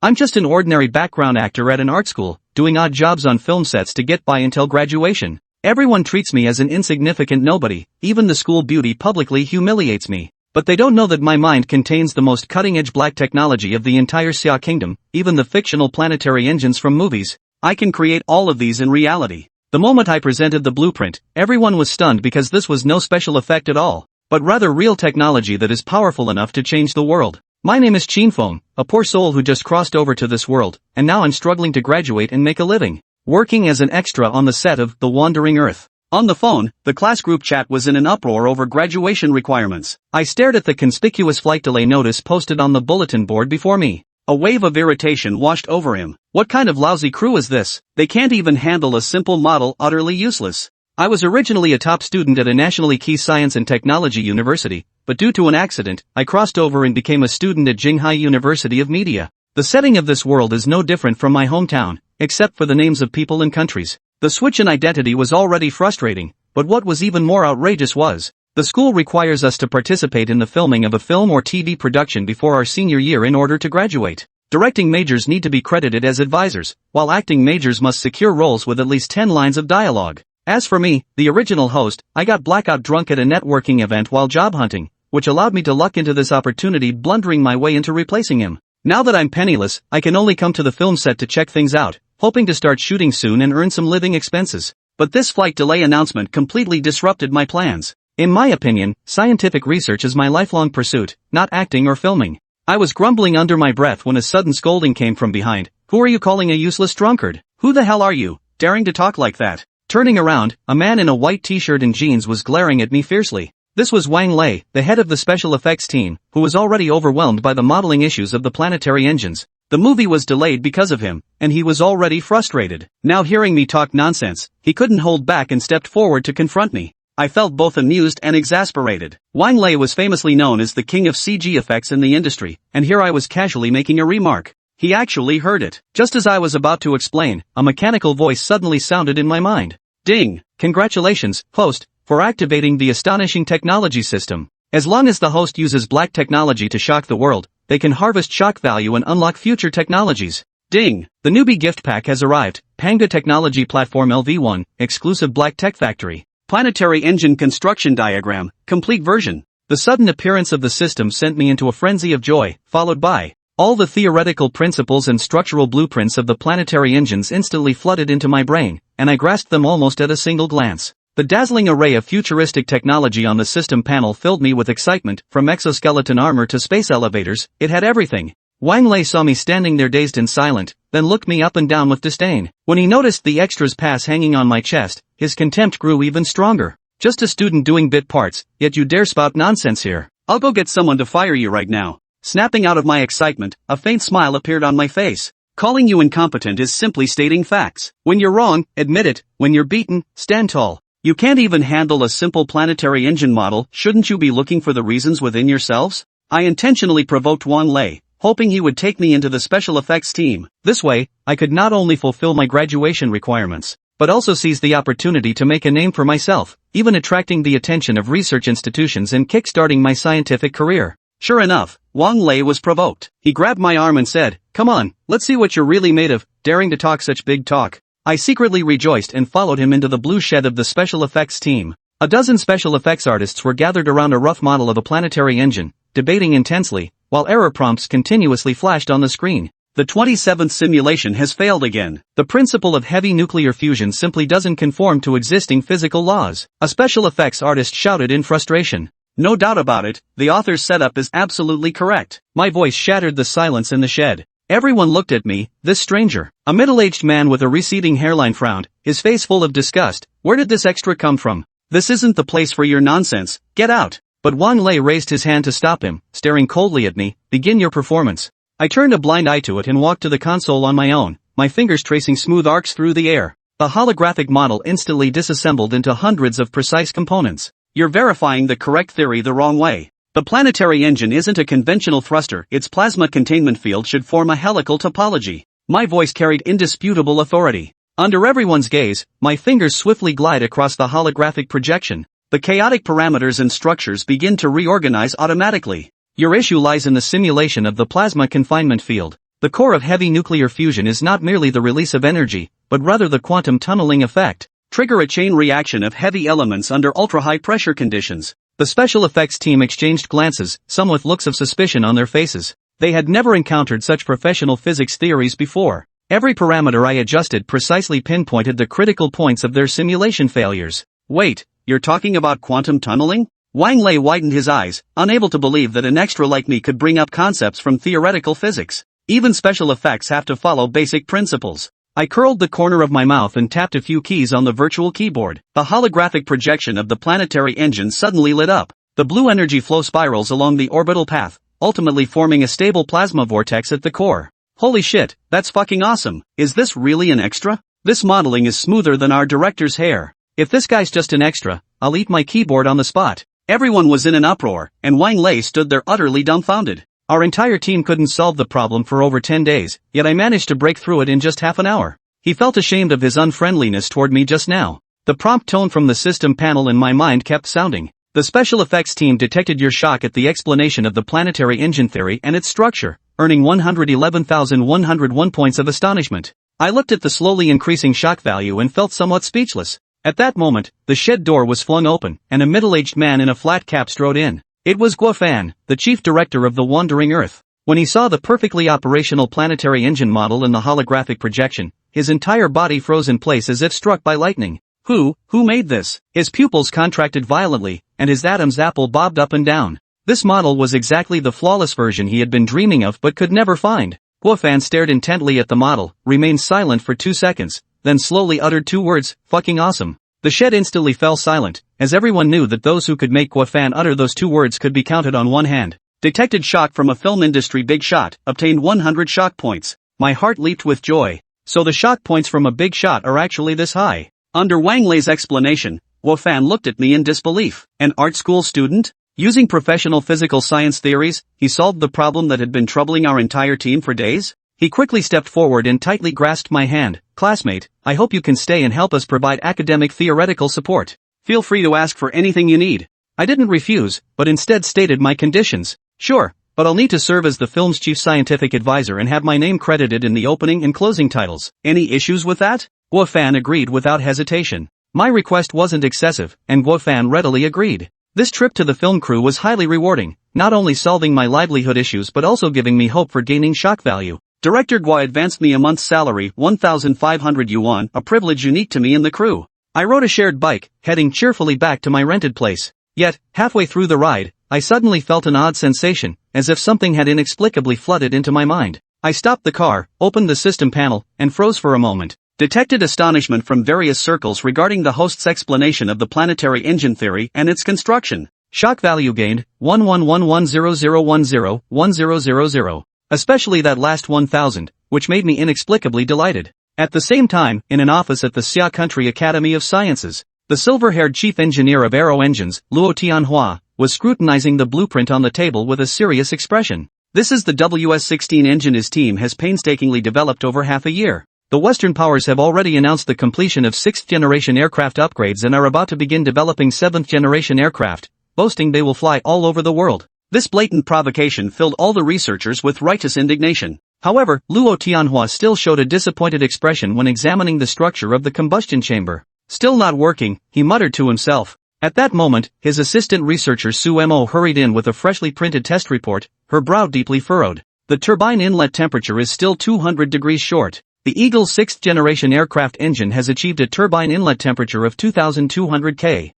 I'm just an ordinary background actor at an art school, doing odd jobs on film sets to get by until graduation. Everyone treats me as an insignificant nobody, even the school beauty publicly humiliates me. But they don't know that my mind contains the most cutting-edge black technology of the entire Xia Kingdom, even the fictional planetary engines from movies. I can create all of these in reality. The moment I presented the blueprint, everyone was stunned because this was no special effect at all, but rather real technology that is powerful enough to change the world. My name is Qin Feng, a poor soul who just crossed over to this world, and now I'm struggling to graduate and make a living, working as an extra on the set of The Wandering Earth. On the phone, the class group chat was in an uproar over graduation requirements. I stared at the conspicuous flight delay notice posted on the bulletin board before me. A wave of irritation washed over him. What kind of lousy crew is this? They can't even handle a simple model, utterly useless. I was originally a top student at a nationally key science and technology university, but due to an accident, I crossed over and became a student at Jinghai University of Media. The setting of this world is no different from my hometown, except for the names of people and countries. The switch in identity was already frustrating, but what was even more outrageous was, the school requires us to participate in the filming of a film or TV production before our senior year in order to graduate. Directing majors need to be credited as advisors, while acting majors must secure roles with at least 10 lines of dialogue. As for me, the original host, I got blackout drunk at a networking event while job hunting, which allowed me to luck into this opportunity, blundering my way into replacing him. Now that I'm penniless, I can only come to the film set to check things out, hoping to start shooting soon and earn some living expenses. But this flight delay announcement completely disrupted my plans. In my opinion, scientific research is my lifelong pursuit, not acting or filming. I was grumbling under my breath when a sudden scolding came from behind. Who are you calling a useless drunkard? Who the hell are you, daring to talk like that? Turning around, a man in a white t-shirt and jeans was glaring at me fiercely. This was Wang Lei, the head of the special effects team, who was already overwhelmed by the modeling issues of the planetary engines. The movie was delayed because of him, and he was already frustrated. Now hearing me talk nonsense, he couldn't hold back and stepped forward to confront me. I felt both amused and exasperated. Wang Lei was famously known as the king of CG effects in the industry, and here I was casually making a remark. He actually heard it. Just as I was about to explain, a mechanical voice suddenly sounded in my mind. Ding! Congratulations, host, for activating the astonishing technology system. As long as the host uses black technology to shock the world, they can harvest shock value and unlock future technologies. Ding! The newbie gift pack has arrived. Panga Technology Platform LV1, exclusive Black Tech Factory. Planetary engine construction diagram, complete version. The sudden appearance of the system sent me into a frenzy of joy, followed by all the theoretical principles and structural blueprints of the planetary engines instantly flooded into my brain, and I grasped them almost at a single glance. The dazzling array of futuristic technology on the system panel filled me with excitement. From exoskeleton armor to space elevators, it had everything. Wang Lei saw me standing there dazed and silent, then looked me up and down with disdain. When he noticed the extras pass hanging on my chest, his contempt grew even stronger. Just a student doing bit parts, yet you dare spout nonsense here. I'll go get someone to fire you right now. Snapping out of my excitement, a faint smile appeared on my face. Calling you incompetent is simply stating facts. When you're wrong, admit it. When you're beaten, stand tall. You can't even handle a simple planetary engine model. Shouldn't you be looking for the reasons within yourselves? I intentionally provoked Wang Lei, hoping he would take me into the special effects team. This way, I could not only fulfill my graduation requirements, but also seize the opportunity to make a name for myself, even attracting the attention of research institutions and kickstarting my scientific career. Sure enough, Wang Lei was provoked. He grabbed my arm and said, "Come on, let's see what you're really made of, daring to talk such big talk." I secretly rejoiced and followed him into the blue shed of the special effects team. A dozen special effects artists were gathered around a rough model of a planetary engine, debating intensely, while error prompts continuously flashed on the screen. The 27th simulation has failed again. The principle of heavy nuclear fusion simply doesn't conform to existing physical laws. A special effects artist shouted in frustration. No doubt about it, the author's setup is absolutely correct. My voice shattered the silence in the shed. Everyone looked at me, this stranger. A middle-aged man with a receding hairline frowned, his face full of disgust. Where did this extra come from? This isn't the place for your nonsense, get out. But Wang Lei raised his hand to stop him, staring coldly at me. Begin your performance. I turned a blind eye to it and walked to the console on my own, my fingers tracing smooth arcs through the air. The holographic model instantly disassembled into hundreds of precise components. You're verifying the correct theory the wrong way. The planetary engine isn't a conventional thruster, its plasma containment field should form a helical topology. My voice carried indisputable authority. Under everyone's gaze, my fingers swiftly glide across the holographic projection. The chaotic parameters and structures begin to reorganize automatically. Your issue lies in the simulation of the plasma confinement field. The core of heavy nuclear fusion is not merely the release of energy, but rather the quantum tunneling effect. Trigger a chain reaction of heavy elements under ultra-high pressure conditions. The special effects team exchanged glances, some with looks of suspicion on their faces. They had never encountered such professional physics theories before. Every parameter I adjusted precisely pinpointed the critical points of their simulation failures. Wait, you're talking about quantum tunneling? Wang Lei widened his eyes, unable to believe that an extra like me could bring up concepts from theoretical physics. Even special effects have to follow basic principles. I curled the corner of my mouth and tapped a few keys on the virtual keyboard. The holographic projection of the planetary engine suddenly lit up. The blue energy flow spirals along the orbital path, ultimately forming a stable plasma vortex at the core. Holy shit, that's fucking awesome. Is this really an extra? This modeling is smoother than our director's hair. If this guy's just an extra, I'll eat my keyboard on the spot. Everyone was in an uproar, and Wang Lei stood there utterly dumbfounded. Our entire team couldn't solve the problem for over 10 days, yet I managed to break through it in just half an hour. He felt ashamed of his unfriendliness toward me just now. The prompt tone from the system panel in my mind kept sounding. The special effects team detected your shock at the explanation of the planetary engine theory and its structure, earning 111,101 points of astonishment. I looked at the slowly increasing shock value and felt somewhat speechless. At that moment, the shed door was flung open, and a middle-aged man in a flat cap strode in. It was Guo Fan, the chief director of the Wandering Earth. When he saw the perfectly operational planetary engine model in the holographic projection, his entire body froze in place as if struck by lightning. Who made this? His pupils contracted violently, and his Adam's apple bobbed up and down. This model was exactly the flawless version he had been dreaming of but could never find. Guo Fan stared intently at the model, remained silent for 2 seconds, then slowly uttered 2 words, "Fucking awesome." The shed instantly fell silent, as everyone knew that those who could make Guo Fan utter those 2 words could be counted on one hand. Detected shock from a film industry big shot, obtained 100 shock points. My heart leaped with joy. So the shock points from a big shot are actually this high. Under Wang Lei's explanation, Guo Fan looked at me in disbelief. An art school student? Using professional physical science theories, he solved the problem that had been troubling our entire team for days? He quickly stepped forward and tightly grasped my hand. "Classmate, I hope you can stay and help us provide academic theoretical support. Feel free to ask for anything you need." I didn't refuse, but instead stated my conditions. "Sure, but I'll need to serve as the film's chief scientific advisor and have my name credited in the opening and closing titles. Any issues with that?" Guo Fan agreed without hesitation. My request wasn't excessive, and Guo Fan readily agreed. This trip to the film crew was highly rewarding, not only solving my livelihood issues but also giving me hope for gaining shock value. Director Guo advanced me a month's salary, 1,500 yuan, a privilege unique to me and the crew. I rode a shared bike, heading cheerfully back to my rented place. Yet, halfway through the ride, I suddenly felt an odd sensation, as if something had inexplicably flooded into my mind. I stopped the car, opened the system panel, and froze for a moment. Detected astonishment from various circles regarding the host's explanation of the planetary engine theory and its construction. Shock value gained, 111100101000. Especially that last 1,000, which made me inexplicably delighted. At the same time, in an office at the Xia Country Academy of Sciences, the silver-haired chief engineer of Aero Engines, Luo Tianhua, was scrutinizing the blueprint on the table with a serious expression. "This is the WS-16 engine his team has painstakingly developed over half a year. The Western powers have already announced the completion of 6th-generation aircraft upgrades and are about to begin developing 7th-generation aircraft, boasting they will fly all over the world." This blatant provocation filled all the researchers with righteous indignation. However, Luo Tianhua still showed a disappointed expression when examining the structure of the combustion chamber. Still not working, he muttered to himself. At that moment, his assistant researcher Su Mo hurried in with a freshly printed test report, her brow deeply furrowed. The turbine inlet temperature is still 200 degrees short. The Eagle's 6th-generation aircraft engine has achieved a turbine inlet temperature of 2,200 K.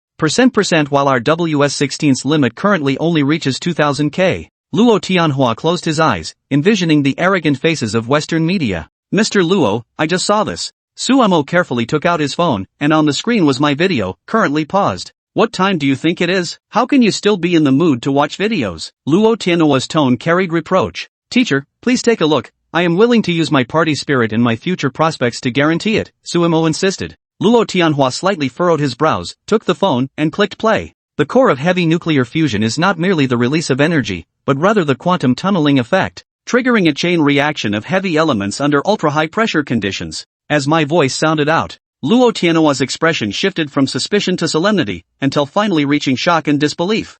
While our WS-16's limit currently only reaches 2,000 K. Luo Tianhua closed his eyes, envisioning the arrogant faces of Western media. "Mr. Luo, I just saw this." Su Mo carefully took out his phone, and on the screen was my video, currently paused. "What time do you think it is? How can you still be in the mood to watch videos?" Luo Tianhua's tone carried reproach. "Teacher, please take a look. I am willing to use my party spirit and my future prospects to guarantee it," Su Mo insisted. Luo Tianhua slightly furrowed his brows, took the phone, and clicked play. The core of heavy nuclear fusion is not merely the release of energy, but rather the quantum tunneling effect, triggering a chain reaction of heavy elements under ultra-high pressure conditions. As my voice sounded out, Luo Tianhua's expression shifted from suspicion to solemnity, until finally reaching shock and disbelief.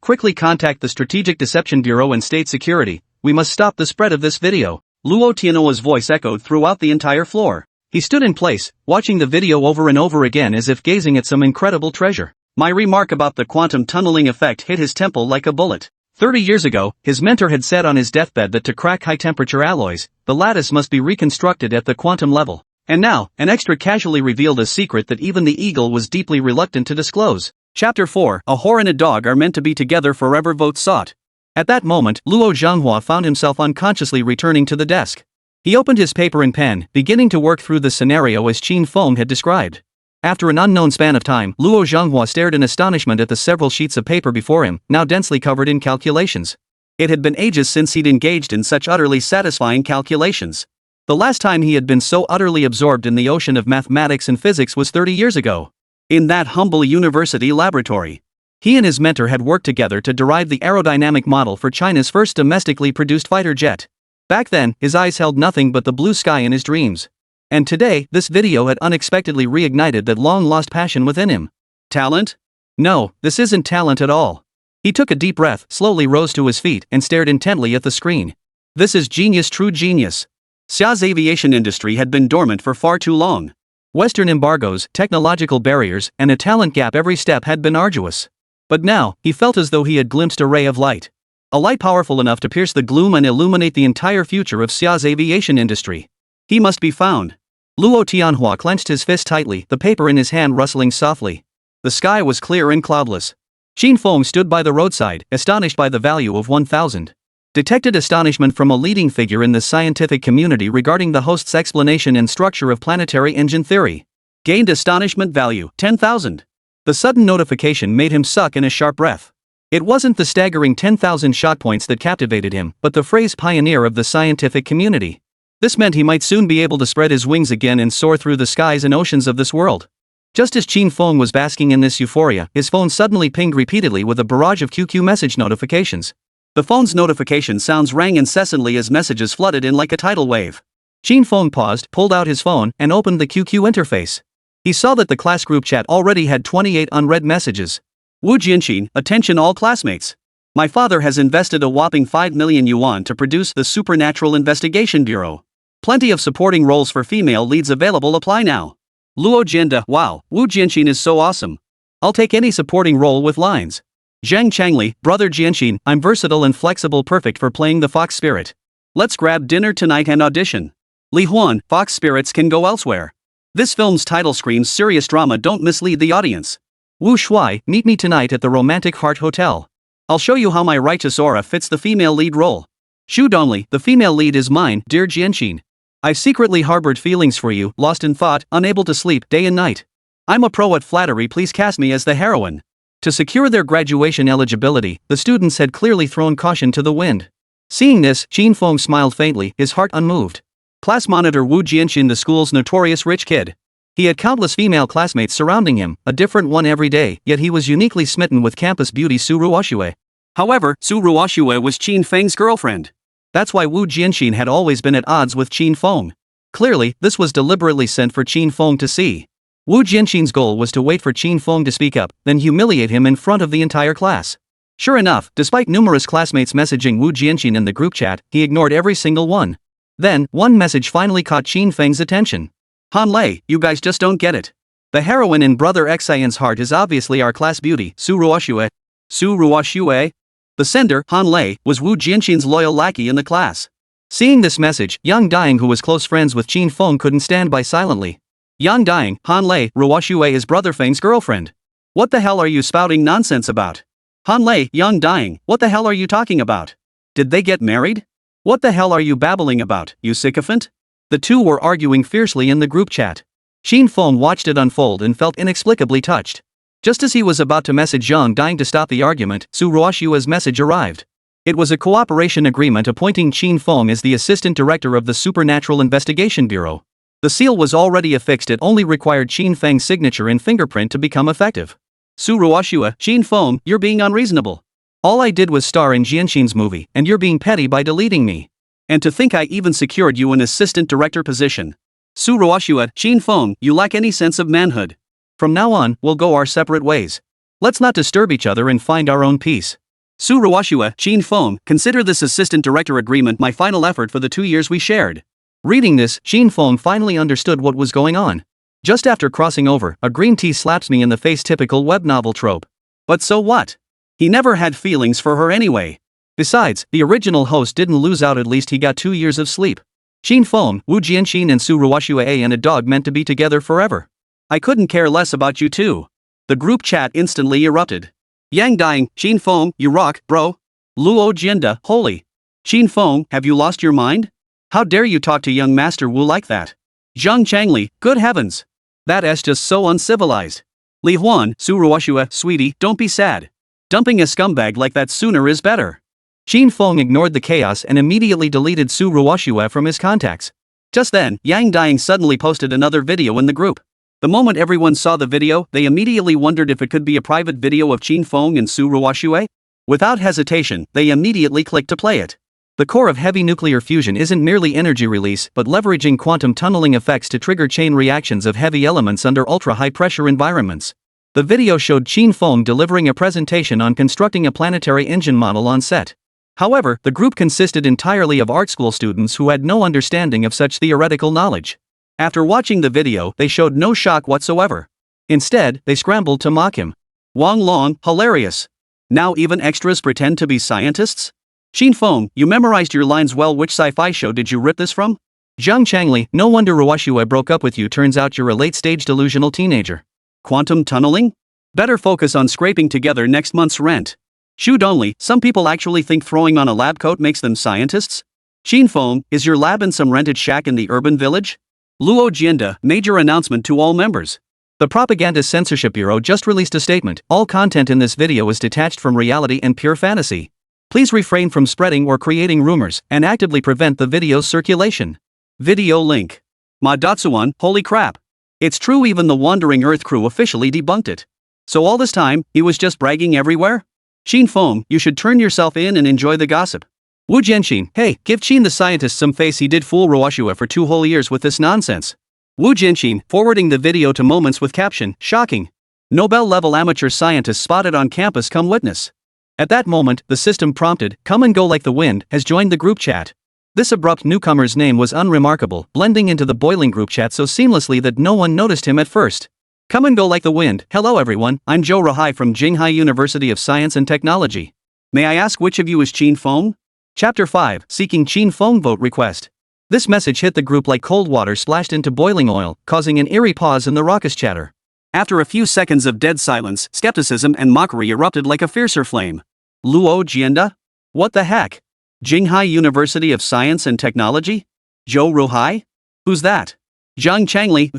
Quickly contact the Strategic Deception Bureau and State Security. we must stop the spread of this video. Luo Tianhua's voice echoed throughout the entire floor. He stood in place, watching the video over and over again as if gazing at some incredible treasure. My remark about the quantum tunneling effect hit his temple like a bullet. 30 years ago, his mentor had said on his deathbed that to crack high-temperature alloys, the lattice must be reconstructed at the quantum level. And now, an extra casually revealed a secret that even the eagle was deeply reluctant to disclose. Chapter 4, A whore and a dog are meant to be together forever, vote sought. At that moment, Luo Zhanghua found himself unconsciously returning to the desk. He opened his paper and pen, beginning to work through the scenario as Qin Feng had described. After an unknown span of time, Luo Zhanghua stared in astonishment at the several sheets of paper before him, now densely covered in calculations. It had been ages since he'd engaged in such utterly satisfying calculations. The last time he had been so utterly absorbed in the ocean of mathematics and physics was 30 years ago. In that humble university laboratory. He and his mentor had worked together to derive the aerodynamic model for China's first domestically produced fighter jet. Back then, his eyes held nothing but the blue sky in his dreams. And today, this video had unexpectedly reignited that long-lost passion within him. Talent? No, this isn't talent at all. He took a deep breath, slowly rose to his feet, and stared intently at the screen. This is genius, true genius. Xia's aviation industry had been dormant for far too long. Western embargoes, technological barriers, and a talent gap every step had been arduous. But now, he felt as though he had glimpsed a ray of light. A light powerful enough to pierce the gloom and illuminate the entire future of Xia's aviation industry. He must be found. Luo Tianhua clenched his fist tightly, the paper in his hand rustling softly. The sky was clear and cloudless. Qin Feng stood by the roadside, astonished by the value of 1,000. Detected astonishment from a leading figure in the scientific community regarding the host's explanation and structure of planetary engine theory. Gained astonishment value, 10,000. The sudden notification made him suck in a sharp breath. It wasn't the staggering 10,000 shot points that captivated him, but the phrase pioneer of the scientific community. This meant he might soon be able to spread his wings again and soar through the skies and oceans of this world. Just as Qin Feng was basking in this euphoria, his phone suddenly pinged repeatedly with a barrage of QQ message notifications. The phone's notification sounds rang incessantly as messages flooded in like a tidal wave. Qin Feng paused, pulled out his phone, and opened the QQ interface. He saw that the class group chat already had 28 unread messages. Wu Jianqin, attention all classmates. My father has invested a whopping 5 million yuan to produce the Supernatural Investigation Bureau. Plenty of supporting roles for female leads available, apply now. Luo Jianda, wow, Wu Jianqin is so awesome. I'll take any supporting role with lines. Zhang Changli, brother Jianqin, I'm versatile and flexible, perfect for playing the fox spirit. Let's grab dinner tonight and audition. Li Huan, fox spirits can go elsewhere. This film's title screams serious drama, don't mislead the audience. Wu Shuai, meet me tonight at the Romantic Heart Hotel. I'll show you how my righteous aura fits the female lead role. Xu Donli, the female lead is mine, dear Jianqin. I've secretly harbored feelings for you, lost in thought, unable to sleep day and night. I'm a pro at flattery, please cast me as the heroine. To secure their graduation eligibility, the students had clearly thrown caution to the wind. Seeing this, Qin Feng smiled faintly, his heart unmoved. Class monitor Wu Jianqin, the school's notorious rich kid. He had countless female classmates surrounding him, a different one every day, yet he was uniquely smitten with campus beauty Su Ruoxue. However, Su Ruoxue was Qin Feng's girlfriend. That's why Wu Jianqin had always been at odds with Qin Feng. Clearly, this was deliberately sent for Qin Feng to see. Wu Jianqin's goal was to wait for Qin Feng to speak up, then humiliate him in front of the entire class. Sure enough, despite numerous classmates messaging Wu Jianqin in the group chat, he ignored every single one. Then, one message finally caught Qin Feng's attention. Han Lei, you guys just don't get it. The heroine in Brother Xian's heart is obviously our class beauty, Su Ruoxue. Su Ruoxue? The sender, Han Lei, was Wu Jianqin's loyal lackey in the class. Seeing this message, Yang Daying, who was close friends with Qin Feng, couldn't stand by silently. Yang Daying, Han Lei, Ruoxue is Brother Feng's girlfriend. What the hell are you spouting nonsense about? Han Lei, Yang Daying, what the hell are you talking about? Did they get married? What the hell are you babbling about, you sycophant? The two were arguing fiercely in the group chat. Qin Feng watched it unfold and felt inexplicably touched. Just as he was about to message Yang Daying to stop the argument, Su Ruoxue's message arrived. It was a cooperation agreement appointing Qin Feng as the assistant director of the Supernatural Investigation Bureau. The seal was already affixed, it only required Qin Feng's signature and fingerprint to become effective. Su Ruoxue, Qin Feng, you're being unreasonable. All I did was star in Jianqin's movie, and you're being petty by deleting me. And to think I even secured you an assistant director position. Su Ruoxue, Qin Feng, you lack any sense of manhood. From now on, we'll go our separate ways. Let's not disturb each other and find our own peace. Su Ruoshua, Qin Feng, consider this assistant director agreement my final effort for the 2 years we shared. Reading this, Qin Feng finally understood what was going on. Just after crossing over, a green tea slaps me in the face, typical web novel trope. But so what? He never had feelings for her anyway. Besides, the original host didn't lose out, at least he got 2 years of sleep. Qin Feng, Wu Jianxin and Su Ruoshua and a dog meant to be together forever. I couldn't care less about you two. The group chat instantly erupted. Yang Dying, Qin Feng, you rock, bro. Luo Jianda, holy. Qin Feng, have you lost your mind? How dare you talk to young Master Wu like that? Zhang Changli, good heavens. That's just so uncivilized. Li Huan, Su Ruoshua, sweetie, don't be sad. Dumping a scumbag like that sooner is better. Qin Feng ignored the chaos and immediately deleted Su Ruoshua from his contacts. Just then, Yang Dying suddenly posted another video in the group. The moment everyone saw the video, they immediately wondered if it could be a private video of Qin Feng and Su Ruoshua. Without hesitation, they immediately clicked to play it. The core of heavy nuclear fusion isn't merely energy release but leveraging quantum tunneling effects to trigger chain reactions of heavy elements under ultra-high pressure environments. The video showed Qin Feng delivering a presentation on constructing a planetary engine model on set. However, the group consisted entirely of art school students who had no understanding of such theoretical knowledge. After watching the video, they showed no shock whatsoever. Instead, they scrambled to mock him. Wang Long, hilarious. Now even extras pretend to be scientists? Qin Feng, you memorized your lines well. Which sci-fi show did you rip this from? Zhang Changli, no wonder Ruoshua broke up with you, turns out you're a late-stage delusional teenager. Quantum tunneling? Better focus on scraping together next month's rent. Shoot only, some people actually think throwing on a lab coat makes them scientists? Qin Feng, is your lab in some rented shack in the urban village? Luo Jianda, major announcement to all members. The Propaganda Censorship Bureau just released a statement. All content in this video is detached from reality and pure fantasy. Please refrain from spreading or creating rumors and actively prevent the video's circulation. Video link. Ma Datsuan, holy crap. It's true, even the Wandering Earth crew officially debunked it. So all this time, he was just bragging everywhere? Qin Feng, you should turn yourself in and enjoy the gossip. Wu Jianxin, hey, give Qin the scientist some face, he did fool Ruoshua for 2 whole years with this nonsense. Wu Jianxin, forwarding the video to Moments with caption, shocking. Nobel-level amateur scientist spotted on campus, come witness. At that moment, the system prompted, come and go like the wind, has joined the group chat. This abrupt newcomer's name was unremarkable, blending into the boiling group chat so seamlessly that no one noticed him at first. Come and go like the wind. Hello everyone, I'm Zhou Ruhai from Jinghai University of Science and Technology. May I ask which of you is Qin Feng? Chapter 5, Seeking Qin Feng Vote Request. This message hit the group like cold water splashed into boiling oil, causing an eerie pause in the raucous chatter. After a few seconds of dead silence, skepticism and mockery erupted like a fiercer flame. Luo Jianda? What the heck? Jinghai University of Science and Technology? Zhou Ruhai? Who's that? Zhang Changli,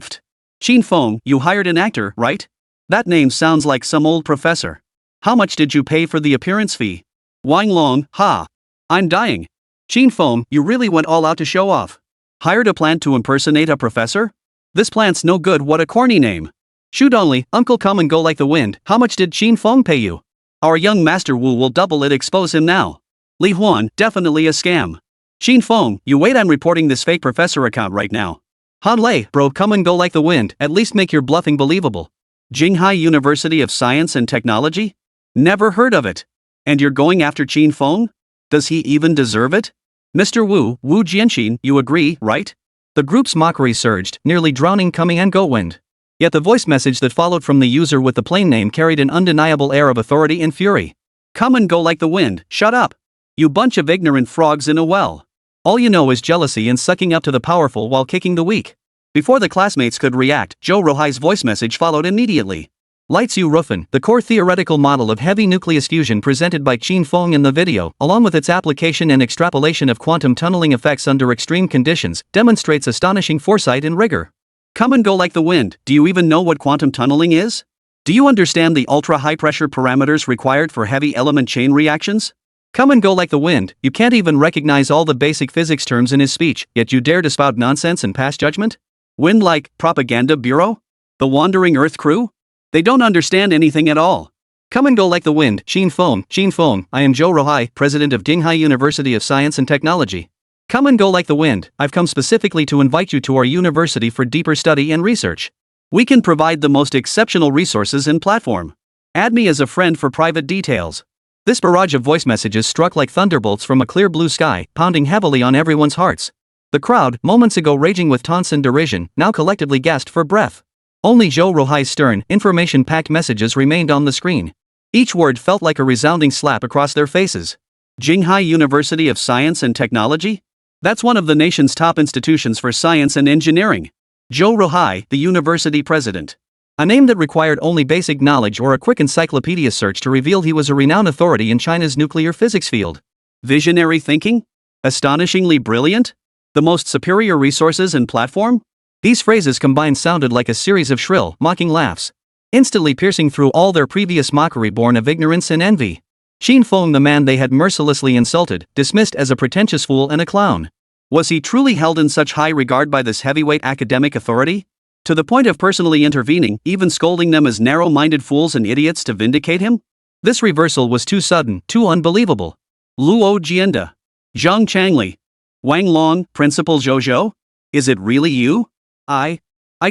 Qin Feng, you hired an actor, right? That name sounds like some old professor. How much did you pay for the appearance fee? Wang Long, ha. I'm dying. Qin Feng, you really went all out to show off. Hired a plant to impersonate a professor? This plant's no good, what a corny name. Shoot only, uncle, come and go like the wind, how much did Qin Feng pay you? Our young Master Wu will double it, expose him now. Li Huan, definitely a scam. Qin Feng, you wait, I'm reporting this fake professor account right now. Han Lei, bro, come and go like the wind, at least make your bluffing believable. Jinghai University of Science and Technology? Never heard of it. And you're going after Qin Feng? Does he even deserve it? Mr. Wu Jianxin, you agree, right? The group's mockery surged, nearly drowning coming and go wind. Yet the voice message that followed from the user with the plain name carried an undeniable air of authority and fury. Come and go like the wind, shut up. You bunch of ignorant frogs in a well. All you know is jealousy and sucking up to the powerful while kicking the weak. Before the classmates could react, Zhou Ruhai's voice message followed immediately. Lights-U Rufan, the core theoretical model of heavy nucleus fusion presented by Qin Feng in the video, along with its application and extrapolation of quantum tunneling effects under extreme conditions, demonstrates astonishing foresight and rigor. Come and go like the wind, do you even know what quantum tunneling is? Do you understand the ultra-high pressure parameters required for heavy element chain reactions? Come and go like the wind, you can't even recognize all the basic physics terms in his speech, yet you dare to spout nonsense and pass judgment? Wind like, Propaganda Bureau? The Wandering Earth crew? They don't understand anything at all. Come and go like the wind, Qin Feng, I am Zhou Ruhai, president of Jinghai University of Science and Technology. Come and go like the wind, I've come specifically to invite you to our university for deeper study and research. We can provide the most exceptional resources and platform. Add me as a friend for private details. This barrage of voice messages struck like thunderbolts from a clear blue sky, pounding heavily on everyone's hearts. The crowd, moments ago raging with taunts and derision, now collectively gasped for breath. Only Zhou Ruhai's stern, information-packed messages remained on the screen. Each word felt like a resounding slap across their faces. Qinghai University of Science and Technology? That's one of the nation's top institutions for science and engineering. Zhou Ruhai, the university president. A name that required only basic knowledge or a quick encyclopedia search to reveal he was a renowned authority in China's nuclear physics field. Visionary thinking? Astonishingly brilliant? The most superior resources and platform? These phrases combined sounded like a series of shrill, mocking laughs, instantly piercing through all their previous mockery born of ignorance and envy. Qin Feng, the man they had mercilessly insulted, dismissed as a pretentious fool and a clown. Was he truly held in such high regard by this heavyweight academic authority? To the point of personally intervening, even scolding them as narrow-minded fools and idiots to vindicate him? This reversal was too sudden, too unbelievable. Luo Jianda. Zhang Changli. Wang Long, Principal Zhou? Is it really you? I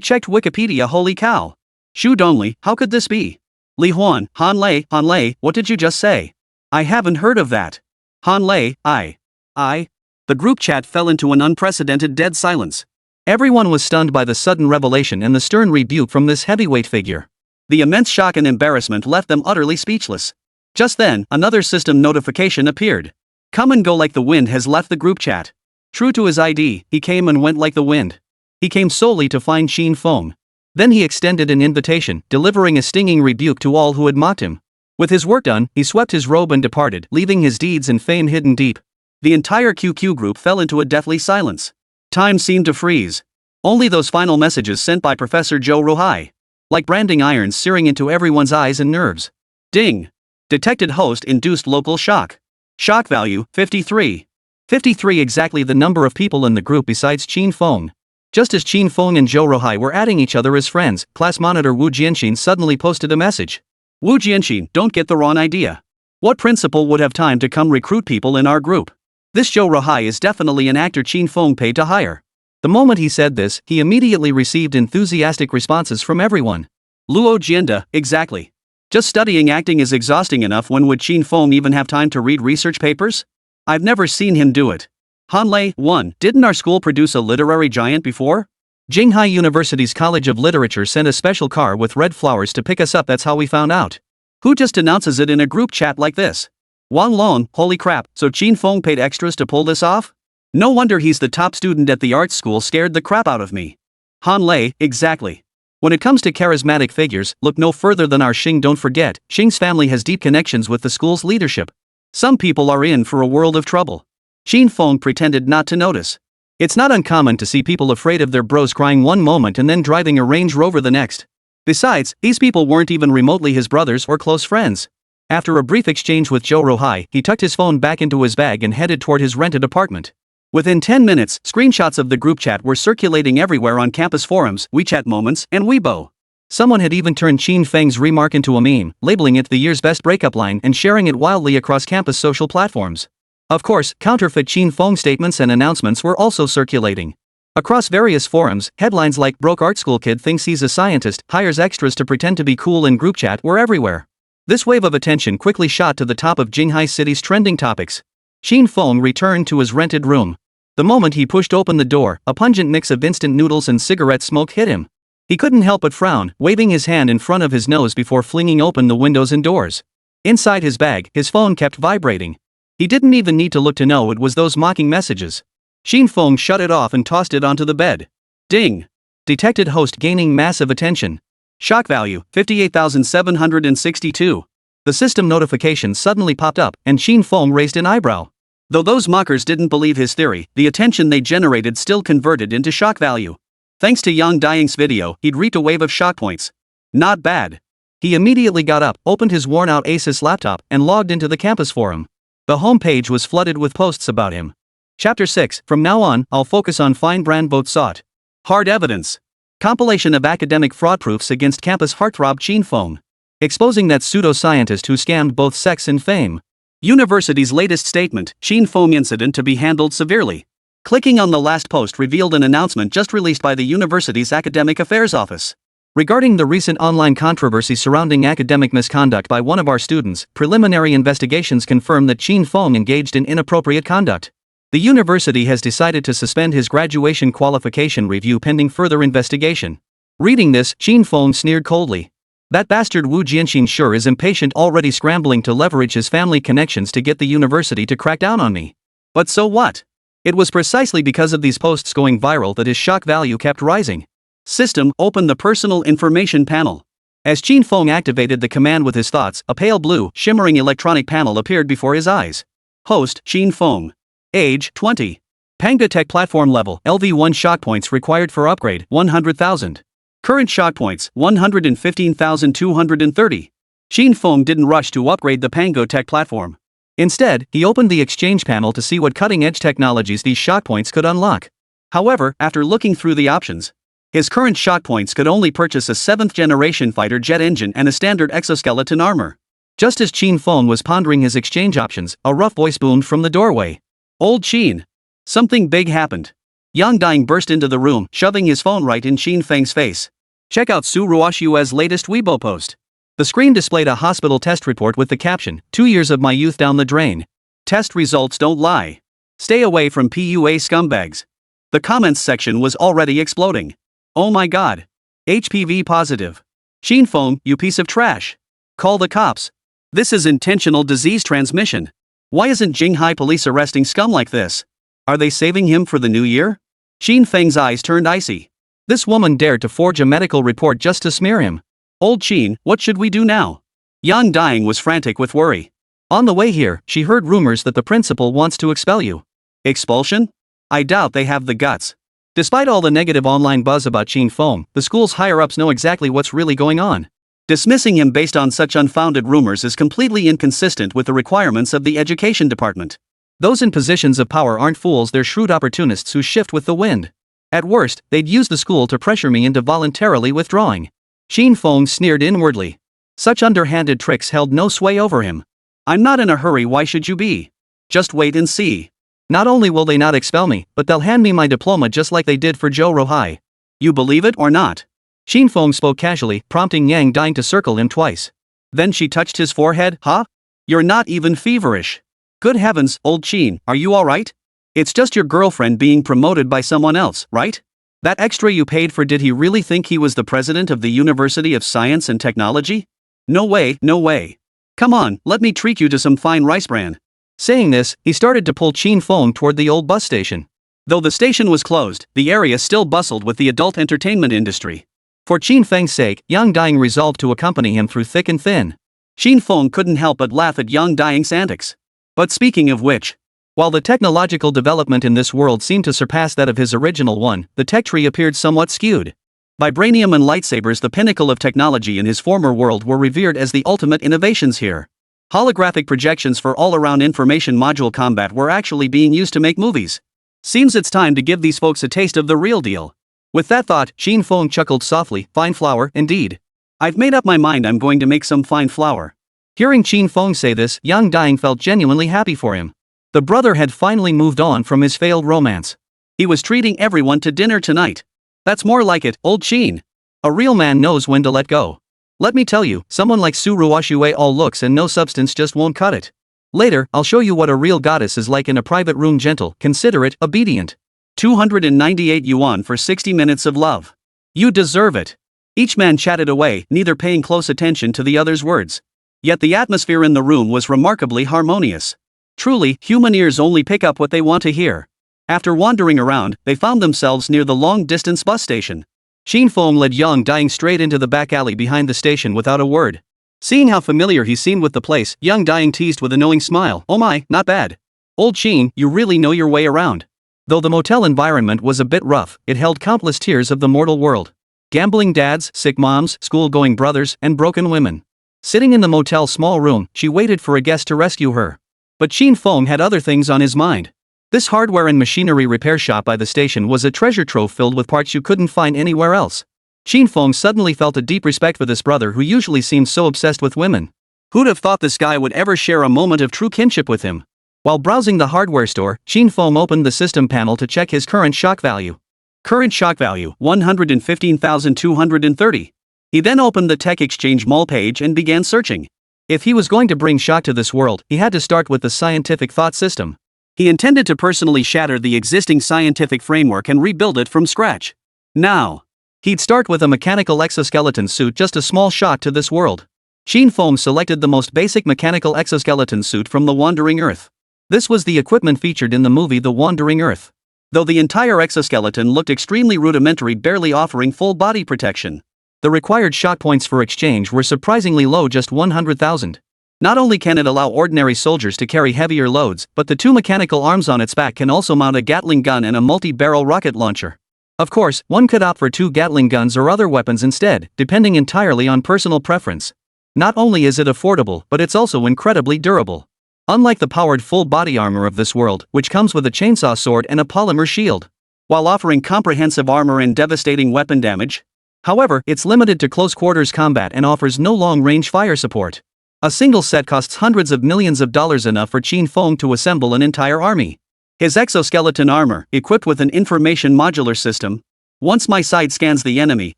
checked Wikipedia, holy cow. Xu Dongli, how could this be? Li Huan, Han Lei, what did you just say? I haven't heard of that. Han Lei, The group chat fell into an unprecedented dead silence. Everyone was stunned by the sudden revelation and the stern rebuke from this heavyweight figure. The immense shock and embarrassment left them utterly speechless. Just then, another system notification appeared. Come and go like the wind has left the group chat. True to his ID, he came and went like the wind. He came solely to find Qin Feng. Then he extended an invitation, delivering a stinging rebuke to all who had mocked him. With his work done, he swept his robe and departed, leaving his deeds and fame hidden deep. The entire QQ group fell into a deathly silence. Time seemed to freeze. Only those final messages sent by Professor Zhou Ruhai, like branding irons searing into everyone's eyes and nerves. Ding! Detected host induced local shock. Shock value, 53. 53, exactly the number of people in the group besides Qin Feng. Just as Qin Feng and Zhou Ruhai were adding each other as friends, class monitor Wu Jianxin suddenly posted a message. Wu Jianxin, don't get the wrong idea. What principal would have time to come recruit people in our group? This Zhou Ruhai is definitely an actor Qin Feng paid to hire. The moment he said this, he immediately received enthusiastic responses from everyone. Luo Jianda, exactly. Just studying acting is exhausting enough, when would Qin Feng even have time to read research papers? I've never seen him do it. Han Lei, 1. Didn't our school produce a literary giant before? Qinghai University's College of Literature sent a special car with red flowers to pick us up, that's how we found out. Who just announces it in a group chat like this? Wang Long, holy crap, so Qin Feng paid extras to pull this off? No wonder he's the top student at the arts school, scared the crap out of me. Han Lei, exactly. When it comes to charismatic figures, look no further than our Xing. Don't forget, Xing's family has deep connections with the school's leadership. Some people are in for a world of trouble. Qin Feng pretended not to notice. It's not uncommon to see people afraid of their bros crying one moment and then driving a Range Rover the next. Besides, these people weren't even remotely his brothers or close friends. After a brief exchange with Zhou Ruhai, he tucked his phone back into his bag and headed toward his rented apartment. Within 10 minutes, screenshots of the group chat were circulating everywhere on campus forums, WeChat Moments, and Weibo. Someone had even turned Qin Feng's remark into a meme, labeling it the year's best breakup line and sharing it wildly across campus social platforms. Of course, counterfeit Qin Feng statements and announcements were also circulating. Across various forums, headlines like "Broke art school kid thinks he's a scientist, hires extras to pretend to be cool in group chat" were everywhere. This wave of attention quickly shot to the top of Qinghai City's trending topics. Qin Feng returned to his rented room. The moment he pushed open the door, a pungent mix of instant noodles and cigarette smoke hit him. He couldn't help but frown, waving his hand in front of his nose before flinging open the windows and doors. Inside his bag, his phone kept vibrating. He didn't even need to look to know it was those mocking messages. Qin Feng shut it off and tossed it onto the bed. Ding! Detected host gaining massive attention. Shock value, 58,762. The system notification suddenly popped up, and Qin Feng raised an eyebrow. Though those mockers didn't believe his theory, the attention they generated still converted into shock value. Thanks to Yang Daying's video, he'd reaped a wave of shock points. Not bad. He immediately got up, opened his worn-out Asus laptop, and logged into the campus forum. The homepage was flooded with posts about him. Chapter 6, From now on, I'll focus on fine brand vote sought. Hard evidence. Compilation of academic fraud proofs against campus heartthrob Qin Feng. Exposing that pseudo-scientist who scammed both sex and fame. University's latest statement, Qin Feng incident to be handled severely. Clicking on the last post revealed an announcement just released by the university's academic affairs office. Regarding the recent online controversy surrounding academic misconduct by one of our students, preliminary investigations confirm that Qin Feng engaged in inappropriate conduct. The university has decided to suspend his graduation qualification review pending further investigation. Reading this, Qin Feng sneered coldly. That bastard Wu Jianxin sure is impatient, already scrambling to leverage his family connections to get the university to crack down on me. But so what? It was precisely because of these posts going viral that his shock value kept rising. System, open the personal information panel. As Qin Feng activated the command with his thoughts, a pale blue, shimmering electronic panel appeared before his eyes. Host, Qin Feng. Age, 20. Manga Tech Platform Level, LV1 shock points required for upgrade, 100,000. Current shock points, 115,230. Qin Feng didn't rush to upgrade the Manga Tech platform. Instead, he opened the exchange panel to see what cutting-edge technologies these shock points could unlock. However, after looking through the options, his current shock points could only purchase a 7th-generation fighter jet engine and a standard exoskeleton armor. Just as Qin Feng was pondering his exchange options, a rough voice boomed from the doorway. Old Qin. Something big happened. Yang Dang burst into the room, shoving his phone right in Qin Feng's face. Check out Su Ruoxue's latest Weibo post. The screen displayed a hospital test report with the caption, 2 years of my youth down the drain. Test results don't lie. Stay away from PUA scumbags. The comments section was already exploding. Oh my god. HPV positive. Qin Feng, you piece of trash. Call the cops. This is intentional disease transmission. Why isn't Jinghai police arresting scum like this? Are they saving him for the new year? Qin Feng's eyes turned icy. This woman dared to forge a medical report just to smear him. Old Qin, what should we do now? Yang Dang was frantic with worry. On the way here, she heard rumors that the principal wants to expel you. Expulsion? I doubt they have the guts. Despite all the negative online buzz about Qin Feng, the school's higher-ups know exactly what's really going on. Dismissing him based on such unfounded rumors is completely inconsistent with the requirements of the education department. Those in positions of power aren't fools, they're shrewd opportunists who shift with the wind. At worst, they'd use the school to pressure me into voluntarily withdrawing. Qin Feng sneered inwardly. Such underhanded tricks held no sway over him. I'm not in a hurry, why should you be? Just wait and see. Not only will they not expel me, but they'll hand me my diploma just like they did for Zhou Rohai. You believe it or not? Qin Feng spoke casually, prompting Yang Dang to circle him twice. Then she touched his forehead. Huh? You're not even feverish. Good heavens, old Qin, are you alright? It's just your girlfriend being promoted by someone else, right? That extra you paid for, did he really think he was the president of the University of Science and Technology? No way, no way. Come on, let me treat you to some fine rice bran. Saying this, he started to pull Qin Feng toward the old bus station. Though the station was closed, the area still bustled with the adult entertainment industry. For Qin Feng's sake, Yang Dang resolved to accompany him through thick and thin. Qin Feng couldn't help but laugh at Yang Dang's antics. But speaking of which, while the technological development in this world seemed to surpass that of his original one, the tech tree appeared somewhat skewed. Vibranium and lightsabers, the pinnacle of technology in his former world, were revered as the ultimate innovations here. Holographic projections for all-around information module combat were actually being used to make movies. Seems it's time to give these folks a taste of the real deal. With that thought, Qin Feng chuckled softly. Fine flour, indeed. I've made up my mind I'm going to make some fine flour. Hearing Qin Feng say this, Yang Dang felt genuinely happy for him. The brother had finally moved on from his failed romance. He was treating everyone to dinner tonight. That's more like it, old Qin. A real man knows when to let go. Let me tell you, someone like Su Ruoxue, all looks and no substance, just won't cut it. Later, I'll show you what a real goddess is like in a private room, gentle, considerate, obedient. 298 yuan for 60 minutes of love. You deserve it. Each man chatted away, neither paying close attention to the other's words. Yet the atmosphere in the room was remarkably harmonious. Truly, human ears only pick up what they want to hear. After wandering around, they found themselves near the long-distance bus station. Qin Feng led Yang Dang straight into the back alley behind the station without a word. Seeing how familiar he seemed with the place, Yang Dang teased with a knowing smile. Oh my, not bad. Old Qin, you really know your way around. Though the motel environment was a bit rough, it held countless tiers of the mortal world. Gambling dads, sick moms, school-going brothers, and broken women. Sitting in the motel's small room, she waited for a guest to rescue her. But Qin Feng had other things on his mind. This hardware and machinery repair shop by the station was a treasure trove filled with parts you couldn't find anywhere else. Qin Feng suddenly felt a deep respect for this brother who usually seemed so obsessed with women. Who'd have thought this guy would ever share a moment of true kinship with him? While browsing the hardware store, Qin Feng opened the system panel to check his current shock value. Current shock value, 115,230. He then opened the Tech Exchange Mall page and began searching. If he was going to bring shock to this world, he had to start with the scientific thought system. He intended to personally shatter the existing scientific framework and rebuild it from scratch. Now, he'd start with a mechanical exoskeleton suit, just a small shock to this world. Qin Feng selected the most basic mechanical exoskeleton suit from the Wandering Earth. This was the equipment featured in the movie The Wandering Earth. Though the entire exoskeleton looked extremely rudimentary, barely offering full body protection, the required shock points for exchange were surprisingly low, just 100,000. Not only can it allow ordinary soldiers to carry heavier loads, but the two mechanical arms on its back can also mount a Gatling gun and a multi-barrel rocket launcher. Of course, one could opt for 2 Gatling guns or other weapons instead, depending entirely on personal preference. Not only is it affordable, but it's also incredibly durable. Unlike the powered full-body armor of this world, which comes with a chainsaw sword and a polymer shield, while offering comprehensive armor and devastating weapon damage, however, it's limited to close-quarters combat and offers no long-range fire support. A single set costs hundreds of millions of dollars, enough for Qin Feng to assemble an entire army. His exoskeleton armor, equipped with an information modular system. Once my side scans the enemy,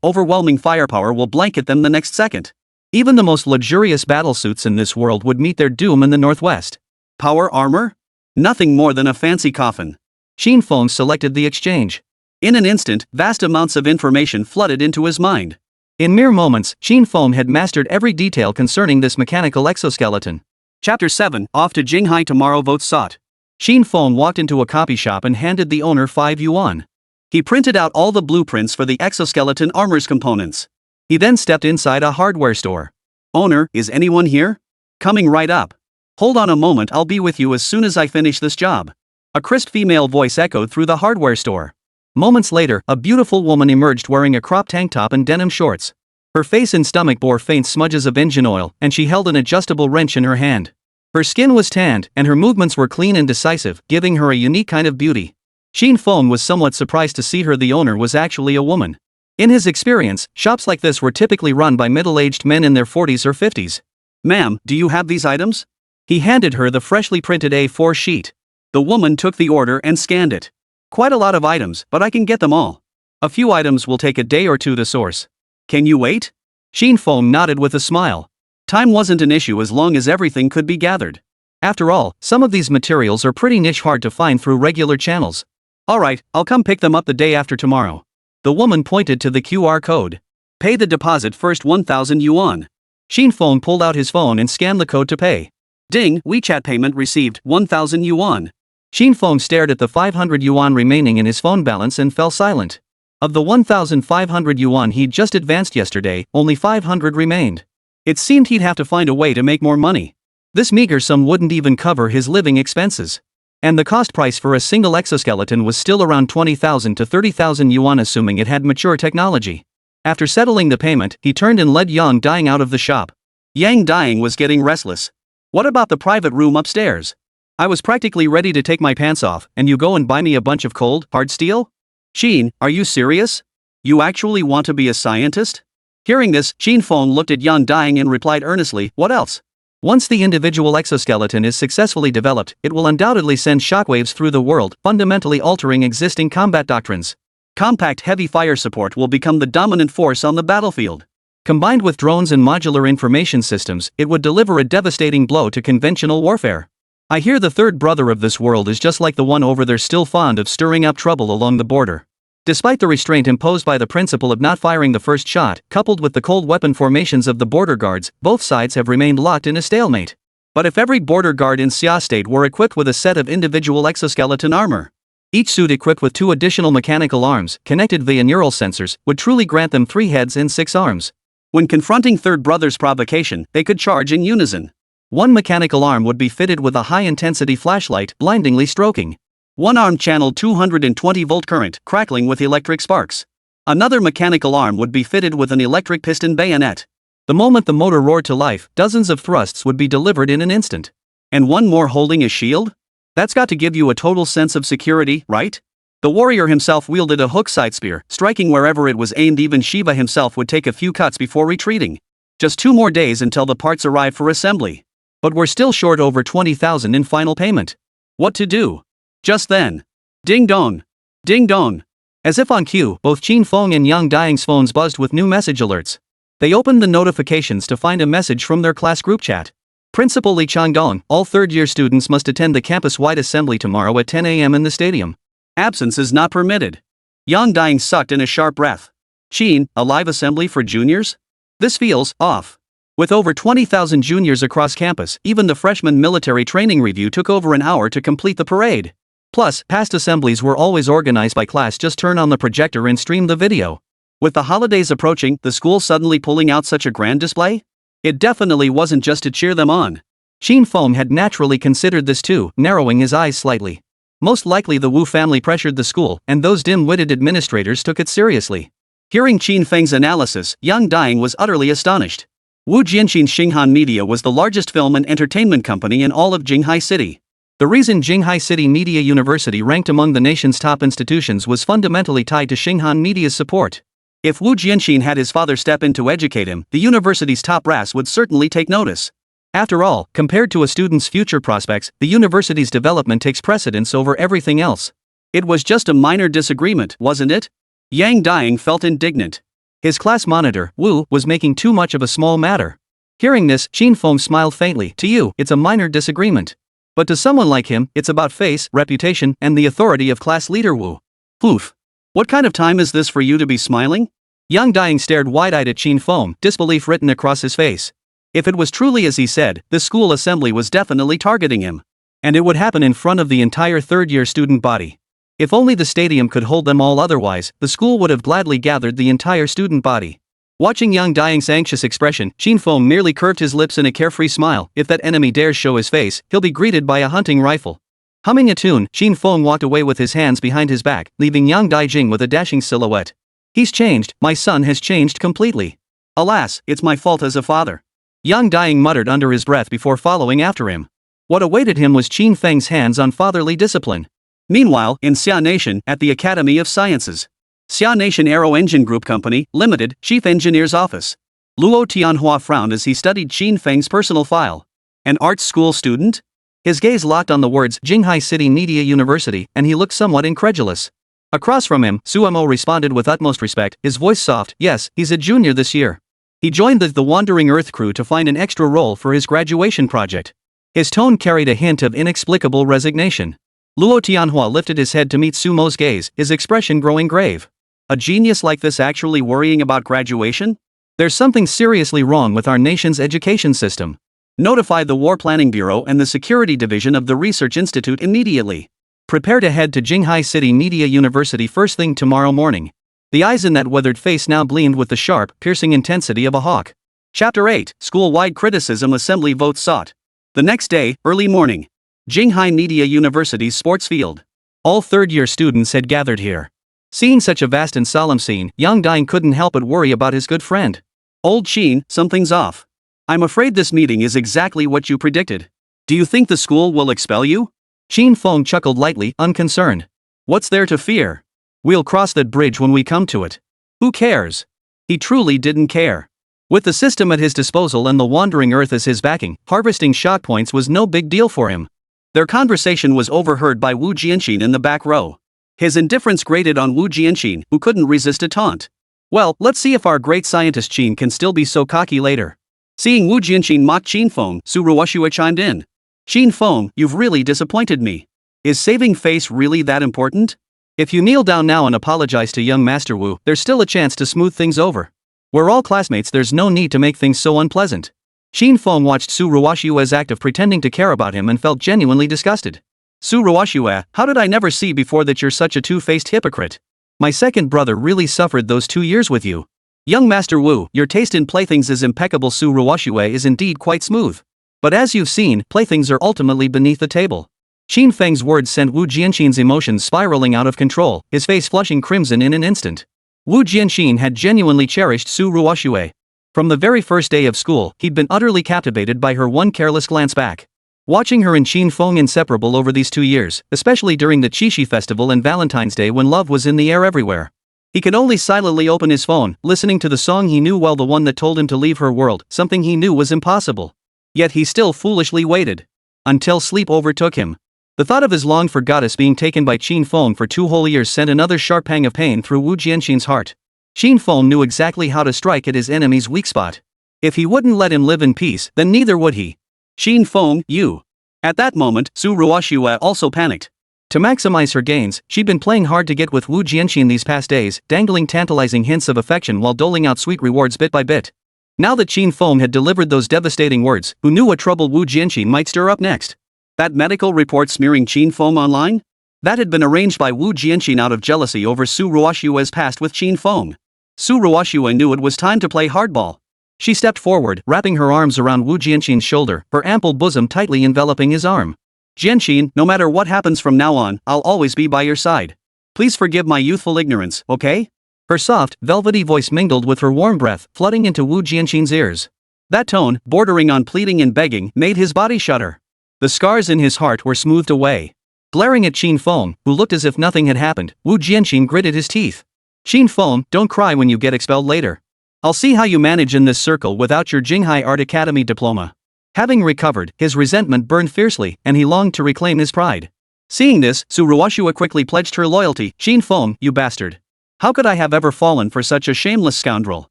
overwhelming firepower will blanket them the next second. Even the most luxurious battlesuits in this world would meet their doom in the Northwest. Power armor? Nothing more than a fancy coffin. Qin Feng selected the exchange. In an instant, vast amounts of information flooded into his mind. In mere moments, Qin Feng had mastered every detail concerning this mechanical exoskeleton. Chapter 7, Off to Jinghai tomorrow, votes sought. Qin Feng walked into a copy shop and handed the owner 5 yuan. He printed out all the blueprints for the exoskeleton armor's components. He then stepped inside a hardware store. Owner, is anyone here? Coming right up. Hold on a moment, I'll be with you as soon as I finish this job. A crisp female voice echoed through the hardware store. Moments later, a beautiful woman emerged wearing a crop tank top and denim shorts. Her face and stomach bore faint smudges of engine oil, and she held an adjustable wrench in her hand. Her skin was tanned, and her movements were clean and decisive, giving her a unique kind of beauty. Qin Feng was somewhat surprised to see the owner was actually a woman. In his experience, shops like this were typically run by middle-aged men in their 40s or 50s. Ma'am, do you have these items? He handed her the freshly printed A4 sheet. The woman took the order and scanned it. Quite a lot of items, but I can get them all. A few items will take a day or two to source. Can you wait? Qin Feng nodded with a smile. Time wasn't an issue as long as everything could be gathered. After all, some of these materials are pretty niche, hard to find through regular channels. Alright, I'll come pick them up the day after tomorrow. The woman pointed to the QR code. Pay the deposit first, 1,000 yuan. Qin Feng pulled out his phone and scanned the code to pay. Ding, WeChat payment received, 1,000 yuan. Qin Feng stared at the 500 yuan remaining in his phone balance and fell silent. Of the 1,500 yuan he'd just advanced yesterday, only 500 remained. It seemed he'd have to find a way to make more money. This meager sum wouldn't even cover his living expenses. And the cost price for a single exoskeleton was still around 20,000 to 30,000 yuan, assuming it had mature technology. After settling the payment, he turned and led Yang Dying out of the shop. Yang Dying was getting restless. What about the private room upstairs? I was practically ready to take my pants off, and you go and buy me a bunch of cold, hard steel? Qin, are you serious? You actually want to be a scientist? Hearing this, Qin Feng looked at Yang Dying and replied earnestly, what else? Once the individual exoskeleton is successfully developed, it will undoubtedly send shockwaves through the world, fundamentally altering existing combat doctrines. Compact heavy fire support will become the dominant force on the battlefield. Combined with drones and modular information systems, it would deliver a devastating blow to conventional warfare. I hear the third brother of this world is just like the one over there, still fond of stirring up trouble along the border. Despite the restraint imposed by the principle of not firing the first shot, coupled with the cold weapon formations of the border guards, both sides have remained locked in a stalemate. But if every border guard in Xia State were equipped with a set of individual exoskeleton armor, each suit equipped with 2 additional mechanical arms, connected via neural sensors, would truly grant them 3 heads and 6 arms. When confronting third brother's provocation, they could charge in unison. One mechanical arm would be fitted with a high-intensity flashlight, blindingly stroking. One arm channeled 220-volt current, crackling with electric sparks. Another mechanical arm would be fitted with an electric piston bayonet. The moment the motor roared to life, dozens of thrusts would be delivered in an instant. And one more holding a shield? That's got to give you a total sense of security, right? The warrior himself wielded a hook side spear, striking wherever it was aimed. Even Shiva himself would take a few cuts before retreating. Just 2 more days until the parts arrive for assembly. But we're still short over 20,000 in final payment. What to do? Just then. Ding dong. Ding dong. As if on cue, both Qin Feng and Yang Dying's phones buzzed with new message alerts. They opened the notifications to find a message from their class group chat. Principal Li Changdong, all third-year students must attend the campus-wide assembly tomorrow at 10 a.m. in the stadium. Absence is not permitted. Yang Dang sucked in a sharp breath. Qin, a live assembly for juniors? This feels off. With over 20,000 juniors across campus, even the freshman military training review took over an hour to complete the parade. Plus, past assemblies were always organized by class. Just turn on the projector and stream the video. With the holidays approaching, the school suddenly pulling out such a grand display? It definitely wasn't just to cheer them on. Qin Feng had naturally considered this too, narrowing his eyes slightly. Most likely the Wu family pressured the school, and those dim-witted administrators took it seriously. Hearing Qin Feng's analysis, Yang Dang was utterly astonished. Wu Jianxin's Xinghan Media was the largest film and entertainment company in all of Jinghai City. The reason Jinghai City Media University ranked among the nation's top institutions was fundamentally tied to Xinghan Media's support. If Wu Jianxin had his father step in to educate him, the university's top brass would certainly take notice. After all, compared to a student's future prospects, the university's development takes precedence over everything else. It was just a minor disagreement, wasn't it? Yang Dang felt indignant. His class monitor, Wu, was making too much of a small matter. Hearing this, Qin Feng smiled faintly. To you, it's a minor disagreement. But to someone like him, it's about face, reputation, and the authority of class leader Wu. Oof. What kind of time is this for you to be smiling? Yang Dang stared wide-eyed at Qin Feng, disbelief written across his face. If it was truly as he said, the school assembly was definitely targeting him. And it would happen in front of the entire third-year student body. If only the stadium could hold them all, otherwise, the school would have gladly gathered the entire student body. Watching Yang Dang's anxious expression, Qin Feng merely curved his lips in a carefree smile. If that enemy dares show his face, he'll be greeted by a hunting rifle. Humming a tune, Qin Feng walked away with his hands behind his back, leaving Yang Daijing with a dashing silhouette. He's changed, my son has changed completely. Alas, it's my fault as a father. Yang Dang muttered under his breath before following after him. What awaited him was Qin Feng's hands-on fatherly discipline. Meanwhile, in Xia Nation, at the Academy of Sciences. Xia Nation Aero Engine Group Company, Limited, Chief Engineer's Office. Luo Tianhua frowned as he studied Qin Feng's personal file. An art school student? His gaze locked on the words Jinghai City Media University, and he looked somewhat incredulous. Across from him, Suemo responded with utmost respect, his voice soft. Yes, he's a junior this year. He joined the Wandering Earth crew to find an extra role for his graduation project. His tone carried a hint of inexplicable resignation. Luo Tianhua lifted his head to meet Sumo's gaze, his expression growing grave. A genius like this actually worrying about graduation? There's something seriously wrong with our nation's education system. Notify the War Planning Bureau and the Security Division of the Research Institute immediately. Prepare to head to Jinghai City Media University first thing tomorrow morning. The eyes in that weathered face now gleamed with the sharp, piercing intensity of a hawk. Chapter 8, School-Wide Criticism Assembly Votes Sought. The next day, early morning. Jinghai Media University's sports field. All third-year students had gathered here. Seeing such a vast and solemn scene, Yang Dang couldn't help but worry about his good friend. Old Qin, something's off. I'm afraid this meeting is exactly what you predicted. Do you think the school will expel you? Qin Feng chuckled lightly, unconcerned. What's there to fear? We'll cross that bridge when we come to it. Who cares? He truly didn't care. With the system at his disposal and the Wandering Earth as his backing, harvesting shot points was no big deal for him. Their conversation was overheard by Wu Jianxin in the back row. His indifference grated on Wu Jianxin, who couldn't resist a taunt. Well, let's see if our great scientist Qin can still be so cocky later. Seeing Wu Jianxin mock Qin Feng, Su Ruoxue chimed in. Qin Feng, you've really disappointed me. Is saving face really that important? If you kneel down now and apologize to young Master Wu, there's still a chance to smooth things over. We're all classmates, there's no need to make things so unpleasant. Qin Feng watched Su Ruoxue's act of pretending to care about him and felt genuinely disgusted. Su Ruoxue, how did I never see before that you're such a two-faced hypocrite? My second brother really suffered those 2 years with you. Young Master Wu, your taste in playthings is impeccable. Su Ruoxue is indeed quite smooth. But as you've seen, playthings are ultimately beneath the table. Qin Feng's words sent Wu Jianxin's emotions spiraling out of control, his face flushing crimson in an instant. Wu Jianxin had genuinely cherished Su Ruoxue. From the very first day of school, he'd been utterly captivated by her one careless glance back. Watching her and Qin Feng inseparable over these 2 years, especially during the Qixi festival and Valentine's Day when love was in the air everywhere. He could only silently open his phone, listening to the song he knew well, the one that told him to leave her world, something he knew was impossible. Yet he still foolishly waited. Until sleep overtook him. The thought of his longed-for goddess being taken by Qin Feng for 2 whole years sent another sharp pang of pain through Wu Jianxin's heart. Qin Feng knew exactly how to strike at his enemy's weak spot. If he wouldn't let him live in peace, then neither would he. Qin Feng, you. At that moment, Su Ruoxue also panicked. To maximize her gains, she'd been playing hard to get with Wu Jianxin these past days, dangling tantalizing hints of affection while doling out sweet rewards bit by bit. Now that Qin Feng had delivered those devastating words, who knew what trouble Wu Jianxin might stir up next? That medical report smearing Qin Feng online? That had been arranged by Wu Jianxin out of jealousy over Su Ruoxue's past with Qin Feng. Su Ruoxue knew it was time to play hardball. She stepped forward, wrapping her arms around Wu Jianxin's shoulder, her ample bosom tightly enveloping his arm. Jianxin, no matter what happens from now on, I'll always be by your side. Please forgive my youthful ignorance, okay? Her soft, velvety voice mingled with her warm breath, flooding into Wu Jianxin's ears. That tone, bordering on pleading and begging, made his body shudder. The scars in his heart were smoothed away. Glaring at Qin Feng, who looked as if nothing had happened, Wu Jianxin gritted his teeth. Qin Feng, don't cry when you get expelled later. I'll see how you manage in this circle without your Jinghai Art Academy diploma. Having recovered, his resentment burned fiercely, and he longed to reclaim his pride. Seeing this, Su Ruoxue quickly pledged her loyalty. Qin Feng, you bastard. How could I have ever fallen for such a shameless scoundrel?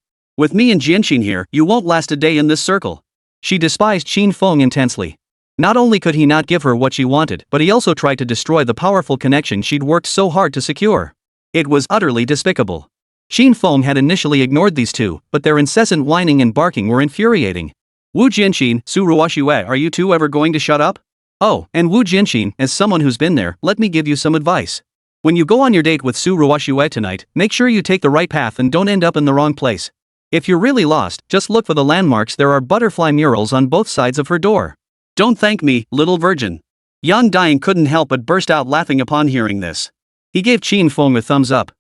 With me and Jianxin here, you won't last a day in this circle. She despised Qin Feng intensely. Not only could he not give her what she wanted, but he also tried to destroy the powerful connection she'd worked so hard to secure. It was utterly despicable. Qin Feng had initially ignored these two, but their incessant whining and barking were infuriating. Wu Jianxin, Su Ruoxue, are you two ever going to shut up? Oh, and Wu Jianxin, as someone who's been there, let me give you some advice. When you go on your date with Su Ruoxue tonight, make sure you take the right path and don't end up in the wrong place. If you're really lost, just look for the landmarks. There are butterfly murals on both sides of her door. Don't thank me, little virgin. Yang Dian couldn't help but burst out laughing upon hearing this. He gave Qin Feng a thumbs up.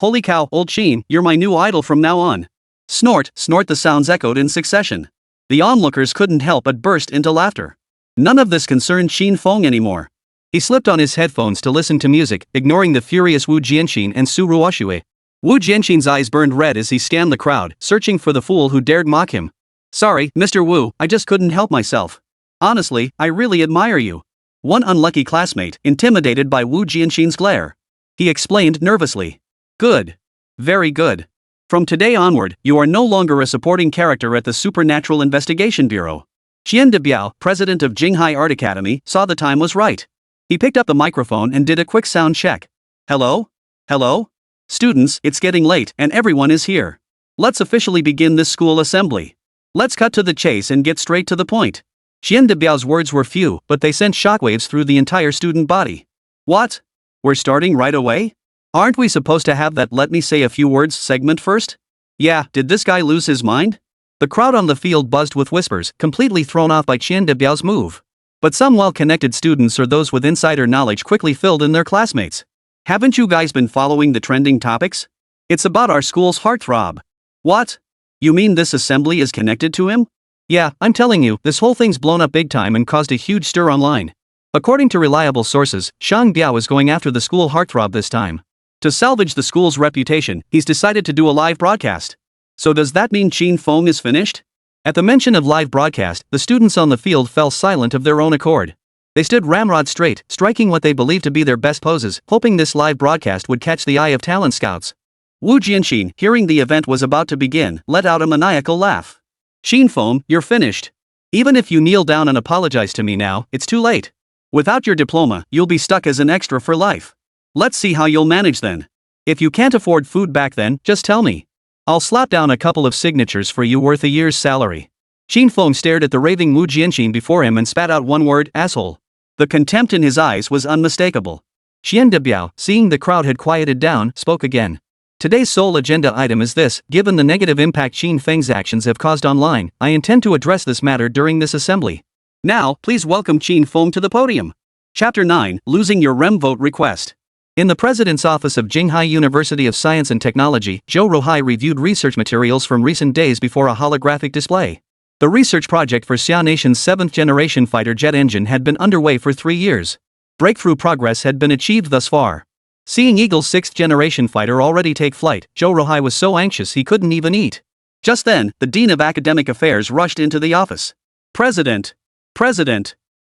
Holy cow, old Qin, you're my new idol from now on. Snort, snort, the sounds echoed in succession. The onlookers couldn't help but burst into laughter. None of this concerned Qin Feng anymore. He slipped on his headphones to listen to music, ignoring the furious Wu Jianxin and Su Ruoxue. Wu Jianxin's eyes burned red as he scanned the crowd, searching for the fool who dared mock him. Sorry, Mr. Wu, I just couldn't help myself. Honestly, I really admire you. One unlucky classmate, intimidated by Wu Jianxin's glare. He explained nervously. Good. Very good. From today onward, you are no longer a supporting character at the Supernatural Investigation Bureau. Qian Debiao, president of Jinghai Art Academy, saw the time was right. He picked up the microphone and did a quick sound check. Hello? Hello? Students, it's getting late and everyone is here. Let's officially begin this school assembly. Let's cut to the chase and get straight to the point. Qian Debiao's words were few, but they sent shockwaves through the entire student body. What? We're starting right away? Aren't we supposed to have that let me say a few words segment first? Yeah, did this guy lose his mind? The crowd on the field buzzed with whispers, completely thrown off by Qian Debiao's move. But some well-connected students or those with insider knowledge quickly filled in their classmates. Haven't you guys been following the trending topics? It's about our school's heartthrob. What? You mean this assembly is connected to him? Yeah, I'm telling you, this whole thing's blown up big time and caused a huge stir online. According to reliable sources, Shang Biao is going after the school heartthrob this time. To salvage the school's reputation, he's decided to do a live broadcast. So does that mean Qin Feng is finished? At the mention of live broadcast, the students on the field fell silent of their own accord. They stood ramrod straight, striking what they believed to be their best poses, hoping this live broadcast would catch the eye of talent scouts. Wu Jianxin, hearing the event was about to begin, let out a maniacal laugh. Qin Feng, you're finished. Even if you kneel down and apologize to me now, it's too late. Without your diploma, you'll be stuck as an extra for life. Let's see how you'll manage then. If you can't afford food back then, just tell me. I'll slap down a couple of signatures for you worth a year's salary. Qin Feng stared at the raving Wu Jianxin before him and spat out one word, asshole. The contempt in his eyes was unmistakable. Qian Debiao, seeing the crowd had quieted down, spoke again. Today's sole agenda item is this: given the negative impact Qin Feng's actions have caused online, I intend to address this matter during this assembly. Now, please welcome Qin Feng to the podium. Chapter 9, Losing Your REM Vote Request. In the President's Office of Jinghai University of Science and Technology, Zhou Ruohai reviewed research materials from recent days before a holographic display. The research project for Xia Nation's 7th-generation fighter jet engine had been underway for 3 years. Breakthrough progress had been achieved thus far. Seeing Eagle's 6th-generation fighter already take flight, Zhou Ruohai was so anxious he couldn't even eat. Just then, the Dean of Academic Affairs rushed into the office. President!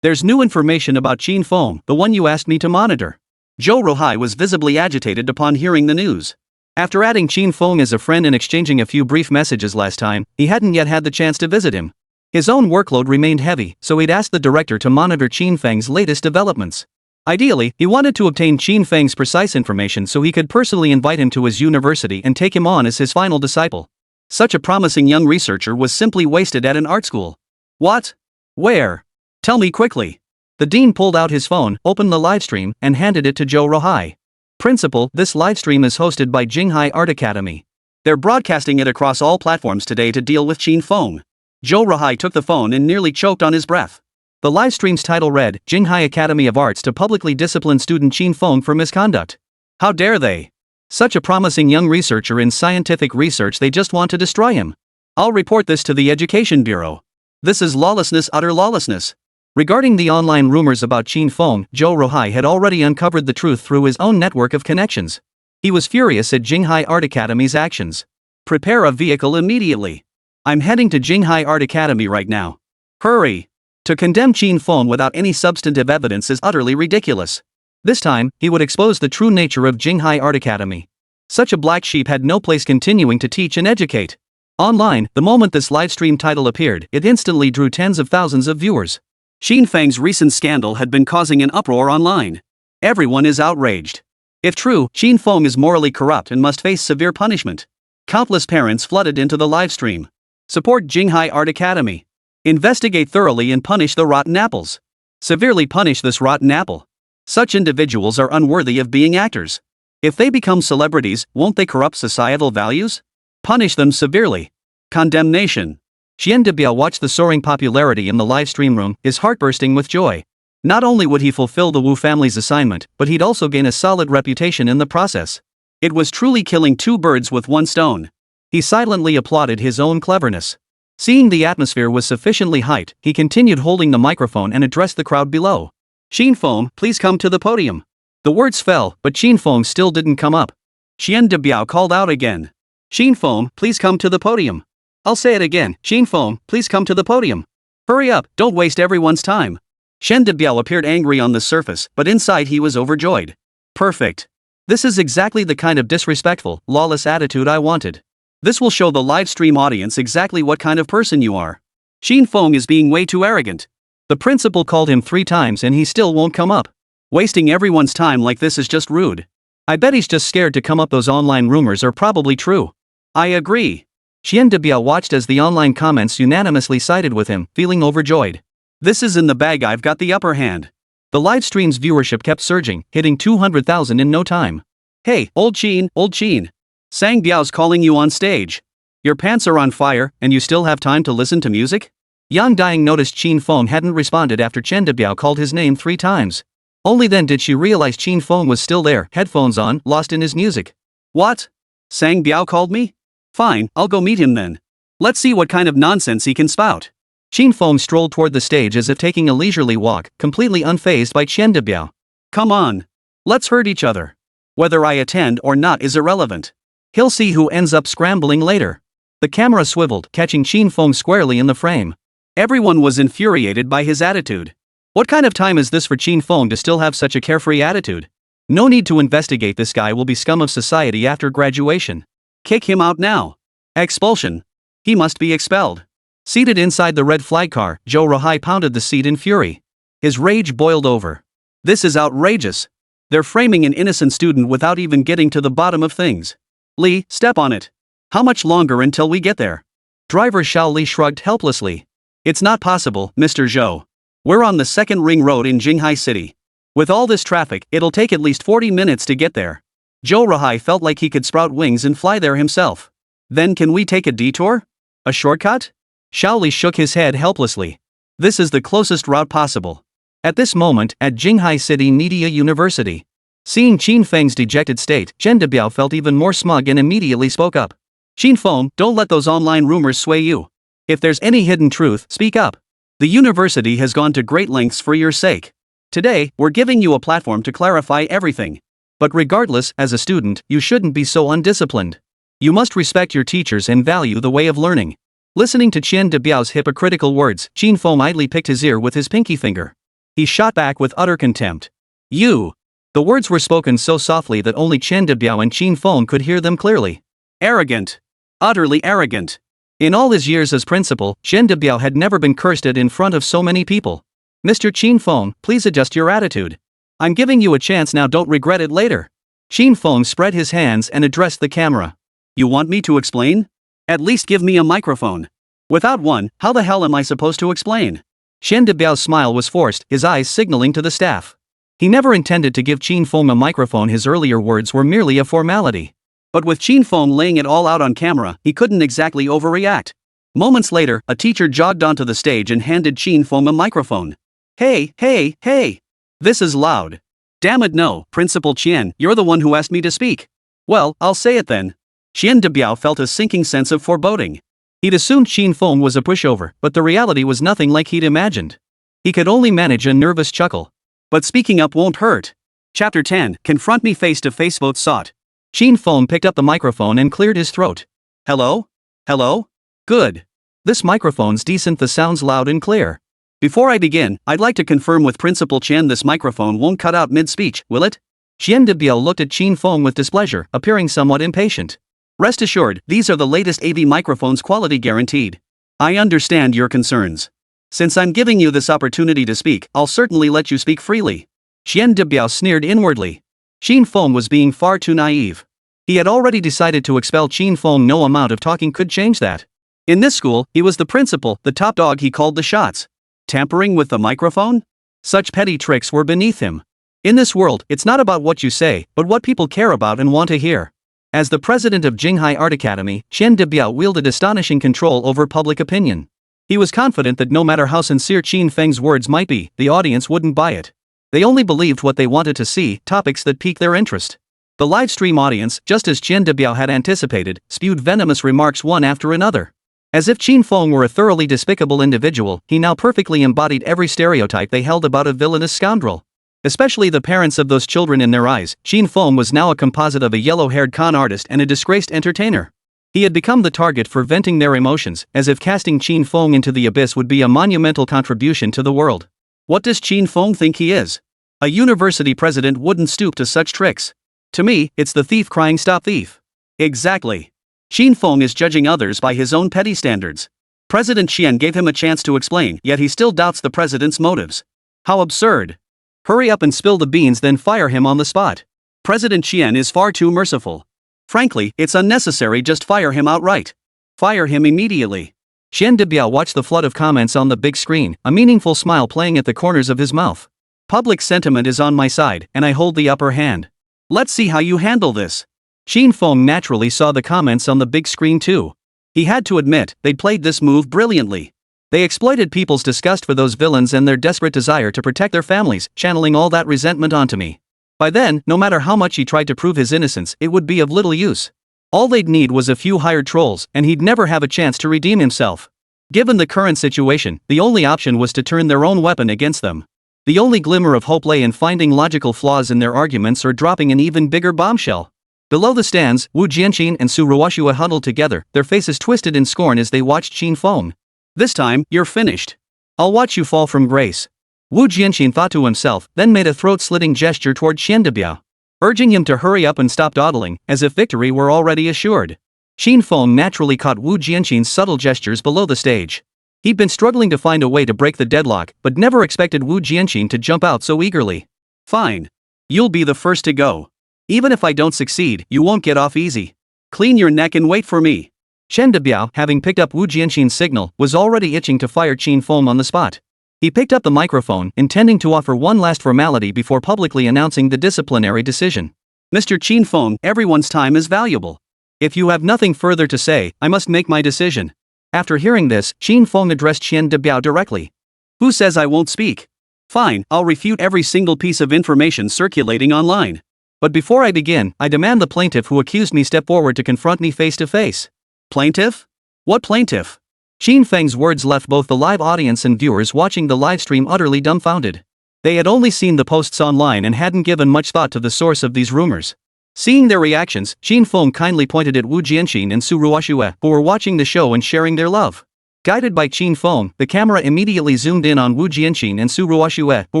There's new information about Qin Feng, the one you asked me to monitor. Zhou Ruohai was visibly agitated upon hearing the news. After adding Qin Feng as a friend and exchanging a few brief messages last time, he hadn't yet had the chance to visit him. His own workload remained heavy, so he'd asked the director to monitor Qin Feng's latest developments. Ideally, he wanted to obtain Qin Feng's precise information so he could personally invite him to his university and take him on as his final disciple. Such a promising young researcher was simply wasted at an art school. What? Where? Tell me quickly. The dean pulled out his phone, opened the livestream, and handed it to Zhou Ruhai. Principal, this livestream is hosted by Jinghai Art Academy. They're broadcasting it across all platforms today to deal with Qin Feng. Zhou Ruhai took the phone and nearly choked on his breath. The livestream's title read, Jinghai Academy of Arts to publicly discipline student Qin Feng for misconduct. How dare they? Such a promising young researcher in scientific research, they just want to destroy him. I'll report this to the Education Bureau. This is lawlessness, utter lawlessness. Regarding the online rumors about Qin Feng, Zhou Ruhai had already uncovered the truth through his own network of connections. He was furious at Jinghai Art Academy's actions. Prepare a vehicle immediately. I'm heading to Jinghai Art Academy right now. Hurry! To condemn Qin Feng without any substantive evidence is utterly ridiculous. This time, he would expose the true nature of Jinghai Art Academy. Such a black sheep had no place continuing to teach and educate. Online, the moment this livestream title appeared, it instantly drew tens of thousands of viewers. Qin Feng's recent scandal had been causing an uproar online. Everyone is outraged. If true, Qin Feng is morally corrupt and must face severe punishment. Countless parents flooded into the livestream. Support Jinghai Art Academy. Investigate thoroughly and punish the rotten apples. Severely punish this rotten apple. Such individuals are unworthy of being actors. If they become celebrities, won't they corrupt societal values? Punish them severely. Condemnation. Xian Debiao watched the soaring popularity in the live stream room, his heart bursting with joy. Not only would he fulfill the Wu family's assignment, but he'd also gain a solid reputation in the process. It was truly killing two birds with one stone. He silently applauded his own cleverness. Seeing the atmosphere was sufficiently hyped, he continued holding the microphone and addressed the crowd below. Qin Feng, please come to the podium. The words fell, but Qin Feng still didn't come up. Xian Debiao called out again. Qin Feng, please come to the podium. I'll say it again, Qin Feng, please come to the podium. Hurry up, don't waste everyone's time. Xian Debiao appeared angry on the surface, but inside he was overjoyed. Perfect. This is exactly the kind of disrespectful, lawless attitude I wanted. This will show the live stream audience exactly what kind of person you are. Qin Feng is being way too arrogant. The principal called him 3 times and he still won't come up. Wasting everyone's time like this is just rude. I bet he's just scared to come up. Those online rumors are probably true. I agree. Xian Debiao watched as the online comments unanimously sided with him, feeling overjoyed. This is in the bag, I've got the upper hand. The live stream's viewership kept surging, hitting 200,000 in no time. Hey, old Qin. Sang Biao's calling you on stage. Your pants are on fire, and you still have time to listen to music? Yang Daying noticed Qin Feng hadn't responded after Chen Debiao called his name 3 times. Only then did she realize Qin Feng was still there, headphones on, lost in his music. What? Sang Biao called me? Fine, I'll go meet him then. Let's see what kind of nonsense he can spout. Qin Feng strolled toward the stage as if taking a leisurely walk, completely unfazed by Chen Debiao. Come on. Let's hurt each other. Whether I attend or not is irrelevant. He'll see who ends up scrambling later. The camera swiveled, catching Qin Feng squarely in the frame. Everyone was infuriated by his attitude. What kind of time is this for Qin Feng to still have such a carefree attitude? No need to investigate, this guy will be scum of society after graduation. Kick him out now. Expulsion. He must be expelled. Seated inside the red flag car, Zhou Ruhai pounded the seat in fury. His rage boiled over. This is outrageous. They're framing an innocent student without even getting to the bottom of things. Li, step on it. How much longer until we get there? Driver Xiao Li shrugged helplessly. It's not possible, Mr. Zhou. We're on the 2nd ring road in Jinghai City. With all this traffic, it'll take at least 40 minutes to get there. Zhou Ruhai felt like he could sprout wings and fly there himself. Then can we take a detour? A shortcut? Xiao Li shook his head helplessly. This is the closest route possible. At this moment, at Jinghai City Nidia University. Seeing Qin Feng's dejected state, Chen Debiao felt even more smug and immediately spoke up. Qin Feng, don't let those online rumors sway you. If there's any hidden truth, speak up. The university has gone to great lengths for your sake. Today, we're giving you a platform to clarify everything. But regardless, as a student, you shouldn't be so undisciplined. You must respect your teachers and value the way of learning. Listening to Chen Debiao's hypocritical words, Qin Feng idly picked his ear with his pinky finger. He shot back with utter contempt. You! The words were spoken so softly that only Chen Debiao and Qin Feng could hear them clearly. Arrogant. Utterly arrogant. In all his years as principal, Chen Debiao had never been cursed at in front of so many people. Mr. Qin Feng, please adjust your attitude. I'm giving you a chance now, don't regret it later. Qin Feng spread his hands and addressed the camera. You want me to explain? At least give me a microphone. Without one, how the hell am I supposed to explain? Chen Debiao's smile was forced, his eyes signaling to the staff. He never intended to give Qin Feng a microphone, his earlier words were merely a formality. But with Qin Feng laying it all out on camera, he couldn't exactly overreact. Moments later, a teacher jogged onto the stage and handed Qin Feng a microphone. Hey, hey, hey! This is loud. Damn it, no, Principal Qian, you're the one who asked me to speak. Well, I'll say it then. Chen Debiao felt a sinking sense of foreboding. He'd assumed Qin Feng was a pushover, but the reality was nothing like he'd imagined. He could only manage a nervous chuckle. But speaking up won't hurt. Chapter 10, Confront Me Face to Face, vote sought. Qin Feng picked up the microphone and cleared his throat. Hello? Hello? Good. This microphone's decent, the sound's loud and clear. Before I begin, I'd like to confirm with Principal Chen this microphone won't cut out mid-speech, will it? Chen Debiao looked at Qin Feng with displeasure, appearing somewhat impatient. Rest assured, these are the latest AV microphones, quality guaranteed. I understand your concerns. Since I'm giving you this opportunity to speak, I'll certainly let you speak freely. Chen Debiao sneered inwardly. Qin Feng was being far too naive. He had already decided to expel Qin Feng. No amount of talking could change that. In this school, he was the principal, the top dog, he called the shots. Tampering with the microphone? Such petty tricks were beneath him. In this world, it's not about what you say, but what people care about and want to hear. As the president of Jinghai Art Academy, Chen Debiao wielded astonishing control over public opinion. He was confident that no matter how sincere Qin Feng's words might be, the audience wouldn't buy it. They only believed what they wanted to see, topics that piqued their interest. The livestream audience, just as Chen Debiao had anticipated, spewed venomous remarks one after another. As if Qin Feng were a thoroughly despicable individual, he now perfectly embodied every stereotype they held about a villainous scoundrel. Especially the parents of those children. In their eyes, Qin Feng was now a composite of a yellow-haired con artist and a disgraced entertainer. He had become the target for venting their emotions, as if casting Qin Feng into the abyss would be a monumental contribution to the world. What does Qin Feng think he is? A university president wouldn't stoop to such tricks. To me, it's the thief crying stop thief. Exactly. Qin Feng is judging others by his own petty standards. President Qian gave him a chance to explain, yet he still doubts the president's motives. How absurd. Hurry up and spill the beans, then fire him on the spot. President Qian is far too merciful. Frankly, it's unnecessary, just fire him outright. Fire him immediately. Chen Debiao watched the flood of comments on the big screen, a meaningful smile playing at the corners of his mouth. Public sentiment is on my side, and I hold the upper hand. Let's see how you handle this. Qin Feng naturally saw the comments on the big screen too. He had to admit, they'd played this move brilliantly. They exploited people's disgust for those villains and their desperate desire to protect their families, channeling all that resentment onto me. By then, no matter how much he tried to prove his innocence, it would be of little use. All they'd need was a few hired trolls, and he'd never have a chance to redeem himself. Given the current situation, the only option was to turn their own weapon against them. The only glimmer of hope lay in finding logical flaws in their arguments or dropping an even bigger bombshell. Below the stands, Wu Jianqin and Su Ruoxue huddled together, their faces twisted in scorn as they watched Qin Feng. This time, you're finished. I'll watch you fall from grace. Wu Jianqin thought to himself, then made a throat-slitting gesture toward Chen Debiao, urging him to hurry up and stop dawdling, as if victory were already assured. Qin Feng naturally caught Wu Jianqin's subtle gestures below the stage. He'd been struggling to find a way to break the deadlock, but never expected Wu Jianqin to jump out so eagerly. Fine. You'll be the first to go. Even if I don't succeed, you won't get off easy. Clean your neck and wait for me. Chen Debiao, having picked up Wu Jianqin's signal, was already itching to fire Qin Feng on the spot. He picked up the microphone, intending to offer one last formality before publicly announcing the disciplinary decision. Mr. Qin Feng, everyone's time is valuable. If you have nothing further to say, I must make my decision. After hearing this, Qin Feng addressed Chen Debiao directly. Who says I won't speak? Fine, I'll refute every single piece of information circulating online. But before I begin, I demand the plaintiff who accused me step forward to confront me face to face. Plaintiff? What plaintiff? Qin Feng's words left both the live audience and viewers watching the livestream utterly dumbfounded. They had only seen the posts online and hadn't given much thought to the source of these rumors. Seeing their reactions, Qin Feng kindly pointed at Wu Jianqin and Su Ruoxue, who were watching the show and sharing their love. Guided by Qin Feng, the camera immediately zoomed in on Wu Jianqin and Su Ruoxue, who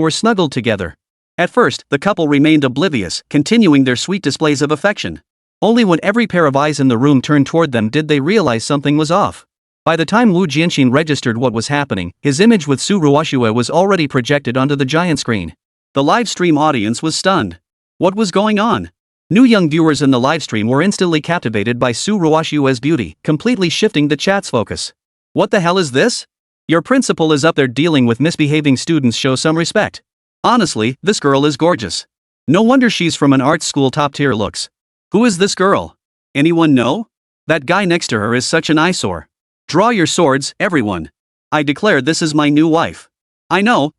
were snuggled together. At first, the couple remained oblivious, continuing their sweet displays of affection. Only when every pair of eyes in the room turned toward them did they realize something was off. By the time Wu Jianxin registered what was happening, his image with Su Ruoxue was already projected onto the giant screen. The live stream audience was stunned. What was going on? New young viewers in the livestream were instantly captivated by Su Ruoxue's beauty, completely shifting the chat's focus. What the hell is this? Your principal is up there dealing with misbehaving students, show some respect. Honestly, this girl is gorgeous. No wonder she's from an art school, top tier looks. Who is this girl? Anyone know? That guy next to her is such an eyesore. Draw your swords, everyone. I declare this is my new wife. I know.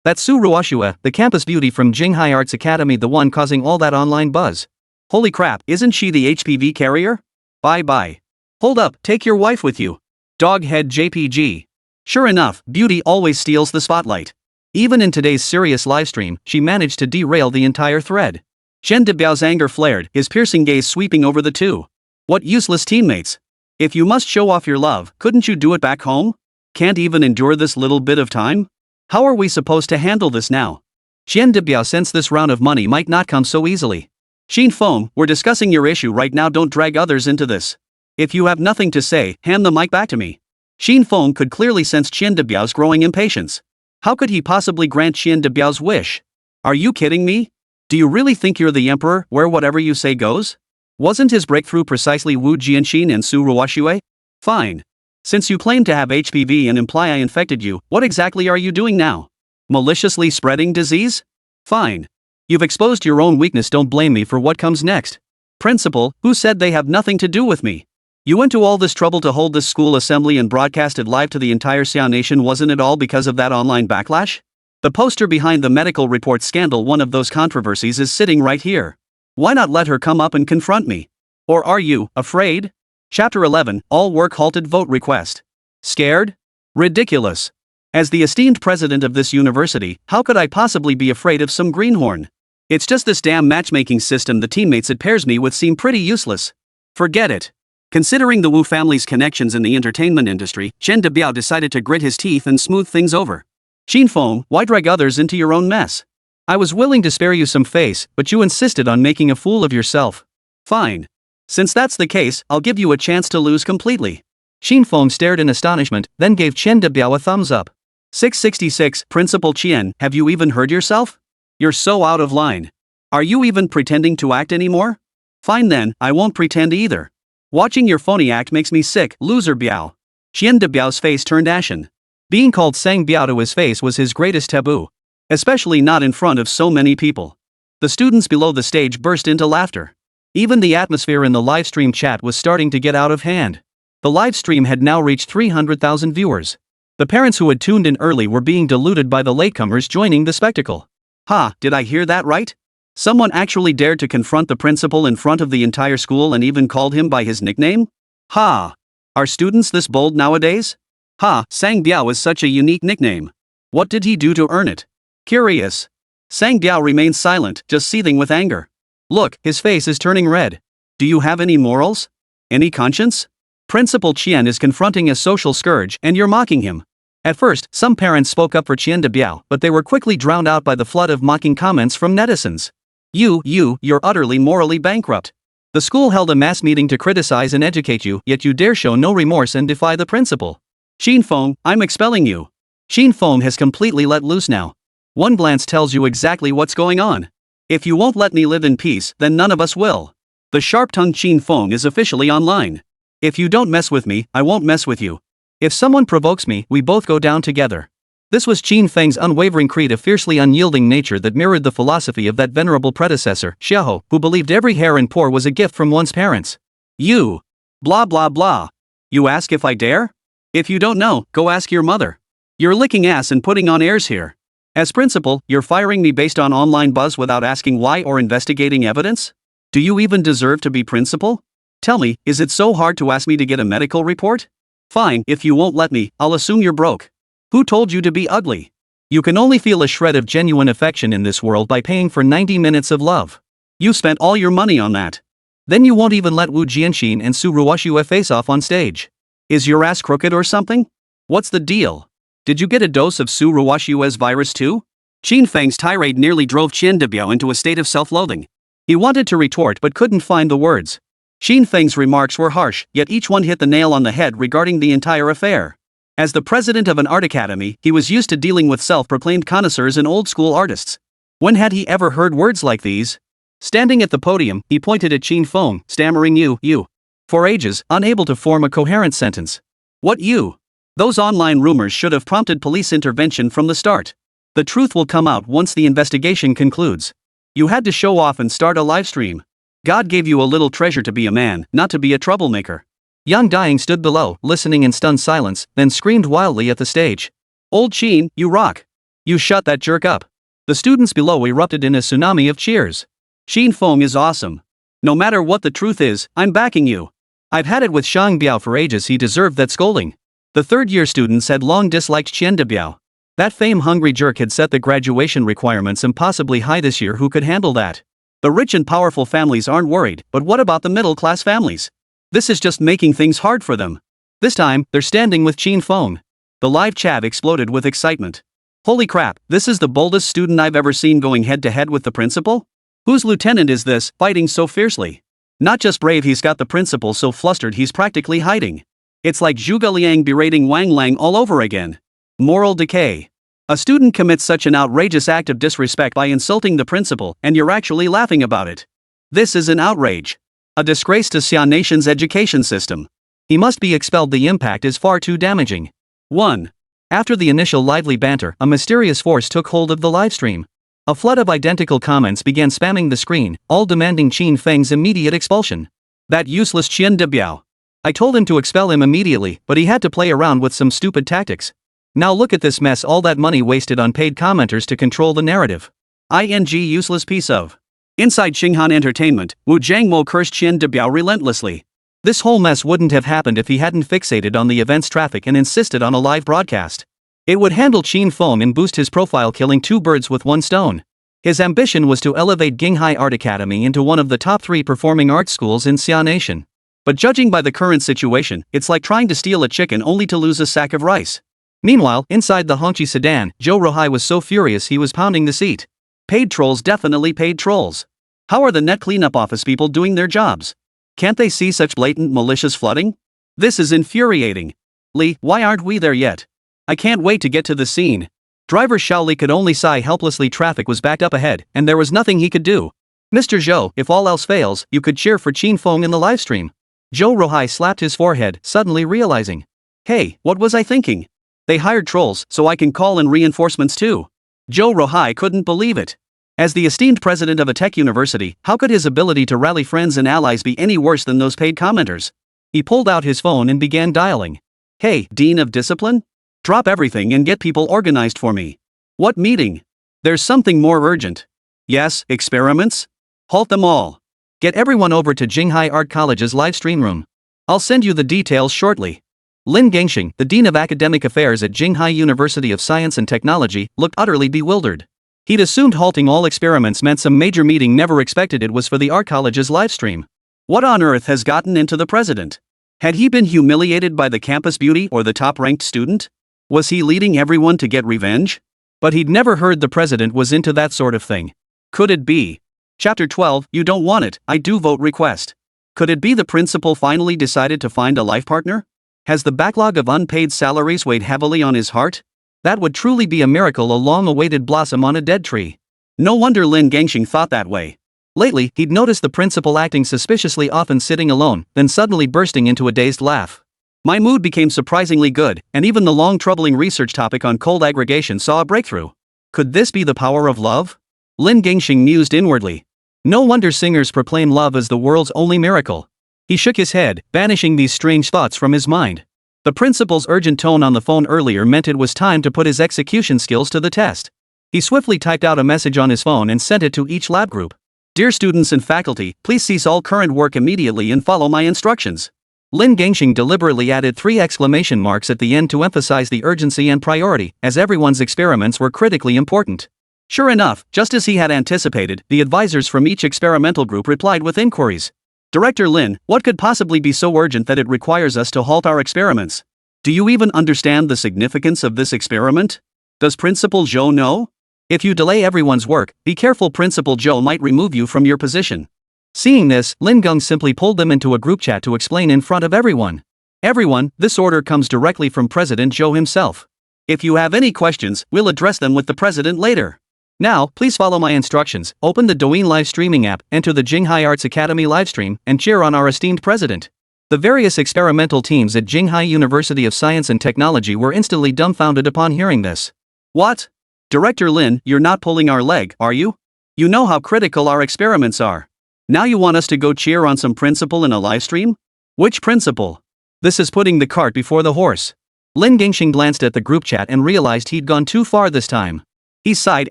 That's Su Ruoxue, the campus beauty from Jinghai Arts Academy, the one causing all that online buzz. Holy crap, isn't she the HPV carrier? Bye. Hold up, take your wife with you. Doghead JPG. Sure enough, beauty always steals the spotlight. Even in today's serious livestream, she managed to derail the entire thread. Chen Debiao's anger flared, his piercing gaze sweeping over the two. What useless teammates. If you must show off your love, couldn't you do it back home? Can't even endure this little bit of time? How are we supposed to handle this now? Chen Debiao sensed this round of money might not come so easily. Qin Feng, we're discussing your issue right now, don't drag others into this. If you have nothing to say, hand the mic back to me. Qin Feng could clearly sense Chen Debiao's growing impatience. How could he possibly grant Chen Debiao's wish? Are you kidding me? Do you really think you're the emperor, where whatever you say goes? Wasn't his breakthrough precisely Wu Jianxin and Su Ruoxue? Fine. Since you claim to have HPV and imply I infected you, what exactly are you doing now? Maliciously spreading disease? Fine. You've exposed your own weakness, don't blame me for what comes next. Principal, who said they have nothing to do with me? You went to all this trouble to hold this school assembly and broadcast it live to the entire Xiao nation, wasn't it all because of that online backlash? The poster behind the medical report scandal, one of those controversies, is sitting right here. Why not let her come up and confront me? Or are you afraid? Chapter 11, All Work Halted, Vote Request. Scared? Ridiculous. As the esteemed president of this university, how could I possibly be afraid of some greenhorn? It's just this damn matchmaking system the teammates it pairs me with seem pretty useless. Forget it. Considering the Wu family's connections in the entertainment industry, Chen Debiao decided to grit his teeth and smooth things over. Qin Feng, why drag others into your own mess? I was willing to spare you some face, but you insisted on making a fool of yourself. Fine. Since that's the case, I'll give you a chance to lose completely. Qin Feng stared in astonishment, then gave Chen Debiao a thumbs up. 666, Principal Qian, have you even heard yourself? You're so out of line. Are you even pretending to act anymore? Fine then, I won't pretend either. Watching your phony act makes me sick, loser Biao. Chen Debiao's face turned ashen. Being called Sang Biao to his face was his greatest taboo. Especially not in front of so many people. The students below the stage burst into laughter. Even the atmosphere in the livestream chat was starting to get out of hand. The livestream had now reached 300,000 viewers. The parents who had tuned in early were being deluded by the latecomers joining the spectacle. Ha, did I hear that right? Someone actually dared to confront the principal in front of the entire school and even called him by his nickname? Ha! Are students this bold nowadays? Ha, Sang Biao is such a unique nickname. What did he do to earn it? Curious. Sang Biao remained silent, just seething with anger. Look, his face is turning red. Do you have any morals? Any conscience? Principal Qian is confronting a social scourge and you're mocking him. At first, some parents spoke up for Qian Debiao, but they were quickly drowned out by the flood of mocking comments from netizens. You're utterly morally bankrupt. The school held a mass meeting to criticize and educate you, yet you dare show no remorse and defy the principal. Qin Feng, I'm expelling you. Qin Feng has completely let loose now. One glance tells you exactly what's going on. If you won't let me live in peace, then none of us will. The sharp-tongued Qin Feng is officially online. If you don't mess with me, I won't mess with you. If someone provokes me, we both go down together. This was Qin Feng's unwavering creed, a fiercely unyielding nature that mirrored the philosophy of that venerable predecessor, Xiaoho, who believed every hair and pore was a gift from one's parents. You. Blah blah blah. You ask if I dare? If you don't know, go ask your mother. You're licking ass and putting on airs here. As principal, you're firing me based on online buzz without asking why or investigating evidence? Do you even deserve to be principal? Tell me, is it so hard to ask me to get a medical report? Fine, if you won't let me, I'll assume you're broke. Who told you to be ugly? You can only feel a shred of genuine affection in this world by paying for 90 minutes of love. You spent all your money on that. Then you won't even let Wu Jianxin and Su Ruoxue face off on stage. Is your ass crooked or something? What's the deal? Did you get a dose of Su Ruoxue's virus too? Qin Feng's tirade nearly drove Qian Debiao into a state of self-loathing. He wanted to retort but couldn't find the words. Qin Feng's remarks were harsh, yet each one hit the nail on the head regarding the entire affair. As the president of an art academy, he was used to dealing with self-proclaimed connoisseurs and old-school artists. When had he ever heard words like these? Standing at the podium, he pointed at Qin Feng, stammering you. For ages, unable to form a coherent sentence. What you? Those online rumors should have prompted police intervention from the start. The truth will come out once the investigation concludes. You had to show off and start a live stream. God gave you a little treasure to be a man, not to be a troublemaker. Yang Dying stood below, listening in stunned silence, then screamed wildly at the stage. Old Qin, you rock. You shut that jerk up. The students below erupted in a tsunami of cheers. Qin Feng is awesome. No matter what the truth is, I'm backing you. I've had it with Shang Biao for ages, he deserved that scolding. The third-year students had long disliked Qian Debiao. That fame-hungry jerk had set the graduation requirements impossibly high this year. Who could handle that? The rich and powerful families aren't worried, but what about the middle-class families? This is just making things hard for them. This time, they're standing with Qin Feng. The live chat exploded with excitement. Holy crap, this is the boldest student I've ever seen going head-to-head with the principal? Whose lieutenant is this, fighting so fiercely? Not just brave, he's got the principal so flustered he's practically hiding. It's like Zhuge Liang berating Wang Lang all over again. Moral decay. A student commits such an outrageous act of disrespect by insulting the principal, and you're actually laughing about it. This is an outrage. A disgrace to Xia Nation's education system. He must be expelled. The impact is far too damaging. 1. After the initial lively banter, a mysterious force took hold of the livestream. A flood of identical comments began spamming the screen, all demanding Qin Feng's immediate expulsion. That useless Qian Debiao. I told him to expel him immediately, but he had to play around with some stupid tactics. Now look at this mess, all that money wasted on paid commenters to control the narrative. Useless piece of. Inside Xinghan Entertainment, Wu Jiangmo cursed Qian Debiao relentlessly. This whole mess wouldn't have happened if he hadn't fixated on the event's traffic and insisted on a live broadcast. It would handle Qin Feng and boost his profile, killing two birds with one stone. His ambition was to elevate Qinghai Art Academy into one of the top 3 performing art schools in Xia Nation. But judging by the current situation, it's like trying to steal a chicken only to lose a sack of rice. Meanwhile, inside the Hongqi sedan, Zhou Ruhai was so furious he was pounding the seat. Paid trolls, definitely paid trolls. How are the net cleanup office people doing their jobs? Can't they see such blatant malicious flooding? This is infuriating. Li, why aren't we there yet? I can't wait to get to the scene. Driver Xiaoli could only sigh helplessly. Traffic was backed up ahead, and there was nothing he could do. Mr. Zhou, if all else fails, you could cheer for Qin Feng in the livestream. Zhou Ruhai slapped his forehead, suddenly realizing. Hey, what was I thinking? They hired trolls, so I can call in reinforcements too. Zhou Ruhai couldn't believe it. As the esteemed president of a tech university, how could his ability to rally friends and allies be any worse than those paid commenters? He pulled out his phone and began dialing. Hey, Dean of Discipline? Drop everything and get people organized for me. What meeting? There's something more urgent. Yes, experiments? Halt them all. Get everyone over to Qinghai Art College's live stream room. I'll send you the details shortly. Lin Gangxing, the Dean of Academic Affairs at Qinghai University of Science and Technology, looked utterly bewildered. He'd assumed halting all experiments meant some major meeting, never expected it was for the art college's livestream. What on earth has gotten into the president? Had he been humiliated by the campus beauty or the top-ranked student? Was he leading everyone to get revenge? But he'd never heard the president was into that sort of thing. Could it be? Chapter 12, You Don't Want It, I Do Vote request. Could it be the principal finally decided to find a life partner? Has the backlog of unpaid salaries weighed heavily on his heart? That would truly be a miracle, a long-awaited blossom on a dead tree. No wonder Lin Gangxing thought that way. Lately, he'd noticed the principal acting suspiciously, often sitting alone, then suddenly bursting into a dazed laugh. My mood became surprisingly good, and even the long troubling research topic on cold aggregation saw a breakthrough. Could this be the power of love? Lin Gangxing mused inwardly. No wonder singers proclaim love as the world's only miracle. He shook his head, banishing these strange thoughts from his mind. The principal's urgent tone on the phone earlier meant it was time to put his execution skills to the test. He swiftly typed out a message on his phone and sent it to each lab group. Dear students and faculty, please cease all current work immediately and follow my instructions. Lin Gangxing deliberately added 3 exclamation marks at the end to emphasize the urgency and priority, as everyone's experiments were critically important. Sure enough, just as he had anticipated, the advisors from each experimental group replied with inquiries. Director Lin, what could possibly be so urgent that it requires us to halt our experiments? Do you even understand the significance of this experiment? Does Principal Zhou know? If you delay everyone's work, be careful, Principal Joe might remove you from your position. Seeing this, Lin Geng simply pulled them into a group chat to explain in front of everyone. Everyone, this order comes directly from President Zhou himself. If you have any questions, we'll address them with the president later. Now, please follow my instructions, open the Douyin live streaming app, enter the Jinghai Arts Academy livestream, and cheer on our esteemed president. The various experimental teams at Jinghai University of Science and Technology were instantly dumbfounded upon hearing this. What? Director Lin, you're not pulling our leg, are you? You know how critical our experiments are. Now you want us to go cheer on some principal in a livestream? Which principal? This is putting the cart before the horse. Lin Gengxing glanced at the group chat and realized he'd gone too far this time. He sighed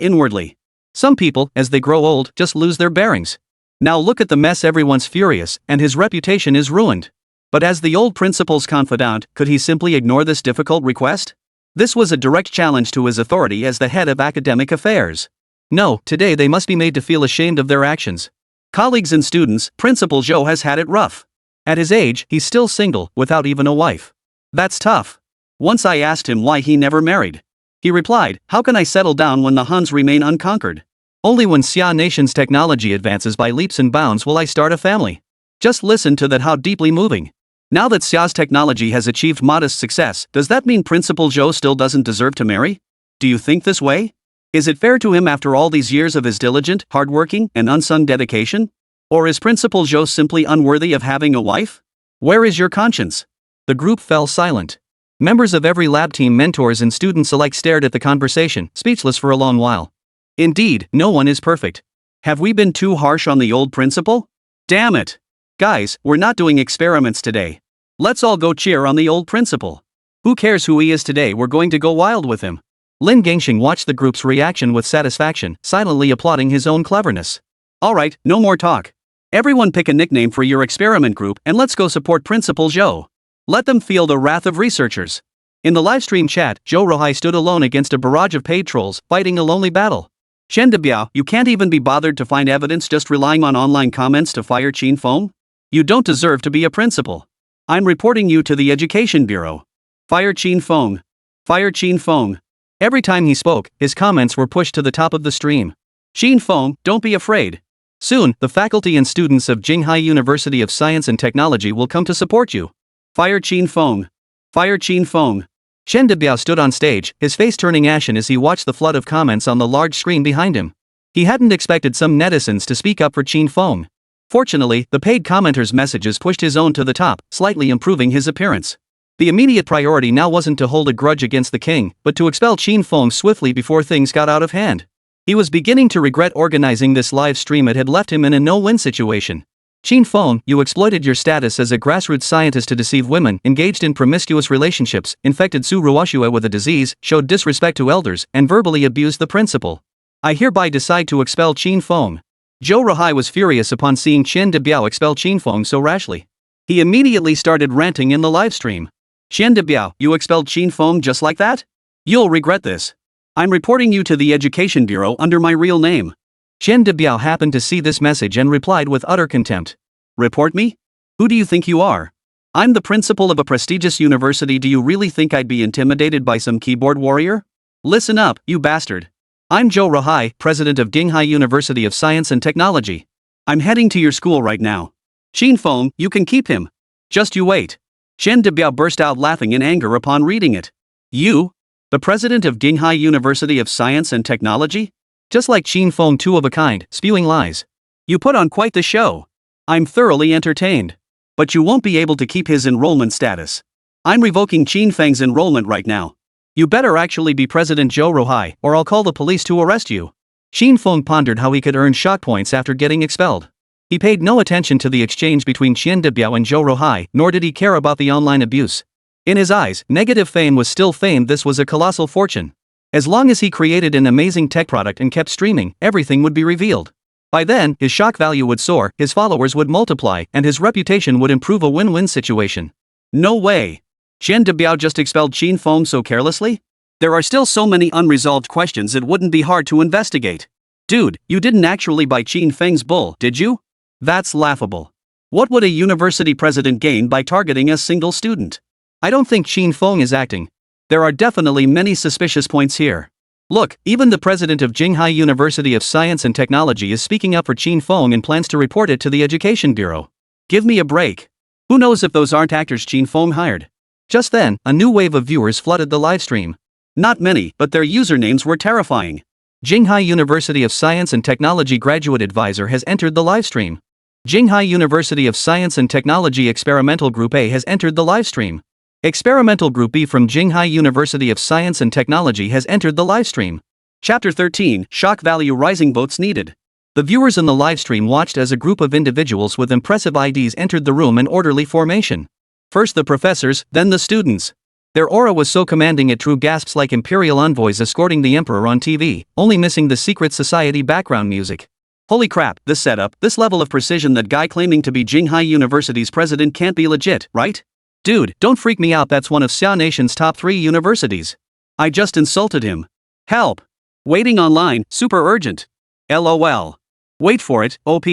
inwardly. Some people, as they grow old, just lose their bearings. Now look at the mess, everyone's furious, and his reputation is ruined. But as the old principal's confidant, could he simply ignore this difficult request? This was a direct challenge to his authority as the head of academic affairs. No, today they must be made to feel ashamed of their actions. Colleagues and students, Principal Zhou has had it rough. At his age, he's still single, without even a wife. That's tough. Once I asked him why he never married. He replied, how can I settle down when the Huns remain unconquered? Only when Xia Nation's technology advances by leaps and bounds will I start a family. Just listen to that, how deeply moving. Now that Xia's technology has achieved modest success, does that mean Principal Zhou still doesn't deserve to marry? Do you think this way? Is it fair to him after all these years of his diligent, hardworking, and unsung dedication? Or is Principal Zhou simply unworthy of having a wife? Where is your conscience? The group fell silent. Members of every lab team, mentors and students alike stared at the conversation, speechless for a long while. Indeed, no one is perfect. Have we been too harsh on the old principal? Damn it! Guys, we're not doing experiments today. Let's all go cheer on the old principal. Who cares who he is today, we're going to go wild with him. Lin Gengxing watched the group's reaction with satisfaction, silently applauding his own cleverness. Alright, no more talk. Everyone pick a nickname for your experiment group and let's go support Principal Zhou. Let them feel the wrath of researchers. In the livestream chat, Zhou Ruhai stood alone against a barrage of paid trolls, fighting a lonely battle. Shen Debiao, you can't even be bothered to find evidence, just relying on online comments to fire Qin Feng? You don't deserve to be a principal. I'm reporting you to the Education Bureau. Fire Qin Feng. Fire Qin Feng. Every time he spoke, his comments were pushed to the top of the stream. Qin Feng, don't be afraid. Soon, the faculty and students of Jinghai University of Science and Technology will come to support you. Fire Qin Feng. Fire Qin Feng. Shen Debiao stood on stage, his face turning ashen as he watched the flood of comments on the large screen behind him. He hadn't expected some netizens to speak up for Qin Feng. Fortunately, the paid commenters' messages pushed his own to the top, slightly improving his appearance. The immediate priority now wasn't to hold a grudge against the king, but to expel Qin Feng swiftly before things got out of hand. He was beginning to regret organizing this live stream. It had left him in a no-win situation. Qin Feng, you exploited your status as a grassroots scientist to deceive women, engaged in promiscuous relationships, infected Su Ruoxue with a disease, showed disrespect to elders, and verbally abused the principal. I hereby decide to expel Qin Feng. Zhou Ruhai was furious upon seeing Shen Debiao expel Qin Feng so rashly. He immediately started ranting in the livestream. Shen Debiao, you expelled Qin Feng just like that? You'll regret this. I'm reporting you to the Education Bureau under my real name. Shen Debiao happened to see this message and replied with utter contempt. Report me? Who do you think you are? I'm the principal of a prestigious university. Do you really think I'd be intimidated by some keyboard warrior? Listen up, you bastard. I'm Zhou Ruhai, president of Jinghai University of Science and Technology. I'm heading to your school right now. Qin Feng, you can keep him. Just you wait. Shen Debiao burst out laughing in anger upon reading it. You? The president of Jinghai University of Science and Technology? Just like Qin Feng, two of a kind, spewing lies. You put on quite the show. I'm thoroughly entertained. But you won't be able to keep his enrollment status. I'm revoking Qin Feng's enrollment right now. You better actually be President Zhou Ruhai, or I'll call the police to arrest you. Qin Feng pondered how he could earn shock points after getting expelled. He paid no attention to the exchange between Shen Debiao and Zhou Ruhai, nor did he care about the online abuse. In his eyes, negative fame was still fame. This was a colossal fortune. As long as he created an amazing tech product and kept streaming, everything would be revealed. By then, his shock value would soar, his followers would multiply, and his reputation would improve, a win-win situation. No way. Shen Debiao just expelled Qin Feng so carelessly? There are still so many unresolved questions it wouldn't be hard to investigate. Dude, you didn't actually buy Qin Feng's bull, did you? That's laughable. What would a university president gain by targeting a single student? I don't think Qin Feng is acting. There are definitely many suspicious points here. Look, even the president of Qinghai University of Science and Technology is speaking up for Qin Feng and plans to report it to the Education Bureau. Give me a break. Who knows if those aren't actors Qin Feng hired? Just then, a new wave of viewers flooded the livestream. Not many, but their usernames were terrifying. Qinghai University of Science and Technology Graduate Advisor has entered the livestream. Qinghai University of Science and Technology Experimental Group A has entered the livestream. Experimental Group B from Qinghai University of Science and Technology has entered the livestream. Chapter 13, Shock Value Rising Votes Needed. The viewers in the livestream watched as a group of individuals with impressive IDs entered the room in orderly formation. First the professors, then the students. Their aura was so commanding it drew gasps like imperial envoys escorting the emperor on TV, only missing the secret society background music. Holy crap, this setup, this level of precision, that guy claiming to be Qinghai University's president can't be legit, right? Dude, don't freak me out, that's one of Xia Nation's top 3 universities. I just insulted him. Help! Waiting online, super urgent. LOL. Wait for it, OP.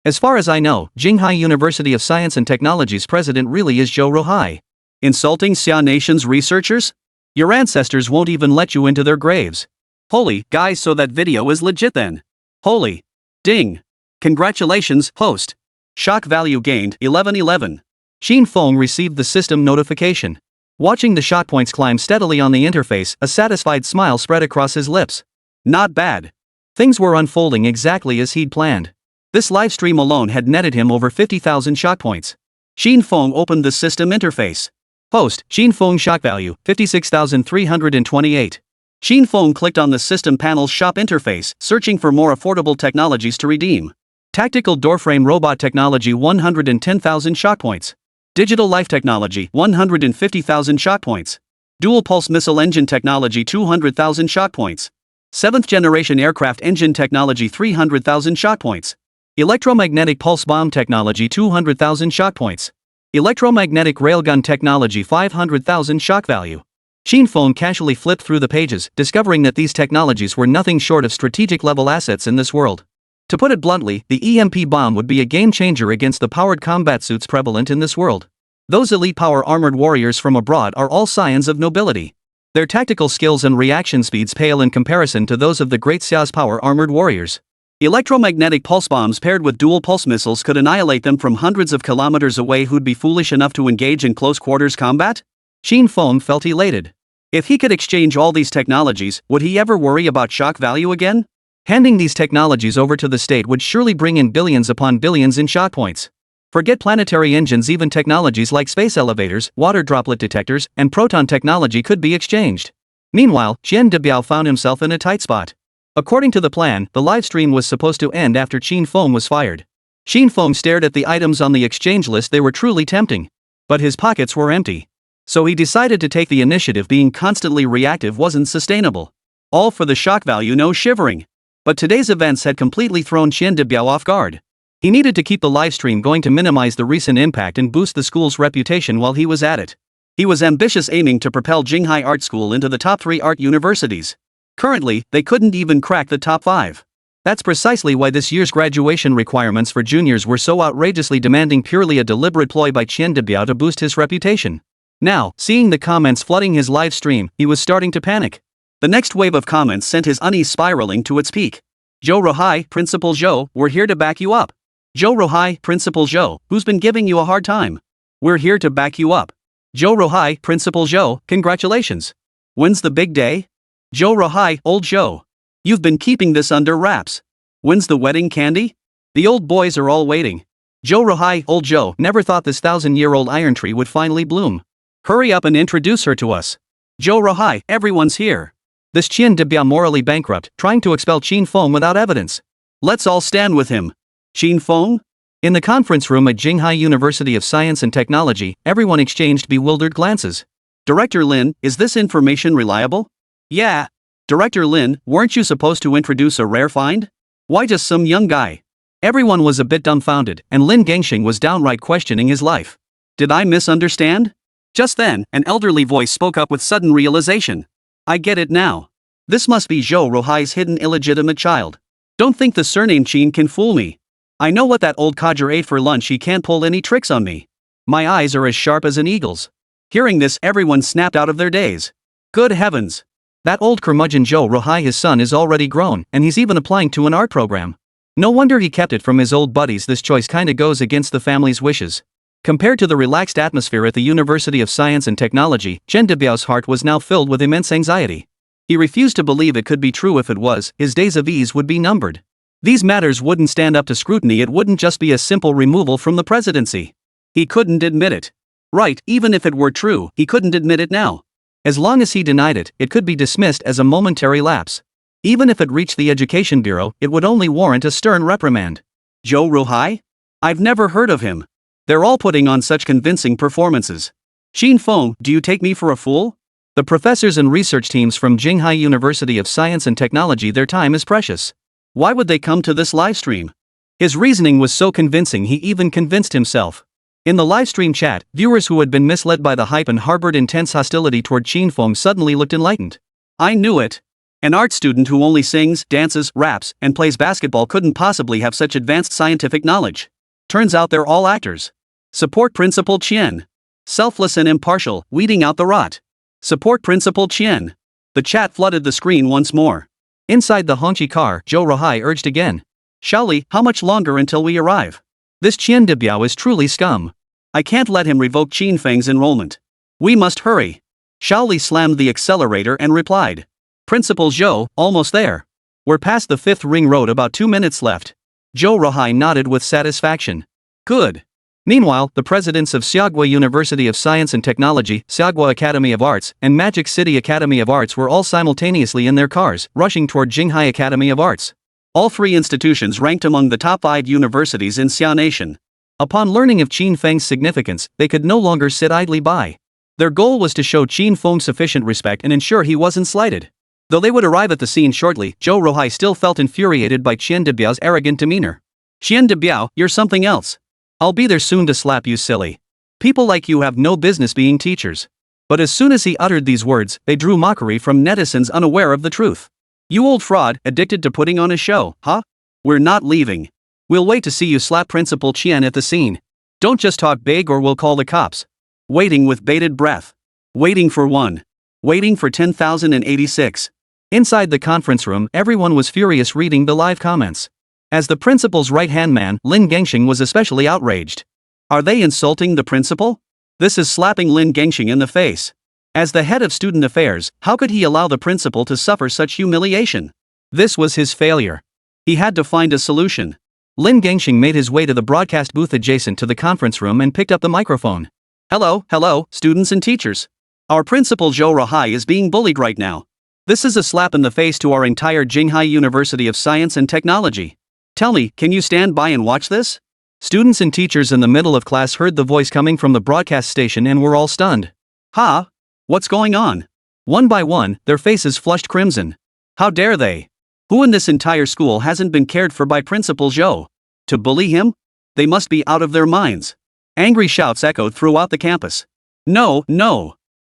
As far as I know, Qinghai University of Science and Technology's president really is Zhou Ruhai. Insulting Xia Nation's researchers? Your ancestors won't even let you into their graves. Holy, guys, so that video is legit then. Holy. Ding. Congratulations, host. Shock value gained, 1111. Qin Feng received the system notification. Watching the shock points climb steadily on the interface, a satisfied smile spread across his lips. Not bad. Things were unfolding exactly as he'd planned. This livestream alone had netted him over 50,000 shock points. Qin Feng opened the system interface. Host, Qin Feng shock value, 56,328. Qin Feng clicked on the system panel's shop interface, searching for more affordable technologies to redeem. Tactical doorframe robot technology, 110,000 shock points. Digital life technology, 150,000 shock points. Dual pulse missile engine technology, 200,000 shock points. 7th generation aircraft engine technology, 300,000 shock points. Electromagnetic pulse bomb technology, 200,000 shock points. Electromagnetic railgun technology, 500,000 shock value. Qin Feng casually flipped through the pages, discovering that these technologies were nothing short of strategic level assets in this world. To put it bluntly, the EMP bomb would be a game changer against the powered combat suits prevalent in this world. Those elite power armored warriors from abroad are all scions of nobility. Their tactical skills and reaction speeds pale in comparison to those of the great Xia's power armored warriors. Electromagnetic pulse bombs paired with dual pulse missiles could annihilate them from hundreds of kilometers away. Who'd be foolish enough to engage in close quarters combat? Qin Feng felt elated. If he could exchange all these technologies, would he ever worry about shock value again? Handing these technologies over to the state would surely bring in billions upon billions in shock points. Forget planetary engines, even technologies like space elevators, water droplet detectors, and proton technology could be exchanged. Meanwhile, Qian Debiao found himself in a tight spot. According to the plan, the livestream was supposed to end after Qin Feng was fired. Qin Feng stared at the items on the exchange list. They were truly tempting. But his pockets were empty. So he decided to take the initiative. Being constantly reactive wasn't sustainable. All for the shock value, no shivering. But today's events had completely thrown Qian Debiao off guard. He needed to keep the livestream going to minimize the recent impact and boost the school's reputation while he was at it. He was ambitious, aiming to propel Qinghai Art School into the top 3 art universities. Currently, they couldn't even crack the top 5. That's precisely why this year's graduation requirements for juniors were so outrageously demanding, purely a deliberate ploy by Qian Debiao to boost his reputation. Now, seeing the comments flooding his live stream, he was starting to panic. The next wave of comments sent his unease spiraling to its peak. Zhou Ruhai, Principal Zhou, we're here to back you up. Zhou Ruhai, Principal Zhou, who's been giving you a hard time? We're here to back you up. Zhou Ruhai, Principal Zhou, congratulations. When's the big day? Zhou Ruhai, old Zhou. You've been keeping this under wraps. When's the wedding candy? The old boys are all waiting. Zhou Ruhai, old Zhou, never thought this 1,000-year-old iron tree would finally bloom. Hurry up and introduce her to us. Zhou Ruhai, everyone's here. This Qian Debiao morally bankrupt, trying to expel Qin Feng without evidence. Let's all stand with him. Qin Feng? In the conference room at Qinghai University of Science and Technology, everyone exchanged bewildered glances. Director Lin, is this information reliable? Yeah. Director Lin, weren't you supposed to introduce a rare find? Why just some young guy? Everyone was a bit dumbfounded, and Lin Gangxing was downright questioning his life. Did I misunderstand? Just then, an elderly voice spoke up with sudden realization. I get it now. This must be Zhou Ruhai's hidden illegitimate child. Don't think the surname Qin can fool me. I know what that old codger ate for lunch. He can't pull any tricks on me. My eyes are as sharp as an eagle's. Hearing this, everyone snapped out of their daze. Good heavens. That old curmudgeon Zhou Ruhai, his son, is already grown, and he's even applying to an art program. No wonder he kept it from his old buddies. This choice kinda goes against the family's wishes. Compared to the relaxed atmosphere at the University of Science and Technology, Chen Debiao's heart was now filled with immense anxiety. He refused to believe it could be true. If it was, his days of ease would be numbered. These matters wouldn't stand up to scrutiny. It wouldn't just be a simple removal from the presidency. He couldn't admit it. Right, even if it were true, he couldn't admit it now. As long as he denied it, it could be dismissed as a momentary lapse. Even if it reached the Education Bureau, it would only warrant a stern reprimand. Zhou Ruhai? I've never heard of him. They're all putting on such convincing performances. Qin Feng, do you take me for a fool? The professors and research teams from Jinghai University of Science and Technology, their time is precious. Why would they come to this livestream? His reasoning was so convincing he even convinced himself. In the livestream chat, viewers who had been misled by the hype and harbored intense hostility toward Qin Feng suddenly looked enlightened. I knew it. An art student who only sings, dances, raps, and plays basketball couldn't possibly have such advanced scientific knowledge. Turns out they're all actors. Support Principal Qian. Selfless and impartial, weeding out the rot. Support Principal Qian. The chat flooded the screen once more. Inside the Hongqi car, Zhou Ruhai urged again. Shaoli, how much longer until we arrive? This Qian Debiao is truly scum. I can't let him revoke Qin Feng's enrollment. We must hurry. Shaoli slammed the accelerator and replied. Principal Zhou, almost there. We're past the 5th ring road, about 2 minutes left. Zhou Ruhai nodded with satisfaction. Good. Meanwhile, the presidents of Xiaogui University of Science and Technology, Xiaogui Academy of Arts, and Magic City Academy of Arts were all simultaneously in their cars, rushing toward Jinghai Academy of Arts. All three institutions ranked among the top 5 universities in Xia Nation. Upon learning of Qin Feng's significance, they could no longer sit idly by. Their goal was to show Qin Feng sufficient respect and ensure he wasn't slighted. Though they would arrive at the scene shortly, Zhou Ruhai still felt infuriated by Qian Debiao's arrogant demeanor. Qian Debiao, you're something else. I'll be there soon to slap you silly. People like you have no business being teachers. But as soon as he uttered these words, they drew mockery from netizens unaware of the truth. You old fraud, addicted to putting on a show, huh? We're not leaving. We'll wait to see you slap Principal Qian at the scene. Don't just talk big or we'll call the cops. Waiting with bated breath. Waiting for one. Waiting for 10,086. Inside the conference room, everyone was furious reading the live comments. As the principal's right-hand man, Lin Gengxing was especially outraged. Are they insulting the principal? This is slapping Lin Gengxing in the face. As the head of student affairs, how could he allow the principal to suffer such humiliation? This was his failure. He had to find a solution. Lin Gengxing made his way to the broadcast booth adjacent to the conference room and picked up the microphone. Hello, students and teachers. Our principal Zhou Ruhai is being bullied right now. This is a slap in the face to our entire Jinghai University of Science and Technology. Tell me, can you stand by and watch this? Students and teachers in the middle of class heard the voice coming from the broadcast station and were all stunned. Ha! What's going on? One by one, their faces flushed crimson. How dare they? Who in this entire school hasn't been cared for by Principal Zhou? To bully him? They must be out of their minds. Angry shouts echoed throughout the campus. No.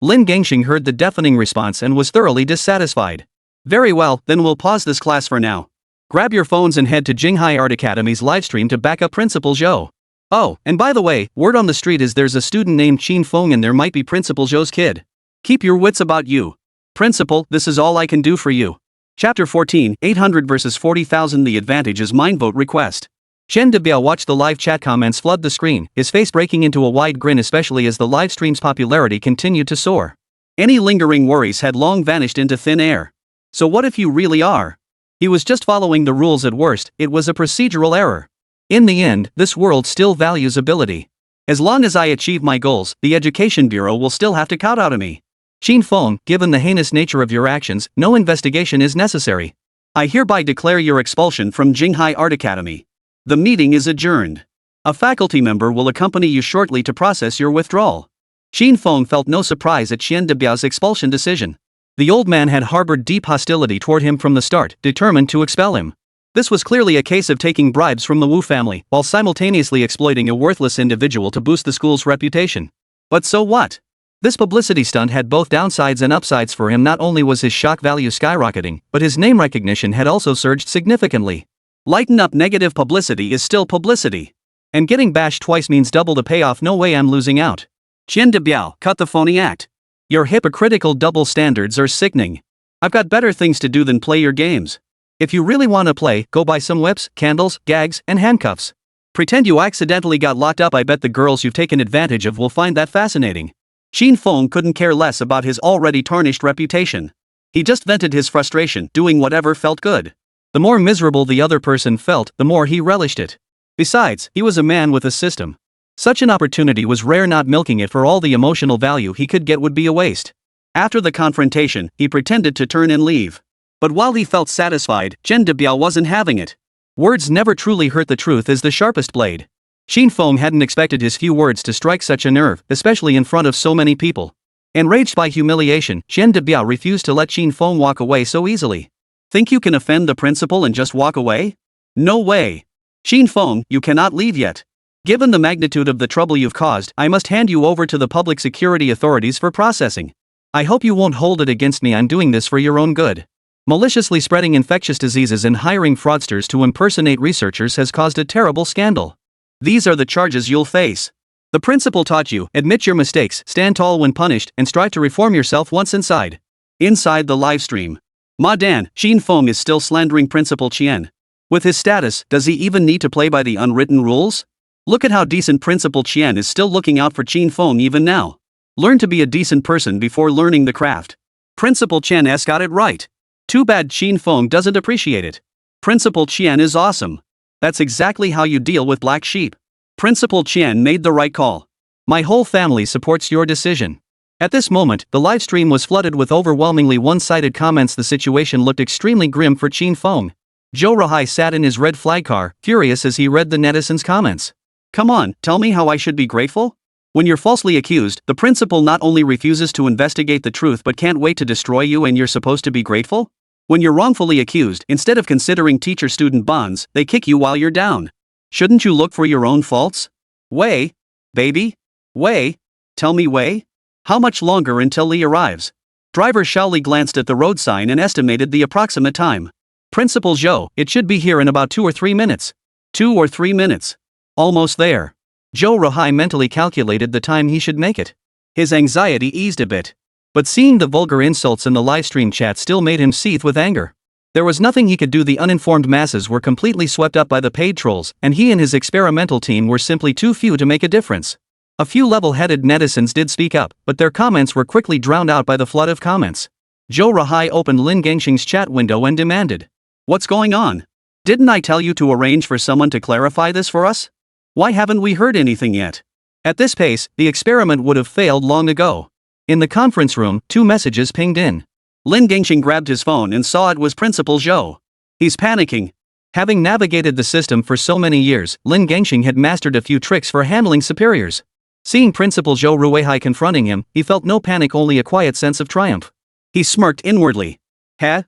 Lin Gengxing heard the deafening response and was thoroughly dissatisfied. Very well, then we'll pause this class for now. Grab your phones and head to Jinghai Art Academy's livestream to back up Principal Zhou. Oh, and by the way, word on the street is there's a student named Qin Feng and there might be Principal Zhou's kid. Keep your wits about you. Principal, this is all I can do for you. Chapter 14, 800 versus 40,000. The advantage is mine. Vote request. Chen Debiao watched the live chat comments flood the screen, his face breaking into a wide grin, especially as the live stream's popularity continued to soar. Any lingering worries had long vanished into thin air. So what if you really are? He was just following the rules. At worst, it was a procedural error. In the end, this world still values ability. As long as I achieve my goals, the Education Bureau will still have to kowtow to me. Qin Feng, given the heinous nature of your actions, no investigation is necessary. I hereby declare your expulsion from Jinghai Art Academy. The meeting is adjourned. A faculty member will accompany you shortly to process your withdrawal. Qin Feng felt no surprise at Qian Debiao's expulsion decision. The old man had harbored deep hostility toward him from the start, determined to expel him. This was clearly a case of taking bribes from the Wu family, while simultaneously exploiting a worthless individual to boost the school's reputation. But so what? This publicity stunt had both downsides and upsides for him. Not only was his shock value skyrocketing, but his name recognition had also surged significantly. Lighten up, negative publicity is still publicity. And getting bashed twice means double the payoff. No way I'm losing out. Qian Debiao, cut the phony act. Your hypocritical double standards are sickening. I've got better things to do than play your games. If you really want to play, go buy some whips, candles, gags, and handcuffs. Pretend you accidentally got locked up. I bet the girls you've taken advantage of will find that fascinating. Qin Feng couldn't care less about his already tarnished reputation. He just vented his frustration, doing whatever felt good. The more miserable the other person felt, the more he relished it. Besides, he was a man with a system. Such an opportunity was rare. Not milking it for all the emotional value he could get would be a waste. After the confrontation, he pretended to turn and leave. But while he felt satisfied, Chen Debiao wasn't having it. Words never truly hurt. The truth is the sharpest blade. Qin Feng hadn't expected his few words to strike such a nerve, especially in front of so many people. Enraged by humiliation, Chen Debiao refused to let Qin Feng walk away so easily. Think you can offend the principal and just walk away? No way. Qin Feng, you cannot leave yet. Given the magnitude of the trouble you've caused, I must hand you over to the public security authorities for processing. I hope you won't hold it against me. I'm doing this for your own good. Maliciously spreading infectious diseases and hiring fraudsters to impersonate researchers has caused a terrible scandal. These are the charges you'll face. The principal taught you, admit your mistakes, stand tall when punished, and strive to reform yourself once inside. Inside the live stream. Ma Dan, Qin Feng is still slandering Principal Qian. With his status, does he even need to play by the unwritten rules? Look at how decent Principal Qian is still looking out for Qin Feng even now. Learn to be a decent person before learning the craft. Principal Qian got it right. Too bad Qin Feng doesn't appreciate it. Principal Qian is awesome. That's exactly how you deal with black sheep. Principal Qian made the right call. My whole family supports your decision. At this moment, the live stream was flooded with overwhelmingly one-sided comments. The situation looked extremely grim for Qin Feng. Zhou Ruhai sat in his red flag car, furious as he read the netizens' comments. Come on, tell me how I should be grateful? When you're falsely accused, the principal not only refuses to investigate the truth but can't wait to destroy you, and you're supposed to be grateful? When you're wrongfully accused, instead of considering teacher-student bonds, they kick you while you're down. Shouldn't you look for your own faults? Wei? Baby? Wei? Tell me, Wei? How much longer until Li arrives? Driver Shaoli glanced at the road sign and estimated the approximate time. Principal Zhou, it should be here in about 2 or 3 minutes. 2 or 3 minutes. Almost there. Zhou Ruhai mentally calculated the time he should make it. His anxiety eased a bit. But seeing the vulgar insults in the livestream chat still made him seethe with anger. There was nothing he could do. The uninformed masses were completely swept up by the paid trolls, and he and his experimental team were simply too few to make a difference. A few level-headed netizens did speak up, but their comments were quickly drowned out by the flood of comments. Zhou Ruhai opened Lin Gangxing's chat window and demanded, "What's going on? Didn't I tell you to arrange for someone to clarify this for us? Why haven't we heard anything yet?" At this pace, the experiment would have failed long ago. In the conference room, 2 messages pinged in. Lin Gangxing grabbed his phone and saw it was Principal Zhou. He's panicking. Having navigated the system for so many years, Lin Gangxing had mastered a few tricks for handling superiors. Seeing Principal Zhou Ruihai confronting him, he felt no panic, only a quiet sense of triumph. He smirked inwardly.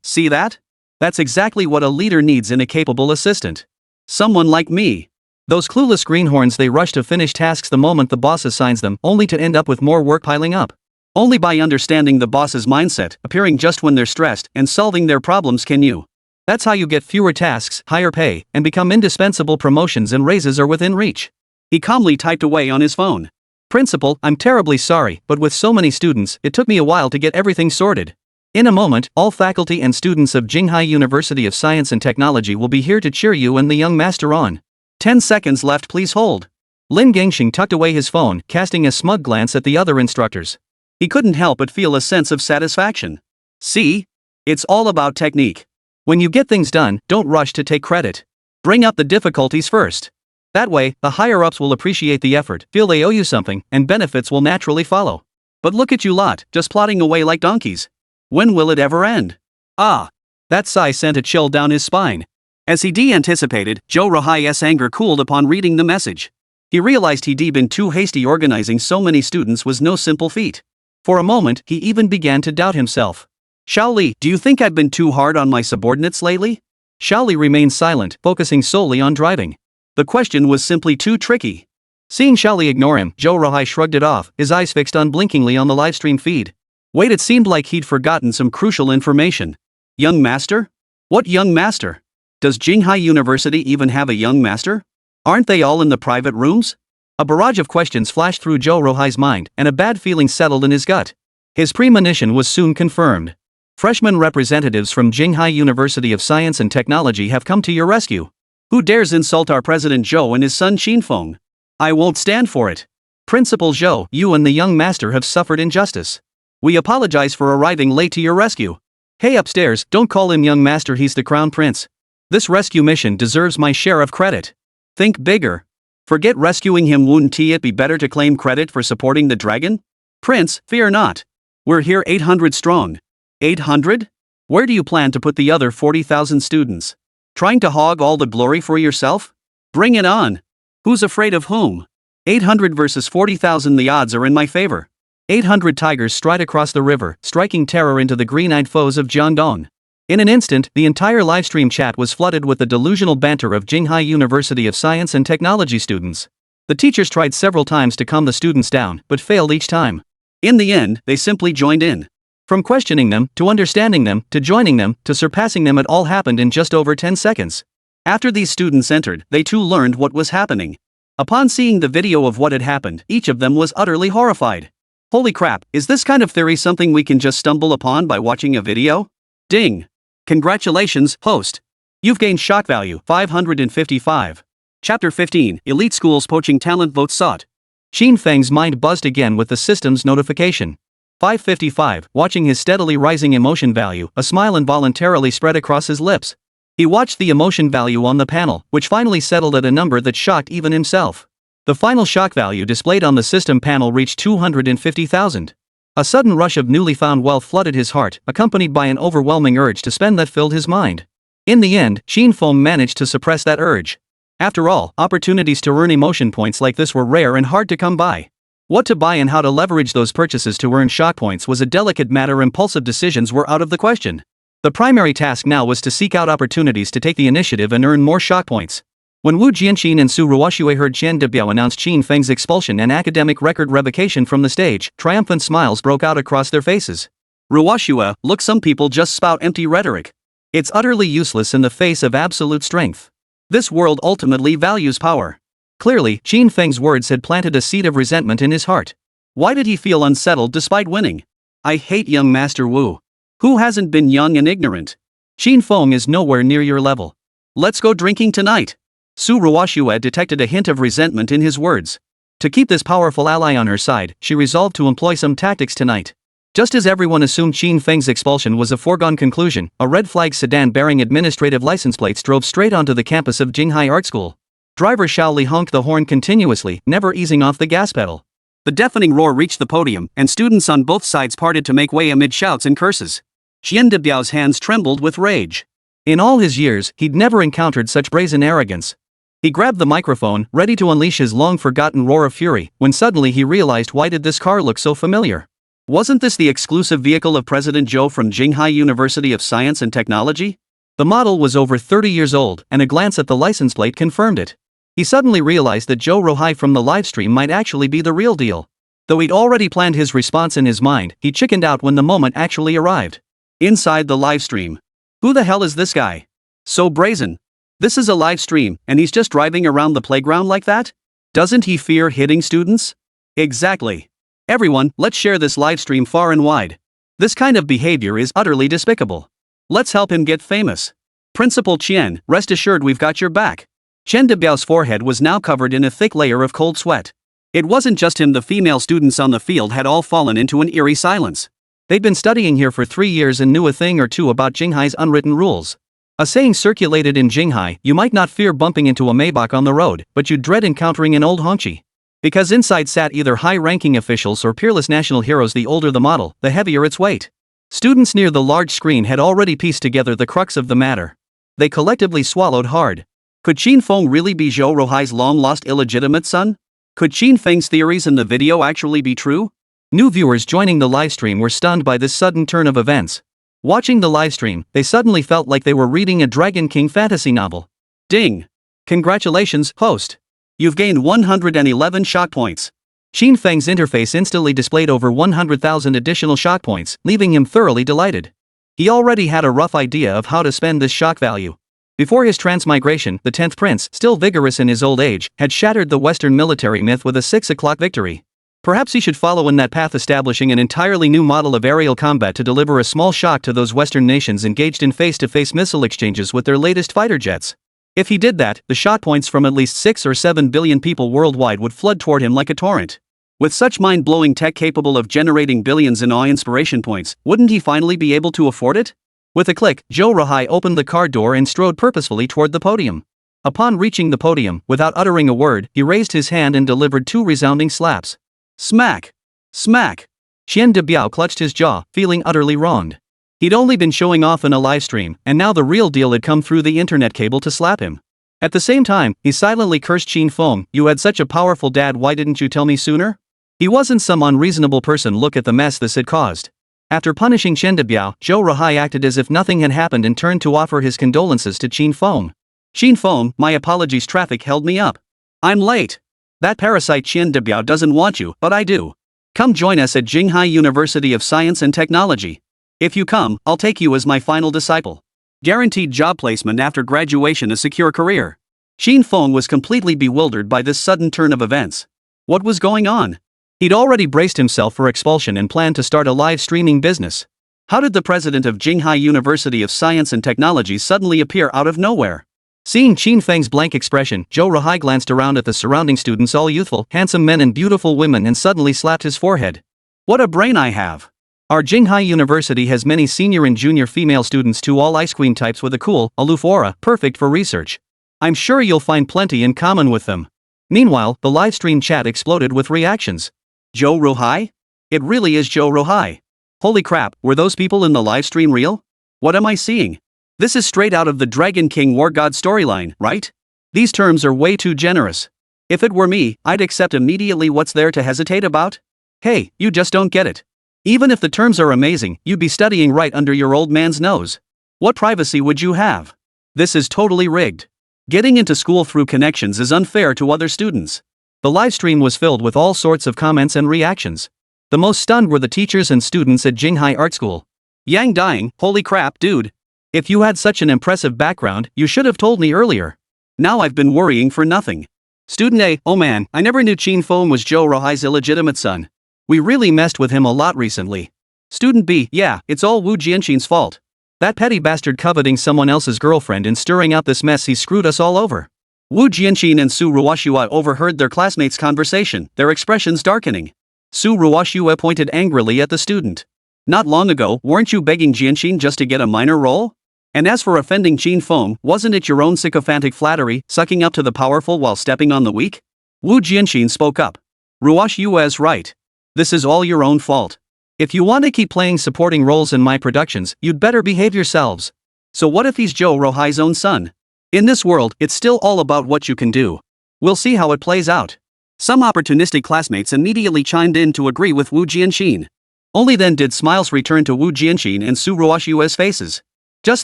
See that? That's exactly what a leader needs in a capable assistant. Someone like me. Those clueless greenhorns, they rush to finish tasks the moment the boss assigns them, only to end up with more work piling up. Only by understanding the boss's mindset, appearing just when they're stressed, and solving their problems can you. That's how you get fewer tasks, higher pay, and become indispensable. Promotions and raises are within reach. He calmly typed away on his phone. Principal, I'm terribly sorry, but with so many students, it took me a while to get everything sorted. In a moment, all faculty and students of Jinghai University of Science and Technology will be here to cheer you and the young master on. 10 seconds left, please hold. Lin Gangxing tucked away his phone, casting a smug glance at the other instructors. He couldn't help but feel a sense of satisfaction. See? It's all about technique. When you get things done, don't rush to take credit. Bring up the difficulties first. That way, the higher-ups will appreciate the effort, feel they owe you something, and benefits will naturally follow. But look at you lot, just plodding away like donkeys. When will it ever end? Ah! That sigh sent a chill down his spine. As he anticipated, Zhou Ruhai's anger cooled upon reading the message. He realized he'd been too hasty. Organizing so many students was no simple feat. For a moment, he even began to doubt himself. Shaoli, do you think I've been too hard on my subordinates lately? Shaoli remained silent, focusing solely on driving. The question was simply too tricky. Seeing Shaoli ignore him, Zhou Ruhai shrugged it off, his eyes fixed unblinkingly on the livestream feed. Wait, it seemed like he'd forgotten some crucial information. Young master? What young master? Does Jinghai University even have a young master? Aren't they all in the private rooms? A barrage of questions flashed through Zhou Ruhai's mind, and a bad feeling settled in his gut. His premonition was soon confirmed. Freshman representatives from Jinghai University of Science and Technology have come to your rescue. Who dares insult our President Zhou and his son Qin Feng? I won't stand for it. Principal Zhou, you and the young master have suffered injustice. We apologize for arriving late to your rescue. Hey upstairs, don't call him young master, he's the crown prince. This rescue mission deserves my share of credit. Think bigger. Forget rescuing him, wouldn't it be better to claim credit for supporting the dragon? Prince, fear not. We're here 800 strong. 800? Where do you plan to put the other 40,000 students? Trying to hog all the glory for yourself? Bring it on. Who's afraid of whom? 800 versus 40,000, the odds are in my favor. 800 tigers stride across the river, striking terror into the green-eyed foes of Jiangdong. In an instant, the entire livestream chat was flooded with the delusional banter of Jinghai University of Science and Technology students. The teachers tried several times to calm the students down, but failed each time. In the end, they simply joined in. From questioning them, to understanding them, to joining them, to surpassing them, it all happened in just over 10 seconds. After these students entered, they too learned what was happening. Upon seeing the video of what had happened, each of them was utterly horrified. Holy crap, is this kind of theory something we can just stumble upon by watching a video? Ding! Congratulations, host. You've gained shock value 555. Chapter 15, Elite Schools Poaching Talent Vote Sought. Qin Feng's mind buzzed again with the system's notification. 555, watching his steadily rising emotion value, a smile involuntarily spread across his lips. He watched the emotion value on the panel, which finally settled at a number that shocked even himself. The final shock value displayed on the system panel reached 250,000. A sudden rush of newly found wealth flooded his heart, accompanied by an overwhelming urge to spend that filled his mind. In the end, Qin Feng managed to suppress that urge. After all, opportunities to earn emotion points like this were rare and hard to come by. What to buy and how to leverage those purchases to earn shock points was a delicate matter. Impulsive decisions were out of the question. The primary task now was to seek out opportunities to take the initiative and earn more shock points. When Wu Jianqin and Su Ruoxue heard Qian Debiao announce Qin Feng's expulsion and academic record revocation from the stage, triumphant smiles broke out across their faces. Ruoxue, look, some people just spout empty rhetoric. It's utterly useless in the face of absolute strength. This world ultimately values power. Clearly, Qin Feng's words had planted a seed of resentment in his heart. Why did he feel unsettled despite winning? I hate young Master Wu. Who hasn't been young and ignorant? Qin Feng is nowhere near your level. Let's go drinking tonight. Su Ruoxue detected a hint of resentment in his words. To keep this powerful ally on her side, she resolved to employ some tactics tonight. Just as everyone assumed Qin Feng's expulsion was a foregone conclusion, a red flag sedan bearing administrative license plates drove straight onto the campus of Jinghai Art School. Driver Xiao Li honked the horn continuously, never easing off the gas pedal. The deafening roar reached the podium, and students on both sides parted to make way amid shouts and curses. Qian Debiao's hands trembled with rage. In all his years, he'd never encountered such brazen arrogance. He grabbed the microphone, ready to unleash his long-forgotten roar of fury, when suddenly he realized, why did this car look so familiar? Wasn't this the exclusive vehicle of President Zhou from Jinghai University of Science and Technology? The model was over 30 years old, and a glance at the license plate confirmed it. He suddenly realized that Zhou Ruohai from the livestream might actually be the real deal. Though he'd already planned his response in his mind, he chickened out when the moment actually arrived. Inside the livestream. Who the hell is this guy? So brazen. This is a live stream, and he's just driving around the playground like that? Doesn't he fear hitting students? Exactly. Everyone, let's share this live stream far and wide. This kind of behavior is utterly despicable. Let's help him get famous. Principal Qian, rest assured we've got your back. Qian Debiao's forehead was now covered in a thick layer of cold sweat. It wasn't just him, the female students on the field had all fallen into an eerie silence. They'd been studying here for 3 years and knew a thing or two about Jinghai's unwritten rules. A saying circulated in Jinghai, you might not fear bumping into a Maybach on the road, but you'd dread encountering an old honchi. Because inside sat either high-ranking officials or peerless national heroes. The older the model, the heavier its weight. Students near the large screen had already pieced together the crux of the matter. They collectively swallowed hard. Could Qin Feng really be Zhou Ruohai's long-lost illegitimate son? Could Qin Feng's theories in the video actually be true? New viewers joining the livestream were stunned by this sudden turn of events. Watching the livestream, they suddenly felt like they were reading a Dragon King fantasy novel. Ding! Congratulations, host! You've gained 111 shock points. Qin Feng's interface instantly displayed over 100,000 additional shock points, leaving him thoroughly delighted. He already had a rough idea of how to spend this shock value. Before his transmigration, the 10th prince, still vigorous in his old age, had shattered the Western military myth with a 6 o'clock victory. Perhaps he should follow in that path, establishing an entirely new model of aerial combat to deliver a small shock to those Western nations engaged in face-to-face missile exchanges with their latest fighter jets. If he did that, the shot points from at least 6 or 7 billion people worldwide would flood toward him like a torrent. With such mind-blowing tech capable of generating billions in awe-inspiration points, wouldn't he finally be able to afford it? With a click, Zhou Ruhai opened the car door and strode purposefully toward the podium. Upon reaching the podium, without uttering a word, he raised his hand and delivered 2 resounding slaps. Smack! Smack! Qian Debiao clutched his jaw, feeling utterly wronged. He'd only been showing off in a live stream, and now the real deal had come through the internet cable to slap him. At the same time, he silently cursed Qin Feng. "You had such a powerful dad, why didn't you tell me sooner?" He wasn't some unreasonable person. Look at the mess this had caused. After punishing Qian Debiao, Zhou Ruhai acted as if nothing had happened and turned to offer his condolences to Qin Feng. "Qin Feng, my apologies, traffic held me up. I'm late. That parasite Qian Debiao doesn't want you, but I do. Come join us at Jinghai University of Science and Technology. If you come, I'll take you as my final disciple. Guaranteed job placement after graduation, a secure career." Qin Feng was completely bewildered by this sudden turn of events. What was going on? He'd already braced himself for expulsion and planned to start a live streaming business. How did the president of Jinghai University of Science and Technology suddenly appear out of nowhere? Seeing Qin Feng's blank expression, Zhou Ruhai glanced around at the surrounding students, all youthful, handsome men and beautiful women, and suddenly slapped his forehead. What a brain I have! Our Jinghai University has many senior and junior female students too, all ice queen types with a cool, aloof aura, perfect for research. I'm sure you'll find plenty in common with them. Meanwhile, the livestream chat exploded with reactions. Zhou Ruhai? It really is Zhou Ruhai. Holy crap, were those people in the livestream real? What am I seeing? This is straight out of the Dragon King War God storyline, right? These terms are way too generous. If it were me, I'd accept immediately. What's there to hesitate about? Hey, you just don't get it. Even if the terms are amazing, you'd be studying right under your old man's nose. What privacy would you have? This is totally rigged. Getting into school through connections is unfair to other students. The livestream was filled with all sorts of comments and reactions. The most stunned were the teachers and students at Jinghai Art School. Yang dying, holy crap, dude. If you had such an impressive background, you should have told me earlier. Now I've been worrying for nothing. Student A, oh man, I never knew Qin Feng was Zhou Ruhai's illegitimate son. We really messed with him a lot recently. Student B, yeah, it's all Wu Jianqin's fault. That petty bastard coveting someone else's girlfriend and stirring out this mess, he screwed us all over. Wu Jianqin and Su Ruoxue overheard their classmates' conversation, their expressions darkening. Su Ruoxue pointed angrily at the student. Not long ago, weren't you begging Jianqin just to get a minor role? And as for offending Qin Feng, wasn't it your own sycophantic flattery, sucking up to the powerful while stepping on the weak? Wu Jianqin spoke up. Ruoxue's right. This is all your own fault. If you want to keep playing supporting roles in my productions, you'd better behave yourselves. So what if he's Zhou Ruhai's own son? In this world, it's still all about what you can do. We'll see how it plays out. Some opportunistic classmates immediately chimed in to agree with Wu Jianqin. Only then did smiles return to Wu Jianqin and Su Ruoxue's faces. Just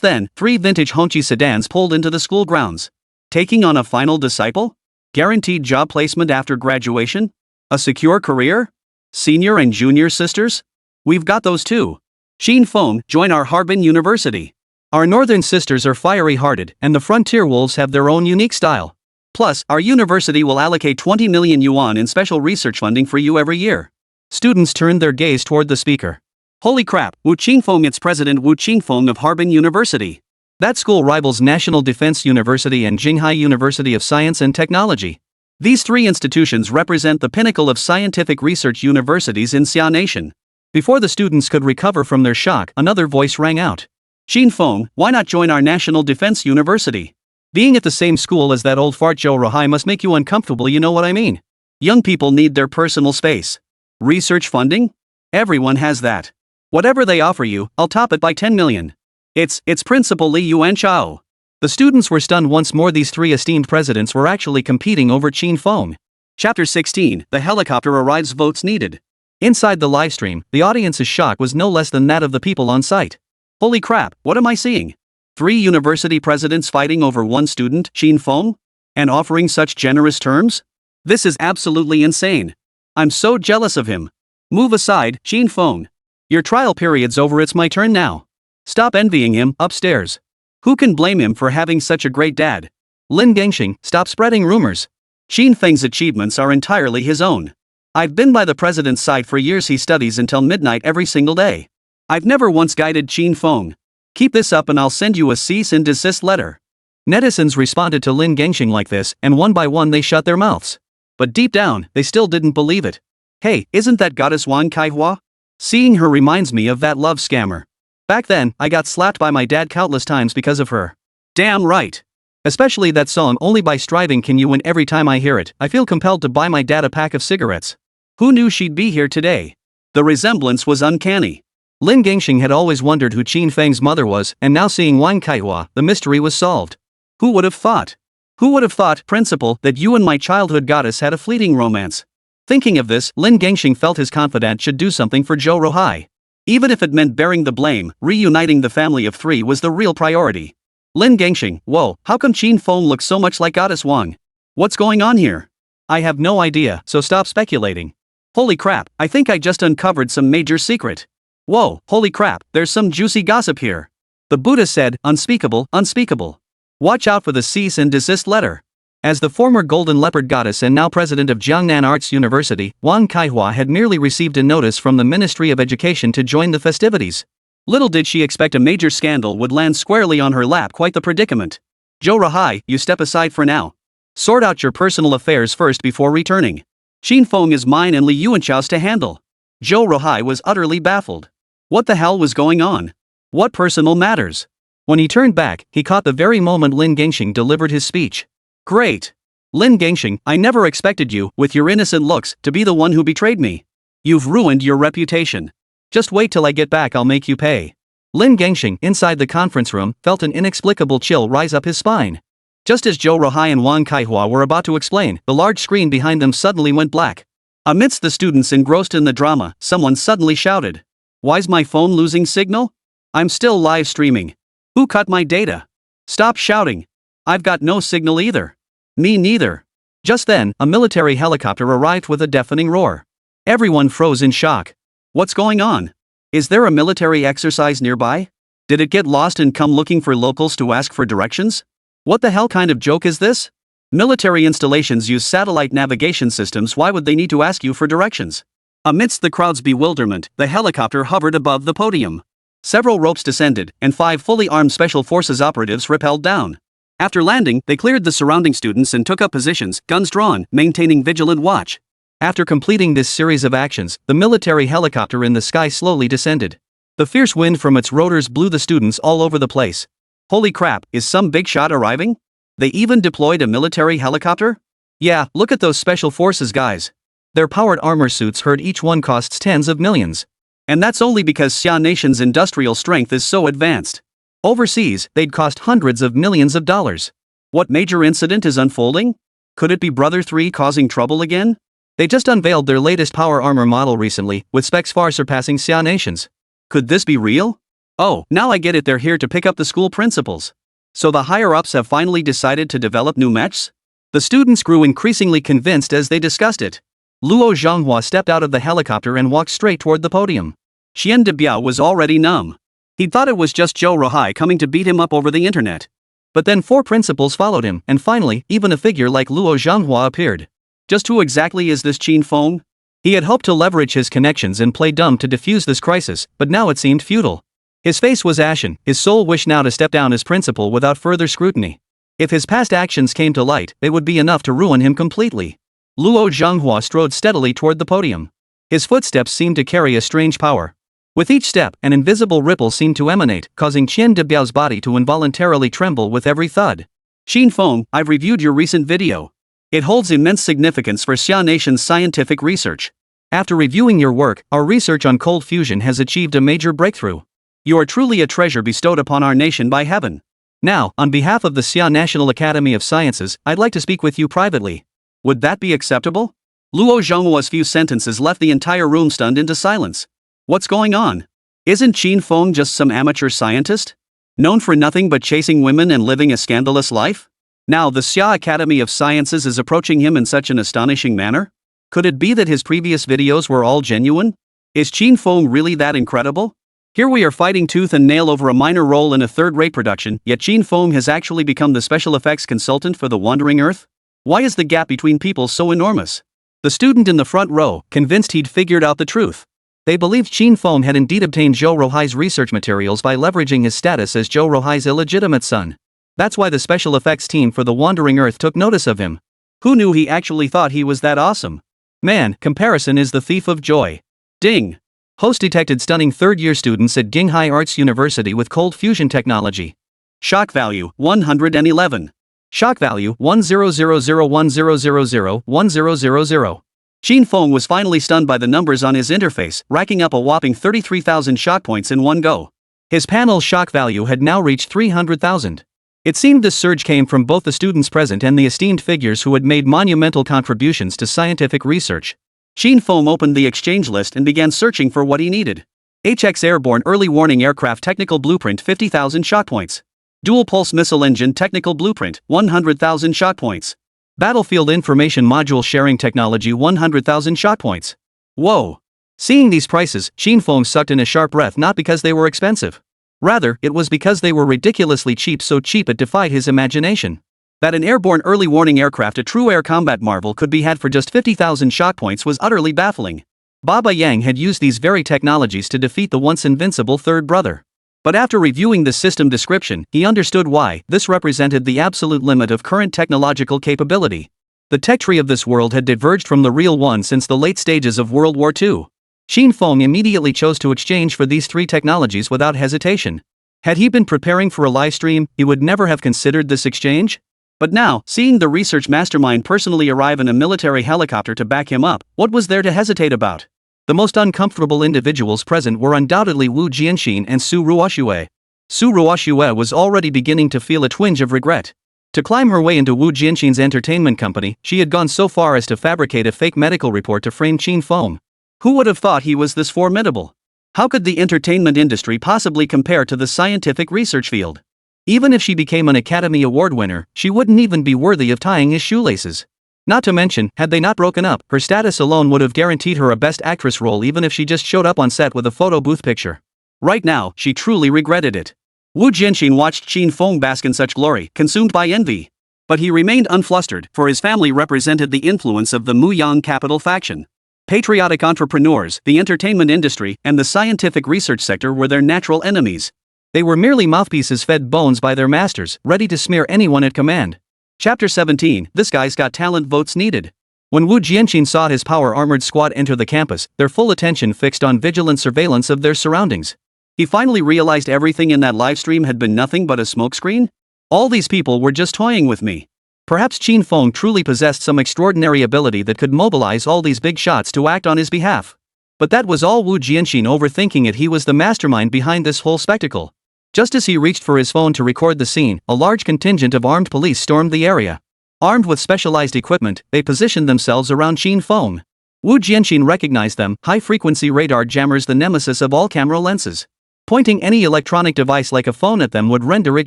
then, 3 vintage Hongqi sedans pulled into the school grounds. Taking on a final disciple? Guaranteed job placement after graduation? A secure career? Senior and junior sisters? We've got those too. Qin Feng, join our Harbin University. Our northern sisters are fiery-hearted, and the frontier wolves have their own unique style. Plus, our university will allocate 20 million yuan in special research funding for you every year. Students turned their gaze toward the speaker. Holy crap, Wu Qingfeng, it's President Wu Qingfeng of Harbin University. That school rivals National Defense University and Jinghai University of Science and Technology. These 3 institutions represent the pinnacle of scientific research universities in Xia Nation. Before the students could recover from their shock, another voice rang out. Qin Feng, why not join our National Defense University? Being at the same school as that old fart Zhou Ruhai must make you uncomfortable, you know what I mean? Young people need their personal space. Research funding? Everyone has that. Whatever they offer you, I'll top it by 10 million. It's Principal Li Yuanchao. The students were stunned once more. These 3 esteemed presidents were actually competing over Qin Feng. Chapter 16, The Helicopter Arrives, Votes Needed. Inside the livestream, the audience's shock was no less than that of the people on site. Holy crap, what am I seeing? 3 university presidents fighting over one student, Qin Feng? And offering such generous terms? This is absolutely insane. I'm so jealous of him. Move aside, Qin Feng. Your trial period's over, it's my turn now. Stop envying him, upstairs. Who can blame him for having such a great dad? Lin Gengxing, stop spreading rumors. Qin Feng's achievements are entirely his own. I've been by the president's side for years. He studies until midnight every single day. I've never once guided Qin Feng. Keep this up and I'll send you a cease and desist letter. Netizens responded to Lin Gangxing like this, and one by one they shut their mouths. But deep down, they still didn't believe it. Hey, isn't that goddess Wan Kaihua? Seeing her reminds me of that love scammer. Back then, I got slapped by my dad countless times because of her. Damn right. Especially that song Only by Striving Can You Win. Every time I hear it, I feel compelled to buy my dad a pack of cigarettes. Who knew she'd be here today? The resemblance was uncanny. Lin Gangxing had always wondered who Qin Feng's mother was, and now seeing Wan Kaihua, the mystery was solved. Who would have thought? Who would have thought, Principal, that you and my childhood goddess had a fleeting romance? Thinking of this, Lin Gangxing felt his confidant should do something for Zhou Ruhai. Even if it meant bearing the blame, reuniting the family of three was the real priority. Lin Gangxing, whoa, how come Qin Feng looks so much like Goddess Wang? What's going on here? I have no idea, so stop speculating. Holy crap, I think I just uncovered some major secret. Whoa, holy crap, there's some juicy gossip here. The Buddha said, unspeakable, unspeakable. Watch out for the cease and desist letter. As the former Golden Leopard goddess and now president of Jiangnan Arts University, Wan Kaihua had merely received a notice from the Ministry of Education to join the festivities. Little did she expect a major scandal would land squarely on her lap. Quite the predicament. Zhou Ruhai, you step aside for now. Sort out your personal affairs first before returning. Qin Feng is mine and Li Yuanchao's to handle. Zhou Ruhai was utterly baffled. What the hell was going on? What personal matters? When he turned back, he caught the very moment Lin Gangxing delivered his speech. Great. Lin Gangxing, I never expected you, with your innocent looks, to be the one who betrayed me. You've ruined your reputation. Just wait till I get back, I'll make you pay. Lin Gangxing, inside the conference room, felt an inexplicable chill rise up his spine. Just as Zhou Ruhai and Wan Kaihua were about to explain, the large screen behind them suddenly went black. Amidst the students engrossed in the drama, someone suddenly shouted. Why's my phone losing signal? I'm still live streaming. Who cut my data? Stop shouting. I've got no signal either. Me neither. Just then, a military helicopter arrived with a deafening roar. Everyone froze in shock. What's going on? Is there a military exercise nearby? Did it get lost and come looking for locals to ask for directions? What the hell kind of joke is this? Military installations use satellite navigation systems. Why would they need to ask you for directions? Amidst the crowd's bewilderment, the helicopter hovered above the podium. Several ropes descended, and 5 fully armed Special Forces operatives rappelled down. After landing, they cleared the surrounding students and took up positions, guns drawn, maintaining vigilant watch. After completing this series of actions, the military helicopter in the sky slowly descended. The fierce wind from its rotors blew the students all over the place. Holy crap, is some big shot arriving? They even deployed a military helicopter? Yeah, look at those Special Forces guys. Their powered armor suits, heard each one costs tens of millions. And that's only because Xia Nation's industrial strength is so advanced. Overseas, they'd cost hundreds of millions of dollars. What major incident is unfolding? Could it be Brother 3 causing trouble again? They just unveiled their latest power armor model recently, with specs far surpassing Xia Nation's. Could this be real? Oh, now I get it, they're here to pick up the school principals. So the higher-ups have finally decided to develop new mechs? The students grew increasingly convinced as they discussed it. Luo Zhanghua stepped out of the helicopter and walked straight toward the podium. Xian Debiao was already numb. He'd thought it was just Zhou Ruhai coming to beat him up over the internet. But then 4 principals followed him, and finally, even a figure like Luo Zhanghua appeared. Just who exactly is this Qin Feng? He had hoped to leverage his connections and play dumb to defuse this crisis, but now it seemed futile. His face was ashen, his soul wished now to step down as principal without further scrutiny. If his past actions came to light, it would be enough to ruin him completely. Luo Zhanghua strode steadily toward the podium. His footsteps seemed to carry a strange power. With each step, an invisible ripple seemed to emanate, causing Qian Debiao's body to involuntarily tremble with every thud. Qin Feng, I've reviewed your recent video. It holds immense significance for Xia Nation's scientific research. After reviewing your work, our research on cold fusion has achieved a major breakthrough. You are truly a treasure bestowed upon our nation by heaven. Now, on behalf of the Xia National Academy of Sciences, I'd like to speak with you privately. Would that be acceptable? Luo Zhonghua's few sentences left the entire room stunned into silence. What's going on? Isn't Qin Feng just some amateur scientist? Known for nothing but chasing women and living a scandalous life? Now the Xia Academy of Sciences is approaching him in such an astonishing manner? Could it be that his previous videos were all genuine? Is Qin Feng really that incredible? Here we are fighting tooth and nail over a minor role in a third-rate production, yet Qin Feng has actually become the special effects consultant for the Wandering Earth? Why is the gap between people so enormous? The student in the front row, convinced he'd figured out the truth. They believed Qin Feng had indeed obtained Zhou Ruhai's research materials by leveraging his status as Zhou Ruhai's illegitimate son. That's why the special effects team for the Wandering Earth took notice of him. Who knew he actually thought he was that awesome? Man, comparison is the thief of joy. Ding! Host detected stunning third-year students at Qinghai Arts University with cold fusion technology. Shock value, 111. Shock value, 100010001000. Qin Feng was finally stunned by the numbers on his interface, racking up a whopping 33,000 shock points in one go. His panel's shock value had now reached 300,000. It seemed this surge came from both the students present and the esteemed figures who had made monumental contributions to scientific research. Qin Feng opened the exchange list and began searching for what he needed. HX Airborne Early Warning Aircraft Technical Blueprint 50,000 shock points. Dual Pulse Missile Engine Technical Blueprint 100,000 shock points. Battlefield Information Module Sharing Technology 100,000 shock points. Whoa! Seeing these prices, Qin Feng sucked in a sharp breath, not because they were expensive. Rather, it was because they were ridiculously cheap, so cheap it defied his imagination. That an airborne early warning aircraft, a true air combat marvel, could be had for just 50,000 shock points was utterly baffling. Baba Yang had used these very technologies to defeat the once invincible third brother. But after reviewing the system description, he understood why. This represented the absolute limit of current technological capability. The tech tree of this world had diverged from the real one since the late stages of World War II. Qin Feng immediately chose to exchange for these three technologies without hesitation. Had he been preparing for a live stream, he would never have considered this exchange. But now, seeing the research mastermind personally arrive in a military helicopter to back him up, what was there to hesitate about? The most uncomfortable individuals present were undoubtedly Wu Jianxin and Su Ruoxue. Su Ruoxue was already beginning to feel a twinge of regret. To climb her way into Wu Jianxin's entertainment company, she had gone so far as to fabricate a fake medical report to frame Qin Feng. Who would have thought he was this formidable? How could the entertainment industry possibly compare to the scientific research field? Even if she became an Academy Award winner, she wouldn't even be worthy of tying his shoelaces. Not to mention, had they not broken up, her status alone would have guaranteed her a Best Actress role even if she just showed up on set with a photo booth picture. Right now, she truly regretted it. Wu Jianxin watched Qin Feng bask in such glory, consumed by envy. But he remained unflustered, for his family represented the influence of the Muyang capital faction. Patriotic entrepreneurs, the entertainment industry, and the scientific research sector were their natural enemies. They were merely mouthpieces fed bones by their masters, ready to smear anyone at command. Chapter 17, This Guy's Got Talent Votes Needed. When Wu Jianxin saw his power-armored squad enter the campus, their full attention fixed on vigilant surveillance of their surroundings. He finally realized everything in that livestream had been nothing but a smokescreen. All these people were just toying with me. Perhaps Qin Feng truly possessed some extraordinary ability that could mobilize all these big shots to act on his behalf. But that was all Wu Jianxin, overthinking it. He was the mastermind behind this whole spectacle. Just as he reached for his phone to record the scene, a large contingent of armed police stormed the area. Armed with specialized equipment, they positioned themselves around Qin Feng. Wu Jianxin recognized them, high-frequency radar jammers, the nemesis of all camera lenses. Pointing any electronic device like a phone at them would render it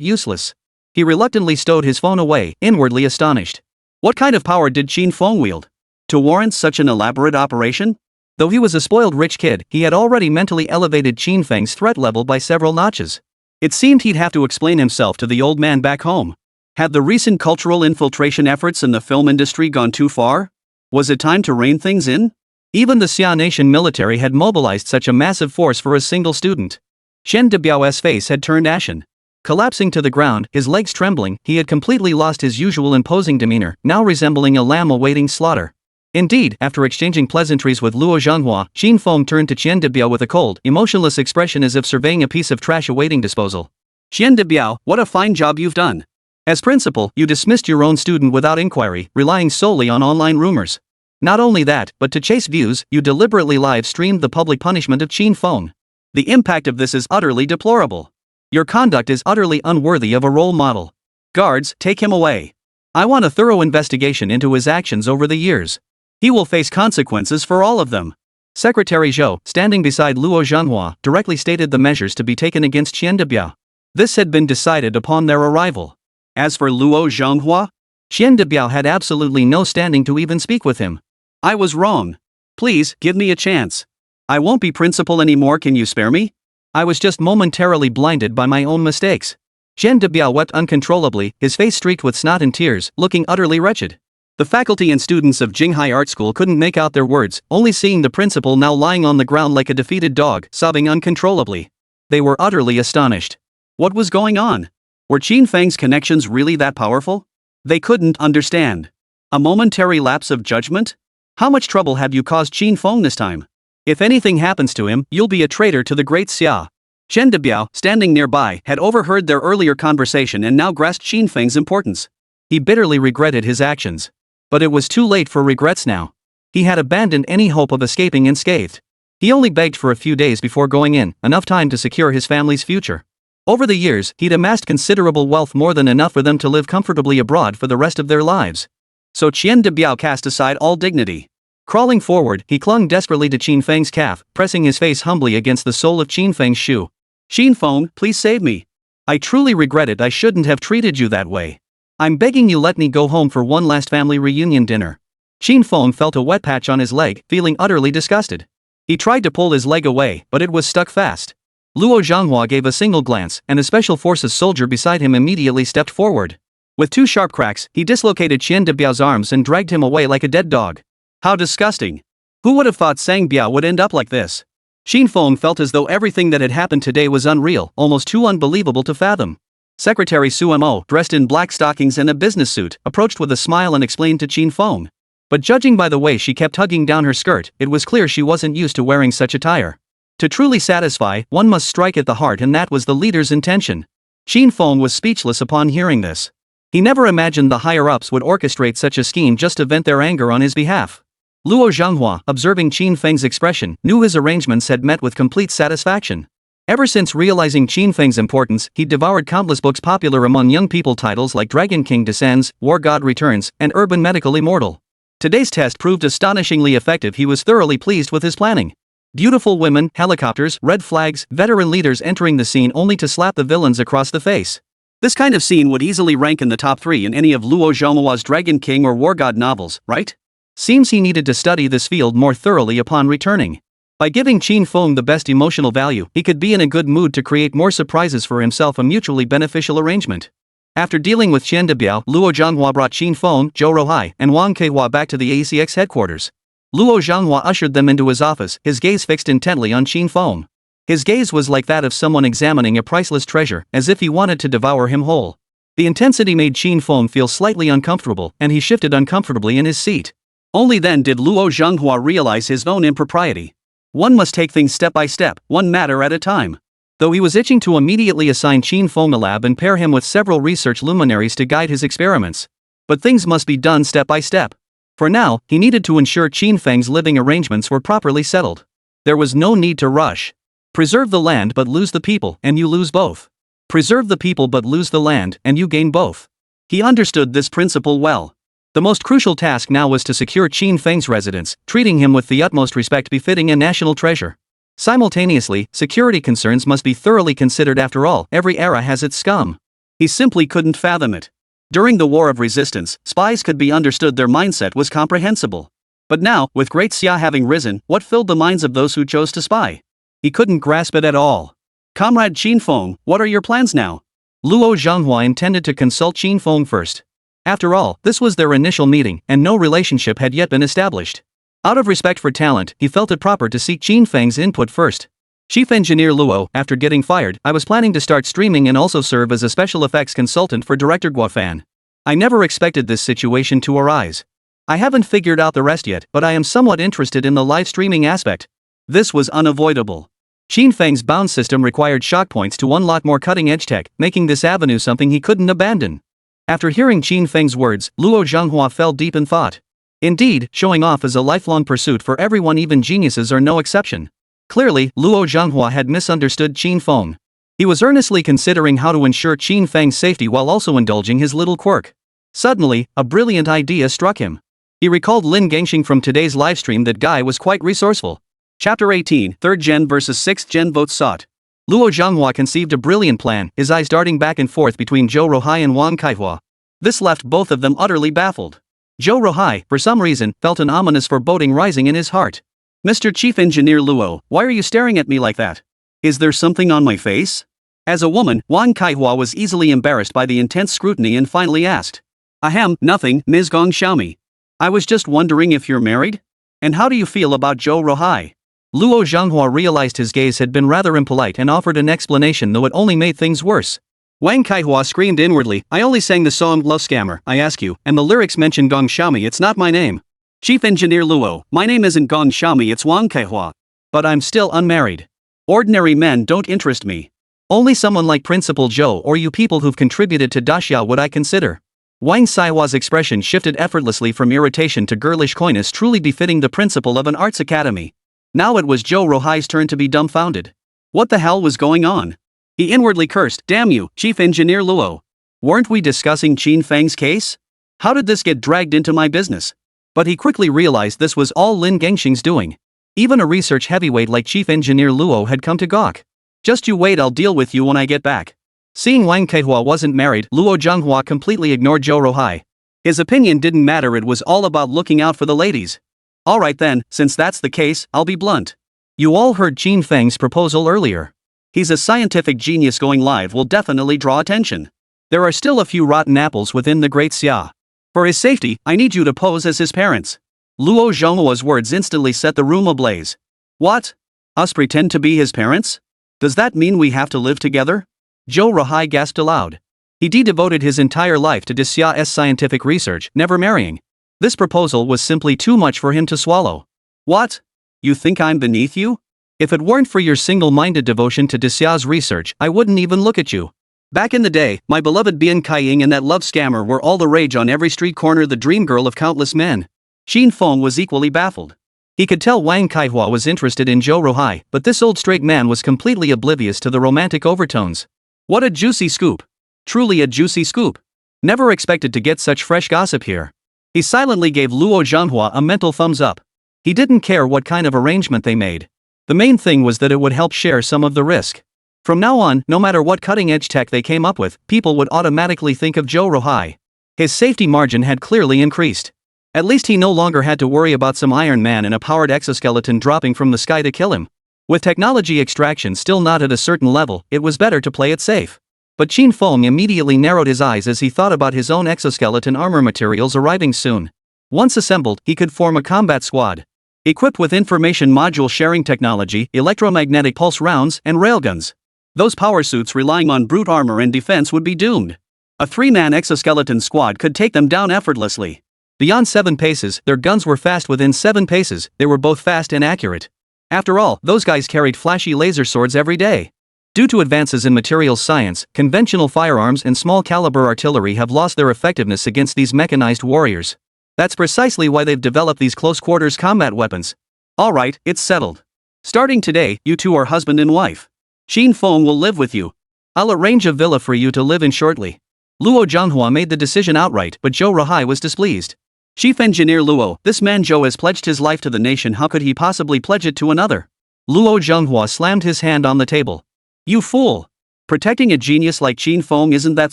useless. He reluctantly stowed his phone away, inwardly astonished. What kind of power did Qin Feng wield to warrant such an elaborate operation? Though he was a spoiled rich kid, he had already mentally elevated Qin Feng's threat level by several notches. It seemed he'd have to explain himself to the old man back home. Had the recent cultural infiltration efforts in the film industry gone too far? Was it time to rein things in? Even the Xia Nation military had mobilized such a massive force for a single student. Chen Debiao's face had turned ashen. Collapsing to the ground, his legs trembling, he had completely lost his usual imposing demeanor, now resembling a lamb awaiting slaughter. Indeed, after exchanging pleasantries with Luo Zhenghua, Qin Feng turned to Chen Debiao with a cold, emotionless expression as if surveying a piece of trash awaiting disposal. Chen Debiao, what a fine job you've done. As principal, you dismissed your own student without inquiry, relying solely on online rumors. Not only that, but to chase views, you deliberately live-streamed the public punishment of Qin Feng. The impact of this is utterly deplorable. Your conduct is utterly unworthy of a role model. Guards, take him away. I want a thorough investigation into his actions over the years. He will face consequences for all of them. Secretary Zhou, standing beside Luo Zhenghua, directly stated the measures to be taken against Chen Debiao. This had been decided upon their arrival. As for Luo Zhenghua, Chen Debiao had absolutely no standing to even speak with him. I was wrong. Please, give me a chance. I won't be principal anymore, can you spare me? I was just momentarily blinded by my own mistakes. Chen Debiao wept uncontrollably, his face streaked with snot and tears, looking utterly wretched. The faculty and students of Jinghai Art School couldn't make out their words, only seeing the principal now lying on the ground like a defeated dog, sobbing uncontrollably. They were utterly astonished. What was going on? Were Qin Feng's connections really that powerful? They couldn't understand. A momentary lapse of judgment? How much trouble have you caused Qin Feng this time? If anything happens to him, you'll be a traitor to the great Xia. Chen Debiao, standing nearby, had overheard their earlier conversation and now grasped Qin Feng's importance. He bitterly regretted his actions. But it was too late for regrets now. He had abandoned any hope of escaping unscathed. He only begged for a few days before going in, enough time to secure his family's future. Over the years, he'd amassed considerable wealth, more than enough for them to live comfortably abroad for the rest of their lives. So Chen Debiao cast aside all dignity. Crawling forward, he clung desperately to Qin Feng's calf, pressing his face humbly against the sole of Qin Feng's shoe. "Qin Feng, please save me. I truly regret it. I shouldn't have treated you that way. I'm begging you, let me go home for one last family reunion dinner." Qin Feng felt a wet patch on his leg, feeling utterly disgusted. He tried to pull his leg away, but it was stuck fast. Luo Zhanghua gave a single glance, and a special forces soldier beside him immediately stepped forward. With 2 sharp cracks, he dislocated Chen Debiao's arms and dragged him away like a dead dog. How disgusting! Who would have thought Sang Biao would end up like this? Qin Feng felt as though everything that had happened today was unreal, almost too unbelievable to fathom. Secretary Sumo, dressed in black stockings and a business suit, approached with a smile and explained to Qin Feng. But judging by the way she kept hugging down her skirt, it was clear she wasn't used to wearing such attire. To truly satisfy, one must strike at the heart, and that was the leader's intention. Qin Feng was speechless upon hearing this. He never imagined the higher-ups would orchestrate such a scheme just to vent their anger on his behalf. Luo Zhanghua, observing Qin Feng's expression, knew his arrangements had met with complete satisfaction. Ever since realizing Qin Feng's importance, he'd devoured countless books popular among young people, titles like Dragon King Descends, War God Returns, and Urban Medical Immortal. Today's test proved astonishingly effective. He was thoroughly pleased with his planning. Beautiful women, helicopters, red flags, veteran leaders entering the scene only to slap the villains across the face. This kind of scene would easily rank in the top 3 in any of Luo Zhanghua's Dragon King or War God novels, right? Seems he needed to study this field more thoroughly upon returning. By giving Qin Feng the best emotional value, he could be in a good mood to create more surprises for himself, a mutually beneficial arrangement. After dealing with Chen Debiao, Luo Zhanghua brought Qin Feng, Zhou Rohai, and Wang Keihua back to the ACX headquarters. Luo Zhanghua ushered them into his office, his gaze fixed intently on Qin Feng. His gaze was like that of someone examining a priceless treasure, as if he wanted to devour him whole. The intensity made Qin Feng feel slightly uncomfortable, and he shifted uncomfortably in his seat. Only then did Luo Zhanghua realize his own impropriety. One must take things step by step, one matter at a time. Though he was itching to immediately assign Qin Feng a lab and pair him with several research luminaries to guide his experiments. But things must be done step by step. For now, he needed to ensure Qin Feng's living arrangements were properly settled. There was no need to rush. Preserve the land but lose the people, and you lose both. Preserve the people but lose the land, and you gain both. He understood this principle well. The most crucial task now was to secure Qin Feng's residence, treating him with the utmost respect befitting a national treasure. Simultaneously, security concerns must be thoroughly considered. After all, every era has its scum. He simply couldn't fathom it. During the War of Resistance, spies could be understood, their mindset was comprehensible. But now, with Great Xia having risen, what filled the minds of those who chose to spy? He couldn't grasp it at all. "Comrade Qin Feng, what are your plans now?" Luo Zhanghua intended to consult Qin Feng first. After all, this was their initial meeting, and no relationship had yet been established. Out of respect for talent, he felt it proper to seek Qin Feng's input first. Chief Engineer Luo, after getting fired, I was planning to start streaming and also serve as a special effects consultant for director Guo Fan. I never expected this situation to arise. I haven't figured out the rest yet, but I am somewhat interested in the live streaming aspect. This was unavoidable. Qin Feng's bound system required shock points to unlock more cutting-edge tech, making this avenue something he couldn't abandon. After hearing Qin Feng's words, Luo Zhanghua fell deep in thought. Indeed, showing off is a lifelong pursuit for everyone, even geniuses are no exception. Clearly, Luo Zhanghua had misunderstood Qin Feng. He was earnestly considering how to ensure Qin Feng's safety while also indulging his little quirk. Suddenly, a brilliant idea struck him. He recalled Lin Gangxing from today's livestream. That guy was quite resourceful. Chapter 18, 3rd Gen vs 6th Gen votes sought. Luo Zhanghua conceived a brilliant plan, his eyes darting back and forth between Zhou Rohai and Wang Keihua. This left both of them utterly baffled. Zhou Rohai, for some reason, felt an ominous foreboding rising in his heart. "Mr. Chief Engineer Luo, why are you staring at me like that? Is there something on my face?" As a woman, Wang Keihua was easily embarrassed by the intense scrutiny and finally asked. "Ahem, nothing, Ms. Gong Xiaomi. I was just wondering if you're married? And how do you feel about Zhou Rohai? Luo Zhanghua realized his gaze had been rather impolite and offered an explanation, though it only made things worse. Wang Kaihua screamed inwardly, I only sang the song Love Scammer, I ask you, and the lyrics mention Gong Xiaomi, it's not my name. Chief Engineer Luo, my name isn't Gong Xiaomi, it's Wang Kaihua. But I'm still unmarried. Ordinary men don't interest me. Only someone like Principal Zhou or you people who've contributed to Daxia would I consider. Wang Saihua's expression shifted effortlessly from irritation to girlish coyness, truly befitting the principal of an arts academy. Now it was Zhou Rohai's turn to be dumbfounded. What the hell was going on? He inwardly cursed, damn you, Chief Engineer Luo. Weren't we discussing Qin Feng's case? How did this get dragged into my business? But he quickly realized this was all Lin Gengxing's doing. Even a research heavyweight like Chief Engineer Luo had come to gawk. Just you wait, I'll deal with you when I get back. Seeing Wang Kaihua wasn't married, Luo Zhanghua completely ignored Zhou Rohai. His opinion didn't matter, it was all about looking out for the ladies. Alright then, since that's the case, I'll be blunt. You all heard Qin Feng's proposal earlier. He's a scientific genius, going live will definitely draw attention. There are still a few rotten apples within the great Xia. For his safety, I need you to pose as his parents. Luo Zhonghua's words instantly set the room ablaze. What? Us pretend to be his parents? Does that mean we have to live together? Zhou Rohai gasped aloud. He devoted his entire life to Xia's scientific research, never marrying. This proposal was simply too much for him to swallow. What? You think I'm beneath you? If it weren't for your single-minded devotion to Xia's research, I wouldn't even look at you. Back in the day, my beloved Bian Kaiying and that love scammer were all the rage on every street corner, the dream girl of countless men. Qin Feng was equally baffled. He could tell Wang Kaihua was interested in Zhou Rohai, but this old straight man was completely oblivious to the romantic overtones. What a juicy scoop. Truly a juicy scoop. Never expected to get such fresh gossip here. He silently gave Luo Zhanghua a mental thumbs up. He didn't care what kind of arrangement they made. The main thing was that it would help share some of the risk. From now on, no matter what cutting-edge tech they came up with, people would automatically think of Zhou Rohai. His safety margin had clearly increased. At least he no longer had to worry about some Iron Man in a powered exoskeleton dropping from the sky to kill him. With technology extraction still not at a certain level, it was better to play it safe. But Qin Feng immediately narrowed his eyes as he thought about his own exoskeleton armor materials arriving soon. Once assembled, he could form a combat squad. Equipped with information module sharing technology, electromagnetic pulse rounds, and railguns. Those power suits relying on brute armor and defense would be doomed. A 3-man exoskeleton squad could take them down effortlessly. Beyond 7 paces, their guns were fast. Within 7 paces, they were both fast and accurate. After all, those guys carried flashy laser swords every day. Due to advances in materials science, conventional firearms and small-caliber artillery have lost their effectiveness against these mechanized warriors. That's precisely why they've developed these close-quarters combat weapons. Alright, it's settled. Starting today, you two are husband and wife. Qin Feng will live with you. I'll arrange a villa for you to live in shortly. Luo Zhanghua made the decision outright, but Zhou Rohai was displeased. Chief Engineer Luo, this man Zhou has pledged his life to the nation, how could he possibly pledge it to another? Luo Zhanghua slammed his hand on the table. You fool! Protecting a genius like Qin Feng, isn't that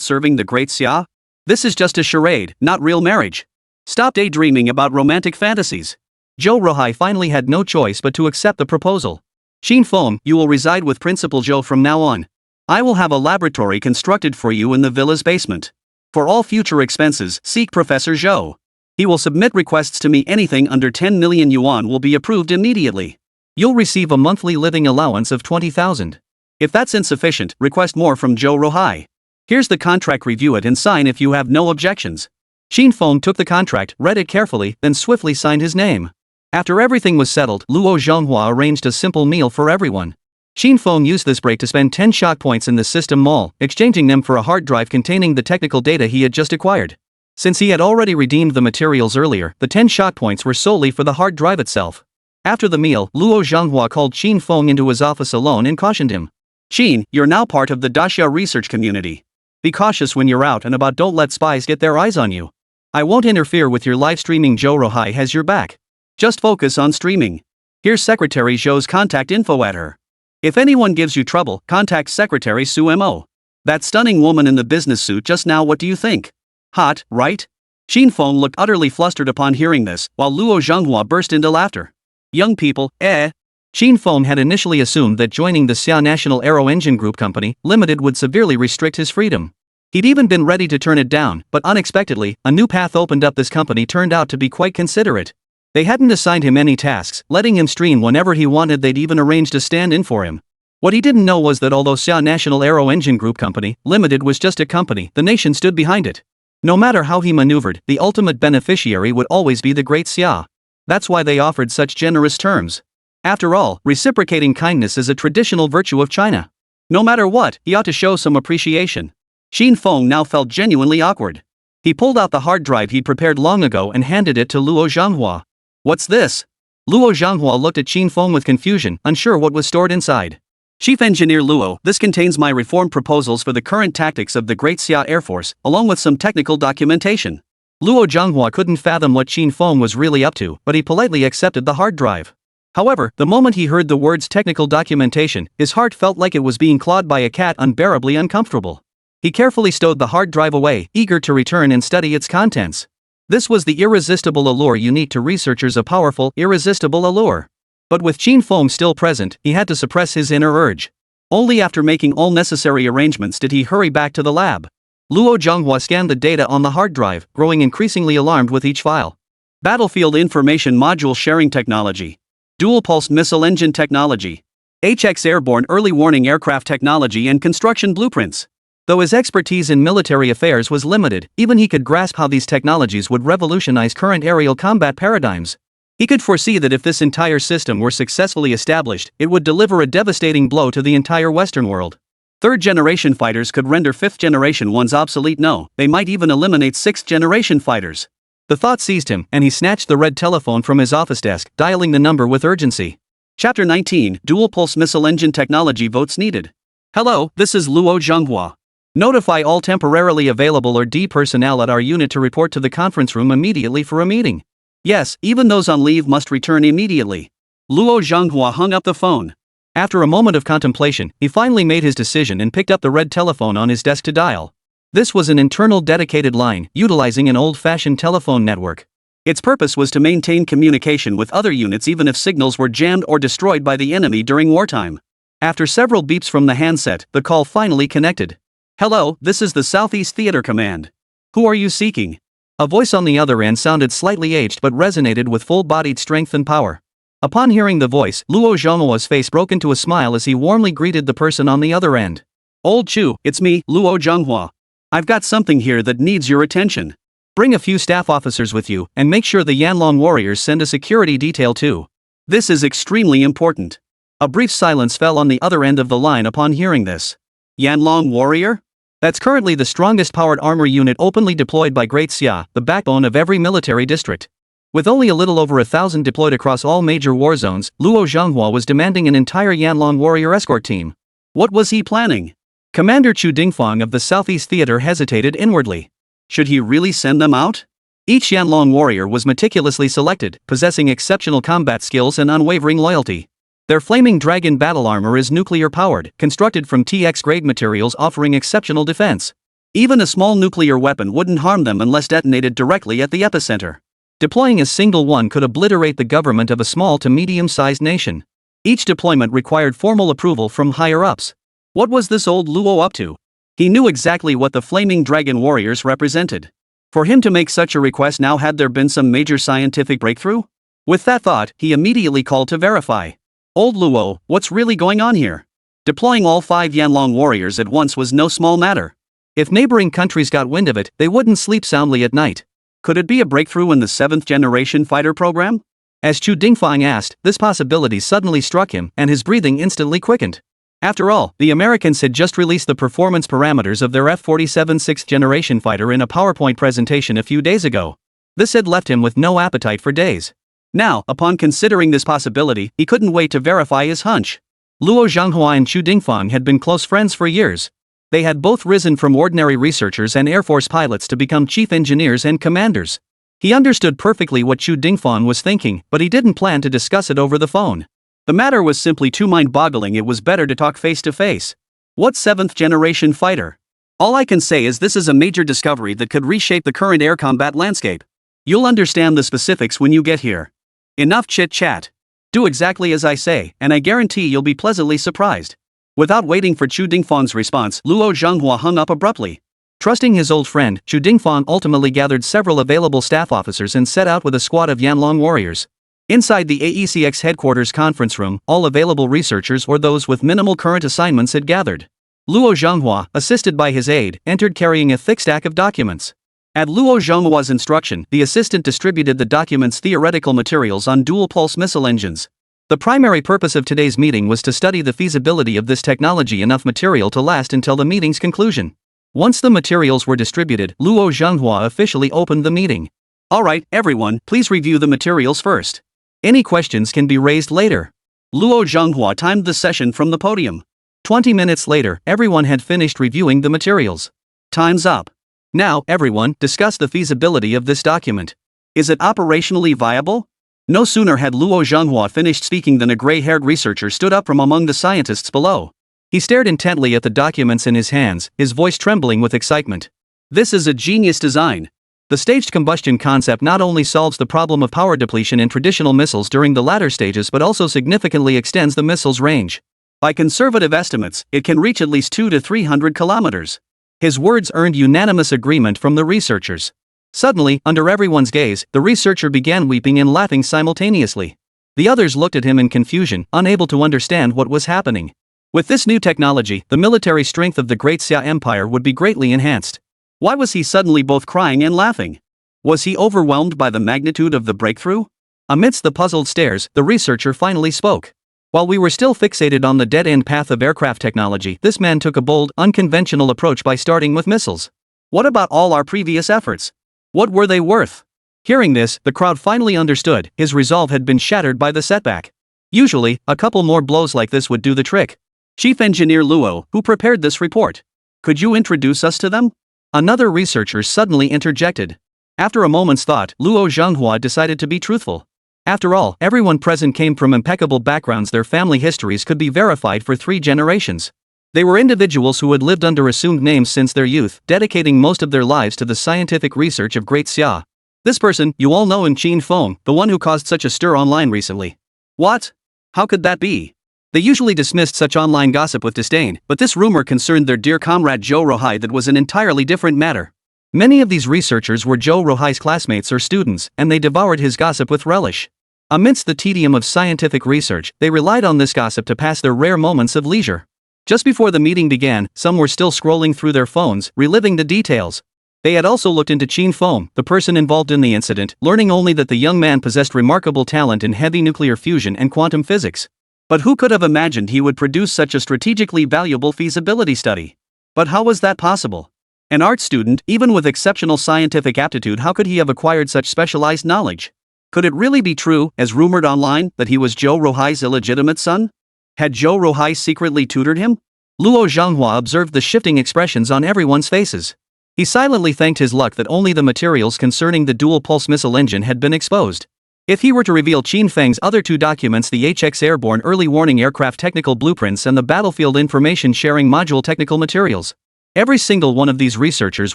serving the great Xia? This is just a charade, not real marriage. Stop daydreaming about romantic fantasies. Zhou Rohai finally had no choice but to accept the proposal. Qin Feng, you will reside with Principal Zhou from now on. I will have a laboratory constructed for you in the villa's basement. For all future expenses, seek Professor Zhou. He will submit requests to me. Anything under 10 million yuan will be approved immediately. You'll receive a monthly living allowance of 20,000. If that's insufficient, request more from Zhou Rohai. Here's the contract, review it and sign if you have no objections. Qin Feng took the contract, read it carefully, then swiftly signed his name. After everything was settled, Luo Zhanghua arranged a simple meal for everyone. Qin Feng used this break to spend 10 shock points in the system mall, exchanging them for a hard drive containing the technical data he had just acquired. Since he had already redeemed the materials earlier, the 10 shock points were solely for the hard drive itself. After the meal, Luo Zhanghua called Qin Feng into his office alone and cautioned him. Qin, you're now part of the Daxia research community. Be cautious when you're out and about, don't let spies get their eyes on you. I won't interfere with your live streaming, Zhou Rohai has your back. Just focus on streaming. Here's Secretary Zhou's contact info at her. If anyone gives you trouble, contact Secretary Su Mo. That stunning woman in the business suit just now, what do you think? Hot, right? Qin Feng looked utterly flustered upon hearing this, while Luo Zhanghua burst into laughter. Young people, Qin Feng had initially assumed that joining the Xia National Aero Engine Group Company, Limited would severely restrict his freedom. He'd even been ready to turn it down, but unexpectedly, a new path opened up. This company turned out to be quite considerate. They hadn't assigned him any tasks, letting him stream whenever he wanted. They'd even arranged a stand-in for him. What he didn't know was that although Xia National Aero Engine Group Company Limited was just a company, the nation stood behind it. No matter how he maneuvered, the ultimate beneficiary would always be the Great Xia. That's why they offered such generous terms. After all, reciprocating kindness is a traditional virtue of China. No matter what, he ought to show some appreciation. Qin Feng now felt genuinely awkward. He pulled out the hard drive he'd prepared long ago and handed it to Luo Zhanghua. "What's this?" Luo Zhanghua looked at Qin Feng with confusion, unsure what was stored inside. "Chief Engineer Luo, this contains my reform proposals for the current tactics of the Great Xia Air Force, along with some technical documentation." Luo Zhanghua couldn't fathom what Qin Feng was really up to, but he politely accepted the hard drive. However, the moment he heard the words technical documentation, his heart felt like it was being clawed by a cat, unbearably uncomfortable. He carefully stowed the hard drive away, eager to return and study its contents. This was the irresistible allure unique to researchers, a powerful, irresistible allure. But with Qin Feng still present, he had to suppress his inner urge. Only after making all necessary arrangements did he hurry back to the lab. Luo Zhanghua scanned the data on the hard drive, growing increasingly alarmed with each file. Battlefield Information Module Sharing Technology. Dual-Pulse Missile Engine Technology. HX Airborne Early Warning Aircraft Technology and Construction Blueprints. Though his expertise in military affairs was limited, even he could grasp how these technologies would revolutionize current aerial combat paradigms. He could foresee that if this entire system were successfully established, it would deliver a devastating blow to the entire Western world. Third-generation fighters could render fifth-generation ones obsolete. No, they might even eliminate sixth-generation fighters. The thought seized him, and he snatched the red telephone from his office desk, dialing the number with urgency. Chapter 19, Dual-Pulse Missile Engine Technology Votes Needed. "Hello, this is Luo Zhanghua. Notify all temporarily available or D personnel at our unit to report to the conference room immediately for a meeting. Yes, even those on leave must return immediately." Luo Zhanghua hung up the phone. After a moment of contemplation, he finally made his decision and picked up the red telephone on his desk to dial. This was an internal dedicated line, utilizing an old-fashioned telephone network. Its purpose was to maintain communication with other units even if signals were jammed or destroyed by the enemy during wartime. After several beeps from the handset, the call finally connected. "Hello, this is the Southeast Theater Command. Who are you seeking?" A voice on the other end sounded slightly aged but resonated with full-bodied strength and power. Upon hearing the voice, Luo Zhanghua's face broke into a smile as he warmly greeted the person on the other end. "Old Chu, it's me, Luo Zhanghua. I've got something here that needs your attention. Bring a few staff officers with you, and make sure the Yanlong warriors send a security detail too. This is extremely important." A brief silence fell on the other end of the line upon hearing this. Yanlong warrior? That's currently the strongest powered armor unit openly deployed by Great Xia, the backbone of every military district. With only a little over 1,000 deployed across all major war zones, Luo Zhanghua was demanding an entire Yanlong warrior escort team. What was he planning? Commander Chu Dingfang of the Southeast Theater hesitated inwardly. Should he really send them out? Each Yanlong warrior was meticulously selected, possessing exceptional combat skills and unwavering loyalty. Their flaming dragon battle armor is nuclear-powered, constructed from SSS-grade materials offering exceptional defense. Even a small nuclear weapon wouldn't harm them unless detonated directly at the epicenter. Deploying a single one could obliterate the government of a small to medium-sized nation. Each deployment required formal approval from higher-ups. What was this old Luo up to? He knew exactly what the flaming dragon warriors represented. For him to make such a request now, had there been some major scientific breakthrough? With that thought, he immediately called to verify. "Old Luo, what's really going on here?" Deploying all 5 Yanlong warriors at once was no small matter. If neighboring countries got wind of it, they wouldn't sleep soundly at night. Could it be a breakthrough in the 7th-generation fighter program? As Chu Dingfang asked, this possibility suddenly struck him, and his breathing instantly quickened. After all, the Americans had just released the performance parameters of their F-47 6th-generation fighter in a PowerPoint presentation a few days ago. This had left him with no appetite for days. Now, upon considering this possibility, he couldn't wait to verify his hunch. Luo Zhanghua and Chu Dingfang had been close friends for years. They had both risen from ordinary researchers and Air Force pilots to become chief engineers and commanders. He understood perfectly what Chu Dingfang was thinking, but he didn't plan to discuss it over the phone. The matter was simply too mind-boggling. It was better to talk face-to-face. What 7th-generation fighter? All I can say is this is a major discovery that could reshape the current air combat landscape. You'll understand the specifics when you get here. Enough chit-chat. Do exactly as I say, and I guarantee you'll be pleasantly surprised. Without waiting for Chu Dingfang's response, Luo Zhanghua hung up abruptly. Trusting his old friend, Qin Feng ultimately gathered several available staff officers and set out with a squad of Yanlong warriors. Inside the AECX headquarters conference room, all available researchers or those with minimal current assignments had gathered. Luo Zhenghua, assisted by his aide, entered carrying a thick stack of documents. At Luo Zhenghua's instruction, the assistant distributed the document's theoretical materials on dual-pulse missile engines. The primary purpose of today's meeting was to study the feasibility of this technology, enough material to last until the meeting's conclusion. Once the materials were distributed, Luo Zhenghua officially opened the meeting. Alright, everyone, please review the materials first. Any questions can be raised later. Luo Zhenghua timed the session from the podium. 20 minutes later, everyone had finished reviewing the materials. Time's up. Now, everyone, discuss the feasibility of this document. Is it operationally viable? No sooner had Luo Zhenghua finished speaking than a gray-haired researcher stood up from among the scientists below. He stared intently at the documents in his hands, his voice trembling with excitement. This is a genius design. The staged combustion concept not only solves the problem of power depletion in traditional missiles during the latter stages but also significantly extends the missile's range. By conservative estimates, it can reach at least 200 to 300 kilometers. His words earned unanimous agreement from the researchers. Suddenly, under everyone's gaze, the researcher began weeping and laughing simultaneously. The others looked at him in confusion, unable to understand what was happening. With this new technology, the military strength of the Great Xia Empire would be greatly enhanced. Why was he suddenly both crying and laughing? Was he overwhelmed by the magnitude of the breakthrough? Amidst the puzzled stares, the researcher finally spoke. While we were still fixated on the dead-end path of aircraft technology, this man took a bold, unconventional approach by starting with missiles. What about all our previous efforts? What were they worth? Hearing this, the crowd finally understood. His resolve had been shattered by the setback. Usually, a couple more blows like this would do the trick. Chief Engineer Luo, who prepared this report. Could you introduce us to them? Another researcher suddenly interjected. After a moment's thought, Luo Zhenghua decided to be truthful. After all, everyone present came from impeccable backgrounds. Their family histories could be verified for 3 generations. They were individuals who had lived under assumed names since their youth, dedicating most of their lives to the scientific research of Great Xia. This person, you all know him, Qin Feng, the one who caused such a stir online recently. What? How could that be? They usually dismissed such online gossip with disdain, but this rumor concerned their dear comrade Zhou Ruhai. That was an entirely different matter. Many of these researchers were Zhou Ruhai's classmates or students, and they devoured his gossip with relish. Amidst the tedium of scientific research, they relied on this gossip to pass their rare moments of leisure. Just before the meeting began, some were still scrolling through their phones, reliving the details. They had also looked into Qin Feng, the person involved in the incident, learning only that the young man possessed remarkable talent in heavy nuclear fusion and quantum physics. But who could have imagined he would produce such a strategically valuable feasibility study? But how was that possible? An art student, even with exceptional scientific aptitude, how could he have acquired such specialized knowledge? Could it really be true, as rumored online, that he was Zhou Ruhai's illegitimate son? Had Zhou Ruhai secretly tutored him? Luo Zhenghua observed the shifting expressions on everyone's faces. He silently thanked his luck that only the materials concerning the dual-pulse missile engine had been exposed. If he were to reveal Qin Feng's other 2 documents, the HX Airborne Early Warning Aircraft Technical Blueprints and the Battlefield Information Sharing Module Technical Materials, every single one of these researchers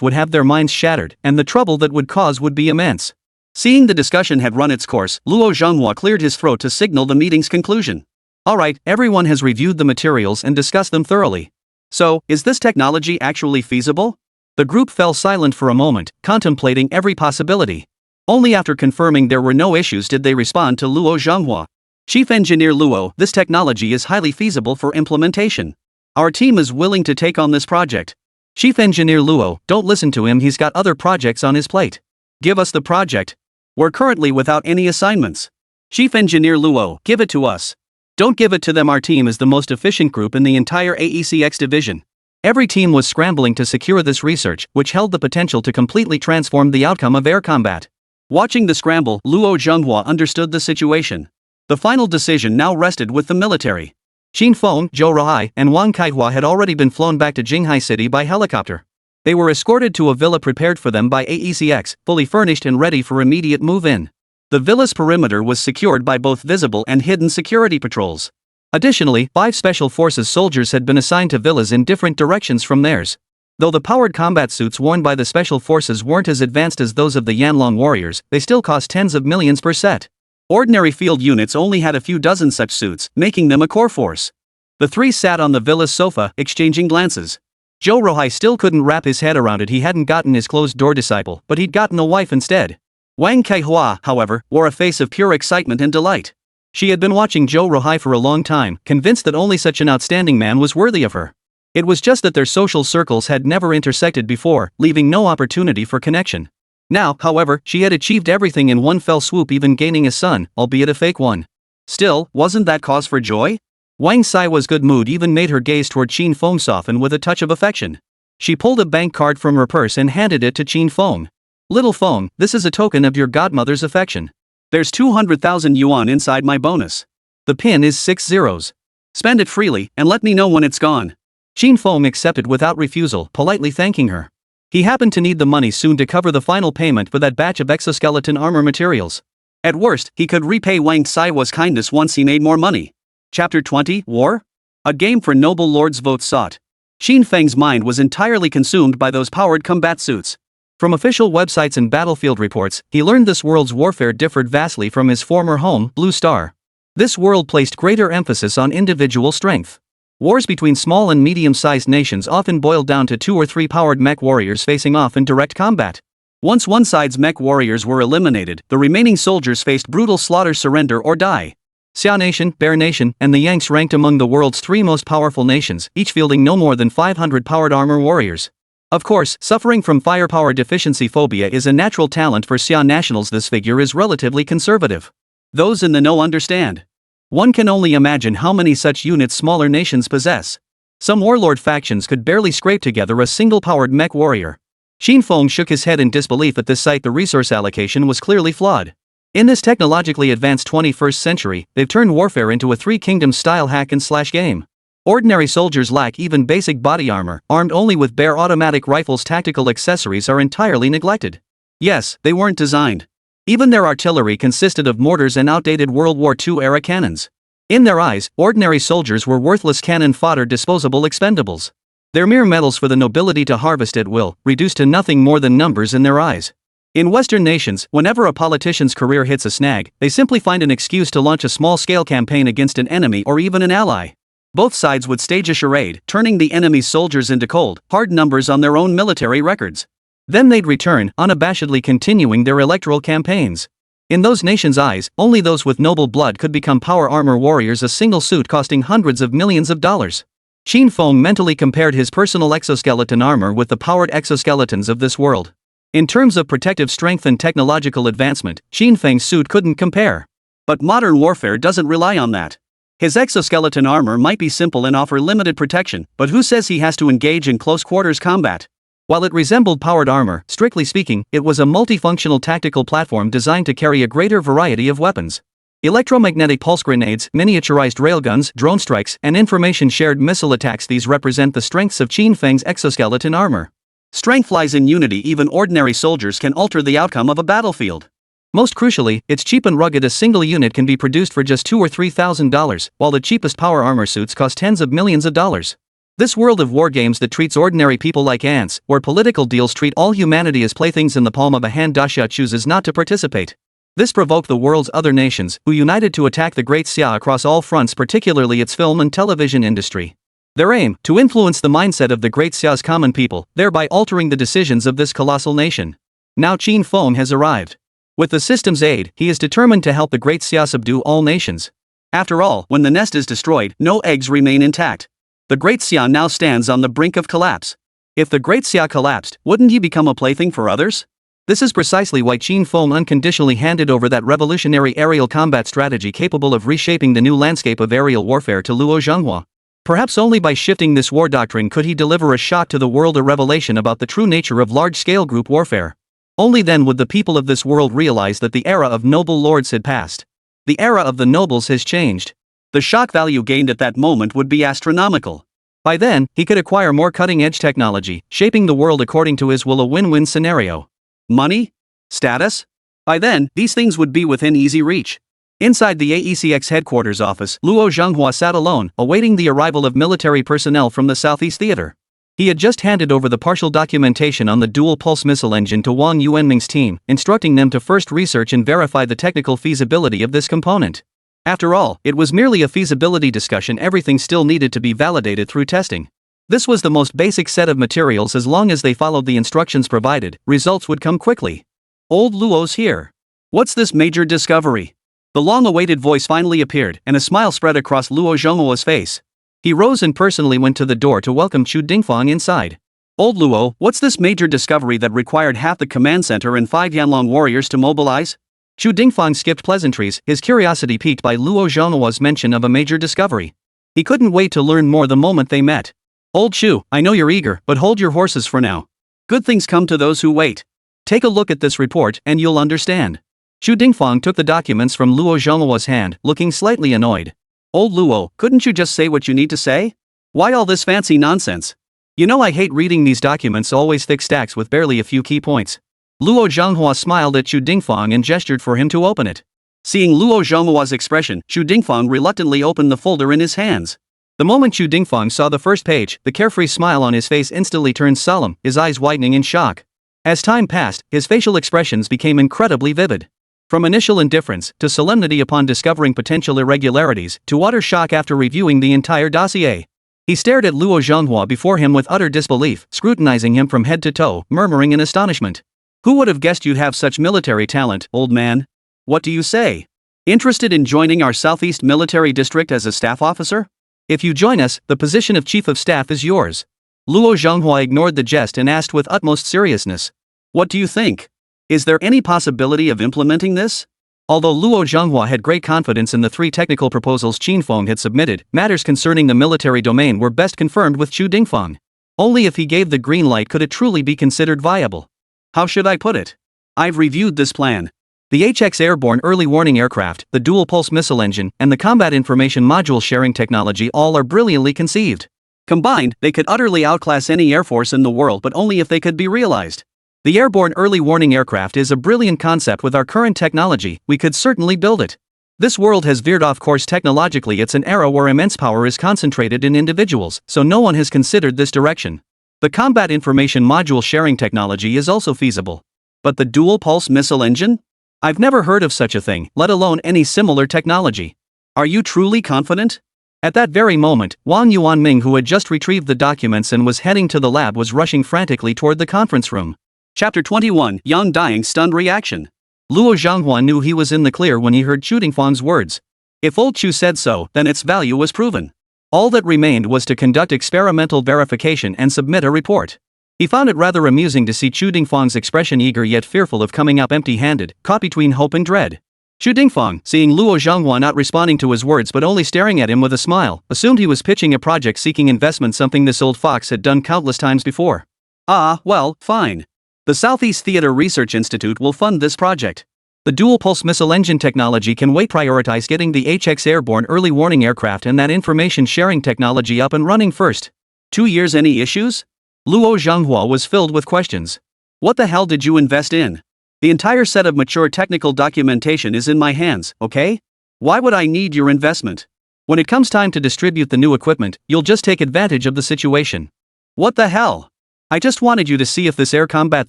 would have their minds shattered, and the trouble that would cause would be immense. Seeing the discussion had run its course, Luo Zhenghua cleared his throat to signal the meeting's conclusion. Alright, everyone has reviewed the materials and discussed them thoroughly. So, is this technology actually feasible? The group fell silent for a moment, contemplating every possibility. Only after confirming there were no issues did they respond to Luo Zhenghua. Chief Engineer Luo, this technology is highly feasible for implementation. Our team is willing to take on this project. Chief Engineer Luo, don't listen to him, he's got other projects on his plate. Give us the project. We're currently without any assignments. Chief Engineer Luo, give it to us. Don't give it to them. Our team is the most efficient group in the entire AECX division. Every team was scrambling to secure this research, which held the potential to completely transform the outcome of air combat. Watching the scramble, Luo Zhenghua understood the situation. The final decision now rested with the military. Qin Feng, Zhou Ruhai, and Wang Kaihua had already been flown back to Jinghai City by helicopter. They were escorted to a villa prepared for them by AECX, fully furnished and ready for immediate move-in. The villa's perimeter was secured by both visible and hidden security patrols. Additionally, 5 Special Forces soldiers had been assigned to villas in different directions from theirs. Though the powered combat suits worn by the Special Forces weren't as advanced as those of the Yanlong warriors, they still cost tens of millions per set. Ordinary field units only had a few dozen such suits, making them a core force. The 3 sat on the villa's sofa, exchanging glances. Zhou Ruhai still couldn't wrap his head around it. He hadn't gotten his closed-door disciple, but he'd gotten a wife instead. Wang Keihua, however, wore a face of pure excitement and delight. She had been watching Zhou Ruhai for a long time, convinced that only such an outstanding man was worthy of her. It was just that their social circles had never intersected before, leaving no opportunity for connection. Now, however, she had achieved everything in one fell swoop, even gaining a son, albeit a fake one. Still, wasn't that cause for joy? Wang Saiwa's good mood even made her gaze toward Qin Feng soften with a touch of affection. She pulled a bank card from her purse and handed it to Qin Feng. "Little Feng, this is a token of your godmother's affection. There's 200,000 yuan inside my bonus. The pin is 6 zeros. Spend it freely, and let me know when it's gone." Qin Feng accepted without refusal, politely thanking her. He happened to need the money soon to cover the final payment for that batch of exoskeleton armor materials. At worst, he could repay Wang Saiwa's kindness once he made more money. Chapter 20, War? A game for noble lords votes sought. Qin Feng's mind was entirely consumed by those powered combat suits. From official websites and battlefield reports, he learned this world's warfare differed vastly from his former home, Blue Star. This world placed greater emphasis on individual strength. Wars between small and medium-sized nations often boiled down to 2 or 3 powered mech warriors facing off in direct combat. Once one side's mech warriors were eliminated, the remaining soldiers faced brutal slaughter, surrender or die. Xia Nation, Bear Nation, and the Yanks ranked among the world's 3 most powerful nations, each fielding no more than 500 powered armor warriors. Of course, suffering from firepower deficiency phobia is a natural talent for Xia nationals. This figure is relatively conservative. Those in the know understand. One can only imagine how many such units smaller nations possess. Some warlord factions could barely scrape together a single powered mech warrior. Qin Feng shook his head in disbelief at this sight. The resource allocation was clearly flawed. In this technologically advanced 21st century, they've turned warfare into a 3 Kingdoms style hack-and-slash game. Ordinary soldiers lack even basic body armor, armed only with bare automatic rifles. Tactical accessories are entirely neglected. Yes, they weren't designed. Even their artillery consisted of mortars and outdated World War II-era cannons. In their eyes, ordinary soldiers were worthless cannon fodder, disposable expendables. They're mere metals for the nobility to harvest at will, reduced to nothing more than numbers in their eyes. In Western nations, whenever a politician's career hits a snag, they simply find an excuse to launch a small-scale campaign against an enemy or even an ally. Both sides would stage a charade, turning the enemy's soldiers into cold, hard numbers on their own military records. Then they'd return, unabashedly continuing their electoral campaigns. In those nations' eyes, only those with noble blood could become power armor warriors, a single suit costing hundreds of millions of dollars. Qin Feng mentally compared his personal exoskeleton armor with the powered exoskeletons of this world. In terms of protective strength and technological advancement, Qin Feng's suit couldn't compare. But modern warfare doesn't rely on that. His exoskeleton armor might be simple and offer limited protection, but who says he has to engage in close-quarters combat? While it resembled powered armor, strictly speaking, it was a multifunctional tactical platform designed to carry a greater variety of weapons. Electromagnetic pulse grenades, miniaturized railguns, drone strikes, and information-shared missile attacks. These represent the strengths of Qin Feng's exoskeleton armor. Strength lies in unity. Even ordinary soldiers can alter the outcome of a battlefield. Most crucially, it's cheap and rugged. A single unit can be produced for just $2,000 or $3,000, while the cheapest power armor suits cost tens of millions of dollars. This world of war games that treats ordinary people like ants, where political deals treat all humanity as playthings in the palm of a hand, Daxia chooses not to participate. This provoked the world's other nations, who united to attack the Great Xia across all fronts, particularly its film and television industry. Their aim, to influence the mindset of the Great Xia's common people, thereby altering the decisions of this colossal nation. Now Qin Feng has arrived. With the system's aid, he is determined to help the Great Xia subdue all nations. After all, when the nest is destroyed, no eggs remain intact. The Great Xia now stands on the brink of collapse. If the Great Xia collapsed, wouldn't he become a plaything for others? This is precisely why Qin Feng unconditionally handed over that revolutionary aerial combat strategy capable of reshaping the new landscape of aerial warfare to Luo Zhenghua. Perhaps only by shifting this war doctrine could he deliver a shock to the world, a revelation about the true nature of large-scale group warfare. Only then would the people of this world realize that the era of noble lords had passed. The era of the nobles has changed. The shock value gained at that moment would be astronomical. By then, he could acquire more cutting-edge technology, shaping the world according to his will, a win-win scenario. Money? Status? By then, these things would be within easy reach. Inside the AECX headquarters office, Luo Zhenghua sat alone, awaiting the arrival of military personnel from the Southeast Theater. He had just handed over the partial documentation on the dual-pulse missile engine to Wang Yuanming's team, instructing them to first research and verify the technical feasibility of this component. After all, it was merely a feasibility discussion. Everything still needed to be validated through testing. This was the most basic set of materials. As long as they followed the instructions provided, results would come quickly. Old Luo's here. What's this major discovery? The long-awaited voice finally appeared, and a smile spread across Luo Zhonghua's face. He rose and personally went to the door to welcome Chu Dingfang inside. Old Luo, what's this major discovery that required half the command center and 5 Yanlong warriors to mobilize? Chu Dingfang skipped pleasantries, his curiosity piqued by Luo Zhonghua's mention of a major discovery. He couldn't wait to learn more the moment they met. Old Chu, I know you're eager, but hold your horses for now. Good things come to those who wait. Take a look at this report and you'll understand. Chu Dingfang took the documents from Luo Zhonghua's hand, looking slightly annoyed. Old Luo, couldn't you just say what you need to say? Why all this fancy nonsense? You know I hate reading these documents, always thick stacks with barely a few key points. Luo Zhonghua smiled at Chu Dingfang and gestured for him to open it. Seeing Luo Zhonghua's expression, Chu Dingfang reluctantly opened the folder in his hands. The moment Chu Dingfang saw the first page, the carefree smile on his face instantly turned solemn, his eyes widening in shock. As time passed, his facial expressions became incredibly vivid. From initial indifference, to solemnity upon discovering potential irregularities, to utter shock after reviewing the entire dossier. He stared at Luo Zhonghua before him with utter disbelief, scrutinizing him from head to toe, murmuring in astonishment. Who would have guessed you'd have such military talent, old man? What do you say? Interested in joining our Southeast Military District as a staff officer? If you join us, the position of Chief of Staff is yours. Luo Zhonghua ignored the jest and asked with utmost seriousness. What do you think? Is there any possibility of implementing this? Although Luo Zhonghua had great confidence in the 3 technical proposals Qin Feng had submitted, matters concerning the military domain were best confirmed with Chu Dingfang. Only if he gave the green light could it truly be considered viable. How should I put it? I've reviewed this plan. The HX airborne early warning aircraft, the dual pulse missile engine, and the combat information module sharing technology all are brilliantly conceived. Combined, they could utterly outclass any air force in the world, but only if they could be realized. The airborne early warning aircraft is a brilliant concept. With our current technology, we could certainly build it. This world has veered off course technologically. It's an era where immense power is concentrated in individuals, so no one has considered this direction. The combat information module sharing technology is also feasible. But the dual pulse missile engine? I've never heard of such a thing, let alone any similar technology. Are you truly confident? At that very moment, Wang Yuanming, who had just retrieved the documents and was heading to the lab, was rushing frantically toward the conference room. Chapter 21, Yang Dying Stunned Reaction. Luo Zhonghua knew he was in the clear when he heard Chu Dingfang's words. If old Chu said so, then its value was proven. All that remained was to conduct experimental verification and submit a report. He found it rather amusing to see Chu Dingfang's expression, eager yet fearful of coming up empty-handed, caught between hope and dread. Chu Dingfang, seeing Luo Zhonghua not responding to his words but only staring at him with a smile, assumed he was pitching a project seeking investment, something this old fox had done countless times before. Ah, well, fine. The Southeast Theater Research Institute will fund this project. The dual-pulse missile engine technology can wait. Prioritize getting the HX airborne early warning aircraft and that information sharing technology up and running first. 2 years, any issues? Luo Zhonghua was filled with questions. What the hell did you invest in? The entire set of mature technical documentation is in my hands, okay? Why would I need your investment? When it comes time to distribute the new equipment, you'll just take advantage of the situation. What the hell? I just wanted you to see if this air combat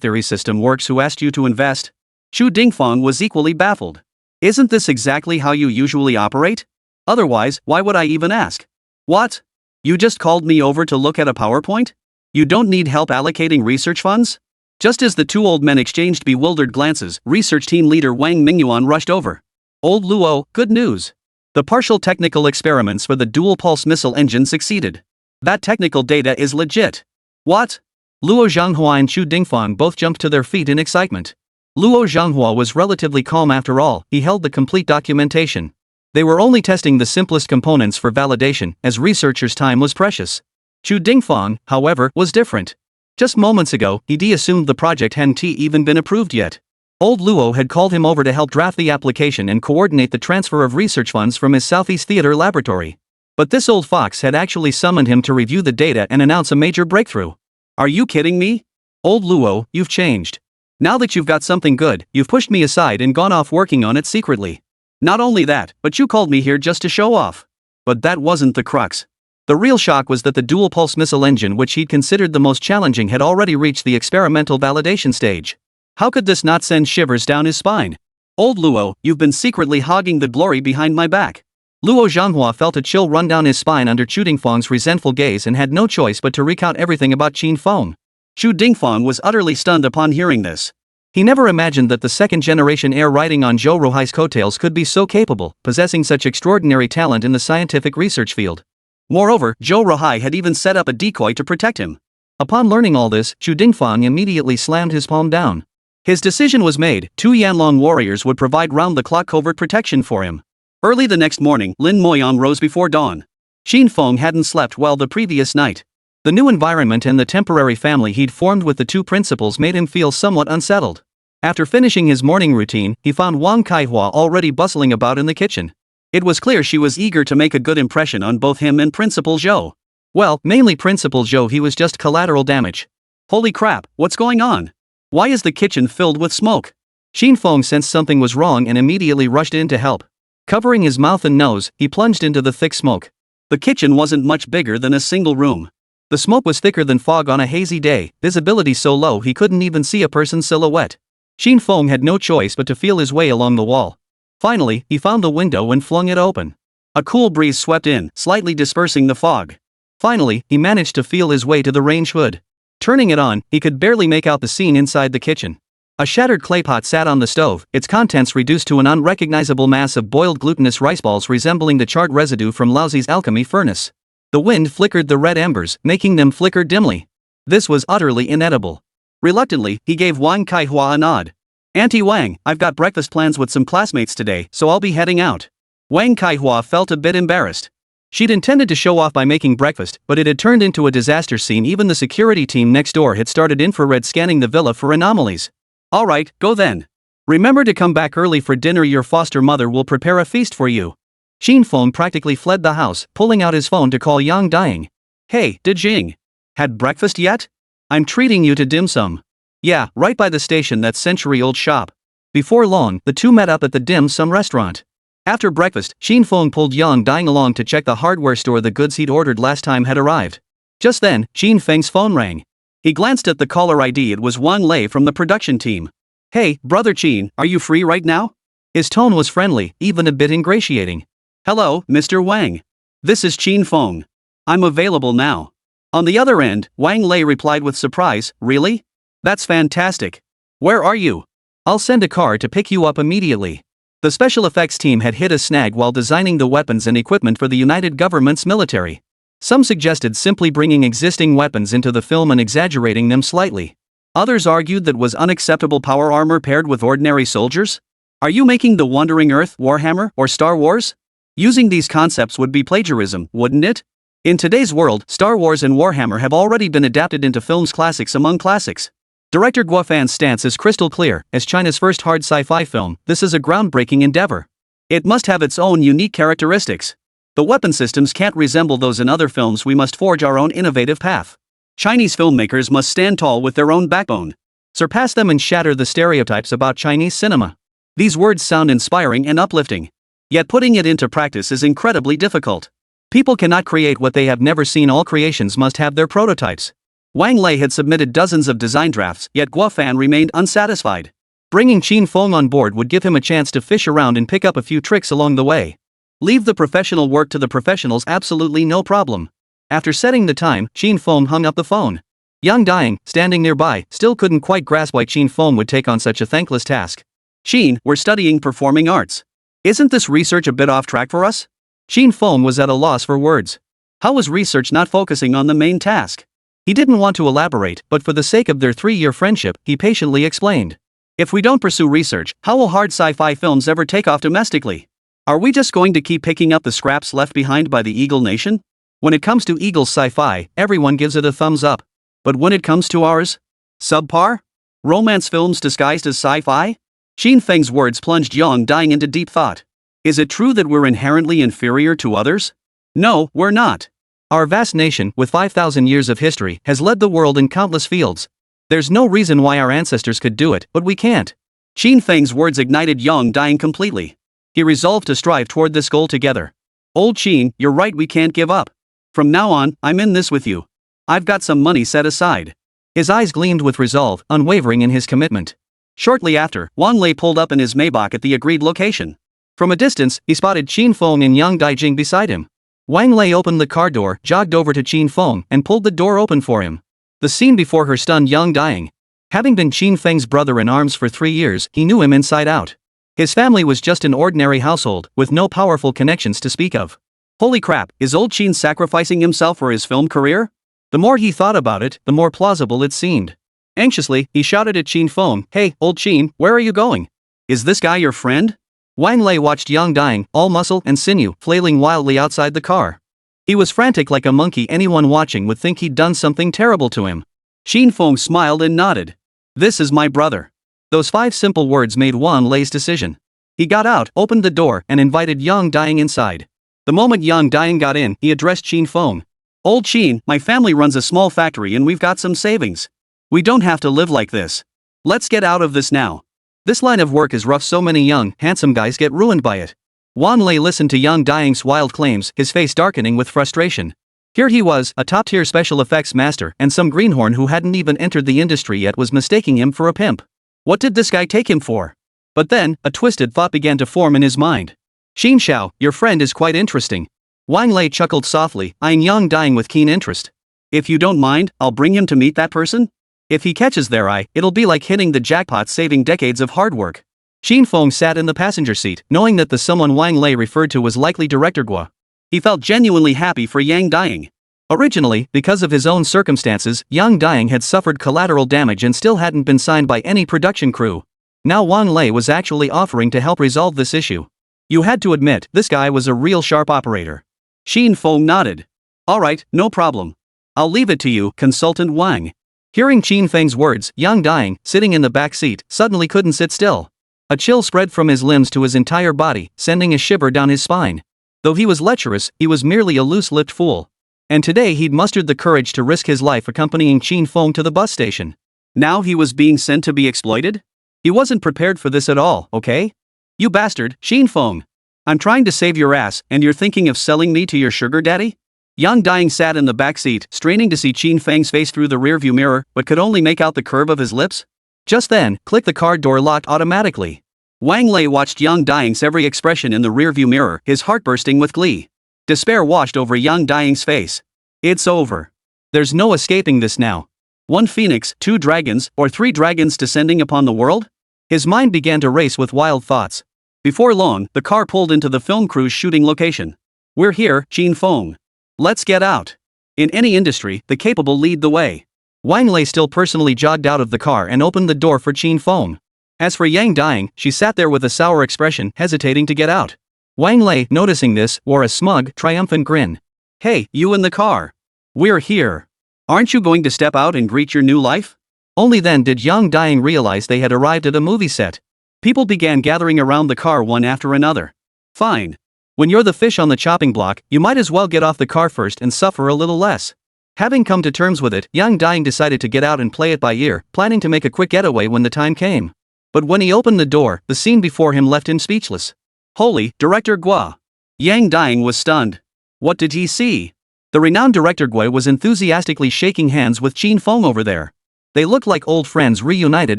theory system works. Who asked you to invest? Chu Dingfang was equally baffled. Isn't this exactly how you usually operate? Otherwise, why would I even ask? What? You just called me over to look at a PowerPoint? You don't need help allocating research funds? Just as the 2 old men exchanged bewildered glances, research team leader Wang Mingyuan rushed over. Old Luo, good news. The partial technical experiments for the dual-pulse missile engine succeeded. That technical data is legit. What? Luo Zhonghua and Chu Dingfang both jumped to their feet in excitement. Luo Zhonghua was relatively calm after all, he held the complete documentation. They were only testing the simplest components for validation, as researchers' time was precious. Chu Dingfang, however, was different. Just moments ago, he'd assumed the project hadn't even been approved yet. Old Luo had called him over to help draft the application and coordinate the transfer of research funds from his Southeast Theater laboratory. But this old fox had actually summoned him to review the data and announce a major breakthrough. Are you kidding me? Old Luo, you've changed. Now that you've got something good, you've pushed me aside and gone off working on it secretly. Not only that, but you called me here just to show off. But that wasn't the crux. The real shock was that the dual-pulse missile engine, which he'd considered the most challenging, had already reached the experimental validation stage. How could this not send shivers down his spine? Old Luo, you've been secretly hogging the glory behind my back. Luo Zhanghua felt a chill run down his spine under Chu Dingfeng's resentful gaze and had no choice but to recount everything about Qin Feng. Chu Dingfeng was utterly stunned upon hearing this. He never imagined that the second-generation heir riding on Zhou Ruhai's coattails could be so capable, possessing such extraordinary talent in the scientific research field. Moreover, Zhou Ruhai had even set up a decoy to protect him. Upon learning all this, Chu Dingfeng immediately slammed his palm down. His decision was made: 2 Yanlong warriors would provide round-the-clock covert protection for him. Early the next morning, Lin Moyang rose before dawn. Qin Feng hadn't slept well the previous night. The new environment and the temporary family he'd formed with the two principals made him feel somewhat unsettled. After finishing his morning routine, he found Wang Kaihua already bustling about in the kitchen. It was clear she was eager to make a good impression on both him and Principal Zhou. Well, mainly Principal Zhou. He was just collateral damage. Holy crap, what's going on? Why is the kitchen filled with smoke? Qin Feng sensed something was wrong and immediately rushed in to help. Covering his mouth and nose, he plunged into the thick smoke. The kitchen wasn't much bigger than a single room. The smoke was thicker than fog on a hazy day, visibility so low he couldn't even see a person's silhouette. Qin Feng had no choice but to feel his way along the wall. Finally, he found the window and flung it open. A cool breeze swept in, slightly dispersing the fog. Finally, he managed to feel his way to the range hood. Turning it on, he could barely make out the scene inside the kitchen. A shattered clay pot sat on the stove, its contents reduced to an unrecognizable mass of boiled glutinous rice balls resembling the charred residue from Laozi's alchemy furnace. The wind flickered the red embers, making them flicker dimly. This was utterly inedible. Reluctantly, he gave Wang Kaihua a nod. "Auntie Wang, I've got breakfast plans with some classmates today, so I'll be heading out." Wang Kaihua felt a bit embarrassed. She'd intended to show off by making breakfast, but it had turned into a disaster scene. Even the security team next door had started infrared scanning the villa for anomalies. "Alright, go then. Remember to come back early for dinner. Your foster mother will prepare a feast for you." Qin Feng practically fled the house, pulling out his phone to call Yang Daying. "Hey, Jing. Had breakfast yet? I'm treating you to dim sum." "Yeah, right by the station, that century-old shop." Before long, the two met up at the dim sum restaurant. After breakfast, Qin Feng pulled Yang Daying along to check the hardware store. The goods he'd ordered last time had arrived. Just then, Qin Feng's phone rang. He glanced at the caller ID. It was Wang Lei from the production team. "Hey, brother Qin, are you free right now?" His tone was friendly, even a bit ingratiating. "Hello, Mr. Wang. This is Qin Feng. I'm available now." On the other end, Wang Lei replied with surprise, "Really? That's fantastic. Where are you?" "I'll send a car to pick you up immediately." The special effects team had hit a snag while designing the weapons and equipment for the United Government's military. Some suggested simply bringing existing weapons into the film and exaggerating them slightly. Others argued that was unacceptable power armor paired with ordinary soldiers. Are you making the Wandering Earth, Warhammer, or Star Wars? Using these concepts would be plagiarism, wouldn't it? In today's world, Star Wars and Warhammer have already been adapted into films, classics among classics. Director Guo Fan's stance is crystal clear. As China's first hard sci-fi film, this is a groundbreaking endeavor. It must have its own unique characteristics. The weapon systems can't resemble those in other films. We must forge our own innovative path. Chinese filmmakers must stand tall with their own backbone. Surpass them and shatter the stereotypes about Chinese cinema. These words sound inspiring and uplifting. Yet putting it into practice is incredibly difficult. People cannot create what they have never seen. All creations must have their prototypes. Wang Lei had submitted dozens of design drafts, yet Guo Fan remained unsatisfied. Bringing Qin Feng on board would give him a chance to fish around and pick up a few tricks along the way. Leave the professional work to the professionals, absolutely no problem. After setting the time, Qin Feng hung up the phone. Yang Daying, standing nearby, still couldn't quite grasp why Qin Feng would take on such a thankless task. "Qin, we're studying performing arts. Isn't this research a bit off track for us?" Qin Feng was at a loss for words. How was research not focusing on the main task? He didn't want to elaborate, but for the sake of their 3-year friendship, he patiently explained. "If we don't pursue research, how will hard sci-fi films ever take off domestically? Are we just going to keep picking up the scraps left behind by the Eagle Nation? When it comes to Eagle's sci-fi, everyone gives it a thumbs up. But when it comes to ours? Subpar? Romance films disguised as sci-fi?" Qin Feng's words plunged Yang Daying into deep thought. Is it true that we're inherently inferior to others? No, we're not. Our vast nation, with 5,000 years of history, has led the world in countless fields. There's no reason why our ancestors could do it, but we can't. Qin Feng's words ignited Yang Daying completely. He resolved to strive toward this goal together. "Old Qin, you're right, we can't give up. From now on, I'm in this with you. I've got some money set aside." His eyes gleamed with resolve, unwavering in his commitment. Shortly after, Wang Lei pulled up in his Maybach at the agreed location. From a distance, he spotted Qin Feng and Yang Daijing beside him. Wang Lei opened the car door, jogged over to Qin Feng, and pulled the door open for him. The scene before her stunned Yang Daijing. Having been Qin Feng's brother-in-arms for 3 years, he knew him inside out. His family was just an ordinary household, with no powerful connections to speak of. Holy crap, is old Qin sacrificing himself for his film career? The more he thought about it, the more plausible it seemed. Anxiously, he shouted at Qin Feng, "Hey, old Qin, where are you going? Is this guy your friend?" Wang Lei watched Yang Daijing, all muscle and sinew, flailing wildly outside the car. He was frantic like a monkey. Anyone watching would think he'd done something terrible to him. Qin Feng smiled and nodded. "This is my brother." Those 5 simple words made Wang Lei's decision. He got out, opened the door, and invited Yang Daijing inside. The moment Yang Daijing got in, he addressed Qin Feng. "Old Qin, my family runs a small factory and we've got some savings. We don't have to live like this. Let's get out of this now. This line of work is rough. So many young, handsome guys get ruined by it." Wang Lei listened to Yang Daijing's wild claims, his face darkening with frustration. Here he was, a top-tier special effects master, and some greenhorn who hadn't even entered the industry yet was mistaking him for a pimp. What did this guy take him for? But then, a twisted thought began to form in his mind. "Xin Xiao, your friend is quite interesting." Wang Lei chuckled softly, eyeing Yang Daijing with keen interest. "If you don't mind, I'll bring him to meet that person? If he catches their eye, it'll be like hitting the jackpot, saving decades of hard work." Qin Feng sat in the passenger seat, knowing that the someone Wang Lei referred to was likely Director Guo. He felt genuinely happy for Yang Daijing. Originally, because of his own circumstances, Yang Daijing had suffered collateral damage and still hadn't been signed by any production crew. Now Wang Lei was actually offering to help resolve this issue. You had to admit, this guy was a real sharp operator. Qin Feng nodded. "Alright, no problem. I'll leave it to you, Consultant Wang." Hearing Qin Feng's words, Yang Daijing, sitting in the back seat, suddenly couldn't sit still. A chill spread from his limbs to his entire body, sending a shiver down his spine. Though he was lecherous, he was merely a loose-lipped fool. And today he'd mustered the courage to risk his life accompanying Qin Feng to the bus station. Now he was being sent to be exploited? He wasn't prepared for this at all, okay? "You bastard, Qin Feng. I'm trying to save your ass, and you're thinking of selling me to your sugar daddy?" Yang Daijing sat in the back seat, straining to see Qin Feng's face through the rearview mirror, but could only make out the curve of his lips. Just then, click, the car door locked automatically. Wang Lei watched Yang Daijing's every expression in the rearview mirror, his heart bursting with glee. Despair washed over Yang Daijing's face. It's over. There's no escaping this now. 1 phoenix, 2 dragons, or 3 dragons descending upon the world? His mind began to race with wild thoughts. Before long, the car pulled into the film crew's shooting location. "We're here, Qin Feng. Let's get out." In any industry, the capable lead the way. Wang Lei still personally jogged out of the car and opened the door for Qin Feng. As for Yang Daijing, she sat there with a sour expression, hesitating to get out. Wang Lei, noticing this, wore a smug, triumphant grin. "Hey, you in the car. We're here. Aren't you going to step out and greet your new life?" Only then did Yang Daijing realize they had arrived at a movie set. People began gathering around the car one after another. "Fine. When you're the fish on the chopping block, you might as well get off the car first and suffer a little less." Having come to terms with it, Yang Daijing decided to get out and play it by ear, planning to make a quick getaway when the time came. But when he opened the door, the scene before him left him speechless. Holy, Director Guo! Yang Daijing was stunned. What did he see? The renowned Director Guo was enthusiastically shaking hands with Qin Feng over there. They looked like old friends reunited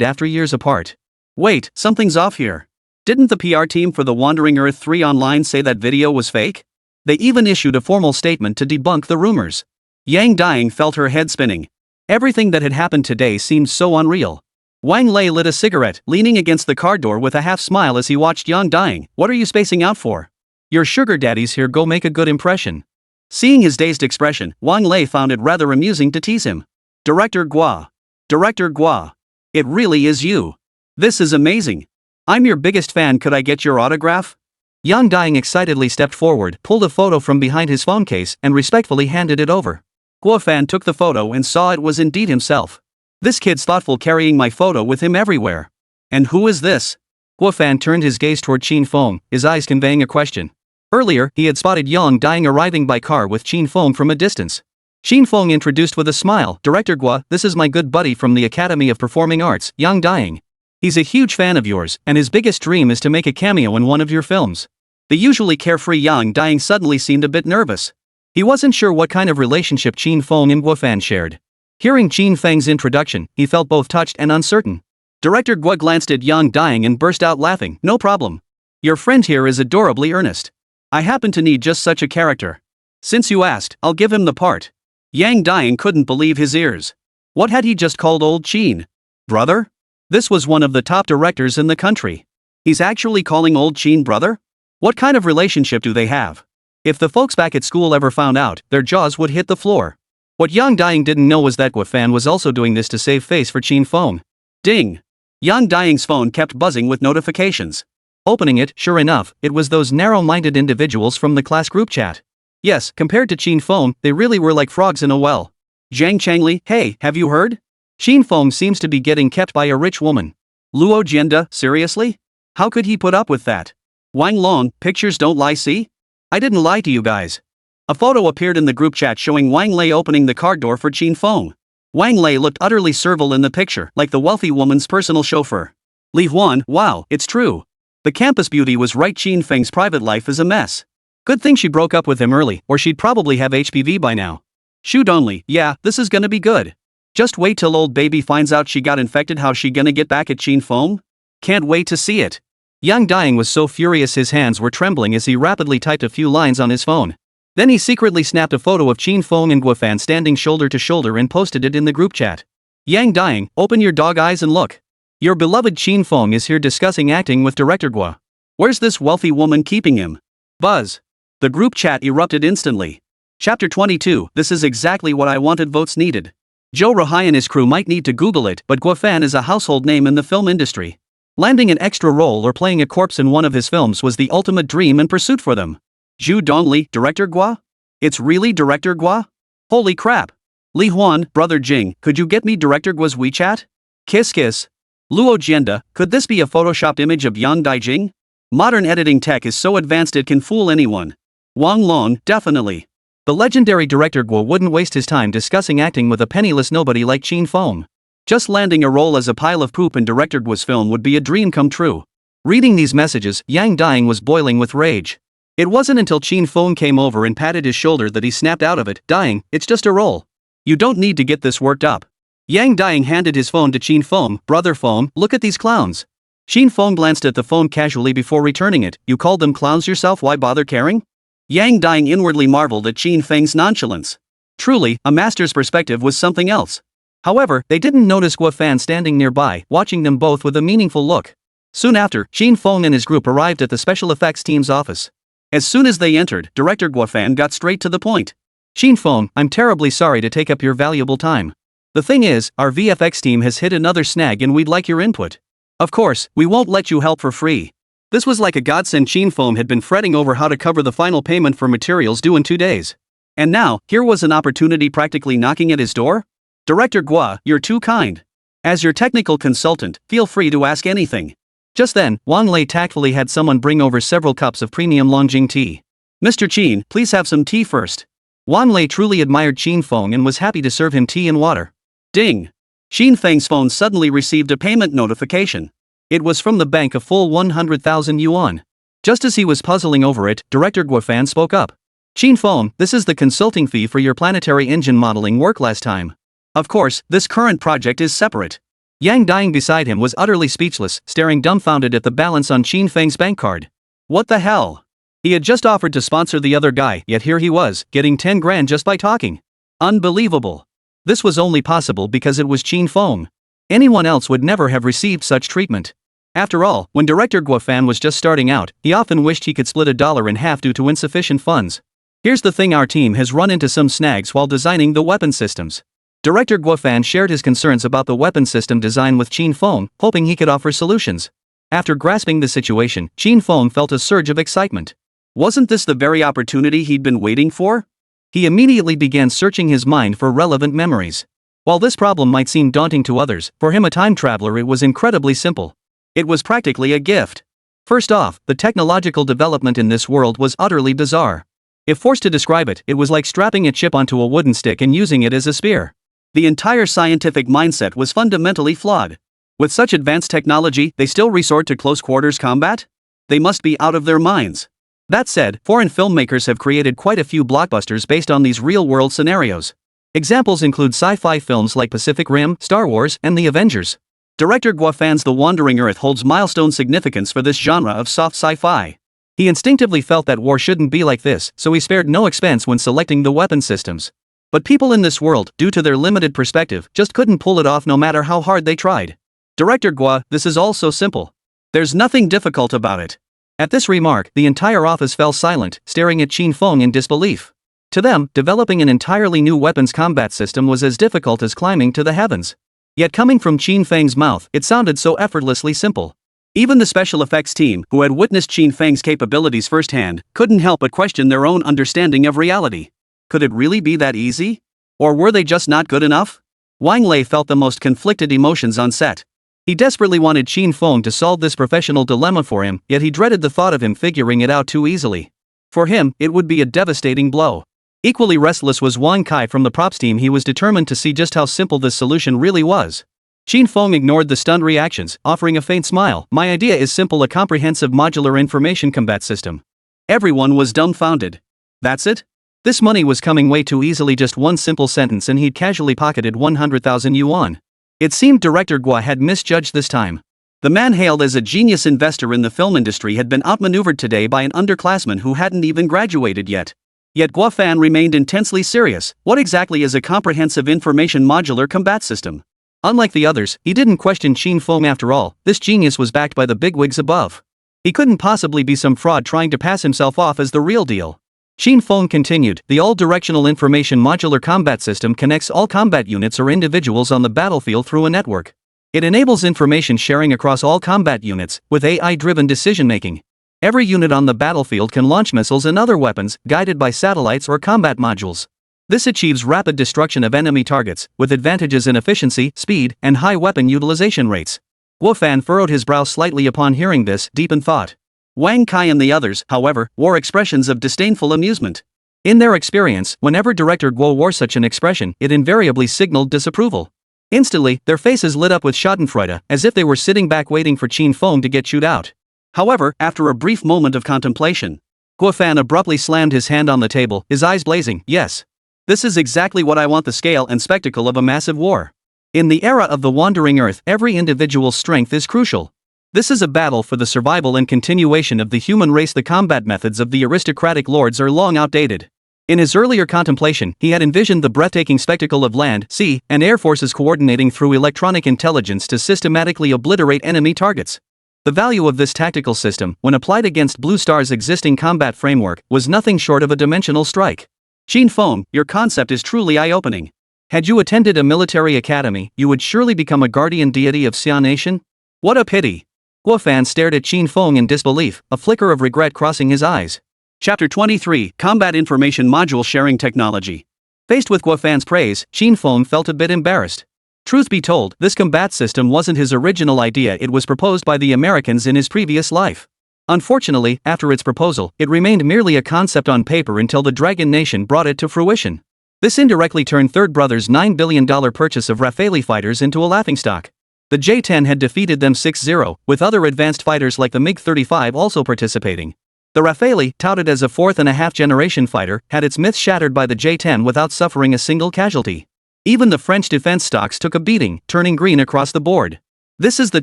after years apart. Wait, something's off here. Didn't the PR team for the Wandering Earth 3 online say that video was fake? They even issued a formal statement to debunk the rumors. Yang Daijing felt her head spinning. Everything that had happened today seemed so unreal. Wang Lei lit a cigarette, leaning against the car door with a half-smile as he watched Yang Daijing. "What are you spacing out for? Your sugar daddy's here, go make a good impression." Seeing his dazed expression, Wang Lei found it rather amusing to tease him. Director Guo. Director Guo. It really is you. This is amazing. I'm your biggest fan, could I get your autograph? Yang Daijing excitedly stepped forward, pulled a photo from behind his phone case, and respectfully handed it over. Guo Fan took the photo and saw it was indeed himself. This kid's thoughtful, carrying my photo with him everywhere. And who is this? Guo Fan turned his gaze toward Qin Feng, his eyes conveying a question. Earlier, he had spotted Yang Daijing arriving by car with Qin Feng from a distance. Qin Feng introduced with a smile, "Director Guo, this is my good buddy from the Academy of Performing Arts, Yang Daijing. He's a huge fan of yours, and his biggest dream is to make a cameo in one of your films." The usually carefree Yang Daijing suddenly seemed a bit nervous. He wasn't sure what kind of relationship Qin Feng and Guo Fan shared. Hearing Qin Feng's introduction, he felt both touched and uncertain. Director Guo glanced at Yang Daijing and burst out laughing. "No problem. Your friend here is adorably earnest. I happen to need just such a character. Since you asked, I'll give him the part. Yang Diang couldn't believe his ears. What had he just called old Qin? Brother? This was one of the top directors in the country. He's actually calling old Qin brother? What kind of relationship do they have? If the folks back at school ever found out, their jaws would hit the floor. What Yang Diang didn't know was that Guo Fan was also doing this to save face for Qin Feng. Ding! Yang Diang's phone kept buzzing with notifications. Opening it, sure enough, it was those narrow-minded individuals from the class group chat. Yes, compared to Qin Feng, they really were like frogs in a well. Zhang Changli, hey, have you heard? Qin Feng seems to be getting kept by a rich woman. Luo Jianda, seriously? How could he put up with that? Wang Long, pictures don't lie, see? I didn't lie to you guys. A photo appeared in the group chat showing Wang Lei opening the car door for Qin Feng. Wang Lei looked utterly servile in the picture, like the wealthy woman's personal chauffeur. Li Huan, wow, it's true. The campus beauty was right. Qin Feng's private life is a mess. Good thing she broke up with him early, or she'd probably have HPV by now. Shoot only, yeah, this is gonna be good. Just wait till old baby finds out she got infected. How's she gonna get back at Qin Feng? Can't wait to see it. Yang Diang was so furious his hands were trembling as he rapidly typed a few lines on his phone. Then he secretly snapped a photo of Qin Feng and Guo Fan standing shoulder to shoulder and posted it in the group chat. Yang Diang, open your dog eyes and look. Your beloved Qin Feng is here discussing acting with director Guo. Where's this wealthy woman keeping him? Buzz. The group chat erupted instantly. Chapter 22, this is exactly what I wanted. Votes needed. Zhou Ruhai and his crew might need to Google it, but Guo Fan is a household name in the film industry. Landing an extra role or playing a corpse in one of his films was the ultimate dream and pursuit for them. Zhu Dongli, director Guo? It's really director Guo? Holy crap. Li Huan, brother Jing, could you get me director Guo's WeChat? Kiss kiss. Luo Jianda, could this be a photoshopped image of Yang Daijing? Modern editing tech is so advanced it can fool anyone. Wang Long, definitely. The legendary director Guo wouldn't waste his time discussing acting with a penniless nobody like Qin Feng. Just landing a role as a pile of poop in director Guo's film would be a dream come true. Reading these messages, Yang Diang was boiling with rage. It wasn't until Qin Feng came over and patted his shoulder that he snapped out of it. Diang, it's just a role. You don't need to get this worked up. Yang Diang handed his phone to Qin Feng. Brother Feng, look at these clowns. Qin Feng glanced at the phone casually before returning it. You called them clowns yourself, why bother caring? Yang Diang inwardly marveled at Qin Feng's nonchalance. Truly, a master's perspective was something else. However, they didn't notice Guo Fan standing nearby, watching them both with a meaningful look. Soon after, Qin Feng and his group arrived at the special effects team's office. As soon as they entered, director Guo Fan got straight to the point. Qin Feng, I'm terribly sorry to take up your valuable time. The thing is, our VFX team has hit another snag and we'd like your input. Of course, we won't let you help for free. This was like a godsend. Qin Feng had been fretting over how to cover the final payment for materials due in 2 days. And now, here was an opportunity practically knocking at his door? Director Guo, you're too kind. As your technical consultant, feel free to ask anything. Just then, Wang Lei tactfully had someone bring over several cups of premium Longjing tea. Mr. Qin, please have some tea first. Wang Lei truly admired Qin Feng and was happy to serve him tea and water. Ding! Qin Feng's phone suddenly received a payment notification. It was from the bank, a full 100,000 yuan. Just as he was puzzling over it, director Guo Fan spoke up. Qin Feng, this is the consulting fee for your planetary engine modeling work last time. Of course, this current project is separate. Yang Diang beside him was utterly speechless, staring dumbfounded at the balance on Qin Feng's bank card. What the hell? He had just offered to sponsor the other guy, yet here he was, getting 10 grand just by talking. Unbelievable. This was only possible because it was Qin Feng. Anyone else would never have received such treatment. After all, when director Guo Fan was just starting out, he often wished he could split $1 in half due to insufficient funds. Here's the thing, our team has run into some snags while designing the weapon systems. Director Guo Fan shared his concerns about the weapon system design with Qin Feng, hoping he could offer solutions. After grasping the situation, Qin Feng felt a surge of excitement. Wasn't this the very opportunity he'd been waiting for? He immediately began searching his mind for relevant memories. While this problem might seem daunting to others, for him, a time traveler, it was incredibly simple. It was practically a gift. First off, the technological development in this world was utterly bizarre. If forced to describe it, it was like strapping a chip onto a wooden stick and using it as a spear. The entire scientific mindset was fundamentally flawed. With such advanced technology, they still resort to close-quarters combat? They must be out of their minds. That said, foreign filmmakers have created quite a few blockbusters based on these real-world scenarios. Examples include sci-fi films like Pacific Rim, Star Wars, and The Avengers. Director Guo Fan's The Wandering Earth holds milestone significance for this genre of soft sci-fi. He instinctively felt that war shouldn't be like this, so he spared no expense when selecting the weapon systems. But people in this world, due to their limited perspective, just couldn't pull it off no matter how hard they tried. Director Guo, this is all so simple. There's nothing difficult about it. At this remark, the entire office fell silent, staring at Qin Feng in disbelief. To them, developing an entirely new weapons combat system was as difficult as climbing to the heavens. Yet coming from Qin Feng's mouth, it sounded so effortlessly simple. Even the special effects team, who had witnessed Qin Feng's capabilities firsthand, couldn't help but question their own understanding of reality. Could it really be that easy? Or were they just not good enough? Wang Lei felt the most conflicted emotions on set. He desperately wanted Qin Feng to solve this professional dilemma for him, yet he dreaded the thought of him figuring it out too easily. For him, it would be a devastating blow. Equally restless was Wang Kai from the props team. He was determined to see just how simple this solution really was. Qin Feng ignored the stunned reactions, offering a faint smile. My idea is simple, a comprehensive modular information combat system. Everyone was dumbfounded. That's it? This money was coming way too easily, just one simple sentence and he'd casually pocketed 100,000 yuan. It seemed Director Guo had misjudged this time. The man hailed as a genius investor in the film industry had been outmaneuvered today by an underclassman who hadn't even graduated yet. Yet Guo Fan remained intensely serious. What exactly is a comprehensive information modular combat system? Unlike the others, he didn't question Qin Feng after all. This genius was backed by the bigwigs above. He couldn't possibly be some fraud trying to pass himself off as the real deal. Qin Feng continued, the all-directional information modular combat system connects all combat units or individuals on the battlefield through a network. It enables information sharing across all combat units, with AI-driven decision-making. Every unit on the battlefield can launch missiles and other weapons, guided by satellites or combat modules. This achieves rapid destruction of enemy targets, with advantages in efficiency, speed, and high weapon utilization rates. Guo Fan furrowed his brow slightly upon hearing this, deep in thought. Wang Kai and the others, however, wore expressions of disdainful amusement. In their experience, whenever Director Guo wore such an expression, it invariably signaled disapproval. Instantly, their faces lit up with schadenfreude, as if they were sitting back waiting for Qin Feng to get chewed out. However, after a brief moment of contemplation, Guo Fan abruptly slammed his hand on the table, his eyes blazing. Yes. This is exactly what I want, the scale and spectacle of a massive war. In the era of the Wandering Earth, every individual's strength is crucial. This is a battle for the survival and continuation of the human race. The combat methods of the aristocratic lords are long outdated. In his earlier contemplation, he had envisioned the breathtaking spectacle of land, sea, and air forces coordinating through electronic intelligence to systematically obliterate enemy targets. The value of this tactical system, when applied against Blue Star's existing combat framework, was nothing short of a dimensional strike. Qin Feng, your concept is truly eye-opening. Had you attended a military academy, you would surely become a guardian deity of Xian Nation? What a pity! Guo Fan stared at Qin Feng in disbelief, a flicker of regret crossing his eyes. Chapter 23, Combat Information Module Sharing Technology. Faced with Guo Fan's praise, Qin Feng felt a bit embarrassed. Truth be told, this combat system wasn't his original idea. It was proposed by the Americans in his previous life. Unfortunately, after its proposal, it remained merely a concept on paper until the Dragon Nation brought it to fruition. This indirectly turned Third Brother's $9 billion purchase of Rafale fighters into a laughingstock. The J-10 had defeated them 6-0, with other advanced fighters like the MiG-35 also participating. The Rafale, touted as a fourth-and-a-half-generation fighter, had its myth shattered by the J-10 without suffering a single casualty. Even the French defense stocks took a beating, turning green across the board. This is the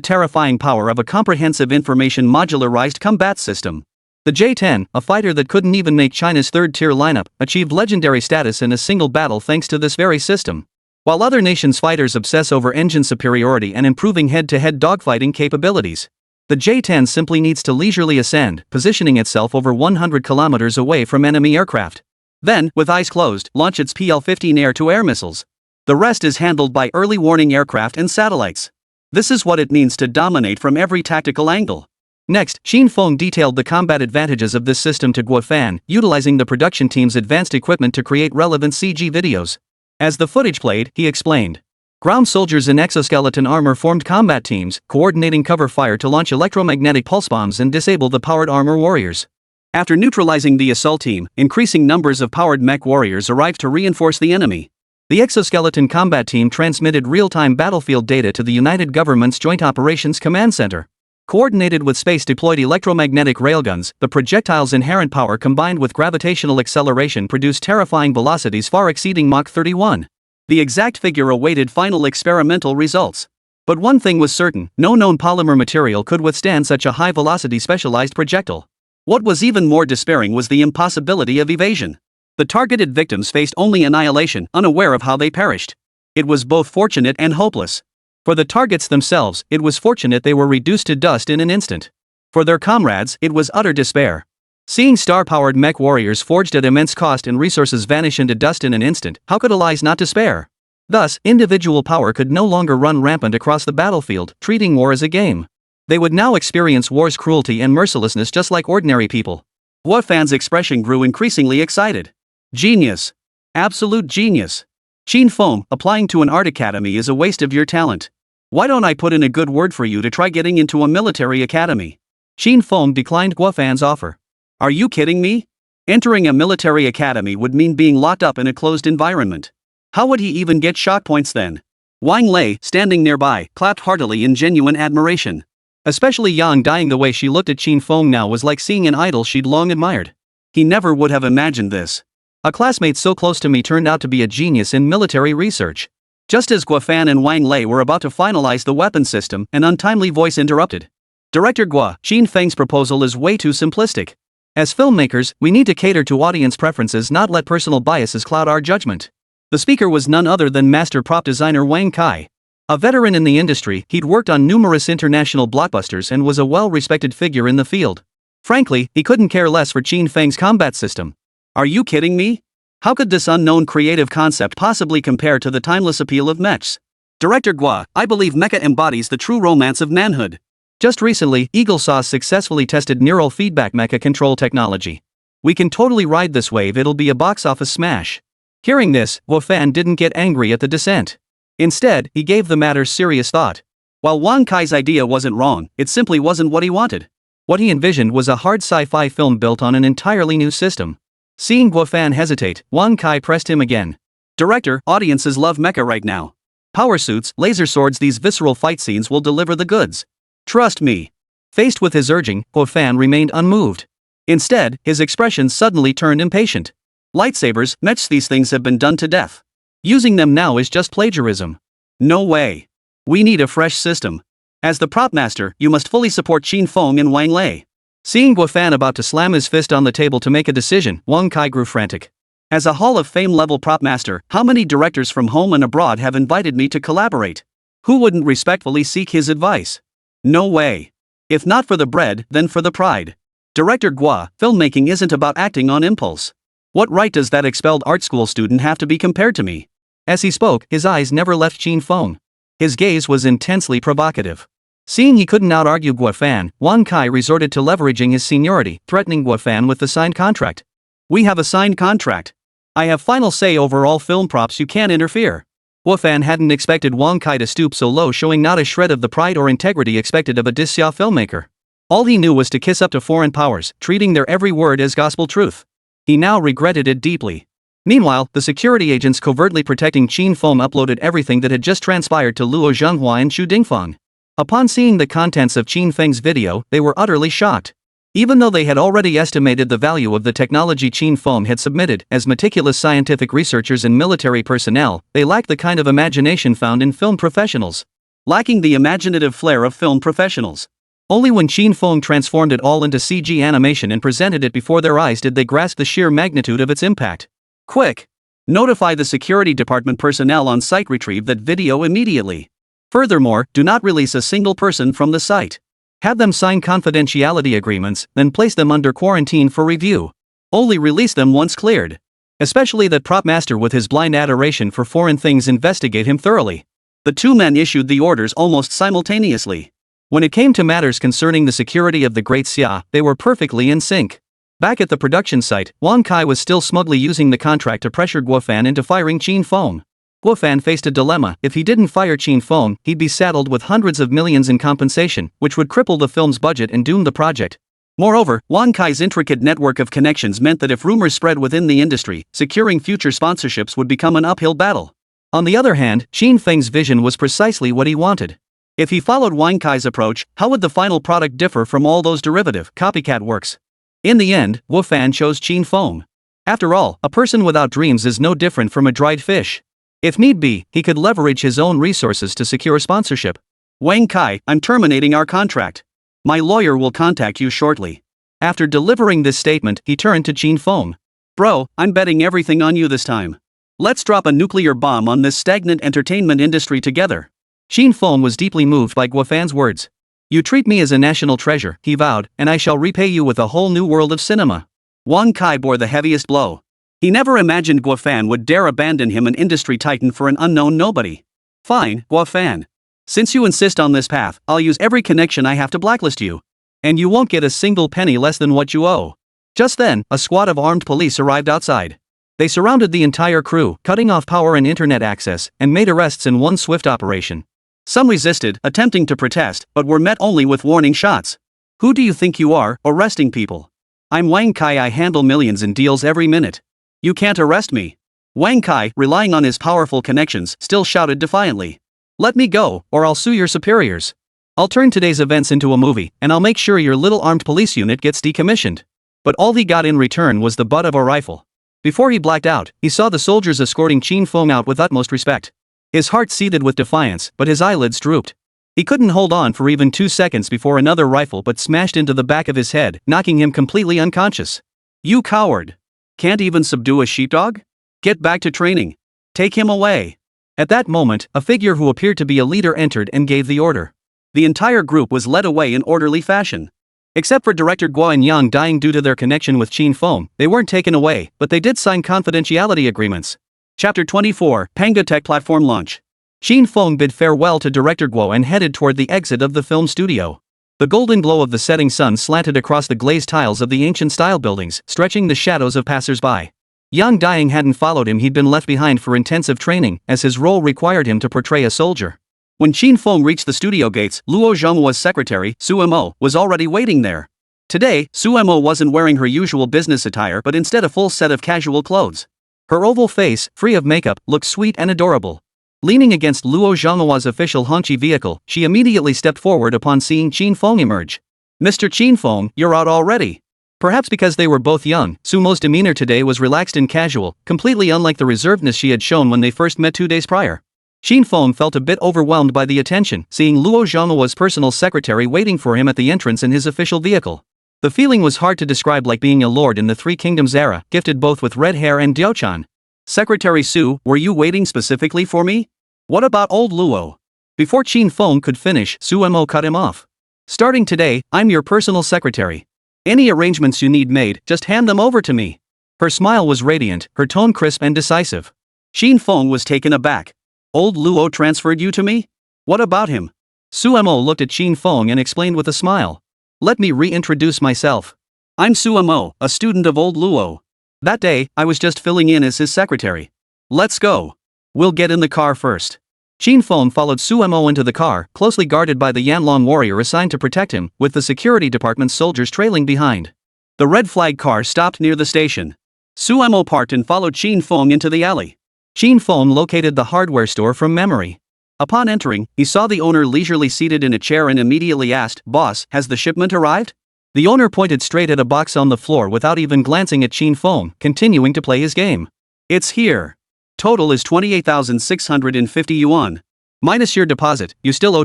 terrifying power of a comprehensive information modularized combat system. The J-10, a fighter that couldn't even make China's third-tier lineup, achieved legendary status in a single battle thanks to this very system. While other nations' fighters obsess over engine superiority and improving head-to-head dogfighting capabilities, the J-10 simply needs to leisurely ascend, positioning itself over 100 kilometers away from enemy aircraft. Then, with eyes closed, launch its PL-15 air-to-air missiles. The rest is handled by early warning aircraft and satellites. This is what it means to dominate from every tactical angle. Next, Qin Feng detailed the combat advantages of this system to Guo Fan, utilizing the production team's advanced equipment to create relevant CG videos. As the footage played, he explained. Ground soldiers in exoskeleton armor formed combat teams, coordinating cover fire to launch electromagnetic pulse bombs and disable the powered armor warriors. After neutralizing the assault team, increasing numbers of powered mech warriors arrived to reinforce the enemy. The exoskeleton combat team transmitted real-time battlefield data to the United Government's Joint Operations Command Center. Coordinated with space-deployed electromagnetic railguns, the projectile's inherent power combined with gravitational acceleration produced terrifying velocities far exceeding Mach 31. The exact figure awaited final experimental results. But one thing was certain, no known polymer material could withstand such a high-velocity specialized projectile. What was even more despairing was the impossibility of evasion. The targeted victims faced only annihilation, unaware of how they perished. It was both fortunate and hopeless. For the targets themselves, it was fortunate they were reduced to dust in an instant. For their comrades, it was utter despair. Seeing star-powered mech warriors forged at immense cost and resources vanish into dust in an instant, how could allies not despair? Thus, individual power could no longer run rampant across the battlefield, treating war as a game. They would now experience war's cruelty and mercilessness just like ordinary people. Guo Fan's expression grew increasingly excited. Genius. Absolute genius. Qin Feng, applying to an art academy is a waste of your talent. Why don't I put in a good word for you to try getting into a military academy? Qin Feng declined Guo Fan's offer. Are you kidding me? Entering a military academy would mean being locked up in a closed environment. How would he even get shock points then? Wang Lei, standing nearby, clapped heartily in genuine admiration. Especially Yang dying the way she looked at Qin Feng now was like seeing an idol she'd long admired. He never would have imagined this. A classmate so close to me turned out to be a genius in military research. Just as Guo Fan and Wang Lei were about to finalize the weapon system, an untimely voice interrupted. Director Guo, Qin Feng's proposal is way too simplistic. As filmmakers, we need to cater to audience preferences, not let personal biases cloud our judgment. The speaker was none other than master prop designer Wang Kai. A veteran in the industry, he'd worked on numerous international blockbusters and was a well-respected figure in the field. Frankly, he couldn't care less for Qin Feng's combat system. Are you kidding me? How could this unknown creative concept possibly compare to the timeless appeal of mechs? Director Guo, I believe mecha embodies the true romance of manhood. Just recently, Eagle Sauce successfully tested neural feedback mecha control technology. We can totally ride this wave, it'll be a box office smash. Hearing this, Guo Fan didn't get angry at the dissent. Instead, he gave the matter serious thought. While Wang Kai's idea wasn't wrong, it simply wasn't what he wanted. What he envisioned was a hard sci-fi film built on an entirely new system. Seeing Guo Fan hesitate, Wang Kai pressed him again. Director, audiences love mecha right now. Power suits, laser swords, these visceral fight scenes will deliver the goods. Trust me. Faced with his urging, Guo Fan remained unmoved. Instead, his expression suddenly turned impatient. Lightsabers, mechs, these things have been done to death. Using them now is just plagiarism. No way. We need a fresh system. As the prop master, you must fully support Qin Feng and Wang Lei. Seeing Guo Fan about to slam his fist on the table to make a decision, Wang Kai grew frantic. As a Hall of Fame level prop master, how many directors from home and abroad have invited me to collaborate? Who wouldn't respectfully seek his advice? No way. If not for the bread, then for the pride. Director Guo, filmmaking isn't about acting on impulse. What right does that expelled art school student have to be compared to me? As he spoke, his eyes never left Qin Feng. His gaze was intensely provocative. Seeing he couldn't out-argue Guo Fan, Wang Kai resorted to leveraging his seniority, threatening Guo Fan with the signed contract. We have a signed contract. I have final say over all film props, you can't interfere. Guo Fan hadn't expected Wang Kai to stoop so low, showing not a shred of the pride or integrity expected of a dixia filmmaker. All he knew was to kiss up to foreign powers, treating their every word as gospel truth. He now regretted it deeply. Meanwhile, the security agents covertly protecting Qin Feng uploaded everything that had just transpired to Luo Zhenghua and Xu Dingfeng. Upon seeing the contents of Qin Feng's video, they were utterly shocked. Even though they had already estimated the value of the technology Qin Feng had submitted, as meticulous scientific researchers and military personnel, they lacked the kind of imagination found in film professionals. Lacking the imaginative flair of film professionals. Only when Qin Feng transformed it all into CG animation and presented it before their eyes did they grasp the sheer magnitude of its impact. Quick! Notify the security department personnel on site, retrieve that video immediately. Furthermore, do not release a single person from the site. Have them sign confidentiality agreements, then place them under quarantine for review. Only release them once cleared. Especially that prop master with his blind adoration for foreign things, investigate him thoroughly. The two men issued the orders almost simultaneously. When it came to matters concerning the security of the Great Xia, they were perfectly in sync. Back at the production site, Wang Kai was still smugly using the contract to pressure Guo Fan into firing Qin Feng. Guo Fan faced a dilemma. If he didn't fire Qin Feng, he'd be saddled with hundreds of millions in compensation, which would cripple the film's budget and doom the project. Moreover, Wang Kai's intricate network of connections meant that if rumors spread within the industry, securing future sponsorships would become an uphill battle. On the other hand, Qin Feng's vision was precisely what he wanted. If he followed Wang Kai's approach, how would the final product differ from all those derivative, copycat works? In the end, Guo Fan chose Qin Feng. After all, a person without dreams is no different from a dried fish. If need be, he could leverage his own resources to secure sponsorship. Wang Kai, I'm terminating our contract. My lawyer will contact you shortly. After delivering this statement, he turned to Qin Feng. Bro, I'm betting everything on you this time. Let's drop a nuclear bomb on this stagnant entertainment industry together. Qin Feng was deeply moved by Guo Fan's words. You treat me as a national treasure, he vowed, and I shall repay you with a whole new world of cinema. Wang Kai bore the heaviest blow. He never imagined Guo Fan would dare abandon him, an industry titan, for an unknown nobody. Fine, Guo Fan. Since you insist on this path, I'll use every connection I have to blacklist you. And you won't get a single penny less than what you owe. Just then, a squad of armed police arrived outside. They surrounded the entire crew, cutting off power and internet access, and made arrests in one swift operation. Some resisted, attempting to protest, but were met only with warning shots. Who do you think you are, arresting people? I'm Wang Kai, I handle millions in deals every minute. You can't arrest me. Wang Kai, relying on his powerful connections, still shouted defiantly. Let me go, or I'll sue your superiors. I'll turn today's events into a movie, and I'll make sure your little armed police unit gets decommissioned. But all he got in return was the butt of a rifle. Before he blacked out, he saw the soldiers escorting Qin Feng out with utmost respect. His heart seethed with defiance, but his eyelids drooped. He couldn't hold on for even 2 seconds before another rifle butt smashed into the back of his head, knocking him completely unconscious. You coward! Can't even subdue a sheepdog? Get back to training. Take him away. At that moment, a figure who appeared to be a leader entered and gave the order. The entire group was led away in orderly fashion. Except for director Guo and Yang dying due to their connection with Qin Feng, they weren't taken away, but they did sign confidentiality agreements. Chapter 24, Panga Tech Platform Launch. Qin Feng bid farewell to director Guo and headed toward the exit of the film studio. The golden glow of the setting sun slanted across the glazed tiles of the ancient-style buildings, stretching the shadows of passers-by. Yang Dying hadn't followed him, he'd been left behind for intensive training, as his role required him to portray a soldier. When Qin Feng reached the studio gates, Luo Zhenghua's secretary, Su Mo, was already waiting there. Today, Su Mo wasn't wearing her usual business attire but instead a full set of casual clothes. Her oval face, free of makeup, looked sweet and adorable. Leaning against Luo Zhenghua's official Hongqi vehicle, she immediately stepped forward upon seeing Qin Feng emerge. Mr. Qin Feng, you're out already. Perhaps because they were both young, Su Mo's demeanor today was relaxed and casual, completely unlike the reservedness she had shown when they first met 2 days prior. Qin Feng felt a bit overwhelmed by the attention, seeing Luo Zhenghua's personal secretary waiting for him at the entrance in his official vehicle. The feeling was hard to describe, like being a lord in the Three Kingdoms era, gifted both with red hair and Diochan. Secretary Su, were you waiting specifically for me? What about old Luo? Before Qin Feng could finish, Su Mo cut him off. Starting today, I'm your personal secretary. Any arrangements you need made, just hand them over to me. Her smile was radiant, her tone crisp and decisive. Qin Feng was taken aback. Old Luo transferred you to me? What about him? Su Mo looked at Qin Feng and explained with a smile. Let me reintroduce myself. I'm Su Mo, a student of old Luo. That day, I was just filling in as his secretary. Let's go. We'll get in the car first. Qin Feng followed Su Mo into the car, closely guarded by the Yanlong warrior assigned to protect him, with the security department's soldiers trailing behind. The red flag car stopped near the station. Su Mo parked and followed Qin Feng into the alley. Qin Feng located the hardware store from memory. Upon entering, he saw the owner leisurely seated in a chair and immediately asked, "Boss, has the shipment arrived?" The owner pointed straight at a box on the floor without even glancing at Qin Feng, continuing to play his game. It's here. Total is 28,650 yuan. Minus your deposit, you still owe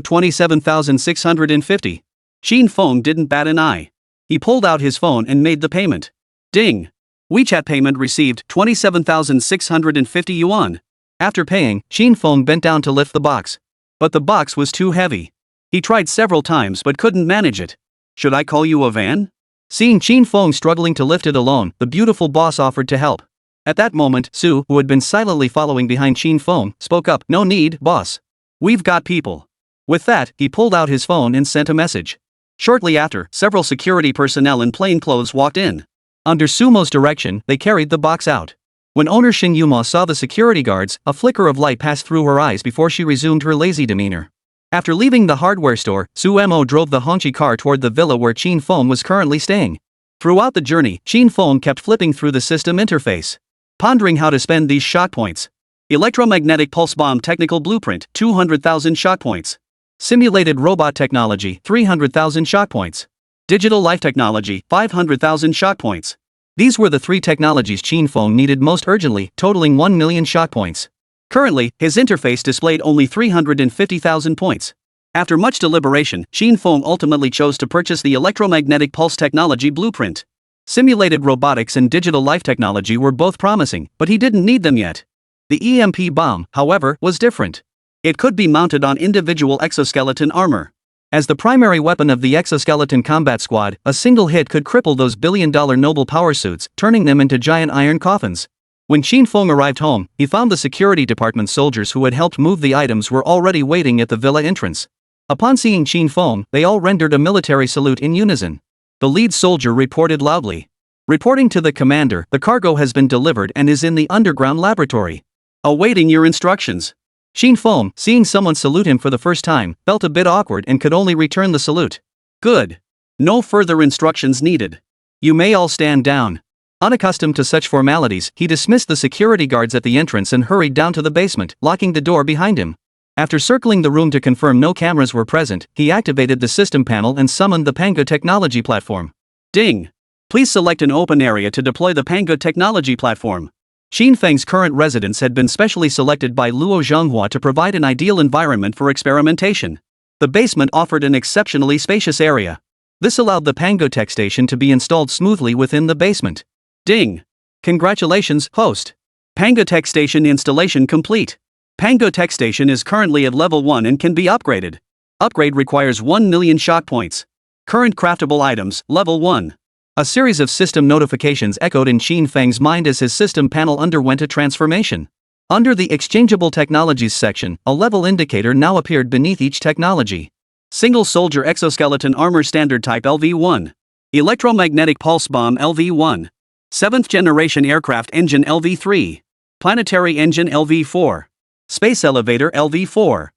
27,650. Qin Feng didn't bat an eye. He pulled out his phone and made the payment. Ding! WeChat payment received, 27,650 yuan. After paying, Qin Feng bent down to lift the box. But the box was too heavy. He tried several times but couldn't manage it. Should I call you a van? Seeing Qin Feng struggling to lift it alone, the beautiful boss offered to help. At that moment, Su, who had been silently following behind Qin Feng, spoke up, "No need, boss. We've got people." With that, he pulled out his phone and sent a message. Shortly after, several security personnel in plain clothes walked in. Under Sumo's direction, they carried the box out. When owner Xing Yuma saw the security guards, a flicker of light passed through her eyes before she resumed her lazy demeanor. After leaving the hardware store, Su Mo drove the Hongqi car toward the villa where Qin Feng was currently staying. Throughout the journey, Qin Feng kept flipping through the system interface, pondering how to spend these shock points. Electromagnetic pulse bomb technical blueprint, 200,000 shock points. Simulated robot technology, 300,000 shock points. Digital life technology, 500,000 shock points. These were the 3 technologies Qin Feng needed most urgently, totaling 1 million shock points. Currently, his interface displayed only 350,000 points. After much deliberation, Qin Feng ultimately chose to purchase the electromagnetic pulse technology blueprint. Simulated robotics and digital life technology were both promising, but he didn't need them yet. The EMP bomb, however, was different. It could be mounted on individual exoskeleton armor. As the primary weapon of the exoskeleton combat squad, a single hit could cripple those billion-dollar noble power suits, turning them into giant iron coffins. When Qin Feng arrived home, he found the security department soldiers who had helped move the items were already waiting at the villa entrance. Upon seeing Qin Feng, they all rendered a military salute in unison. The lead soldier reported loudly. Reporting to the commander, the cargo has been delivered and is in the underground laboratory. Awaiting your instructions. Qin Feng, seeing someone salute him for the first time, felt a bit awkward and could only return the salute. Good. No further instructions needed. You may all stand down. Unaccustomed to such formalities, he dismissed the security guards at the entrance and hurried down to the basement, locking the door behind him. After circling the room to confirm no cameras were present, he activated the system panel and summoned the Pango technology platform. Ding! Please select an open area to deploy the Pango technology platform. Qin Feng's current residence had been specially selected by Luo Zhonghua to provide an ideal environment for experimentation. The basement offered an exceptionally spacious area. This allowed the Pango tech station to be installed smoothly within the basement. Ding! Congratulations, host! Pango tech station installation complete. Pango tech station is currently at level 1 and can be upgraded. Upgrade requires 1 million shock points. Current craftable items, level 1. A series of system notifications echoed in Qin Feng's mind as his system panel underwent a transformation. Under the Exchangeable Technologies section, a level indicator now appeared beneath each technology. Single Soldier Exoskeleton Armor Standard Type LV1. Electromagnetic Pulse Bomb LV1. 7th Generation Aircraft Engine LV3. Planetary Engine LV4. Space Elevator LV4.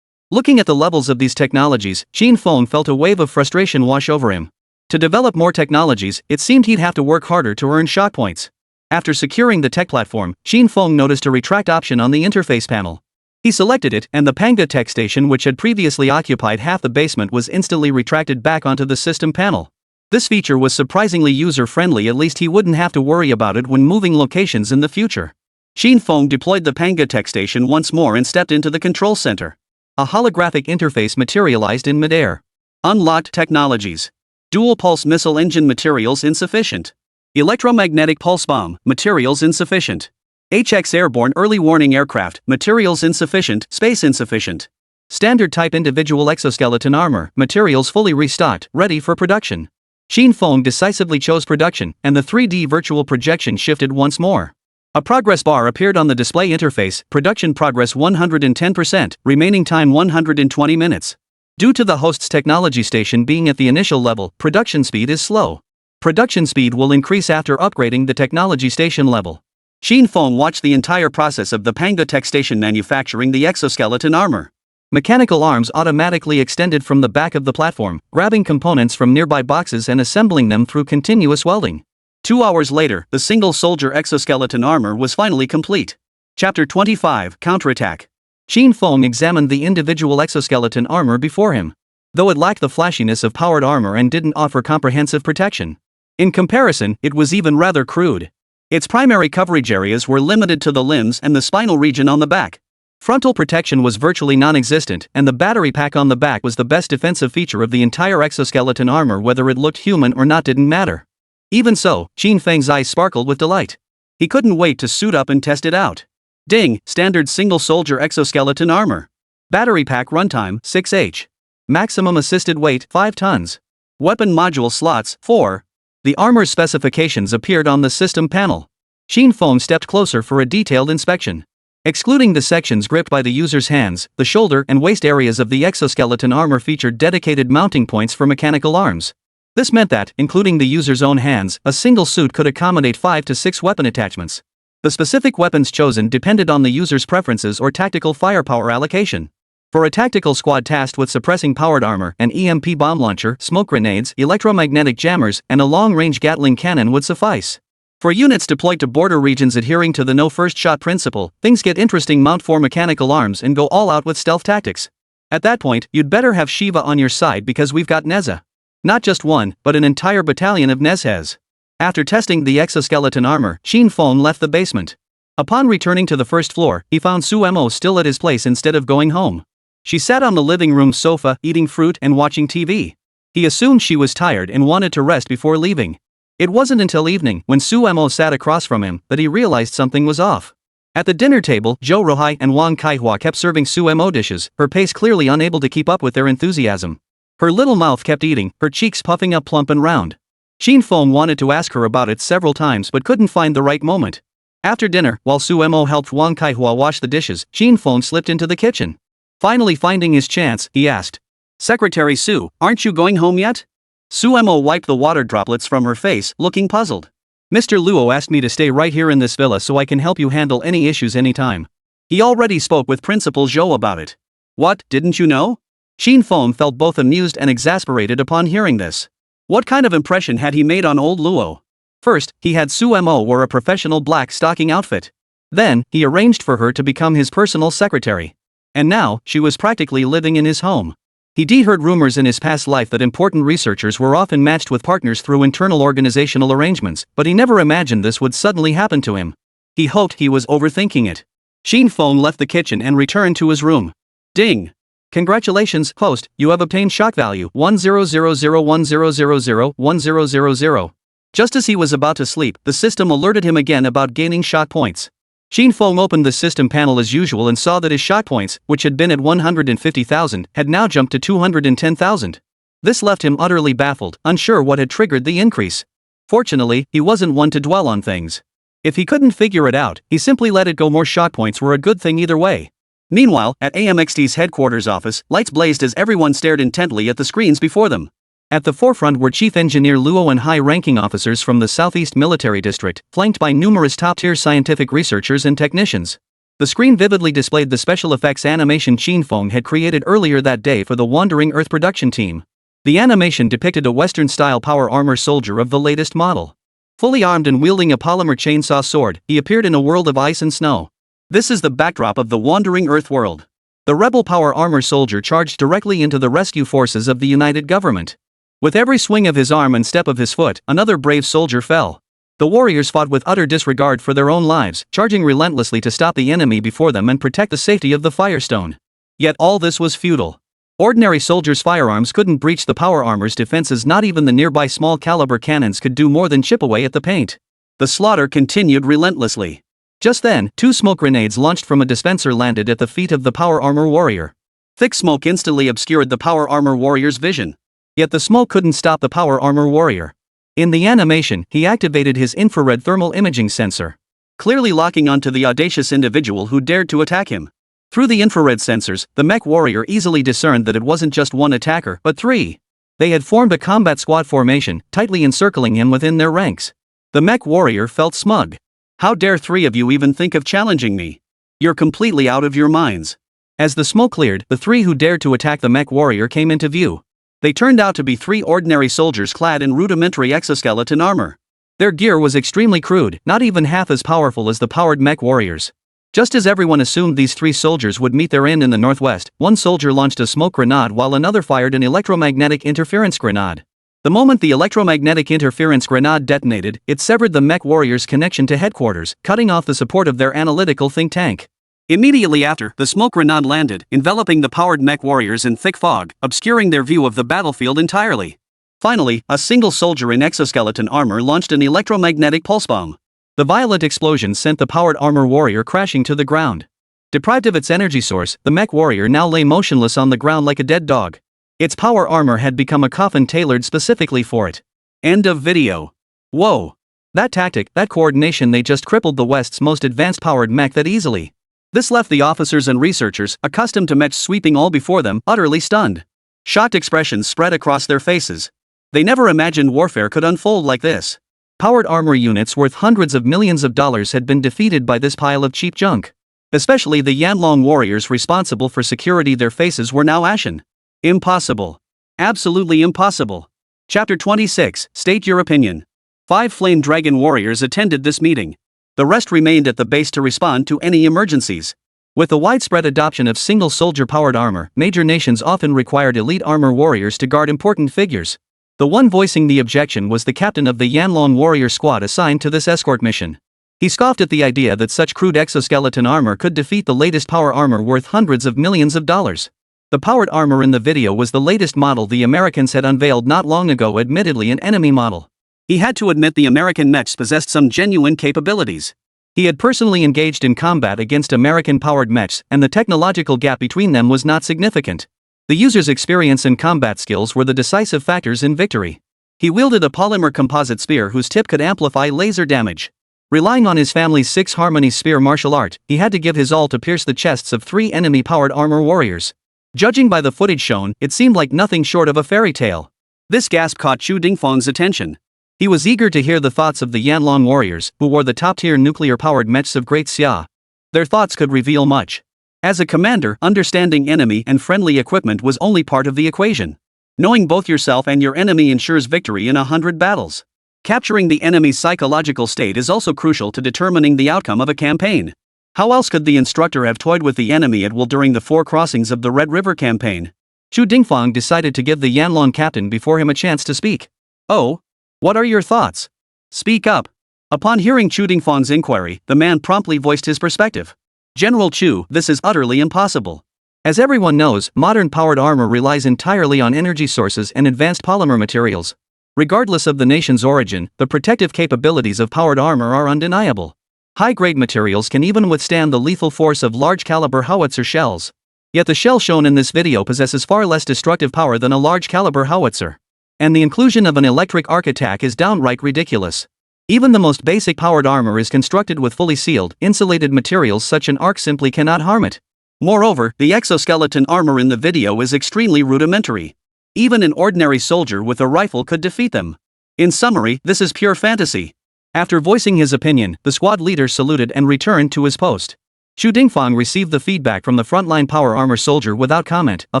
Looking at the levels of these technologies, Qin Feng felt a wave of frustration wash over him. To develop more technologies, it seemed he'd have to work harder to earn shock points. After securing the tech platform, Qin Feng noticed a retract option on the interface panel. He selected it, and the Pango tech station, which had previously occupied half the basement, was instantly retracted back onto the system panel. This feature was surprisingly user-friendly, at least he wouldn't have to worry about it when moving locations in the future. Qin Feng deployed the Pango tech station once more and stepped into the control center. A holographic interface materialized in midair. Unlocked technologies. Dual pulse missile engine materials insufficient. Electromagnetic pulse bomb, materials insufficient. HX airborne early warning aircraft, materials insufficient, space insufficient. Standard type individual exoskeleton armor, materials fully restocked, ready for production. Qin Feng decisively chose production, and the 3D virtual projection shifted once more. A progress bar appeared on the display interface, production progress 110%, remaining time 120 minutes. Due to the host's technology station being at the initial level, production speed is slow. Production speed will increase after upgrading the technology station level. Qin Feng watched the entire process of the Pango tech station manufacturing the exoskeleton armor. Mechanical arms automatically extended from the back of the platform, grabbing components from nearby boxes and assembling them through continuous welding. 2 hours later, the single soldier exoskeleton armor was finally complete. Chapter 25, Counterattack. Qin Feng examined the individual exoskeleton armor before him. Though it lacked the flashiness of powered armor and didn't offer comprehensive protection. In comparison, it was even rather crude. Its primary coverage areas were limited to the limbs and the spinal region on the back. Frontal protection was virtually non-existent, and the battery pack on the back was the best defensive feature of the entire exoskeleton armor. Whether it looked human or not didn't matter. Even so, Qin Feng's eyes sparkled with delight. He couldn't wait to suit up and test it out. Ding, standard single soldier exoskeleton armor. Battery pack runtime 6H. Maximum assisted weight 5 tons. Weapon module slots 4. The armor's specifications appeared on the system panel. Qin Feng stepped closer for a detailed inspection. Excluding the sections gripped by the user's hands, the shoulder and waist areas of the exoskeleton armor featured dedicated mounting points for mechanical arms. This meant that, including the user's own hands, a single suit could accommodate 5 to 6 weapon attachments. The specific weapons chosen depended on the user's preferences or tactical firepower allocation. For a tactical squad tasked with suppressing powered armor, an EMP bomb launcher, smoke grenades, electromagnetic jammers, and a long-range Gatling cannon would suffice. For units deployed to border regions adhering to the no first shot principle, things get interesting. Mount 4 mechanical arms and go all out with stealth tactics. At that point, you'd better have Shiva on your side because we've got Neza. Not just one, but an entire battalion of Nezhes. After testing the exoskeleton armor, Qin Feng left the basement. Upon returning to the first floor, he found Suemo still at his place instead of going home. She sat on the living room sofa, eating fruit and watching TV. He assumed she was tired and wanted to rest before leaving. It wasn't until evening, when Suemo sat across from him, that he realized something was off. At the dinner table, Zhou Ruhai and Wang Kaihua kept serving Suemo dishes, her pace clearly unable to keep up with their enthusiasm. Her little mouth kept eating, her cheeks puffing up plump and round. Qin Feng wanted to ask her about it several times but couldn't find the right moment. After dinner, while Suemo helped Wang Kaihua wash the dishes, Qin Feng slipped into the kitchen. Finally finding his chance, he asked, "Secretary Su, aren't you going home yet?" Suemo wiped the water droplets from her face, looking puzzled. "Mr. Luo asked me to stay right here in this villa so I can help you handle any issues anytime. He already spoke with Principal Zhou about it." "What, didn't you know?" Qin Feng felt both amused and exasperated upon hearing this. What kind of impression had he made on old Luo? First, he had Suemo wear a professional black stocking outfit. Then, he arranged for her to become his personal secretary. And now, she was practically living in his home. He'd heard rumors in his past life that important researchers were often matched with partners through internal organizational arrangements, but he never imagined this would suddenly happen to him. He hoped he was overthinking it. Qin Feng left the kitchen and returned to his room. Ding! "Congratulations, host, you have obtained shock value 100010001000. Just as he was about to sleep, the system alerted him again about gaining shock points. Qin Feng opened the system panel as usual and saw that his shock points, which had been at 150,000, had now jumped to 210,000. This left him utterly baffled, unsure what had triggered the increase. Fortunately, he wasn't one to dwell on things. If he couldn't figure it out, he simply let it go. More shock points were a good thing either way. Meanwhile, at AMXT's headquarters office, lights blazed as everyone stared intently at the screens before them. At the forefront were Chief Engineer Luo and high-ranking officers from the Southeast Military District, flanked by numerous top-tier scientific researchers and technicians. The screen vividly displayed the special effects animation Qin Feng had created earlier that day for the Wandering Earth production team. The animation depicted a Western-style power armor soldier of the latest model. Fully armed and wielding a polymer chainsaw sword, he appeared in a world of ice and snow. This is the backdrop of the Wandering Earth world. The rebel power armor soldier charged directly into the rescue forces of the United Government. With every swing of his arm and step of his foot, another brave soldier fell. The warriors fought with utter disregard for their own lives, charging relentlessly to stop the enemy before them and protect the safety of the Firestone. Yet all this was futile. Ordinary soldiers' firearms couldn't breach the power armor's defenses. Not even the nearby small-caliber cannons could do more than chip away at the paint. The slaughter continued relentlessly. Just then, 2 smoke grenades launched from a dispenser landed at the feet of the power armor warrior. Thick smoke instantly obscured the power armor warrior's vision. Yet the smoke couldn't stop the power armor warrior. In the animation, he activated his infrared thermal imaging sensor, clearly locking onto the audacious individual who dared to attack him. Through the infrared sensors, the mech warrior easily discerned that it wasn't just one attacker, but 3. They had formed a combat squad formation, tightly encircling him within their ranks. The mech warrior felt smug. "How dare 3 of you even think of challenging me? You're completely out of your minds." As the smoke cleared, the 3 who dared to attack the mech warrior came into view. They turned out to be 3 ordinary soldiers clad in rudimentary exoskeleton armor. Their gear was extremely crude, not even half as powerful as the powered mech warriors. Just as everyone assumed these 3 soldiers would meet their end in the northwest, one soldier launched a smoke grenade while another fired an electromagnetic interference grenade. The moment the electromagnetic interference grenade detonated, it severed the mech warriors' connection to headquarters, cutting off the support of their analytical think tank. Immediately after, the smoke grenade landed, enveloping the powered mech warriors in thick fog, obscuring their view of the battlefield entirely. Finally, a single soldier in exoskeleton armor launched an electromagnetic pulse bomb. The violent explosion sent the powered armor warrior crashing to the ground. Deprived of its energy source, the mech warrior now lay motionless on the ground like a dead dog. Its power armor had become a coffin tailored specifically for it. End of video. Whoa. That tactic, that coordination, they just crippled the West's most advanced powered mech that easily. This left the officers and researchers, accustomed to mechs sweeping all before them, utterly stunned. Shocked expressions spread across their faces. They never imagined warfare could unfold like this. Powered armor units worth hundreds of millions of dollars had been defeated by this pile of cheap junk. Especially the Yanlong warriors responsible for security, their faces were now ashen. Impossible. Absolutely impossible. Chapter 26, State Your Opinion. 5 Flame Dragon warriors attended this meeting. The rest remained at the base to respond to any emergencies. With the widespread adoption of single soldier-powered armor, major nations often required elite armor warriors to guard important figures. The one voicing the objection was the captain of the Yanlong warrior squad assigned to this escort mission. He scoffed at the idea that such crude exoskeleton armor could defeat the latest power armor worth hundreds of millions of dollars. The powered armor in the video was the latest model the Americans had unveiled not long ago, admittedly an enemy model. He had to admit the American mechs possessed some genuine capabilities. He had personally engaged in combat against American-powered mechs, and the technological gap between them was not significant. The user's experience and combat skills were the decisive factors in victory. He wielded a polymer composite spear whose tip could amplify laser damage. Relying on his family's 6 Harmony Spear martial art, he had to give his all to pierce the chests of 3 enemy-powered armor warriors. Judging by the footage shown, it seemed like nothing short of a fairy tale. This gasp caught Chu Dingfeng's attention. He was eager to hear the thoughts of the Yanlong warriors, who wore the top-tier nuclear-powered mechs of Great Xia. Their thoughts could reveal much. As a commander, understanding enemy and friendly equipment was only part of the equation. Knowing both yourself and your enemy ensures victory in 100 battles. Capturing the enemy's psychological state is also crucial to determining the outcome of a campaign. How else could the instructor have toyed with the enemy at will during the 4 crossings of the Red River campaign? Chu Dingfeng decided to give the Yanlong captain before him a chance to speak. "Oh? What are your thoughts? Speak up." Upon hearing Chu Dingfeng's inquiry, the man promptly voiced his perspective. "General Chu, this is utterly impossible. As everyone knows, modern powered armor relies entirely on energy sources and advanced polymer materials. Regardless of the nation's origin, the protective capabilities of powered armor are undeniable. High-grade materials can even withstand the lethal force of large-caliber howitzer shells. Yet the shell shown in this video possesses far less destructive power than a large-caliber howitzer. And the inclusion of an electric arc attack is downright ridiculous. Even the most basic powered armor is constructed with fully sealed, insulated materials. Such an arc simply cannot harm it. Moreover, the exoskeleton armor in the video is extremely rudimentary. Even an ordinary soldier with a rifle could defeat them. In summary, this is pure fantasy." After voicing his opinion, the squad leader saluted and returned to his post. Chu Dingfeng received the feedback from the frontline power armor soldier without comment, a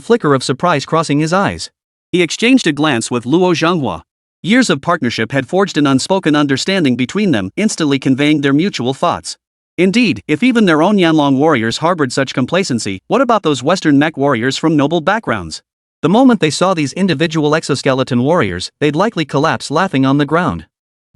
flicker of surprise crossing his eyes. He exchanged a glance with Luo Zhenghua. Years of partnership had forged an unspoken understanding between them, instantly conveying their mutual thoughts. Indeed, if even their own Yanlong warriors harbored such complacency, what about those Western mech warriors from noble backgrounds? The moment they saw these individual exoskeleton warriors, they'd likely collapse laughing on the ground.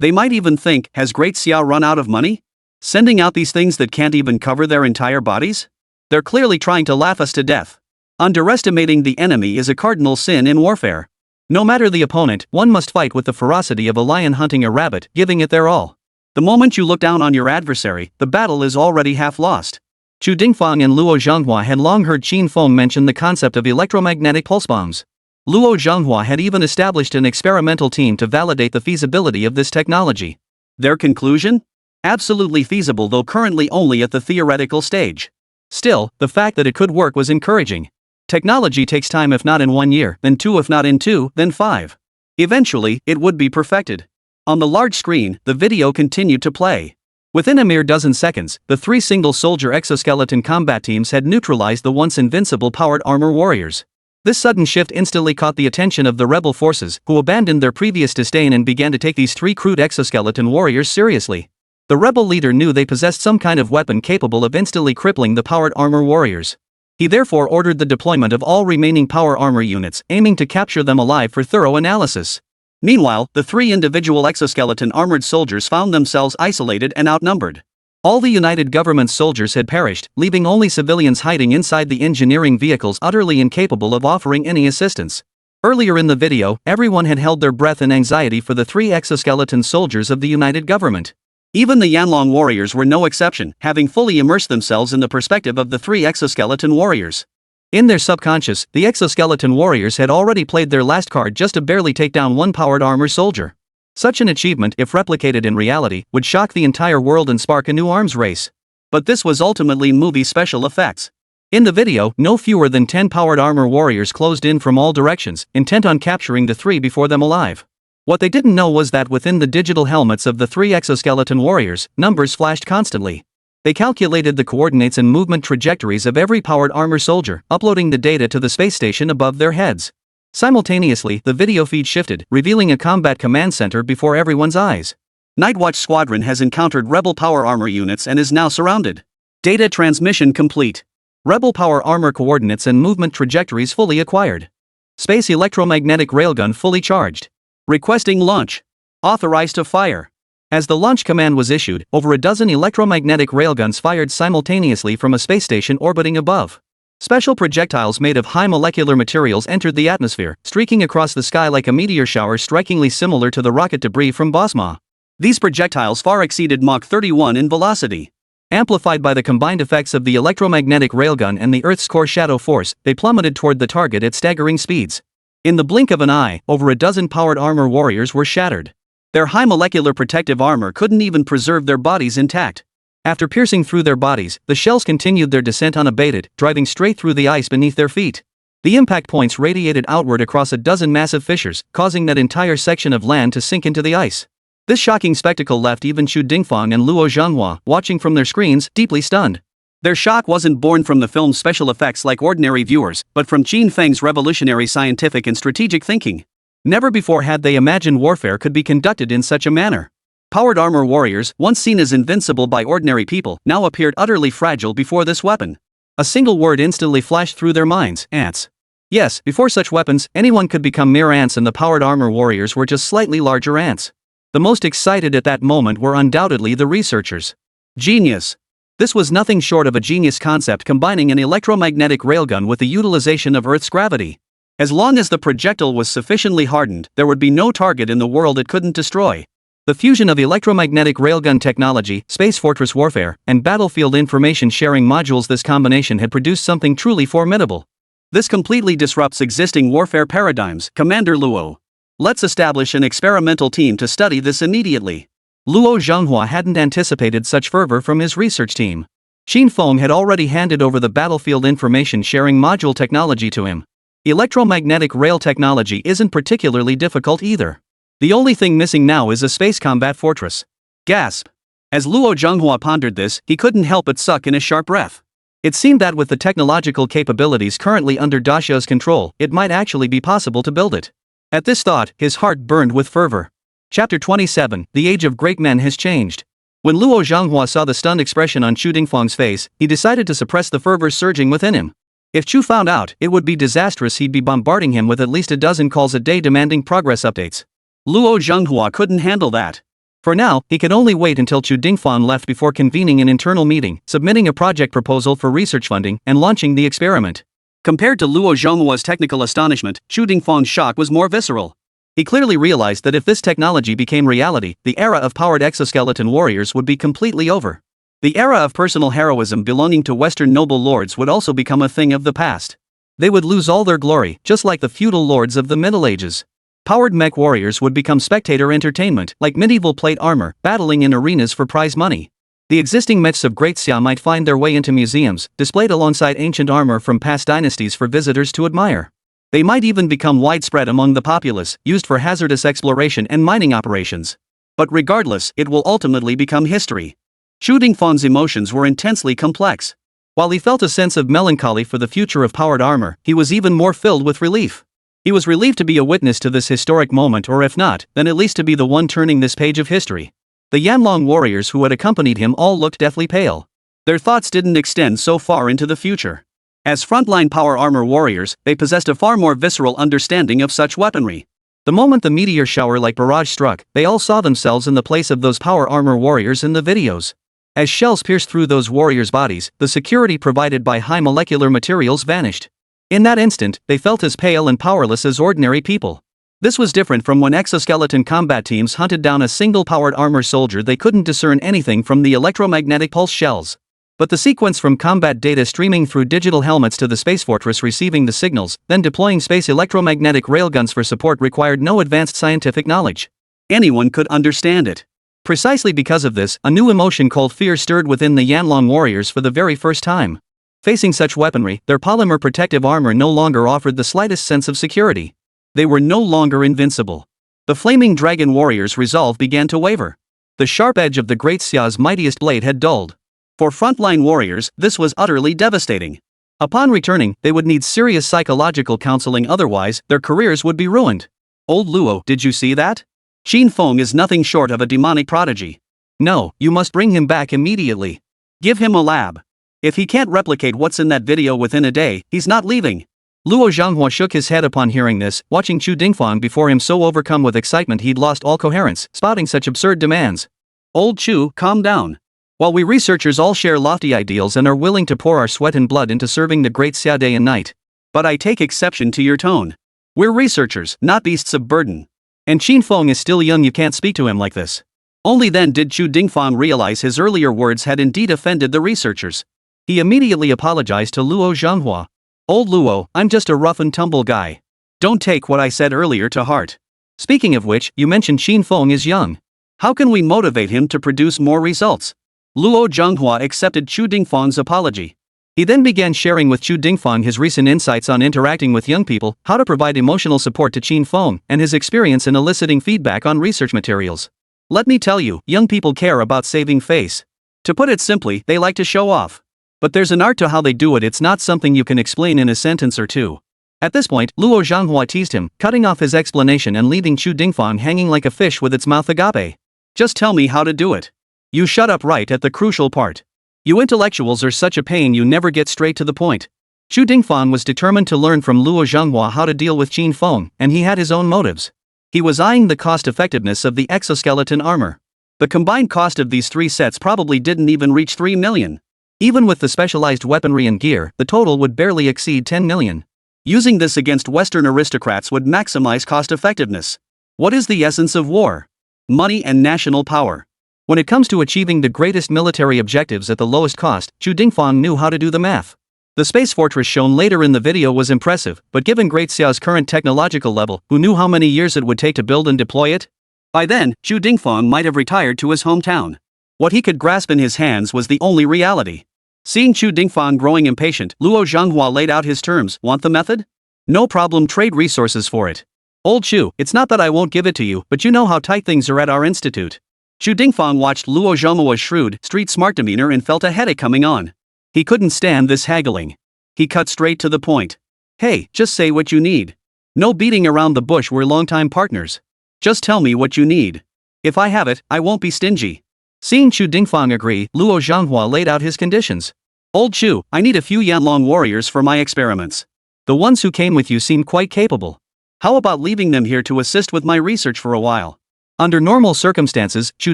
They might even think, has Great Xia run out of money? Sending out these things that can't even cover their entire bodies? They're clearly trying to laugh us to death. Underestimating the enemy is a cardinal sin in warfare. No matter the opponent, one must fight with the ferocity of a lion hunting a rabbit, giving it their all. The moment you look down on your adversary, the battle is already half lost. Chu Dingfeng and Luo Zhenghua had long heard Qin Feng mention the concept of electromagnetic pulse bombs. Luo Zhenghua had even established an experimental team to validate the feasibility of this technology. Their conclusion? Absolutely feasible, though currently only at the theoretical stage. Still, the fact that it could work was encouraging. Technology takes time, if not in 1 year, then 2, if not in 2, then 5. Eventually, it would be perfected. On the large screen, the video continued to play. Within a mere dozen seconds, the 3 single-soldier exoskeleton combat teams had neutralized the once invincible powered armor warriors. This sudden shift instantly caught the attention of the rebel forces, who abandoned their previous disdain and began to take these 3 crude exoskeleton warriors seriously. The rebel leader knew they possessed some kind of weapon capable of instantly crippling the powered armor warriors. He therefore ordered the deployment of all remaining power armor units, aiming to capture them alive for thorough analysis. Meanwhile, the 3 individual exoskeleton armored soldiers found themselves isolated and outnumbered. All the United Government's soldiers had perished, leaving only civilians hiding inside the engineering vehicles, utterly incapable of offering any assistance. Earlier in the video, everyone had held their breath in anxiety for the 3 exoskeleton soldiers of the United Government. Even the Yanlong warriors were no exception, having fully immersed themselves in the perspective of the 3 exoskeleton warriors. In their subconscious, the exoskeleton warriors had already played their last card just to barely take down 1 powered armor soldier. Such an achievement, if replicated in reality, would shock the entire world and spark a new arms race. But this was ultimately movie special effects. In the video, no fewer than 10 powered armor warriors closed in from all directions, intent on capturing the 3 before them alive. What they didn't know was that within the digital helmets of the 3 exoskeleton warriors, numbers flashed constantly. They calculated the coordinates and movement trajectories of every powered armor soldier, uploading the data to the space station above their heads. Simultaneously, the video feed shifted, revealing a combat command center before everyone's eyes. Nightwatch Squadron has encountered Rebel power armor units and is now surrounded. Data transmission complete. Rebel power armor coordinates and movement trajectories fully acquired. Space electromagnetic railgun fully charged. Requesting launch. Authorized to fire. As the launch command was issued, over a dozen electromagnetic railguns fired simultaneously from a space station orbiting above. Special projectiles made of high molecular materials entered the atmosphere, streaking across the sky like a meteor shower strikingly similar to the rocket debris from Bosma. These projectiles far exceeded Mach 31 in velocity. Amplified by the combined effects of the electromagnetic railgun and the Earth's core shadow force, they plummeted toward the target at staggering speeds. In the blink of an eye, over a dozen powered armor warriors were shattered. Their high molecular protective armor couldn't even preserve their bodies intact. After piercing through their bodies, the shells continued their descent unabated, driving straight through the ice beneath their feet. The impact points radiated outward across a dozen massive fissures, causing that entire section of land to sink into the ice. This shocking spectacle left even Qin Feng and Luo Zhenghua, watching from their screens, deeply stunned. Their shock wasn't born from the film's special effects like ordinary viewers, but from Qin Feng's revolutionary scientific and strategic thinking. Never before had they imagined warfare could be conducted in such a manner. Powered armor warriors, once seen as invincible by ordinary people, now appeared utterly fragile before this weapon. A single word instantly flashed through their minds: ants. Yes, before such weapons, anyone could become mere ants, and the powered armor warriors were just slightly larger ants. The most excited at that moment were undoubtedly the researchers. Genius! This was nothing short of a genius concept, combining an electromagnetic railgun with the utilization of Earth's gravity. As long as the projectile was sufficiently hardened, there would be no target in the world it couldn't destroy. The fusion of electromagnetic railgun technology, space fortress warfare, and battlefield information sharing modules, this combination had produced something truly formidable. This completely disrupts existing warfare paradigms, Commander Luo. Let's establish an experimental team to study this immediately. Luo Zhenghua hadn't anticipated such fervor from his research team. Qin Feng had already handed over the battlefield information sharing module technology to him. Electromagnetic rail technology isn't particularly difficult either. The only thing missing now is a space combat fortress. Gasp! As Luo Zhenghua pondered this, he couldn't help but suck in a sharp breath. It seemed that with the technological capabilities currently under Daxia's control, it might actually be possible to build it. At this thought, his heart burned with fervor. Chapter 27, The Age of Great Men has changed. When Luo Zhenghua saw the stunned expression on Qin Feng's face, he decided to suppress the fervor surging within him. If Chu found out, it would be disastrous. He'd be bombarding him with at least a dozen calls a day demanding progress updates. Luo Zhenghua couldn't handle that. For now, he could only wait until Qin Feng left before convening an internal meeting, submitting a project proposal for research funding, and launching the experiment. Compared to Luo Zhenghua's technical astonishment, Qin Feng's shock was more visceral. He clearly realized that if this technology became reality, the era of powered exoskeleton warriors would be completely over. The era of personal heroism belonging to Western noble lords would also become a thing of the past. They would lose all their glory, just like the feudal lords of the Middle Ages. Powered mech warriors would become spectator entertainment, like medieval plate armor, battling in arenas for prize money. The existing mechs of Great Xia might find their way into museums, displayed alongside ancient armor from past dynasties for visitors to admire. They might even become widespread among the populace, used for hazardous exploration and mining operations. But regardless, it will ultimately become history. Qin Feng's emotions were intensely complex. While he felt a sense of melancholy for the future of powered armor, he was even more filled with relief. He was relieved to be a witness to this historic moment, or if not, then at least to be the one turning this page of history. The Yanlong warriors who had accompanied him all looked deathly pale. Their thoughts didn't extend so far into the future. As frontline power armor warriors, they possessed a far more visceral understanding of such weaponry. The moment the meteor shower-like barrage struck, they all saw themselves in the place of those power armor warriors in the videos. As shells pierced through those warriors' bodies, the security provided by high molecular materials vanished. In that instant, they felt as pale and powerless as ordinary people. This was different from when exoskeleton combat teams hunted down a single powered armor soldier. They couldn't discern anything from the electromagnetic pulse shells. But the sequence from combat data streaming through digital helmets to the space fortress receiving the signals, then deploying space electromagnetic railguns for support required no advanced scientific knowledge. Anyone could understand it. Precisely because of this, a new emotion called fear stirred within the Yanlong warriors for the very first time. Facing such weaponry, their polymer protective armor no longer offered the slightest sense of security. They were no longer invincible. The flaming dragon warriors' resolve began to waver. The sharp edge of the Great Xia's mightiest blade had dulled. For frontline warriors, this was utterly devastating. Upon returning, they would need serious psychological counseling, otherwise, their careers would be ruined. Old Luo, did you see that? Qin Feng is nothing short of a demonic prodigy. No, you must bring him back immediately. Give him a lab. If he can't replicate what's in that video within a day, he's not leaving. Luo Zhenghua shook his head upon hearing this, watching Qin Feng before him so overcome with excitement he'd lost all coherence, spouting such absurd demands. Old Chu, calm down. While we researchers all share lofty ideals and are willing to pour our sweat and blood into serving the great Xia day and night. But I take exception to your tone. We're researchers, not beasts of burden. And Qin Feng is still young, you can't speak to him like this. Only then did Chu Dingfang realize his earlier words had indeed offended the researchers. He immediately apologized to Luo Zhanghua. Old Luo, I'm just a rough and tumble guy. Don't take what I said earlier to heart. Speaking of which, you mentioned Qin Feng is young. How can we motivate him to produce more results? Luo Zhanghua accepted Chu Dingfang's apology. He then began sharing with Chu Dingfang his recent insights on interacting with young people, how to provide emotional support to Qin Feng, and his experience in eliciting feedback on research materials. Let me tell you, young people care about saving face. To put it simply, they like to show off. But there's an art to how they do it, it's not something you can explain in a sentence or two. At this point, Luo Zhanghua teased him, cutting off his explanation and leaving Chu Dingfang hanging like a fish with its mouth agape. Just tell me how to do it. You shut up right at the crucial part. You intellectuals are such a pain, you never get straight to the point. Chu Dingfang was determined to learn from Luo Zhanghua how to deal with Qin Feng, and he had his own motives. He was eyeing the cost-effectiveness of the exoskeleton armor. The combined cost of these 3 sets probably didn't even reach 3 million. Even with the specialized weaponry and gear, the total would barely exceed 10 million. Using this against Western aristocrats would maximize cost-effectiveness. What is the essence of war? Money and national power. When it comes to achieving the greatest military objectives at the lowest cost, Chu Dingfang knew how to do the math. The space fortress shown later in the video was impressive, but given Great Xiao's current technological level, who knew how many years it would take to build and deploy it? By then, Chu Dingfang might have retired to his hometown. What he could grasp in his hands was the only reality. Seeing Chu Dingfang growing impatient, Luo Zhanghua laid out his terms. Want the method? No problem, trade resources for it. Old Chu, it's not that I won't give it to you, but you know how tight things are at our institute. Chu Dingfang watched Luo Zhonghua's shrewd, street-smart demeanor and felt a headache coming on. He couldn't stand this haggling. He cut straight to the point. Hey, just say what you need. No beating around the bush, we're longtime partners. Just tell me what you need. If I have it, I won't be stingy. Seeing Chu Dingfang agree, Luo Zhanghua laid out his conditions. Old Chu, I need a few Yanlong warriors for my experiments. The ones who came with you seem quite capable. How about leaving them here to assist with my research for a while? Under normal circumstances, Chu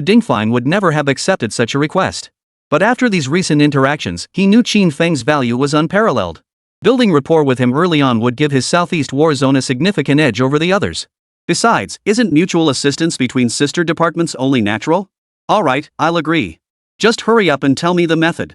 Dingfang would never have accepted such a request. But after these recent interactions, he knew Qin Feng's value was unparalleled. Building rapport with him early on would give his Southeast War Zone a significant edge over the others. Besides, isn't mutual assistance between sister departments only natural? Alright, I'll agree. Just hurry up and tell me the method.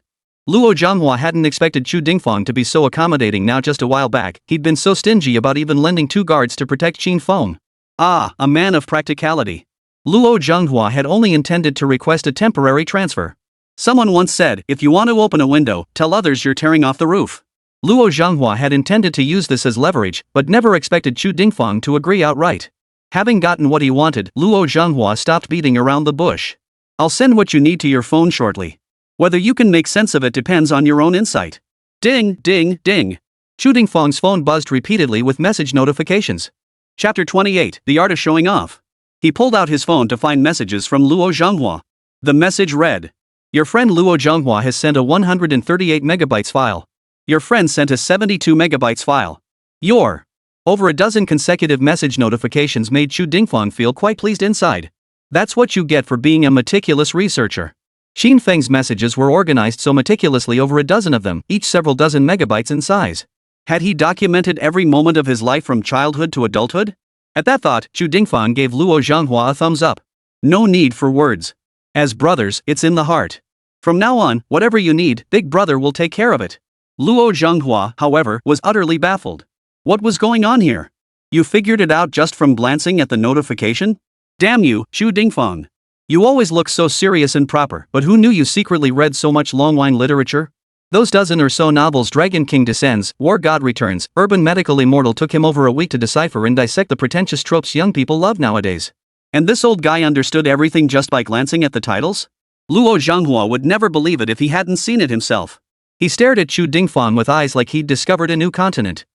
Luo Zhanghua hadn't expected Chu Dingfang to be so accommodating now. Just a while back, he'd been so stingy about even lending 2 guards to protect Qin Feng. Ah, a man of practicality. Luo Zhanghua had only intended to request a temporary transfer. Someone once said, if you want to open a window, tell others you're tearing off the roof. Luo Zhanghua had intended to use this as leverage, but never expected Chu Dingfang to agree outright. Having gotten what he wanted, Luo Zhanghua stopped beating around the bush. I'll send what you need to your phone shortly. Whether you can make sense of it depends on your own insight. Ding, ding, ding. Chu Dingfang's phone buzzed repeatedly with message notifications. Chapter 28, The Art of Showing Off. He pulled out his phone to find messages from Luo Zhanghua. The message read, your friend Luo Zhanghua has sent a 138 megabytes file. Your friend sent a 72 megabytes file. Your. Over a dozen consecutive message notifications made Chu Dingfang feel quite pleased inside. That's what you get for being a meticulous researcher. Qin Feng's messages were organized so meticulously, over a dozen of them, each several dozen megabytes in size. Had he documented every moment of his life from childhood to adulthood? At that thought, Chu Dingfang gave Luo Zhanghua a thumbs up. No need for words. As brothers, it's in the heart. From now on, whatever you need, Big Brother will take care of it. Luo Zhanghua, however, was utterly baffled. What was going on here? You figured it out just from glancing at the notification? Damn you, Chu Dingfang. You always look so serious and proper, but who knew you secretly read so much longline literature? Those dozen or so novels, Dragon King Descends, War God Returns, Urban Medical Immortal, took him over a week to decipher and dissect the pretentious tropes young people love nowadays. And this old guy understood everything just by glancing at the titles? Luo Zhanghua would never believe it if he hadn't seen it himself. He stared at Chu Dingfang with eyes like he'd discovered a new continent.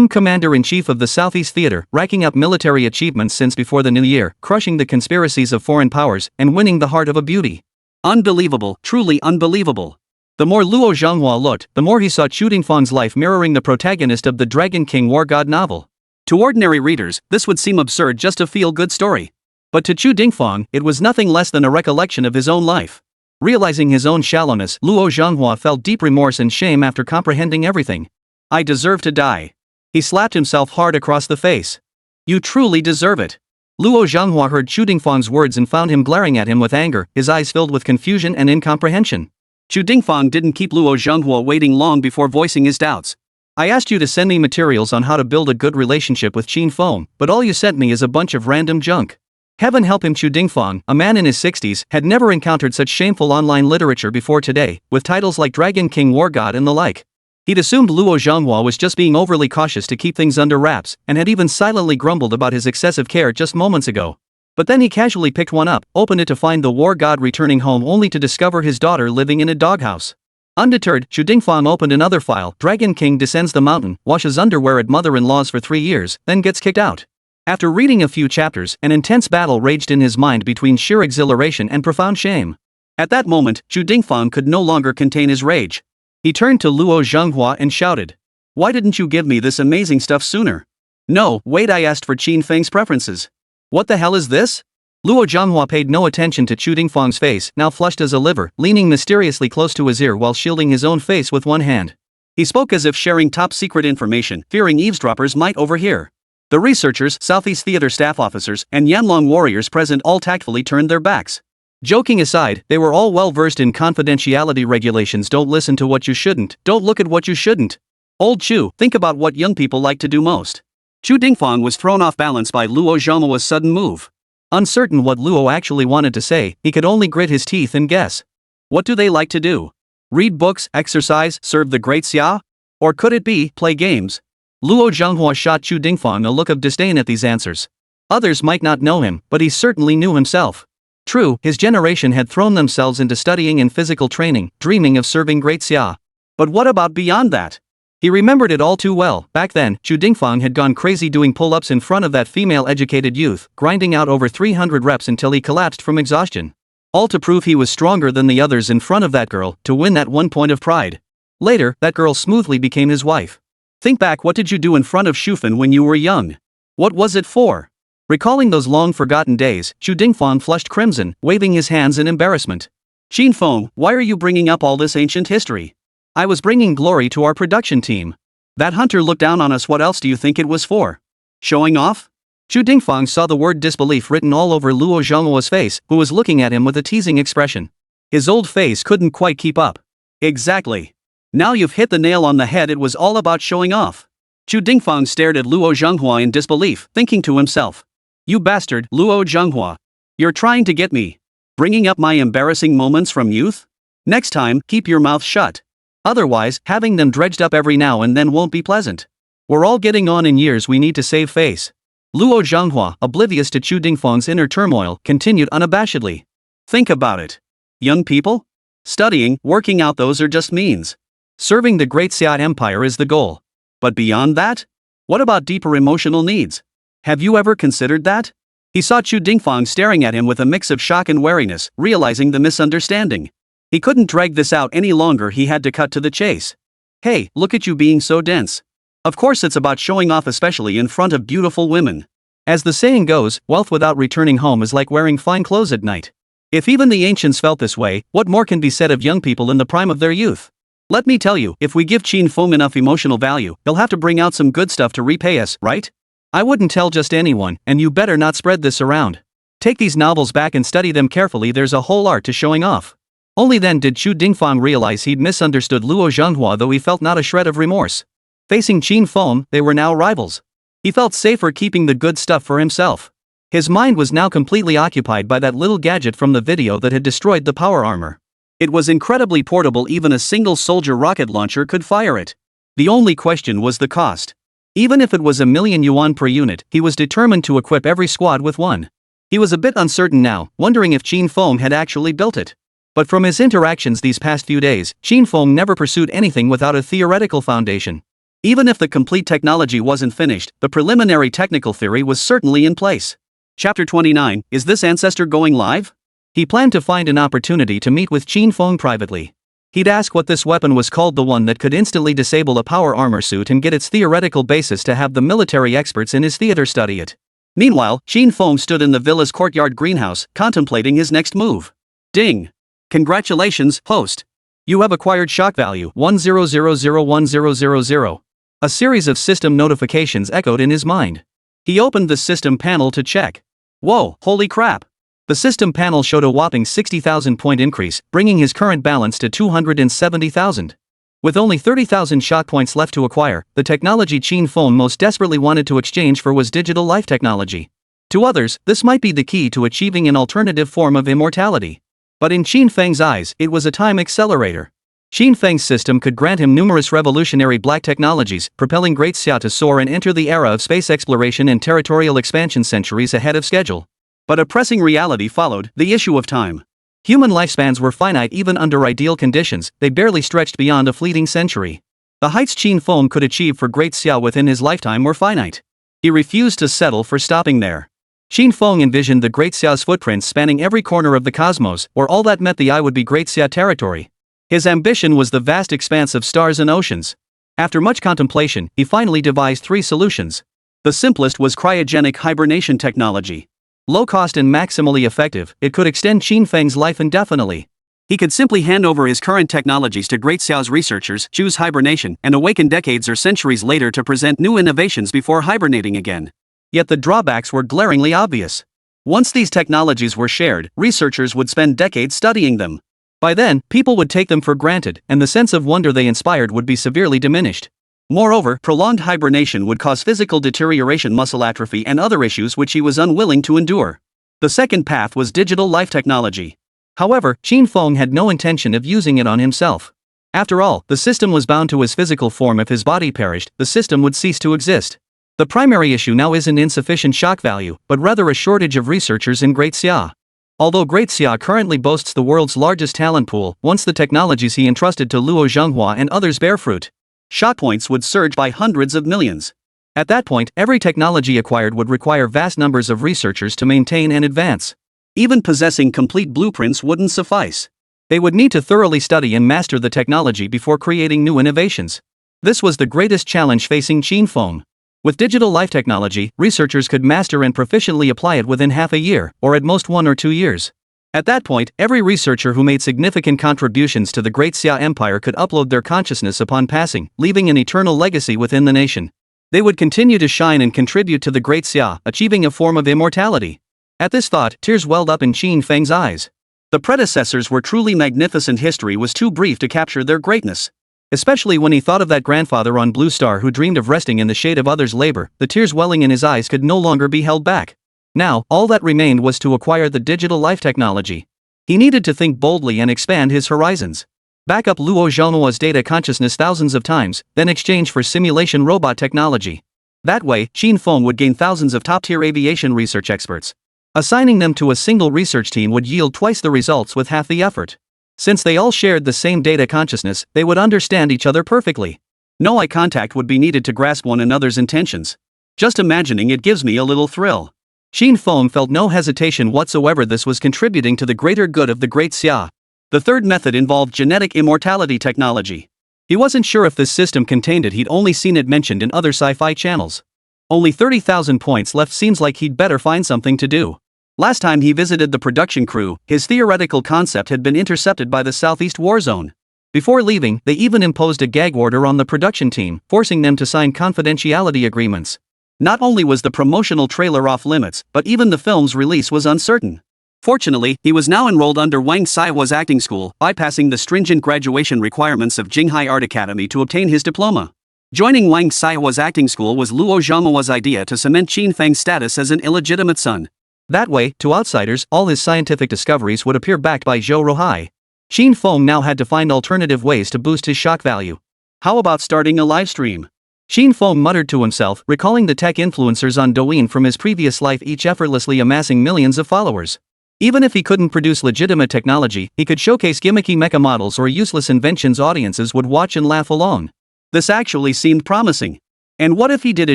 Commander-in-Chief of the Southeast Theater, racking up military achievements since before the new year, crushing the conspiracies of foreign powers, and winning the heart of a beauty. Unbelievable, truly unbelievable. The more Luo Zhanghua looked, the more he saw Chu Dingfang's life mirroring the protagonist of the Dragon King War God novel. To ordinary readers, this would seem absurd, just a feel-good story. But to Chu Dingfang, it was nothing less than a recollection of his own life. Realizing his own shallowness, Luo Zhenghua felt deep remorse and shame after comprehending everything. I deserve to die. He slapped himself hard across the face. You truly deserve it. Luo Zhenghua heard Chu Dingfang's words and found him glaring at him with anger, his eyes filled with confusion and incomprehension. Chu Dingfang didn't keep Luo Zhenghua waiting long before voicing his doubts. I asked you to send me materials on how to build a good relationship with Qin Feng, but all you sent me is a bunch of random junk. Heaven help him. Chu Dingfang, a man in his 60s, had never encountered such shameful online literature before today, with titles like Dragon King War God and the like. He'd assumed Luo Zhenghua was just being overly cautious to keep things under wraps, and had even silently grumbled about his excessive care just moments ago. But then he casually picked one up, opened it to find the war god returning home only to discover his daughter living in a doghouse. Undeterred, Chu Dingfang opened another file. Dragon King descends the mountain, washes underwear at mother-in-law's for 3 years, then gets kicked out. After reading a few chapters, an intense battle raged in his mind between sheer exhilaration and profound shame. At that moment, Chu Dingfang could no longer contain his rage. He turned to Luo Zhenghua and shouted. Why didn't you give me this amazing stuff sooner? No, wait, I asked for Qin Feng's preferences. What the hell is this? Luo Zhenghua paid no attention to Chu Dingfang's face, now flushed as a liver, leaning mysteriously close to his ear while shielding his own face with one hand. He spoke as if sharing top-secret information, fearing eavesdroppers might overhear. The researchers, Southeast Theater staff officers, and Yanlong warriors present all tactfully turned their backs. Joking aside, they were all well versed in confidentiality regulations. Don't listen to what you shouldn't, don't look at what you shouldn't. Old Chu, think about what young people like to do most. Chu Dingfang was thrown off balance by Luo Zhenghua's sudden move. Uncertain what Luo actually wanted to say, he could only grit his teeth and guess. What do they like to do? Read books, exercise, serve the great xia? Or could it be, play games? Luo Zhenghua shot Chu Dingfang a look of disdain at these answers. Others might not know him, but he certainly knew himself. True, his generation had thrown themselves into studying and physical training, dreaming of serving great xia. But what about beyond that? He remembered it all too well. Back then, Chu Dingfang had gone crazy doing pull-ups in front of that female-educated youth, grinding out over 300 reps until he collapsed from exhaustion. All to prove he was stronger than the others in front of that girl, to win that one point of pride. Later, that girl smoothly became his wife. Think back, what did you do in front of Shufan when you were young? What was it for? Recalling those long-forgotten days, Chu Dingfang flushed crimson, waving his hands in embarrassment. Qin Feng, why are you bringing up all this ancient history? I was bringing glory to our production team. That hunter looked down on us. What else do you think it was for? Showing off? Chu Dingfang saw the word disbelief written all over Luo Zhenghua's face, who was looking at him with a teasing expression. His old face couldn't quite keep up. Exactly. Now you've hit the nail on the head, it was all about showing off. Chu Dingfang stared at Luo Zhenghua in disbelief, thinking to himself. You bastard, Luo Zhenghua. You're trying to get me. Bringing up my embarrassing moments from youth? Next time, keep your mouth shut. Otherwise, having them dredged up every now and then won't be pleasant. We're all getting on in years, we need to save face. Luo Zhenghua, oblivious to Chu Dingfang's inner turmoil, continued unabashedly. Think about it. Young people? Studying, working out, those are just means. Serving the great Xia Empire is the goal. But beyond that? What about deeper emotional needs? Have you ever considered that? He saw Chu Dingfang staring at him with a mix of shock and wariness, realizing the misunderstanding. He couldn't drag this out any longer, he had to cut to the chase. Hey, look at you being so dense. Of course it's about showing off, especially in front of beautiful women. As the saying goes, wealth without returning home is like wearing fine clothes at night. If even the ancients felt this way, what more can be said of young people in the prime of their youth? Let me tell you, if we give Qin Feng enough emotional value, he'll have to bring out some good stuff to repay us, right? I wouldn't tell just anyone, and you better not spread this around. Take these novels back and study them carefully, there's a whole art to showing off. Only then did Chu Dingfang realize he'd misunderstood Luo Zhenghua, though he felt not a shred of remorse. Facing Qin Feng, they were now rivals. He felt safer keeping the good stuff for himself. His mind was now completely occupied by that little gadget from the video that had destroyed the power armor. It was incredibly portable, even a single soldier rocket launcher could fire it. The only question was the cost. Even if it was 1,000,000 yuan per unit, he was determined to equip every squad with one. He was a bit uncertain now, wondering if Qin Feng had actually built it. But from his interactions these past few days, Qin Feng never pursued anything without a theoretical foundation. Even if the complete technology wasn't finished, the preliminary technical theory was certainly in place. Chapter 29, Is this ancestor going live? He planned to find an opportunity to meet with Qin Feng privately. He'd ask what this weapon was called, the one that could instantly disable a power armor suit, and get its theoretical basis to have the military experts in his theater study it. Meanwhile, Qin Feng stood in the villa's courtyard greenhouse, contemplating his next move. Ding! Congratulations, host. You have acquired shock value 10001000. A series of system notifications echoed in his mind. He opened the system panel to check. Whoa, holy crap. The system panel showed a whopping 60,000 point increase, bringing his current balance to 270,000. With only 30,000 shock points left to acquire, the technology Qin Feng most desperately wanted to exchange for was digital life technology. To others, this might be the key to achieving an alternative form of immortality. But in Qin Feng's eyes, it was a time accelerator. Qin Feng's system could grant him numerous revolutionary black technologies, propelling Great Xia to soar and enter the era of space exploration and territorial expansion centuries ahead of schedule. But a pressing reality followed: the issue of time. Human lifespans were finite even under ideal conditions, they barely stretched beyond a fleeting century. The heights Qin Feng could achieve for Great Xia within his lifetime were finite. He refused to settle for stopping there. Qin Feng envisioned the Great Xia's footprints spanning every corner of the cosmos, where all that met the eye would be Great Xia territory. His ambition was the vast expanse of stars and oceans. After much contemplation, he finally devised 3 solutions. The simplest was cryogenic hibernation technology. Low-cost and maximally effective, it could extend Qin Feng's life indefinitely. He could simply hand over his current technologies to Great Xiao's researchers, choose hibernation, and awaken decades or centuries later to present new innovations before hibernating again. Yet the drawbacks were glaringly obvious. Once these technologies were shared, researchers would spend decades studying them. By then, people would take them for granted, and the sense of wonder they inspired would be severely diminished. Moreover, prolonged hibernation would cause physical deterioration, muscle atrophy, and other issues which he was unwilling to endure. The second path was digital life technology. However, Qin Feng had no intention of using it on himself. After all, the system was bound to his physical form. If his body perished, the system would cease to exist. The primary issue now isn't insufficient shock value, but rather a shortage of researchers in Great Xia. Although Great Xia currently boasts the world's largest talent pool, once the technologies he entrusted to Luo Zhenghua and others bear fruit, shock points would surge by hundreds of millions. At that point, every technology acquired would require vast numbers of researchers to maintain and advance. Even possessing complete blueprints wouldn't suffice. They would need to thoroughly study and master the technology before creating new innovations. This was the greatest challenge facing Qin Feng. With digital life technology, researchers could master and proficiently apply it within half a year, or at most 1 or 2 years. At that point, every researcher who made significant contributions to the Great Xia Empire could upload their consciousness upon passing, leaving an eternal legacy within the nation. They would continue to shine and contribute to the Great Xia, achieving a form of immortality. At this thought, tears welled up in Qin Feng's eyes. The predecessors were truly magnificent. History was too brief to capture their greatness. Especially when he thought of that grandfather on Blue Star who dreamed of resting in the shade of others' labor, the tears welling in his eyes could no longer be held back. Now, all that remained was to acquire the digital life technology. He needed to think boldly and expand his horizons. Back up Luo Zhenghua's data consciousness thousands of times, then exchange for simulation robot technology. That way, Qin Feng would gain thousands of top-tier aviation research experts. Assigning them to a single research team would yield twice the results with half the effort. Since they all shared the same data consciousness, they would understand each other perfectly. No eye contact would be needed to grasp one another's intentions. Just imagining it gives me a little thrill. Qin Feng felt no hesitation whatsoever. This was contributing to the greater good of the Great Xia. The third method involved genetic immortality technology. He wasn't sure if this system contained it. He'd only seen it mentioned in other sci-fi channels. Only 30,000 points left. Seems like he'd better find something to do. Last time he visited the production crew, his theoretical concept had been intercepted by the Southeast War Zone. Before leaving, they even imposed a gag order on the production team, forcing them to sign confidentiality agreements. Not only was the promotional trailer off limits, but even the film's release was uncertain. Fortunately, he was now enrolled under Wang Saihua's acting school, bypassing the stringent graduation requirements of Jinghai Art Academy to obtain his diploma. Joining Wang Saihua's acting school was Luo Zhenghua's idea to cement Qin Feng's status as an illegitimate son. That way, to outsiders, all his scientific discoveries would appear backed by Zhou Ruhai. Qin Feng now had to find alternative ways to boost his shock value. How about starting a livestream? Qin Feng muttered to himself, recalling the tech influencers on Douyin from his previous life, each effortlessly amassing millions of followers. Even if he couldn't produce legitimate technology, he could showcase gimmicky mecha models or useless inventions audiences would watch and laugh along. This actually seemed promising. And what if he did a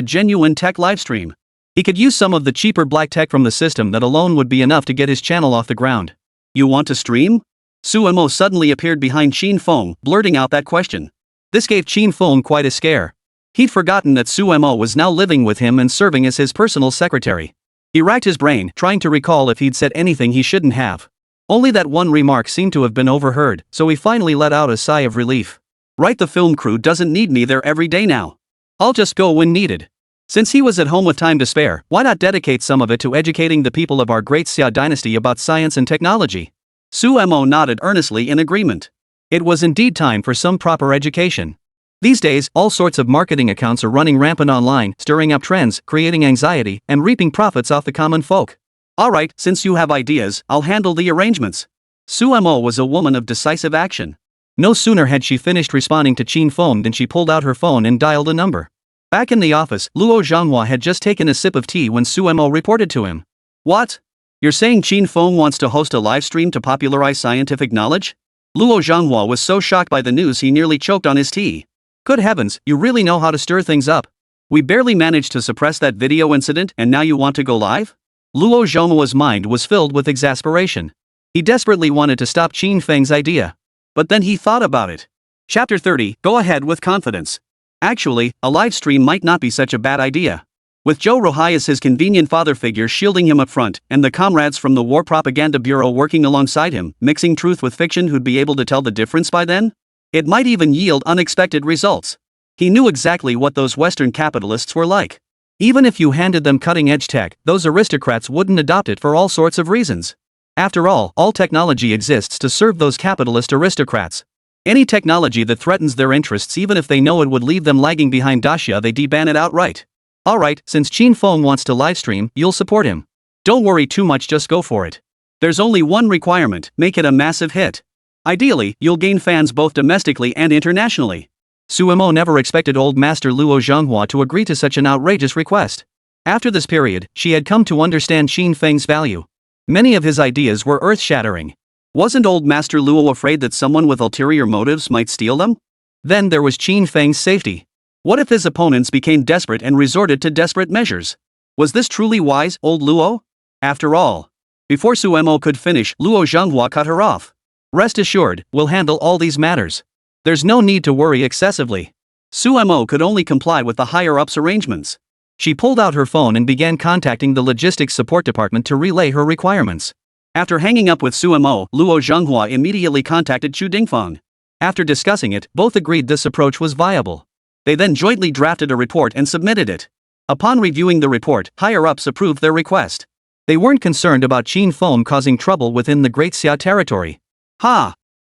genuine tech livestream? He could use some of the cheaper black tech from the system that alone would be enough to get his channel off the ground. You want to stream? Suemo suddenly appeared behind Qin Feng, blurting out that question. This gave Qin Feng quite a scare. He'd forgotten that Suemo was now living with him and serving as his personal secretary. He racked his brain, trying to recall if he'd said anything he shouldn't have. Only that one remark seemed to have been overheard, so he finally let out a sigh of relief. Right, the film crew doesn't need me there every day now. I'll just go when needed. Since he was at home with time to spare, why not dedicate some of it to educating the people of our great Xia dynasty about science and technology? Su Mo nodded earnestly in agreement. It was indeed time for some proper education. These days, all sorts of marketing accounts are running rampant online, stirring up trends, creating anxiety, and reaping profits off the common folk. Alright, since you have ideas, I'll handle the arrangements. Su Mo was a woman of decisive action. No sooner had she finished responding to Qin Feng than she pulled out her phone and dialed a number. Back in the office, Luo Zhanghua had just taken a sip of tea when Su Mo reported to him. What? You're saying Qin Feng wants to host a live stream to popularize scientific knowledge? Luo Zhanghua was so shocked by the news he nearly choked on his tea. Good heavens, you really know how to stir things up. We barely managed to suppress that video incident and now you want to go live? Luo Zhonghua's mind was filled with exasperation. He desperately wanted to stop Qin Feng's idea. But then he thought about it. Chapter 30, Go ahead with confidence. Actually, a live stream might not be such a bad idea. With Zhou Ruhai as his convenient father figure shielding him up front, and the comrades from the War Propaganda Bureau working alongside him, mixing truth with fiction who'd be able to tell the difference by then? It might even yield unexpected results. He knew exactly what those Western capitalists were like. Even if you handed them cutting-edge tech, those aristocrats wouldn't adopt it for all sorts of reasons. After all technology exists to serve those capitalist aristocrats. Any technology that threatens their interests, even if they know it would leave them lagging behind Dacia, they deban it outright. Alright, since Qin Feng wants to livestream, you'll support him. Don't worry too much, just go for it. There's only one requirement, make it a massive hit. Ideally, you'll gain fans both domestically and internationally. Su Mo never expected old master Luo Zhanghua to agree to such an outrageous request. After this period, she had come to understand Qin Feng's value. Many of his ideas were earth-shattering. Wasn't old master Luo afraid that someone with ulterior motives might steal them? Then there was Qin Feng's safety. What if his opponents became desperate and resorted to desperate measures? Was this truly wise, old Luo? After all. Before Su Mo could finish, Luo Zhanghua cut her off. Rest assured, we'll handle all these matters. There's no need to worry excessively. Su Mo could only comply with the higher-ups' arrangements. She pulled out her phone and began contacting the logistics support department to relay her requirements. After hanging up with Su Mo, Luo Zhanghua immediately contacted Chu Dingfeng. After discussing it, both agreed this approach was viable. They then jointly drafted a report and submitted it. Upon reviewing the report, higher-ups approved their request. They weren't concerned about Qin Feng causing trouble within the Great Xia territory.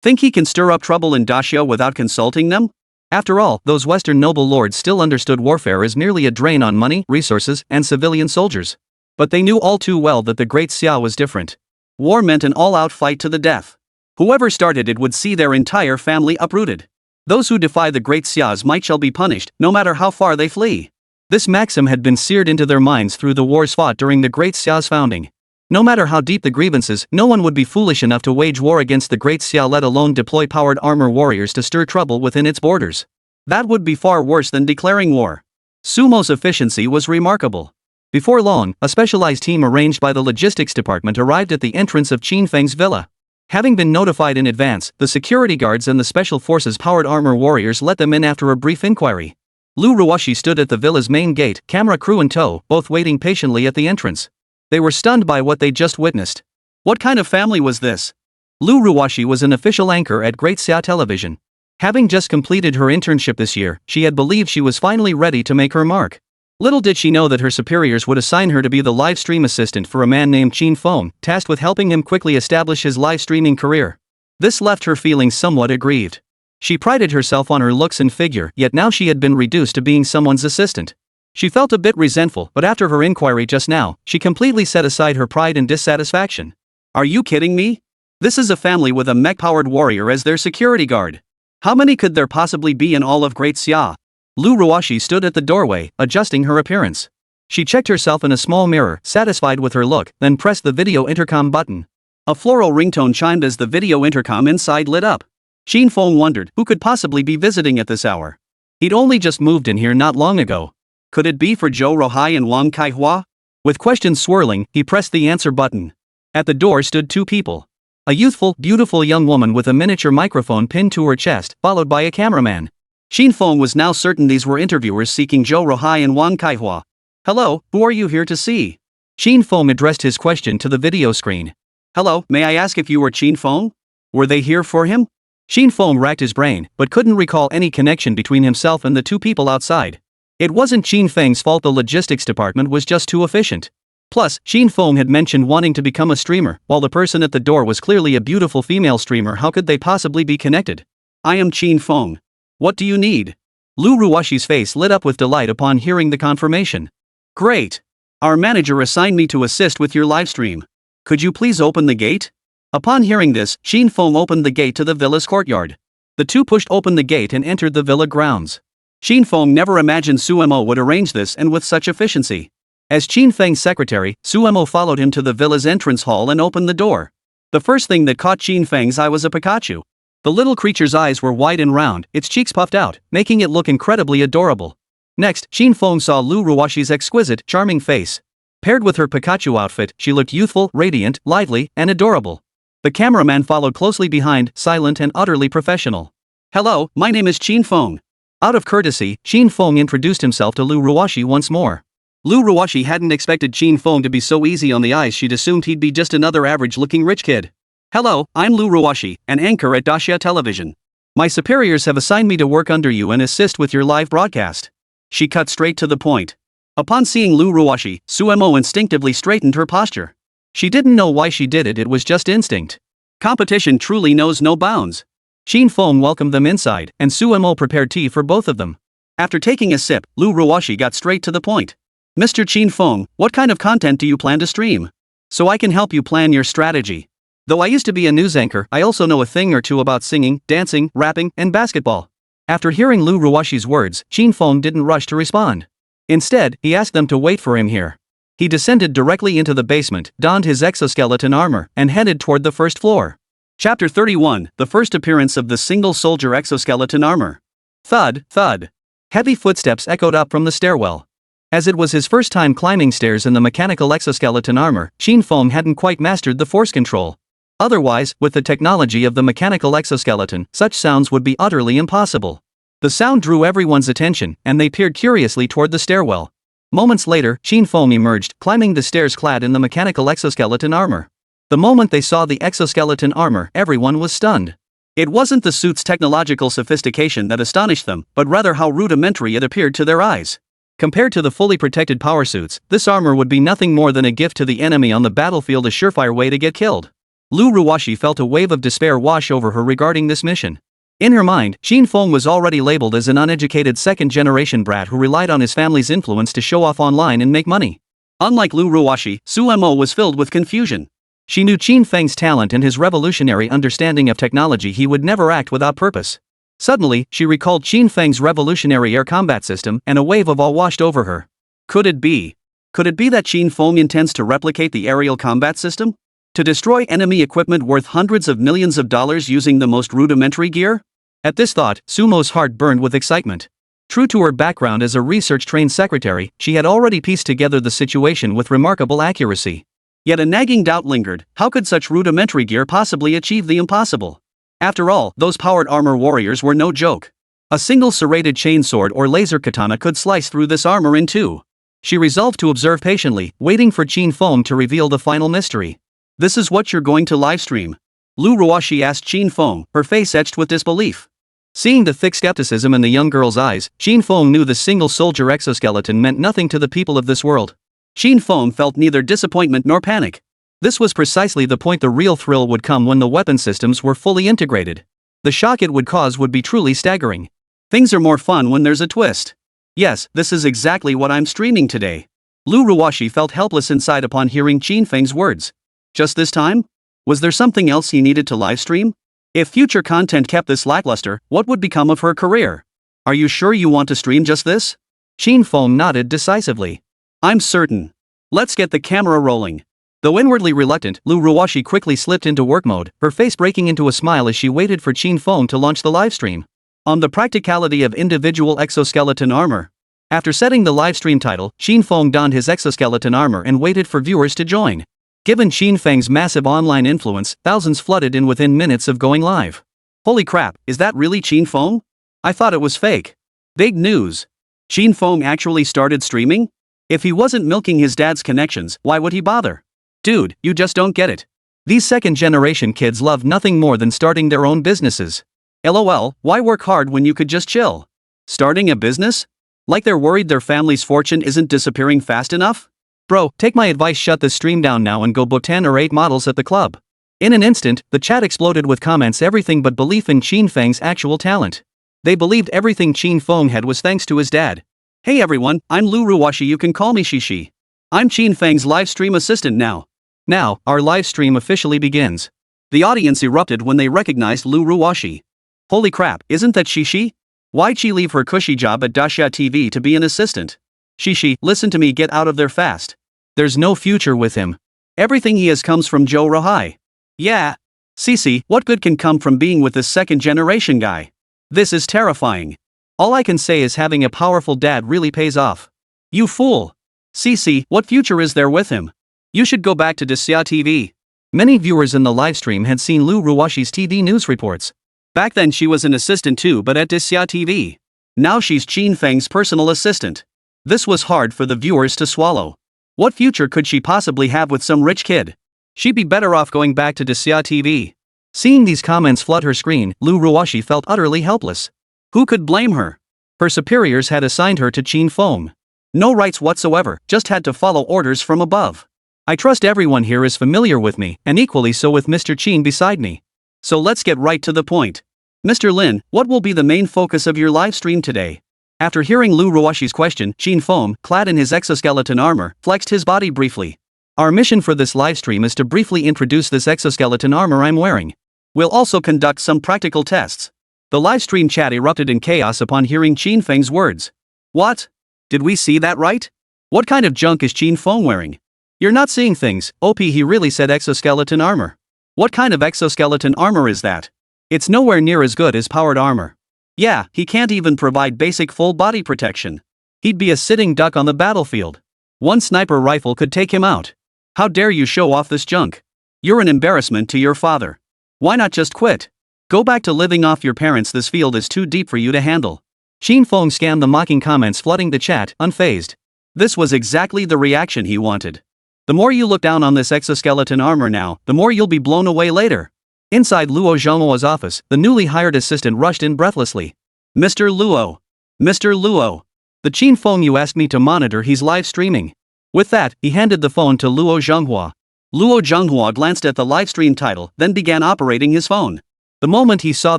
Think he can stir up trouble in Dacia without consulting them? After all, those Western noble lords still understood warfare as merely a drain on money, resources, and civilian soldiers. But they knew all too well that the Great Xia was different. War meant an all-out fight to the death. Whoever started it would see their entire family uprooted. Those who defy the Great Xia's might shall be punished, no matter how far they flee. This maxim had been seared into their minds through the wars fought during the Great Xia's founding. No matter how deep the grievances, no one would be foolish enough to wage war against the Great Xia, let alone deploy powered armor warriors to stir trouble within its borders. That would be far worse than declaring war. Sumo's efficiency was remarkable. Before long, a specialized team arranged by the logistics department arrived at the entrance of Qin Feng's villa. Having been notified in advance, the security guards and the special forces powered armor warriors let them in after a brief inquiry. Lu Ruoshi stood at the villa's main gate, camera crew in tow, both waiting patiently at the entrance. They were stunned by what they just witnessed. What kind of family was this? Lu Ruoshi was an official anchor at Great Xia Television. Having just completed her internship this year, she had believed she was finally ready to make her mark. Little did she know that her superiors would assign her to be the live stream assistant for a man named Qin Feng, tasked with helping him quickly establish his live streaming career. This left her feeling somewhat aggrieved. She prided herself on her looks and figure, yet now she had been reduced to being someone's assistant. She felt a bit resentful, but after her inquiry just now, she completely set aside her pride and dissatisfaction. Are you kidding me? This is a family with a mech-powered warrior as their security guard. How many could there possibly be in all of Great Xia? Lu Ruoshi stood at the doorway, adjusting her appearance. She checked herself in a small mirror, satisfied with her look, then pressed the video intercom button. A floral ringtone chimed as the video intercom inside lit up. Qin Feng wondered who could possibly be visiting at this hour. He'd only just moved in here not long ago. Could it be for Zhou Ruhai and Wang Kaihua? With questions swirling, he pressed the answer button. At the door stood two people. A youthful, beautiful young woman with a miniature microphone pinned to her chest, followed by a cameraman. Qin Feng was now certain these were interviewers seeking Zhou Ruhai and Wang Kaihua. Hello, who are you here to see? Qin Feng addressed his question to the video screen. Hello, may I ask if you were Qin Feng? Were they here for him? Qin Feng racked his brain, but couldn't recall any connection between himself and the two people outside. It wasn't Qin Feng's fault the logistics department was just too efficient. Plus, Qin Feng had mentioned wanting to become a streamer, while the person at the door was clearly a beautiful female streamer. How could they possibly be connected? I am Qin Feng. What do you need? Lu Ruwashi's face lit up with delight upon hearing the confirmation. Great! Our manager assigned me to assist with your livestream. Could you please open the gate? Upon hearing this, Qin Feng opened the gate to the villa's courtyard. The two pushed open the gate and entered the villa grounds. Qin Feng never imagined Suemo would arrange this and with such efficiency. As Qin Feng's secretary, Suemo followed him to the villa's entrance hall and opened the door. The first thing that caught Qin Feng's eye was a Pikachu. The little creature's eyes were wide and round, its cheeks puffed out, making it look incredibly adorable. Next, Qin Feng saw Lu Ruwashi's exquisite, charming face. Paired with her Pikachu outfit, she looked youthful, radiant, lively, and adorable. The cameraman followed closely behind, silent and utterly professional. Hello, my name is Qin Feng. Out of courtesy, Qin Feng introduced himself to Lu Ruwashi once more. Lu Ruwashi hadn't expected Qin Feng to be so easy on the eyes. She'd assumed he'd be just another average-looking rich kid. Hello, I'm Lu Ruwashi, an anchor at Daxia Television. My superiors have assigned me to work under you and assist with your live broadcast. She cut straight to the point. Upon seeing Lu Ruwashi, Suemo instinctively straightened her posture. She didn't know why she did it, it was just instinct. Competition truly knows no bounds. Qin Feng welcomed them inside, and Suemo prepared tea for both of them. After taking a sip, Lu Ruwashi got straight to the point. Mr. Qin Feng, what kind of content do you plan to stream? So I can help you plan your strategy. Though I used to be a news anchor, I also know a thing or two about singing, dancing, rapping, and basketball. After hearing Lu Ruwashi's words, Qin Feng didn't rush to respond. Instead, he asked them to wait for him here. He descended directly into the basement, donned his exoskeleton armor, and headed toward the first floor. Chapter 31, the first appearance of the single-soldier exoskeleton armor. Thud, thud. Heavy footsteps echoed up from the stairwell. As it was his first time climbing stairs in the mechanical exoskeleton armor, Qin Feng hadn't quite mastered the force control. Otherwise, with the technology of the mechanical exoskeleton, such sounds would be utterly impossible. The sound drew everyone's attention, and they peered curiously toward the stairwell. Moments later, Qin Feng emerged, climbing the stairs clad in the mechanical exoskeleton armor. The moment they saw the exoskeleton armor, everyone was stunned. It wasn't the suit's technological sophistication that astonished them, but rather how rudimentary it appeared to their eyes. Compared to the fully protected power suits, this armor would be nothing more than a gift to the enemy on the battlefield, a surefire way to get killed. Lu Ruwashi felt a wave of despair wash over her regarding this mission. In her mind, Qin Feng was already labeled as an uneducated second-generation brat who relied on his family's influence to show off online and make money. Unlike Lu Ruwashi, Suemo was filled with confusion. She knew Qin Feng's talent and his revolutionary understanding of technology. He would never act without purpose. Suddenly, she recalled Qin Feng's revolutionary air combat system, and a wave of awe washed over her. Could it be? Could it be that Qin Feng intends to replicate the aerial combat system? To destroy enemy equipment worth hundreds of millions of dollars using the most rudimentary gear? At this thought, Sumo's heart burned with excitement. True to her background as a research-trained secretary, she had already pieced together the situation with remarkable accuracy. Yet a nagging doubt lingered: how could such rudimentary gear possibly achieve the impossible? After all, those powered armor warriors were no joke. A single serrated chainsword or laser katana could slice through this armor in two. She resolved to observe patiently, waiting for Qin Feng to reveal the final mystery. This is what you're going to livestream? Lu Ruwashi asked Qin Feng, her face etched with disbelief. Seeing the thick skepticism in the young girl's eyes, Qin Feng knew the single-soldier exoskeleton meant nothing to the people of this world. Qin Feng felt neither disappointment nor panic. This was precisely the point. The real thrill would come when the weapon systems were fully integrated. The shock it would cause would be truly staggering. Things are more fun when there's a twist. Yes, this is exactly what I'm streaming today. Lu Ruwashi felt helpless inside upon hearing Qin Feng's words. Just this time? Was there something else he needed to livestream? If future content kept this lackluster, what would become of her career? Are you sure you want to stream just this? Qin Feng nodded decisively. I'm certain. Let's get the camera rolling. Though inwardly reluctant, Lu Ruwashi quickly slipped into work mode, her face breaking into a smile as she waited for Qin Feng to launch the livestream. On the practicality of individual exoskeleton armor. After setting the livestream title, Qin Feng donned his exoskeleton armor and waited for viewers to join. Given Qin Feng's massive online influence, thousands flooded in within minutes of going live. Holy crap, is that really Qin Feng? I thought it was fake. Big news. Qin Feng actually started streaming? If he wasn't milking his dad's connections, why would he bother? Dude, you just don't get it. These second-generation kids love nothing more than starting their own businesses. LOL, why work hard when you could just chill? Starting a business? Like they're worried their family's fortune isn't disappearing fast enough? Bro, take my advice, shut the stream down now and go book 10 or 8 models at the club. In an instant, the chat exploded with comments everything but belief in Qin Feng's actual talent. They believed everything Qin Feng had was thanks to his dad. Hey everyone, I'm Lu Ruwashi, you can call me Shishi. I'm Qin Feng's live stream assistant now. Now, our live stream officially begins. The audience erupted when they recognized Lu Ruwashi. Holy crap, isn't that Shishi? Why'd she leave her cushy job at Dasha TV to be an assistant? Shishi, listen to me, get out of there fast. There's no future with him. Everything he has comes from Joe Rahai. Yeah. Cece, what good can come from being with this second-generation guy? This is terrifying. All I can say is having a powerful dad really pays off. You fool. Cece, what future is there with him? You should go back to Dasha TV. Many viewers in the livestream had seen Lu Ruwashi's TV news reports. Back then she was an assistant too, but at Dasha TV. Now she's Qin Feng's personal assistant. This was hard for the viewers to swallow. What future could she possibly have with some rich kid? She'd be better off going back to Dasha TV. Seeing these comments flood her screen, Lu Ruwashi felt utterly helpless. Who could blame her? Her superiors had assigned her to Qin Feng. No rights whatsoever, just had to follow orders from above. I trust everyone here is familiar with me, and equally so with Mr. Qin beside me. So let's get right to the point. Mr. Lin, what will be the main focus of your live stream today? After hearing Lu Ruwashi's question, Qin Feng, clad in his exoskeleton armor, flexed his body briefly. Our mission for this livestream is to briefly introduce this exoskeleton armor I'm wearing. We'll also conduct some practical tests. The livestream chat erupted in chaos upon hearing Qin Feng's words. What? Did we see that right? What kind of junk is Qin Feng wearing? You're not seeing things, OP, he really said exoskeleton armor. What kind of exoskeleton armor is that? It's nowhere near as good as powered armor. Yeah, he can't even provide basic full body protection. He'd be a sitting duck on the battlefield. One sniper rifle could take him out. How dare you show off this junk? You're an embarrassment to your father. Why not just quit? Go back to living off your parents, this field is too deep for you to handle. Qin Feng scanned the mocking comments flooding the chat, unfazed. This was exactly the reaction he wanted. The more you look down on this exoskeleton armor now, the more you'll be blown away later. Inside Luo Zhenghua's office, the newly hired assistant rushed in breathlessly. Mr. Luo. Mr. Luo. The Qin Feng you asked me to monitor, he's live streaming. With that, he handed the phone to Luo Zhenghua. Luo Zhenghua glanced at the livestream title, then began operating his phone. The moment he saw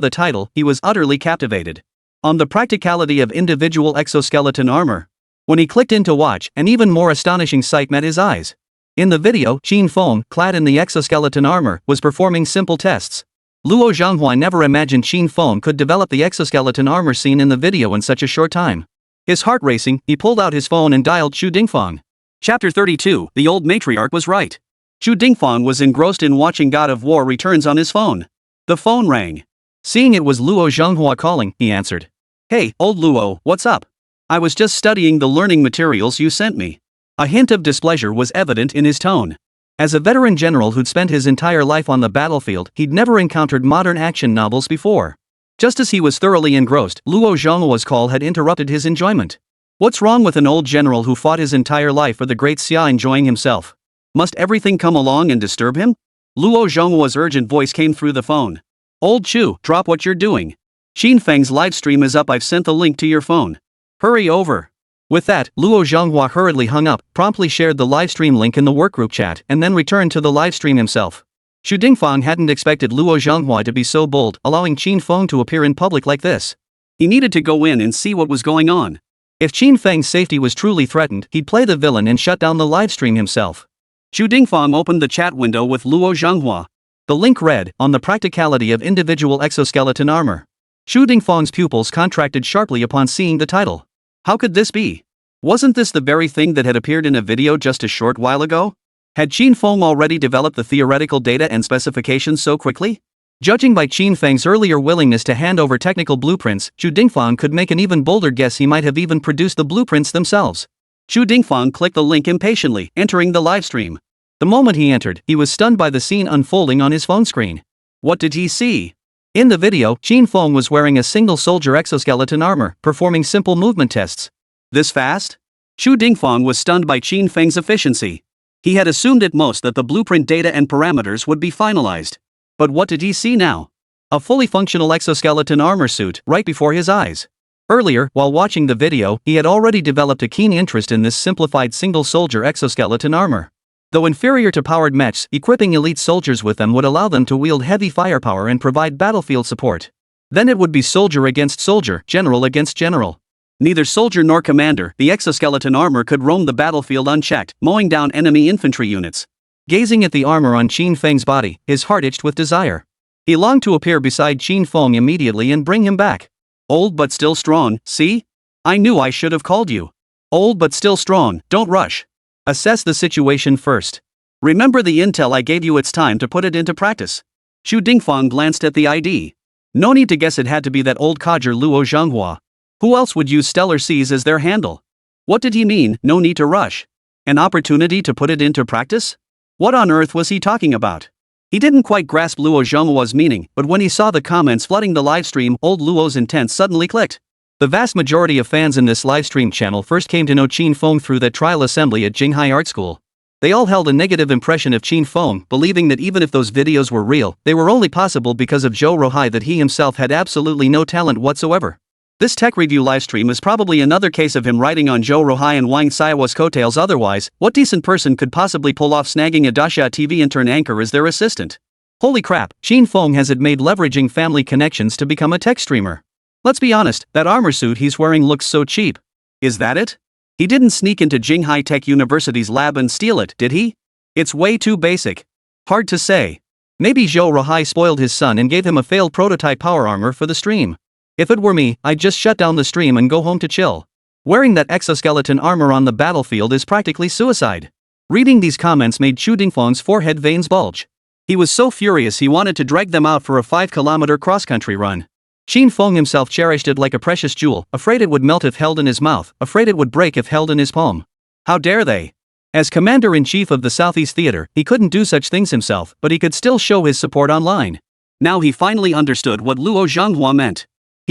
the title, he was utterly captivated. On the practicality of individual exoskeleton armor. When he clicked in to watch, an even more astonishing sight met his eyes. In the video, Qin Feng, clad in the exoskeleton armor, was performing simple tests. Luo Zhenghua never imagined Qin Feng could develop the exoskeleton armor seen in the video in such a short time. His heart racing, he pulled out his phone and dialed Chu Dingfang. Chapter 32, the old matriarch was right. Chu Dingfang was engrossed in watching God of War Returns on his phone. The phone rang. Seeing it was Luo Zhenghua calling, he answered. Hey, old Luo, what's up? I was just studying the learning materials you sent me. A hint of displeasure was evident in his tone. As a veteran general who'd spent his entire life on the battlefield, he'd never encountered modern action novels before. Just as he was thoroughly engrossed, Luo Zhenghua's call had interrupted his enjoyment. What's wrong with an old general who fought his entire life for the great Xia enjoying himself? Must everything come along and disturb him? Luo Zhenghua's urgent voice came through the phone. Old Chu, drop what you're doing. Qin Feng's livestream is up, I've sent the link to your phone. Hurry over. With that, Luo Zhenghua hurriedly hung up, promptly shared the livestream link in the workgroup chat, and then returned to the livestream himself. Xu Dingfang hadn't expected Luo Zhenghua to be so bold, allowing Qin Feng to appear in public like this. He needed to go in and see what was going on. If Qin Feng's safety was truly threatened, he'd play the villain and shut down the livestream himself. Xu Dingfang opened the chat window with Luo Zhenghua. The link read, on the practicality of individual exoskeleton armor. Xu Dingfang's pupils contracted sharply upon seeing the title. How could this be? Wasn't this the very thing that had appeared in a video just a short while ago? Had Qin Feng already developed the theoretical data and specifications so quickly? Judging by Qin Feng's earlier willingness to hand over technical blueprints, Xu Dingfang could make an even bolder guess he might have even produced the blueprints themselves. Xu Dingfang clicked the link impatiently, entering the livestream. The moment he entered, he was stunned by the scene unfolding on his phone screen. What did he see? In the video, Qin Feng was wearing a single soldier exoskeleton armor, performing simple movement tests. This fast? Xu Dingfang was stunned by Qin Feng's efficiency. He had assumed at most that the blueprint data and parameters would be finalized. But what did he see now? A fully functional exoskeleton armor suit right before his eyes. Earlier, while watching the video, he had already developed a keen interest in this simplified single-soldier exoskeleton armor. Though inferior to powered mechs, equipping elite soldiers with them would allow them to wield heavy firepower and provide battlefield support. Then it would be soldier against soldier, general against general. Neither soldier nor commander, the exoskeleton armor could roam the battlefield unchecked, mowing down enemy infantry units. Gazing at the armor on Qin Feng's body, his heart itched with desire. He longed to appear beside Qin Feng immediately and bring him back. Old but still strong, see? I knew I should have called you. Old but still strong, don't rush. Assess the situation first. Remember the intel I gave you, it's time to put it into practice. Xu Dingfang glanced at the ID. No need to guess, it had to be that old codger Luo Zhanghua. Who else would use stellar seas as their handle? What did he mean, no need to rush? An opportunity to put it into practice? What on earth was he talking about? He didn't quite grasp Luo Zhenghua's meaning, but when he saw the comments flooding the livestream, old Luo's intent suddenly clicked. The vast majority of fans in this livestream channel first came to know Qin Feng through that trial assembly at Jinghai Art School. They all held a negative impression of Qin Feng, believing that even if those videos were real, they were only possible because of Zhou Ruhai, that he himself had absolutely no talent whatsoever. This tech review livestream is probably another case of him riding on Zhou Ruhai and Wang Xiao's coattails. Otherwise, what decent person could possibly pull off snagging a Dasha TV intern anchor as their assistant? Holy crap, Qin Feng has it made leveraging family connections to become a tech streamer. Let's be honest, that armor suit he's wearing looks so cheap. Is that it? He didn't sneak into Jinghai Tech University's lab and steal it, did he? It's way too basic. Hard to say. Maybe Zhou Ruhai spoiled his son and gave him a failed prototype power armor for the stream. If it were me, I'd just shut down the stream and go home to chill. Wearing that exoskeleton armor on the battlefield is practically suicide. Reading these comments made Xu Dingfang's forehead veins bulge. He was so furious he wanted to drag them out for a 5-kilometer cross-country run. Qin Feng himself cherished it like a precious jewel, afraid it would melt if held in his mouth, afraid it would break if held in his palm. How dare they? As commander-in-chief of the Southeast Theater, he couldn't do such things himself, but he could still show his support online. Now he finally understood what Luo Zhanghua meant.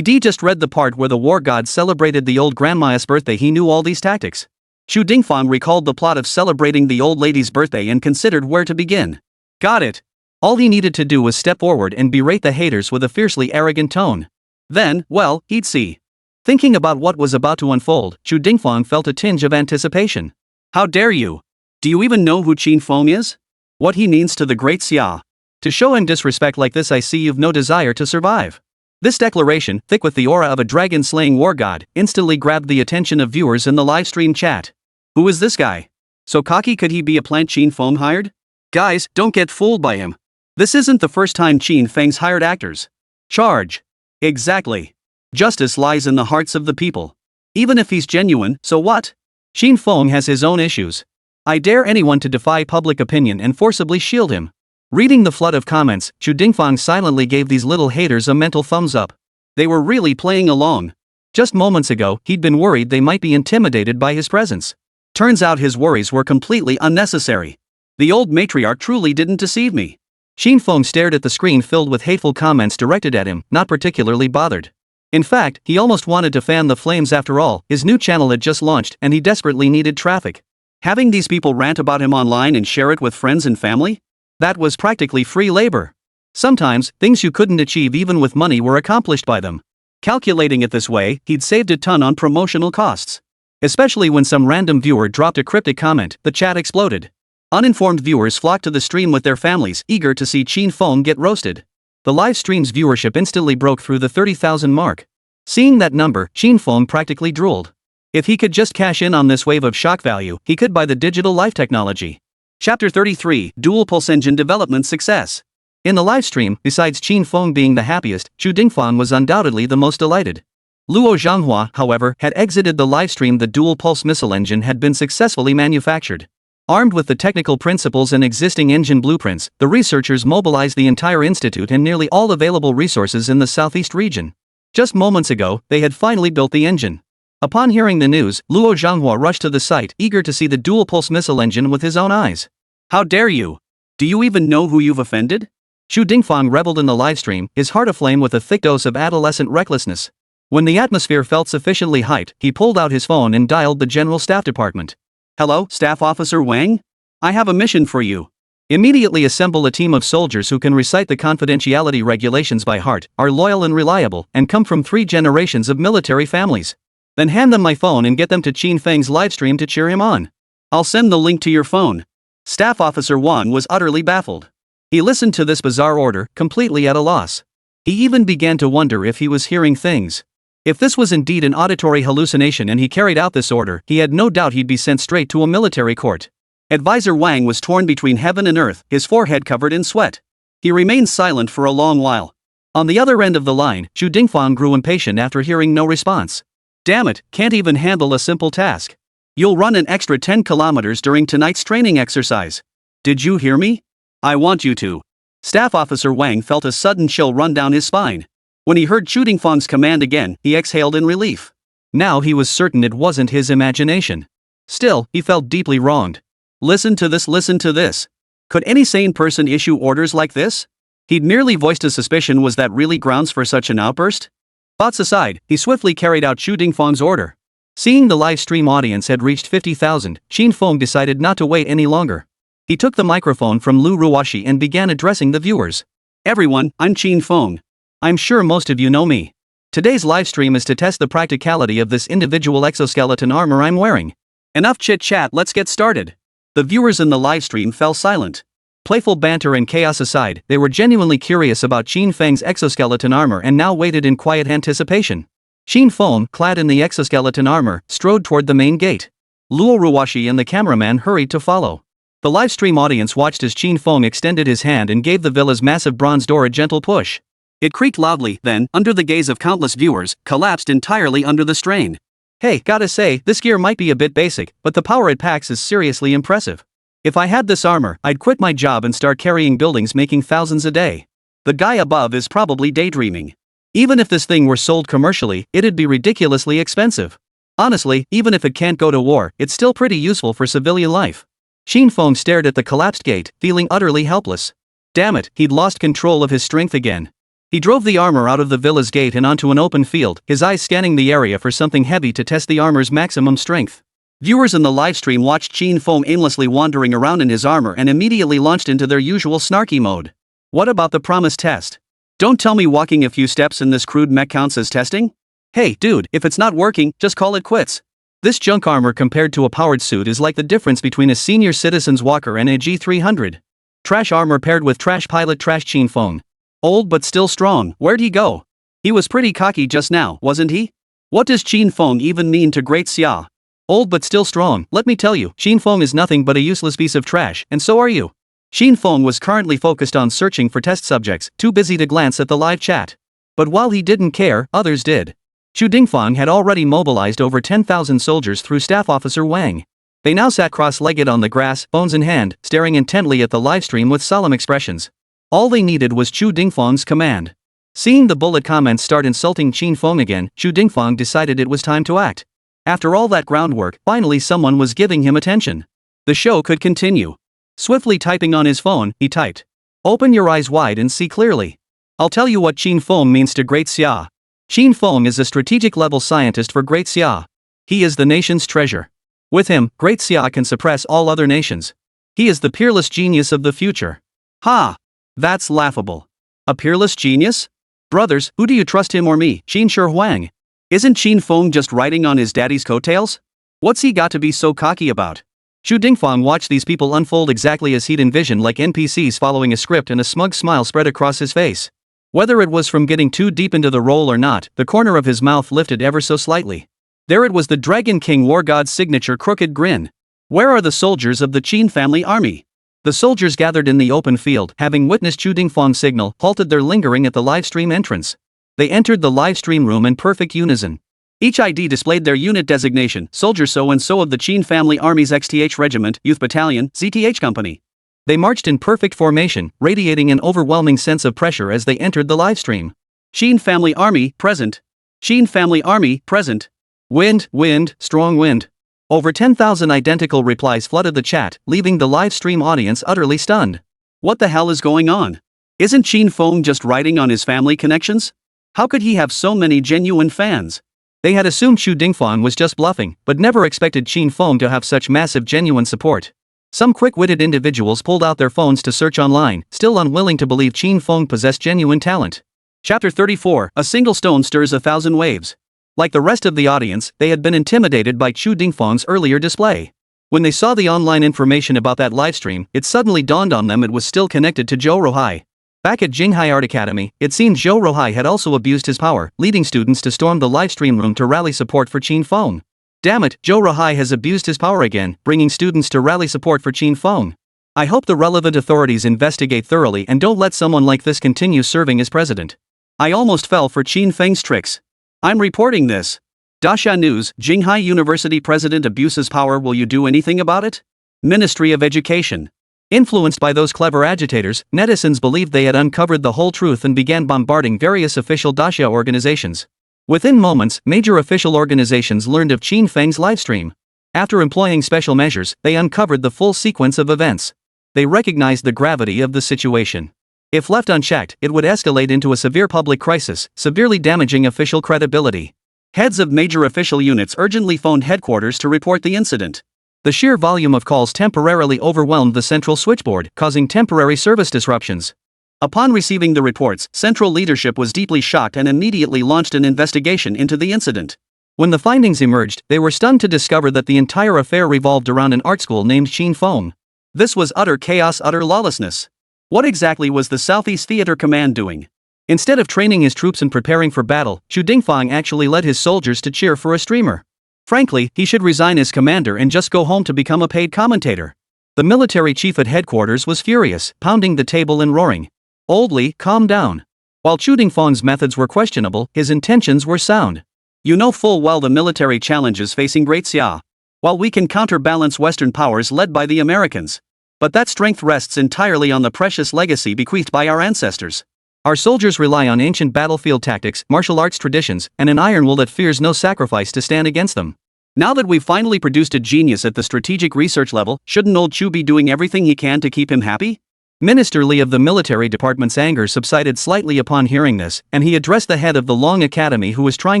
He'd just read the part where the war god celebrated the old grandma's birthday. He knew all these tactics. Xu Dingfang recalled the plot of celebrating the old lady's birthday and considered where to begin. Got it. All he needed to do was step forward and berate the haters with a fiercely arrogant tone. Then, well, he'd see. Thinking about what was about to unfold, Xu Dingfang felt a tinge of anticipation. How dare you? Do you even know who Qin Feng is? What he means to the great Xia? To show him disrespect like this, I see you've no desire to survive. This declaration, thick with the aura of a dragon-slaying war god, instantly grabbed the attention of viewers in the livestream chat. Who is this guy? So cocky could he be? A plant Qin Feng hired? Guys, don't get fooled by him. This isn't the first time Qin Feng's hired actors. Charge. Exactly. Justice lies in the hearts of the people. Even if he's genuine, so what? Qin Feng has his own issues. I dare anyone to defy public opinion and forcibly shield him. Reading the flood of comments, Xu Dingfang silently gave these little haters a mental thumbs up. They were really playing along. Just moments ago, he'd been worried they might be intimidated by his presence. Turns out his worries were completely unnecessary. The old matriarch truly didn't deceive me. Qin Feng stared at the screen filled with hateful comments directed at him, not particularly bothered. In fact, he almost wanted to fan the flames. After all, his new channel had just launched and he desperately needed traffic. Having these people rant about him online and share it with friends and family? That was practically free labor. Sometimes, things you couldn't achieve even with money were accomplished by them. Calculating it this way, he'd saved a ton on promotional costs. Especially when some random viewer dropped a cryptic comment, the chat exploded. Uninformed viewers flocked to the stream with their families, eager to see Qin Feng get roasted. The live stream's viewership instantly broke through the 30,000 mark. Seeing that number, Qin Feng practically drooled. If he could just cash in on this wave of shock value, he could buy the digital life technology. Chapter 33, Dual Pulse Engine Development Success. In the livestream, besides Qin Feng being the happiest, Xu Dingfang was undoubtedly the most delighted. Luo Zhanghua, however, had exited the livestream. The dual pulse missile engine had been successfully manufactured. Armed with the technical principles and existing engine blueprints, the researchers mobilized the entire institute and nearly all available resources in the southeast region. Just moments ago, they had finally built the engine. Upon hearing the news, Luo Zhanghua rushed to the site, eager to see the dual-pulse missile engine with his own eyes. How dare you? Do you even know who you've offended? Xu Dingfang reveled in the livestream, his heart aflame with a thick dose of adolescent recklessness. When the atmosphere felt sufficiently hyped, he pulled out his phone and dialed the General Staff Department. Hello, Staff Officer Wang? I have a mission for you. Immediately assemble a team of soldiers who can recite the confidentiality regulations by heart, are loyal and reliable, and come from 3 generations of military families. Then hand them my phone and get them to Qin Feng's livestream to cheer him on. I'll send the link to your phone. Staff Officer Wang was utterly baffled. He listened to this bizarre order, completely at a loss. He even began to wonder if he was hearing things. If this was indeed an auditory hallucination and he carried out this order, he had no doubt he'd be sent straight to a military court. Advisor Wang was torn between heaven and earth, his forehead covered in sweat. He remained silent for a long while. On the other end of the line, Zhu Dingfang grew impatient after hearing no response. Damn it, can't even handle a simple task. You'll run an extra 10 kilometers during tonight's training exercise. Did you hear me? I want you to. Staff Officer Wang felt a sudden chill run down his spine. When he heard Zhu Dingfang's command again, he exhaled in relief. Now he was certain it wasn't his imagination. Still, he felt deeply wronged. Listen to this. Could any sane person issue orders like this? He'd merely voiced a suspicion. Was that really grounds for such an outburst? Thoughts aside, he swiftly carried out Zhu Dingfang's order. Seeing the live stream audience had reached 50,000, Qin Feng decided not to wait any longer. He took the microphone from Lu Ruoshi and began addressing the viewers. Everyone, I'm Qin Feng. I'm sure most of you know me. Today's livestream is to test the practicality of this individual exoskeleton armor I'm wearing. Enough chit-chat, let's get started. The viewers in the livestream fell silent. Playful banter and chaos aside, they were genuinely curious about Qin Feng's exoskeleton armor and now waited in quiet anticipation. Qin Feng, clad in the exoskeleton armor, strode toward the main gate. Luo Ruoshi and the cameraman hurried to follow. The livestream audience watched as Qin Feng extended his hand and gave the villa's massive bronze door a gentle push. It creaked loudly, then, under the gaze of countless viewers, collapsed entirely under the strain. Hey, gotta say, this gear might be a bit basic, but the power it packs is seriously impressive. If I had this armor, I'd quit my job and start carrying buildings making thousands a day. The guy above is probably daydreaming. Even if this thing were sold commercially, it'd be ridiculously expensive. Honestly, even if it can't go to war, it's still pretty useful for civilian life. Qin Feng stared at the collapsed gate, feeling utterly helpless. Damn it, he'd lost control of his strength again. He drove the armor out of the villa's gate and onto an open field, his eyes scanning the area for something heavy to test the armor's maximum strength. Viewers in the livestream watched Qin Feng aimlessly wandering around in his armor and immediately launched into their usual snarky mode. What about the promised test? Don't tell me walking a few steps in this crude mech counts as testing? Hey, dude, if it's not working, just call it quits. This junk armor compared to a powered suit is like the difference between a senior citizen's walker and a G300. Trash armor paired with trash pilot trash Qin Feng. Old but still strong, where'd he go? He was pretty cocky just now, wasn't he? What does Qin Feng even mean to Great Xia? Old but still strong, let me tell you, Qin Feng is nothing but a useless piece of trash, and so are you. Qin Feng was currently focused on searching for test subjects, too busy to glance at the live chat. But while he didn't care, others did. Zhu Dingfang had already mobilized over 10,000 soldiers through Staff Officer Wang. They now sat cross-legged on the grass, phones in hand, staring intently at the livestream with solemn expressions. All they needed was Zhu Dingfang's command. Seeing the bullet comments start insulting Qin Feng again, Zhu Dingfang decided it was time to act. After all that groundwork, finally someone was giving him attention. The show could continue. Swiftly typing on his phone, he typed, "Open your eyes wide and see clearly. I'll tell you what Qin Feng means to Great Xia. Qin Feng is a strategic-level scientist for Great Xia. He is the nation's treasure. With him, Great Xia can suppress all other nations. He is the peerless genius of the future." Ha! That's laughable. A peerless genius? Brothers, who do you trust, him or me, Qin Shi Huang? Isn't Qin Feng just riding on his daddy's coattails? What's he got to be so cocky about? Zhu Dingfang watched these people unfold exactly as he'd envisioned, like NPCs following a script, and a smug smile spread across his face. Whether it was from getting too deep into the role or not, the corner of his mouth lifted ever so slightly. There it was, the Dragon King War God's signature crooked grin. Where are the soldiers of the Qin family army? The soldiers gathered in the open field, having witnessed Zhu Dingfang's signal, halted their lingering at the livestream entrance. They entered the livestream room in perfect unison. Each ID displayed their unit designation, soldier so-and-so of the Qin family army's XTH regiment, youth battalion, ZTH company. They marched in perfect formation, radiating an overwhelming sense of pressure as they entered the livestream. Qin family army, present. Qin family army, present. Wind, wind, strong wind. Over 10,000 identical replies flooded the chat, leaving the live stream audience utterly stunned. What the hell is going on? Isn't Qin Feng just riding on his family connections? How could he have so many genuine fans? They had assumed Zhu Dingfang was just bluffing, but never expected Qin Feng to have such massive genuine support. Some quick-witted individuals pulled out their phones to search online, still unwilling to believe Qin Feng possessed genuine talent. Chapter 34, A single stone stirs 1,000 waves. Like the rest of the audience, they had been intimidated by Chu Dingfeng's earlier display. When they saw the online information about that livestream, it suddenly dawned on them it was still connected to Zhou Ruhai. Back at Jinghai Art Academy, it seemed Zhou Ruhai had also abused his power, leading students to storm the livestream room to rally support for Qin Feng. Damn it, Zhou Ruhai has abused his power again, bringing students to rally support for Qin Feng. I hope the relevant authorities investigate thoroughly and don't let someone like this continue serving as president. I almost fell for Qin Feng's tricks. I'm reporting this. Dasha News, Jinghai University President abuses power, will you do anything about it? Ministry of Education. Influenced by those clever agitators, netizens believed they had uncovered the whole truth and began bombarding various official Dasha organizations. Within moments, major official organizations learned of Qin Feng's livestream. After employing special measures, they uncovered the full sequence of events. They recognized the gravity of the situation. If left unchecked, it would escalate into a severe public crisis, severely damaging official credibility. Heads of major official units urgently phoned headquarters to report the incident. The sheer volume of calls temporarily overwhelmed the central switchboard, causing temporary service disruptions. Upon receiving the reports, central leadership was deeply shocked and immediately launched an investigation into the incident. When the findings emerged, they were stunned to discover that the entire affair revolved around an art school named Qin Feng. This was utter chaos, utter lawlessness. What exactly was the Southeast Theater Command doing? Instead of training his troops and preparing for battle, Chu Dingfeng actually led his soldiers to cheer for a streamer. Frankly, he should resign as commander and just go home to become a paid commentator. The military chief at headquarters was furious, pounding the table and roaring. "Old Li, calm down." While Chu Dingfeng's methods were questionable, his intentions were sound. You know full well the military challenges facing Great Xia. While we can counterbalance Western powers led by the Americans. But that strength rests entirely on the precious legacy bequeathed by our ancestors. Our soldiers rely on ancient battlefield tactics, martial arts traditions, and an iron will that fears no sacrifice to stand against them. Now that we've finally produced a genius at the strategic research level, shouldn't old Chu be doing everything he can to keep him happy? Minister Li of the military department's anger subsided slightly upon hearing this, and he addressed the head of the Long Academy who was trying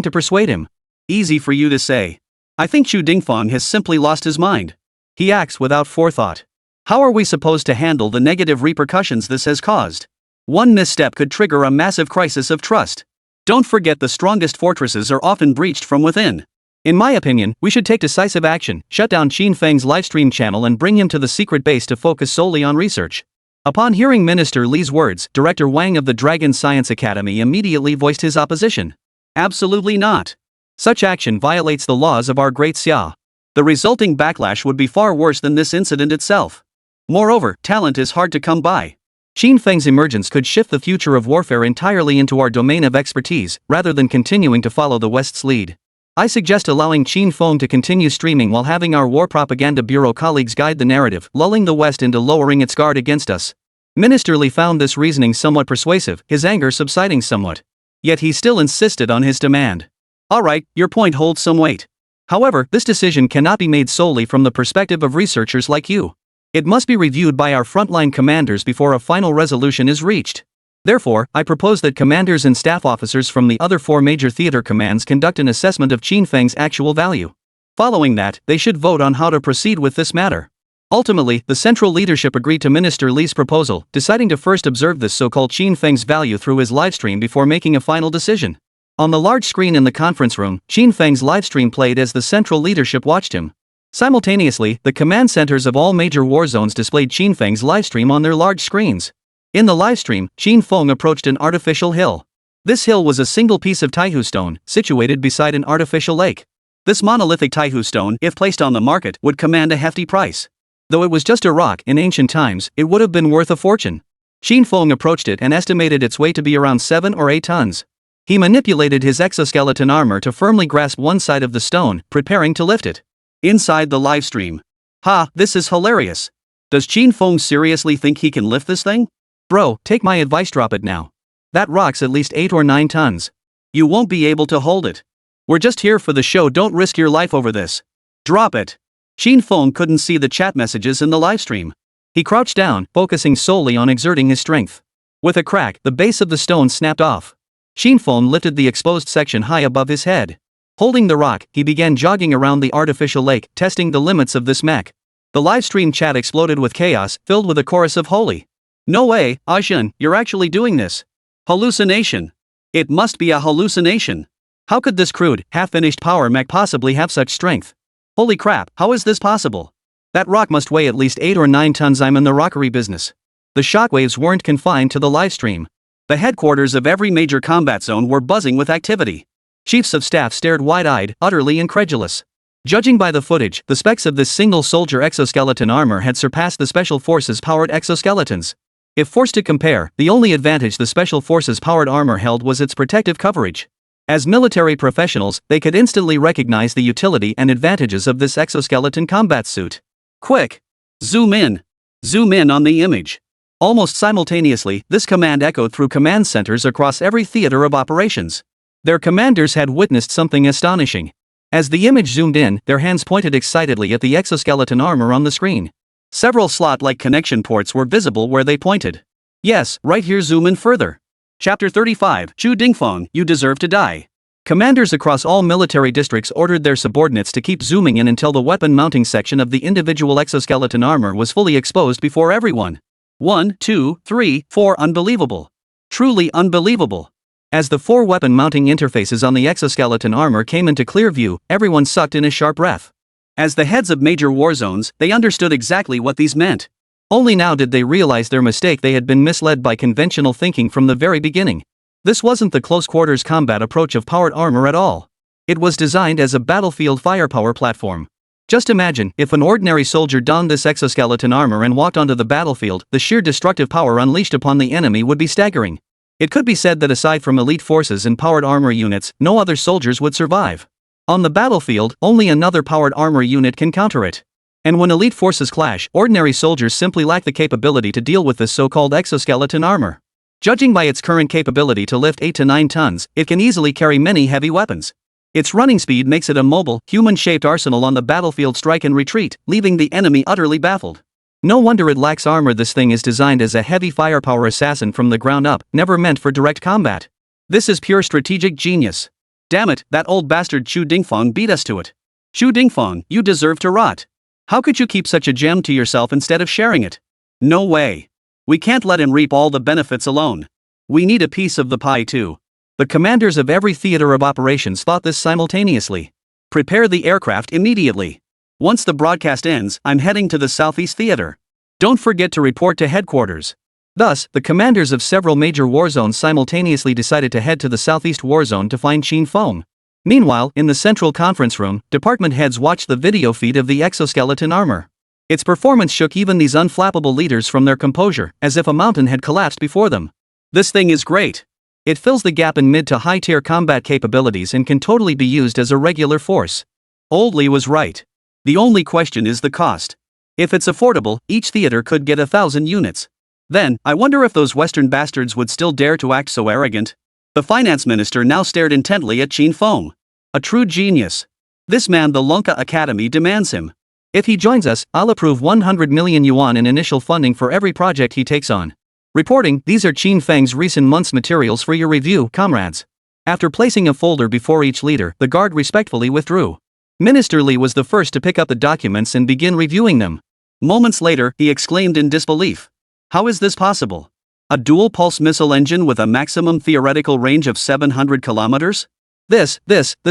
to persuade him. Easy for you to say. I think Chu Dingfeng has simply lost his mind. He acts without forethought. How are we supposed to handle the negative repercussions this has caused? One misstep could trigger a massive crisis of trust. Don't forget the strongest fortresses are often breached from within. In my opinion, we should take decisive action, shut down Qin Feng's livestream channel and bring him to the secret base to focus solely on research. Upon hearing Minister Li's words, Director Wang of the Dragon Science Academy immediately voiced his opposition. Absolutely not. Such action violates the laws of our Great Xia. The resulting backlash would be far worse than this incident itself. Moreover, talent is hard to come by. Qin Feng's emergence could shift the future of warfare entirely into our domain of expertise, rather than continuing to follow the West's lead. I suggest allowing Qin Feng to continue streaming while having our War Propaganda Bureau colleagues guide the narrative, lulling the West into lowering its guard against us. Minister Li found this reasoning somewhat persuasive, his anger subsiding somewhat. Yet he still insisted on his demand. Alright, your point holds some weight. However, this decision cannot be made solely from the perspective of researchers like you. It must be reviewed by our frontline commanders before a final resolution is reached. Therefore, I propose that commanders and staff officers from the other 4 major theater commands conduct an assessment of Qin Feng's actual value. Following that, they should vote on how to proceed with this matter. Ultimately, the central leadership agreed to Minister Li's proposal, deciding to first observe this so-called Qin Feng's value through his livestream before making a final decision. On the large screen in the conference room, Qin Feng's livestream played as the central leadership watched him. Simultaneously, the command centers of all major war zones displayed Qin Feng's livestream on their large screens. In the livestream, Qin Feng approached an artificial hill. This hill was a single piece of taihu stone, situated beside an artificial lake. This monolithic taihu stone, if placed on the market, would command a hefty price. Though it was just a rock in ancient times, it would have been worth a fortune. Qin Feng approached it and estimated its weight to be around 7 or 8 tons. He manipulated his exoskeleton armor to firmly grasp one side of the stone, preparing to lift it. Inside the livestream. Ha, this is hilarious. Does Qin Feng seriously think he can lift this thing? Bro, take my advice, drop it now. That rock's at least 8 or 9 tons. You won't be able to hold it. We're just here for the show, don't risk your life over this. Drop it. Qin Feng couldn't see the chat messages in the livestream. He crouched down, focusing solely on exerting his strength. With a crack, the base of the stone snapped off. Qin Feng lifted the exposed section high above his head. Holding the rock, he began jogging around the artificial lake, testing the limits of this mech. The livestream chat exploded with chaos, filled with a chorus of holy. No way, Ajin, you're actually doing this. Hallucination. It must be a hallucination. How could this crude, half-finished power mech possibly have such strength? Holy crap, how is this possible? That rock must weigh at least 8 or 9 tons. I'm in the rockery business. The shockwaves weren't confined to the livestream. The headquarters of every major combat zone were buzzing with activity. Chiefs of staff stared wide-eyed, utterly incredulous. Judging by the footage, the specs of this single soldier exoskeleton armor had surpassed the Special Forces-powered exoskeletons. If forced to compare, the only advantage the Special Forces-powered armor held was its protective coverage. As military professionals, they could instantly recognize the utility and advantages of this exoskeleton combat suit. Quick! Zoom in! Zoom in on the image. Almost simultaneously, this command echoed through command centers across every theater of operations. Their commanders had witnessed something astonishing. As the image zoomed in, their hands pointed excitedly at the exoskeleton armor on the screen. Several slot-like connection ports were visible where they pointed. Yes, right here. Zoom in further. Chapter 35, Qin Feng, you deserve to die. Commanders across all military districts ordered their subordinates to keep zooming in until the weapon mounting section of the individual exoskeleton armor was fully exposed before everyone. 1, 2, 3, 4. Unbelievable. Truly unbelievable. As the 4 weapon mounting interfaces on the exoskeleton armor came into clear view, everyone sucked in a sharp breath. As the heads of major war zones, they understood exactly what these meant. Only now did they realize their mistake. They had been misled by conventional thinking from the very beginning. This wasn't the close-quarters combat approach of powered armor at all. It was designed as a battlefield firepower platform. Just imagine, if an ordinary soldier donned this exoskeleton armor and walked onto the battlefield, the sheer destructive power unleashed upon the enemy would be staggering. It could be said that aside from elite forces and powered armor units, no other soldiers would survive. On the battlefield, only another powered armor unit can counter it. And when elite forces clash, ordinary soldiers simply lack the capability to deal with this so-called exoskeleton armor. Judging by its current capability to lift 8 to 9 tons, it can easily carry many heavy weapons. Its running speed makes it a mobile, human-shaped arsenal on the battlefield. Strike and retreat, leaving the enemy utterly baffled. No wonder it lacks armor. This thing is designed as a heavy firepower assassin from the ground up, never meant for direct combat. This is pure strategic genius. Damn it, that old bastard Qin Feng beat us to it. Qin Feng, you deserve to rot. How could you keep such a gem to yourself instead of sharing it? No way. We can't let him reap all the benefits alone. We need a piece of the pie too. The commanders of every theater of operations thought this simultaneously. Prepare the aircraft immediately. Once the broadcast ends, I'm heading to the Southeast Theater. Don't forget to report to headquarters. Thus, the commanders of several major war zones simultaneously decided to head to the Southeast War Zone to find Qin Feng. Meanwhile, in the central conference room, department heads watched the video feed of the exoskeleton armor. Its performance shook even these unflappable leaders from their composure, as if a mountain had collapsed before them. This thing is great. It fills the gap in mid to high-tier combat capabilities and can totally be used as a regular force. Old Lee was right. The only question is the cost. If it's affordable, each theater could get 1,000 units. Then, I wonder if those Western bastards would still dare to act so arrogant. The finance minister now stared intently at Qin Feng. A true genius. This man, the Lunka Academy demands him. If he joins us, I'll approve 100 million yuan in initial funding for every project he takes on. Reporting, these are Qin Feng's recent month's materials for your review, comrades. After placing a folder before each leader, the guard respectfully withdrew. Minister Lee was the first to pick up the documents and begin reviewing them. Moments later, he exclaimed in disbelief. How is this possible? A dual-pulse missile engine with a maximum theoretical range of 700 kilometers? This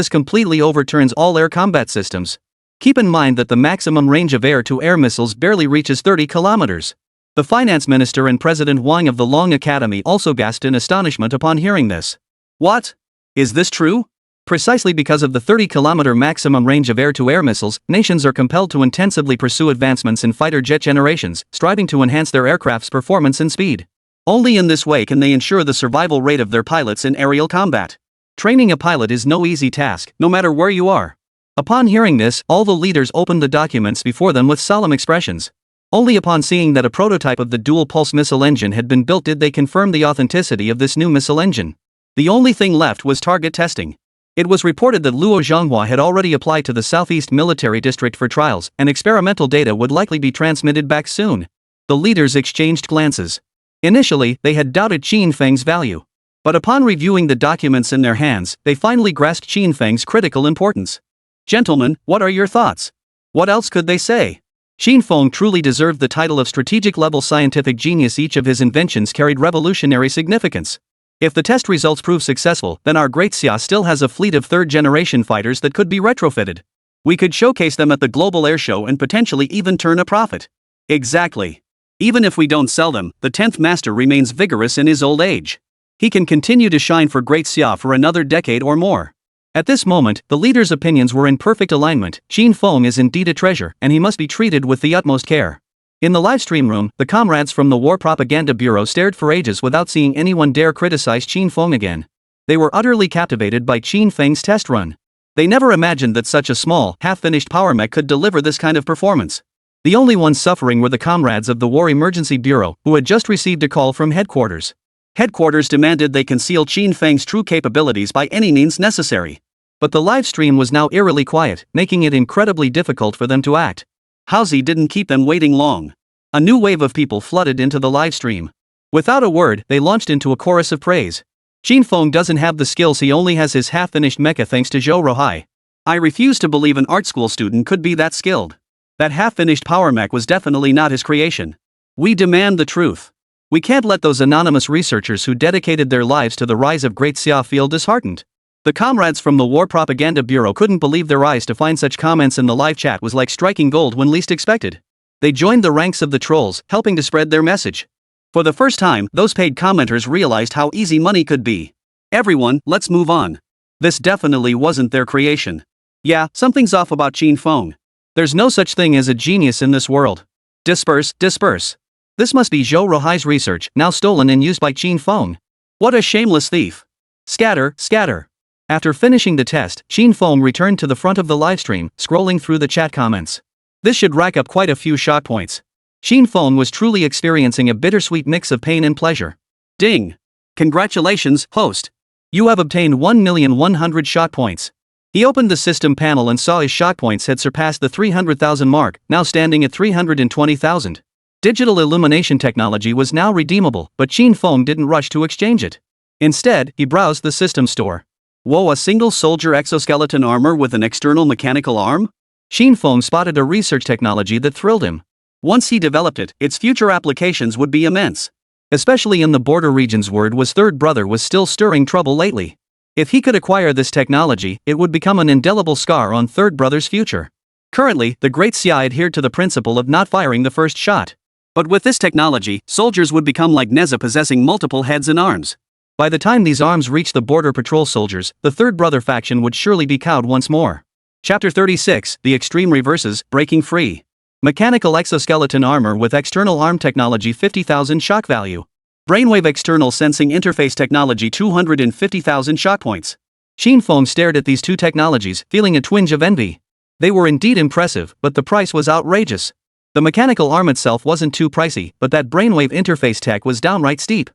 completely overturns all air combat systems. Keep in mind that the maximum range of air-to-air missiles barely reaches 30 kilometers. The finance minister and President Wang of the Long Academy also gasped in astonishment upon hearing this. What? Is this true? Precisely because of the 30-kilometer maximum range of air-to-air missiles, nations are compelled to intensively pursue advancements in fighter jet generations, striving to enhance their aircraft's performance and speed. Only in this way can they ensure the survival rate of their pilots in aerial combat. Training a pilot is no easy task, no matter where you are. Upon hearing this, all the leaders opened the documents before them with solemn expressions. Only upon seeing that a prototype of the dual-pulse missile engine had been built did they confirm the authenticity of this new missile engine. The only thing left was target testing. It was reported that Luo Zhonghua had already applied to the Southeast Military District for trials, and experimental data would likely be transmitted back soon. The leaders exchanged glances. Initially, they had doubted Qin Feng's value. But upon reviewing the documents in their hands, they finally grasped Qin Feng's critical importance. Gentlemen, what are your thoughts? What else could they say? Qin Feng truly deserved the title of strategic-level scientific genius. Each of his inventions carried revolutionary significance. If the test results prove successful, then our great Xia still has a fleet of third-generation fighters that could be retrofitted. We could showcase them at the global air show and potentially even turn a profit. Exactly. Even if we don't sell them, the 10th master remains vigorous in his old age. He can continue to shine for Great Xia for another decade or more. At this moment, the leader's opinions were in perfect alignment. Qin Feng is indeed a treasure, and he must be treated with the utmost care. In the livestream room, the comrades from the War Propaganda Bureau stared for ages without seeing anyone dare criticize Qin Feng again. They were utterly captivated by Qin Feng's test run. They never imagined that such a small, half-finished power mech could deliver this kind of performance. The only ones suffering were the comrades of the War Emergency Bureau, who had just received a call from headquarters. Headquarters demanded they conceal Qin Feng's true capabilities by any means necessary. But the live stream was now eerily quiet, making it incredibly difficult for them to act. Halsey didn't keep them waiting long. A new wave of people flooded into the live stream. Without a word, they launched into a chorus of praise. Qin Feng doesn't have the skills, he only has his half-finished mecha thanks to Zhou Rohai. I refuse to believe an art school student could be that skilled. That half-finished power mech was definitely not his creation. We demand the truth. We can't let those anonymous researchers who dedicated their lives to the rise of Great Xia feel disheartened. The comrades from the War Propaganda Bureau couldn't believe their eyes. To find such comments in the live chat was like striking gold when least expected. They joined the ranks of the trolls, helping to spread their message. For the first time, those paid commenters realized how easy money could be. Everyone, let's move on. This definitely wasn't their creation. Yeah, something's off about Qin Feng. There's no such thing as a genius in this world. Disperse, disperse. This must be Zhou Rohai's research, now stolen and used by Qin Feng. What a shameless thief. Scatter, scatter. After finishing the test, Qin Feng returned to the front of the livestream, scrolling through the chat comments. This should rack up quite a few shock points. Qin Feng was truly experiencing a bittersweet mix of pain and pleasure. Ding! Congratulations, host! You have obtained 1,100,000 shock points. He opened the system panel and saw his shock points had surpassed the 300,000 mark, now standing at 320,000. Digital illumination technology was now redeemable, but Qin Feng didn't rush to exchange it. Instead, he browsed the system store. Whoa, a single soldier exoskeleton armor with an external mechanical arm? Qin Feng spotted a research technology that thrilled him. Once he developed it, its future applications would be immense. Especially in the border regions. Word was third brother was still stirring trouble lately. If he could acquire this technology, it would become an indelible scar on third brother's future. Currently, the Great Xia adhered to the principle of not firing the first shot. But with this technology, soldiers would become like Neza, possessing multiple heads and arms. By the time these arms reached the border patrol soldiers, the third brother faction would surely be cowed once more. Chapter 36, The Extreme Reverses, Breaking Free. Mechanical exoskeleton armor with external arm technology 50,000 shock value. Brainwave external sensing interface technology 250,000 shock points. Qin Feng stared at these two technologies, feeling a twinge of envy. They were indeed impressive, but the price was outrageous. The mechanical arm itself wasn't too pricey, but that brainwave interface tech was downright steep.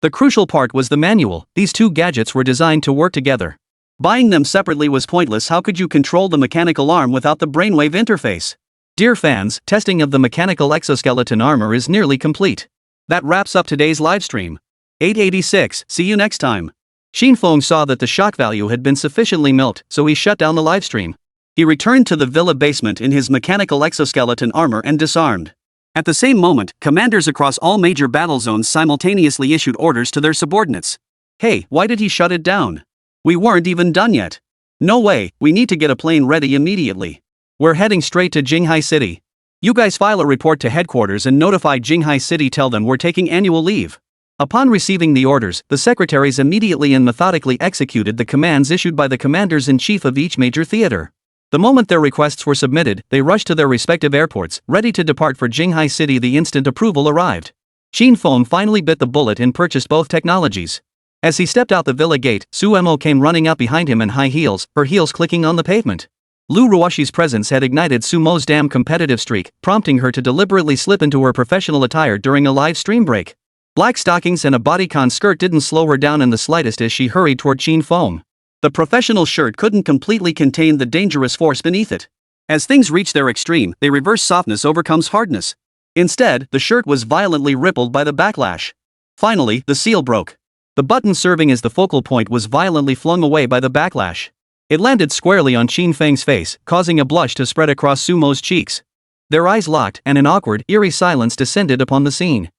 The crucial part was the manual. These two gadgets were designed to work together. Buying them separately was pointless. How could you control the mechanical arm without the brainwave interface? Dear fans, testing of the mechanical exoskeleton armor is nearly complete. That wraps up today's livestream. 886, see you next time. Qin Feng saw that the shock value had been sufficiently milked, so he shut down the livestream. He returned to the villa basement in his mechanical exoskeleton armor and disarmed. At the same moment, commanders across all major battle zones simultaneously issued orders to their subordinates. Hey, why did he shut it down? We weren't even done yet. No way, we need to get a plane ready immediately. We're heading straight to Jinghai City. You guys file a report to headquarters and notify Jinghai City, tell them we're taking annual leave. Upon receiving the orders, the secretaries immediately and methodically executed the commands issued by the commanders-in-chief of each major theater. The moment their requests were submitted, they rushed to their respective airports, ready to depart for Jinghai City the instant approval arrived. Qin Feng finally bit the bullet and purchased both technologies. As he stepped out the villa gate, Su Mo came running up behind him in high heels, her heels clicking on the pavement. Lu Ruoshi's presence had ignited Su Mo's damn competitive streak, prompting her to deliberately slip into her professional attire during a live stream break. Black stockings and a bodycon skirt didn't slow her down in the slightest as she hurried toward Qin Feng. The professional shirt couldn't completely contain the dangerous force beneath it. As things reach their extreme, they reverse softness overcomes hardness. Instead, the shirt was violently rippled by the backlash. Finally, the seal broke. The button serving as the focal point was violently flung away by the backlash. It landed squarely on Qin Feng's face, causing a blush to spread across Su Mo's cheeks. Their eyes locked and an awkward, eerie silence descended upon the scene.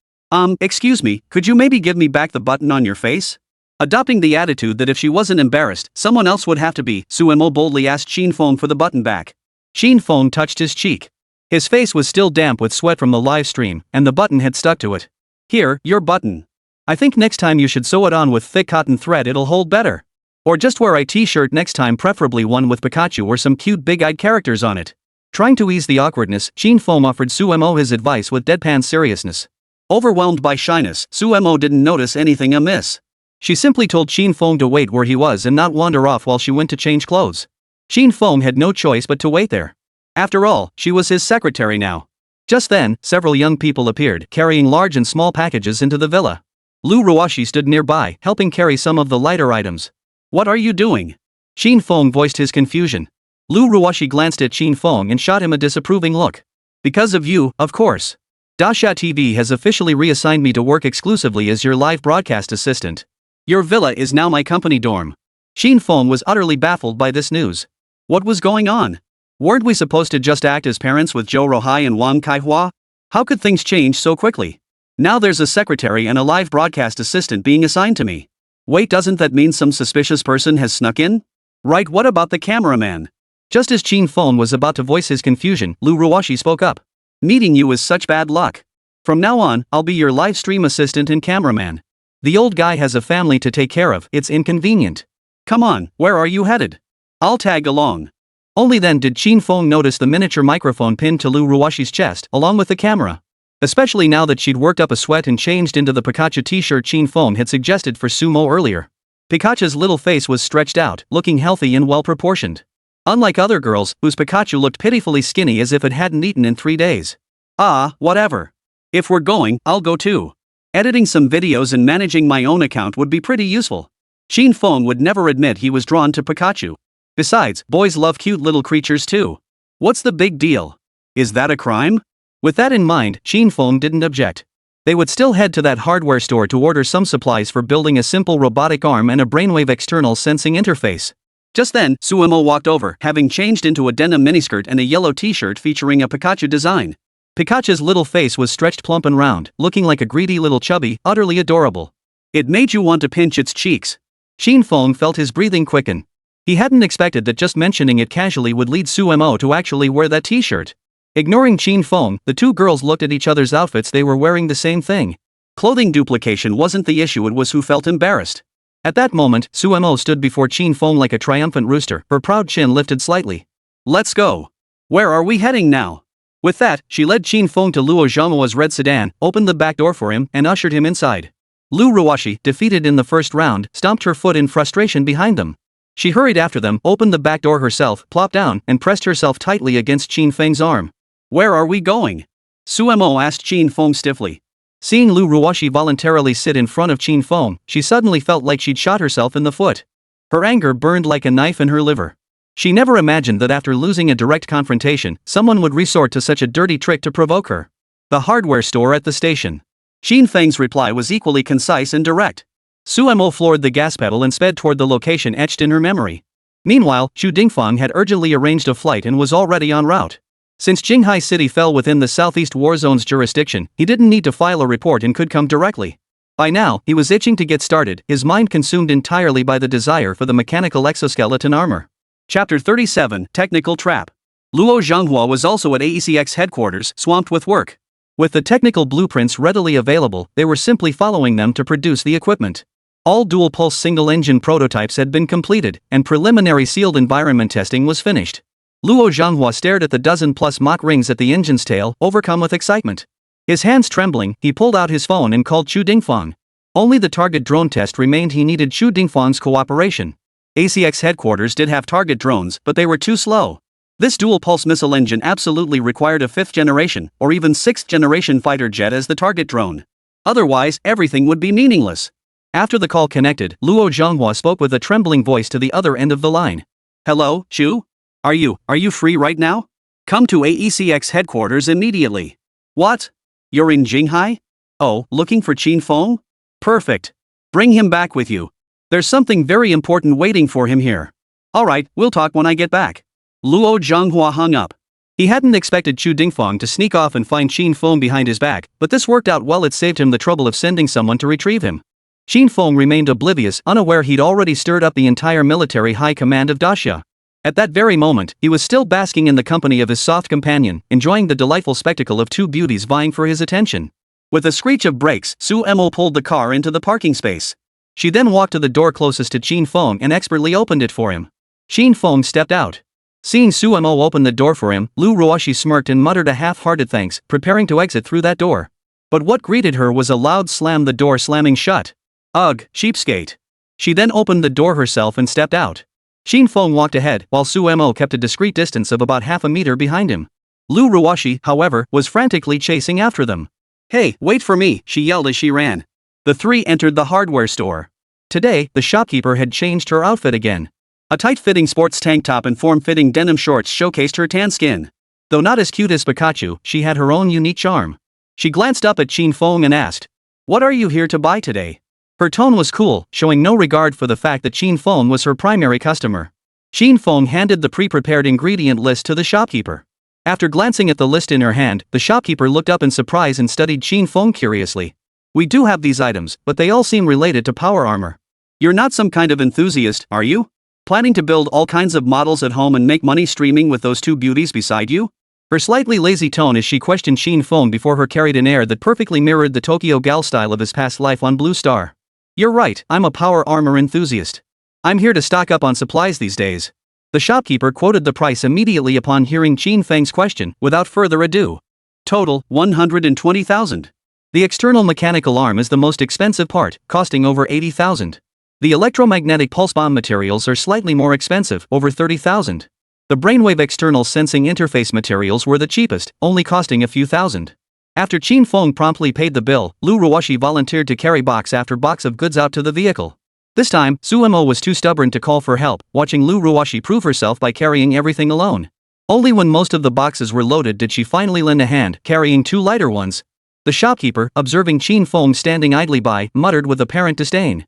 Excuse me, could you maybe give me back the button on your face? Adopting the attitude that if she wasn't embarrassed, someone else would have to be, Suemo boldly asked Qin Feng for the button back. Qin Feng touched his cheek. His face was still damp with sweat from the live stream, and the button had stuck to it. Here, your button. I think next time you should sew it on with thick cotton thread, it'll hold better. Or just wear a t-shirt next time, preferably one with Pikachu or some cute big-eyed characters on it. Trying to ease the awkwardness, Qin Feng offered Suemo his advice with deadpan seriousness. Overwhelmed by shyness, Suemo didn't notice anything amiss. She simply told Qin Feng to wait where he was and not wander off while she went to change clothes. Qin Feng had no choice but to wait there. After all, she was his secretary now. Just then, several young people appeared, carrying large and small packages into the villa. Lu Ruoshi stood nearby, helping carry some of the lighter items. What are you doing? Qin Feng voiced his confusion. Lu Ruoshi glanced at Qin Feng and shot him a disapproving look. Because of you, of course. Dasha TV has officially reassigned me to work exclusively as your live broadcast assistant. Your villa is now my company dorm. Qin Feng was utterly baffled by this news. What was going on? Weren't we supposed to just act as parents with Zhou Rohai and Wang Kaihua? How could things change so quickly? Now there's a secretary and a live broadcast assistant being assigned to me. Wait, doesn't that mean some suspicious person has snuck in? Right, what about the cameraman? Just as Qin Feng was about to voice his confusion, Lu Ruoshi spoke up. Meeting you is such bad luck. From now on, I'll be your live stream assistant and cameraman. The old guy has a family to take care of, it's inconvenient. Come on, where are you headed? I'll tag along. Only then did Qin Feng notice the miniature microphone pinned to Lu Ruoshi's chest, along with the camera. Especially now that she'd worked up a sweat and changed into the Pikachu t-shirt Qin Feng had suggested for Sumo earlier. Pikachu's little face was stretched out, looking healthy and well-proportioned. Unlike other girls, whose Pikachu looked pitifully skinny as if it hadn't eaten in 3 days. Whatever. If we're going, I'll go too. Editing some videos and managing my own account would be pretty useful. Qin Feng would never admit he was drawn to Pikachu. Besides, boys love cute little creatures too. What's the big deal? Is that a crime? With that in mind, Qin Feng didn't object. They would still head to that hardware store to order some supplies for building a simple robotic arm and a brainwave external sensing interface. Just then, Suemo walked over, having changed into a denim miniskirt and a yellow t-shirt featuring a Pikachu design. Pikachu's little face was stretched plump and round, looking like a greedy little chubby, utterly adorable. It made you want to pinch its cheeks. Qin Feng felt his breathing quicken. He hadn't expected that just mentioning it casually would lead Suemo to actually wear that t-shirt. Ignoring Qin Feng, the two girls looked at each other's outfits. They were wearing the same thing. Clothing duplication wasn't the issue, it was who felt embarrassed. At that moment, Suemo stood before Qin Feng like a triumphant rooster, her proud chin lifted slightly. Let's go. Where are we heading now? With that, she led Qin Feng to Luo Zhonghua's red sedan, opened the back door for him, and ushered him inside. Lu Ruoshi, defeated in the first round, stomped her foot in frustration behind them. She hurried after them, opened the back door herself, plopped down, and pressed herself tightly against Qin Feng's arm. Where are we going? Suemo asked Qin Feng stiffly. Seeing Lu Ruoshi voluntarily sit in front of Qin Feng, she suddenly felt like she'd shot herself in the foot. Her anger burned like a knife in her liver. She never imagined that after losing a direct confrontation, someone would resort to such a dirty trick to provoke her. The hardware store at the station. Qin Feng's reply was equally concise and direct. Suemo floored the gas pedal and sped toward the location etched in her memory. Meanwhile, Xu Dingfang had urgently arranged a flight and was already en route. Since Qinghai City fell within the Southeast War Zone's jurisdiction, he didn't need to file a report and could come directly. By now, he was itching to get started, his mind consumed entirely by the desire for the mechanical exoskeleton armor. Chapter 37, Technical Trap. Luo Zhonghua was also at AECX headquarters, swamped with work. With the technical blueprints readily available, they were simply following them to produce the equipment. All dual-pulse single-engine prototypes had been completed, and preliminary sealed environment testing was finished. Luo Zhonghua stared at the dozen-plus mock rings at the engine's tail, overcome with excitement. His hands trembling, he pulled out his phone and called Xu Dingfang. Only the target drone test remained. He needed Xu Dingfang's cooperation. ACX headquarters did have target drones, but they were too slow. This dual-pulse missile engine absolutely required a 5th-generation, or even 6th-generation fighter jet as the target drone. Otherwise, everything would be meaningless. After the call connected, Luo Zhonghua spoke with a trembling voice to the other end of the line. Hello, Xu? Are you free right now? Come to AECX headquarters immediately. What? You're in Qinghai? Oh, looking for Qin Feng? Perfect. Bring him back with you. There's something very important waiting for him here. Alright, we'll talk when I get back. Luo Zhonghua hung up. He hadn't expected Chu Dingfang to sneak off and find Qin Feng behind his back, but this worked out well. It saved him the trouble of sending someone to retrieve him. Qin Feng remained oblivious, unaware he'd already stirred up the entire military high command of Daxia. At that very moment, he was still basking in the company of his soft companion, enjoying the delightful spectacle of two beauties vying for his attention. With a screech of brakes, Su Mo pulled the car into the parking space. She then walked to the door closest to Qin Feng and expertly opened it for him. Qin Feng stepped out. Seeing Su Mo open the door for him, Lu Ruoshi smirked and muttered a half-hearted thanks, preparing to exit through that door. But what greeted her was a loud slam, the door slamming shut. Ugh, cheapskate. She then opened the door herself and stepped out. Qin Feng walked ahead, while Su Mo kept a discreet distance of about half a meter behind him. Lu Ruoshi, however, was frantically chasing after them. Hey, wait for me, she yelled as she ran. The three entered the hardware store. Today, the shopkeeper had changed her outfit again. A tight-fitting sports tank top and form-fitting denim shorts showcased her tan skin. Though not as cute as Pikachu, she had her own unique charm. She glanced up at Qin Feng and asked, "What are you here to buy today?" Her tone was cool, showing no regard for the fact that Qin Feng was her primary customer. Qin Feng handed the pre-prepared ingredient list to the shopkeeper. After glancing at the list in her hand, the shopkeeper looked up in surprise and studied Qin Feng curiously. "We do have these items, but they all seem related to power armor. You're not some kind of enthusiast, are you? Planning to build all kinds of models at home and make money streaming with those two beauties beside you?" Her slightly lazy tone as she questioned Qin Feng before her carried an air that perfectly mirrored the Tokyo gal style of his past life on Blue Star. "You're right, I'm a power armor enthusiast. I'm here to stock up on supplies these days." The shopkeeper quoted the price immediately upon hearing Qin Feng's question, without further ado. Total, 120,000. The external mechanical arm is the most expensive part, costing over 80,000. The electromagnetic pulse bomb materials are slightly more expensive, over 30,000. The brainwave external sensing interface materials were the cheapest, only costing a few thousand. After Qin Feng promptly paid the bill, Lu Ruoshi volunteered to carry box after box of goods out to the vehicle. This time, Su Mo was too stubborn to call for help, watching Lu Ruoshi prove herself by carrying everything alone. Only when most of the boxes were loaded did she finally lend a hand, carrying two lighter ones. The shopkeeper, observing Qin Feng standing idly by, muttered with apparent disdain.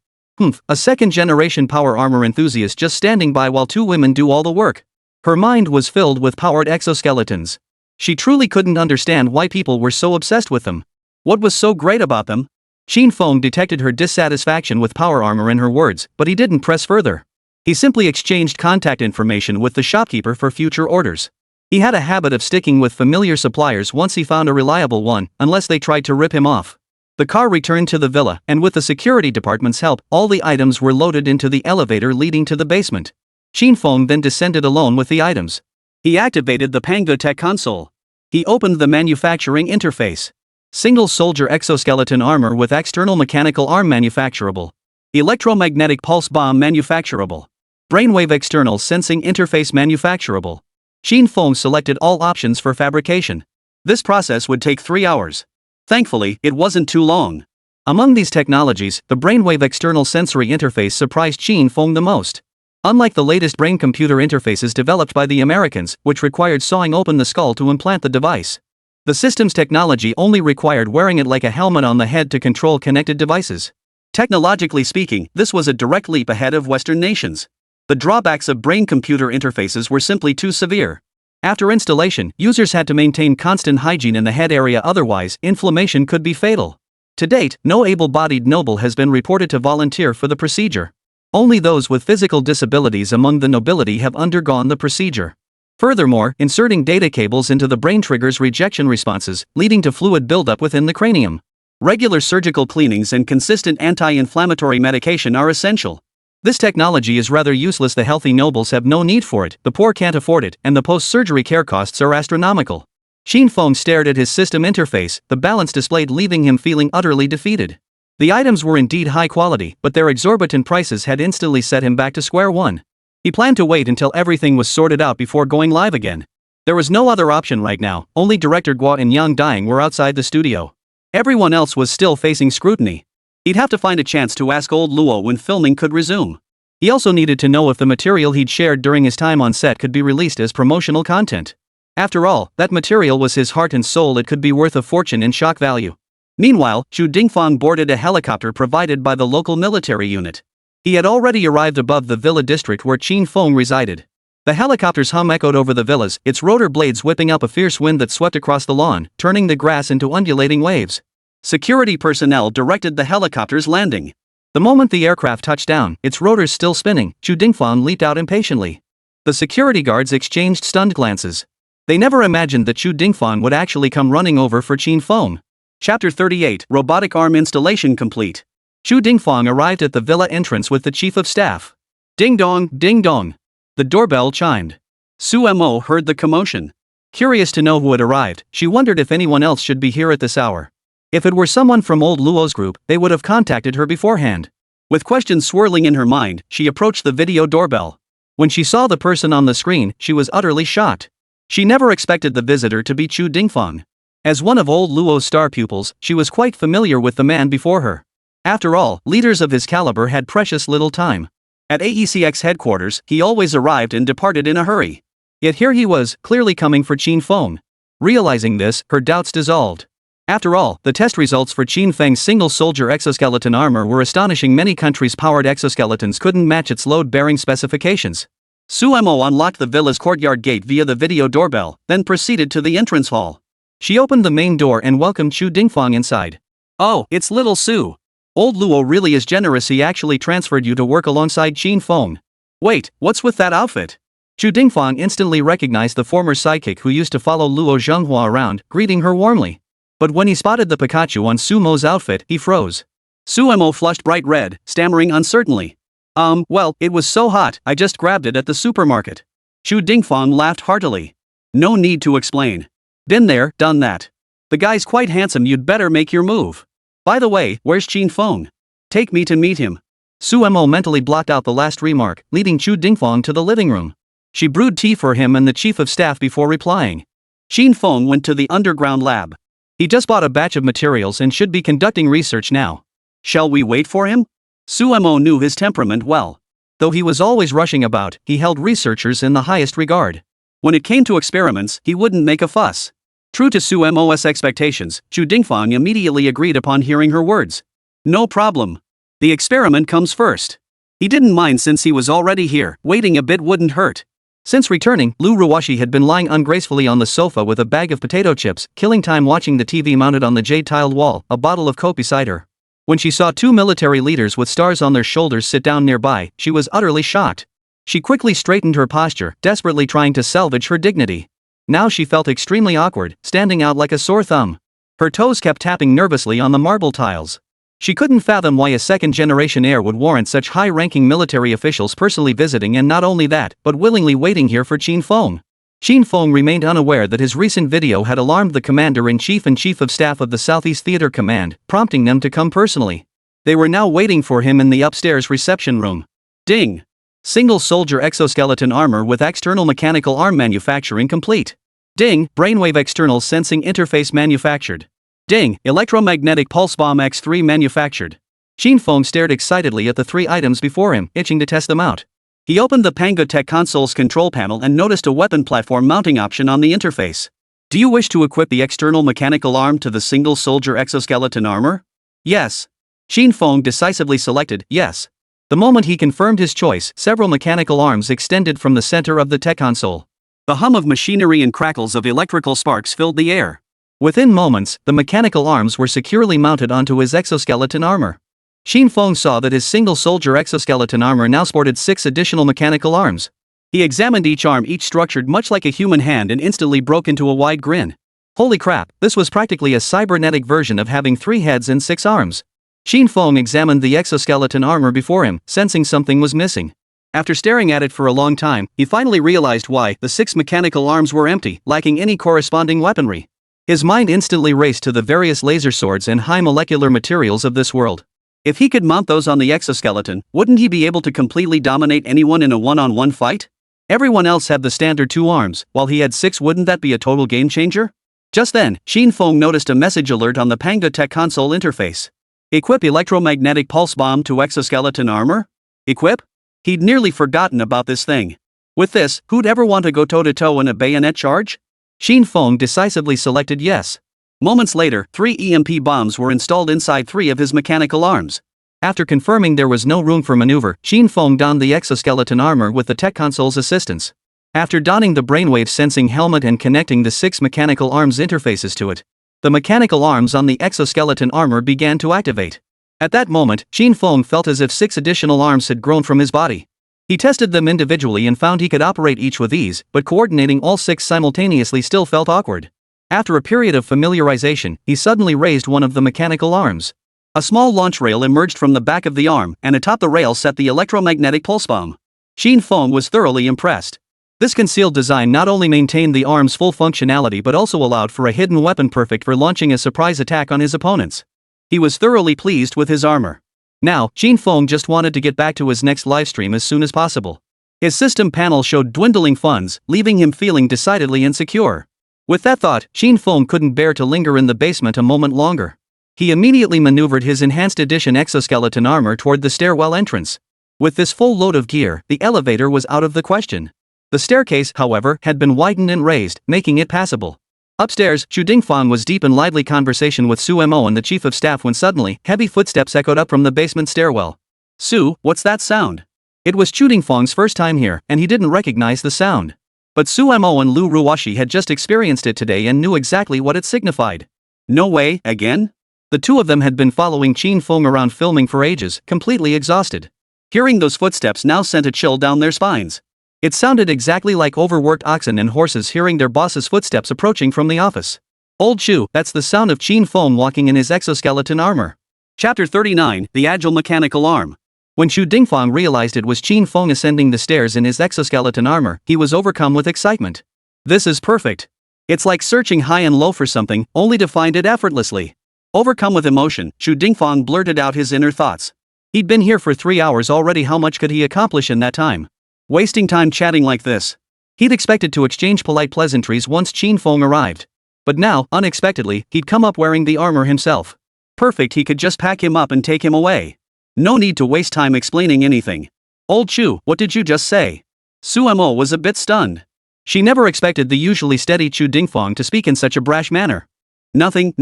A second-generation power armor enthusiast just standing by while two women do all the work. Her mind was filled with powered exoskeletons. She truly couldn't understand why people were so obsessed with them. What was so great about them? Qin Feng detected her dissatisfaction with power armor in her words, but he didn't press further. He simply exchanged contact information with the shopkeeper for future orders. He had a habit of sticking with familiar suppliers once he found a reliable one, unless they tried to rip him off. The car returned to the villa, and with the security department's help, all the items were loaded into the elevator leading to the basement. Qin Feng then descended alone with the items. He activated the Panga Tech console. He opened the manufacturing interface. Single soldier exoskeleton armor with external mechanical arm manufacturable. Electromagnetic pulse bomb manufacturable. Brainwave external sensing interface manufacturable. Qin Feng selected all options for fabrication. This process would take 3 hours. Thankfully, it wasn't too long. Among these technologies, the brainwave external sensory interface surprised Qin Feng the most. Unlike the latest brain-computer interfaces developed by the Americans, which required sawing open the skull to implant the device, the system's technology only required wearing it like a helmet on the head to control connected devices. Technologically speaking, this was a direct leap ahead of Western nations. The drawbacks of brain-computer interfaces were simply too severe. After installation, users had to maintain constant hygiene in the head area, otherwise, inflammation could be fatal. To date, no able-bodied noble has been reported to volunteer for the procedure. Only those with physical disabilities among the nobility have undergone the procedure. Furthermore, inserting data cables into the brain triggers rejection responses, leading to fluid buildup within the cranium. Regular surgical cleanings and consistent anti-inflammatory medication are essential. This technology is rather useless. The healthy nobles have no need for it, the poor can't afford it, and the post-surgery care costs are astronomical. Qin Feng stared at his system interface, the balance displayed leaving him feeling utterly defeated. The items were indeed high quality, but their exorbitant prices had instantly set him back to square one. He planned to wait until everything was sorted out before going live again. There was no other option right now, only director Guo and Yang Dang were outside the studio. Everyone else was still facing scrutiny. He'd have to find a chance to ask old Luo when filming could resume. He also needed to know if the material he'd shared during his time on set could be released as promotional content. After all, that material was his heart and soul. It could be worth a fortune in shock value. Meanwhile, Chu Dingfang boarded a helicopter provided by the local military unit. He had already arrived above the villa district where Qin Feng resided. The helicopter's hum echoed over the villas, its rotor blades whipping up a fierce wind that swept across the lawn, turning the grass into undulating waves. Security personnel directed the helicopter's landing. The moment the aircraft touched down, its rotors still spinning, Qin Feng leaped out impatiently. The security guards exchanged stunned glances. They never imagined that Qin Feng would actually come running over for Qin Feng. Chapter 38, Robotic Arm Installation Complete. Qin Feng arrived at the villa entrance with the chief of staff. Ding dong, ding dong. The doorbell chimed. Su Mo heard the commotion. Curious to know who had arrived, she wondered if anyone else should be here at this hour. If it were someone from old Luo's group, they would have contacted her beforehand. With questions swirling in her mind, she approached the video doorbell. When she saw the person on the screen, she was utterly shocked. She never expected the visitor to be Qin Feng. As one of old Luo's star pupils, she was quite familiar with the man before her. After all, leaders of his caliber had precious little time. At AECX headquarters, he always arrived and departed in a hurry. Yet here he was, clearly coming for Qin Feng. Realizing this, her doubts dissolved. After all, the test results for Qin Feng's single-soldier exoskeleton armor were astonishing. Many countries' powered exoskeletons couldn't match its load-bearing specifications. Su Mo unlocked the villa's courtyard gate via the video doorbell, then proceeded to the entrance hall. She opened the main door and welcomed Qin Feng inside. Oh, it's little Su. Old Luo really is generous, he actually transferred you to work alongside Qin Feng. Wait, what's with that outfit? Qin Feng instantly recognized the former sidekick who used to follow Luo Zhenghua around, greeting her warmly. But when he spotted the Pikachu on Su Mo's outfit, he froze. Su Mo flushed bright red, stammering uncertainly. Well, it was so hot, I just grabbed it at the supermarket. Qin Feng laughed heartily. No need to explain. Been there, done that. The guy's quite handsome, you'd better make your move. By the way, where's Qin Feng? Take me to meet him. Su Mo mentally blocked out the last remark, leading Qin Feng to the living room. She brewed tea for him and the chief of staff before replying. Qin Feng went to the underground lab. He just bought a batch of materials and should be conducting research now. Shall we wait for him? Su Mo knew his temperament well. Though he was always rushing about, he held researchers in the highest regard. When it came to experiments, he wouldn't make a fuss. True to Su Mo's expectations, Qin Feng immediately agreed upon hearing her words. No problem. The experiment comes first. He didn't mind since he was already here, waiting a bit wouldn't hurt. Since returning, Lu Ruwashi had been lying ungracefully on the sofa with a bag of potato chips, killing time watching the TV mounted on the jade-tiled wall, a bottle of coke beside her. When she saw two military leaders with stars on their shoulders sit down nearby, she was utterly shocked. She quickly straightened her posture, desperately trying to salvage her dignity. Now she felt extremely awkward, standing out like a sore thumb. Her toes kept tapping nervously on the marble tiles. She couldn't fathom why a second-generation heir would warrant such high-ranking military officials personally visiting, and not only that, but willingly waiting here for Qin Feng. Qin Feng remained unaware that his recent video had alarmed the Commander-in-Chief and Chief of Staff of the Southeast Theater Command, prompting them to come personally. They were now waiting for him in the upstairs reception room. Ding! Single-soldier exoskeleton armor with external mechanical arm manufacturing complete. Ding! Brainwave external sensing interface manufactured. Ding! Electromagnetic pulse bomb X3 manufactured. Qin Feng stared excitedly at the three items before him, itching to test them out. He opened the Pango Tech console's control panel and noticed a weapon platform mounting option on the interface. Do you wish to equip the external mechanical arm to the single-soldier exoskeleton armor? Yes. Qin Feng decisively selected yes. The moment he confirmed his choice, several mechanical arms extended from the center of the tech console. The hum of machinery and crackles of electrical sparks filled the air. Within moments, the mechanical arms were securely mounted onto his exoskeleton armor. Qin Feng saw that his single-soldier exoskeleton armor now sported 6 additional mechanical arms. He examined each arm, each structured much like a human hand, and instantly broke into a wide grin. Holy crap, this was practically a cybernetic version of having 3 heads and 6 arms. Qin Feng examined the exoskeleton armor before him, sensing something was missing. After staring at it for a long time, he finally realized why. The 6 mechanical arms were empty, lacking any corresponding weaponry. His mind instantly raced to the various laser swords and high molecular materials of this world. If he could mount those on the exoskeleton, wouldn't he be able to completely dominate anyone in a one-on-one fight? Everyone else had the standard 2 arms, while he had 6. Wouldn't that be a total game changer? Just then, Qin Feng noticed a message alert on the Pango Tech console interface. Equip electromagnetic pulse bomb to exoskeleton armor? Equip? He'd nearly forgotten about this thing. With this, who'd ever want to go toe-to-toe in a bayonet charge? Qin Feng decisively selected yes. Moments later, 3 EMP bombs were installed inside 3 of his mechanical arms. After confirming there was no room for maneuver, Qin Feng donned the exoskeleton armor with the tech console's assistance. After donning the brainwave sensing helmet and connecting the 6 mechanical arms interfaces to it, the mechanical arms on the exoskeleton armor began to activate. At that moment, Qin Feng felt as if 6 additional arms had grown from his body. He tested them individually and found he could operate each with ease, but coordinating all 6 simultaneously still felt awkward. After a period of familiarization, he suddenly raised one of the mechanical arms. A small launch rail emerged from the back of the arm, and atop the rail sat the electromagnetic pulse bomb. Qin Feng was thoroughly impressed. This concealed design not only maintained the arm's full functionality but also allowed for a hidden weapon perfect for launching a surprise attack on his opponents. He was thoroughly pleased with his armor. Now, Qin Feng just wanted to get back to his next livestream as soon as possible. His system panel showed dwindling funds, leaving him feeling decidedly insecure. With that thought, Qin Feng couldn't bear to linger in the basement a moment longer. He immediately maneuvered his enhanced edition exoskeleton armor toward the stairwell entrance. With this full load of gear, the elevator was out of the question. The staircase, however, had been widened and raised, making it passable. Upstairs, Chu Dingfang was deep in lively conversation with Su Mo and the chief of staff when suddenly, heavy footsteps echoed up from the basement stairwell. "Su, what's that sound?" It was Chu Dingfang's first time here, and he didn't recognize the sound. But Su Mo and Lu Ruoshi had just experienced it today and knew exactly what it signified. No way, again? The two of them had been following Qin Feng around filming for ages, completely exhausted. Hearing those footsteps now sent a chill down their spines. It sounded exactly like overworked oxen and horses hearing their boss's footsteps approaching from the office. Old Chu, that's the sound of Qin Feng walking in his exoskeleton armor. Chapter 39, The Agile Mechanical Arm. When Chu Dingfang realized it was Qin Feng ascending the stairs in his exoskeleton armor, he was overcome with excitement. This is perfect. It's like searching high and low for something, only to find it effortlessly. Overcome with emotion, Chu Dingfang blurted out his inner thoughts. He'd been here for 3 hours already. How much could he accomplish in that time? Wasting time chatting like this. He'd expected to exchange polite pleasantries once Qin Feng arrived. But now, unexpectedly, he'd come up wearing the armor himself. Perfect, he could just pack him up and take him away. No need to waste time explaining anything. Old Chu, what did you just say? Su Mo was a bit stunned. She never expected the usually steady Chu Dingfang to speak in such a brash manner. Nothing.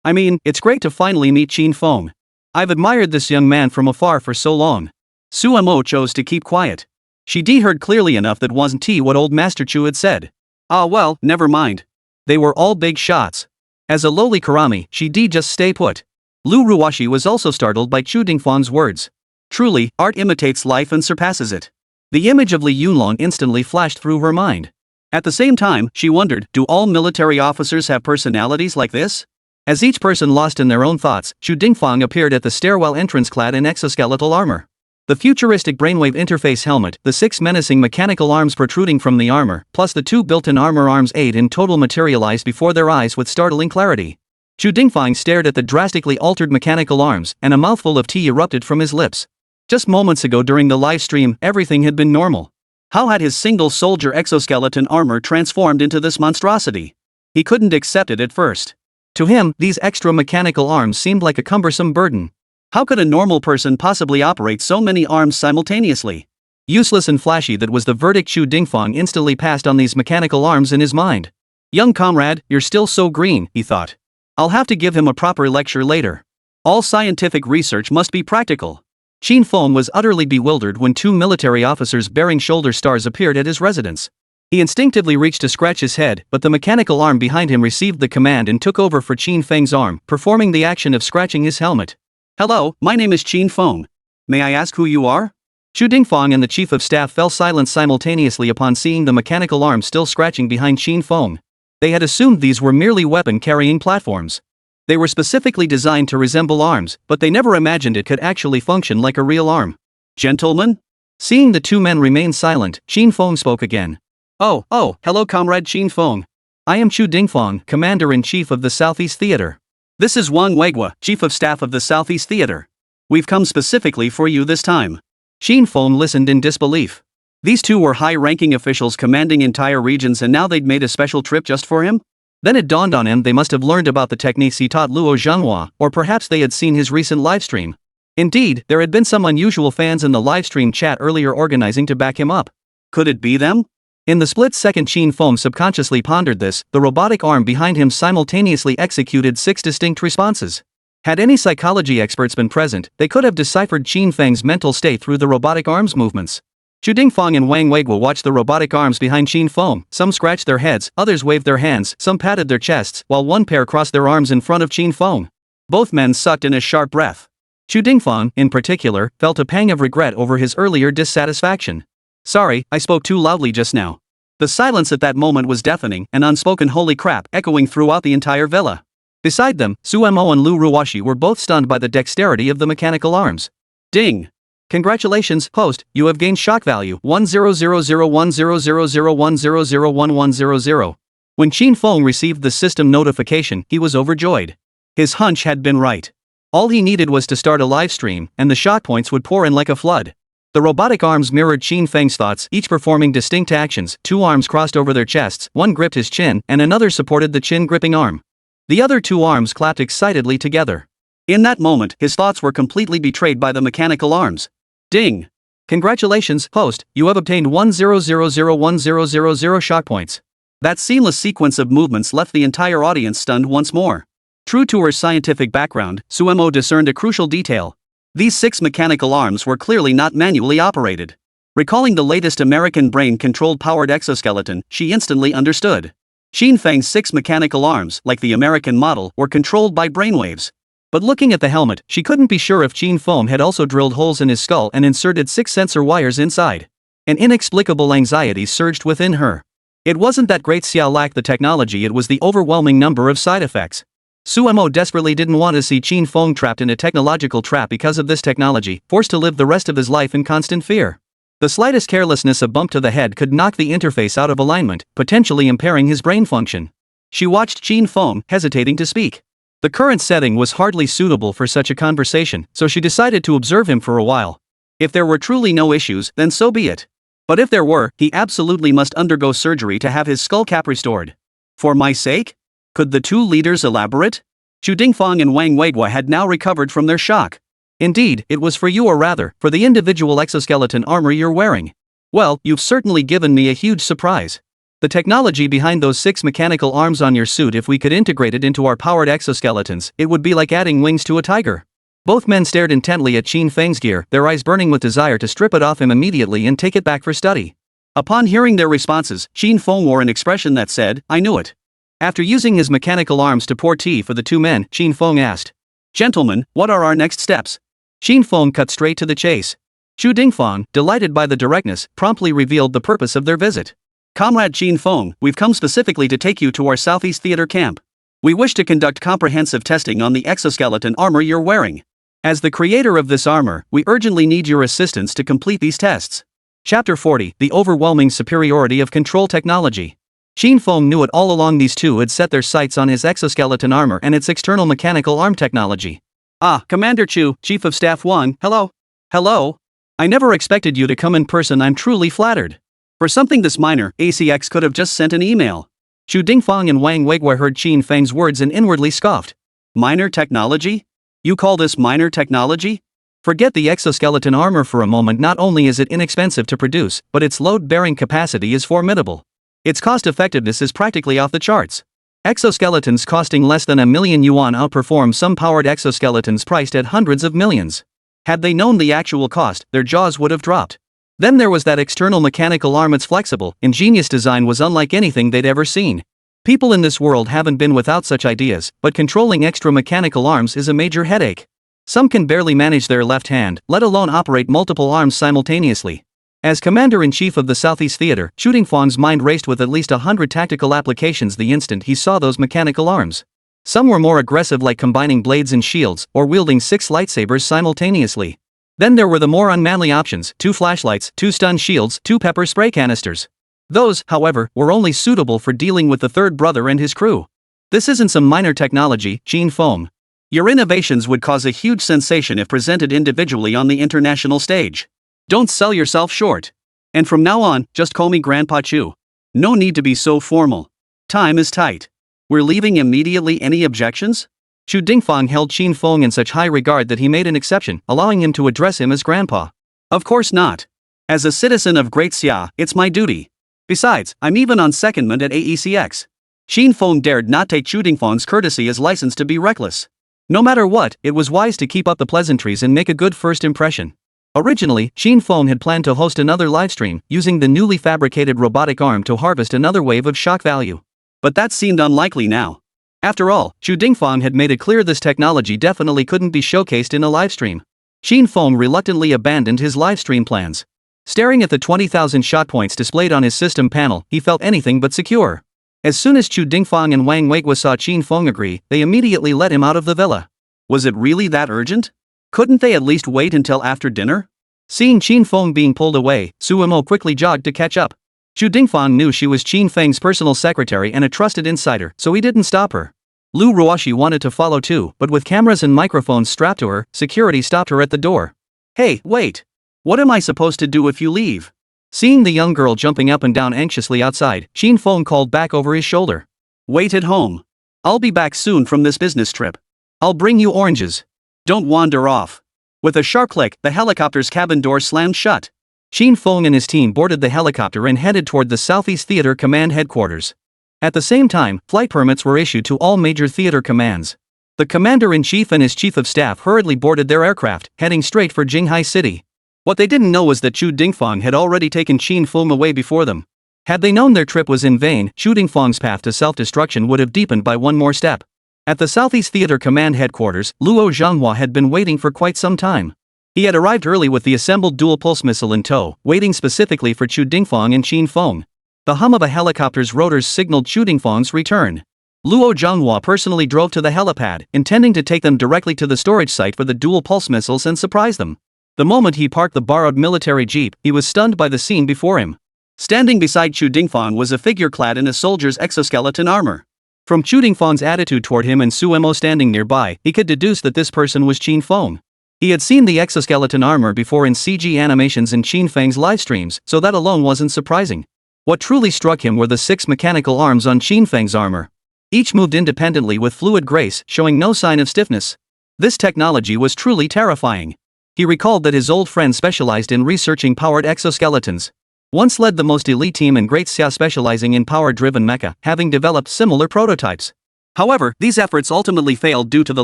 I mean, it's great to finally meet Qin Feng. I've admired this young man from afar for so long. Su Mo chose to keep quiet. She heard clearly enough that wasn't what old Master Chu had said. Ah well, never mind. They were all big shots. As a lowly karami, she just stay put. Lu Ruoshi was also startled by Chu Dingfang's words. Truly, art imitates life and surpasses it. The image of Li Yunlong instantly flashed through her mind. At the same time, she wondered, do all military officers have personalities like this? As each person lost in their own thoughts, Chu Dingfang appeared at the stairwell entrance clad in exoskeletal armor. The futuristic brainwave interface helmet, the 6 menacing mechanical arms protruding from the armor, plus the 2 built-in armor arms 8 in total materialized before their eyes with startling clarity. Chu Dingfang stared at the drastically altered mechanical arms, and a mouthful of tea erupted from his lips. Just moments ago during the live stream, everything had been normal. How had his single-soldier exoskeleton armor transformed into this monstrosity? He couldn't accept it at first. To him, these extra mechanical arms seemed like a cumbersome burden. How could a normal person possibly operate so many arms simultaneously? Useless and flashy, that was the verdict Chu Dingfang instantly passed on these mechanical arms in his mind. Young comrade, you're still so green, he thought. I'll have to give him a proper lecture later. All scientific research must be practical. Qin Feng was utterly bewildered when 2 military officers bearing shoulder stars appeared at his residence. He instinctively reached to scratch his head, but the mechanical arm behind him received the command and took over for Qin Feng's arm, performing the action of scratching his helmet. Hello, my name is Qin Feng. May I ask who you are? Chu Dingfang and the chief of staff fell silent simultaneously upon seeing the mechanical arm still scratching behind Qin Feng. They had assumed these were merely weapon-carrying platforms. They were specifically designed to resemble arms, but they never imagined it could actually function like a real arm. Gentlemen? Seeing the 2 men remain silent, Qin Feng spoke again. Oh, hello comrade Qin Feng. I am Chu Dingfang, Commander-in-Chief of the Southeast Theater. This is Wang Weigua, Chief of Staff of the Southeast Theater. We've come specifically for you this time. Qin Feng listened in disbelief. These 2 were high-ranking officials commanding entire regions, and now they'd made a special trip just for him? Then it dawned on him they must have learned about the techniques he taught Luo Zhenghua, or perhaps they had seen his recent livestream. Indeed, there had been some unusual fans in the livestream chat earlier organizing to back him up. Could it be them? In the split second Qin Feng subconsciously pondered this, the robotic arm behind him simultaneously executed 6 distinct responses. Had any psychology experts been present, they could have deciphered Qin Feng's mental state through the robotic arm's movements. Chu Dingfang and Wang Weiguo watched the robotic arms behind Qin Feng. Some scratched their heads, others waved their hands, some patted their chests, while one pair crossed their arms in front of Qin Feng. Both men sucked in a sharp breath. Chu Dingfang, in particular, felt a pang of regret over his earlier dissatisfaction. Sorry, I spoke too loudly just now. The silence at that moment was deafening, an unspoken holy crap echoing throughout the entire villa. Beside them, Su Mo and Lu Ruoshi were both stunned by the dexterity of the mechanical arms. Ding! Congratulations, host, you have gained shock value 100010001001001100. When Qin Feng received the system notification, he was overjoyed. His hunch had been right. All he needed was to start a live stream, and the shock points would pour in like a flood. The robotic arms mirrored Qin Feng's thoughts, each performing distinct actions. Two arms crossed over their chests, one gripped his chin, and another supported the chin-gripping arm. The other two arms clapped excitedly together. In that moment, his thoughts were completely betrayed by the mechanical arms. Ding! Congratulations, host, you have obtained 10001000 shock points. That seamless sequence of movements left the entire audience stunned once more. True to her scientific background, Su Mo discerned a crucial detail. These 6 mechanical arms were clearly not manually operated. Recalling the latest American brain-controlled powered exoskeleton, she instantly understood. Qin Feng's 6 mechanical arms, like the American model, were controlled by brainwaves. But looking at the helmet, she couldn't be sure if Qin Feng had also drilled holes in his skull and inserted 6 sensor wires inside. An inexplicable anxiety surged within her. It wasn't that Great Xiao lacked the technology, it was the overwhelming number of side effects. Su Mo desperately didn't want to see Qin Feng trapped in a technological trap because of this technology, forced to live the rest of his life in constant fear. The slightest carelessness, a bump to the head, could knock the interface out of alignment, potentially impairing his brain function. She watched Qin Feng, hesitating to speak. The current setting was hardly suitable for such a conversation, so she decided to observe him for a while. If there were truly no issues, then so be it. But if there were, he absolutely must undergo surgery to have his skull cap restored. For my sake? Could the two leaders elaborate? Chu Dingfang and Wang Weiguo had now recovered from their shock. Indeed, it was for you, or rather, for the individual exoskeleton armor you're wearing. Well, you've certainly given me a huge surprise. The technology behind those 6 mechanical arms on your suit, if we could integrate it into our powered exoskeletons, it would be like adding wings to a tiger. Both men stared intently at Qin Feng's gear, their eyes burning with desire to strip it off him immediately and take it back for study. Upon hearing their responses, Qin Feng wore an expression that said, I knew it. After using his mechanical arms to pour tea for the two men, Qin Feng asked, Gentlemen, what are our next steps? Qin Feng cut straight to the chase. Chu Dingfang, delighted by the directness, promptly revealed the purpose of their visit. Comrade Qin Feng, we've come specifically to take you to our Southeast Theater camp. We wish to conduct comprehensive testing on the exoskeleton armor you're wearing. As the creator of this armor, we urgently need your assistance to complete these tests. Chapter 40, The Overwhelming Superiority of Control Technology. Qin Feng knew it all along. These two had set their sights on his exoskeleton armor and its external mechanical arm technology. Ah, Commander Chu, Chief of Staff 1, hello. Hello. I never expected you to come in person. I'm truly flattered. For something this minor, ACX could have just sent an email. Chu Dingfang and Wang Weiguo heard Qin Feng's words and inwardly scoffed. Minor technology? You call this minor technology? Forget the exoskeleton armor for a moment. Not only is it inexpensive to produce, but its load-bearing capacity is formidable. Its cost-effectiveness is practically off the charts. Exoskeletons costing less than 1 million yuan outperform some powered exoskeletons priced at hundreds of millions. Had they known the actual cost, their jaws would have dropped. Then there was that external mechanical arm. Its flexible, ingenious design was unlike anything they'd ever seen. People in this world haven't been without such ideas, but controlling extra mechanical arms is a major headache. Some can barely manage their left hand, let alone operate multiple arms simultaneously. As Commander-in-Chief of the Southeast Theater, Chu Dingfang's mind raced with at least 100 tactical applications the instant he saw those mechanical arms. Some were more aggressive, like combining blades and shields, or wielding 6 lightsabers simultaneously. Then there were the more unmanly options, 2 flashlights, 2 stun shields, 2 pepper spray canisters. Those, however, were only suitable for dealing with the third brother and his crew. This isn't some minor technology, Qin Feng. Your innovations would cause a huge sensation if presented individually on the international stage. Don't sell yourself short. And from now on, just call me Grandpa Chu. No need to be so formal. Time is tight. We're leaving immediately. Any objections? Chu Dingfang held Qin Feng in such high regard that he made an exception, allowing him to address him as Grandpa. Of course not. As a citizen of Great Xia, it's my duty. Besides, I'm even on secondment at AECX. Qin Feng dared not take Chu Dingfang's courtesy as license to be reckless. No matter what, it was wise to keep up the pleasantries and make a good first impression. Originally, Qin Feng had planned to host another livestream, using the newly fabricated robotic arm to harvest another wave of shock value. But that seemed unlikely now. After all, Chu Dingfang had made it clear this technology definitely couldn't be showcased in a livestream. Qin Feng reluctantly abandoned his livestream plans. Staring at the 20,000 shot points displayed on his system panel, he felt anything but secure. As soon as Chu Dingfang and Wang Weigua saw Qin Feng agree, they immediately let him out of the villa. Was it really that urgent? Couldn't they at least wait until after dinner? Seeing Qin Feng being pulled away, Suemo quickly jogged to catch up. Chu Dingfang knew she was Qin Feng's personal secretary and a trusted insider, so he didn't stop her. Lu Ruoshi wanted to follow too, but with cameras and microphones strapped to her, security stopped her at the door. Hey, wait! What am I supposed to do if you leave? Seeing the young girl jumping up and down anxiously outside, Qin Feng called back over his shoulder. Wait at home. I'll be back soon from this business trip. I'll bring you oranges. Don't wander off. With a sharp click, the helicopter's cabin door slammed shut. Qin Feng and his team boarded the helicopter and headed toward the Southeast Theater Command headquarters. At the same time, flight permits were issued to all major theater commands. The commander-in-chief and his chief of staff hurriedly boarded their aircraft, heading straight for Jinghai City. What they didn't know was that Chu Dingfang had already taken Qin Feng away before them. Had they known their trip was in vain, Chu Dingfang's path to self-destruction would have deepened by one more step. At the Southeast Theater Command headquarters, Luo Zhanghua had been waiting for quite some time. He had arrived early with the assembled dual-pulse missile in tow, waiting specifically for Chu Dingfang and Qin Feng. The hum of a helicopter's rotors signaled Chu Dingfang's return. Luo Zhanghua personally drove to the helipad, intending to take them directly to the storage site for the dual-pulse missiles and surprise them. The moment he parked the borrowed military jeep, he was stunned by the scene before him. Standing beside Chu Dingfang was a figure clad in a soldier's exoskeleton armor. From Chu Dingfang's attitude toward him and Suemo standing nearby, he could deduce that this person was Qin Feng. He had seen the exoskeleton armor before in CG animations in Qin Feng's livestreams, so that alone wasn't surprising. What truly struck him were the 6 mechanical arms on Qin Feng's armor. Each moved independently with fluid grace, showing no sign of stiffness. This technology was truly terrifying. He recalled that his old friend specialized in researching powered exoskeletons. Once led the most elite team in Great Xia specializing in power-driven mecha, having developed similar prototypes. However, these efforts ultimately failed due to the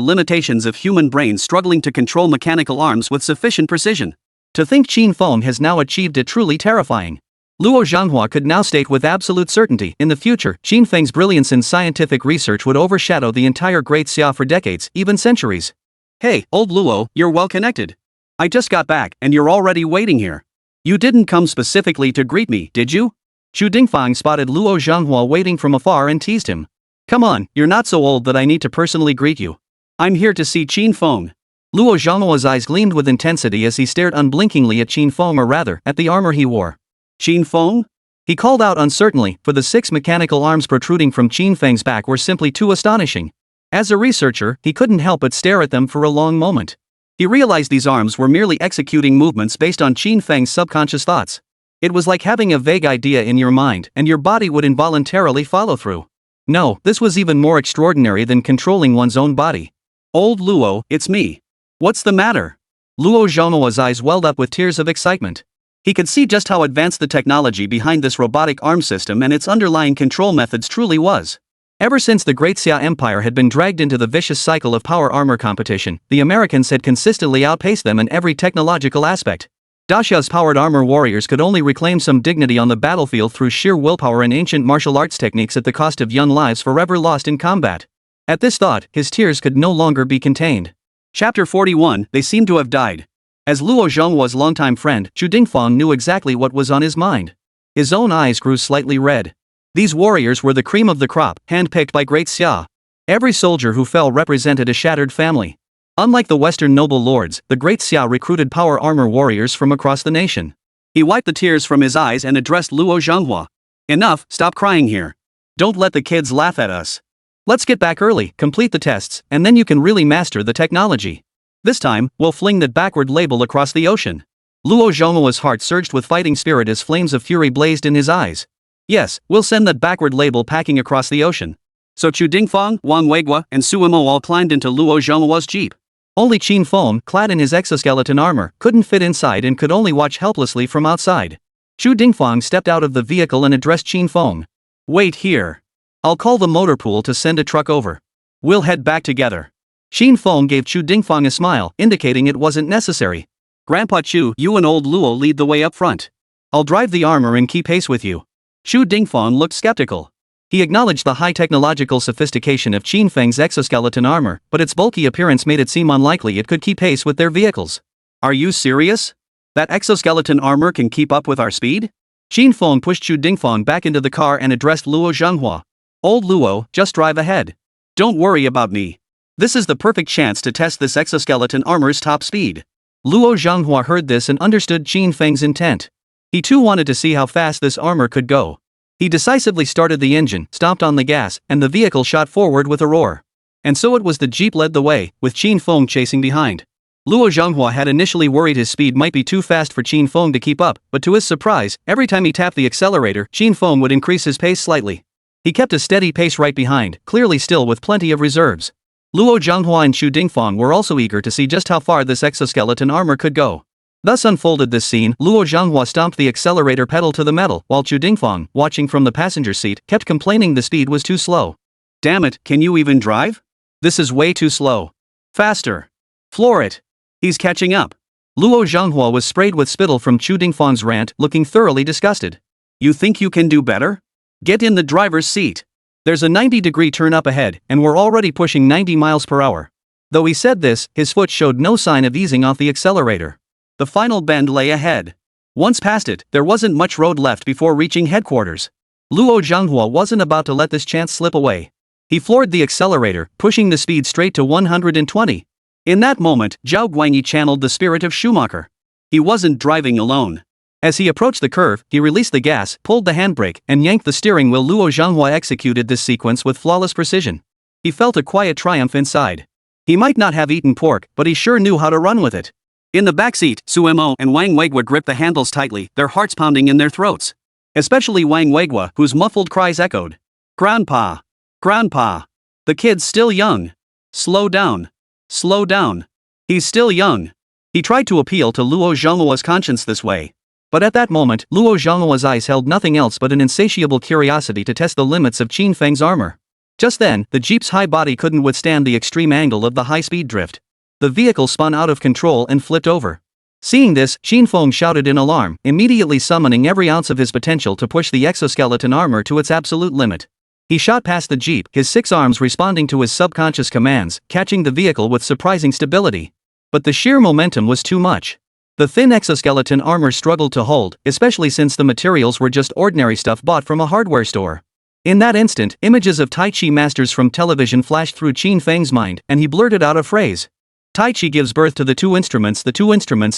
limitations of human brains struggling to control mechanical arms with sufficient precision. To think Qin Feng has now achieved it truly terrifying. Luo Zhanghua could now state with absolute certainty, in the future, Qin Feng's brilliance in scientific research would overshadow the entire Great Xia for decades, even centuries. Hey, old Luo, you're well connected. I just got back, and you're already waiting here. You didn't come specifically to greet me, did you? Chu Dingfang spotted Luo Zhanghua waiting from afar and teased him. Come on, you're not so old that I need to personally greet you. I'm here to see Qin Feng. Luo Zhanghua's eyes gleamed with intensity as he stared unblinkingly at Qin Feng, or rather, at the armor he wore. Qin Feng? He called out uncertainly, for the 6 mechanical arms protruding from Qin Feng's back were simply too astonishing. As a researcher, he couldn't help but stare at them for a long moment. He realized these arms were merely executing movements based on Qin Feng's subconscious thoughts. It was like having a vague idea in your mind, and your body would involuntarily follow through. No, this was even more extraordinary than controlling one's own body. Old Luo, it's me. What's the matter? Luo Zhonghua's eyes welled up with tears of excitement. He could see just how advanced the technology behind this robotic arm system and its underlying control methods truly was. Ever since the Great Xia Empire had been dragged into the vicious cycle of power armor competition, the Americans had consistently outpaced them in every technological aspect. Daxia's powered armor warriors could only reclaim some dignity on the battlefield through sheer willpower and ancient martial arts techniques at the cost of young lives forever lost in combat. At this thought, his tears could no longer be contained. Chapter 41, They Seem to Have Died. As Luo Zhonghua's longtime friend, Chu Dingfang knew exactly what was on his mind. His own eyes grew slightly red. These warriors were the cream of the crop, handpicked by Great Xia. Every soldier who fell represented a shattered family. Unlike the Western noble lords, the Great Xia recruited power armor warriors from across the nation. He wiped the tears from his eyes and addressed Luo Zhanghua. Enough, stop crying here. Don't let the kids laugh at us. Let's get back early, complete the tests, and then you can really master the technology. This time, we'll fling that backward label across the ocean. Luo Zhonghua's heart surged with fighting spirit as flames of fury blazed in his eyes. Yes, we'll send that backward label packing across the ocean. So Chu Dingfang, Wang Weigua, and Suemo all climbed into Luo Zhonghua's jeep. Only Qin Feng, clad in his exoskeleton armor, couldn't fit inside and could only watch helplessly from outside. Chu Dingfang stepped out of the vehicle and addressed Qin Feng. Wait here. I'll call the motor pool to send a truck over. We'll head back together. Qin Feng gave Chu Dingfang a smile, indicating it wasn't necessary. Grandpa Chu, you and old Luo lead the way up front. I'll drive the armor and keep pace with you. Chu Dingfang looked skeptical. He acknowledged the high technological sophistication of Qin Feng's exoskeleton armor, but its bulky appearance made it seem unlikely it could keep pace with their vehicles. Are you serious? That exoskeleton armor can keep up with our speed? Qin Feng pushed Chu Dingfang back into the car and addressed Luo Zhenghua. Old Luo, just drive ahead. Don't worry about me. This is the perfect chance to test this exoskeleton armor's top speed. Luo Zhenghua heard this and understood Qin Feng's intent. He too wanted to see how fast this armor could go. He decisively started the engine, stomped on the gas, and the vehicle shot forward with a roar. And so it was the jeep led the way, with Qin Feng chasing behind. Luo Zhenghua had initially worried his speed might be too fast for Qin Feng to keep up, but to his surprise, every time he tapped the accelerator, Qin Feng would increase his pace slightly. He kept a steady pace right behind, clearly still with plenty of reserves. Luo Zhenghua and Chu Dingfang were also eager to see just how far this exoskeleton armor could go. Thus unfolded this scene. Luo Zhenghua stomped the accelerator pedal to the metal, while Chu Dingfang, watching from the passenger seat, kept complaining the speed was too slow. Damn it, can you even drive? This is way too slow. Faster. Floor it. He's catching up. Luo Zhenghua was sprayed with spittle from Chu Dingfang's rant, looking thoroughly disgusted. You think you can do better? Get in the driver's seat. There's a 90-degree turn up ahead, and we're already pushing 90 miles per hour. Though he said this, his foot showed no sign of easing off the accelerator. The final bend lay ahead. Once past it, there wasn't much road left before reaching headquarters. Luo Zhenghua wasn't about to let this chance slip away. He floored the accelerator, pushing the speed straight to 120. In that moment, Zhao Guangyi channeled the spirit of Schumacher. He wasn't driving alone. As he approached the curve, he released the gas, pulled the handbrake, and yanked the steering wheel. Luo Zhenghua executed this sequence with flawless precision. He felt a quiet triumph inside. He might not have eaten pork, but he sure knew how to run with it. In the backseat, Suemo and Wang Weigua gripped the handles tightly, their hearts pounding in their throats. Especially Wang Weigua, whose muffled cries echoed. Grandpa! Grandpa! The kid's still young. Slow down. Slow down. He's still young. He tried to appeal to Luo Zhenghua's conscience this way. But at that moment, Luo Zhenghua's eyes held nothing else but an insatiable curiosity to test the limits of Qin Feng's armor. Just then, the jeep's high body couldn't withstand the extreme angle of the high-speed drift. The vehicle spun out of control and flipped over. Seeing this, Qin Feng shouted in alarm, immediately summoning every ounce of his potential to push the exoskeleton armor to its absolute limit. He shot past the jeep, his 6 arms responding to his subconscious commands, catching the vehicle with surprising stability. But the sheer momentum was too much. The thin exoskeleton armor struggled to hold, especially since the materials were just ordinary stuff bought from a hardware store. In that instant, images of Tai Chi masters from television flashed through Qin Feng's mind, and he blurted out a phrase. Tai Chi gives birth to the 2 instruments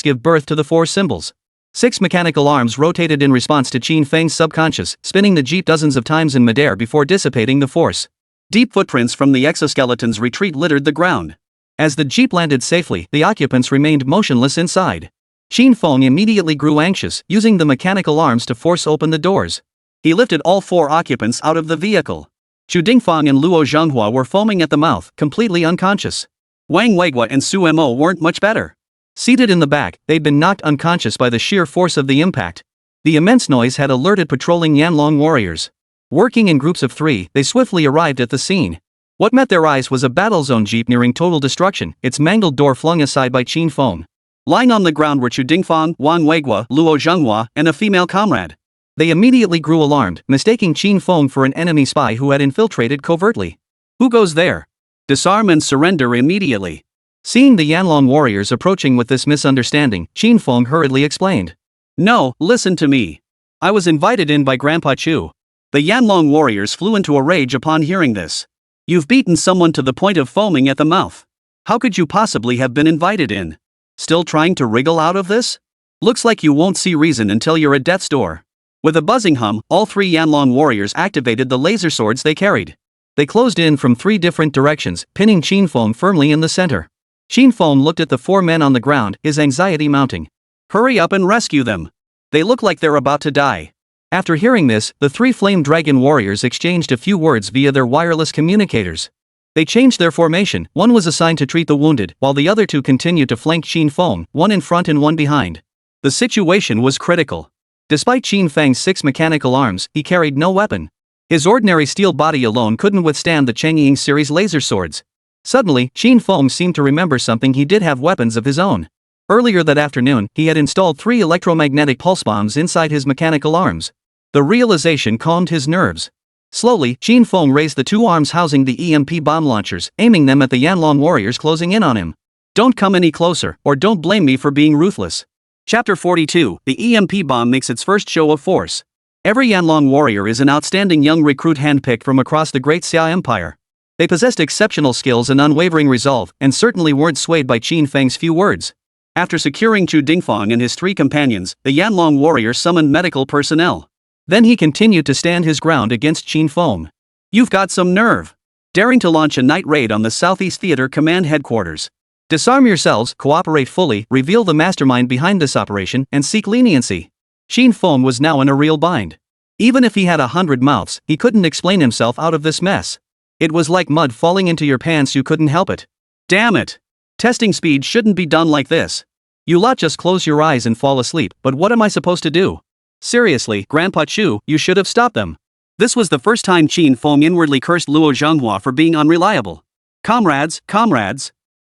give birth to the 4 symbols. 6 mechanical arms rotated in response to Qin Feng's subconscious, spinning the jeep dozens of times in midair before dissipating the force. Deep footprints from the exoskeleton's retreat littered the ground. As the jeep landed safely, the occupants remained motionless inside. Qin Feng immediately grew anxious, using the mechanical arms to force open the doors. He lifted all 4 occupants out of the vehicle. Chu Dingfang and Luo Zhenghua were foaming at the mouth, completely unconscious. Wang Weigua and Suemo weren't much better. Seated in the back, they'd been knocked unconscious by the sheer force of the impact. The immense noise had alerted patrolling Yanlong warriors. Working in groups of 3, they swiftly arrived at the scene. What met their eyes was a battle zone jeep nearing total destruction, its mangled door flung aside by Qin Feng. Lying on the ground were Chu Dingfang, Wang Weigua, Luo Zhenghua, and a female comrade. They immediately grew alarmed, mistaking Qin Feng for an enemy spy who had infiltrated covertly. Who goes there? Disarm and surrender immediately. Seeing the Yanlong warriors approaching with this misunderstanding, Qin Feng hurriedly explained. No, listen to me. I was invited in by Grandpa Chu. The Yanlong warriors flew into a rage upon hearing this. You've beaten someone to the point of foaming at the mouth. How could you possibly have been invited in? Still trying to wriggle out of this? Looks like you won't see reason until you're at death's door. With a buzzing hum, all 3 Yanlong warriors activated the laser swords they carried. They closed in from 3 different directions, pinning Qin Feng firmly in the center. Qin Feng looked at the 4 men on the ground, his anxiety mounting. Hurry up and rescue them. They look like they're about to die. After hearing this, the 3 flame dragon warriors exchanged a few words via their wireless communicators. They changed their formation, one was assigned to treat the wounded, while the other 2 continued to flank Qin Feng, one in front and one behind. The situation was critical. Despite Qin Feng's 6 mechanical arms, he carried no weapon. His ordinary steel body alone couldn't withstand the Changying series laser swords. Suddenly, Qin Feng seemed to remember something. He did have weapons of his own. Earlier that afternoon, he had installed 3 electromagnetic pulse bombs inside his mechanical arms. The realization calmed his nerves. Slowly, Qin Feng raised the 2 arms housing the EMP bomb launchers, aiming them at the Yanlong warriors closing in on him. Don't come any closer, or don't blame me for being ruthless. Chapter 42, the EMP bomb makes its first show of force. Every Yanlong warrior is an outstanding young recruit handpicked from across the Great Xia Empire. They possessed exceptional skills and unwavering resolve, and certainly weren't swayed by Qin Feng's few words. After securing Chu Dingfang and his 3 companions, the Yanlong warrior summoned medical personnel. Then he continued to stand his ground against Qin Feng. You've got some nerve. Daring to launch a night raid on the Southeast Theater Command Headquarters. Disarm yourselves, cooperate fully, reveal the mastermind behind this operation, and seek leniency. Qin Feng was now in a real bind. Even if he had 100 mouths, he couldn't explain himself out of this mess. It was like mud falling into your pants, you couldn't help it. Damn it! Testing speed shouldn't be done like this. You lot just close your eyes and fall asleep, but what am I supposed to do? Seriously, Grandpa Chu, you should have stopped them. This was the first time Qin Feng inwardly cursed Luo Zhenghua for being unreliable. Comrades,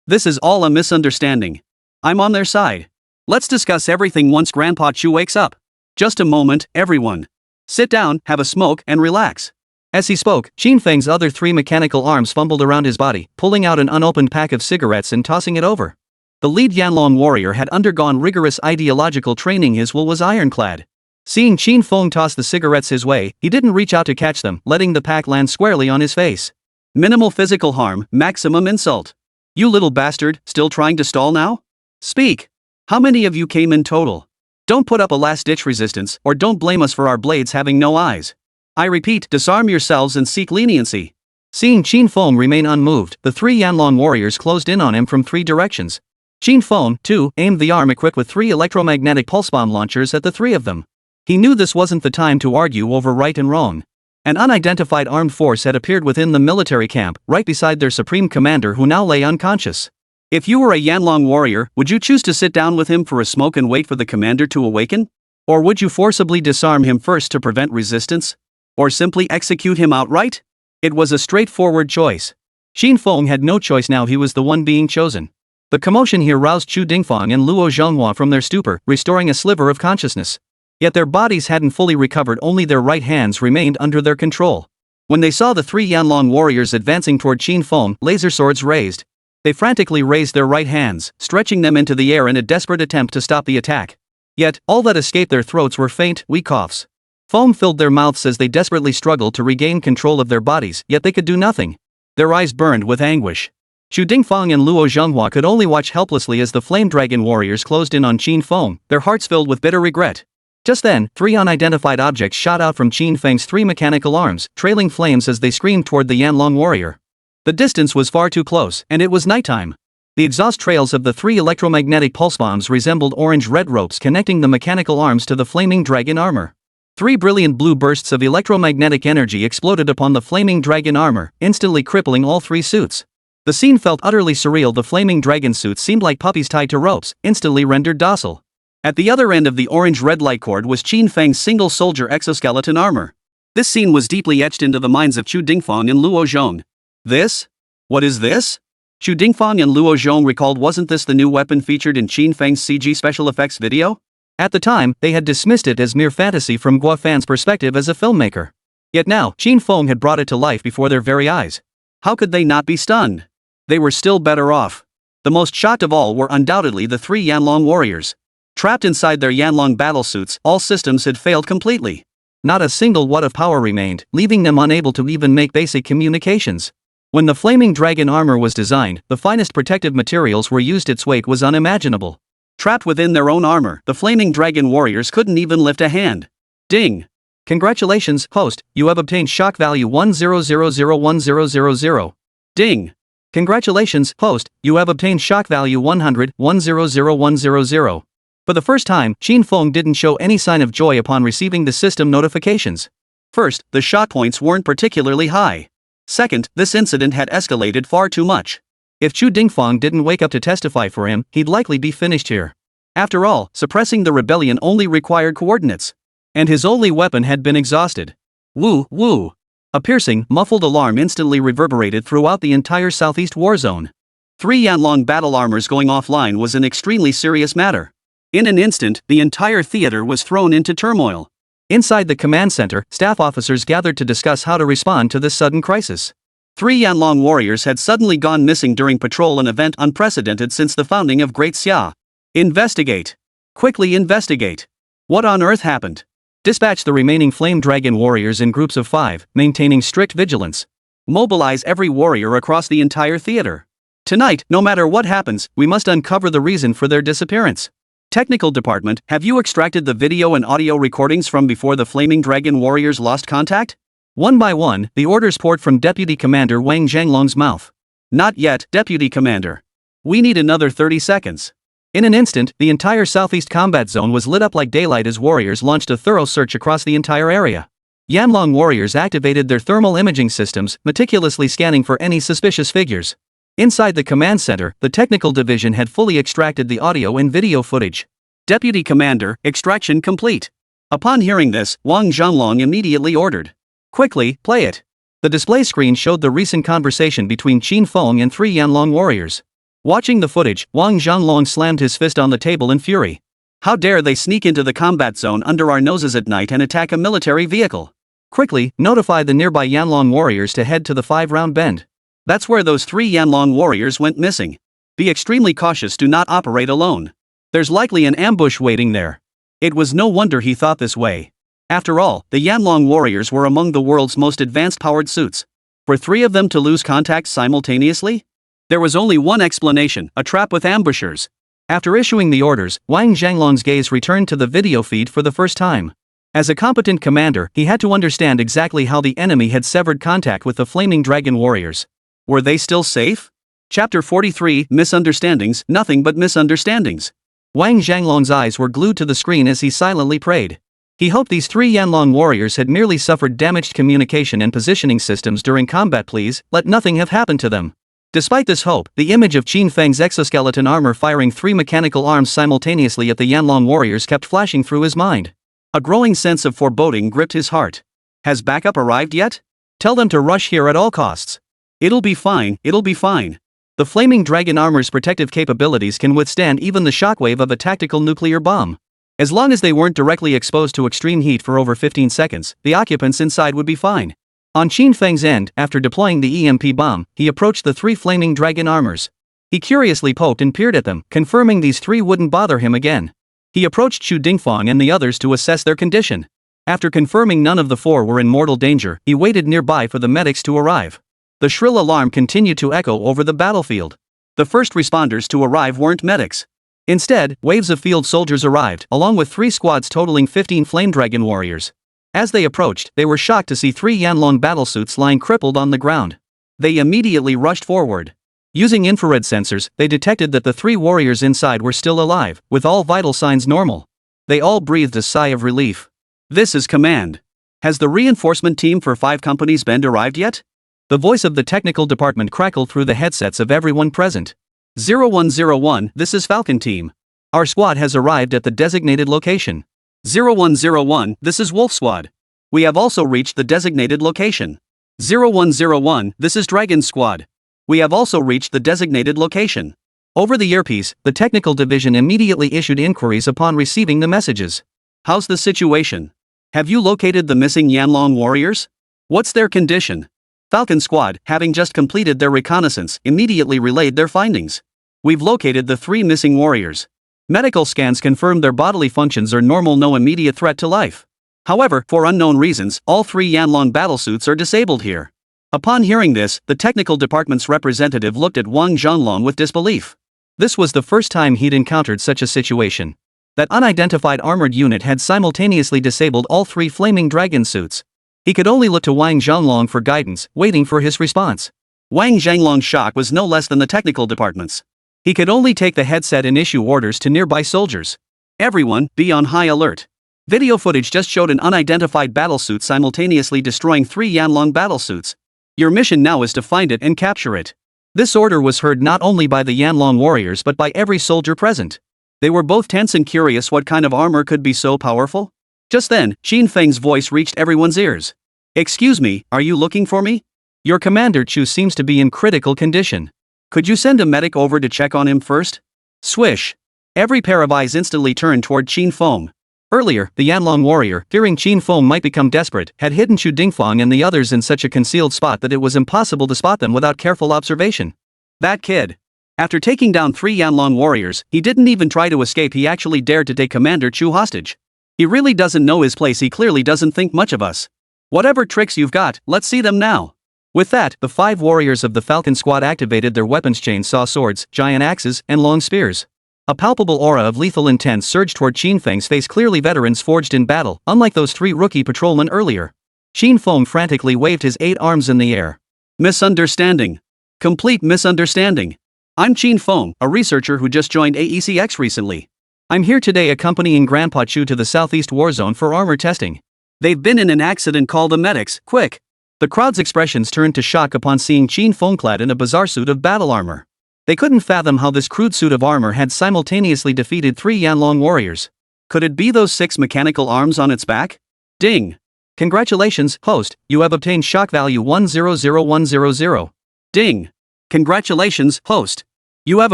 this is all a misunderstanding. I'm on their side. Let's discuss everything once Grandpa Chu wakes up. Just a moment, everyone. Sit down, have a smoke, and relax. As he spoke, Qin Feng's other 3 mechanical arms fumbled around his body, pulling out an unopened pack of cigarettes and tossing it over. The lead Yanlong warrior had undergone rigorous ideological training. His will was ironclad. Seeing Qin Feng toss the cigarettes his way, he didn't reach out to catch them, letting the pack land squarely on his face. Minimal physical harm, maximum insult. You little bastard, still trying to stall now? Speak. How many of you came in total? Don't put up a last-ditch resistance, or don't blame us for our blades having no eyes. I repeat, disarm yourselves and seek leniency. Seeing Qin Feng remain unmoved, the 3 Yanlong warriors closed in on him from 3 directions. Qin Feng, too, aimed the arm equipped with 3 electromagnetic pulse bomb launchers at the 3 of them. He knew this wasn't the time to argue over right and wrong. An unidentified armed force had appeared within the military camp, right beside their supreme commander, who now lay unconscious. If you were a Yanlong warrior, would you choose to sit down with him for a smoke and wait for the commander to awaken? Or would you forcibly disarm him first to prevent resistance? Or simply execute him outright? It was a straightforward choice. Qin Feng had no choice now, he was the one being chosen. The commotion here roused Chu Dingfang and Luo Zhenghua from their stupor, restoring a sliver of consciousness. Yet their bodies hadn't fully recovered, only their right hands remained under their control. When they saw the 3 Yanlong warriors advancing toward Qin Feng, laser swords raised, they frantically raised their right hands, stretching them into the air in a desperate attempt to stop the attack. Yet, all that escaped their throats were faint, weak coughs. Foam filled their mouths as they desperately struggled to regain control of their bodies, yet they could do nothing. Their eyes burned with anguish. Chu Dingfang and Luo Zhenghua could only watch helplessly as the Flame Dragon warriors closed in on Qin Feng, their hearts filled with bitter regret. Just then, 3 unidentified objects shot out from Qin Feng's 3 mechanical arms, trailing flames as they screamed toward the Yanlong warrior. The distance was far too close, and it was nighttime. The exhaust trails of the 3 electromagnetic pulse bombs resembled orange-red ropes connecting the mechanical arms to the flaming dragon armor. 3 brilliant blue bursts of electromagnetic energy exploded upon the flaming dragon armor, instantly crippling all 3 suits. The scene felt utterly surreal. The flaming dragon suits seemed like puppies tied to ropes, instantly rendered docile. At the other end of the orange-red light cord was Qin Feng's single-soldier exoskeleton armor. This scene was deeply etched into the minds of Chu Dingfang and Luo Zhong. This? What is this? Chu Dingfang and Luo Zhong recalled, wasn't this the new weapon featured in Qin Feng's CG special effects video? At the time, they had dismissed it as mere fantasy from Guo Fan's perspective as a filmmaker. Yet now, Qin Feng had brought it to life before their very eyes. How could they not be stunned? They were still better off. The most shocked of all were undoubtedly the 3 Yanlong warriors. Trapped inside their Yanlong battlesuits, all systems had failed completely. Not a single watt of power remained, leaving them unable to even make basic communications. When the flaming dragon armor was designed, the finest protective materials were used. Its weight was unimaginable. Trapped within their own armor, the flaming dragon warriors couldn't even lift a hand. Ding! Congratulations, host, you have obtained shock value 100010000. Ding! Congratulations, host, you have obtained shock value 100100100. For the first time, Qin Feng didn't show any sign of joy upon receiving the system notifications. First, the shock points weren't particularly high. Second, this incident had escalated far too much. If Chu Dingfang didn't wake up to testify for him, he'd likely be finished here. After all, suppressing the rebellion only required coordinates. And his only weapon had been exhausted. Woo, woo. A piercing, muffled alarm instantly reverberated throughout the entire Southeast war zone. 3 Yanlong battle armors going offline was an extremely serious matter. In an instant, the entire theater was thrown into turmoil. Inside the command center, staff officers gathered to discuss how to respond to this sudden crisis. 3 Yanlong warriors had suddenly gone missing during patrol, an event unprecedented since the founding of Great Xia. Investigate. Quickly investigate. What on earth happened? Dispatch the remaining Flame Dragon warriors in groups of 5, maintaining strict vigilance. Mobilize every warrior across the entire theater. Tonight, no matter what happens, we must uncover the reason for their disappearance. Technical department, have you extracted the video and audio recordings from before the Flaming Dragon warriors lost contact? One by one, the orders poured from Deputy Commander Wang Zhanglong's mouth. Not yet, Deputy Commander. We need another 30 seconds. In an instant, the entire southeast combat zone was lit up like daylight as warriors launched a thorough search across the entire area. Yanlong warriors activated their thermal imaging systems, meticulously scanning for any suspicious figures. Inside the command center, the technical division had fully extracted the audio and video footage. Deputy Commander, extraction complete. Upon hearing this, Wang Zhanglong immediately ordered. Quickly, play it. The display screen showed the recent conversation between Qin Feng and 3 Yanlong warriors. Watching the footage, Wang Zhanglong slammed his fist on the table in fury. How dare they sneak into the combat zone under our noses at night and attack a military vehicle? Quickly, notify the nearby Yanlong warriors to head to the 5-round bend. That's where those 3 Yanlong warriors went missing. Be extremely cautious, do not operate alone. There's likely an ambush waiting there. It was no wonder he thought this way. After all, the Yanlong warriors were among the world's most advanced powered suits. For 3 of them to lose contact simultaneously? There was only one explanation, a trap with ambushers. After issuing the orders, Wang Zhanglong's gaze returned to the video feed for the first time. As a competent commander, he had to understand exactly how the enemy had severed contact with the Flaming Dragon warriors. Were they still safe? Chapter 43, Misunderstandings, Nothing but Misunderstandings. Wang Zhanglong's eyes were glued to the screen as he silently prayed. He hoped these 3 Yanlong warriors had merely suffered damaged communication and positioning systems during combat. Please, let nothing have happened to them. Despite this hope, the image of Qin Feng's exoskeleton armor firing 3 mechanical arms simultaneously at the Yanlong warriors kept flashing through his mind. A growing sense of foreboding gripped his heart. Has backup arrived yet? Tell them to rush here at all costs. It'll be fine, it'll be fine. The Flaming Dragon armor's protective capabilities can withstand even the shockwave of a tactical nuclear bomb. As long as they weren't directly exposed to extreme heat for over 15 seconds, the occupants inside would be fine. On Qin Feng's end, after deploying the EMP bomb, he approached the 3 Flaming Dragon armors. He curiously poked and peered at them, confirming these 3 wouldn't bother him again. He approached Xu Dingfang and the others to assess their condition. After confirming none of the 4 were in mortal danger, he waited nearby for the medics to arrive. The shrill alarm continued to echo over the battlefield. The first responders to arrive weren't medics. Instead, waves of field soldiers arrived, along with 3 squads totaling 15 Flame Dragon warriors. As they approached, they were shocked to see 3 Yanlong battlesuits lying crippled on the ground. They immediately rushed forward. Using infrared sensors, they detected that the 3 warriors inside were still alive, with all vital signs normal. They all breathed a sigh of relief. This is command. Has the reinforcement team for 5 companies bend arrived yet? The voice of the technical department crackled through the headsets of everyone present. 0101, this is Falcon Team. Our squad has arrived at the designated location. 0101, this is Wolf Squad. We have also reached the designated location. 0101, this is Dragon Squad. We have also reached the designated location. Over the earpiece, the technical division immediately issued inquiries upon receiving the messages. How's the situation? Have you located the missing Yanlong warriors? What's their condition? Falcon Squad, having just completed their reconnaissance, immediately relayed their findings. We've located the 3 missing warriors. Medical scans confirm their bodily functions are normal, no immediate threat to life. However, for unknown reasons, all 3 Yanlong battlesuits are disabled here. Upon hearing this, the technical department's representative looked at Wang Zhanglong with disbelief. This was the first time he'd encountered such a situation. That unidentified armored unit had simultaneously disabled all 3 Flaming Dragon suits. He could only look to Wang Zhanglong for guidance, waiting for his response. Wang Zhanglong's shock was no less than the technical department's. He could only take the headset and issue orders to nearby soldiers. Everyone, be on high alert. Video footage just showed an unidentified battlesuit simultaneously destroying 3 Yanlong battlesuits. Your mission now is to find it and capture it. This order was heard not only by the Yanlong warriors but by every soldier present. They were both tense and curious what kind of armor could be so powerful. Just then, Qin Feng's voice reached everyone's ears. Excuse me, are you looking for me? Your commander Chu seems to be in critical condition. Could you send a medic over to check on him first? Swish. Every pair of eyes instantly turned toward Qin Feng. Earlier, the Yanlong warrior, fearing Qin Feng might become desperate, had hidden Chu Dingfang and the others in such a concealed spot that it was impossible to spot them without careful observation. That kid. After taking down 3 Yanlong warriors, he didn't even try to escape. He actually dared to take Commander Chu hostage. He really doesn't know his place. He clearly doesn't think much of us. Whatever tricks you've got, let's see them now. With that, the 5 warriors of the Falcon Squad activated their weapons: chainsaw swords, giant axes, and long spears. A palpable aura of lethal intent surged toward Qin Feng's face. Clearly veterans forged in battle, unlike those 3 rookie patrolmen earlier. Qin Feng frantically waved his 8 arms in the air. Misunderstanding. Complete misunderstanding. I'm Qin Feng, a researcher who just joined AECX recently. I'm here today accompanying Grandpa Chu to the Southeast War Zone for armor testing. They've been in an accident. Call the medics, quick. The crowd's expressions turned to shock upon seeing Qin Feng clad in a bizarre suit of battle armor. They couldn't fathom how this crude suit of armor had simultaneously defeated 3 Yanlong warriors. Could it be those 6 mechanical arms on its back? Ding! Congratulations, host, you have obtained shock value 100100. Ding! Congratulations, host. You have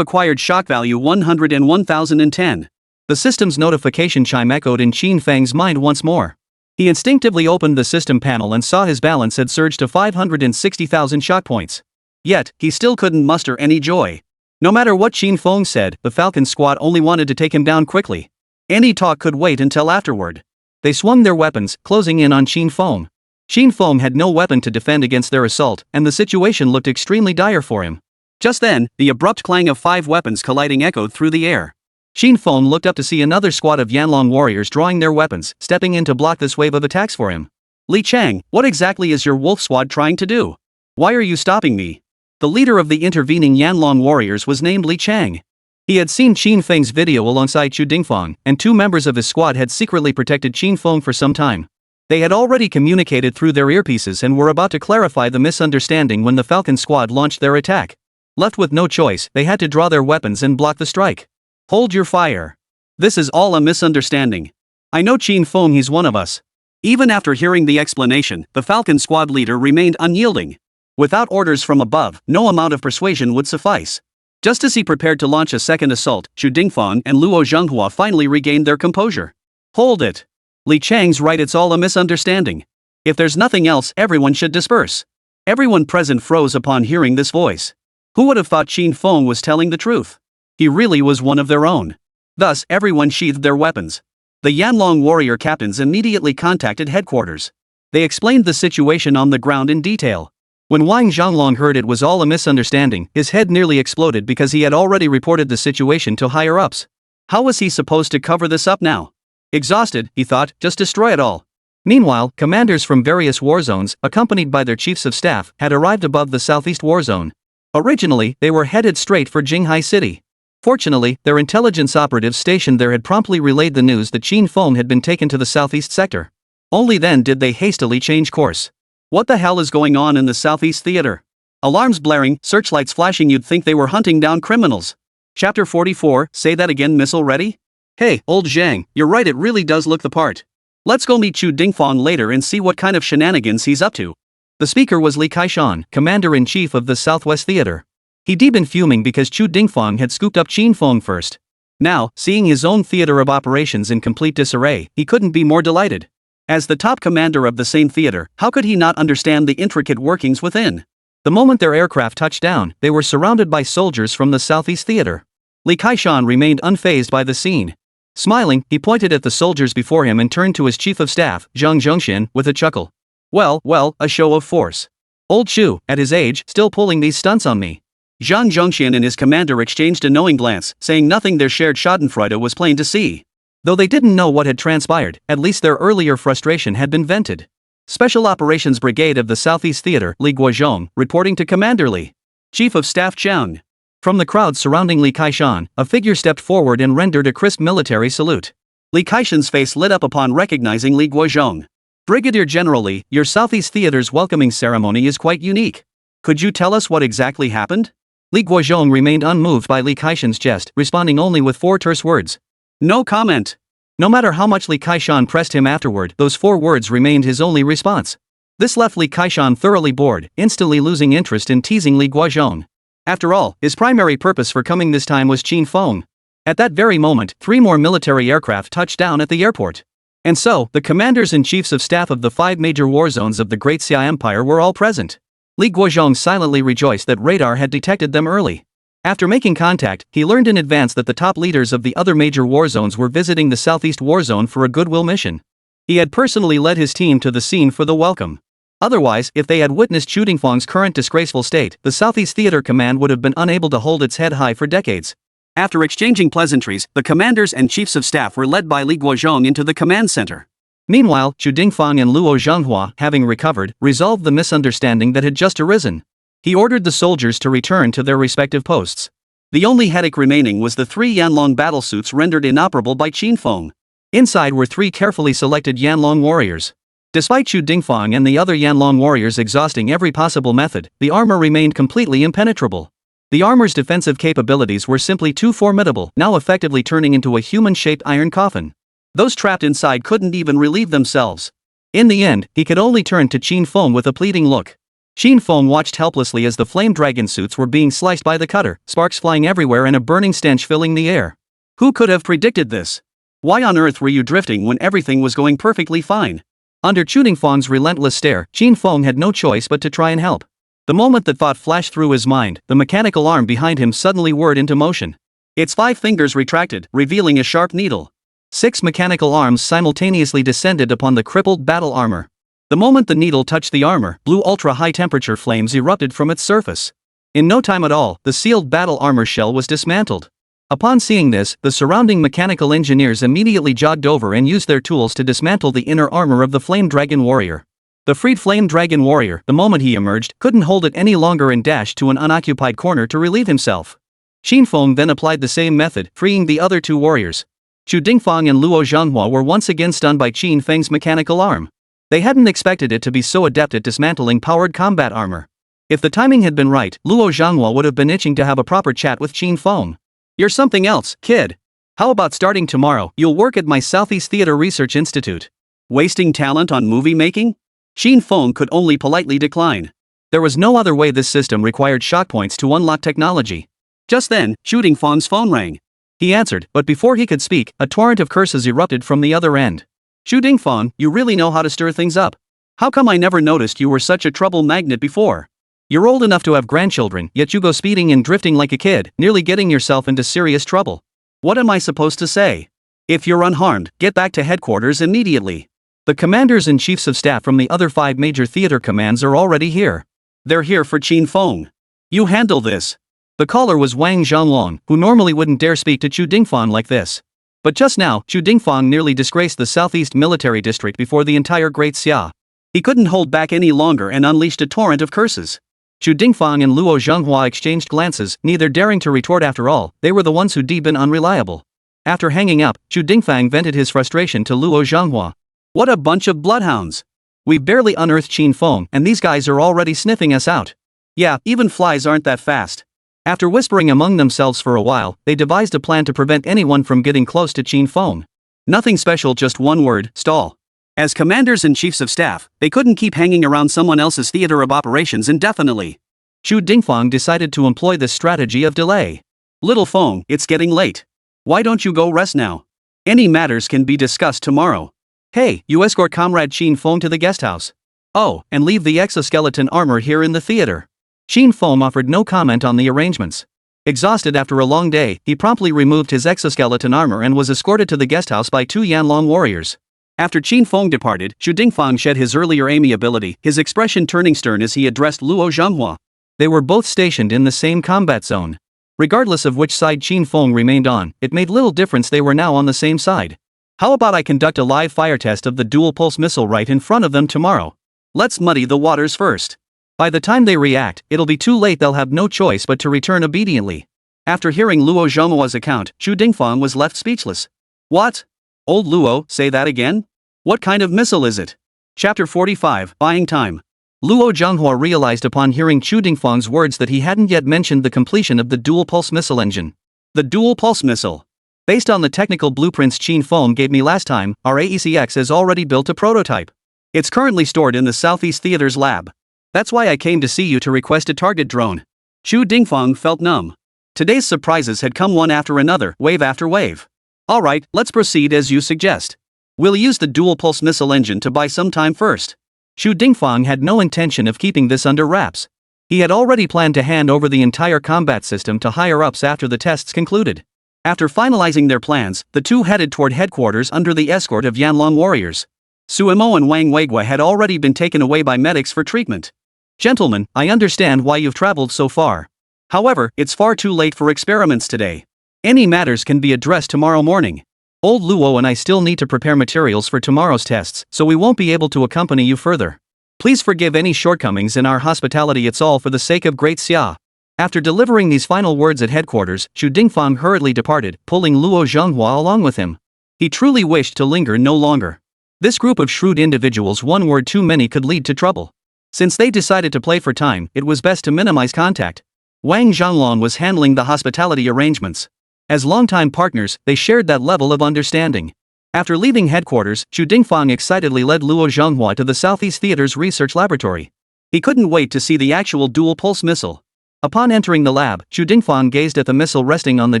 acquired shock value 101,010. The system's notification chime echoed in Qin Feng's mind once more. He instinctively opened the system panel and saw his balance had surged to 560,000 shock points. Yet, he still couldn't muster any joy. No matter what Qin Feng said, the Falcon Squad only wanted to take him down quickly. Any talk could wait until afterward. They swung their weapons, closing in on Qin Feng. Qin Feng had no weapon to defend against their assault, and the situation looked extremely dire for him. Just then, the abrupt clang of 5 weapons colliding echoed through the air. Qin Feng looked up to see another squad of Yanlong warriors drawing their weapons, stepping in to block this wave of attacks for him. Li Chang, what exactly is your wolf squad trying to do? Why are you stopping me? The leader of the intervening Yanlong warriors was named Li Chang. He had seen Qin Feng's video alongside Chu Dingfang, and 2 members of his squad had secretly protected Qin Feng for some time. They had already communicated through their earpieces and were about to clarify the misunderstanding when the Falcon Squad launched their attack. Left with no choice, they had to draw their weapons and block the strike. Hold your fire. This is all a misunderstanding. I know Qin Feng, he's one of us. Even after hearing the explanation, the Falcon Squad leader remained unyielding. Without orders from above, no amount of persuasion would suffice. Just as he prepared to launch a second assault, Chu Dingfang and Luo Zhenghua finally regained their composure. Hold it. Li Chang's right, it's all a misunderstanding. If there's nothing else, everyone should disperse. Everyone present froze upon hearing this voice. Who would have thought Qin Feng was telling the truth? He really was one of their own. Thus, everyone sheathed their weapons. The Yanlong warrior captains immediately contacted headquarters. They explained the situation on the ground in detail. When Wang Zhonglong heard it was all a misunderstanding, his head nearly exploded because he had already reported the situation to higher-ups. How was he supposed to cover this up now? Exhausted, he thought, just destroy it all. Meanwhile, commanders from various war zones, accompanied by their chiefs of staff, had arrived above the Southeast War Zone. Originally, they were headed straight for Jinghai City. Fortunately, their intelligence operatives stationed there had promptly relayed the news that Qin Feng had been taken to the southeast sector. Only then did they hastily change course. What the hell is going on in the Southeast Theater? Alarms blaring, searchlights flashing, you'd think they were hunting down criminals. Chapter 44, say that again, missile ready? Hey, old Zhang, you're right, it really does look the part. Let's go meet Chu Dingfang later and see what kind of shenanigans he's up to. The speaker was Li Kaishan, commander-in-chief of the Southwest Theater. He'd been fuming because Chu Dingfang had scooped up Qin Feng first. Now, seeing his own theater of operations in complete disarray, he couldn't be more delighted. As the top commander of the same theater, how could he not understand the intricate workings within? The moment their aircraft touched down, they were surrounded by soldiers from the Southeast Theater. Li Kaishan remained unfazed by the scene. Smiling, he pointed at the soldiers before him and turned to his chief of staff, Zhang Zhongxian, with a chuckle. Well, a show of force. Old Chu, at his age, still pulling these stunts on me. Zhang Zhongxian and his commander exchanged a knowing glance, saying nothing. Their shared schadenfreude was plain to see. Though they didn't know what had transpired, at least their earlier frustration had been vented. Special Operations Brigade of the Southeast Theater, Li Guozhong, reporting to Commander Li. Chief of Staff Zhang. From the crowd surrounding Li Kaishan, a figure stepped forward and rendered a crisp military salute. Li Kaishan's face lit up upon recognizing Li Guozhong. Brigadier General Li, your Southeast Theater's welcoming ceremony is quite unique. Could you tell us what exactly happened? Li Guozhong remained unmoved by Li Kaishan's jest, responding only with 4 terse words. No comment. No matter how much Li Kaishan pressed him afterward, those 4 words remained his only response. This left Li Kaishan thoroughly bored, instantly losing interest in teasing Li Guozhong. After all, his primary purpose for coming this time was Qin Feng. At that very moment, 3 more military aircraft touched down at the airport. And so, the commanders and chiefs of staff of the 5 major war zones of the Great Xia Empire were all present. Li Guozhong silently rejoiced that radar had detected them early. After making contact, he learned in advance that the top leaders of the other major war zones were visiting the Southeast War Zone for a goodwill mission. He had personally led his team to the scene for the welcome. Otherwise, if they had witnessed Qu Dingfang's current disgraceful state, the Southeast Theater Command would have been unable to hold its head high for decades. After exchanging pleasantries, the commanders and chiefs of staff were led by Li Guozhong into the command center. Meanwhile, Qu Dingfang and Luo Zhenghua, having recovered, resolved the misunderstanding that had just arisen. He ordered the soldiers to return to their respective posts. The only headache remaining was the 3 Yanlong battlesuits rendered inoperable by Qin Feng. Inside were 3 carefully selected Yanlong warriors. Despite Qu Dingfang and the other Yanlong warriors exhausting every possible method, the armor remained completely impenetrable. The armor's defensive capabilities were simply too formidable, now effectively turning into a human-shaped iron coffin. Those trapped inside couldn't even relieve themselves. In the end, he could only turn to Qin Feng with a pleading look. Qin Feng watched helplessly as the flame dragon suits were being sliced by the cutter, sparks flying everywhere and a burning stench filling the air. Who could have predicted this? Why on earth were you drifting when everything was going perfectly fine? Under Qu Dingfang's relentless stare, Qin Feng had no choice but to try and help. The moment that thought flashed through his mind, the mechanical arm behind him suddenly whirred into motion. Its 5 fingers retracted, revealing a sharp needle. 6 mechanical arms simultaneously descended upon the crippled battle armor. The moment the needle touched the armor, blue ultra-high-temperature flames erupted from its surface. In no time at all, the sealed battle armor shell was dismantled. Upon seeing this, the surrounding mechanical engineers immediately jogged over and used their tools to dismantle the inner armor of the Flame Dragon Warrior. The freed Flame Dragon Warrior, the moment he emerged, couldn't hold it any longer and dashed to an unoccupied corner to relieve himself. Qin Feng then applied the same method, freeing the other 2 warriors. Qu Dingfang and Luo Zhenghua were once again stunned by Qin Feng's mechanical arm. They hadn't expected it to be so adept at dismantling powered combat armor. If the timing had been right, Luo Zhenghua would have been itching to have a proper chat with Qin Feng. "You're something else, kid. How about starting tomorrow? You'll work at my Southeast Theater Research Institute." Wasting talent on movie making? Qin Feng could only politely decline. There was no other way. This system required shock points to unlock technology. Just then, Qu Dingfang's phone rang. He answered, but before he could speak, a torrent of curses erupted from the other end. "Qu Dingfang, you really know how to stir things up. How come I never noticed you were such a trouble magnet before? You're old enough to have grandchildren, yet you go speeding and drifting like a kid, nearly getting yourself into serious trouble. What am I supposed to say? If you're unharmed, get back to headquarters immediately. The commanders and chiefs of staff from the other 5 major theater commands are already here. They're here for Qin Feng. You handle this." The caller was Wang Zhonglong, who normally wouldn't dare speak to Qu Dingfang like this. But just now, Qu Dingfang nearly disgraced the Southeast Military District before the entire Great Xia. He couldn't hold back any longer and unleashed a torrent of curses. Qu Dingfang and Luo Zhenghua exchanged glances, neither daring to retort. After all, they were the ones who'd been unreliable. After hanging up, Qu Dingfang vented his frustration to Luo Zhenghua. "What a bunch of bloodhounds. We've barely unearthed Qin Feng, and these guys are already sniffing us out. Yeah, even flies aren't that fast." After whispering among themselves for a while, they devised a plan to prevent anyone from getting close to Qin Feng. Nothing special, just one word: stall. As commanders and chiefs of staff, they couldn't keep hanging around someone else's theater of operations indefinitely. Qu Dingfang decided to employ the strategy of delay. "Little Feng, it's getting late. Why don't you go rest now? Any matters can be discussed tomorrow. Hey, you escort Comrade Qin Feng to the guest house. Oh, and leave the exoskeleton armor here in the theater." Qin Feng offered no comment on the arrangements. Exhausted after a long day, he promptly removed his exoskeleton armor and was escorted to the guest house by 2 Yanlong warriors. After Qin Feng departed, Qu Dingfang shed his earlier amiability, his expression turning stern as he addressed Luo Zhenghua. They were both stationed in the same combat zone. Regardless of which side Qin Feng remained on, it made little difference. They were now on the same side. "How about I conduct a live fire test of the dual-pulse missile right in front of them tomorrow? Let's muddy the waters first. By the time they react, it'll be too late. They'll have no choice but to return obediently." After hearing Luo Zhenghua's account, Qu Dingfang was left speechless. "What? Old Luo, say that again? What kind of missile is it?" Chapter 45, Buying Time. Luo Zhenghua realized upon hearing Qu Dingfang's words that he hadn't yet mentioned the completion of the dual-pulse missile engine. The dual-pulse missile. Based on the technical blueprints Qin Feng gave me last time, our AECX has already built a prototype. It's currently stored in the Southeast Theater's lab. That's why I came to see you to request a target drone. Xu Dingfeng felt numb. Today's surprises had come one after another, wave after wave. Alright, let's proceed as you suggest. We'll use the dual-pulse missile engine to buy some time first. Xu Dingfeng had no intention of keeping this under wraps. He had already planned to hand over the entire combat system to higher-ups after the tests concluded. After finalizing their plans, the two headed toward headquarters under the escort of Yanlong warriors. Suimo and Wang Weigua had already been taken away by medics for treatment. Gentlemen, I understand why you've traveled so far. However, it's far too late for experiments today. Any matters can be addressed tomorrow morning. Old Luo and I still need to prepare materials for tomorrow's tests, so we won't be able to accompany you further. Please forgive any shortcomings in our hospitality, it's all for the sake of Great Xia. After delivering these final words at headquarters, Xu Dingfeng hurriedly departed, pulling Luo Zhenghua along with him. He truly wished to linger no longer. This group of shrewd individuals, one word too many could lead to trouble. Since they decided to play for time, it was best to minimize contact. Wang Zhanglong was handling the hospitality arrangements. As longtime partners, they shared that level of understanding. After leaving headquarters, Xu Dingfeng excitedly led Luo Zhenghua to the Southeast Theater's research laboratory. He couldn't wait to see the actual dual-pulse missile. Upon entering the lab, Xu Dingfeng gazed at the missile resting on the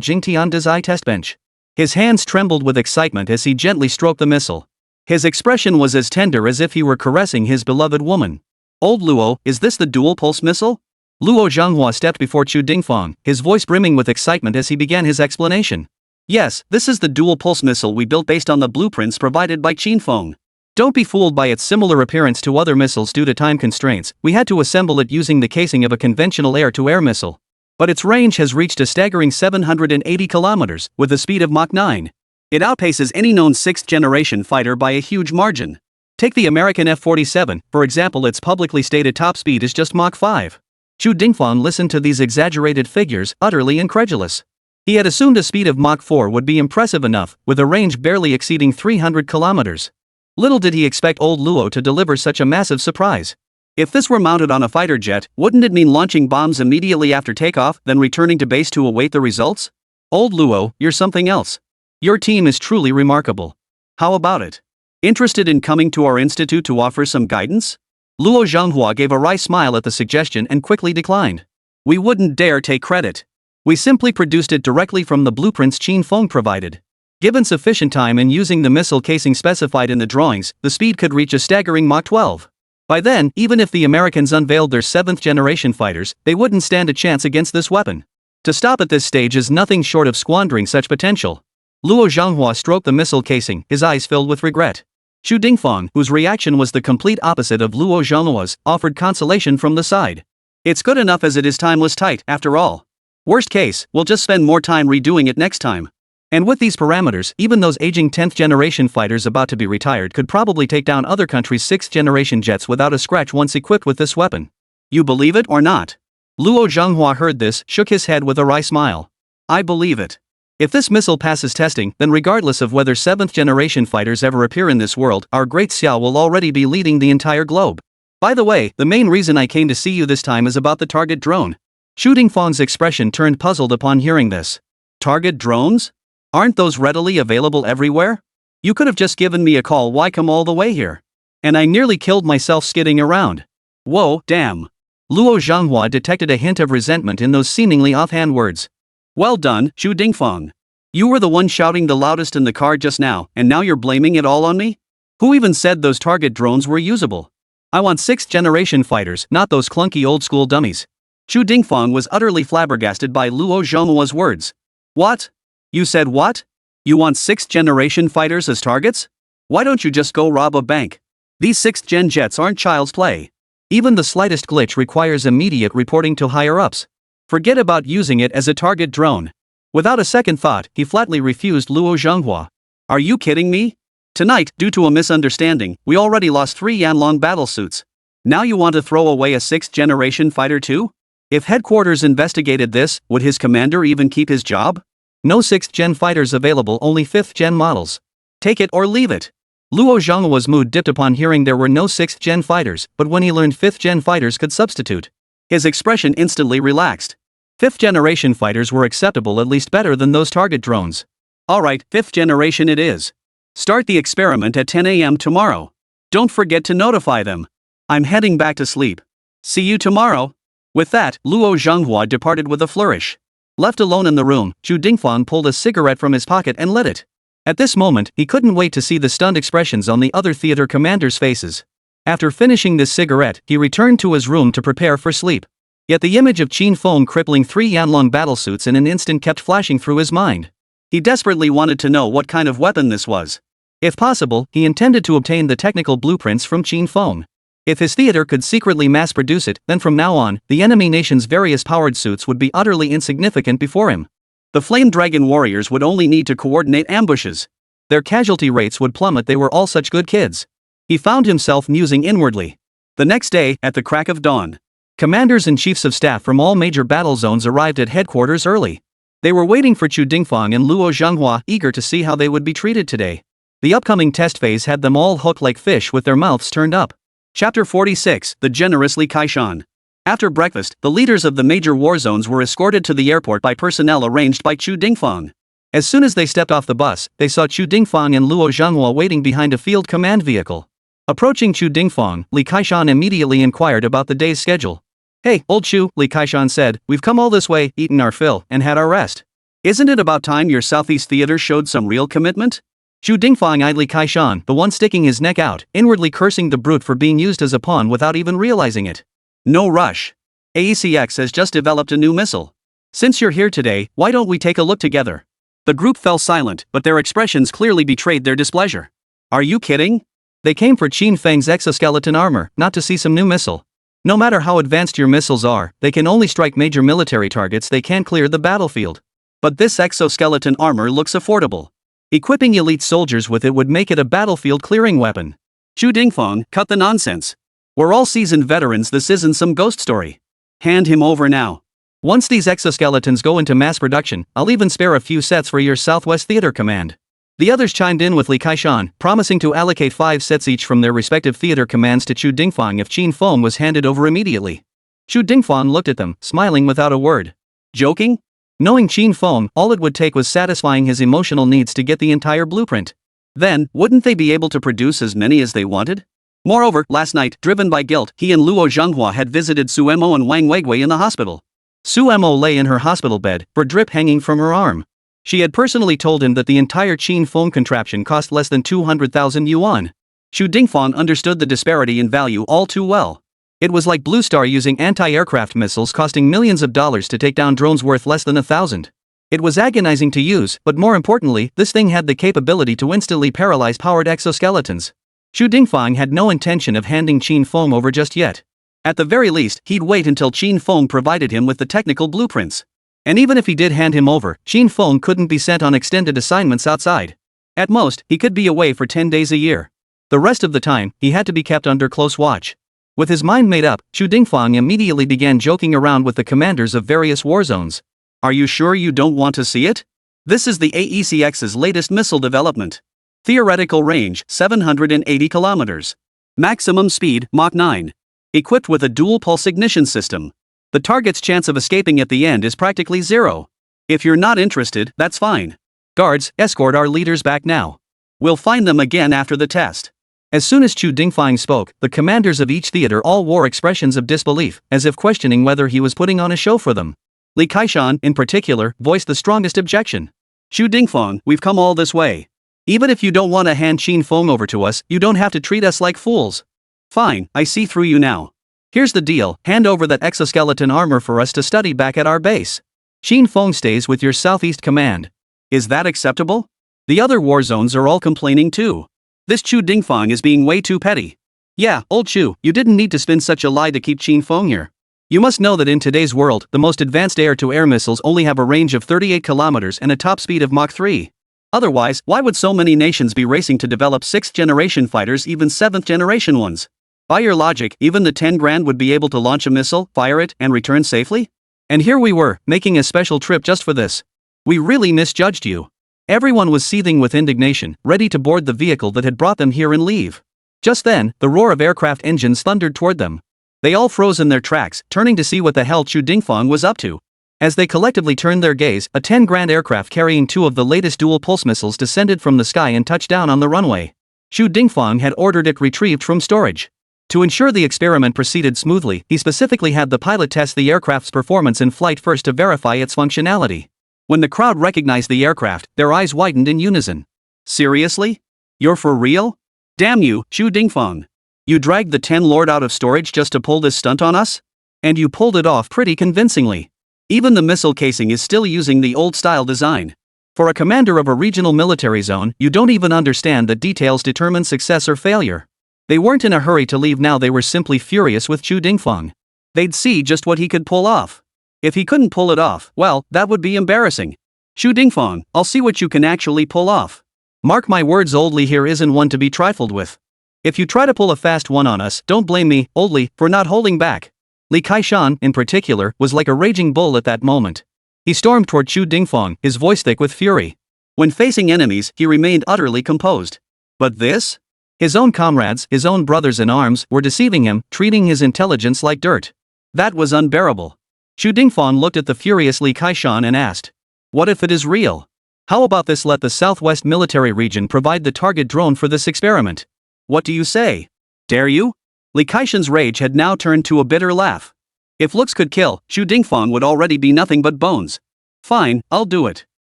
Jingtian Dazai test bench. His hands trembled with excitement as he gently stroked the missile. His expression was as tender as if he were caressing his beloved woman. Old Luo, is this the dual-pulse missile? Luo Zhenghua stepped before Xu Dingfeng, his voice brimming with excitement as he began his explanation. Yes, this is the dual-pulse missile we built based on the blueprints provided by Qin Feng. Don't be fooled by its similar appearance to other missiles due to time constraints. We had to assemble it using the casing of a conventional air-to-air missile. But its range has reached a staggering 780 kilometers, with the speed of Mach 9. It outpaces any known 6th-generation fighter by a huge margin. Take the American F-47, for example, its publicly stated top speed is just Mach 5. Xu Dingfeng listened to these exaggerated figures, utterly incredulous. He had assumed a speed of Mach 4 would be impressive enough, with a range barely exceeding 300 kilometers. Little did he expect old Luo to deliver such a massive surprise. If this were mounted on a fighter jet, wouldn't it mean launching bombs immediately after takeoff, then returning to base to await the results? Old Luo, you're something else. Your team is truly remarkable. How about it? Interested in coming to our institute to offer some guidance? Luo Zhenghua gave a wry smile at the suggestion and quickly declined. We wouldn't dare take credit. We simply produced it directly from the blueprints Qin Feng provided. Given sufficient time and using the missile casing specified in the drawings, the speed could reach a staggering Mach 12. By then, even if the Americans unveiled their 7th-generation fighters, they wouldn't stand a chance against this weapon. To stop at this stage is nothing short of squandering such potential. Luo Zhenghua stroked the missile casing, his eyes filled with regret. Xu Dingfeng, whose reaction was the complete opposite of Luo Zhenghua's, offered consolation from the side. It's good enough as it is, time was tight, after all. Worst case, we'll just spend more time redoing it next time. And with these parameters, even those aging 10th-generation fighters about to be retired could probably take down other countries' 6th-generation jets without a scratch once equipped with this weapon. You believe it or not? Luo Zhenghua heard this, shook his head with a wry smile. I believe it. If this missile passes testing, then regardless of whether 7th-generation fighters ever appear in this world, our Great Xia will already be leading the entire globe. By the way, the main reason I came to see you this time is about the target drone. Xu Dingfeng's expression turned puzzled upon hearing this. Target drones? Aren't those readily available everywhere? You could have just given me a call, why come all the way here? And I nearly killed myself skidding around. Whoa, damn. Luo Zhenghua detected a hint of resentment in those seemingly offhand words. Well done, Xu Dingfeng. You were the one shouting the loudest in the car just now, and now you're blaming it all on me? Who even said those target drones were usable? I want 6th-generation fighters, not those clunky old-school dummies. Xu Dingfeng was utterly flabbergasted by Luo Zhenghua's words. What? You said what? You want 6th-generation fighters as targets? Why don't you just go rob a bank? These 6th-gen jets aren't child's play. Even the slightest glitch requires immediate reporting to higher-ups. Forget about using it as a target drone. Without a second thought, he flatly refused Luo Zhenghua. Are you kidding me? Tonight, due to a misunderstanding, we already lost 3 Yanlong battlesuits. Now you want to throw away a 6th-generation fighter too? If headquarters investigated this, would his commander even keep his job? No 6th-gen fighters available, only 5th-gen models. Take it or leave it. Luo Zhenghua's mood dipped upon hearing there were no 6th-gen fighters, but when he learned 5th-gen fighters could substitute, his expression instantly relaxed. 5th-generation fighters were acceptable, at least better than those target drones. Alright, 5th generation it is. Start the experiment at 10 a.m. tomorrow. Don't forget to notify them. I'm heading back to sleep. See you tomorrow. With that, Luo Zhenghua departed with a flourish. Left alone in the room, Chu Dingfang pulled a cigarette from his pocket and lit it. At this moment, he couldn't wait to see the stunned expressions on the other theater commanders' faces. After finishing this cigarette, he returned to his room to prepare for sleep. Yet the image of Qin Feng crippling 3 Yanlong battlesuits in an instant kept flashing through his mind. He desperately wanted to know what kind of weapon this was. If possible, he intended to obtain the technical blueprints from Qin Feng. If his theater could secretly mass-produce it, then from now on, the enemy nation's various powered suits would be utterly insignificant before him. The Flame Dragon warriors would only need to coordinate ambushes. Their casualty rates would plummet. They were all such good kids. He found himself musing inwardly. The next day, at the crack of dawn, commanders and chiefs of staff from all major battle zones arrived at headquarters early. They were waiting for Chu Dingfang and Luo Zhenghua, eager to see how they would be treated today. The upcoming test phase had them all hooked like fish with their mouths turned up. Chapter 46, The Generous Li Kaishan. After breakfast, the leaders of the major war zones were escorted to the airport by personnel arranged by Chu Dingfang. As soon as they stepped off the bus, they saw Chu Dingfang and Luo Zhenghua waiting behind a field command vehicle. Approaching Chu Dingfang, Li Kaishan immediately inquired about the day's schedule. "Hey, old Chu," Li Kaishan said, "we've come all this way, eaten our fill, and had our rest. Isn't it about time your Southeast Theater showed some real commitment?" Chu Dingfang eyed Li Kaishan, the one sticking his neck out, inwardly cursing the brute for being used as a pawn without even realizing it. "No rush. AECX has just developed a new missile. Since you're here today, why don't we take a look together?" The group fell silent, but their expressions clearly betrayed their displeasure. "Are you kidding? They came for Qin Feng's exoskeleton armor, not to see some new missile. No matter how advanced your missiles are, they can only strike major military targets. They can't clear the battlefield. But this exoskeleton armor looks affordable. Equipping elite soldiers with it would make it a battlefield-clearing weapon." Chu Dingfang, cut the nonsense. "We're all seasoned veterans. This isn't some ghost story. Hand him over now. Once these exoskeletons go into mass production, I'll even spare a few sets for your Southwest Theater Command." The others chimed in with Li Kaishan, promising to allocate 5 sets each from their respective theater commands to Chu Dingfang if Qin Feng was handed over immediately. Chu Dingfang looked at them, smiling without a word. Joking? Knowing Qin Feng, all it would take was satisfying his emotional needs to get the entire blueprint. Then, wouldn't they be able to produce as many as they wanted? Moreover, last night, driven by guilt, he and Luo Zhenghua had visited Suemo and Wang Weigui in the hospital. Suemo lay in her hospital bed, her drip hanging from her arm. She had personally told him that the entire Qin Feng contraption cost less than 200,000 yuan. Chu Dingfang understood the disparity in value all too well. It was like Blue Star using anti-aircraft missiles costing millions of dollars to take down drones worth less than 1,000. It was agonizing to use, but more importantly, this thing had the capability to instantly paralyze powered exoskeletons. Chu Dingfang had no intention of handing Qin Feng over just yet. At the very least, he'd wait until Qin Feng provided him with the technical blueprints. And even if he did hand him over, Qin Feng couldn't be sent on extended assignments outside. At most, he could be away for 10 days a year. The rest of the time, he had to be kept under close watch. With his mind made up, Chu Dingfang immediately began joking around with the commanders of various war zones. "Are you sure you don't want to see it? This is the AECX's latest missile development. Theoretical range, 780 kilometers. Maximum speed, Mach 9. Equipped with a dual pulse ignition system. The target's chance of escaping at the end is practically zero. If you're not interested, that's fine. Guards, escort our leaders back now. We'll find them again after the test." As soon as Chu Dingfang spoke, the commanders of each theater all wore expressions of disbelief, as if questioning whether he was putting on a show for them. Li Kaishan, in particular, voiced the strongest objection. "Chu Dingfang, we've come all this way. Even if you don't want to hand Qin Feng over to us, you don't have to treat us like fools. Fine, I see through you now. Here's the deal, hand over that exoskeleton armor for us to study back at our base. Qin Feng stays with your Southeast Command. Is that acceptable?" The other war zones are all complaining too. This Chu Dingfang is being way too petty. "Yeah, old Chu, you didn't need to spin such a lie to keep Qin Feng here. You must know that in today's world, the most advanced air-to-air missiles only have a range of 38 kilometers and a top speed of Mach 3. Otherwise, why would so many nations be racing to develop 6th-generation fighters, even 7th-generation ones? By your logic, even the 10 grand would be able to launch a missile, fire it, and return safely? And here we were, making a special trip just for this. We really misjudged you." Everyone was seething with indignation, ready to board the vehicle that had brought them here and leave. Just then, the roar of aircraft engines thundered toward them. They all froze in their tracks, turning to see what the hell Chu Dingfang was up to. As they collectively turned their gaze, a 10 grand aircraft carrying 2 of the latest dual-pulse missiles descended from the sky and touched down on the runway. Chu Dingfang had ordered it retrieved from storage. To ensure the experiment proceeded smoothly, he specifically had the pilot test the aircraft's performance in flight first to verify its functionality. When the crowd recognized the aircraft, their eyes widened in unison. Seriously? You're for real? Damn you, Chu Dingfeng. You dragged the 10 Lord out of storage just to pull this stunt on us? And you pulled it off pretty convincingly. Even the missile casing is still using the old-style design. For a commander of a regional military zone, you don't even understand that details determine success or failure. They weren't in a hurry to leave now, they were simply furious with Chu Dingfeng. They'd see just what he could pull off. If he couldn't pull it off, well, that would be embarrassing. Chu Dingfeng, I'll see what you can actually pull off. Mark my words, Old Li here isn't one to be trifled with. If you try to pull a fast one on us, don't blame me, Old Li, for not holding back. Li Kaishan, in particular, was like a raging bull at that moment. He stormed toward Chu Dingfeng, his voice thick with fury. When facing enemies, he remained utterly composed. But this? His own comrades, his own brothers in arms, were deceiving him, treating his intelligence like dirt. That was unbearable. Chu Dingfeng looked at the furious Li Kaishan and asked, "What if it is real? How about this? Let the Southwest Military Region provide the target drone for this experiment. What do you say? Dare you?" Li Kaishan's rage had now turned to a bitter laugh. If looks could kill, Chu Dingfeng would already be nothing but bones. Fine, I'll do it.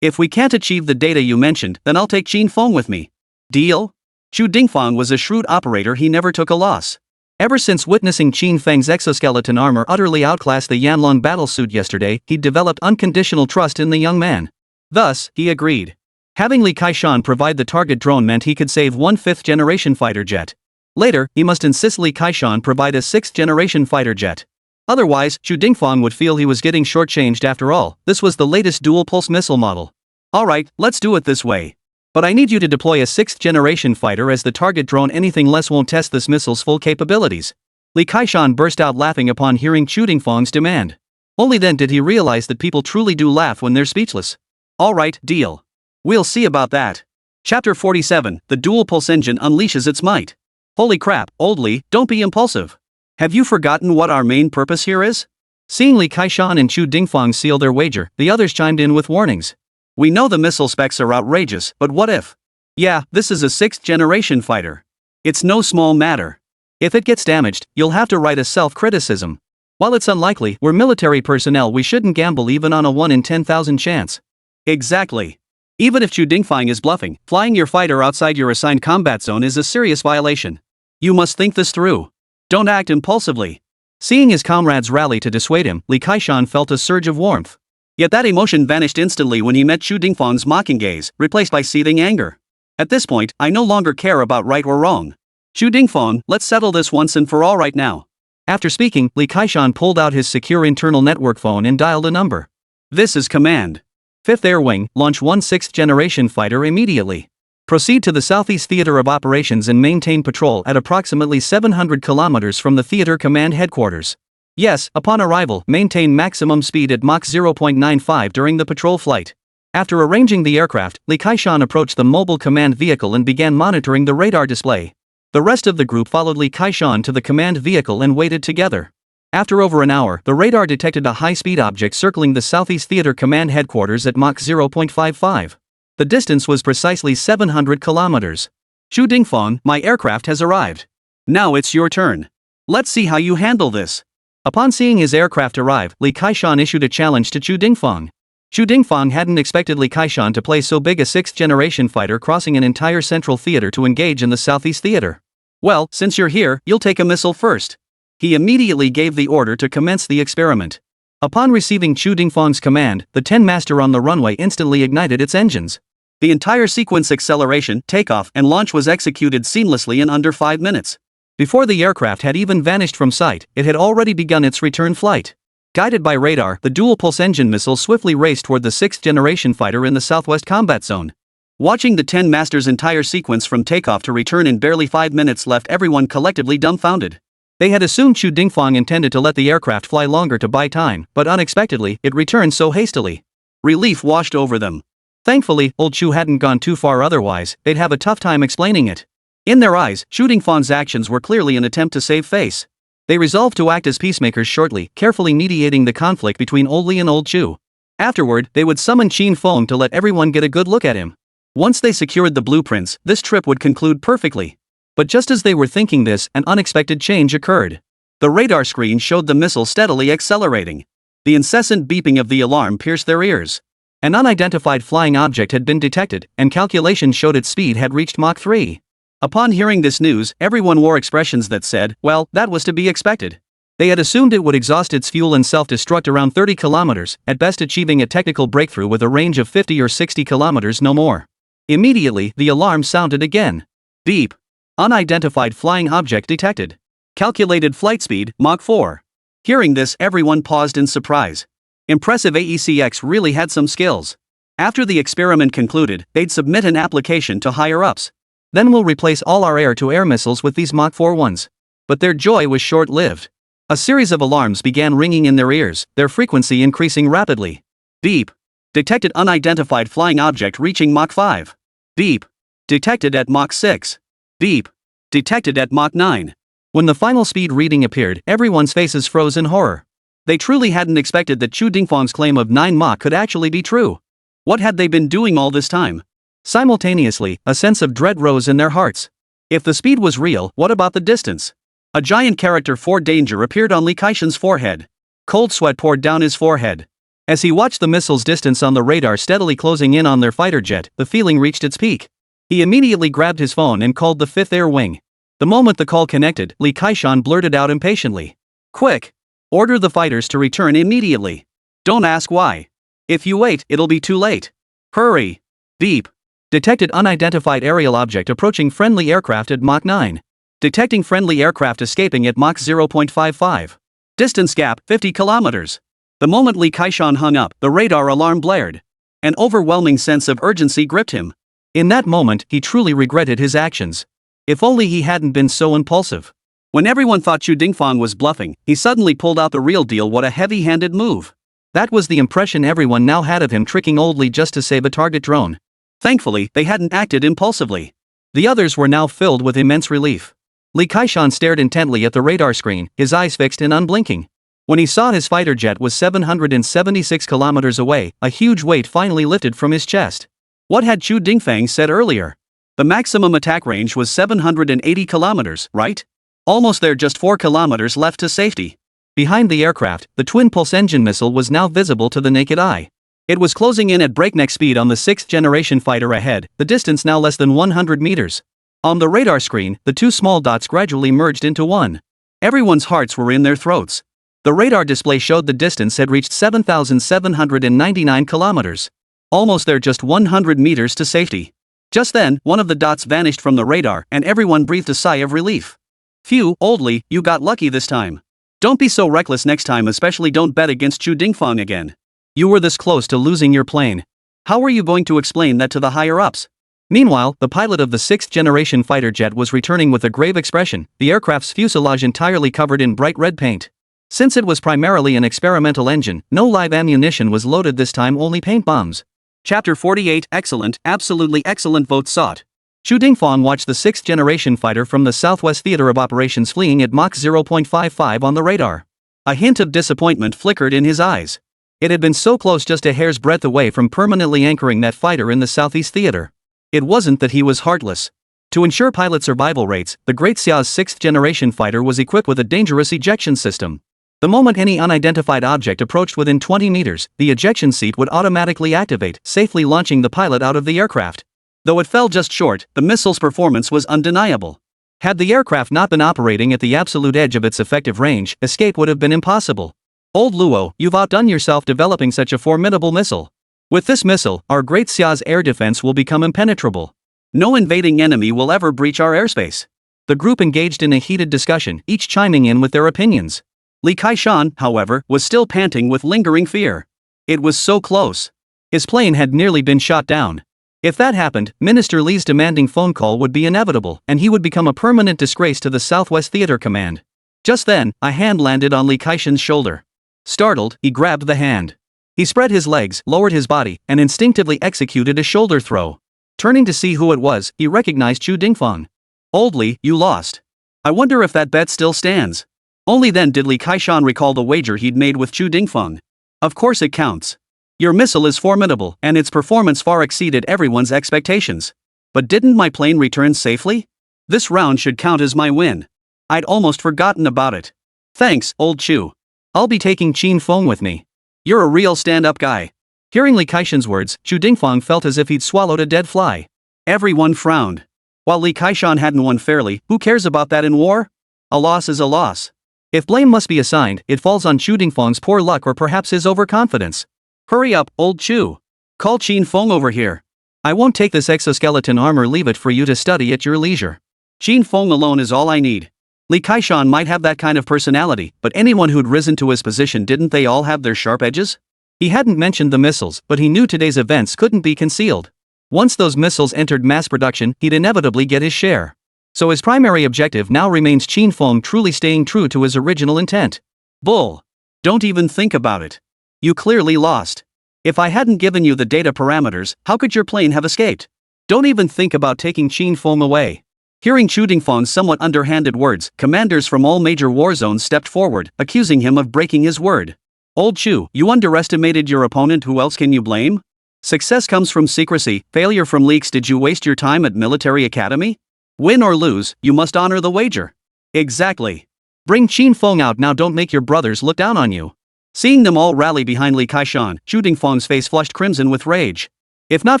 If we can't achieve the data you mentioned, then I'll take Qin Feng with me. Deal? Chu Dingfeng was a shrewd operator, he never took a loss. Ever since witnessing Qin Feng's exoskeleton armor utterly outclass the Yanlong battlesuit yesterday, he'd developed unconditional trust in the young man. Thus, he agreed. Having Li Kaishan provide the target drone meant he could save one 5th-generation fighter jet. Later, he must insist Li Kaishan provide a 6th-generation fighter jet. Otherwise, Chu Dingfeng would feel he was getting shortchanged after all. This was the latest dual-pulse missile model. Alright, let's do it this way. But I need you to deploy a 6th-generation fighter as the target drone. Anything less won't test this missile's full capabilities. Li Kaishan burst out laughing upon hearing Chu Dingfeng's demand. Only then did he realize that people truly do laugh when they're speechless. Alright, deal. We'll see about that. Chapter 47, The Dual-Pulse Engine Unleashes Its Might. Holy crap, Old Li, don't be impulsive. Have you forgotten what our main purpose here is? Seeing Li Kaishan and Chu Dingfeng seal their wager, the others chimed in with warnings. We know the missile specs are outrageous, but what if? Yeah, this is a 6th-generation fighter. It's no small matter. If it gets damaged, you'll have to write a self-criticism. While it's unlikely, we're military personnel, we shouldn't gamble even on a 1 in 10,000 chance. Exactly. Even if Chu Dingfeng is bluffing, flying your fighter outside your assigned combat zone is a serious violation. You must think this through. Don't act impulsively. Seeing his comrades rally to dissuade him, Li Kaishan felt a surge of warmth. Yet that emotion vanished instantly when he met Chu Dingfeng's mocking gaze, replaced by seething anger. At this point, I no longer care about right or wrong. Chu Dingfeng, let's settle this once and for all right now. After speaking, Li Kaishan pulled out his secure internal network phone and dialed a number. This is command. 5th Air Wing, launch one 6th-generation fighter immediately. Proceed to the Southeast Theater of Operations and maintain patrol at approximately 700 kilometers from the theater command headquarters. Yes, upon arrival, maintain maximum speed at Mach 0.95 during the patrol flight. After arranging the aircraft, Li Kaishan approached the mobile command vehicle and began monitoring the radar display. The rest of the group followed Li Kaishan to the command vehicle and waited together. After over an hour, the radar detected a high-speed object circling the Southeast Theater command headquarters at Mach 0.55. The distance was precisely 700 kilometers. Chu Dingfeng, my aircraft has arrived. Now it's your turn. Let's see how you handle this. Upon seeing his aircraft arrive, Li Kaishan issued a challenge to Chu Dingfeng. Chu Dingfeng hadn't expected Li Kaishan to play so big, a 6th-generation fighter crossing an entire central theater to engage in the Southeast Theater. Well, since you're here, you'll take a missile first. He immediately gave the order to commence the experiment. Upon receiving Chu Dingfeng's command, the 10 Master on the runway instantly ignited its engines. The entire sequence acceleration, takeoff, and launch was executed seamlessly in under 5 minutes. Before the aircraft had even vanished from sight, it had already begun its return flight. Guided by radar, the dual-pulse engine missile swiftly raced toward the 6th-generation fighter in the southwest combat zone. Watching the 10 Masters' entire sequence from takeoff to return in barely 5 minutes left everyone collectively dumbfounded. They had assumed Chu Dingfeng intended to let the aircraft fly longer to buy time, but unexpectedly, it returned so hastily. Relief washed over them. Thankfully, old Chu hadn't gone too far, otherwise, they'd have a tough time explaining it. In their eyes, Chu Dingfeng's actions were clearly an attempt to save face. They resolved to act as peacemakers shortly, carefully mediating the conflict between Old Li and Old Chu. Afterward, they would summon Qin Feng to let everyone get a good look at him. Once they secured the blueprints, this trip would conclude perfectly. But just as they were thinking this, an unexpected change occurred. The radar screen showed the missile steadily accelerating. The incessant beeping of the alarm pierced their ears. An unidentified flying object had been detected, and calculations showed its speed had reached Mach 3. Upon hearing this news, everyone wore expressions that said, well, that was to be expected. They had assumed it would exhaust its fuel and self-destruct around 30 kilometers, at best achieving a technical breakthrough with a range of 50 or 60 kilometers no more. Immediately, the alarm sounded again. Beep. Unidentified flying object detected. Calculated flight speed, Mach 4. Hearing this, everyone paused in surprise. Impressive AECX really had some skills. After the experiment concluded, they'd submit an application to higher-ups. Then we'll replace all our air-to-air missiles with these Mach 4 ones. But their joy was short-lived. A series of alarms began ringing in their ears, their frequency increasing rapidly. Beep. Detected unidentified flying object reaching Mach 5. Beep. Detected at Mach 6. Beep. Detected at Mach 9. When the final speed reading appeared, everyone's faces froze in horror. They truly hadn't expected that Chu Dingfang's claim of 9 Mach could actually be true. What had they been doing all this time? Simultaneously, a sense of dread rose in their hearts. If the speed was real, what about the distance? A giant character for danger appeared on Li Kaishan's forehead. Cold sweat poured down his forehead. As he watched the missile's distance on the radar steadily closing in on their fighter jet, the feeling reached its peak. He immediately grabbed his phone and called the 5th Air Wing. The moment the call connected, Li Kaishan blurted out impatiently. Quick! Order the fighters to return immediately. Don't ask why. If you wait, it'll be too late. Hurry! Beep. Detected unidentified aerial object approaching friendly aircraft at Mach 9. Detecting friendly aircraft escaping at Mach 0.55. Distance gap, 50 kilometers. The moment Li Kaishan hung up, the radar alarm blared. An overwhelming sense of urgency gripped him. In that moment, he truly regretted his actions. If only he hadn't been so impulsive. When everyone thought Chu Dingfang was bluffing, he suddenly pulled out the real deal. What a heavy-handed move. That was the impression everyone now had of him, tricking old Li just to save a target drone. Thankfully, they hadn't acted impulsively. The others were now filled with immense relief. Li Kaishan stared intently at the radar screen, his eyes fixed and unblinking. When he saw his fighter jet was 776 kilometers away, a huge weight finally lifted from his chest. What had Chu Dingfang said earlier? The maximum attack range was 780 kilometers, right? Almost there, just 4 kilometers left to safety. Behind the aircraft, the twin-pulse engine missile was now visible to the naked eye. It was closing in at breakneck speed on the 6th-generation fighter ahead, the distance now less than 100 meters. On the radar screen, the two small dots gradually merged into one. Everyone's hearts were in their throats. The radar display showed the distance had reached 7,799 kilometers. Almost there, just 100 meters to safety. Just then, one of the dots vanished from the radar, and everyone breathed a sigh of relief. Phew, old Li, you got lucky this time. Don't be so reckless next time, especially don't bet against Chu Dingfang again. You were this close to losing your plane. How were you going to explain that to the higher-ups? Meanwhile, the pilot of the 6th-generation fighter jet was returning with a grave expression, the aircraft's fuselage entirely covered in bright red paint. Since it was primarily an experimental engine, no live ammunition was loaded this time, only paint bombs. Chapter 48. Excellent, absolutely excellent. Vote sought. Chu Dingfang watched the 6th-generation fighter from the Southwest Theater of Operations fleeing at Mach 0.55 on the radar. A hint of disappointment flickered in his eyes. It had been so close, just a hair's breadth away from permanently anchoring that fighter in the Southeast Theater. It wasn't that he was heartless. To ensure pilot survival rates, the Great Xia's 6th-generation fighter was equipped with a dangerous ejection system. The moment any unidentified object approached within 20 meters, the ejection seat would automatically activate, safely launching the pilot out of the aircraft. Though it fell just short, the missile's performance was undeniable. Had the aircraft not been operating at the absolute edge of its effective range, escape would have been impossible. Old Luo, you've outdone yourself developing such a formidable missile. With this missile, our Great Xia's air defense will become impenetrable. No invading enemy will ever breach our airspace. The group engaged in a heated discussion, each chiming in with their opinions. Li Kaishan, however, was still panting with lingering fear. It was so close. His plane had nearly been shot down. If that happened, Minister Li's demanding phone call would be inevitable, and he would become a permanent disgrace to the Southwest Theater Command. Just then, a hand landed on Li Kaishan's shoulder. Startled, he grabbed the hand. He spread his legs, lowered his body, and instinctively executed a shoulder throw. Turning to see who it was, he recognized Chu Dingfang. Old Li, you lost. I wonder if that bet still stands. Only then did Li Kaishan recall the wager he'd made with Chu Dingfang. Of course it counts. Your missile is formidable, and its performance far exceeded everyone's expectations. But didn't my plane return safely? This round should count as my win. I'd almost forgotten about it. Thanks, old Chu. I'll be taking Qin Feng with me. You're a real stand-up guy. Hearing Li Kaishan's words, Chu Dingfang felt as if he'd swallowed a dead fly. Everyone frowned. While Li Kaishan hadn't won fairly, who cares about that in war? A loss is a loss. If blame must be assigned, it falls on Chu Dingfang's poor luck or perhaps his overconfidence. Hurry up, old Chu. Call Qin Feng over here. I won't take this exoskeleton armor, leave it for you to study at your leisure. Qin Feng alone is all I need. Li Kaishan might have that kind of personality, but anyone who'd risen to his position, didn't they all have their sharp edges? He hadn't mentioned the missiles, but he knew today's events couldn't be concealed. Once those missiles entered mass production, he'd inevitably get his share. So his primary objective now remains Qin Feng truly staying true to his original intent. Bull. Don't even think about it. You clearly lost. If I hadn't given you the data parameters, how could your plane have escaped? Don't even think about taking Qin Feng away. Hearing Chu Dingfang's somewhat underhanded words, commanders from all major war zones stepped forward, accusing him of breaking his word. Old Chu, you underestimated your opponent. Who else can you blame? Success comes from secrecy, failure from leaks. Did you waste your time at military academy? Win or lose, you must honor the wager. Exactly. Bring Qin Feng out now, don't make your brothers look down on you. Seeing them all rally behind Li Kaishan, Chu Dingfang's face flushed crimson with rage. If not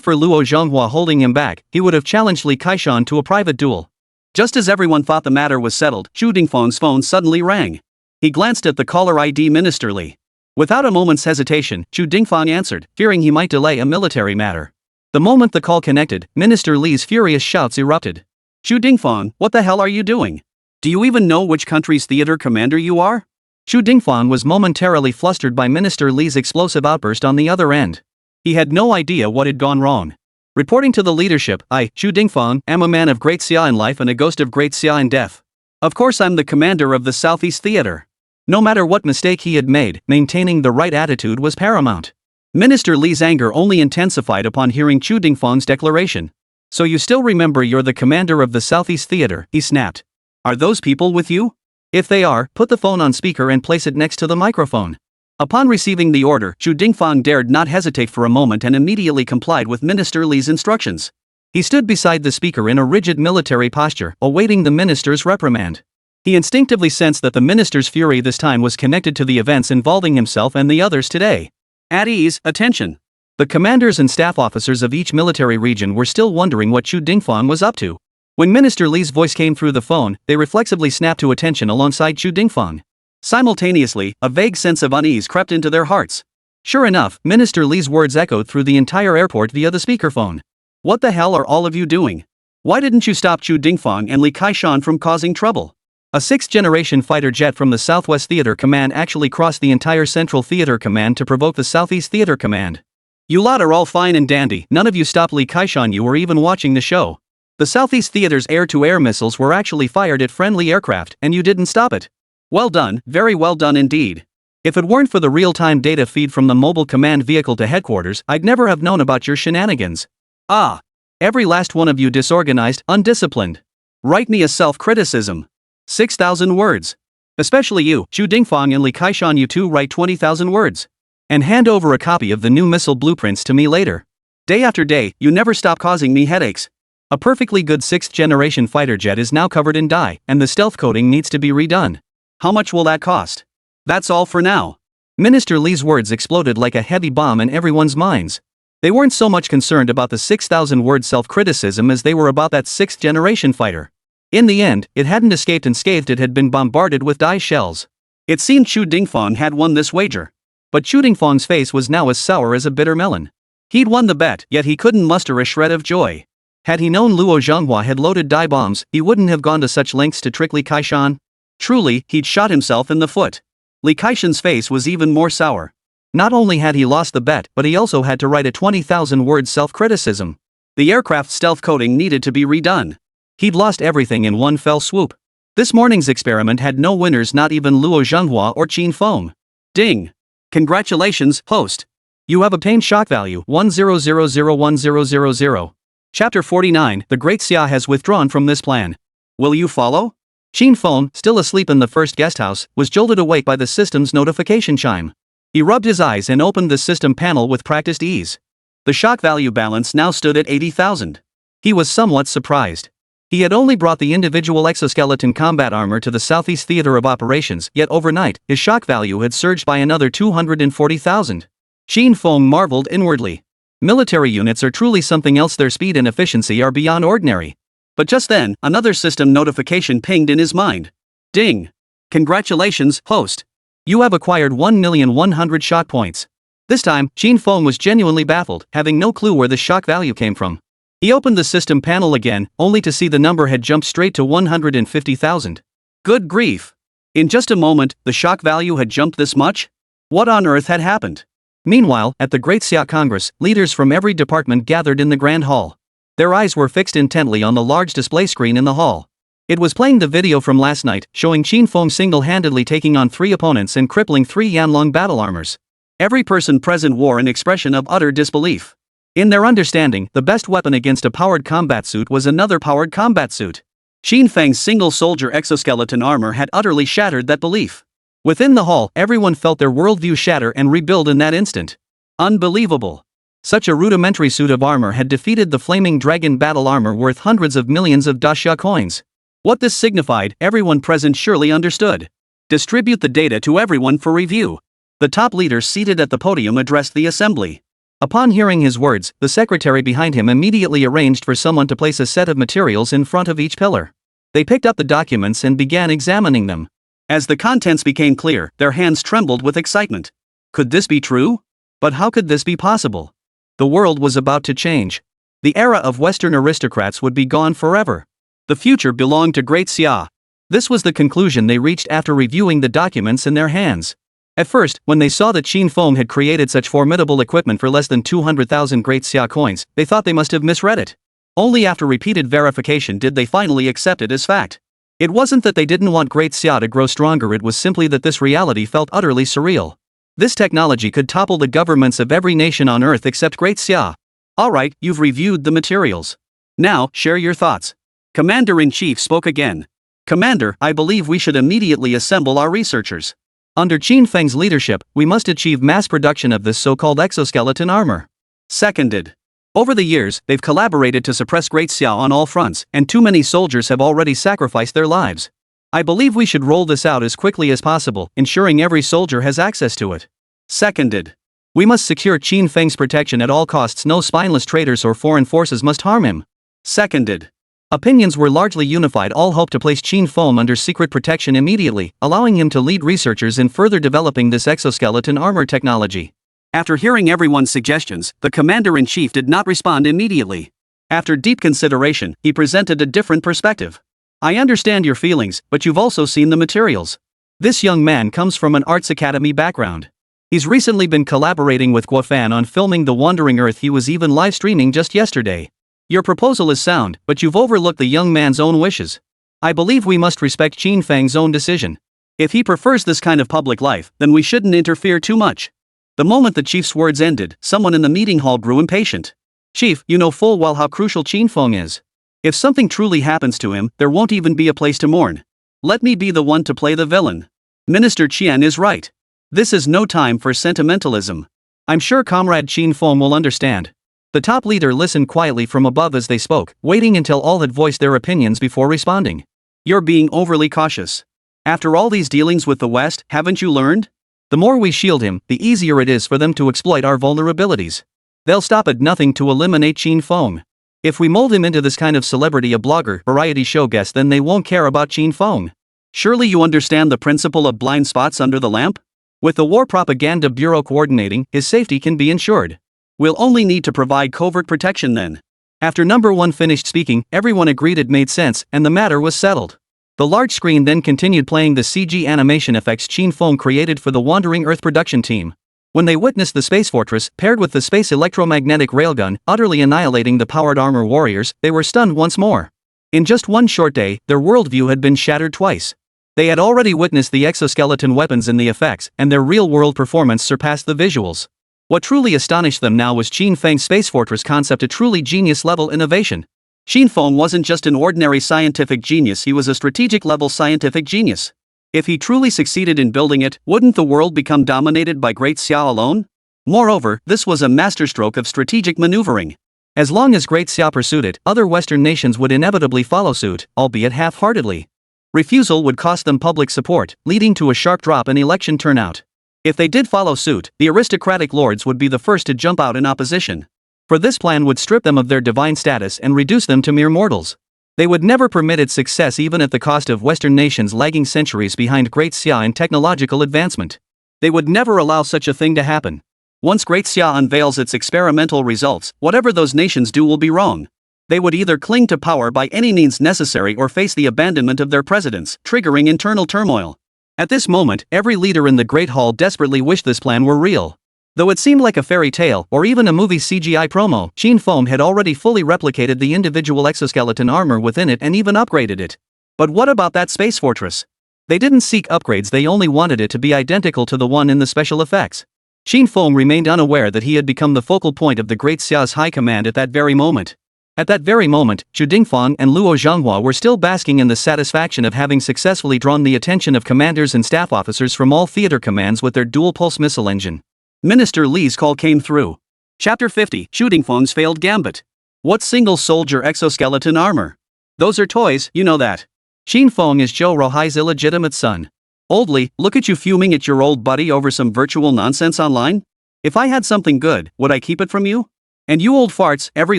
for Luo Zhenghua holding him back, he would have challenged Li Kaishan to a private duel. Just as everyone thought the matter was settled, Chu Dingfang's phone suddenly rang. He glanced at the caller ID, Minister Li. Without a moment's hesitation, Chu Dingfang answered, fearing he might delay a military matter. The moment the call connected, Minister Li's furious shouts erupted. Chu Dingfang, what the hell are you doing? Do you even know which country's theater commander you are? Chu Dingfang was momentarily flustered by Minister Li's explosive outburst on the other end. He had no idea what had gone wrong. Reporting to the leadership, I, Chu Dingfang, am a man of great xia in life and a ghost of great xia in death. Of course I'm the commander of the Southeast Theater. No matter what mistake he had made, maintaining the right attitude was paramount. Minister Li's anger only intensified upon hearing Chu Dingfang's declaration. So you still remember you're the commander of the Southeast Theater, he snapped. Are those people with you? If they are, put the phone on speaker and place it next to the microphone. Upon receiving the order, Chu Dingfang dared not hesitate for a moment and immediately complied with Minister Li's instructions. He stood beside the speaker in a rigid military posture, awaiting the minister's reprimand. He instinctively sensed that the minister's fury this time was connected to the events involving himself and the others today. At ease, attention. The commanders and staff officers of each military region were still wondering what Chu Dingfang was up to. When Minister Li's voice came through the phone, they reflexively snapped to attention alongside Chu Dingfang. Simultaneously, a vague sense of unease crept into their hearts. Sure enough, Minister Li's words echoed through the entire airport via the speakerphone. What the hell are all of you doing? Why didn't you stop Chu Dingfang and Li Kaishan from causing trouble? A sixth-generation fighter jet from the Southwest Theater Command actually crossed the entire Central Theater Command to provoke the Southeast Theater Command. You lot are all fine and dandy, none of you stopped Li Kaishan, you were even watching the show. The Southeast Theater's air-to-air missiles were actually fired at friendly aircraft, and you didn't stop it. Well done, very well done indeed. If it weren't for the real-time data feed from the mobile command vehicle to headquarters, I'd never have known about your shenanigans. Ah! Every last one of you disorganized, undisciplined. Write me a self-criticism. 6,000 words. Especially you, Chu Dingfang and Li Kaishan, you two write 20,000 words. And hand over a copy of the new missile blueprints to me later. Day after day, you never stop causing me headaches. A perfectly good 6th-generation fighter jet is now covered in dye, and the stealth coating needs to be redone. How much will that cost? That's all for now. Minister Li's words exploded like a heavy bomb in everyone's minds. They weren't so much concerned about the 6,000-word self-criticism as they were about that 6th-generation fighter. In the end, it hadn't escaped unscathed, it had been bombarded with dye shells. It seemed Chu Dingfang had won this wager. But Chu Dingfang's face was now as sour as a bitter melon. He'd won the bet, yet he couldn't muster a shred of joy. Had he known Luo Zhenghua had loaded dye bombs, he wouldn't have gone to such lengths to trick Li Kaishan. Truly, he'd shot himself in the foot. Li Kaishan's face was even more sour. Not only had he lost the bet, but he also had to write a 20,000-word self-criticism. The aircraft's stealth coating needed to be redone. He'd lost everything in one fell swoop. This morning's experiment had no winners, not even Luo Zhenghua or Qin Feng. Ding! Congratulations, host. You have obtained shock value 10001000. Chapter 49, The Great Xia has withdrawn from this plan. Will you follow? Qin Feng, still asleep in the first guest house, was jolted awake by the system's notification chime. He rubbed his eyes and opened the system panel with practiced ease. The shock value balance now stood at 80,000. He was somewhat surprised. He had only brought the individual exoskeleton combat armor to the Southeast Theater of Operations, yet overnight, his shock value had surged by another 240,000. Qin Feng marveled inwardly. Military units are truly something else, their speed and efficiency are beyond ordinary. But just then, another system notification pinged in his mind. Ding! Congratulations, host. You have acquired 1,100,000 shock points. This time, Qin Feng was genuinely baffled, having no clue where the shock value came from. He opened the system panel again, only to see the number had jumped straight to 150,000. Good grief! In just a moment, the shock value had jumped this much? What on earth had happened? Meanwhile, at the Great Xia Congress, leaders from every department gathered in the Grand Hall. Their eyes were fixed intently on the large display screen in the hall. It was playing the video from last night, showing Qin Feng single-handedly taking on 3 opponents and crippling 3 Yanlong battle armors. Every person present wore an expression of utter disbelief. In their understanding, the best weapon against a powered combat suit was another powered combat suit. Qin Feng's single-soldier exoskeleton armor had utterly shattered that belief. Within the hall, everyone felt their worldview shatter and rebuild in that instant. Unbelievable. Such a rudimentary suit of armor had defeated the flaming dragon battle armor worth hundreds of millions of daxia coins. What this signified, everyone present surely understood. Distribute the data to everyone for review. The top leader seated at the podium addressed the assembly. Upon hearing his words, the secretary behind him immediately arranged for someone to place a set of materials in front of each pillar. They picked up the documents and began examining them. As the contents became clear, their hands trembled with excitement. Could this be true? But how could this be possible? The world was about to change. The era of Western aristocrats would be gone forever. The future belonged to Great Xia. This was the conclusion they reached after reviewing the documents in their hands. At first, when they saw that Qin Feng had created such formidable equipment for less than 200,000 Great Xia coins, they thought they must have misread it. Only after repeated verification did they finally accept it as fact. It wasn't that they didn't want Great Xia to grow stronger, it was simply that this reality felt utterly surreal. This technology could topple the governments of every nation on Earth except Great Xia. Alright, you've reviewed the materials. Now, share your thoughts. Commander-in-Chief spoke again. Commander, I believe we should immediately assemble our researchers. Under Qin Feng's leadership, we must achieve mass production of this so-called exoskeleton armor. Seconded. Over the years, they've collaborated to suppress Great Xia on all fronts, and too many soldiers have already sacrificed their lives. I believe we should roll this out as quickly as possible, ensuring every soldier has access to it. Seconded. We must secure Qin Feng's protection at all costs. No spineless traitors or foreign forces must harm him. Seconded. Opinions were largely unified. All hoped to place Qin Feng under secret protection immediately, allowing him to lead researchers in further developing this exoskeleton armor technology. After hearing everyone's suggestions, the commander-in-chief did not respond immediately. After deep consideration, he presented a different perspective. I understand your feelings, but you've also seen the materials. This young man comes from an arts academy background. He's recently been collaborating with Guo Fan on filming The Wandering Earth. He was even live streaming just yesterday. Your proposal is sound, but you've overlooked the young man's own wishes. I believe we must respect Qin Feng's own decision. If he prefers this kind of public life, then we shouldn't interfere too much. The moment the chief's words ended, someone in the meeting hall grew impatient. Chief, you know full well how crucial Qin Feng is. If something truly happens to him, there won't even be a place to mourn. Let me be the one to play the villain. Minister Qian is right. This is no time for sentimentalism. I'm sure Comrade Qin Feng will understand. The top leader listened quietly from above as they spoke, waiting until all had voiced their opinions before responding. You're being overly cautious. After all these dealings with the West, haven't you learned? The more we shield him, the easier it is for them to exploit our vulnerabilities. They'll stop at nothing to eliminate Qin Feng. If we mold him into this kind of celebrity, a blogger, variety show guest, then they won't care about Qin Feng. Surely you understand the principle of blind spots under the lamp? With the War Propaganda Bureau coordinating, his safety can be ensured. We'll only need to provide covert protection then. After number one finished speaking, everyone agreed it made sense, and the matter was settled. The large screen then continued playing the CG animation effects Qin Feng created for the Wandering Earth production team. When they witnessed the space fortress, paired with the space electromagnetic railgun, utterly annihilating the powered armor warriors, they were stunned once more. In just one short day, their worldview had been shattered twice. They had already witnessed the exoskeleton weapons and the effects, and their real-world performance surpassed the visuals. What truly astonished them now was Qin Feng's space fortress concept, a truly genius-level innovation. Qin Feng wasn't just an ordinary scientific genius, he was a strategic-level scientific genius. If he truly succeeded in building it, wouldn't the world become dominated by Great Xia alone? Moreover, this was a masterstroke of strategic maneuvering. As long as Great Xia pursued it, other Western nations would inevitably follow suit, albeit half-heartedly. Refusal would cost them public support, leading to a sharp drop in election turnout. If they did follow suit, the aristocratic lords would be the first to jump out in opposition. For this plan would strip them of their divine status and reduce them to mere mortals. They would never permit its success even at the cost of Western nations lagging centuries behind Great Xia in technological advancement. They would never allow such a thing to happen. Once Great Xia unveils its experimental results, whatever those nations do will be wrong. They would either cling to power by any means necessary or face the abandonment of their presidents, triggering internal turmoil. At this moment, every leader in the Great Hall desperately wished this plan were real. Though it seemed like a fairy tale, or even a movie CGI promo, Qin Feng had already fully replicated the individual exoskeleton armor within it and even upgraded it. But what about that space fortress? They didn't seek upgrades, they only wanted it to be identical to the one in the special effects. Qin Feng remained unaware that he had become the focal point of the Great Xia's high command at that very moment. At that very moment, Zhu Dingfang and Luo Zhanghua were still basking in the satisfaction of having successfully drawn the attention of commanders and staff officers from all theater commands with their dual-pulse missile engine. Minister Li's call came through. Chapter 50, Zhu Dingfang's Failed Gambit. What single-soldier exoskeleton armor? Those are toys, you know that. Qin Feng is Zhou Rohai's illegitimate son. Oldly, look at you fuming at your old buddy over some virtual nonsense online? If I had something good, would I keep it from you? And you old farts, every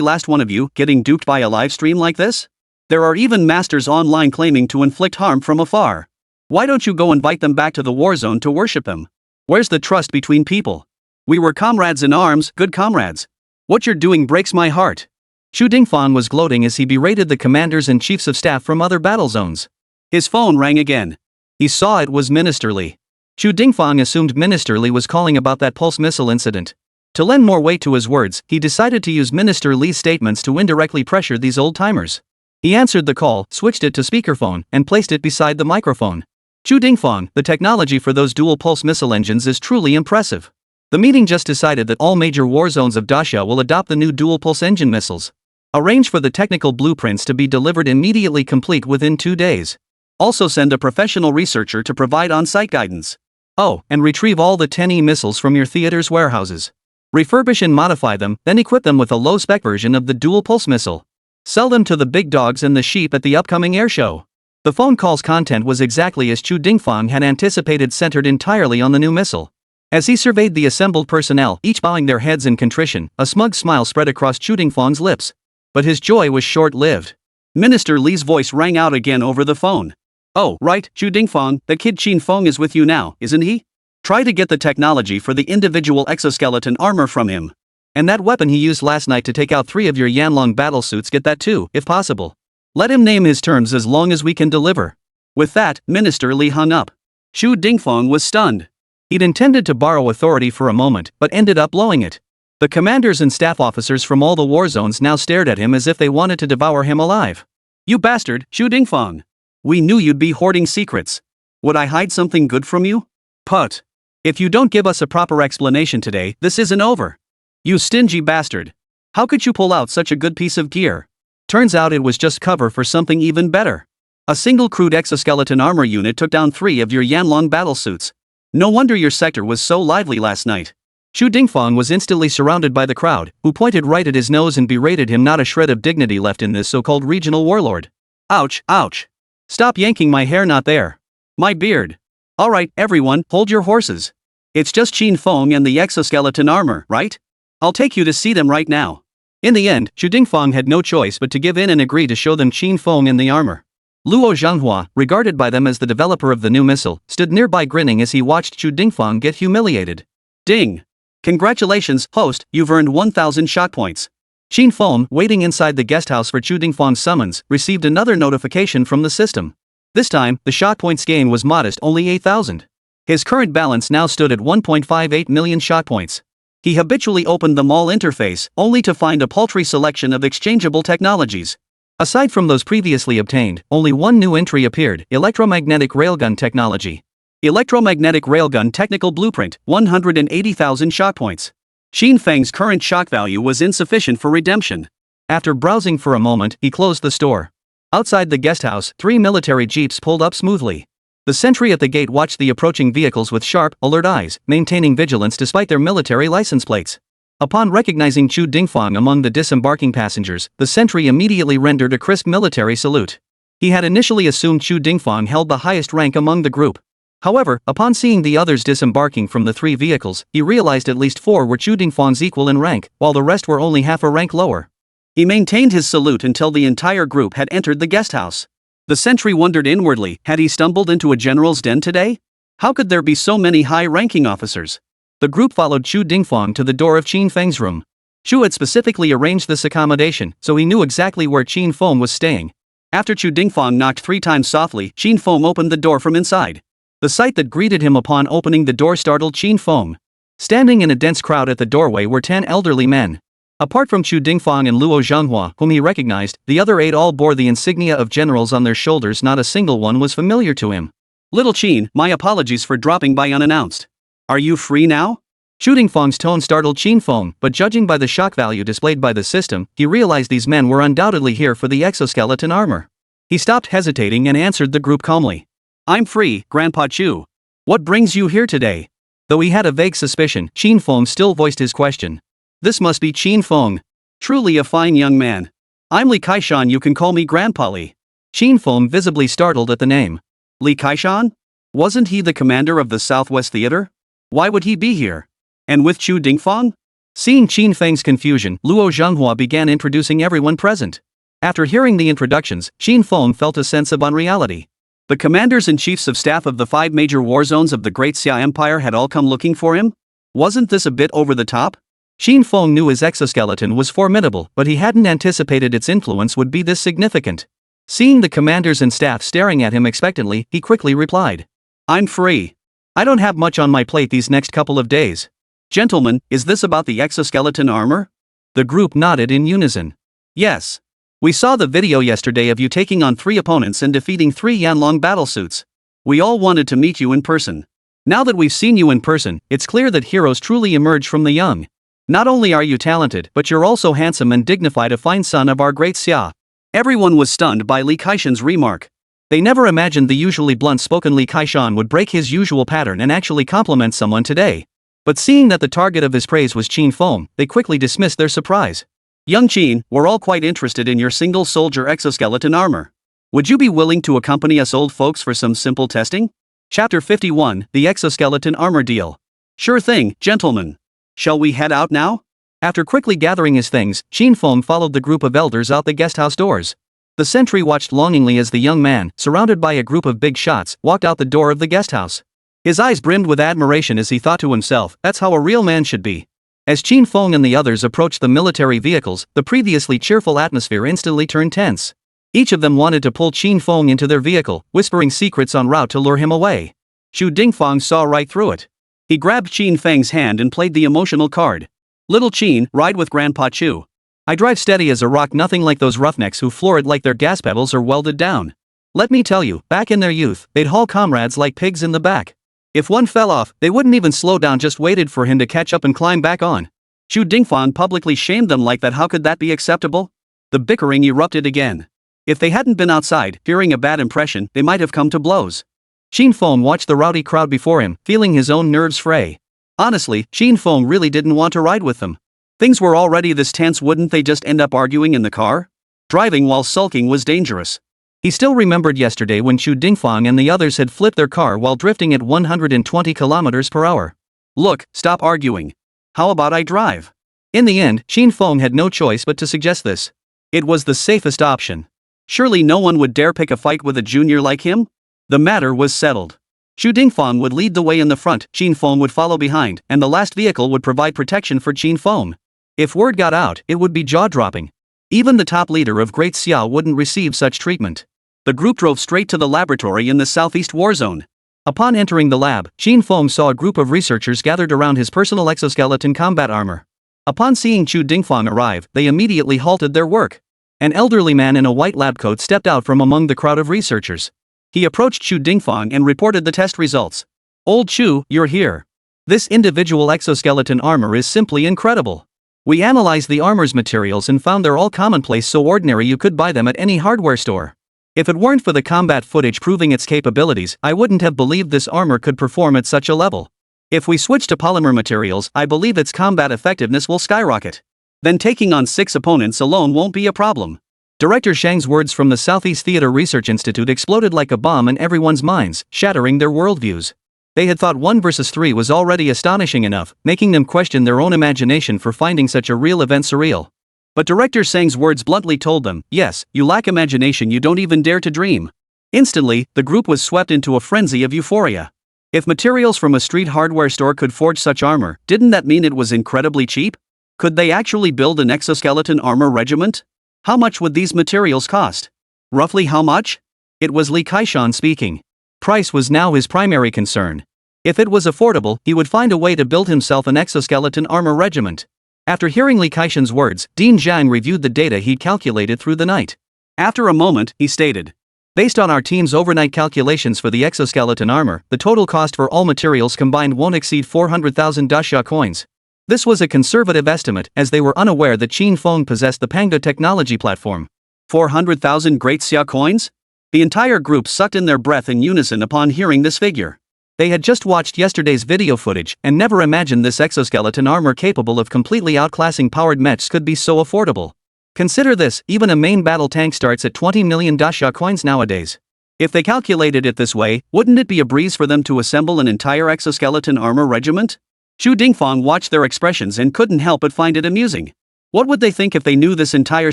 last one of you, getting duped by a live stream like this? There are even masters online claiming to inflict harm from afar. Why don't you go invite them back to the war zone to worship them? Where's the trust between people? We were comrades in arms, good comrades. What you're doing breaks my heart. Zhu Dingfang was gloating as he berated the commanders and chiefs of staff from other battle zones. His phone rang again. He saw it was Minister Li. Zhu Dingfang assumed Minister Li was calling about that pulse missile incident. To lend more weight to his words, he decided to use Minister Li's statements to indirectly pressure these old-timers. He answered the call, switched it to speakerphone, and placed it beside the microphone. Zhu Dingfang, the technology for those dual-pulse missile engines is truly impressive. The meeting just decided that all major war zones of Daxia will adopt the new dual-pulse engine missiles. Arrange for the technical blueprints to be delivered immediately complete within 2 days. Also send a professional researcher to provide on-site guidance. Oh, and retrieve all the 10E missiles from your theater's warehouses. Refurbish and modify them, then equip them with a low-spec version of the dual-pulse missile. Sell them to the big dogs and the sheep at the upcoming air show. The phone call's content was exactly as Zhu Dingfang had anticipated, centered entirely on the new missile. As he surveyed the assembled personnel, each bowing their heads in contrition, a smug smile spread across Zhu Dingfang's lips. But his joy was short-lived. Minister Li's voice rang out again over the phone. Oh, right, Zhu Dingfang, the kid Qin Feng is with you now, isn't he? Try to get the technology for the individual exoskeleton armor from him. And that weapon he used last night to take out 3 of your Yanlong battlesuits, get that too, if possible. Let him name his terms as long as we can deliver. With that, Minister Li hung up. Zhu Dingfang was stunned. He'd intended to borrow authority for a moment, but ended up blowing it. The commanders and staff officers from all the war zones now stared at him as if they wanted to devour him alive. You bastard, Zhu Dingfang. We knew you'd be hoarding secrets. Would I hide something good from you? Put. If you don't give us a proper explanation today, this isn't over. You stingy bastard. How could you pull out such a good piece of gear? Turns out it was just cover for something even better. A single crude exoskeleton armor unit took down 3 of your Yanlong battlesuits. No wonder your sector was so lively last night. Zhu Dingfang was instantly surrounded by the crowd, who pointed right at his nose and berated him, not a shred of dignity left in this so-called regional warlord. Ouch, ouch. Stop yanking my hair, not there. My beard. Alright, everyone, hold your horses. It's just Qin Feng and the exoskeleton armor, right? I'll take you to see them right now. In the end, Zhu Dingfang had no choice but to give in and agree to show them Qin Feng and the armor. Luo Zhanghua, regarded by them as the developer of the new missile, stood nearby grinning as he watched Zhu Dingfang get humiliated. Ding! Congratulations, host, you've earned 1,000 shot points. Qin Feng, waiting inside the guest house for Zhu Dingfang's summons, received another notification from the system. This time, the shot points gain was modest, only 8,000. His current balance now stood at 1.58 million shot points. He habitually opened the mall interface, only to find a paltry selection of exchangeable technologies. Aside from those previously obtained, only one new entry appeared: electromagnetic railgun technology. Electromagnetic railgun technical blueprint, 180,000 shot points. Qin Feng's current shock value was insufficient for redemption. After browsing for a moment, he closed the store. Outside the guest house, 3 military jeeps pulled up smoothly. The sentry at the gate watched the approaching vehicles with sharp, alert eyes, maintaining vigilance despite their military license plates. Upon recognizing Chu Dingfang among the disembarking passengers, the sentry immediately rendered a crisp military salute. He had initially assumed Chu Dingfang held the highest rank among the group. However, upon seeing the others disembarking from the 3 vehicles, he realized at least 4 were Chu Dingfang's equal in rank, while the rest were only half a rank lower. He maintained his salute until the entire group had entered the guest house. The sentry wondered inwardly, had he stumbled into a general's den today? How could there be so many high-ranking officers? The group followed Chu Dingfang to the door of Qin Feng's room. Chu had specifically arranged this accommodation, so he knew exactly where Qin Feng was staying. After Chu Dingfang knocked 3 times softly, Qin Feng opened the door from inside. The sight that greeted him upon opening the door startled Qin Feng. Standing in a dense crowd at the doorway were 10 elderly men. Apart from Chu Dingfang and Luo Zhenghua, whom he recognized, the other 8 all bore the insignia of generals on their shoulders. Not a single one was familiar to him. "Little Qin, my apologies for dropping by unannounced. Are you free now?" Chu Dingfang's tone startled Qin Feng, but judging by the shock value displayed by the system, he realized these men were undoubtedly here for the exoskeleton armor. He stopped hesitating and answered the group calmly. "I'm free, Grandpa Chu. What brings you here today?" Though he had a vague suspicion, Qin Feng still voiced his question. "This must be Qin Feng. Truly a fine young man. I'm Li Kaishan, you can call me Grandpa Li." Qin Feng visibly startled at the name. Li Kaishan? Wasn't he the commander of the Southwest Theater? Why would he be here? And with Chu Dingfang? Seeing Qin Feng's confusion, Luo Zhenghua began introducing everyone present. After hearing the introductions, Qin Feng felt a sense of unreality. The commanders and chiefs of staff of the 5 major war zones of the Great Xia Empire had all come looking for him? Wasn't this a bit over the top? Qin Feng knew his exoskeleton was formidable, but he hadn't anticipated its influence would be this significant. Seeing the commanders and staff staring at him expectantly, he quickly replied. "I'm free. I don't have much on my plate these next couple of days." "Gentlemen, is this about the exoskeleton armor?" The group nodded in unison. "Yes. We saw the video yesterday of you taking on 3 opponents and defeating 3 Yanlong battlesuits. We all wanted to meet you in person. Now that we've seen you in person, it's clear that heroes truly emerge from the young. Not only are you talented, but you're also handsome and dignified, a fine son of our great Xia." Everyone was stunned by Li Kaishan's remark. They never imagined the usually blunt-spoken Li Kaishan would break his usual pattern and actually compliment someone today. But seeing that the target of his praise was Qin Feng, they quickly dismissed their surprise. "Young Qin, we're all quite interested in your single-soldier exoskeleton armor. Would you be willing to accompany us old folks for some simple testing?" Chapter 51, The Exoskeleton Armor Deal. "Sure thing, gentlemen. Shall we head out now?" After quickly gathering his things, Qin Feng followed the group of elders out the guesthouse doors. The sentry watched longingly as the young man, surrounded by a group of big shots, walked out the door of the guesthouse. His eyes brimmed with admiration as he thought to himself, that's how a real man should be. As Qin Feng and the others approached the military vehicles, the previously cheerful atmosphere instantly turned tense. Each of them wanted to pull Qin Feng into their vehicle, whispering secrets en route to lure him away. Chu Dingfang saw right through it. He grabbed Qin Feng's hand and played the emotional card. "Little Qin, ride with Grandpa Chu. I drive steady as a rock, nothing like those roughnecks who floor it like their gas pedals are welded down. Let me tell you, back in their youth, they'd haul comrades like pigs in the back. If one fell off, they wouldn't even slow down, just waited for him to catch up and climb back on." Chu Dingfang publicly shamed them like that. How could that be acceptable? The bickering erupted again. If they hadn't been outside, fearing a bad impression, they might have come to blows. Qin Feng watched the rowdy crowd before him, feeling his own nerves fray. Honestly, Qin Feng really didn't want to ride with them. Things were already this tense, wouldn't they just end up arguing in the car? Driving while sulking was dangerous. He still remembered yesterday when Chu Dingfang and the others had flipped their car while drifting at 120 kilometers per hour. "Look, stop arguing. How about I drive?" In the end, Qin Feng had no choice but to suggest this. It was the safest option. Surely no one would dare pick a fight with a junior like him? The matter was settled. Chu Dingfang would lead the way in the front, Qin Feng would follow behind, and the last vehicle would provide protection for Qin Feng. If word got out, it would be jaw-dropping. Even the top leader of Great Xia wouldn't receive such treatment. The group drove straight to the laboratory in the southeast war zone. Upon entering the lab, Qin Feng saw a group of researchers gathered around his personal exoskeleton combat armor. Upon seeing Chu Dingfang arrive, they immediately halted their work. An elderly man in a white lab coat stepped out from among the crowd of researchers. He approached Chu Dingfang and reported the test results. "Old Chu, you're here. This individual exoskeleton armor is simply incredible. We analyzed the armor's materials and found they're all commonplace, so ordinary you could buy them at any hardware store. If it weren't for the combat footage proving its capabilities, I wouldn't have believed this armor could perform at such a level. If we switch to polymer materials, I believe its combat effectiveness will skyrocket. Then taking on 6 opponents alone won't be a problem. Director Shang's words from the Southeast Theater Research Institute exploded like a bomb in everyone's minds, shattering their worldviews. They had thought 1 versus 3 was already astonishing enough, making them question their own imagination for finding such a real event surreal. But Director Shang's words bluntly told them, yes, you lack imagination, you don't even dare to dream. Instantly, the group was swept into a frenzy of euphoria. If materials from a street hardware store could forge such armor, didn't that mean it was incredibly cheap? Could they actually build an exoskeleton armor regiment? How much would these materials cost? Roughly how much? It was Li Kaishan speaking. Price was now his primary concern. If it was affordable, he would find a way to build himself an exoskeleton armor regiment. After hearing Li Kaishan's words, Dean Zhang reviewed the data he'd calculated through the night. After a moment, he stated, based on our team's overnight calculations for the exoskeleton armor, the total cost for all materials combined won't exceed 400,000 daxia coins. This was a conservative estimate, as they were unaware that Qin Feng possessed the Pangda technology platform. 400,000 great xia coins? The entire group sucked in their breath in unison upon hearing this figure. They had just watched yesterday's video footage, and never imagined this exoskeleton armor capable of completely outclassing powered mechs could be so affordable. Consider this, even a main battle tank starts at 20 million daxia coins nowadays. If they calculated it this way, wouldn't it be a breeze for them to assemble an entire exoskeleton armor regiment? Chu Dingfang watched their expressions and couldn't help but find it amusing. What would they think if they knew this entire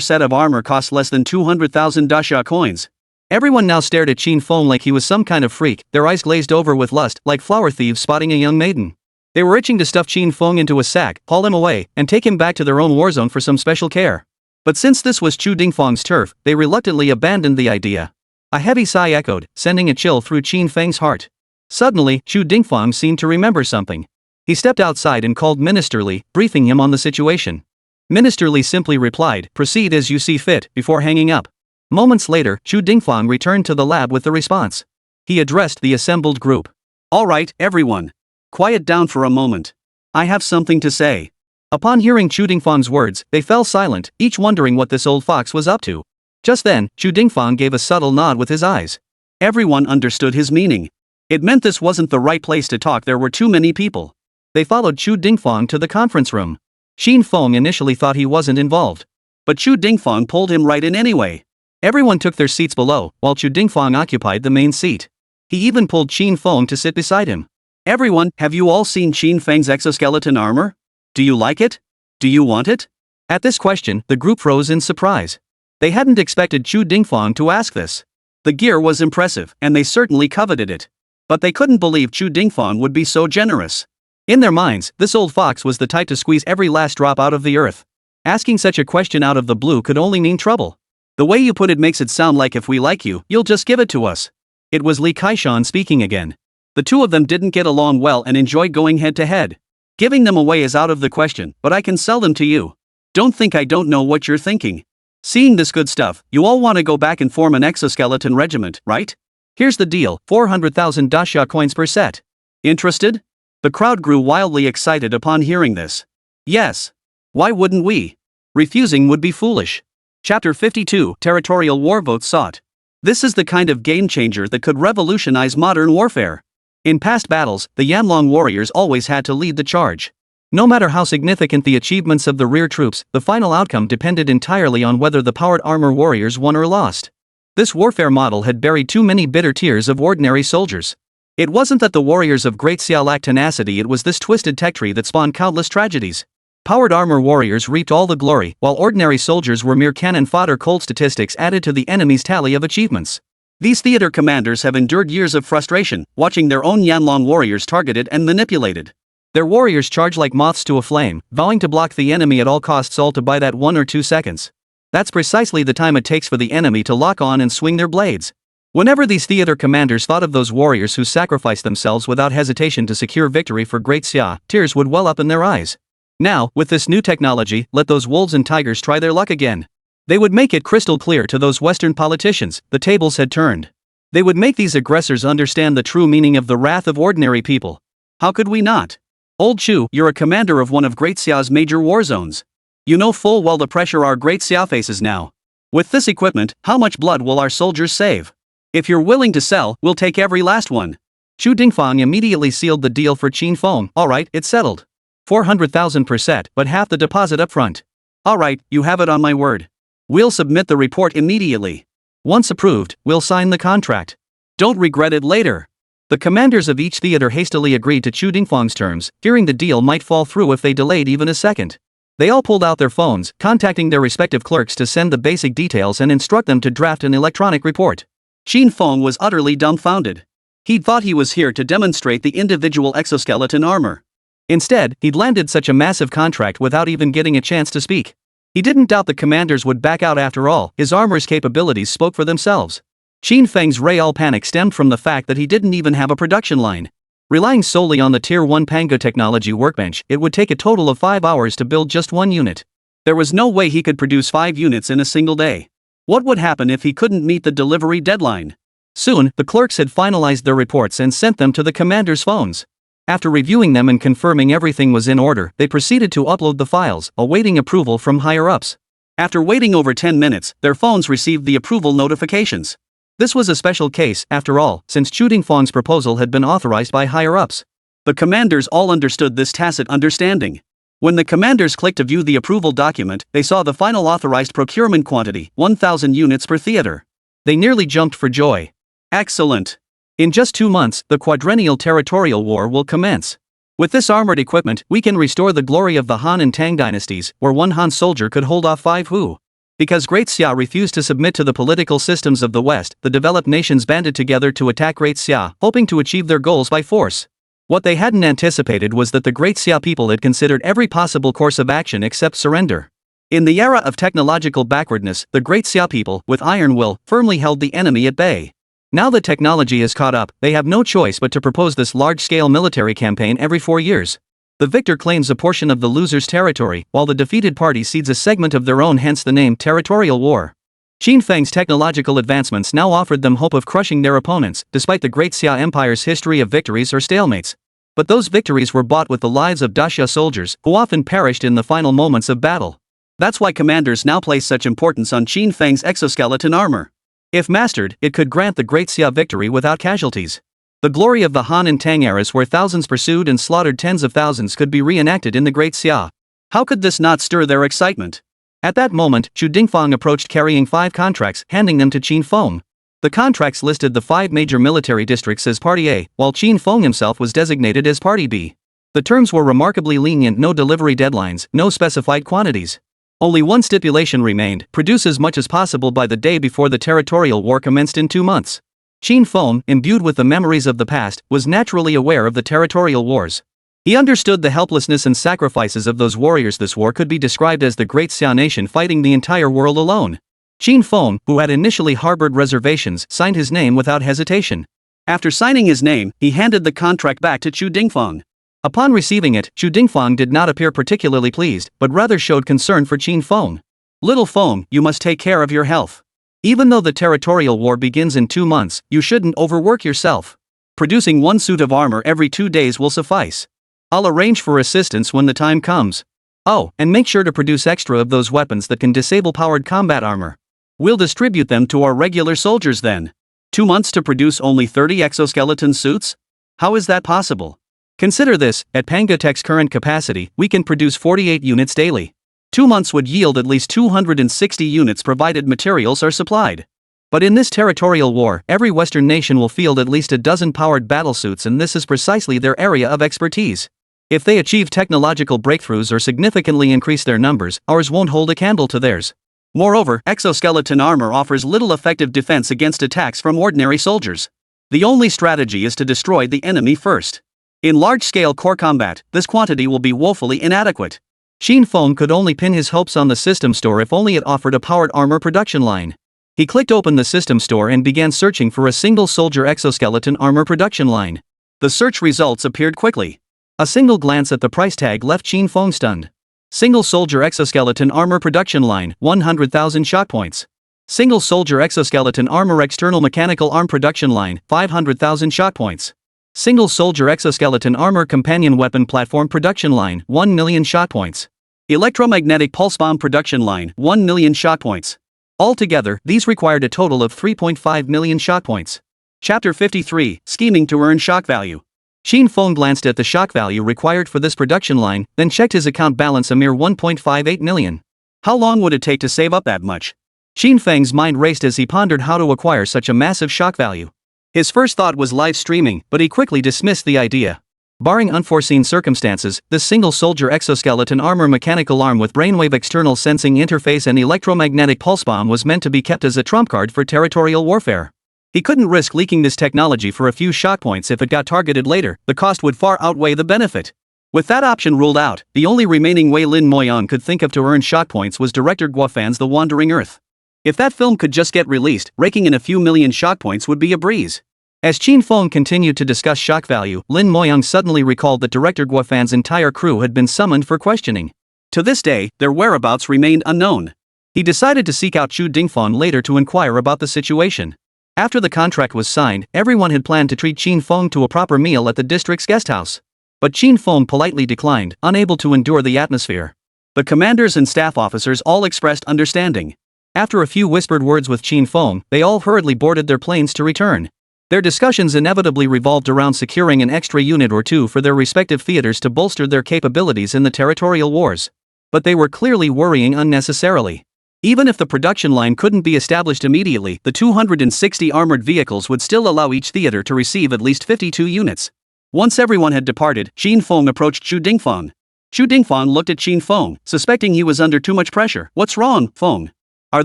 set of armor cost less than 200,000 daxia coins? Everyone now stared at Qin Feng like he was some kind of freak, their eyes glazed over with lust, like flower thieves spotting a young maiden. They were itching to stuff Qin Feng into a sack, haul him away, and take him back to their own war zone for some special care. But since this was Chu Dingfang's turf, they reluctantly abandoned the idea. A heavy sigh echoed, sending a chill through Qin Feng's heart. Suddenly, Chu Dingfang seemed to remember something. He stepped outside and called Minister Li, briefing him on the situation. Minister Li simply replied, proceed as you see fit, before hanging up. Moments later, Chu Dingfang returned to the lab with the response. He addressed the assembled group. All right, everyone. Quiet down for a moment. I have something to say. Upon hearing Chu Dingfang's words, they fell silent, each wondering what this old fox was up to. Just then, Chu Dingfang gave a subtle nod with his eyes. Everyone understood his meaning. It meant this wasn't the right place to talk, there were too many people. They followed Chu Dingfang to the conference room. Qin Feng initially thought he wasn't involved. But Chu Dingfang pulled him right in anyway. Everyone took their seats below, while Chu Dingfang occupied the main seat. He even pulled Qin Feng to sit beside him. Everyone, have you all seen Qin Feng's exoskeleton armor? Do you like it? Do you want it? At this question, the group froze in surprise. They hadn't expected Chu Dingfang to ask this. The gear was impressive, and they certainly coveted it. But they couldn't believe Chu Dingfang would be so generous. In their minds, this old fox was the type to squeeze every last drop out of the earth. Asking such a question out of the blue could only mean trouble. The way you put it makes it sound like if we like you, you'll just give it to us. It was Li Kaishan speaking again. The two of them didn't get along well and enjoyed going head to head. Giving them away is out of the question, but I can sell them to you. Don't think I don't know what you're thinking. Seeing this good stuff, you all want to go back and form an exoskeleton regiment, right? Here's the deal, 400,000 daxia coins per set. Interested? The crowd grew wildly excited upon hearing this. Yes. Why wouldn't we? Refusing would be foolish. Chapter 52, Territorial War Votes Sought. This is the kind of game changer that could revolutionize modern warfare. In past battles, the Yanlong warriors always had to lead the charge. No matter how significant the achievements of the rear troops, the final outcome depended entirely on whether the powered armor warriors won or lost. This warfare model had buried too many bitter tears of ordinary soldiers. It wasn't that the warriors of Great Xia lacked tenacity, it was this twisted tech tree that spawned countless tragedies. Powered armor warriors reaped all the glory, while ordinary soldiers were mere cannon fodder, cold statistics added to the enemy's tally of achievements. These theater commanders have endured years of frustration, watching their own Yanlong warriors targeted and manipulated. Their warriors charge like moths to a flame, vowing to block the enemy at all costs, all to buy that 1 or 2 seconds. That's precisely the time it takes for the enemy to lock on and swing their blades. Whenever these theater commanders thought of those warriors who sacrificed themselves without hesitation to secure victory for Great Xia, tears would well up in their eyes. Now, with this new technology, let those wolves and tigers try their luck again. They would make it crystal clear to those Western politicians, the tables had turned. They would make these aggressors understand the true meaning of the wrath of ordinary people. How could we not? Old Chu, you're a commander of one of Great Xia's major war zones. You know full well the pressure our Great Xia faces now. With this equipment, how much blood will our soldiers save? If you're willing to sell, we'll take every last one. Chu Dingfang immediately sealed the deal for Qin Feng. Alright, it's settled. 400,000 per set, but half the deposit up front. Alright, you have it on my word. We'll submit the report immediately. Once approved, we'll sign the contract. Don't regret it later. The commanders of each theater hastily agreed to Chu Dingfang's terms, fearing the deal might fall through if they delayed even a second. They all pulled out their phones, contacting their respective clerks to send the basic details and instruct them to draft an electronic report. Qin Feng was utterly dumbfounded. He'd thought he was here to demonstrate the individual exoskeleton armor. Instead, he'd landed such a massive contract without even getting a chance to speak. He didn't doubt the commanders would back out after all, his armor's capabilities spoke for themselves. Qin Feng's real panic stemmed from the fact that he didn't even have a production line. Relying solely on the Tier 1 Pango technology workbench, it would take a total of 5 hours to build just one unit. There was no way he could produce 5 units in a single day. What would happen if he couldn't meet the delivery deadline? Soon, the clerks had finalized their reports and sent them to the commanders' phones. After reviewing them and confirming everything was in order, they proceeded to upload the files, awaiting approval from higher-ups. After waiting over 10 minutes, their phones received the approval notifications. This was a special case, after all, since Chu Dingfang's proposal had been authorized by higher-ups. The commanders all understood this tacit understanding. When the commanders clicked to view the approval document, they saw the final authorized procurement quantity, 1,000 units per theater. They nearly jumped for joy. Excellent! In just 2 months, the quadrennial territorial war will commence. With this armored equipment, we can restore the glory of the Han and Tang dynasties, where one Han soldier could hold off 5 Hu. Because Great Xia refused to submit to the political systems of the West, the developed nations banded together to attack Great Xia, hoping to achieve their goals by force. What they hadn't anticipated was that the Great Xia people had considered every possible course of action except surrender. In the era of technological backwardness, the Great Xia people, with iron will, firmly held the enemy at bay. Now that technology is caught up, they have no choice but to propose this large-scale military campaign every 4 years. The victor claims a portion of the loser's territory, while the defeated party cedes a segment of their own, hence the name territorial war. Qin Feng's technological advancements now offered them hope of crushing their opponents, despite the Great Xia Empire's history of victories or stalemates. But those victories were bought with the lives of Daxia soldiers, who often perished in the final moments of battle. That's why commanders now place such importance on Qin Feng's exoskeleton armor. If mastered, it could grant the Great Xia victory without casualties. The glory of the Han and Tang eras where thousands pursued and slaughtered tens of thousands could be reenacted in the Great Xia. How could this not stir their excitement? At that moment, Chu Dingfang approached carrying 5 contracts, handing them to Qin Feng. The contracts listed the 5 major military districts as Party A, while Qin Feng himself was designated as Party B. The terms were remarkably lenient: no delivery deadlines, no specified quantities. Only one stipulation remained: produce as much as possible by the day before the territorial war commenced in 2 months. Qin Feng, imbued with the memories of the past, was naturally aware of the territorial wars. He understood the helplessness and sacrifices of those warriors. This war could be described as the Great Xia nation fighting the entire world alone. Qin Feng, who had initially harbored reservations, signed his name without hesitation. After signing his name, he handed the contract back to Chu Dingfang. Upon receiving it, Chu Dingfang did not appear particularly pleased, but rather showed concern for Qin Feng. Little Feng, you must take care of your health. Even though the territorial war begins in 2 months, you shouldn't overwork yourself. Producing 1 suit of armor every 2 days will suffice. I'll arrange for assistance when the time comes. Oh, and make sure to produce extra of those weapons that can disable powered combat armor. We'll distribute them to our regular soldiers then. 2 months to produce only 30 exoskeleton suits? How is that possible? Consider this: at Pangotech's current capacity, we can produce 48 units daily. 2 months would yield at least 260 units provided materials are supplied. But in this territorial war, every Western nation will field at least a dozen powered battlesuits, and this is precisely their area of expertise. If they achieve technological breakthroughs or significantly increase their numbers, ours won't hold a candle to theirs. Moreover, exoskeleton armor offers little effective defense against attacks from ordinary soldiers. The only strategy is to destroy the enemy first. In large-scale core combat, this quantity will be woefully inadequate. Qin Feng could only pin his hopes on the system store if only it offered a powered armor production line. He clicked open the system store and began searching for a single soldier exoskeleton armor production line. The search results appeared quickly. A single glance at the price tag left Qin Feng stunned. Single soldier exoskeleton armor production line, 100,000 shot points. Single soldier exoskeleton armor external mechanical arm production line, 500,000 shot points. Single soldier exoskeleton armor companion weapon platform production line, 1 million shot points. Electromagnetic pulse bomb production line, 1 million shot points. Altogether, these required a total of 3.5 million shot points. Chapter 53, Scheming to Earn Shock Value. Qin Feng glanced at the shock value required for this production line, then checked his account balance, a mere 1.58 million. How long would it take to save up that much? Qin Feng's mind raced as he pondered how to acquire such a massive shock value. His first thought was live streaming, but he quickly dismissed the idea. Barring unforeseen circumstances, this single soldier exoskeleton armor mechanical arm with brainwave external sensing interface and electromagnetic pulse bomb was meant to be kept as a trump card for territorial warfare. He couldn't risk leaking this technology for a few shock points. If it got targeted later, the cost would far outweigh the benefit. With that option ruled out, the only remaining way Lin Moyang could think of to earn shock points was director Guo Fan's The Wandering Earth. If that film could just get released, raking in a few million shock points would be a breeze. As Qin Feng continued to discuss shock value, Lin Moyang suddenly recalled that director Guo Fan's entire crew had been summoned for questioning. To this day, their whereabouts remained unknown. He decided to seek out Chu Dingfang later to inquire about the situation. After the contract was signed, everyone had planned to treat Qin Feng to a proper meal at the district's guest house. But Qin Feng politely declined, unable to endure the atmosphere. The commanders and staff officers all expressed understanding. After a few whispered words with Qin Feng, they all hurriedly boarded their planes to return. Their discussions inevitably revolved around securing an extra unit or two for their respective theaters to bolster their capabilities in the territorial wars. But they were clearly worrying unnecessarily. Even if the production line couldn't be established immediately, the 260 armored vehicles would still allow each theater to receive at least 52 units. Once everyone had departed, Qin Feng approached Chu Dingfang. Chu Dingfang looked at Qin Feng, suspecting he was under too much pressure. "What's wrong, Feng? Are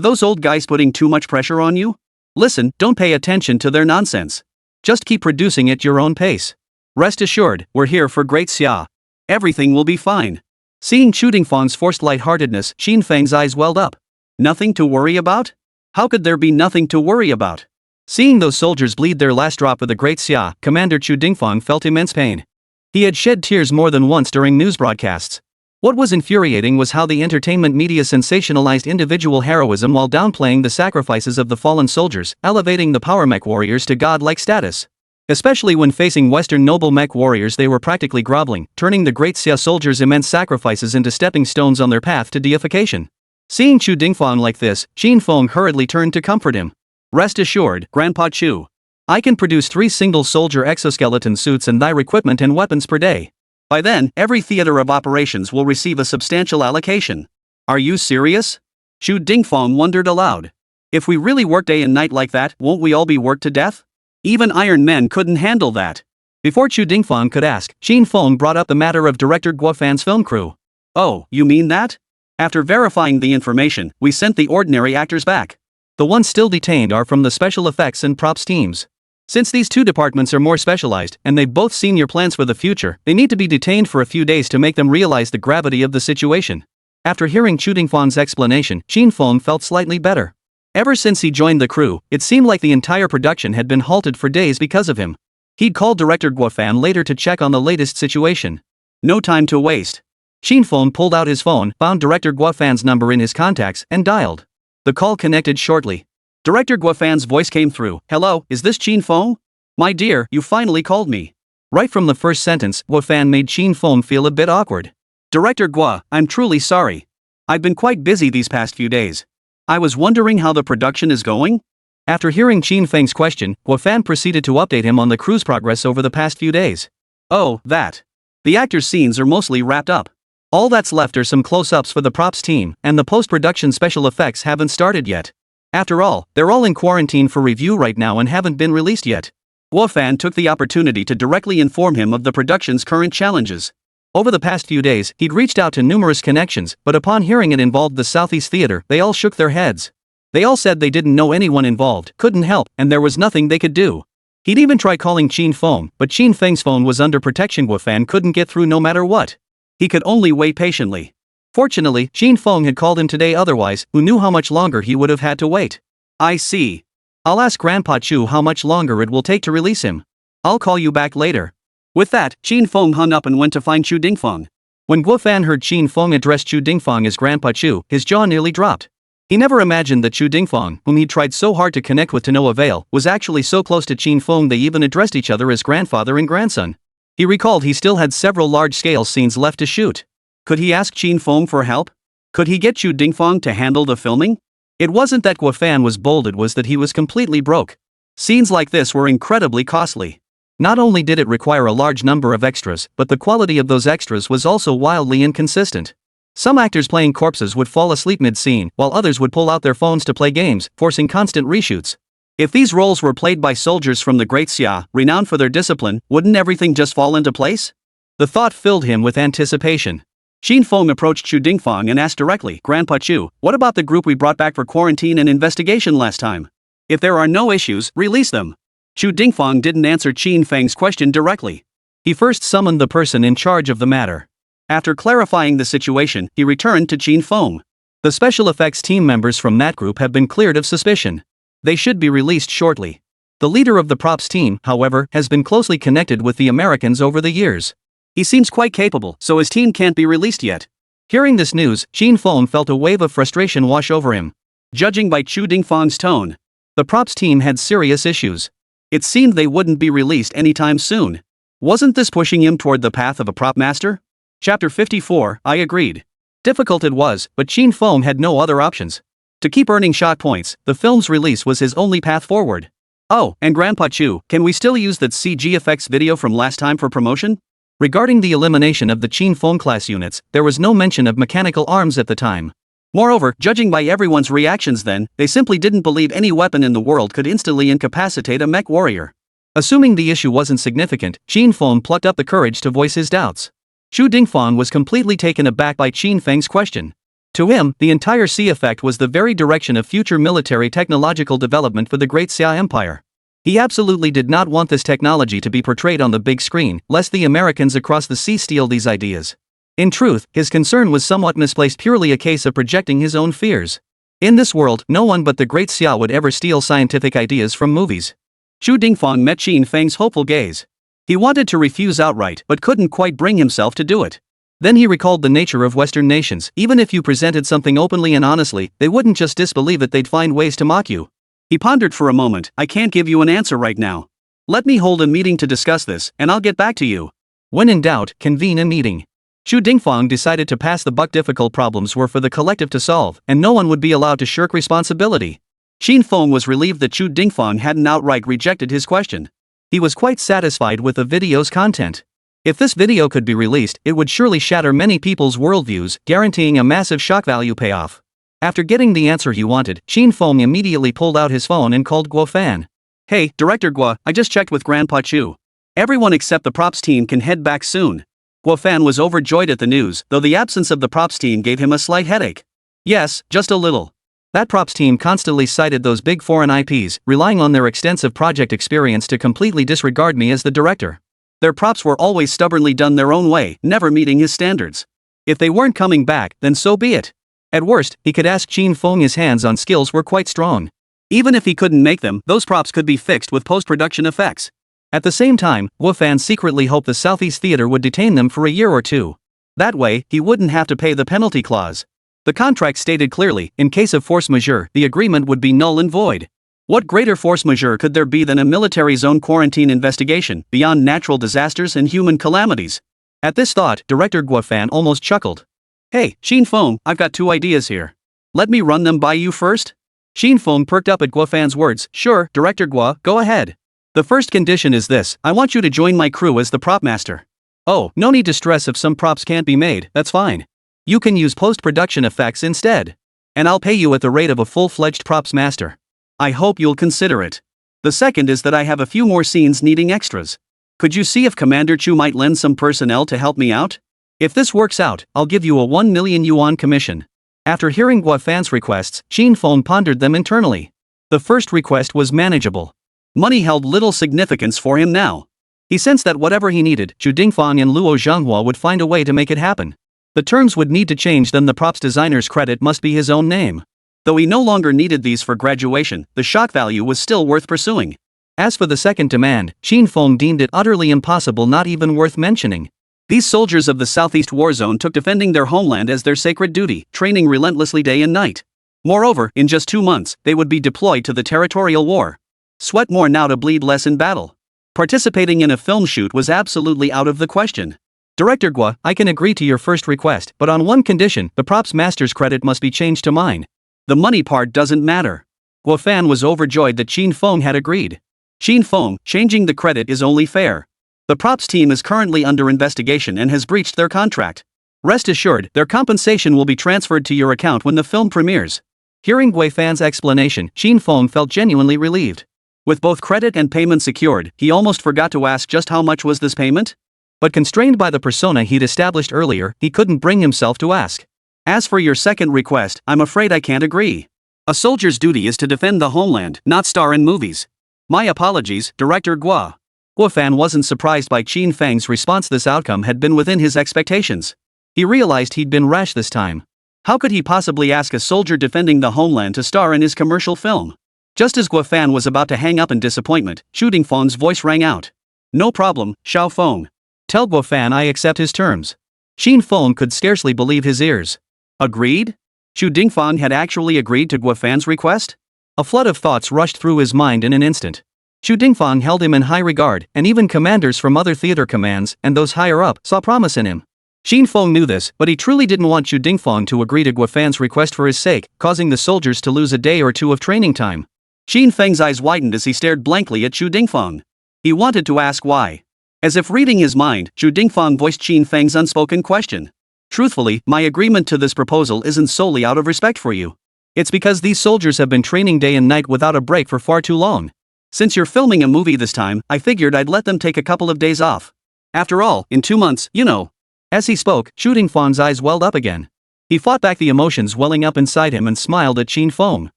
those old guys putting too much pressure on you? Listen, don't pay attention to their nonsense. Just keep producing at your own pace. Rest assured, we're here for Great Xia. Everything will be fine." Seeing Chu Dingfang's forced lightheartedness, Qin Feng's eyes welled up. Nothing to worry about? How could there be nothing to worry about? Seeing those soldiers bleed their last drop of the Great Xia, Commander Chu Dingfang felt immense pain. He had shed tears more than once during news broadcasts. What was infuriating was how the entertainment media sensationalized individual heroism while downplaying the sacrifices of the fallen soldiers, elevating the power mech warriors to godlike status. Especially when facing Western noble mech warriors, they were practically groveling, turning the Great Xia soldiers' immense sacrifices into stepping stones on their path to deification. Seeing Chu Dingfang like this, Qin Feng hurriedly turned to comfort him. "Rest assured, Grandpa Chu. I can produce 3 single soldier exoskeleton suits and thy equipment and weapons per day. By then, every theater of operations will receive a substantial allocation." "Are you serious?" Chu Dingfang wondered aloud. "If we really work day and night like that, won't we all be worked to death? Even Iron Men couldn't handle that." Before Chu Dingfang could ask, Qin Feng brought up the matter of director Guo Fan's film crew. "Oh, you mean that? After verifying the information, we sent the ordinary actors back. The ones still detained are from the special effects and props teams. Since these two departments are more specialized, and they've both seen your plans for the future, they need to be detained for a few days to make them realize the gravity of the situation." After hearing Chu Dingfang's explanation, Qin Feng felt slightly better. Ever since he joined the crew, it seemed like the entire production had been halted for days because of him. He'd called director Guo Fan later to check on the latest situation. No time to waste. Qin Feng pulled out his phone, found director Guo Fan's number in his contacts, and dialed. The call connected shortly. Director Guo Fan's voice came through. "Hello, is this Qin Feng? My dear, you finally called me." Right from the first sentence, Guo Fan made Qin Feng feel a bit awkward. "Director Guo, I'm truly sorry. I've been quite busy these past few days. I was wondering how the production is going?" After hearing Qin Feng's question, Guo Fan proceeded to update him on the crew's progress over the past few days. "Oh, that. The actors' scenes are mostly wrapped up. All that's left are some close-ups for the props team, and the post-production special effects haven't started yet. After all, they're all in quarantine for review right now and haven't been released yet." Guo Fan took the opportunity to directly inform him of the production's current challenges. Over the past few days, he'd reached out to numerous connections, but upon hearing it involved the Southeast Theater, they all shook their heads. They all said they didn't know anyone involved, couldn't help, and there was nothing they could do. He'd even try calling Qin Feng, but Qin Feng's phone was under protection. Guo Fan couldn't get through no matter what. He could only wait patiently. Fortunately, Qin Feng had called him today, otherwise, who knew how much longer he would have had to wait. "I see. I'll ask Grandpa Chu how much longer it will take to release him. I'll call you back later." With that, Qin Feng hung up and went to find Chu Dingfang. When Guo Fan heard Qin Feng address Chu Dingfang as Grandpa Chu, his jaw nearly dropped. He never imagined that Chu Dingfang, whom he'd tried so hard to connect with to no avail, was actually so close to Qin Feng they even addressed each other as grandfather and grandson. He recalled he still had several large-scale scenes left to shoot. Could he ask Qin Feng for help? Could he get Chu Dingfang to handle the filming? It wasn't that Guo Fan was bold, it was that he was completely broke. Scenes like this were incredibly costly. Not only did it require a large number of extras, but the quality of those extras was also wildly inconsistent. Some actors playing corpses would fall asleep mid-scene, while others would pull out their phones to play games, forcing constant reshoots. If these roles were played by soldiers from the Great Xia, renowned for their discipline, wouldn't everything just fall into place? The thought filled him with anticipation. Qin Feng approached Chu Dingfang and asked directly, "Grandpa Chu, what about the group we brought back for quarantine and investigation last time? If there are no issues, release them." Chu Dingfang didn't answer Qin Feng's question directly. He first summoned the person in charge of the matter. After clarifying the situation, he returned to Qin Feng. The special effects team members from that group have been cleared of suspicion. They should be released shortly. The leader of the props team, however, has been closely connected with the Americans over the years. He seems quite capable, so his team can't be released yet. Hearing this news, Qin Feng felt a wave of frustration wash over him. Judging by Chu Dingfang's tone, the props team had serious issues. It seemed they wouldn't be released anytime soon. Wasn't this pushing him toward the path of a prop master? Chapter 54, I agreed. Difficult it was, but Qin Feng had no other options. To keep earning shot points, the film's release was his only path forward. Oh, and Grandpa Chu, can we still use that CG effects video from last time for promotion? Regarding the elimination of the Qin Feng class units, there was no mention of mechanical arms at the time. Moreover, judging by everyone's reactions then, they simply didn't believe any weapon in the world could instantly incapacitate a mech warrior. Assuming the issue wasn't significant, Qin Feng plucked up the courage to voice his doubts. Chu Dingfang was completely taken aback by Qin Feng's question. To him, the entire C effect was the very direction of future military technological development for the Great Xia Empire. He absolutely did not want this technology to be portrayed on the big screen, lest the Americans across the sea steal these ideas. In truth, his concern was somewhat misplaced, purely a case of projecting his own fears. In this world, no one but the Great Xia would ever steal scientific ideas from movies. Chu Dingfang met Qin Feng's hopeful gaze. He wanted to refuse outright, but couldn't quite bring himself to do it. Then he recalled the nature of Western nations. Even if you presented something openly and honestly, they wouldn't just disbelieve it, they'd find ways to mock you. He pondered for a moment. I can't give you an answer right now. Let me hold a meeting to discuss this, and I'll get back to you. When in doubt, convene a meeting. Chu Dingfang decided to pass the buck. Difficult problems were for the collective to solve, and no one would be allowed to shirk responsibility. Qin Feng was relieved that Chu Dingfang hadn't outright rejected his question. He was quite satisfied with the video's content. If this video could be released, it would surely shatter many people's worldviews, guaranteeing a massive shock value payoff. After getting the answer he wanted, Qin Feng immediately pulled out his phone and called Guo Fan. Hey, Director Guo, I just checked with Grandpa Chu. Everyone except the props team can head back soon. Guo Fan was overjoyed at the news, though the absence of the props team gave him a slight headache. Yes, just a little. That props team constantly cited those big foreign IPs, relying on their extensive project experience to completely disregard me as the director. Their props were always stubbornly done their own way, never meeting his standards. If they weren't coming back, then so be it. At worst, he could ask Qin Feng. His hands-on skills were quite strong. Even if he couldn't make them, those props could be fixed with post-production effects. At the same time, Guo Fan secretly hoped the Southeast Theater would detain them for a year or two. That way, he wouldn't have to pay the penalty clause. The contract stated clearly, in case of force majeure, the agreement would be null and void. What greater force majeure could there be than a military zone quarantine investigation, beyond natural disasters and human calamities? At this thought, Director Guo Fan almost chuckled. Hey, Qin Feng, I've got 2 ideas here. Let me run them by you first? Qin Feng perked up at Guo Fan's words. Sure, Director Guo, go ahead. The first condition is this: I want you to join my crew as the prop master. Oh, no need to stress if some props can't be made, that's fine. You can use post-production effects instead. And I'll pay you at the rate of a full-fledged props master. I hope you'll consider it. The second is that I have a few more scenes needing extras. Could you see if Commander Chu might lend some personnel to help me out? If this works out, I'll give you a 1 million yuan commission. After hearing Guo Fan's requests, Qin Feng pondered them internally. The first request was manageable. Money held little significance for him now. He sensed that whatever he needed, Chu Dingfang and Luo Zhenghua would find a way to make it happen. The terms would need to change, then the props designer's credit must be his own name. Though he no longer needed these for graduation, the shock value was still worth pursuing. As for the second demand, Qin Feng deemed it utterly impossible, not even worth mentioning. These soldiers of the Southeast War Zone took defending their homeland as their sacred duty, training relentlessly day and night. Moreover, in just 2 months, they would be deployed to the territorial war. Sweat more now to bleed less in battle. Participating in a film shoot was absolutely out of the question. Director Guo, I can agree to your first request, but on one condition: the props master's credit must be changed to mine. The money part doesn't matter. Guo Fan was overjoyed that Qin Feng had agreed. Qin Feng, changing the credit is only fair. The props team is currently under investigation and has breached their contract. Rest assured, their compensation will be transferred to your account when the film premieres. Hearing Guo Fan's explanation, Qin Feng felt genuinely relieved. With both credit and payment secured, he almost forgot to ask just how much was this payment? But constrained by the persona he'd established earlier, he couldn't bring himself to ask. As for your second request, I'm afraid I can't agree. A soldier's duty is to defend the homeland, not star in movies. My apologies, Director Guo. Guo Fan wasn't surprised by Qin Feng's response. This outcome had been within his expectations. He realized he'd been rash this time. How could he possibly ask a soldier defending the homeland to star in his commercial film? Just as Guo Fan was about to hang up in disappointment, Qin Feng's voice rang out. No problem, Xiao Feng. Tell Guo Fan I accept his terms. Qin Feng could scarcely believe his ears. Agreed? Qin Feng had actually agreed to Guo Fan's request? A flood of thoughts rushed through his mind in an instant. Qin Feng held him in high regard, and even commanders from other theater commands and those higher up saw promise in him. Qin Feng knew this, but he truly didn't want Qin Feng to agree to Guo Fan's request for his sake, causing the soldiers to lose a day or two of training time. Qin Feng's eyes widened as he stared blankly at Qin Feng. He wanted to ask why. As if reading his mind, Qin Feng voiced Qin Feng's unspoken question. Truthfully, my agreement to this proposal isn't solely out of respect for you. It's because these soldiers have been training day and night without a break for far too long. Since you're filming a movie this time, I figured I'd let them take a couple of days off. After all, in 2 months, you know. As he spoke, Qin Feng's eyes welled up again. He fought back the emotions welling up inside him and smiled at Qin Feng.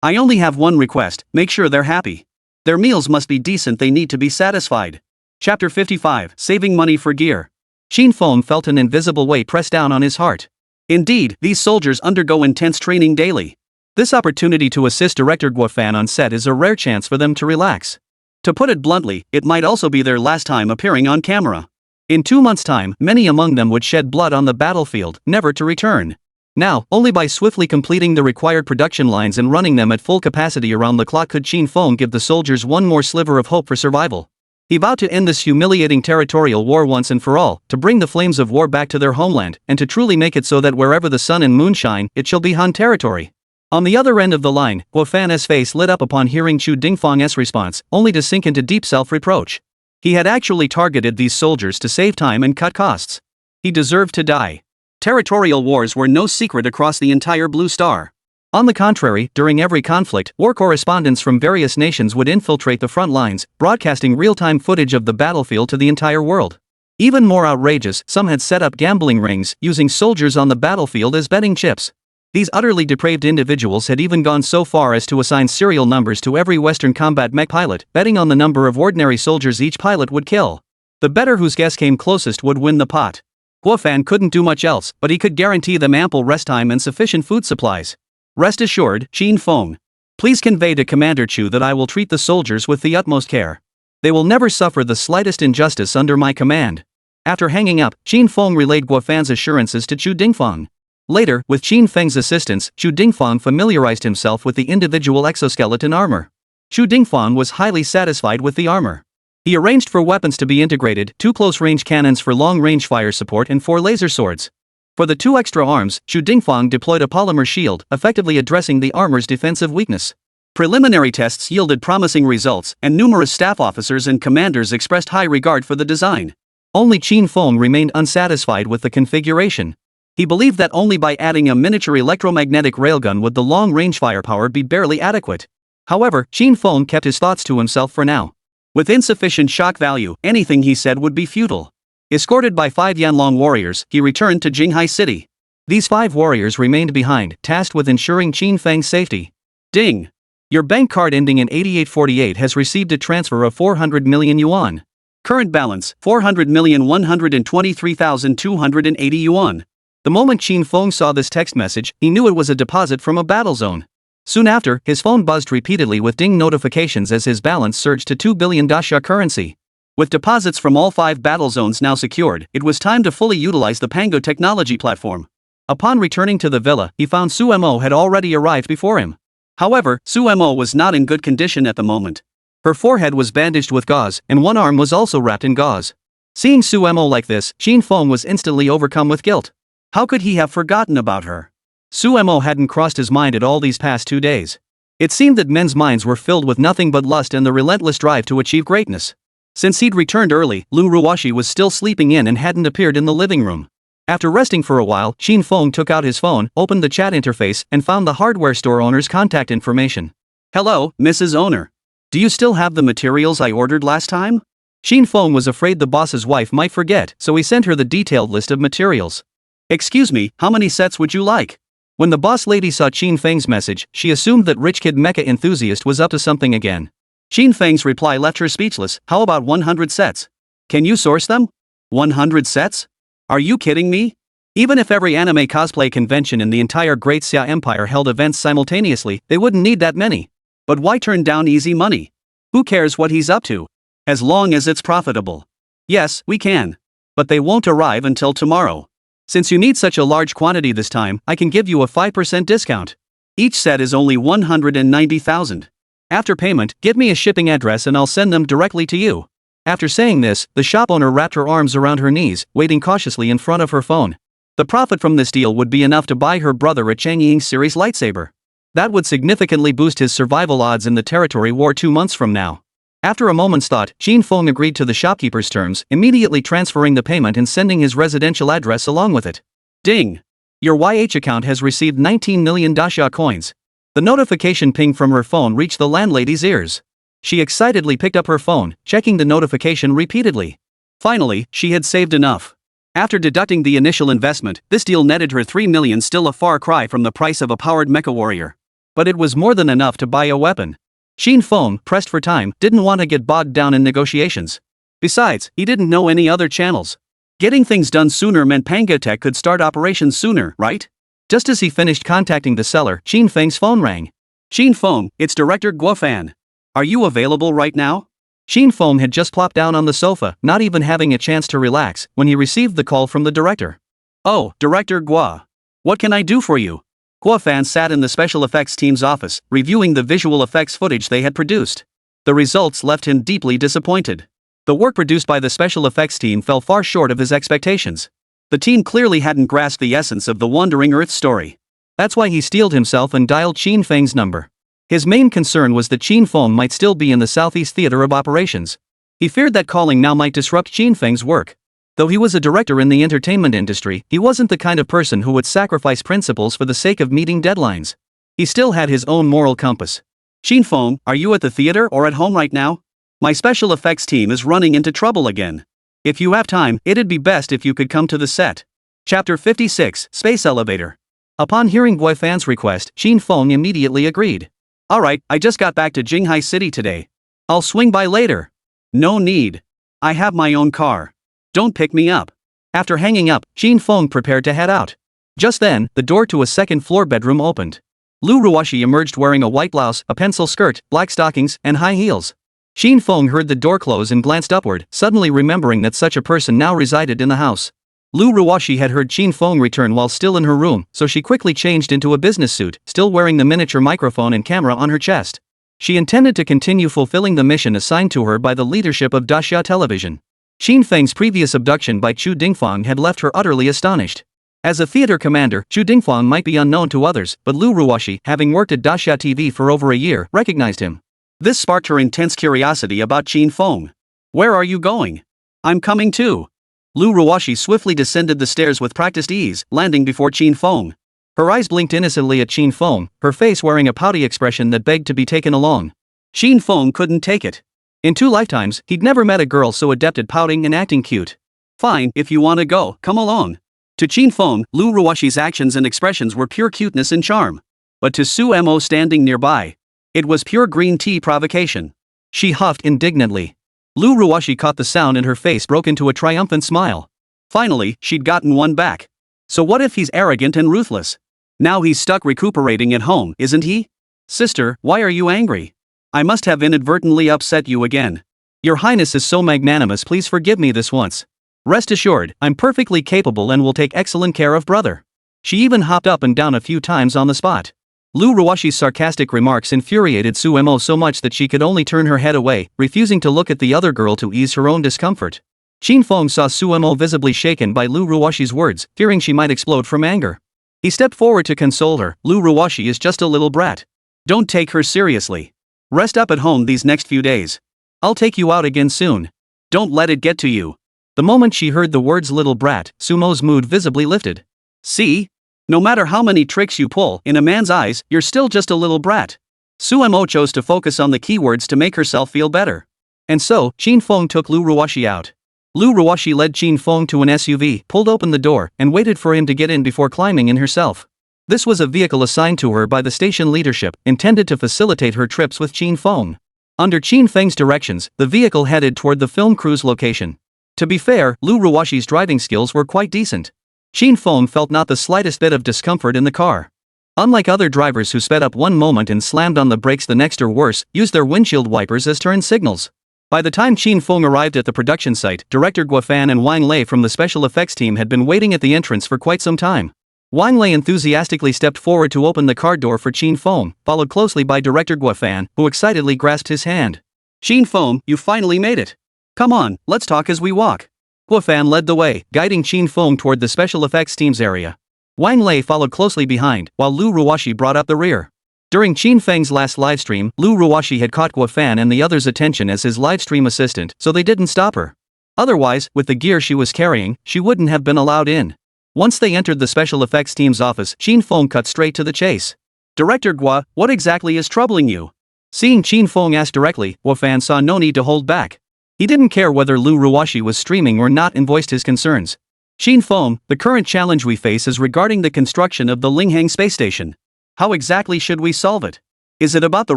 I only have one request, make sure they're happy. Their meals must be decent, they need to be satisfied. Chapter 55, Saving Money for Gear. Qin Feng felt an invisible weight press down on his heart. Indeed, these soldiers undergo intense training daily. This opportunity to assist Director Guo Fan on set is a rare chance for them to relax. To put it bluntly, it might also be their last time appearing on camera. In 2 months' time, many among them would shed blood on the battlefield, never to return. Now, only by swiftly completing the required production lines and running them at full capacity around the clock could Qin Feng give the soldiers one more sliver of hope for survival. He vowed to end this humiliating territorial war once and for all, to bring the flames of war back to their homeland, and to truly make it so that wherever the sun and moon shine, it shall be Han territory. On the other end of the line, Guo Fan's face lit up upon hearing Qin Feng's response, only to sink into deep self-reproach. He had actually targeted these soldiers to save time and cut costs. He deserved to die. Territorial wars were no secret across the entire Blue Star. On the contrary, during every conflict, war correspondents from various nations would infiltrate the front lines, broadcasting real-time footage of the battlefield to the entire world. Even more outrageous, some had set up gambling rings, using soldiers on the battlefield as betting chips. These utterly depraved individuals had even gone so far as to assign serial numbers to every Western combat mech pilot, betting on the number of ordinary soldiers each pilot would kill. The bettor whose guess came closest would win the pot. Guo Fan couldn't do much else, but he could guarantee them ample rest time and sufficient food supplies. Rest assured, Qin Feng. Please convey to Commander Chu that I will treat the soldiers with the utmost care. They will never suffer the slightest injustice under my command. After hanging up, Qin Feng relayed Guo Fan's assurances to Qin Feng. Later, with Qin Feng's assistance, Qin Feng familiarized himself with the individual exoskeleton armor. Qin Feng was highly satisfied with the armor. He arranged for weapons to be integrated, 2 close-range cannons for long-range fire support and 4 laser swords. For the 2 extra arms, Qin Feng deployed a polymer shield, effectively addressing the armor's defensive weakness. Preliminary tests yielded promising results, and numerous staff officers and commanders expressed high regard for the design. Only Qin Feng remained unsatisfied with the configuration. He believed that only by adding a miniature electromagnetic railgun would the long-range firepower be barely adequate. However, Qin Feng kept his thoughts to himself for now. With insufficient shock value, anything he said would be futile. Escorted by 5 Yanlong warriors, he returned to Jinghai City. These 5 warriors remained behind, tasked with ensuring Qin Feng's safety. Ding! Your bank card ending in 8848 has received a transfer of 400 million yuan. Current balance, 400,123,280 yuan. The moment Qin Feng saw this text message, he knew it was a deposit from a battle zone. Soon after, his phone buzzed repeatedly with ding notifications as his balance surged to 2 billion dasha currency. With deposits from all 5 battle zones now secured, it was time to fully utilize the Pango technology platform. Upon returning to the villa, he found Su Mo had already arrived before him. However, Su Mo was not in good condition at the moment. Her forehead was bandaged with gauze, and one arm was also wrapped in gauze. Seeing Su Mo like this, Qin Feng was instantly overcome with guilt. How could he have forgotten about her? Su Mo hadn't crossed his mind at all these past 2 days. It seemed that men's minds were filled with nothing but lust and the relentless drive to achieve greatness. Since he'd returned early, Lu Ruoshi was still sleeping in and hadn't appeared in the living room. After resting for a while, Qin Feng took out his phone, opened the chat interface, and found the hardware store owner's contact information. "Hello, Mrs. Owner. Do you still have the materials I ordered last time?" Qin Feng was afraid the boss's wife might forget, so he sent her the detailed list of materials. "Excuse me, how many sets would you like?" When the boss lady saw Qin Feng's message, she assumed that rich kid mecha enthusiast was up to something again. Qin Feng's reply left her speechless. "How about 100 sets? Can you source them? 100 sets? Are you kidding me? Even if every anime cosplay convention in the entire Great Xia Empire held events simultaneously, they wouldn't need that many. But why turn down easy money? Who cares what he's up to? As long as it's profitable. Yes, we can. But they won't arrive until tomorrow. Since you need such a large quantity this time, I can give you a 5% discount. Each set is only 190,000. After payment, give me a shipping address and I'll send them directly to you." After saying this, the shop owner wrapped her arms around her knees, waiting cautiously in front of her phone. The profit from this deal would be enough to buy her brother a Changying series lightsaber. That would significantly boost his survival odds in the territory war 2 months from now. After a moment's thought, Qin Feng agreed to the shopkeeper's terms, immediately transferring the payment and sending his residential address along with it. Ding! Your YH account has received 19 million daxia coins. The notification ping from her phone reached the landlady's ears. She excitedly picked up her phone, checking the notification repeatedly. Finally, she had saved enough. After deducting the initial investment, this deal netted her 3 million, still a far cry from the price of a powered mecha warrior. But it was more than enough to buy a weapon. Qin Feng, pressed for time, didn't want to get bogged down in negotiations. Besides, he didn't know any other channels. Getting things done sooner meant Pangatech could start operations sooner, right? Just as he finished contacting the seller, Qin Feng's phone rang. "Qin Feng, it's Director Guo Fan. Are you available right now?" Qin Feng had just plopped down on the sofa, not even having a chance to relax, when he received the call from the director. "Oh, Director Guo. What can I do for you?" Guo Fan sat in the special effects team's office, reviewing the visual effects footage they had produced. The results left him deeply disappointed. The work produced by the special effects team fell far short of his expectations. The team clearly hadn't grasped the essence of the Wandering Earth story. That's why he steeled himself and dialed Qin Feng's number. His main concern was that Qin Feng might still be in the Southeast Theater of Operations. He feared that calling now might disrupt Qin Feng's work. Though he was a director in the entertainment industry, he wasn't the kind of person who would sacrifice principles for the sake of meeting deadlines. He still had his own moral compass. "Qin Feng, are you at the theater or at home right now? My special effects team is running into trouble again. If you have time, it'd be best if you could come to the set." Chapter 56, Space Elevator. Upon hearing Guo Fan's request, Qin Feng immediately agreed. "Alright, I just got back to Jinghai City today. I'll swing by later." "No need. I have my own car. Don't pick me up." After hanging up, Qin Feng prepared to head out. Just then, the door to a second-floor bedroom opened. Lu Ruoshi emerged wearing a white blouse, a pencil skirt, black stockings, and high heels. Qin Feng heard the door close and glanced upward, suddenly remembering that such a person now resided in the house. Lu Ruoshi had heard Qin Feng return while still in her room, so she quickly changed into a business suit, still wearing the miniature microphone and camera on her chest. She intended to continue fulfilling the mission assigned to her by the leadership of Daxia Television. Qin Feng's previous abduction by Chu Dingfang had left her utterly astonished. As a theater commander, Chu Dingfang might be unknown to others, but Lu Ruoshi, having worked at Daxia TV for over a year, recognized him. This sparked her intense curiosity about Qin Feng. "Where are you going?" "I'm coming too." Lu Ruoshi swiftly descended the stairs with practiced ease, landing before Qin Feng. Her eyes blinked innocently at Qin Feng, her face wearing a pouty expression that begged to be taken along. Qin Feng couldn't take it. In 2 lifetimes, he'd never met a girl so adept at pouting and acting cute. "Fine, if you want to go, come along." To Qin Feng, Lu Ruoshi's actions and expressions were pure cuteness and charm. But to Su Mo standing nearby, it was pure green tea provocation. She huffed indignantly. Lu Ruoshi caught the sound and her face broke into a triumphant smile. Finally, she'd gotten one back. So what if he's arrogant and ruthless? Now he's stuck recuperating at home, isn't he? "Sister, why are you angry? I must have inadvertently upset you again. Your Highness is so magnanimous, please forgive me this once. Rest assured, I'm perfectly capable and will take excellent care of brother." She even hopped up and down a few times on the spot. Lu Ruoshi's sarcastic remarks infuriated Su Mo so much that she could only turn her head away, refusing to look at the other girl to ease her own discomfort. Qin Feng saw Su Mo visibly shaken by Lu Ruoshi's words, fearing she might explode from anger. He stepped forward to console her. "Lu Ruoshi is just a little brat. Don't take her seriously. Rest up at home these next few days. I'll take you out again soon. Don't let it get to you. The moment she heard the words little brat, Sumo's mood visibly lifted. See? No matter how many tricks you pull, in a man's eyes, you're still just a little brat. Sumo chose to focus on the keywords to make herself feel better. And so, Qin Feng took Lu Ruoshi out. Lu Ruoshi led Qin Feng to an SUV, pulled open the door, and waited for him to get in before climbing in herself. This was a vehicle assigned to her by the station leadership, intended to facilitate her trips with Qin Feng. Under Qin Feng's directions, the vehicle headed toward the film crew's location. To be fair, Lu Ruoshi's driving skills were quite decent. Qin Feng felt not the slightest bit of discomfort in the car. Unlike other drivers who sped up one moment and slammed on the brakes the next or worse, used their windshield wipers as turn signals. By the time Qin Feng arrived at the production site, director Guo Fan and Wang Lei from the special effects team had been waiting at the entrance for quite some time. Wang Lei enthusiastically stepped forward to open the car door for Qin Feng, followed closely by director Guo Fan, who excitedly grasped his hand. Qin Feng, you finally made it. Come on, let's talk as we walk. Guo Fan led the way, guiding Qin Feng toward the special effects team's area. Wang Lei followed closely behind, while Lu Ruoshi brought up the rear. During Qin Feng's last livestream, Lu Ruoshi had caught Guo Fan and the others' attention as his livestream assistant, so they didn't stop her. Otherwise, with the gear she was carrying, she wouldn't have been allowed in. Once they entered the special effects team's office, Qin Feng cut straight to the chase. Director Guo, what exactly is troubling you? Seeing Qin Feng ask directly, Guo Fan saw no need to hold back. He didn't care whether Lu Ruoshi was streaming or not and voiced his concerns. Qin Feng, the current challenge we face is regarding the construction of the Linghang space station. How exactly should we solve it? Is it about the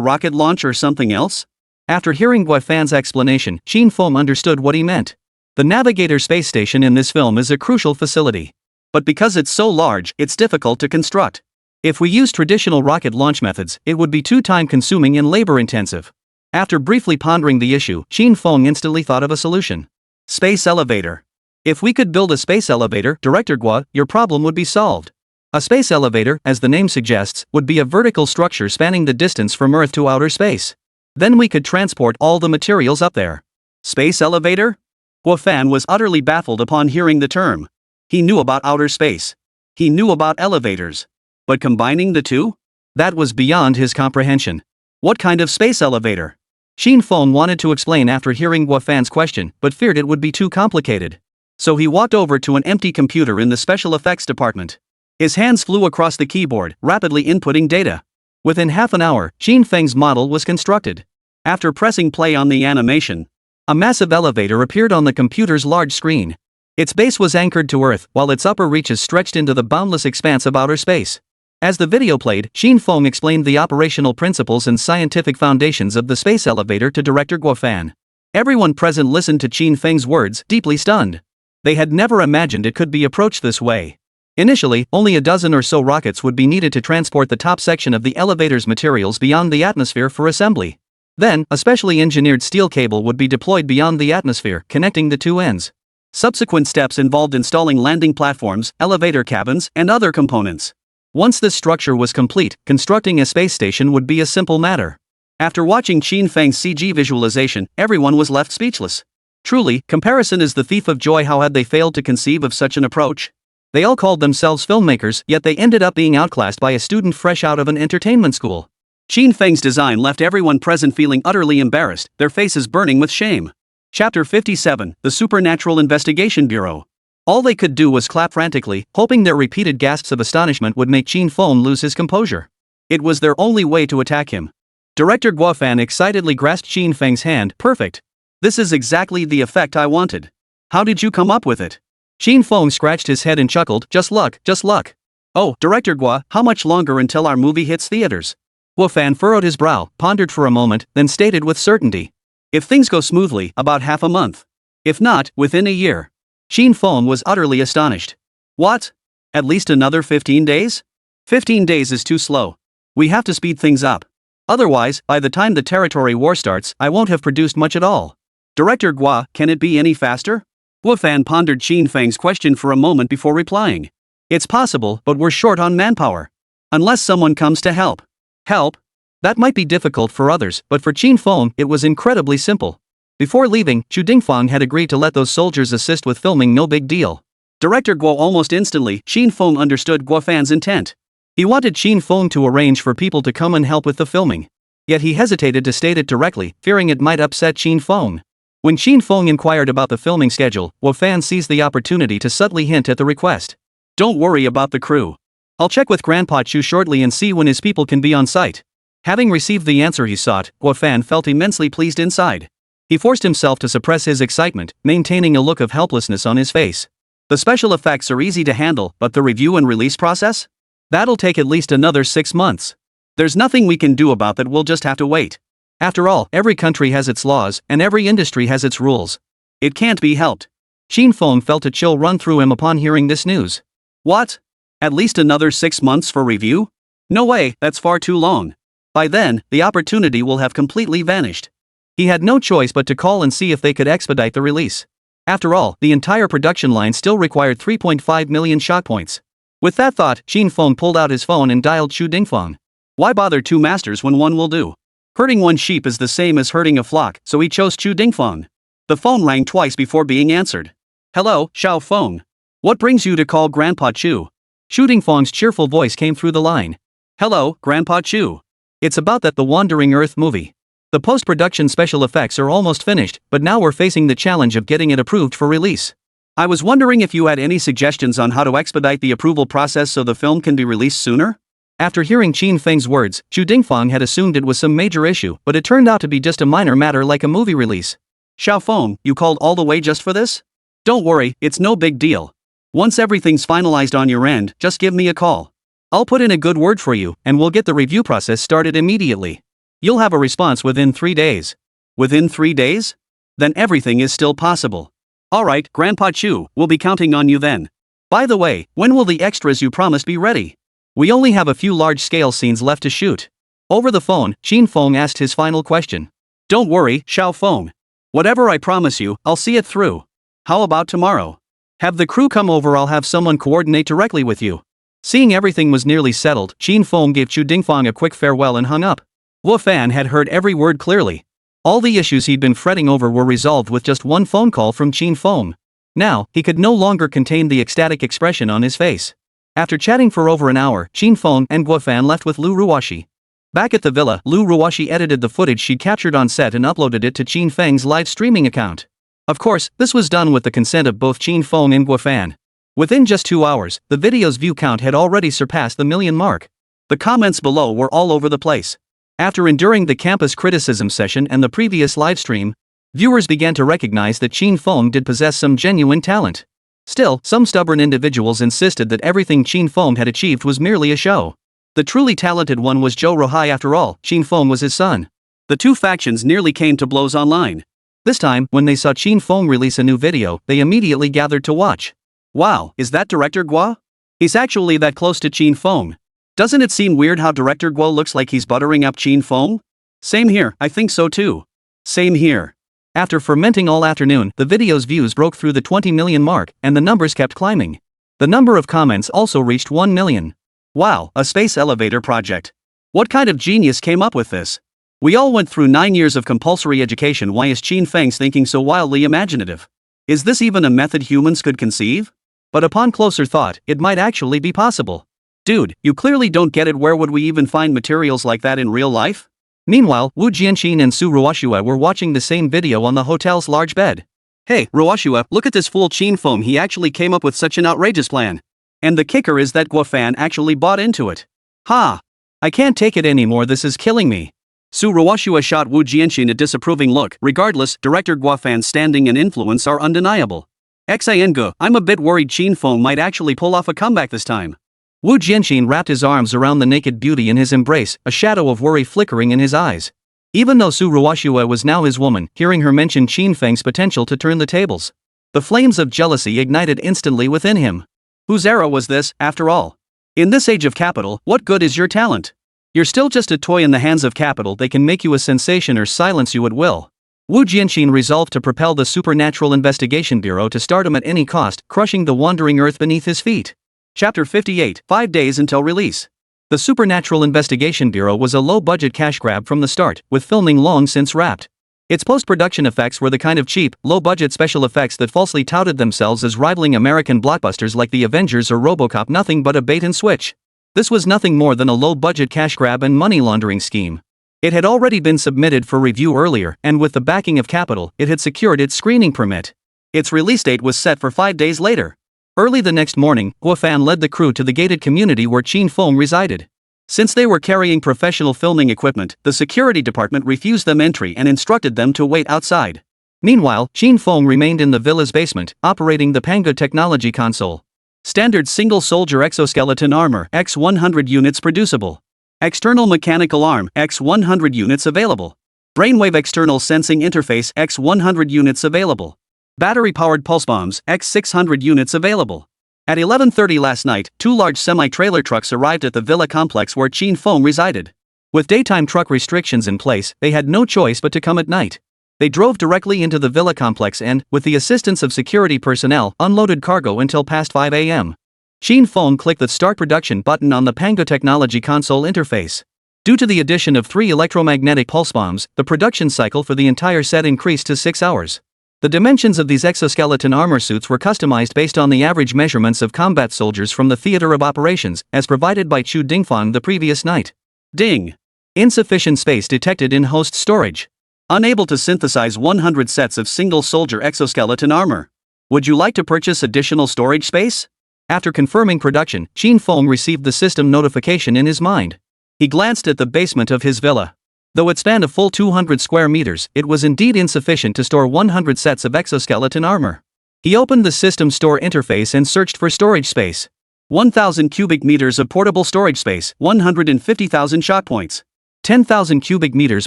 rocket launch or something else? After hearing Guo Fan's explanation, Qin Feng understood what he meant. The Navigator space station in this film is a crucial facility. But because it's so large, it's difficult to construct. If we use traditional rocket launch methods, it would be too time-consuming and labor-intensive. After briefly pondering the issue, Qin Feng instantly thought of a solution. Space elevator. If we could build a space elevator, Director Guo, your problem would be solved. A space elevator, as the name suggests, would be a vertical structure spanning the distance from Earth to outer space. Then we could transport all the materials up there. Space elevator? Guo Fan was utterly baffled upon hearing the term. He knew about outer space. He knew about elevators. But combining the two? That was beyond his comprehension. What kind of space elevator? Qin Feng wanted to explain after hearing Guo Fan's question, but feared it would be too complicated. So he walked over to an empty computer in the special effects department. His hands flew across the keyboard, rapidly inputting data. Within half an hour, Qin Feng's model was constructed. After pressing play on the animation, a massive elevator appeared on the computer's large screen. Its base was anchored to Earth, while its upper reaches stretched into the boundless expanse of outer space. As the video played, Qin Feng explained the operational principles and scientific foundations of the space elevator to director Guo Fan. Everyone present listened to Qin Feng's words, deeply stunned. They had never imagined it could be approached this way. Initially, only a dozen or so rockets would be needed to transport the top section of the elevator's materials beyond the atmosphere for assembly. Then, a specially engineered steel cable would be deployed beyond the atmosphere, connecting the two ends. Subsequent steps involved installing landing platforms, elevator cabins, and other components. Once this structure was complete, constructing a space station would be a simple matter. After watching Qin Feng's CG visualization, everyone was left speechless. Truly, comparison is the thief of joy. How had they failed to conceive of such an approach? They all called themselves filmmakers, yet they ended up being outclassed by a student fresh out of an entertainment school. Qin Feng's design left everyone present feeling utterly embarrassed, their faces burning with shame. Chapter 57, The Supernatural Investigation Bureau. All they could do was clap frantically, hoping their repeated gasps of astonishment would make Qin Feng lose his composure. It was their only way to attack him. Director Guo Fan excitedly grasped Qin Feng's hand. Perfect. This is exactly the effect I wanted. How did you come up with it? Qin Feng scratched his head and chuckled. Just luck, just luck. Oh, Director Guo, how much longer until our movie hits theaters? Guo Fan furrowed his brow, pondered for a moment, then stated with certainty. If things go smoothly, about half a month. If not, within a year. Qin Feng was utterly astonished. What? At least another 15 days? 15 days is too slow. We have to speed things up. Otherwise, by the time the territory war starts, I won't have produced much at all. Director Guo, can it be any faster? Guo Fan pondered Qin Feng's question for a moment before replying. It's possible, but we're short on manpower. Unless someone comes to help. Help? That might be difficult for others, but for Qin Feng, it was incredibly simple. Before leaving, Chu Dingfang had agreed to let those soldiers assist with filming. No big deal. Director Guo almost instantly, Qin Feng understood Guo Fan's intent. He wanted Qin Feng to arrange for people to come and help with the filming. Yet he hesitated to state it directly, fearing it might upset Qin Feng. When Qin Feng inquired about the filming schedule, Guo Fan seized the opportunity to subtly hint at the request. Don't worry about the crew. I'll check with Grandpa Chu shortly and see when his people can be on site. Having received the answer he sought, Guo Fan felt immensely pleased inside. He forced himself to suppress his excitement, maintaining a look of helplessness on his face. The special effects are easy to handle, but the review and release process? That'll take at least another 6 months. There's nothing we can do about that, we'll just have to wait. After all, every country has its laws, and every industry has its rules. It can't be helped. Qin Feng felt a chill run through him upon hearing this news. What? At least another 6 months for review? No way, that's far too long. By then, the opportunity will have completely vanished. He had no choice but to call and see if they could expedite the release. After all, the entire production line still required 3.5 million shot points. With that thought, Qin Feng pulled out his phone and dialed Chu Dingfeng. Why bother 2 masters when one will do? Herding one sheep is the same as herding a flock, so he chose Chu Dingfeng. The phone rang twice before being answered. Hello, Xiao Feng. What brings you to call Grandpa Chu? Chu Dingfeng's cheerful voice came through the line. Hello, Grandpa Chu. It's about that The Wandering Earth movie. The post-production special effects are almost finished, but now we're facing the challenge of getting it approved for release. I was wondering if you had any suggestions on how to expedite the approval process so the film can be released sooner? After hearing Qin Feng's words, Chu Dingfeng had assumed it was some major issue, but it turned out to be just a minor matter like a movie release. Xiao Feng, you called all the way just for this? Don't worry, it's no big deal. Once everything's finalized on your end, just give me a call. I'll put in a good word for you, and we'll get the review process started immediately. You'll have a response within 3 days. Within 3 days? Then everything is still possible. Alright, Grandpa Chu, we'll be counting on you then. By the way, when will the extras you promised be ready? We only have a few large-scale scenes left to shoot. Over the phone, Qin Feng asked his final question. Don't worry, Xiao Feng. Whatever I promise you, I'll see it through. How about tomorrow? Have the crew come over, I'll have someone coordinate directly with you. Seeing everything was nearly settled, Qin Feng gave Chu Dingfeng a quick farewell and hung up. Guo Fan had heard every word clearly. All the issues he'd been fretting over were resolved with just one phone call from Qin Feng. Now, he could no longer contain the ecstatic expression on his face. After chatting for over an hour, Qin Feng and Guo Fan left with Lu Ruoxi. Back at the villa, Lu Ruoxi edited the footage she'd captured on set and uploaded it to Qin Feng's live streaming account. Of course, this was done with the consent of both Qin Feng and Guo Fan. Within just 2 hours, the video's view count had already surpassed the million mark. The comments below were all over the place. After enduring the campus criticism session and the previous livestream, viewers began to recognize that Qin Feng did possess some genuine talent. Still, some stubborn individuals insisted that everything Qin Feng had achieved was merely a show. The truly talented one was Zhou Ruhai after all, Qin Feng was his son. The two factions nearly came to blows online. This time, when they saw Qin Feng release a new video, they immediately gathered to watch. Wow, is that director Guo? He's actually that close to Qin Feng. Doesn't it seem weird how director Guo looks like he's buttering up Qin Feng? Same here, I think so too. Same here. After fermenting all afternoon, the video's views broke through the 20 million mark, and the numbers kept climbing. The number of comments also reached 1 million. Wow, a space elevator project. What kind of genius came up with this? We all went through 9 years of compulsory education, why is Qin Feng's thinking so wildly imaginative? Is this even a method humans could conceive? But upon closer thought, it might actually be possible. Dude, you clearly don't get it, where would we even find materials like that in real life? Meanwhile, Wu Jianqin and Su Ruoxua were watching the same video on the hotel's large bed. Hey, Ruoxua, look at this fool Qin Feng, he actually came up with such an outrageous plan. And the kicker is that Guo Fan actually bought into it. Ha! I can't take it anymore, this is killing me. Su Ruoxua shot Wu Jianqin a disapproving look. Regardless, director Guo Fan's standing and influence are undeniable. Xange, I'm a bit worried Qin Feng might actually pull off a comeback this time. Wu Jianqin wrapped his arms around the naked beauty in his embrace, a shadow of worry flickering in his eyes. Even though Su Ruoxua was now his woman, hearing her mention Qin Feng's potential to turn the tables, the flames of jealousy ignited instantly within him. Whose era was this, after all? In this age of capital, what good is your talent? You're still just a toy in the hands of capital. They can make you a sensation or silence you at will. Wu Jianqin resolved to propel the Supernatural Investigation Bureau to stardom at any cost, crushing the wandering earth beneath his feet. Chapter 58, 5 days until release. The Supernatural Investigation Bureau was a low-budget cash grab from the start, with filming long since wrapped. Its post-production effects were the kind of cheap, low-budget special effects that falsely touted themselves as rivaling American blockbusters like The Avengers or RoboCop, nothing but a bait and switch. This was nothing more than a low-budget cash grab and money laundering scheme. It had already been submitted for review earlier, and with the backing of capital, it had secured its screening permit. Its release date was set for 5 days later. Early the next morning, Guo Fan led the crew to the gated community where Qin Feng resided. Since they were carrying professional filming equipment, the security department refused them entry and instructed them to wait outside. Meanwhile, Qin Feng remained in the villa's basement, operating the Manga technology console. Standard single soldier exoskeleton armor, X100 units producible. External mechanical arm, X100 units available. Brainwave external sensing interface, X100 units available. Battery-powered pulse bombs, X600 units available. At 11:30 last night, 2 large semi-trailer trucks arrived at the villa complex where Qin Feng resided. With daytime truck restrictions in place, they had no choice but to come at night. They drove directly into the villa complex and, with the assistance of security personnel, unloaded cargo until past 5 a.m. Qin Feng clicked the Start Production button on the Manga technology console interface. Due to the addition of 3 electromagnetic pulse bombs, the production cycle for the entire set increased to 6 hours. The dimensions of these exoskeleton armor suits were customized based on the average measurements of combat soldiers from the theater of operations, as provided by Chu Dingfang the previous night. Ding! Insufficient space detected in host storage. Unable to synthesize 100 sets of single soldier exoskeleton armor. Would you like to purchase additional storage space? After confirming production, Qin Feng received the system notification in his mind. He glanced at the basement of his villa. Though it spanned a full 200 square meters, it was indeed insufficient to store 100 sets of exoskeleton armor. He opened the system store interface and searched for storage space. 1,000 cubic meters of portable storage space, 150,000 shot points. 10,000 cubic meters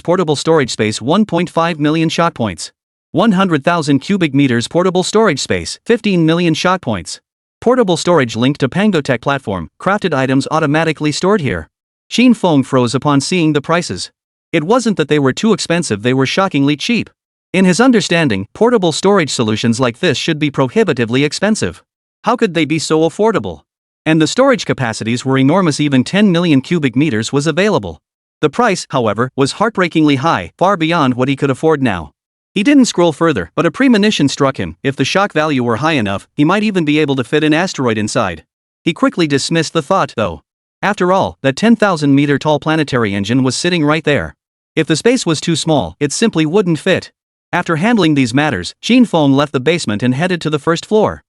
portable storage space, 1.5 million shot points. 100,000 cubic meters portable storage space, 15 million shot points. Portable storage linked to Pangotech platform, crafted items automatically stored here. Qin Feng froze upon seeing the prices. It wasn't that they were too expensive, they were shockingly cheap. In his understanding, portable storage solutions like this should be prohibitively expensive. How could they be so affordable? And the storage capacities were enormous, even 10 million cubic meters was available. The price, however, was heartbreakingly high, far beyond what he could afford now. He didn't scroll further, but a premonition struck him. If the shock value were high enough, he might even be able to fit an asteroid inside. He quickly dismissed the thought, though. After all, that 10,000-meter-tall planetary engine was sitting right there. If the space was too small, it simply wouldn't fit. After handling these matters, Qin Feng left the basement and headed to the first floor.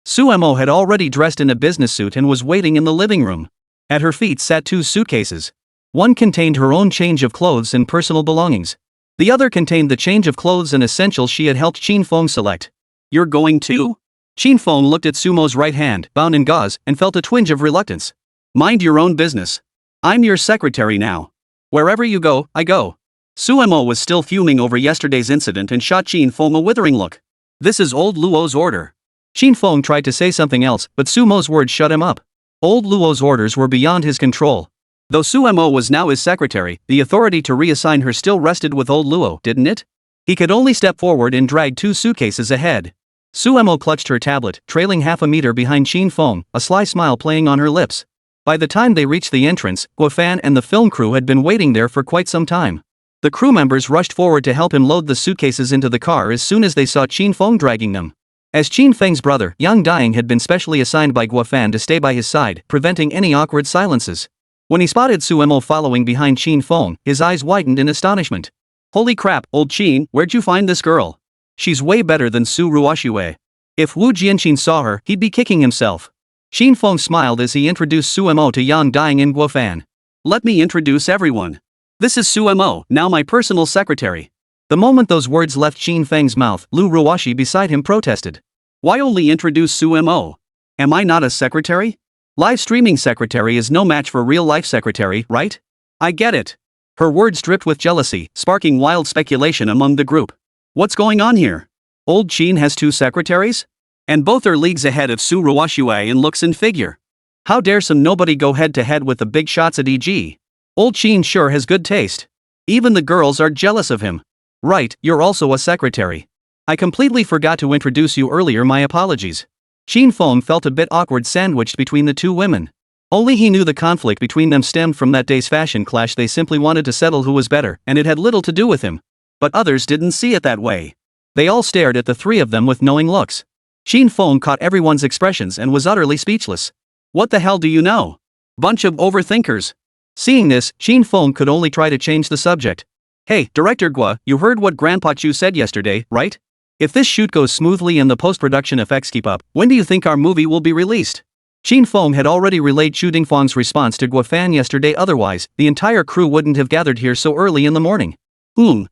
Suemo had already dressed in a business suit and was waiting in the living room. At her feet sat 2 suitcases. One contained her own change of clothes and personal belongings. The other contained the change of clothes and essentials she had helped Qin Feng select. "You're going too?" Qin Feng looked at Sumo's right hand, bound in gauze, and felt a twinge of reluctance. "Mind your own business. I'm your secretary now. Wherever you go, I go." Suemo was still fuming over yesterday's incident and shot Qin Feng a withering look. "This is old Luo's order." Qin Feng tried to say something else, but Sumo's words shut him up. Old Luo's orders were beyond his control. Though Suemo was now his secretary, the authority to reassign her still rested with old Luo, didn't it? He could only step forward and drag 2 suitcases ahead. Suemo clutched her tablet, trailing half a meter behind Qin Feng, a sly smile playing on her lips. By the time they reached the entrance, Guo Fan and the film crew had been waiting there for quite some time. The crew members rushed forward to help him load the suitcases into the car as soon as they saw Qin Feng dragging them. As Qin Feng's brother, Yang Daying had been specially assigned by Guo Fan to stay by his side, preventing any awkward silences. When he spotted Suemo following behind Qin Feng, his eyes widened in astonishment. "Holy crap, old Qin, where'd you find this girl? She's way better than Su Ruoxue. If Wu Jianqin saw her, he'd be kicking himself." Qin Feng smiled as he introduced Suemo to Yang Daying and Guo Fan. "Let me introduce everyone. This is Suemo, now my personal secretary." The moment those words left Qin Feng's mouth, Lu Ruoxi beside him protested. "Why only introduce Suemo? Am I not a secretary? Live streaming secretary is no match for real-life secretary, right? I get it." Her words dripped with jealousy, sparking wild speculation among the group. "What's going on here? Old Qin has 2 secretaries? And both are leagues ahead of Su Ruoxue in looks and figure. How dare some nobody go head-to-head with the big shots at EG? Old Qin sure has good taste. Even the girls are jealous of him." "Right, you're also a secretary. I completely forgot to introduce you earlier, my apologies." Qin Feng felt a bit awkward sandwiched between the 2 women. Only he knew the conflict between them stemmed from that day's fashion clash. They simply wanted to settle who was better, and it had little to do with him. But others didn't see it that way. They all stared at the 3 of them with knowing looks. Qin Feng caught everyone's expressions and was utterly speechless. "What the hell do you know? Bunch of overthinkers. Seeing this, Qin Feng could only try to change the subject. Hey, Director Guo, you heard what Grandpa Chu said yesterday, right? If this shoot goes smoothly and the post-production effects keep up, when do you think our movie will be released? Qin Feng had already relayed Chu Dingfang's response to Guo Fan yesterday, otherwise, the entire crew wouldn't have gathered here so early in the morning.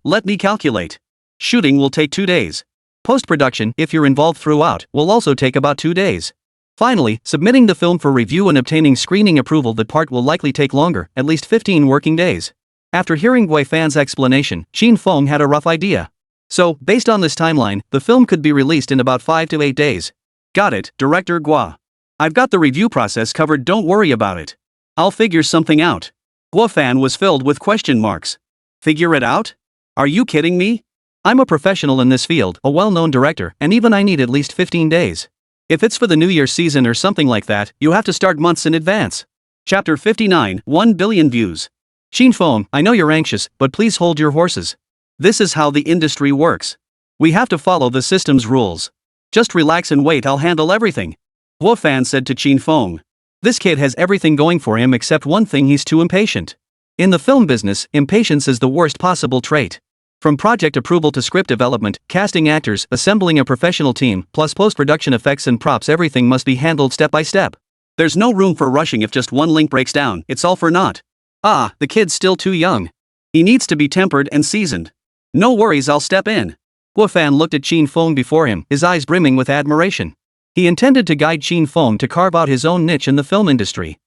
Let me calculate. Shooting will take 2 days. Post-production, if you're involved throughout, will also take about 2 days. Finally, submitting the film for review and obtaining screening approval, that part will likely take longer, at least 15 working days. After hearing Guo Fan's explanation, Qin Feng had a rough idea. So, based on this timeline, the film could be released in about 5 to 8 days. Got it, Director Guo. I've got the review process covered, don't worry about it. I'll figure something out. Guo Fan was filled with question marks. Figure it out? Are you kidding me? I'm a professional in this field, a well-known director, and even I need at least 15 days. If it's for the New Year season or something like that, you have to start months in advance. Chapter 59, 1 billion views. Qin Feng, I know you're anxious, but please hold your horses. This is how the industry works. We have to follow the system's rules. Just relax and wait, I'll handle everything. Guo Fan said to Qin Feng. This kid has everything going for him except one thing: he's too impatient. In the film business, impatience is the worst possible trait. From project approval to script development, casting actors, assembling a professional team, plus post-production effects and props, everything must be handled step by step. There's no room for rushing. If just one link breaks down, it's all for naught. The kid's still too young. He needs to be tempered and seasoned. No worries, I'll step in. Guo Fan looked at Qin Feng before him, his eyes brimming with admiration. He intended to guide Qin Feng to carve out his own niche in the film industry.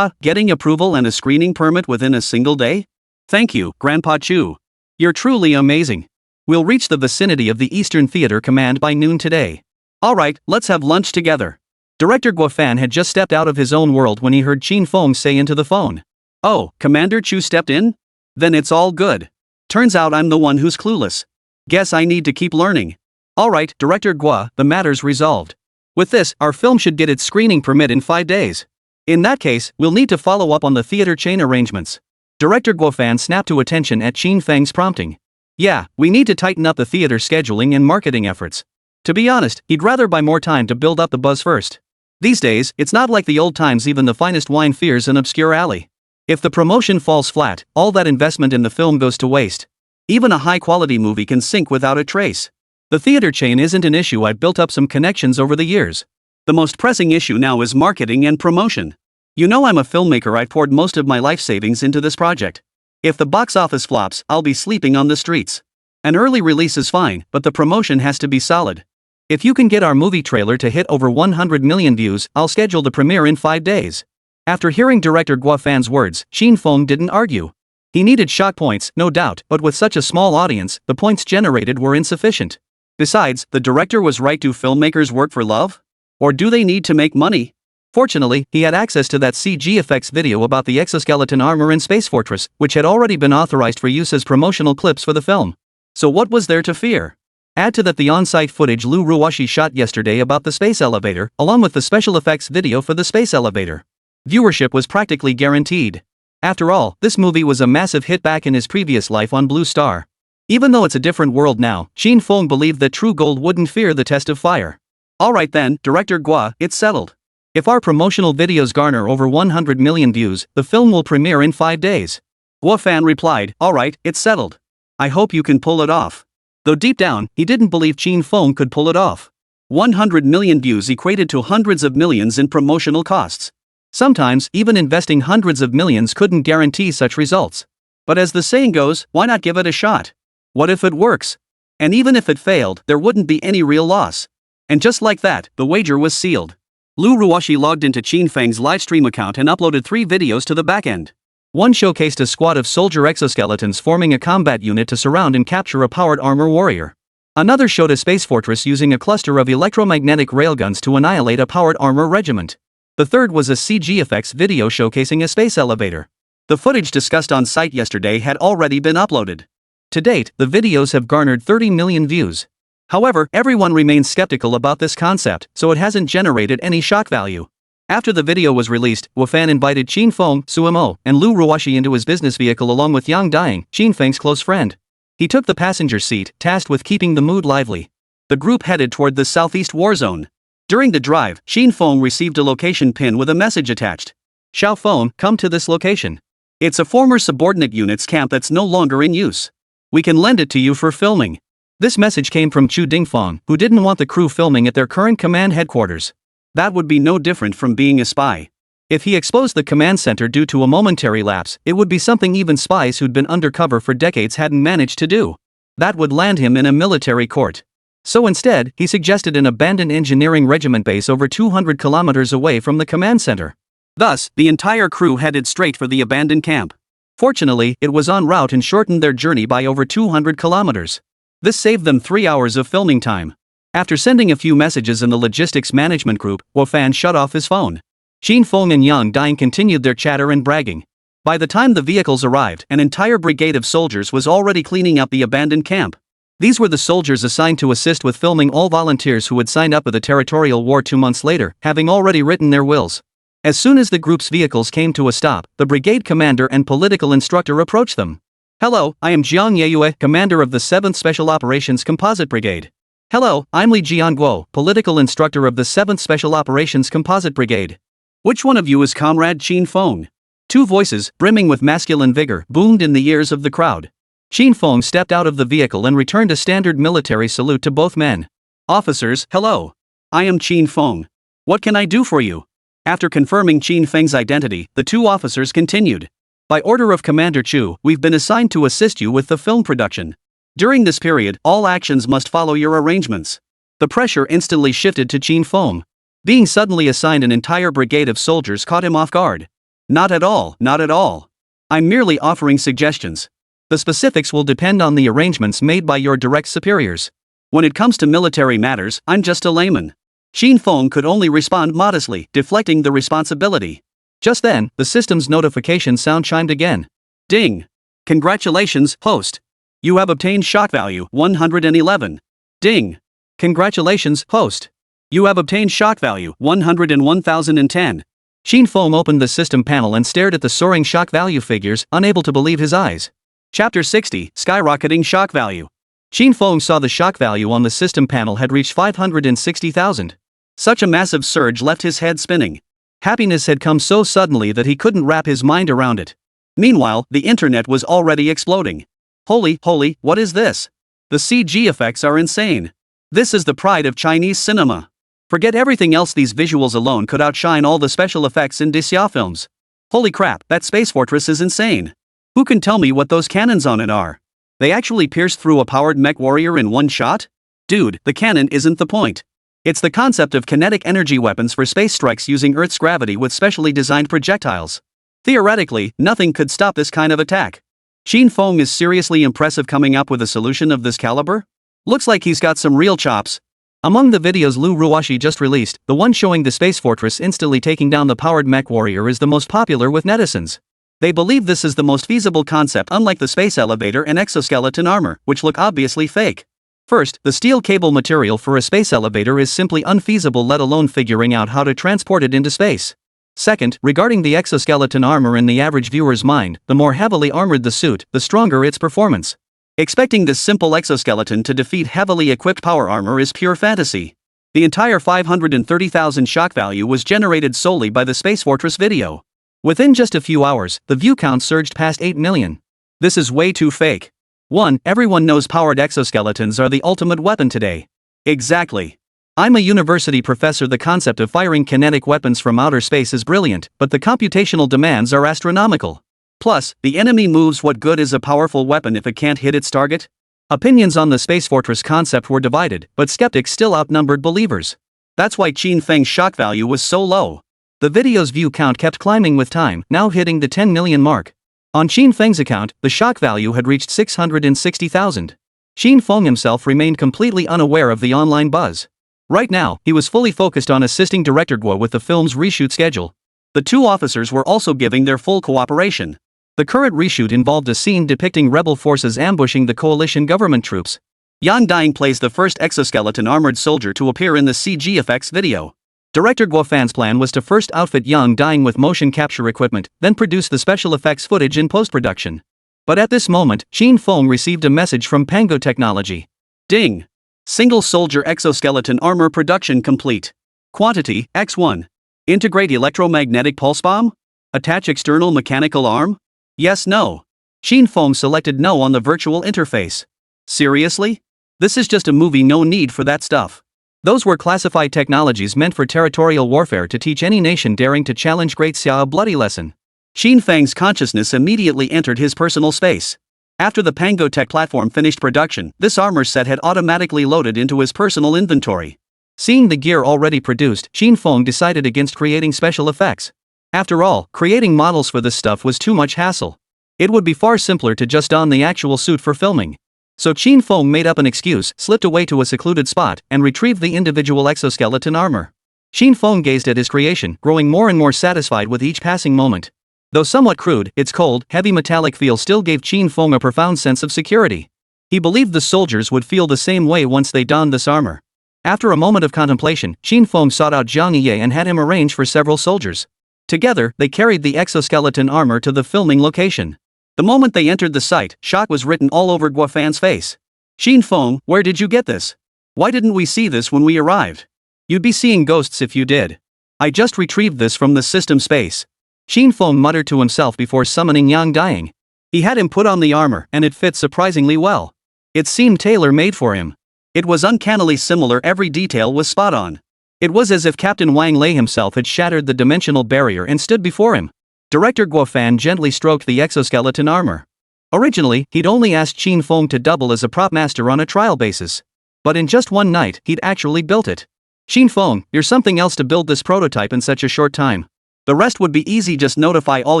Getting approval and a screening permit within a single day? Thank you, Grandpa Chu. You're truly amazing. We'll reach the vicinity of the Eastern Theater Command by noon today. Alright, let's have lunch together. Director Guo Fan had just stepped out of his own world when he heard Qin Feng say into the phone. Oh, Commander Chu stepped in? Then it's all good. Turns out I'm the one who's clueless. Guess I need to keep learning. Alright, Director Guo, the matter's resolved. With this, our film should get its screening permit in 5 days. In that case, we'll need to follow up on the theater chain arrangements. Director Guo Fan snapped to attention at Qin Feng's prompting. Yeah, we need to tighten up the theater scheduling and marketing efforts. To be honest, he'd rather buy more time to build up the buzz first. These days, it's not like the old times. Even the finest wine fears an obscure alley. If the promotion falls flat, all that investment in the film goes to waste. Even a high-quality movie can sink without a trace. The theater chain isn't an issue. I've built up some connections over the years. The most pressing issue now is marketing and promotion. You know, I'm a filmmaker. I poured most of my life savings into this project. If the box office flops, I'll be sleeping on the streets. An early release is fine, but the promotion has to be solid. If you can get our movie trailer to hit over 100 million views, I'll schedule the premiere in 5 days. After hearing Director Guo Fan's words, Qin Feng didn't argue. He needed shock points, no doubt, but with such a small audience, the points generated were insufficient. Besides, the director was right. Do filmmakers work for love? Or do they need to make money? Fortunately, he had access to that CG effects video about the exoskeleton armor in Space Fortress, which had already been authorized for use as promotional clips for the film. So what was there to fear? Add to that the on-site footage Lu Ruoshi shot yesterday about the space elevator, along with the special effects video for the space elevator. Viewership was practically guaranteed. After all, this movie was a massive hit back in his previous life on Blue Star. Even though it's a different world now, Qin Feng believed that true gold wouldn't fear the test of fire. Alright then, Director Guo, it's settled. If our promotional videos garner over 100 million views, the film will premiere in 5 days. Guo Fan replied, alright, it's settled. I hope you can pull it off. Though deep down, he didn't believe Qin Feng could pull it off. 100 million views equated to hundreds of millions in promotional costs. Sometimes, even investing hundreds of millions couldn't guarantee such results. But as the saying goes, why not give it a shot? What if it works? And even if it failed, there wouldn't be any real loss. And just like that, the wager was sealed. Lu Ruoshi logged into Qin Feng's livestream account and uploaded 3 videos to the backend. One showcased a squad of soldier exoskeletons forming a combat unit to surround and capture a powered armor warrior. Another showed a space fortress using a cluster of electromagnetic railguns to annihilate a powered armor regiment. The third was a CG effects video showcasing a space elevator. The footage discussed on site yesterday had already been uploaded. To date, the videos have garnered 30 million views. However, everyone remains skeptical about this concept, so it hasn't generated any shock value. After the video was released, Guo Fan invited Qin Feng, Suemo, and Lu Ruoshi into his business vehicle along with Yang Daying, Qin Feng's close friend. He took the passenger seat, tasked with keeping the mood lively. The group headed toward the southeast war zone. During the drive, Qin Feng received a location pin with a message attached. Xiao Feng, come to this location. It's a former subordinate unit's camp that's no longer in use. We can lend it to you for filming. This message came from Chu Dingfang, who didn't want the crew filming at their current command headquarters. That would be no different from being a spy. If he exposed the command center due to a momentary lapse, it would be something even spies who'd been undercover for decades hadn't managed to do. That would land him in a military court. So instead, he suggested an abandoned engineering regiment base over 200 kilometers away from the command center. Thus, the entire crew headed straight for the abandoned camp. Fortunately, it was en route and shortened their journey by over 200 kilometers. This saved them 3 hours of filming time. After sending a few messages in the logistics management group, Guo Fan shut off his phone. Qin Feng and Yang Ding continued their chatter and bragging. By the time the vehicles arrived, an entire brigade of soldiers was already cleaning up the abandoned camp. These were the soldiers assigned to assist with filming all volunteers who had signed up for the territorial war 2 months later, having already written their wills. As soon as the group's vehicles came to a stop, the brigade commander and political instructor approached them. Hello, I am Jiang Yeyue, commander of the 7th Special Operations Composite Brigade. Hello, I'm Li Jianguo, political instructor of the 7th Special Operations Composite Brigade. Which one of you is Comrade Qin Feng? 2 voices, brimming with masculine vigor, boomed in the ears of the crowd. Qin Feng stepped out of the vehicle and returned a standard military salute to both men. Officers, hello. I am Qin Feng. What can I do for you? After confirming Qin Feng's identity, the 2 officers continued. By order of Commander Chu, we've been assigned to assist you with the film production. During this period, all actions must follow your arrangements. The pressure instantly shifted to Qin Feng. Being suddenly assigned an entire brigade of soldiers caught him off guard. Not at all, not at all. I'm merely offering suggestions. The specifics will depend on the arrangements made by your direct superiors. When it comes to military matters, I'm just a layman. Qin Feng could only respond modestly, deflecting the responsibility. Just then, the system's notification sound chimed again. Ding! Congratulations, host. You have obtained shock value 111. Ding! Congratulations, host. You have obtained shock value 101,010. Qin Feng opened the system panel and stared at the soaring shock value figures, unable to believe his eyes. Chapter 60, Skyrocketing Shock Value. Qin Feng saw the shock value on the system panel had reached 560,000. Such a massive surge left his head spinning. Happiness had come so suddenly that he couldn't wrap his mind around it. Meanwhile, the internet was already exploding. Holy, what is this? The CG effects are insane. This is the pride of Chinese cinema. Forget everything else, these visuals alone could outshine all the special effects in Dixia films. Holy crap, that space fortress is insane. Who can tell me what those cannons on it are? They actually pierced through a powered mech warrior in one shot? Dude, the cannon isn't the point. It's the concept of kinetic energy weapons for space strikes using Earth's gravity with specially designed projectiles. Theoretically, nothing could stop this kind of attack. Qin Feng is seriously impressive coming up with a solution of this caliber? Looks like he's got some real chops. Among the videos Lu Ruoshi just released, the one showing the space fortress instantly taking down the powered mech warrior is the most popular with netizens. They believe this is the most feasible concept, unlike the space elevator and exoskeleton armor, which look obviously fake. First, the steel cable material for a space elevator is simply unfeasible, let alone figuring out how to transport it into space. Second, regarding the exoskeleton armor in the average viewer's mind, the more heavily armored the suit, the stronger its performance. Expecting this simple exoskeleton to defeat heavily equipped power armor is pure fantasy. The entire 530,000 shock value was generated solely by the Space Fortress video. Within just a few hours, the view count surged past 8 million. This is way too fake. 1. Everyone knows powered exoskeletons are the ultimate weapon today. Exactly. I'm a university professor. The concept of firing kinetic weapons from outer space is brilliant, but the computational demands are astronomical. Plus, the enemy moves. What good is a powerful weapon if it can't hit its target? Opinions on the Space Fortress concept were divided, but skeptics still outnumbered believers. That's why Qin Feng's shock value was so low. The video's view count kept climbing with time, now hitting the 10 million mark. On Qin Feng's account, the shock value had reached 660,000. Qin Feng himself remained completely unaware of the online buzz. Right now, he was fully focused on assisting director Guo with the film's reshoot schedule. The 2 officers were also giving their full cooperation. The current reshoot involved a scene depicting rebel forces ambushing the coalition government troops. Yang Ding plays the first exoskeleton armored soldier to appear in the CG effects video. Director Guo Fan's plan was to first outfit Yang Ding with motion capture equipment, then produce the special effects footage in post-production. But at this moment, Qin Feng received a message from Pango Technology. Ding! Single soldier exoskeleton armor production complete. Quantity, X1. Integrate electromagnetic pulse bomb? Attach external mechanical arm? Yes, no. Qin Feng selected no on the virtual interface. Seriously? This is just a movie, no need for that stuff. Those were classified technologies meant for territorial warfare to teach any nation daring to challenge Great Xia a bloody lesson. Qin Feng's consciousness immediately entered his personal space. After the Pango Tech platform finished production, this armor set had automatically loaded into his personal inventory. Seeing the gear already produced, Qin Feng decided against creating special effects. After all, creating models for this stuff was too much hassle. It would be far simpler to just don the actual suit for filming. So Qin Feng made up an excuse, slipped away to a secluded spot, and retrieved the individual exoskeleton armor. Qin Feng gazed at his creation, growing more and more satisfied with each passing moment. Though somewhat crude, its cold, heavy metallic feel still gave Qin Feng a profound sense of security. He believed the soldiers would feel the same way once they donned this armor. After a moment of contemplation, Qin Feng sought out Zhang Ye and had him arrange for several soldiers. Together, they carried the exoskeleton armor to the filming location. The moment they entered the site, shock was written all over Guo Fan's face. Qin Feng, where did you get this? Why didn't we see this when we arrived? You'd be seeing ghosts if you did. I just retrieved this from the system space. Qin Feng muttered to himself before summoning Yang Dying. He had him put on the armor, and it fit surprisingly well. It seemed tailor-made for him. It was uncannily similar, every detail was spot on. It was as if Captain Wang Lei himself had shattered the dimensional barrier and stood before him. Director Guo Fan gently stroked the exoskeleton armor. Originally, he'd only asked Qin Feng to double as a prop master on a trial basis. But in just one night, he'd actually built it. Qin Feng, you're something else to build this prototype in such a short time. The rest would be easy, just notify all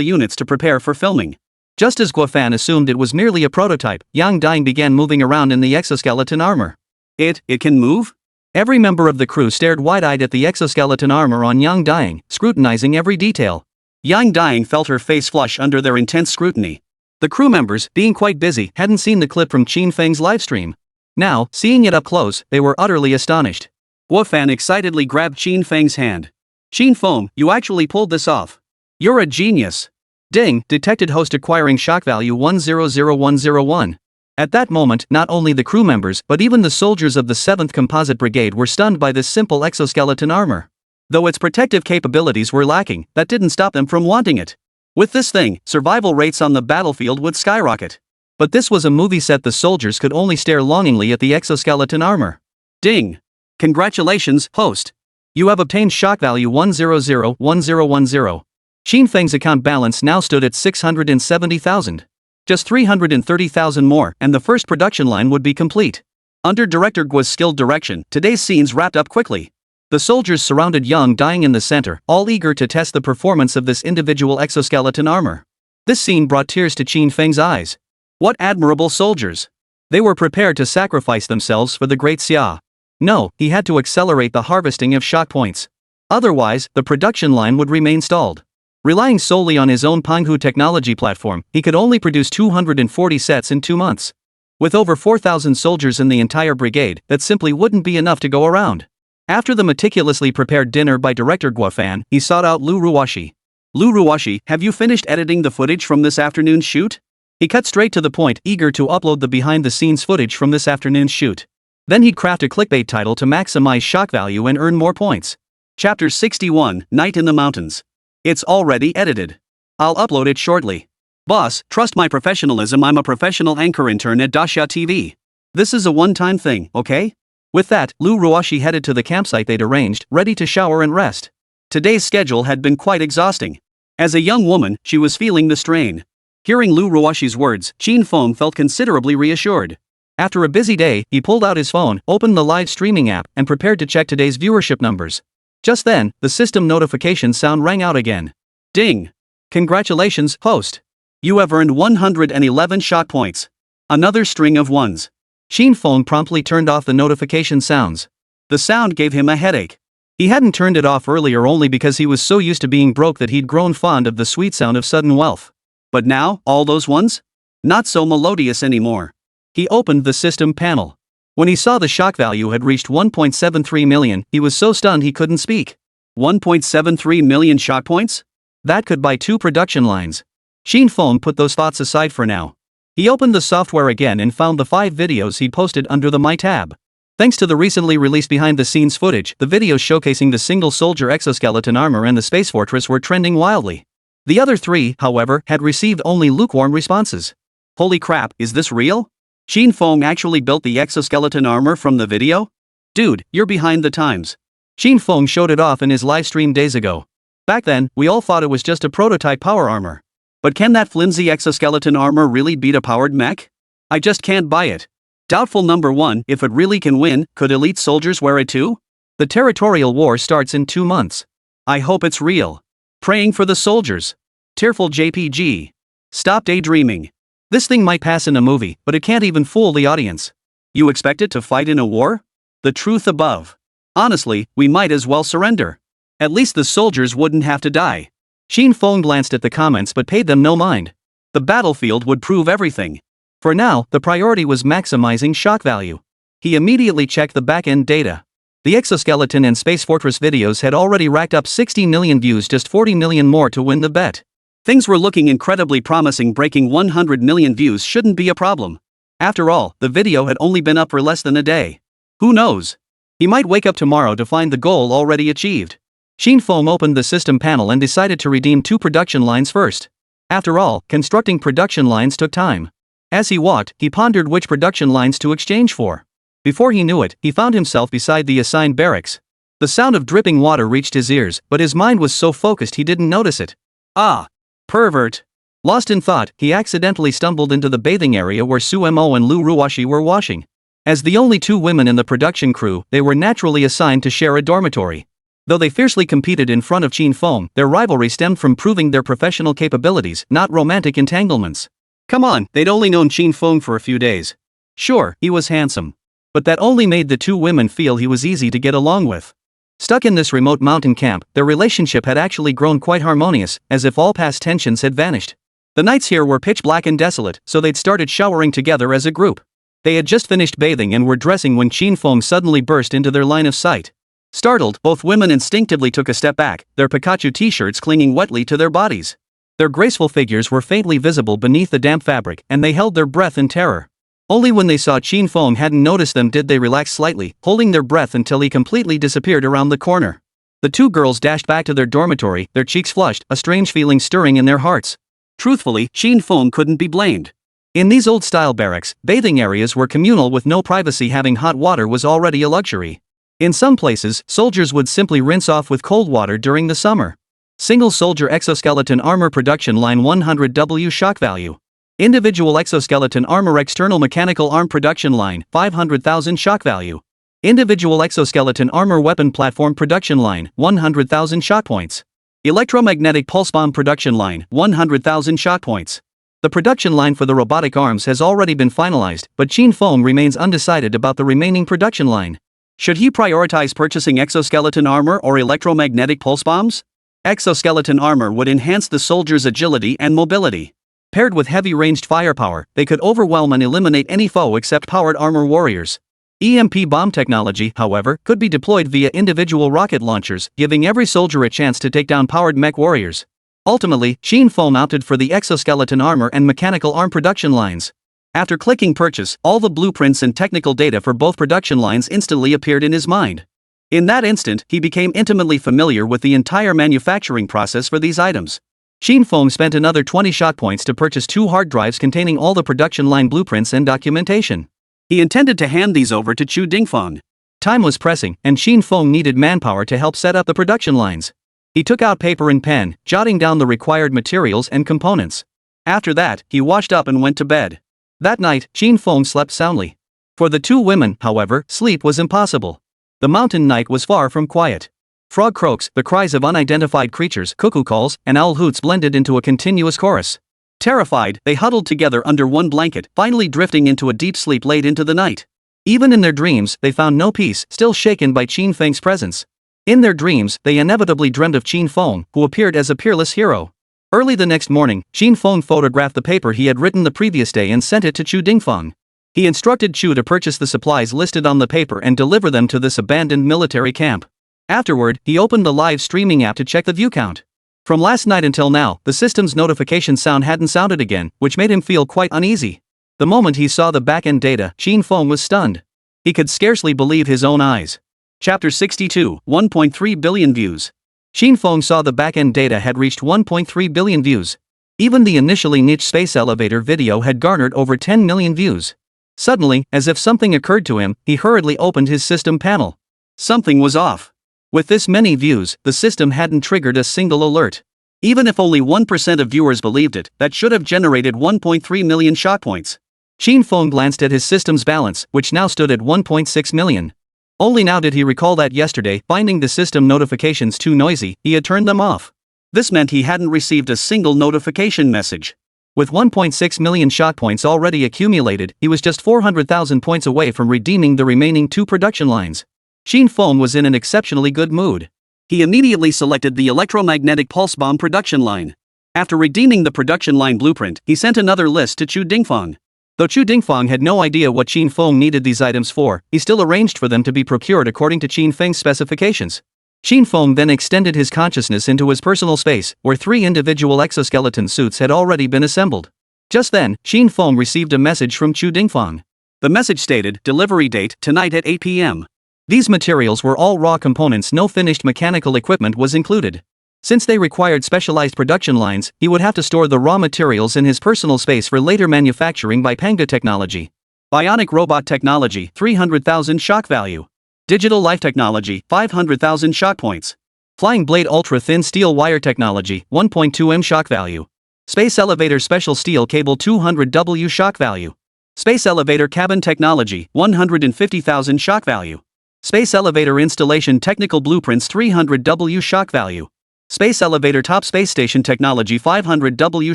units to prepare for filming. Just as Guo Fan assumed it was merely a prototype, Yang Dying began moving around in the exoskeleton armor. It can move? Every member of the crew stared wide-eyed at the exoskeleton armor on Yang Dying, scrutinizing every detail. Yang Dying felt her face flush under their intense scrutiny. The crew members, being quite busy, hadn't seen the clip from Qin Feng's livestream. Now, seeing it up close, they were utterly astonished. Guo Fan excitedly grabbed Qin Feng's hand. Qin Feng, you actually pulled this off. You're a genius. Ding, detected host acquiring shock value 100101. At that moment, not only the crew members, but even the soldiers of the 7th Composite Brigade were stunned by this simple exoskeleton armor. Though its protective capabilities were lacking, that didn't stop them from wanting it. With this thing, survival rates on the battlefield would skyrocket. But this was a movie set. The soldiers could only stare longingly at the exoskeleton armor. Ding! Congratulations, host! You have obtained shock value 1001010. Qin Feng's account balance now stood at 670,000. Just 330,000 more, and the first production line would be complete. Under Director Guo's skilled direction, today's scenes wrapped up quickly. The soldiers surrounded Yang Dying in the center, all eager to test the performance of this individual exoskeleton armor. This scene brought tears to Qin Feng's eyes. What admirable soldiers! They were prepared to sacrifice themselves for the Great Xia. No, he had to accelerate the harvesting of shock points. Otherwise, the production line would remain stalled. Relying solely on his own Panhwa technology platform, he could only produce 240 sets in 2 months. With over 4,000 soldiers in the entire brigade, that simply wouldn't be enough to go around. After the meticulously prepared dinner by director Guo Fan, he sought out Lu Ruoshi. Lu Ruoshi, have you finished editing the footage from this afternoon's shoot? He cut straight to the point, eager to upload the behind-the-scenes footage from this afternoon's shoot. Then he'd craft a clickbait title to maximize shock value and earn more points. Chapter 61, Night in the Mountains. It's already edited. I'll upload it shortly. Boss, trust my professionalism. I'm a professional anchor intern at Daxia TV. This is a one-time thing, okay? With that, Lu Ruoshi headed to the campsite they'd arranged, ready to shower and rest. Today's schedule had been quite exhausting. As a young woman, she was feeling the strain. Hearing Lu Ruoshi's words, Qin Feng felt considerably reassured. After a busy day, he pulled out his phone, opened the live streaming app, and prepared to check today's viewership numbers. Just then, the system notification sound rang out again. Ding! Congratulations, host! You have earned 111 shock points. Another string of ones. Qin Feng promptly turned off the notification sounds. The sound gave him a headache. He hadn't turned it off earlier only because he was so used to being broke that he'd grown fond of the sweet sound of sudden wealth. But now, all those ones? Not so melodious anymore. He opened the system panel. When he saw the shock value had reached 1.73 million, he was so stunned he couldn't speak. 1.73 million shock points? That could buy 2 production lines. Qin Feng put those thoughts aside for now. He opened the software again and found the 5 videos he'd posted under the My tab. Thanks to the recently released behind-the-scenes footage, the videos showcasing the single soldier exoskeleton armor and the space fortress were trending wildly. The other 3, however, had received only lukewarm responses. Holy crap, is this real? Qin Feng actually built the exoskeleton armor from the video? Dude, you're behind the times. Qin Feng showed it off in his live stream days ago. Back then, we all thought it was just a prototype power armor. But can that flimsy exoskeleton armor really beat a powered mech? I just can't buy it. Doubtful number 1, if it really can win, could elite soldiers wear it too? The territorial war starts in 2 months. I hope it's real. Praying for the soldiers. Tearful JPG. Stop daydreaming. This thing might pass in a movie, but it can't even fool the audience. You expect it to fight in a war? The truth above. Honestly, we might as well surrender. At least the soldiers wouldn't have to die. Qin Feng glanced at the comments but paid them no mind. The battlefield would prove everything. For now, the priority was maximizing shock value. He immediately checked the back-end data. The exoskeleton and Space Fortress videos had already racked up 60 million views, just 40 million more to win the bet. Things were looking incredibly promising. Breaking 100 million views shouldn't be a problem. After all, the video had only been up for less than a day. Who knows? He might wake up tomorrow to find the goal already achieved. Qin Feng opened the system panel and decided to redeem 2 production lines first. After all, constructing production lines took time. As he walked, he pondered which production lines to exchange for. Before he knew it, he found himself beside the assigned barracks. The sound of dripping water reached his ears, but his mind was so focused he didn't notice it. Ah! Pervert! Lost in thought, he accidentally stumbled into the bathing area where Su Mo and Lu Ruoshi were washing. As the only 2 women in the production crew, they were naturally assigned to share a dormitory. Though they fiercely competed in front of Qin Feng, their rivalry stemmed from proving their professional capabilities, not romantic entanglements. Come on, they'd only known Qin Feng for a few days. Sure, he was handsome. But that only made the 2 women feel he was easy to get along with. Stuck in this remote mountain camp, their relationship had actually grown quite harmonious, as if all past tensions had vanished. The nights here were pitch black and desolate, so they'd started showering together as a group. They had just finished bathing and were dressing when Qin Feng suddenly burst into their line of sight. Startled, both women instinctively took a step back, their Pikachu t-shirts clinging wetly to their bodies. Their graceful figures were faintly visible beneath the damp fabric, and they held their breath in terror. Only when they saw Qin Feng hadn't noticed them did they relax slightly, holding their breath until he completely disappeared around the corner. The 2 girls dashed back to their dormitory, their cheeks flushed, a strange feeling stirring in their hearts. Truthfully, Qin Feng couldn't be blamed. In these old-style barracks, bathing areas were communal with no privacy. Having hot water was already a luxury. In some places, soldiers would simply rinse off with cold water during the summer. Single soldier exoskeleton armor production line 100W shock value. Individual exoskeleton armor external mechanical arm production line 500,000 shock value. Individual exoskeleton armor weapon platform production line 100,000 shock points. Electromagnetic pulse bomb production line 100,000 shock points. The production line for the robotic arms has already been finalized, but Qin Feng remains undecided about the remaining production line. Should he prioritize purchasing exoskeleton armor or electromagnetic pulse bombs? Exoskeleton armor would enhance the soldiers' agility and mobility. Paired with heavy ranged firepower, they could overwhelm and eliminate any foe except powered armor warriors. EMP bomb technology, however, could be deployed via individual rocket launchers, giving every soldier a chance to take down powered mech warriors. Ultimately, Qin Feng opted for the exoskeleton armor and mechanical arm production lines. After clicking purchase, all the blueprints and technical data for both production lines instantly appeared in his mind. In that instant, he became intimately familiar with the entire manufacturing process for these items. Qin Feng spent another 20 shock points to purchase 2 hard drives containing all the production line blueprints and documentation. He intended to hand these over to Chu Dingfeng. Time was pressing, and Qin Feng needed manpower to help set up the production lines. He took out paper and pen, jotting down the required materials and components. After that, he washed up and went to bed. That night, Qin Feng slept soundly. For the 2 women, however, sleep was impossible. The mountain night was far from quiet. Frog croaks, the cries of unidentified creatures, cuckoo calls, and owl hoots blended into a continuous chorus. Terrified, they huddled together under one blanket, finally drifting into a deep sleep late into the night. Even in their dreams, they found no peace, still shaken by Qin Feng's presence. In their dreams, they inevitably dreamt of Qin Feng, who appeared as a peerless hero. Early the next morning, Qin Feng photographed the paper he had written the previous day and sent it to Chu Dingfeng. He instructed Chu to purchase the supplies listed on the paper and deliver them to this abandoned military camp. Afterward, he opened the live streaming app to check the view count. From last night until now, the system's notification sound hadn't sounded again, which made him feel quite uneasy. The moment he saw the back-end data, Qin Feng was stunned. He could scarcely believe his own eyes. Chapter 62, 1.3 billion views. Qin Feng saw the back-end data had reached 1.3 billion views. Even the initially niche space elevator video had garnered over 10 million views. Suddenly, as if something occurred to him, he hurriedly opened his system panel. Something was off. With this many views, the system hadn't triggered a single alert. Even if only 1% of viewers believed it, that should have generated 1.3 million shock points. Qin Feng glanced at his system's balance, which now stood at 1.6 million. Only now did he recall that yesterday, finding the system notifications too noisy, he had turned them off. This meant he hadn't received a single notification message. With 1.6 million shock points already accumulated, he was just 400,000 points away from redeeming the remaining 2 production lines. Qin Feng was in an exceptionally good mood. He immediately selected the electromagnetic pulse bomb production line. After redeeming the production line blueprint, he sent another list to Chu Dingfang. Though Chu Dingfang had no idea what Qin Feng needed these items for, he still arranged for them to be procured according to Qin Feng's specifications. Qin Feng then extended his consciousness into his personal space, where 3 individual exoskeleton suits had already been assembled. Just then, Qin Feng received a message from Chu Dingfang. The message stated, "Delivery date, tonight at 8 p.m. These materials were all raw components, no finished mechanical equipment was included. Since they required specialized production lines, he would have to store the raw materials in his personal space for later manufacturing by Panga technology. Bionic robot technology, 300,000 shock value. Digital life technology, 500,000 shock points. Flying blade ultra-thin steel wire technology, 1.2 m shock value. Space elevator special steel cable 200 W shock value. Space elevator cabin technology, 150,000 shock value. Space elevator installation technical blueprints 300 W shock value. Space elevator top space station technology 500 W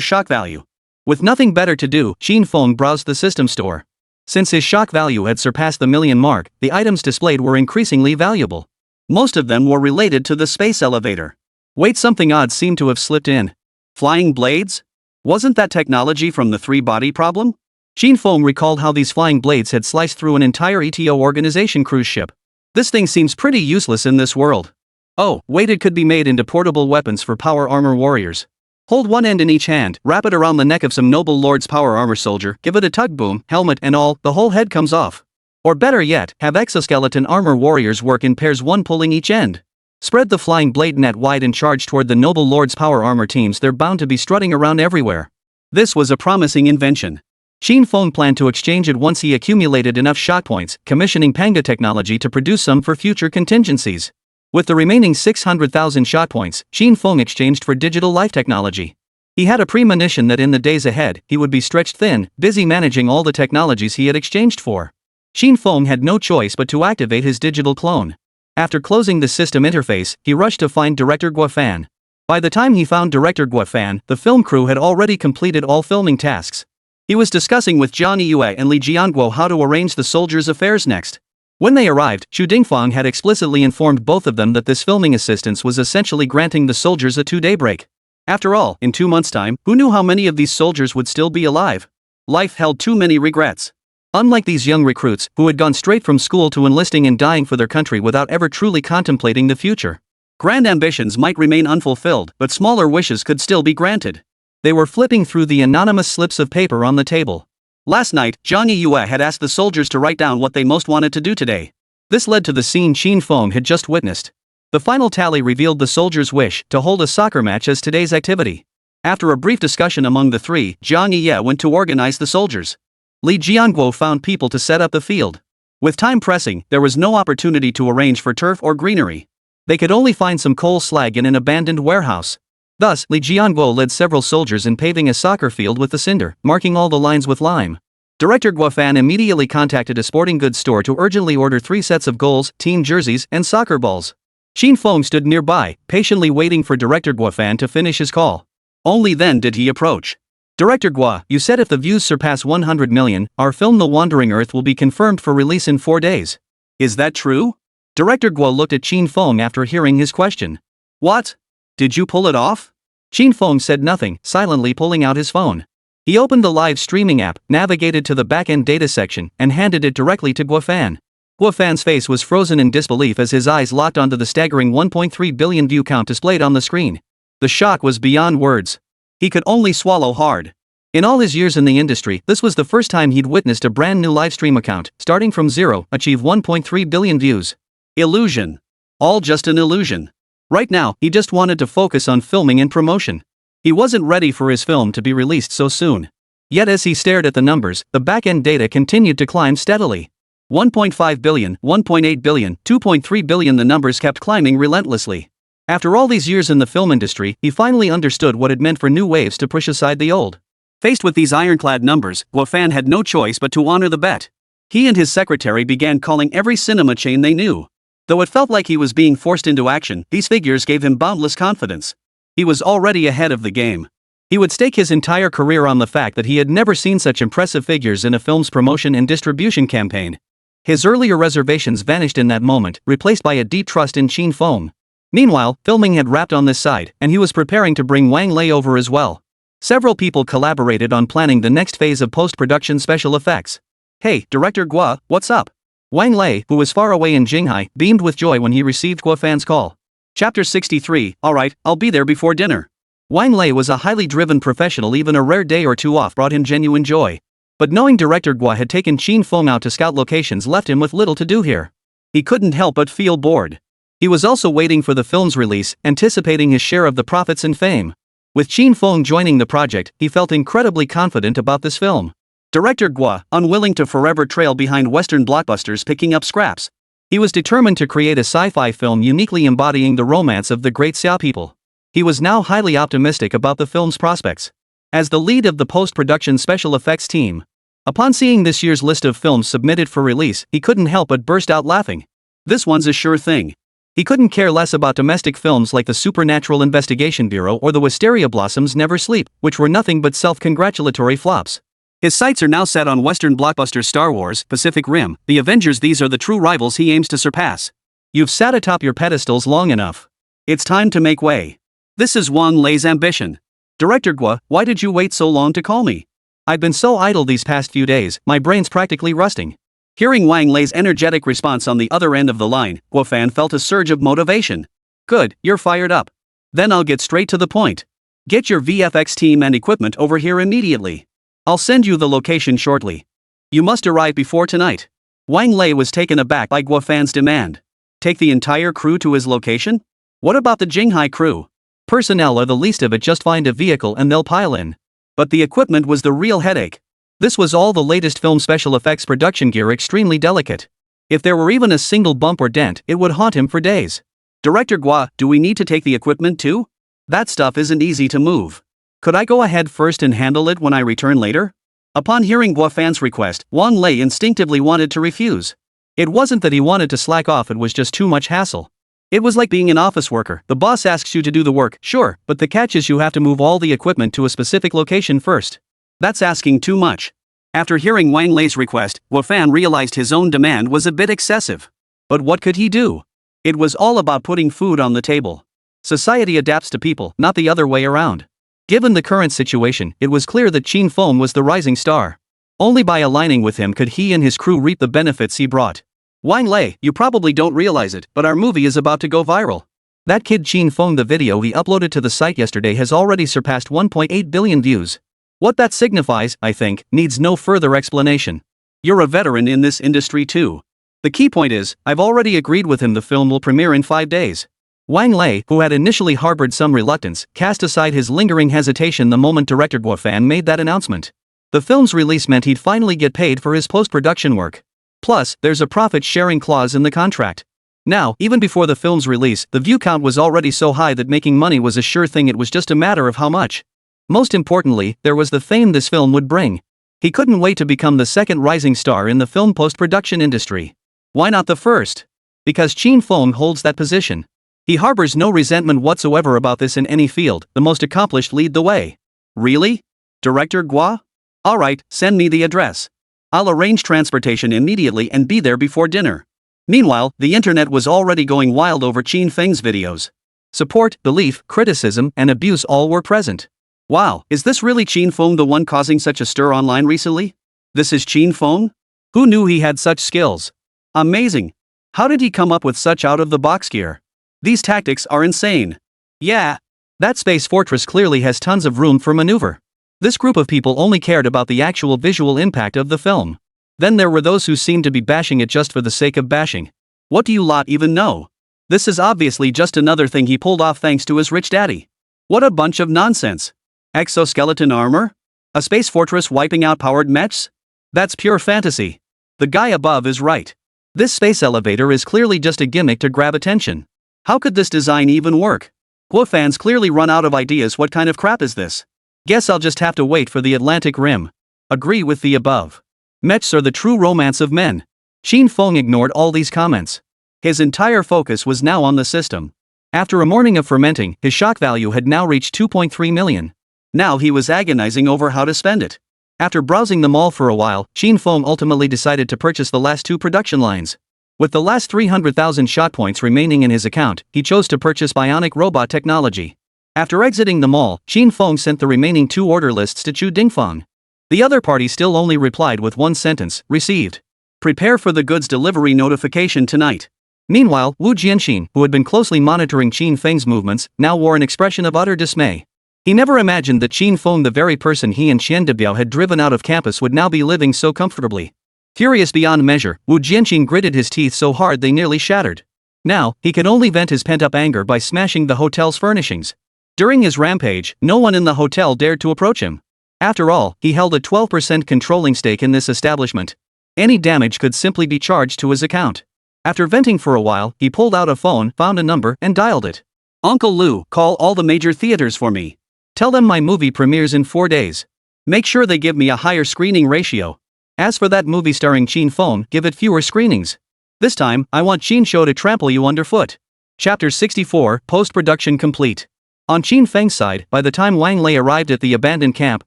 shock value. With nothing better to do, Qin Feng browsed the system store. Since his shock value had surpassed the million mark, the items displayed were increasingly valuable. Most of them were related to the space elevator. Wait, something odd seemed to have slipped in. Flying blades? Wasn't that technology from the 3-body problem? Qin Feng recalled how these flying blades had sliced through an entire ETO organization cruise ship. This thing seems pretty useless in this world. Oh, wait, it could be made into portable weapons for power armor warriors. Hold one end in each hand, wrap it around the neck of some noble lord's power armor soldier, give it a tug, boom, helmet and all, the whole head comes off. Or better yet, have exoskeleton armor warriors work in pairs, one pulling each end. Spread the flying blade net wide and charge toward the noble lord's power armor teams, they're bound to be strutting around everywhere. This was a promising invention. Qin Feng planned to exchange it once he accumulated enough shock points, commissioning Panga technology to produce some for future contingencies. With the remaining 600,000 shock points, Qin Feng exchanged for digital life technology. He had a premonition that in the days ahead, he would be stretched thin, busy managing all the technologies he had exchanged for. Qin Feng had no choice but to activate his digital clone. After closing the system interface, he rushed to find director Guo Fan. By the time he found director Guo Fan, the film crew had already completed all filming tasks. He was discussing with Zhang Yue and Li Jianguo how to arrange the soldiers' affairs next. When they arrived, Chu Dingfang had explicitly informed both of them that this filming assistance was essentially granting the soldiers a 2-day break. After all, in 2 months' time, who knew how many of these soldiers would still be alive? Life held too many regrets. Unlike these young recruits, who had gone straight from school to enlisting and dying for their country without ever truly contemplating the future. Grand ambitions might remain unfulfilled, but smaller wishes could still be granted. They were flipping through the anonymous slips of paper on the table. Last night, Zhang Yue had asked the soldiers to write down what they most wanted to do today. This led to the scene Qin Feng had just witnessed. The final tally revealed the soldiers' wish to hold a soccer match as today's activity. After a brief discussion among the three, Zhang Yue went to organize the soldiers. Li Jianguo found people to set up the field. With time pressing, there was no opportunity to arrange for turf or greenery. They could only find some coal slag in an abandoned warehouse. Thus, Li Jianguo led several soldiers in paving a soccer field with the cinder, marking all the lines with lime. Director Guo Fan immediately contacted a sporting goods store to urgently order 3 sets of goals, team jerseys, and soccer balls. Qin Feng stood nearby, patiently waiting for Director Guo Fan to finish his call. Only then did he approach. Director Guo, you said if the views surpass 100 million, our film The Wandering Earth will be confirmed for release in 4 days. Is that true? Director Guo looked at Qin Feng after hearing his question. What? Did you pull it off? Qin Feng said nothing, silently pulling out his phone. He opened the live streaming app, navigated to the back-end data section, and handed it directly to Guo Fan. Guo Fan's face was frozen in disbelief as his eyes locked onto the staggering 1.3 billion view count displayed on the screen. The shock was beyond words. He could only swallow hard. In all his years in the industry, this was the first time he'd witnessed a brand new live stream account, starting from zero, achieve 1.3 billion views. Illusion. All just an illusion. Right now, he just wanted to focus on filming and promotion. He wasn't ready for his film to be released so soon. Yet as he stared at the numbers, the back-end data continued to climb steadily. 1.5 billion, 1.8 billion, 2.3 billion, the numbers kept climbing relentlessly. After all these years in the film industry, he finally understood what it meant for new waves to push aside the old. Faced with these ironclad numbers, Guo Fan had no choice but to honor the bet. He and his secretary began calling every cinema chain they knew. Though it felt like he was being forced into action, these figures gave him boundless confidence. He was already ahead of the game. He would stake his entire career on the fact that he had never seen such impressive figures in a film's promotion and distribution campaign. His earlier reservations vanished in that moment, replaced by a deep trust in Qin Feng. Meanwhile, filming had wrapped on this side, and he was preparing to bring Wang Lei over as well. Several people collaborated on planning the next phase of post-production special effects. "Hey, Director Guo, what's up?" Wang Lei, who was far away in Jinghai, beamed with joy when he received Guo Fan's call. Chapter 63, alright, I'll be there before dinner. Wang Lei was a highly driven professional. Even a rare day or two off brought him genuine joy. But knowing Director Guo had taken Qin Feng out to scout locations left him with little to do here. He couldn't help but feel bored. He was also waiting for the film's release, anticipating his share of the profits and fame. With Qin Feng joining the project, he felt incredibly confident about this film. Director Guo, unwilling to forever trail behind Western blockbusters picking up scraps. He was determined to create a sci-fi film uniquely embodying the romance of the great Xia people. He was now highly optimistic about the film's prospects. As the lead of the post-production special effects team, upon seeing this year's list of films submitted for release, he couldn't help but burst out laughing. This one's a sure thing. He couldn't care less about domestic films like the Supernatural Investigation Bureau or the Wisteria Blossoms Never Sleep, which were nothing but self-congratulatory flops. His sights are now set on Western blockbusters Star Wars, Pacific Rim, The Avengers. These are the true rivals he aims to surpass. You've sat atop your pedestals long enough. It's time to make way. This is Wang Lei's ambition. Director Guo, why did you wait so long to call me? I've been so idle these past few days, my brain's practically rusting. Hearing Wang Lei's energetic response on the other end of the line, Guo Fan felt a surge of motivation. Good, you're fired up. Then I'll get straight to the point. Get your VFX team and equipment over here immediately. I'll send you the location shortly. You must arrive before tonight. Wang Lei was taken aback by Guo Fan's demand. Take the entire crew to his location? What about the Jinghai crew? Personnel are the least of it, just find a vehicle and they'll pile in. But the equipment was the real headache. This was all the latest film special effects production gear, extremely delicate. If there were even a single bump or dent, it would haunt him for days. Director Guo, do we need to take the equipment too? That stuff isn't easy to move. Could I go ahead first and handle it when I return later? Upon hearing Guo Fan's request, Wang Lei instinctively wanted to refuse. It wasn't that he wanted to slack off, it was just too much hassle. It was like being an office worker. The boss asks you to do the work, sure, but the catch is you have to move all the equipment to a specific location first. That's asking too much. After hearing Wang Lei's request, Guo Fan realized his own demand was a bit excessive. But what could he do? It was all about putting food on the table. Society adapts to people, not the other way around. Given the current situation, it was clear that Qin Feng was the rising star. Only by aligning with him could he and his crew reap the benefits he brought. Wang Lei, you probably don't realize it, but our movie is about to go viral. That kid Qin Feng, the video he uploaded to the site yesterday has already surpassed 1.8 billion views. What that signifies, I think, needs no further explanation. You're a veteran in this industry too. The key point is, I've already agreed with him. The film will premiere in 5 days. Wang Lei, who had initially harbored some reluctance, cast aside his lingering hesitation the moment Director Guo Fan made that announcement. The film's release meant he'd finally get paid for his post-production work. Plus, there's a profit-sharing clause in the contract. Now, even before the film's release, the view count was already so high that making money was a sure thing. It was just a matter of how much. Most importantly, there was the fame this film would bring. He couldn't wait to become the second rising star in the film post-production industry. Why not the first? Because Qin Feng holds that position. He harbors no resentment whatsoever about this in any field. The most accomplished lead the way. Really? Director Guo? Alright, send me the address. I'll arrange transportation immediately and be there before dinner. Meanwhile, the internet was already going wild over Qin Feng's videos. Support, belief, criticism, and abuse all were present. Wow, is this really Qin Feng, the one causing such a stir online recently? This is Qin Feng? Who knew he had such skills? Amazing. How did he come up with such out-of-the-box gear? These tactics are insane. Yeah. That space fortress clearly has tons of room for maneuver. This group of people only cared about the actual visual impact of the film. Then there were those who seemed to be bashing it just for the sake of bashing. What do you lot even know? This is obviously just another thing he pulled off thanks to his rich daddy. What a bunch of nonsense. Exoskeleton armor? A space fortress wiping out powered mechs? That's pure fantasy. The guy above is right. This space elevator is clearly just a gimmick to grab attention. How could this design even work? Guo Fan's clearly run out of ideas. What kind of crap is this? Guess I'll just have to wait for the Atlantic Rim. Agree with the above. Mechs are the true romance of men. Qin Feng ignored all these comments. His entire focus was now on the system. After a morning of fermenting, his shock value had now reached 2.3 million. Now he was agonizing over how to spend it. After browsing them all for a while, Qin Feng ultimately decided to purchase the last 2 production lines. With the last 300,000 shot points remaining in his account, he chose to purchase bionic robot technology. After exiting the mall, Qin Feng sent the remaining 2 order lists to Chu Dingfang. The other party still only replied with one sentence, received. Prepare for the goods delivery notification tonight. Meanwhile, Wu Jianxin, who had been closely monitoring Qin Feng's movements, now wore an expression of utter dismay. He never imagined that Qin Feng, the very person he and Qian Debiao had driven out of campus, would now be living so comfortably. Furious beyond measure, Wu Jianxin gritted his teeth so hard they nearly shattered. Now, he could only vent his pent-up anger by smashing the hotel's furnishings. During his rampage, no one in the hotel dared to approach him. After all, he held a 12% controlling stake in this establishment. Any damage could simply be charged to his account. After venting for a while, he pulled out a phone, found a number, and dialed it. Uncle Lou, call all the major theaters for me. Tell them my movie premieres in 4 days. Make sure they give me a higher screening ratio. As for that movie starring Qin Feng, give it fewer screenings. This time, I want Qin Shou to trample you underfoot. Chapter 64, Post-Production Complete. On Qin Feng's side, by the time Wang Lei arrived at the abandoned camp,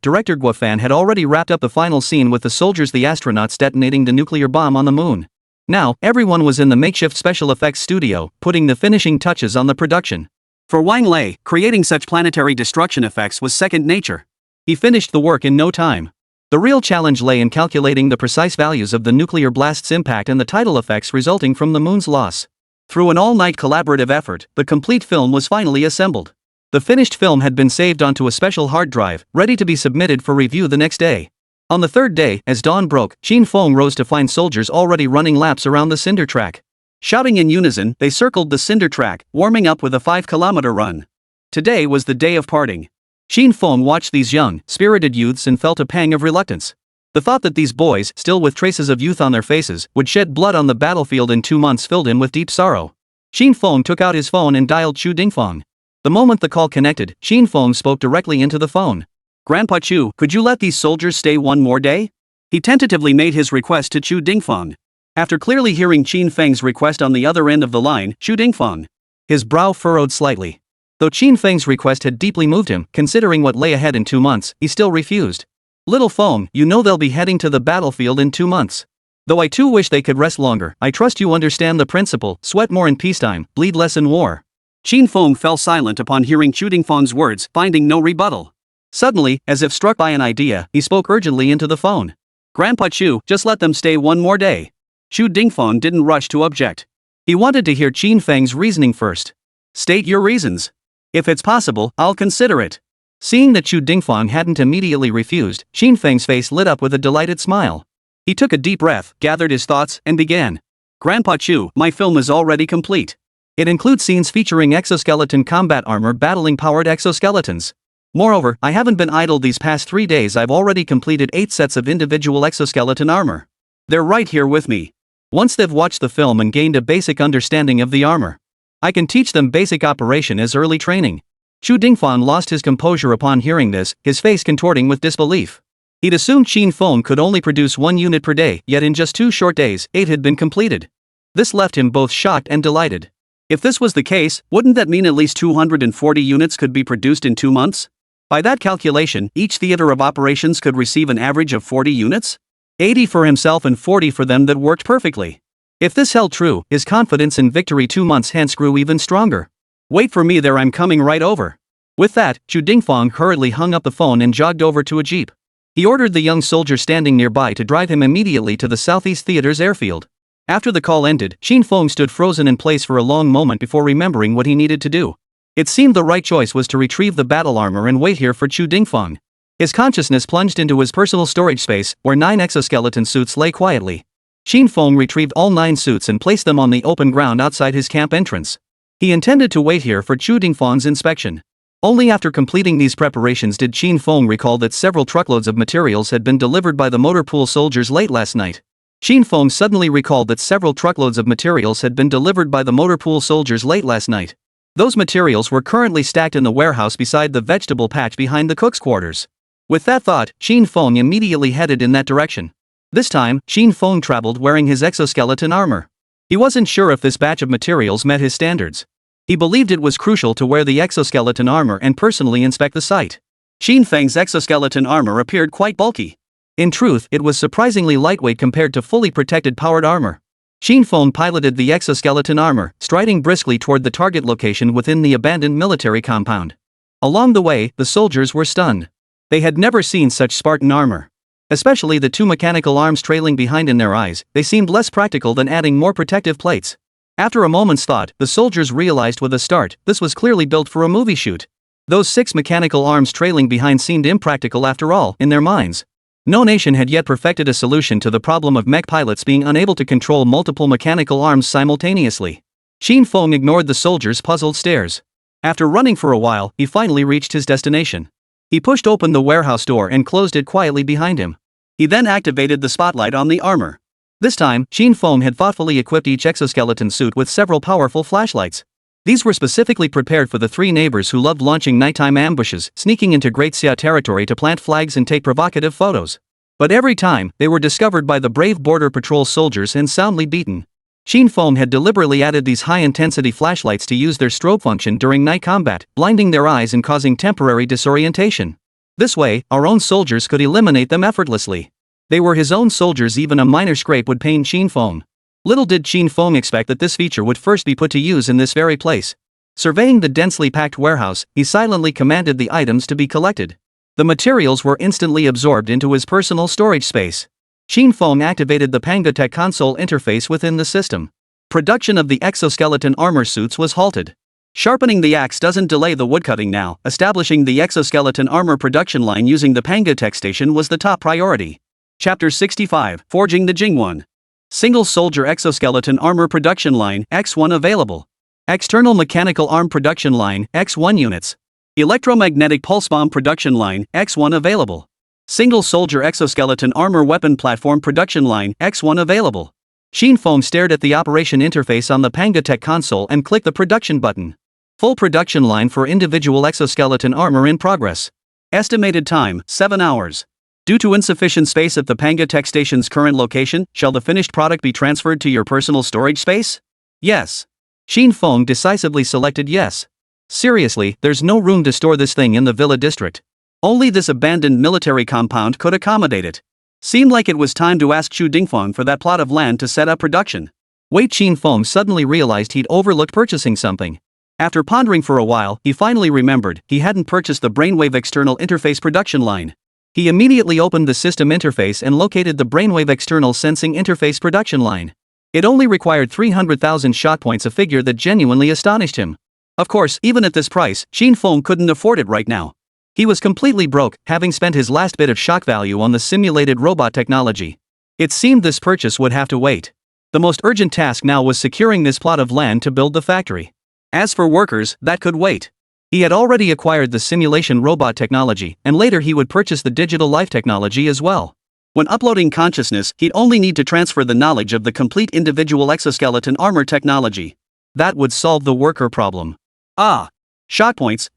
director Guo Fan had already wrapped up the final scene with the soldiers, the astronauts detonating the nuclear bomb on the moon. Now, everyone was in the makeshift special effects studio, putting the finishing touches on the production. For Wang Lei, creating such planetary destruction effects was second nature. He finished the work in no time. The real challenge lay in calculating the precise values of the nuclear blast's impact and the tidal effects resulting from the moon's loss. Through an all-night collaborative effort, the complete film was finally assembled. The finished film had been saved onto a special hard drive, ready to be submitted for review the next day. On the third day, as dawn broke, Qin Feng rose to find soldiers already running laps around the cinder track. Shouting in unison, they circled the cinder track, warming up with a 5-kilometer run. Today was the day of parting. Qin Feng watched these young, spirited youths and felt a pang of reluctance. The thought that these boys, still with traces of youth on their faces, would shed blood on the battlefield in 2 months filled him with deep sorrow. Qin Feng took out his phone and dialed Chu Dingfang. The moment the call connected, Qin Feng spoke directly into the phone. Grandpa Chu, could you let these soldiers stay 1 more day? He tentatively made his request to Chu Dingfang. After clearly hearing Qin Feng's request on the other end of the line, Chu Dingfang. His brow furrowed slightly. Though Qin Feng's request had deeply moved him, considering what lay ahead in 2 months, he still refused. Little Feng, you know they'll be heading to the battlefield in 2 months. Though I too wish they could rest longer, I trust you understand the principle, sweat more in peacetime, bleed less in war. Qin Feng fell silent upon hearing Chu Dingfang's words, finding no rebuttal. Suddenly, as if struck by an idea, he spoke urgently into the phone. Grandpa Chu, just let them stay 1 more day. Chu Dingfang didn't rush to object. He wanted to hear Qin Feng's reasoning first. State your reasons. If it's possible, I'll consider it. Seeing that Chu Dingfang hadn't immediately refused, Qin Feng's face lit up with a delighted smile. He took a deep breath, gathered his thoughts, and began. Grandpa Chu, my film is already complete. It includes scenes featuring exoskeleton combat armor battling powered exoskeletons. Moreover, I haven't been idle these past 3 days. I've already completed 8 sets of individual exoskeleton armor. They're right here with me. Once they've watched the film and gained a basic understanding of the armor, I can teach them basic operation as early training. Chu Dingfang lost his composure upon hearing this, his face contorting with disbelief. He'd assumed Qin Feng could only produce 1 unit per day, yet in just 2 short days, 8 had been completed. This left him both shocked and delighted. If this was the case, wouldn't that mean at least 240 units could be produced in 2 months? By that calculation, each theater of operations could receive an average of 40 units? 80 for himself and 40 for them. That worked perfectly. If this held true, his confidence in victory 2 months hence grew even stronger. Wait for me there, I'm coming right over. With that, Chu Dingfang hurriedly hung up the phone and jogged over to a jeep. He ordered the young soldier standing nearby to drive him immediately to the Southeast Theater's airfield. After the call ended, Qin Feng stood frozen in place for a long moment before remembering what he needed to do. It seemed the right choice was to retrieve the battle armor and wait here for Chu Dingfang. His consciousness plunged into his personal storage space, where 9 exoskeleton suits lay quietly. Qin Feng retrieved all 9 suits and placed them on the open ground outside his camp entrance. He intended to wait here for Chu Dingfang's inspection. Only after completing these preparations did Qin Feng recall that several truckloads of materials had been delivered by the motor pool soldiers late last night. Qin Feng suddenly recalled that several truckloads of materials had been delivered by the motor pool soldiers late last night. Those materials were currently stacked in the warehouse beside the vegetable patch behind the cook's quarters. With that thought, Qin Feng immediately headed in that direction. This time, Qin Feng traveled wearing his exoskeleton armor. He wasn't sure if this batch of materials met his standards. He believed it was crucial to wear the exoskeleton armor and personally inspect the site. Qin Feng's exoskeleton armor appeared quite bulky. In truth, it was surprisingly lightweight compared to fully protected powered armor. Qin Feng piloted the exoskeleton armor, striding briskly toward the target location within the abandoned military compound. Along the way, the soldiers were stunned. They had never seen such Spartan armor. Especially the two mechanical arms trailing behind in their eyes, they seemed less practical than adding more protective plates. After a moment's thought, the soldiers realized with a start, this was clearly built for a movie shoot. Those 6 mechanical arms trailing behind seemed impractical after all, in their minds. No nation had yet perfected a solution to the problem of mech pilots being unable to control multiple mechanical arms simultaneously. Qin Feng ignored the soldiers' puzzled stares. After running for a while, he finally reached his destination. He pushed open the warehouse door and closed it quietly behind him. He then activated the spotlight on the armor. This time, Qin Feng had thoughtfully equipped each exoskeleton suit with several powerful flashlights. These were specifically prepared for the 3 neighbors who loved launching nighttime ambushes, sneaking into Great Xia territory to plant flags and take provocative photos. But every time, they were discovered by the brave border patrol soldiers and soundly beaten. Qin Feng had deliberately added these high-intensity flashlights to use their strobe function during night combat, blinding their eyes and causing temporary disorientation. This way, our own soldiers could eliminate them effortlessly. They were his own soldiers. Even a minor scrape would pain Qin Feng. Little did Qin Feng expect that this feature would first be put to use in this very place. Surveying the densely packed warehouse, he silently commanded the items to be collected. The materials were instantly absorbed into his personal storage space. Qin Feng activated the Pangatech console interface within the system. Production of the exoskeleton armor suits was halted. Sharpening the axe doesn't delay the woodcutting now. Establishing the exoskeleton armor production line using the Pangatech station was the top priority. Chapter 65, Forging the Jingwon. Single Soldier Exoskeleton Armor Production Line, X1 available. External Mechanical Arm Production Line, X1 units. Electromagnetic Pulse Bomb Production Line, X1 available. Single Soldier Exoskeleton Armor Weapon Platform Production Line, X1 available. Qin Feng stared at the operation interface on the Pangatech console and clicked the production button. Full production line for individual exoskeleton armor in progress. Estimated time, 7 hours. Due to insufficient space at the Pangatech station's current location, shall the finished product be transferred to your personal storage space? Yes. Qin Feng decisively selected yes. Seriously, there's no room to store this thing in the Villa district. Only this abandoned military compound could accommodate it. Seemed like it was time to ask Chu Dingfang for that plot of land to set up production. Wait, Qin Feng suddenly realized he'd overlooked purchasing something. After pondering for a while, he finally remembered he hadn't purchased the Brainwave External Interface production line. He immediately opened the system interface and located the Brainwave External Sensing Interface production line. It only required 300,000 shot points, a figure that genuinely astonished him. Of course, even at this price, Qin Feng couldn't afford it right now. He was completely broke, having spent his last bit of shock value on the simulated robot technology. It seemed this purchase would have to wait. The most urgent task now was securing this plot of land to build the factory. As for workers, that could wait. He had already acquired the simulation robot technology, and later he would purchase the digital life technology as well. When uploading consciousness, he'd only need to transfer the knowledge of the complete individual exoskeleton armor technology. That would solve the worker problem. Ah! Shot points,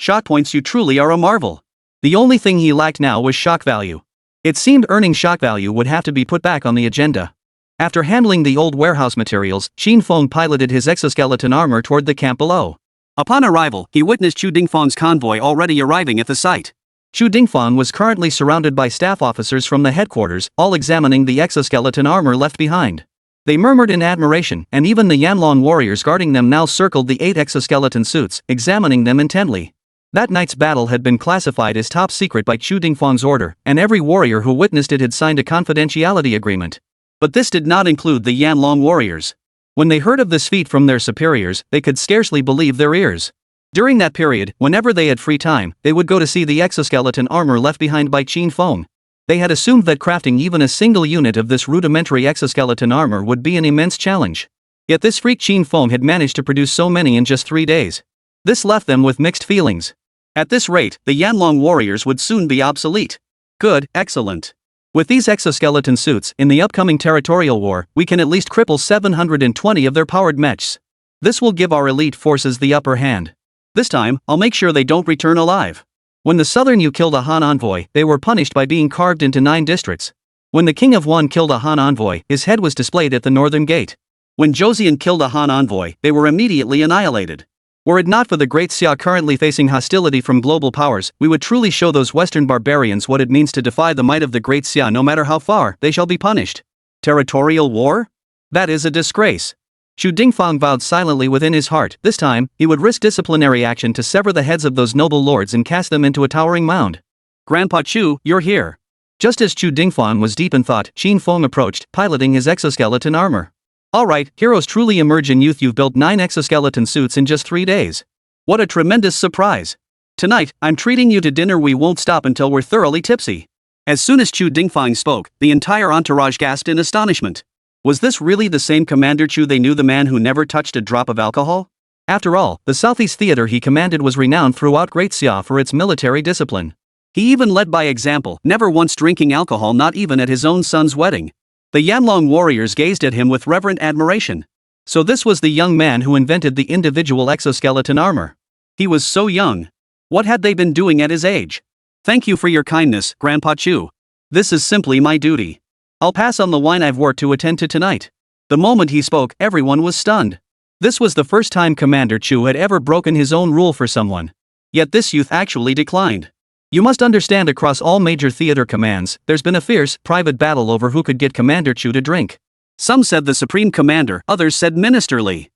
you truly are a marvel. The only thing he lacked now was shock value. It seemed earning shock value would have to be put back on the agenda. After handling the old warehouse materials, Qin Feng piloted his exoskeleton armor toward the camp below. Upon arrival, he witnessed Chu Dingfang's convoy already arriving at the site. Chu Dingfang was currently surrounded by staff officers from the headquarters, all examining the exoskeleton armor left behind. They murmured in admiration, and even the Yanlong warriors guarding them now circled the 8 exoskeleton suits, examining them intently. That night's battle had been classified as top secret by Chu Dingfang's order, and every warrior who witnessed it had signed a confidentiality agreement. But this did not include the Yanlong warriors. When they heard of this feat from their superiors, they could scarcely believe their ears. During that period, whenever they had free time, they would go to see the exoskeleton armor left behind by Qin Feng. They had assumed that crafting even a single unit of this rudimentary exoskeleton armor would be an immense challenge. Yet this freak Qin Feng had managed to produce so many in just 3 days. This left them with mixed feelings. At this rate, the Yanlong warriors would soon be obsolete. Good, excellent. With these exoskeleton suits, in the upcoming territorial war, we can at least cripple 720 of their powered mechs. This will give our elite forces the upper hand. This time, I'll make sure they don't return alive. When the Southern Yu killed a Han envoy, they were punished by being carved into 9 districts. When the King of Wan killed a Han envoy, his head was displayed at the northern gate. When Joseon killed a Han envoy, they were immediately annihilated. Were it not for the Great Xia currently facing hostility from global powers, we would truly show those Western barbarians what it means to defy the might of the Great Xia. No matter how far, they shall be punished. Territorial war? That is a disgrace. Xu Dingfang vowed silently within his heart. This time, he would risk disciplinary action to sever the heads of those noble lords and cast them into a towering mound. Grandpa Chu, you're here. Just as Xu Dingfang was deep in thought, Qin Feng approached, piloting his exoskeleton armor. Alright, heroes truly emerge in youth. You've built 9 exoskeleton suits in just 3 days. What a tremendous surprise. Tonight, I'm treating you to dinner. We won't stop until we're thoroughly tipsy. As soon as Xu Dingfang spoke, the entire entourage gasped in astonishment. Was this really the same Commander Chu they knew, the man who never touched a drop of alcohol? After all, the Southeast Theater he commanded was renowned throughout Great Xia for its military discipline. He even led by example, never once drinking alcohol, not even at his own son's wedding. The Yanlong warriors gazed at him with reverent admiration. So this was the young man who invented the individual exoskeleton armor. He was so young. What had they been doing at his age? Thank you for your kindness, Grandpa Chu. This is simply my duty. I'll pass on the wine I've worked to attend to tonight. The moment he spoke, everyone was stunned. This was the first time Commander Chu had ever broken his own rule for someone. Yet this youth actually declined. You must understand, across all major theater commands, there's been a fierce, private battle over who could get Commander Chu to drink. Some said the Supreme Commander, others said Minister Li.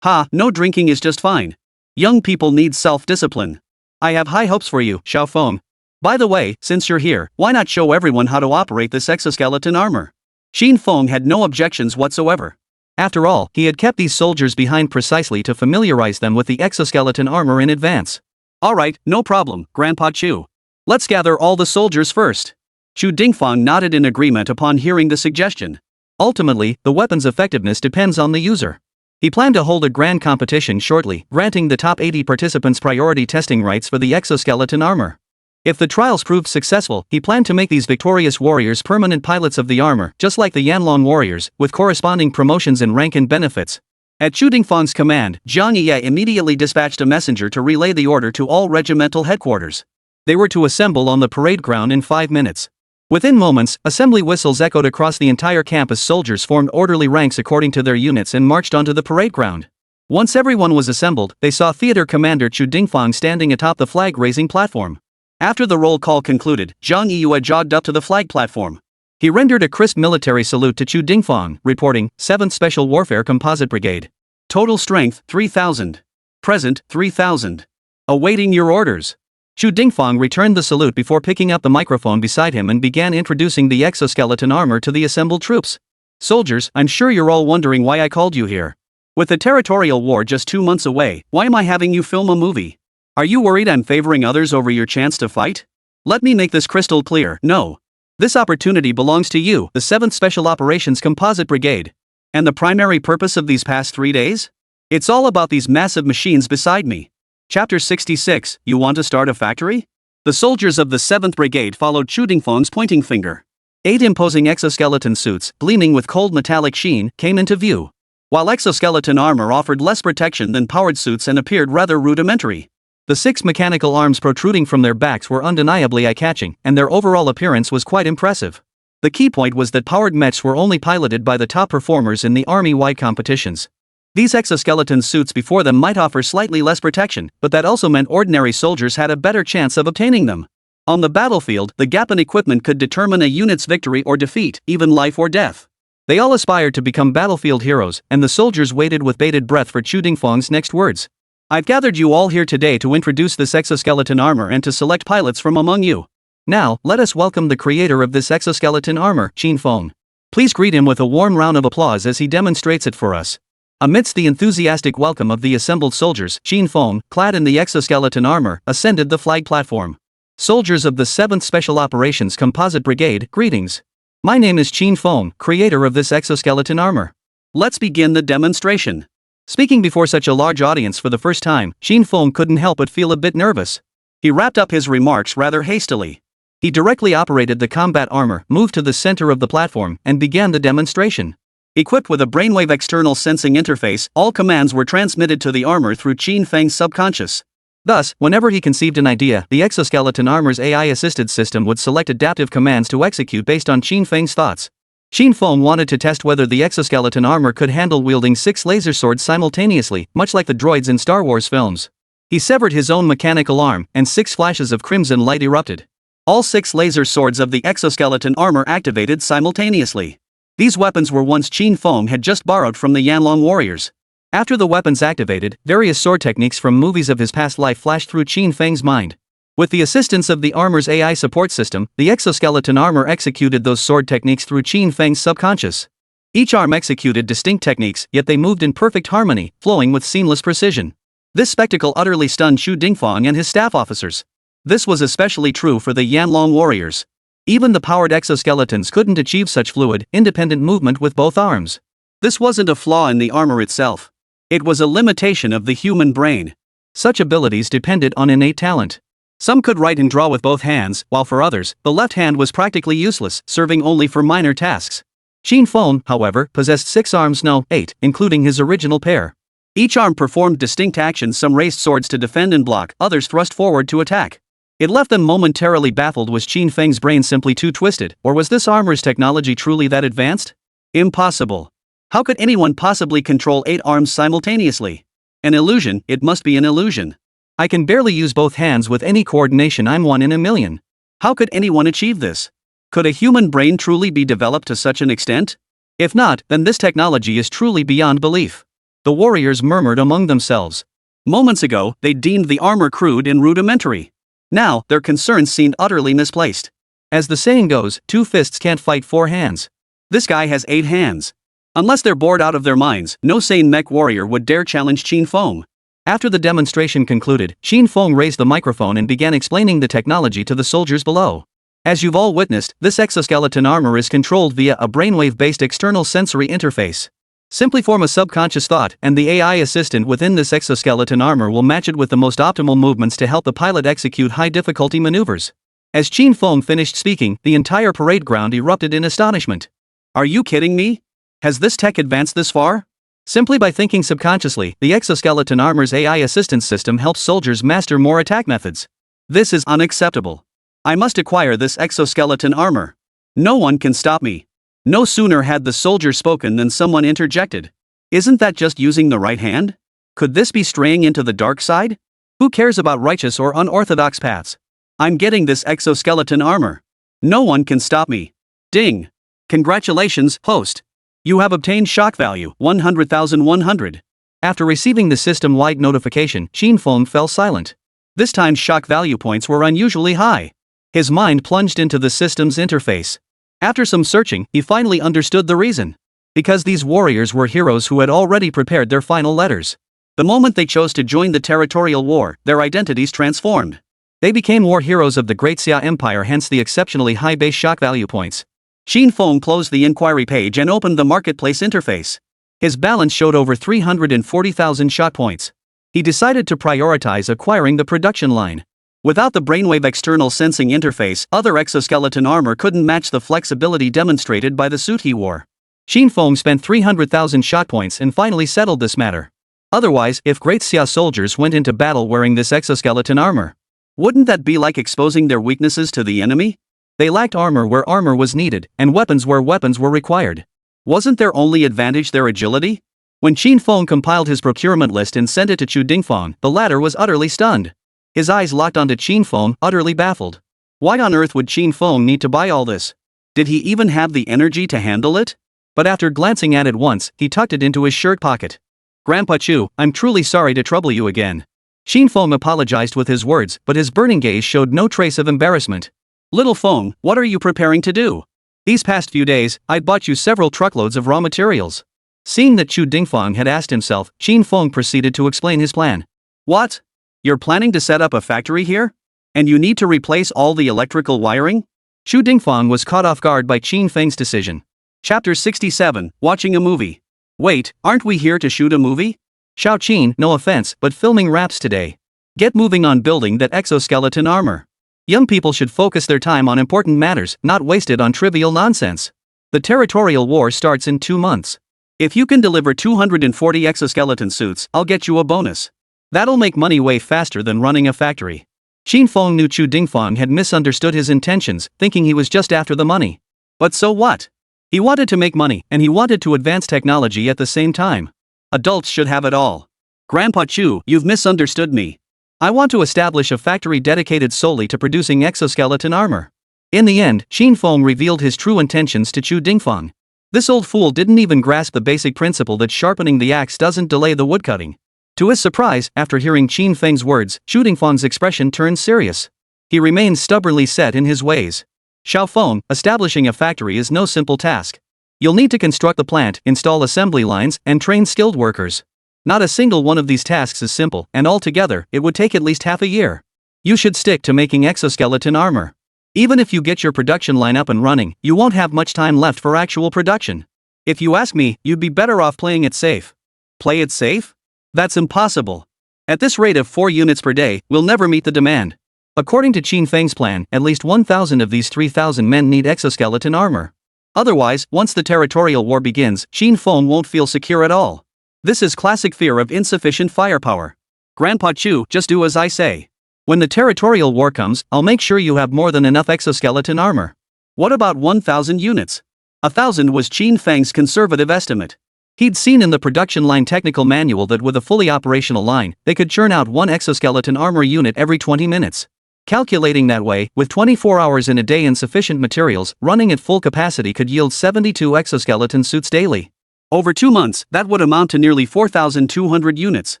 No drinking is just fine. Young people need self-discipline. I have high hopes for you, Xiao Feng. By the way, since you're here, why not show everyone how to operate this exoskeleton armor? Qin Feng had no objections whatsoever. After all, he had kept these soldiers behind precisely to familiarize them with the exoskeleton armor in advance. Alright, no problem, Grandpa Chu. Let's gather all the soldiers first. Xu Dingfang nodded in agreement upon hearing the suggestion. Ultimately, the weapon's effectiveness depends on the user. He planned to hold a grand competition shortly, granting the top 80 participants priority testing rights for the exoskeleton armor. If the trials proved successful, he planned to make these victorious warriors permanent pilots of the armor, just like the Yanlong warriors, with corresponding promotions in rank and benefits. At Xu Dingfang's command, Zhang Yi immediately dispatched a messenger to relay the order to all regimental headquarters. They were to assemble on the parade ground in 5 minutes. Within moments, assembly whistles echoed across the entire campus. Soldiers formed orderly ranks according to their units and marched onto the parade ground. Once everyone was assembled, they saw Theater Commander Xu Dingfang standing atop the flag-raising platform. After the roll call concluded, Zhang Yiyue jogged up to the flag platform. He rendered a crisp military salute to Xu Dingfang, reporting, 7th Special Warfare Composite Brigade. Total strength, 3,000. Present, 3,000. Awaiting your orders. Xu Dingfang returned the salute before picking up the microphone beside him and began introducing the exoskeleton armor to the assembled troops. Soldiers, I'm sure you're all wondering why I called you here. With the territorial war just 2 months away, why am I having you film a movie? Are you worried I'm favoring others over your chance to fight? Let me make this crystal clear, no. This opportunity belongs to you, the 7th Special Operations Composite Brigade. And the primary purpose of these past 3 days? It's all about these massive machines beside me. Chapter 66, You want to start a factory? The soldiers of the 7th Brigade followed Xu Dingfang's pointing finger. 8 imposing exoskeleton suits, gleaming with cold metallic sheen, came into view. While exoskeleton armor offered less protection than powered suits and appeared rather rudimentary, the 6 mechanical arms protruding from their backs were undeniably eye-catching, and their overall appearance was quite impressive. The key point was that powered mechs were only piloted by the top performers in the army-wide competitions. These exoskeleton suits before them might offer slightly less protection, but that also meant ordinary soldiers had a better chance of obtaining them. On the battlefield, the gap in equipment could determine a unit's victory or defeat, even life or death. They all aspired to become battlefield heroes, and the soldiers waited with bated breath for Xu Dingfang's next words. I've gathered you all here today to introduce this exoskeleton armor and to select pilots from among you. Now, let us welcome the creator of this exoskeleton armor, Qin Feng. Please greet him with a warm round of applause as he demonstrates it for us. Amidst the enthusiastic welcome of the assembled soldiers, Qin Feng, clad in the exoskeleton armor, ascended the flag platform. Soldiers of the 7th Special Operations Composite Brigade, greetings. My name is Qin Feng, creator of this exoskeleton armor. Let's begin the demonstration. Speaking before such a large audience for the first time, Qin Feng couldn't help but feel a bit nervous. He wrapped up his remarks rather hastily. He directly operated the combat armor, moved to the center of the platform, and began the demonstration. Equipped with a brainwave external sensing interface, all commands were transmitted to the armor through Qin Feng's subconscious. Thus, whenever he conceived an idea, the exoskeleton armor's AI-assisted system would select adaptive commands to execute based on Qin Feng's thoughts. Qin Feng wanted to test whether the exoskeleton armor could handle wielding 6 laser swords simultaneously, much like the droids in Star Wars films. He severed his own mechanical arm, and 6 flashes of crimson light erupted. All 6 laser swords of the exoskeleton armor activated simultaneously. These weapons were ones Qin Feng had just borrowed from the Yanlong warriors. After the weapons activated, various sword techniques from movies of his past life flashed through Qin Feng's mind. With the assistance of the armor's AI support system, the exoskeleton armor executed those sword techniques through Qin Feng's subconscious. Each arm executed distinct techniques, yet they moved in perfect harmony, flowing with seamless precision. This spectacle utterly stunned Qu Dingfang and his staff officers. This was especially true for the Yanlong warriors. Even the powered exoskeletons couldn't achieve such fluid, independent movement with both arms. This wasn't a flaw in the armor itself. It was a limitation of the human brain. Such abilities depended on innate talent. Some could write and draw with both hands, while for others, the left hand was practically useless, serving only for minor tasks. Qin Feng, however, possessed 6 arms, no, 8, including his original pair. Each arm performed distinct actions, some raised swords to defend and block, others thrust forward to attack. It left them momentarily baffled. Was Qin Feng's brain simply too twisted, or was this armor's technology truly that advanced? Impossible. How could anyone possibly control 8 arms simultaneously? An illusion, it must be an illusion. I can barely use both hands with any coordination. I'm 1 in a million. How could anyone achieve this? Could a human brain truly be developed to such an extent? If not, then this technology is truly beyond belief. The warriors murmured among themselves. Moments ago, they deemed the armor crude and rudimentary. Now, their concerns seemed utterly misplaced. As the saying goes, 2 fists can't fight 4 hands. This guy has 8 hands. Unless they're bored out of their minds, no sane mech warrior would dare challenge Qin Feng. After the demonstration concluded, Qin Feng raised the microphone and began explaining the technology to the soldiers below. As you've all witnessed, this exoskeleton armor is controlled via a brainwave-based external sensory interface. Simply form a subconscious thought, and the AI assistant within this exoskeleton armor will match it with the most optimal movements to help the pilot execute high-difficulty maneuvers. As Qin Feng finished speaking, the entire parade ground erupted in astonishment. Are you kidding me? Has this tech advanced this far? Simply by thinking subconsciously, the exoskeleton armor's AI assistance system helps soldiers master more attack methods. This is unacceptable. I must acquire this exoskeleton armor. No one can stop me. No sooner had the soldier spoken than someone interjected. Isn't that just using the right hand? Could this be straying into the dark side? Who cares about righteous or unorthodox paths? I'm getting this exoskeleton armor. No one can stop me. Ding! Congratulations, host. You have obtained shock value 100,100. After receiving the system-wide notification, Qin Feng fell silent. This time's shock value points were unusually high. His mind plunged into the system's interface. After some searching, he finally understood the reason. Because these warriors were heroes who had already prepared their final letters. The moment they chose to join the territorial war, their identities transformed. They became war heroes of the Great Xia Empire, hence the exceptionally high base shock value points. Qin Feng closed the inquiry page and opened the marketplace interface. His balance showed over 340,000 shock points. He decided to prioritize acquiring the production line. Without the brainwave external sensing interface, other exoskeleton armor couldn't match the flexibility demonstrated by the suit he wore. Qin Feng spent 300,000 shock points and finally settled this matter. Otherwise, if Great Xia soldiers went into battle wearing this exoskeleton armor, wouldn't that be like exposing their weaknesses to the enemy? They lacked armor where armor was needed, and weapons where weapons were required. Wasn't their only advantage their agility? When Qin Feng compiled his procurement list and sent it to Qu Dingfang, the latter was utterly stunned. His eyes locked onto Qin Feng, utterly baffled. Why on earth would Qin Feng need to buy all this? Did he even have the energy to handle it? But after glancing at it once, he tucked it into his shirt pocket. Grandpa Chu, I'm truly sorry to trouble you again. Qin Feng apologized with his words, but his burning gaze showed no trace of embarrassment. Little Feng, what are you preparing to do? These past few days, I'd bought you several truckloads of raw materials. Seeing that Qu Dingfang had asked himself, Qin Feng proceeded to explain his plan. What? You're planning to set up a factory here? And you need to replace all the electrical wiring? Qu Dingfang was caught off guard by Qin Feng's decision. Chapter 67, Watching a Movie. Wait, aren't we here to shoot a movie? Xiao Qin, no offense, but filming wraps today. Get moving on building that exoskeleton armor. Young people should focus their time on important matters, not waste it on trivial nonsense. The territorial war starts in 2 months. If you can deliver 240 exoskeleton suits, I'll get you a bonus. That'll make money way faster than running a factory. Qin Feng knew Chu Dingfang had misunderstood his intentions, thinking he was just after the money. But so what? He wanted to make money, and he wanted to advance technology at the same time. Adults should have it all. Grandpa Chu, you've misunderstood me. I want to establish a factory dedicated solely to producing exoskeleton armor. In the end, Qin Feng revealed his true intentions to Chu Dingfang. This old fool didn't even grasp the basic principle that sharpening the axe doesn't delay the woodcutting. To his surprise, after hearing Qin Feng's words, Chu Dingfang's expression turned serious. He remained stubbornly set in his ways. Xiao Feng, establishing a factory is no simple task. You'll need to construct the plant, install assembly lines, and train skilled workers. Not a single one of these tasks is simple, and altogether, it would take at least half a year. You should stick to making exoskeleton armor. Even if you get your production line up and running, you won't have much time left for actual production. If you ask me, you'd be better off playing it safe. Play it safe? That's impossible. At this rate of 4 units per day, we'll never meet the demand. According to Qin Feng's plan, at least 1,000 of these 3,000 men need exoskeleton armor. Otherwise, once the territorial war begins, Qin Feng won't feel secure at all. This is classic fear of insufficient firepower. Grandpa Chu, just do as I say. When the territorial war comes, I'll make sure you have more than enough exoskeleton armor. What about 1,000 units? 1,000 was Qin Feng's conservative estimate. He'd seen in the production line technical manual that with a fully operational line, they could churn out 1 exoskeleton armor unit every 20 minutes. Calculating that way, with 24 hours in a day and sufficient materials, running at full capacity could yield 72 exoskeleton suits daily. Over 2 months, that would amount to nearly 4,200 units.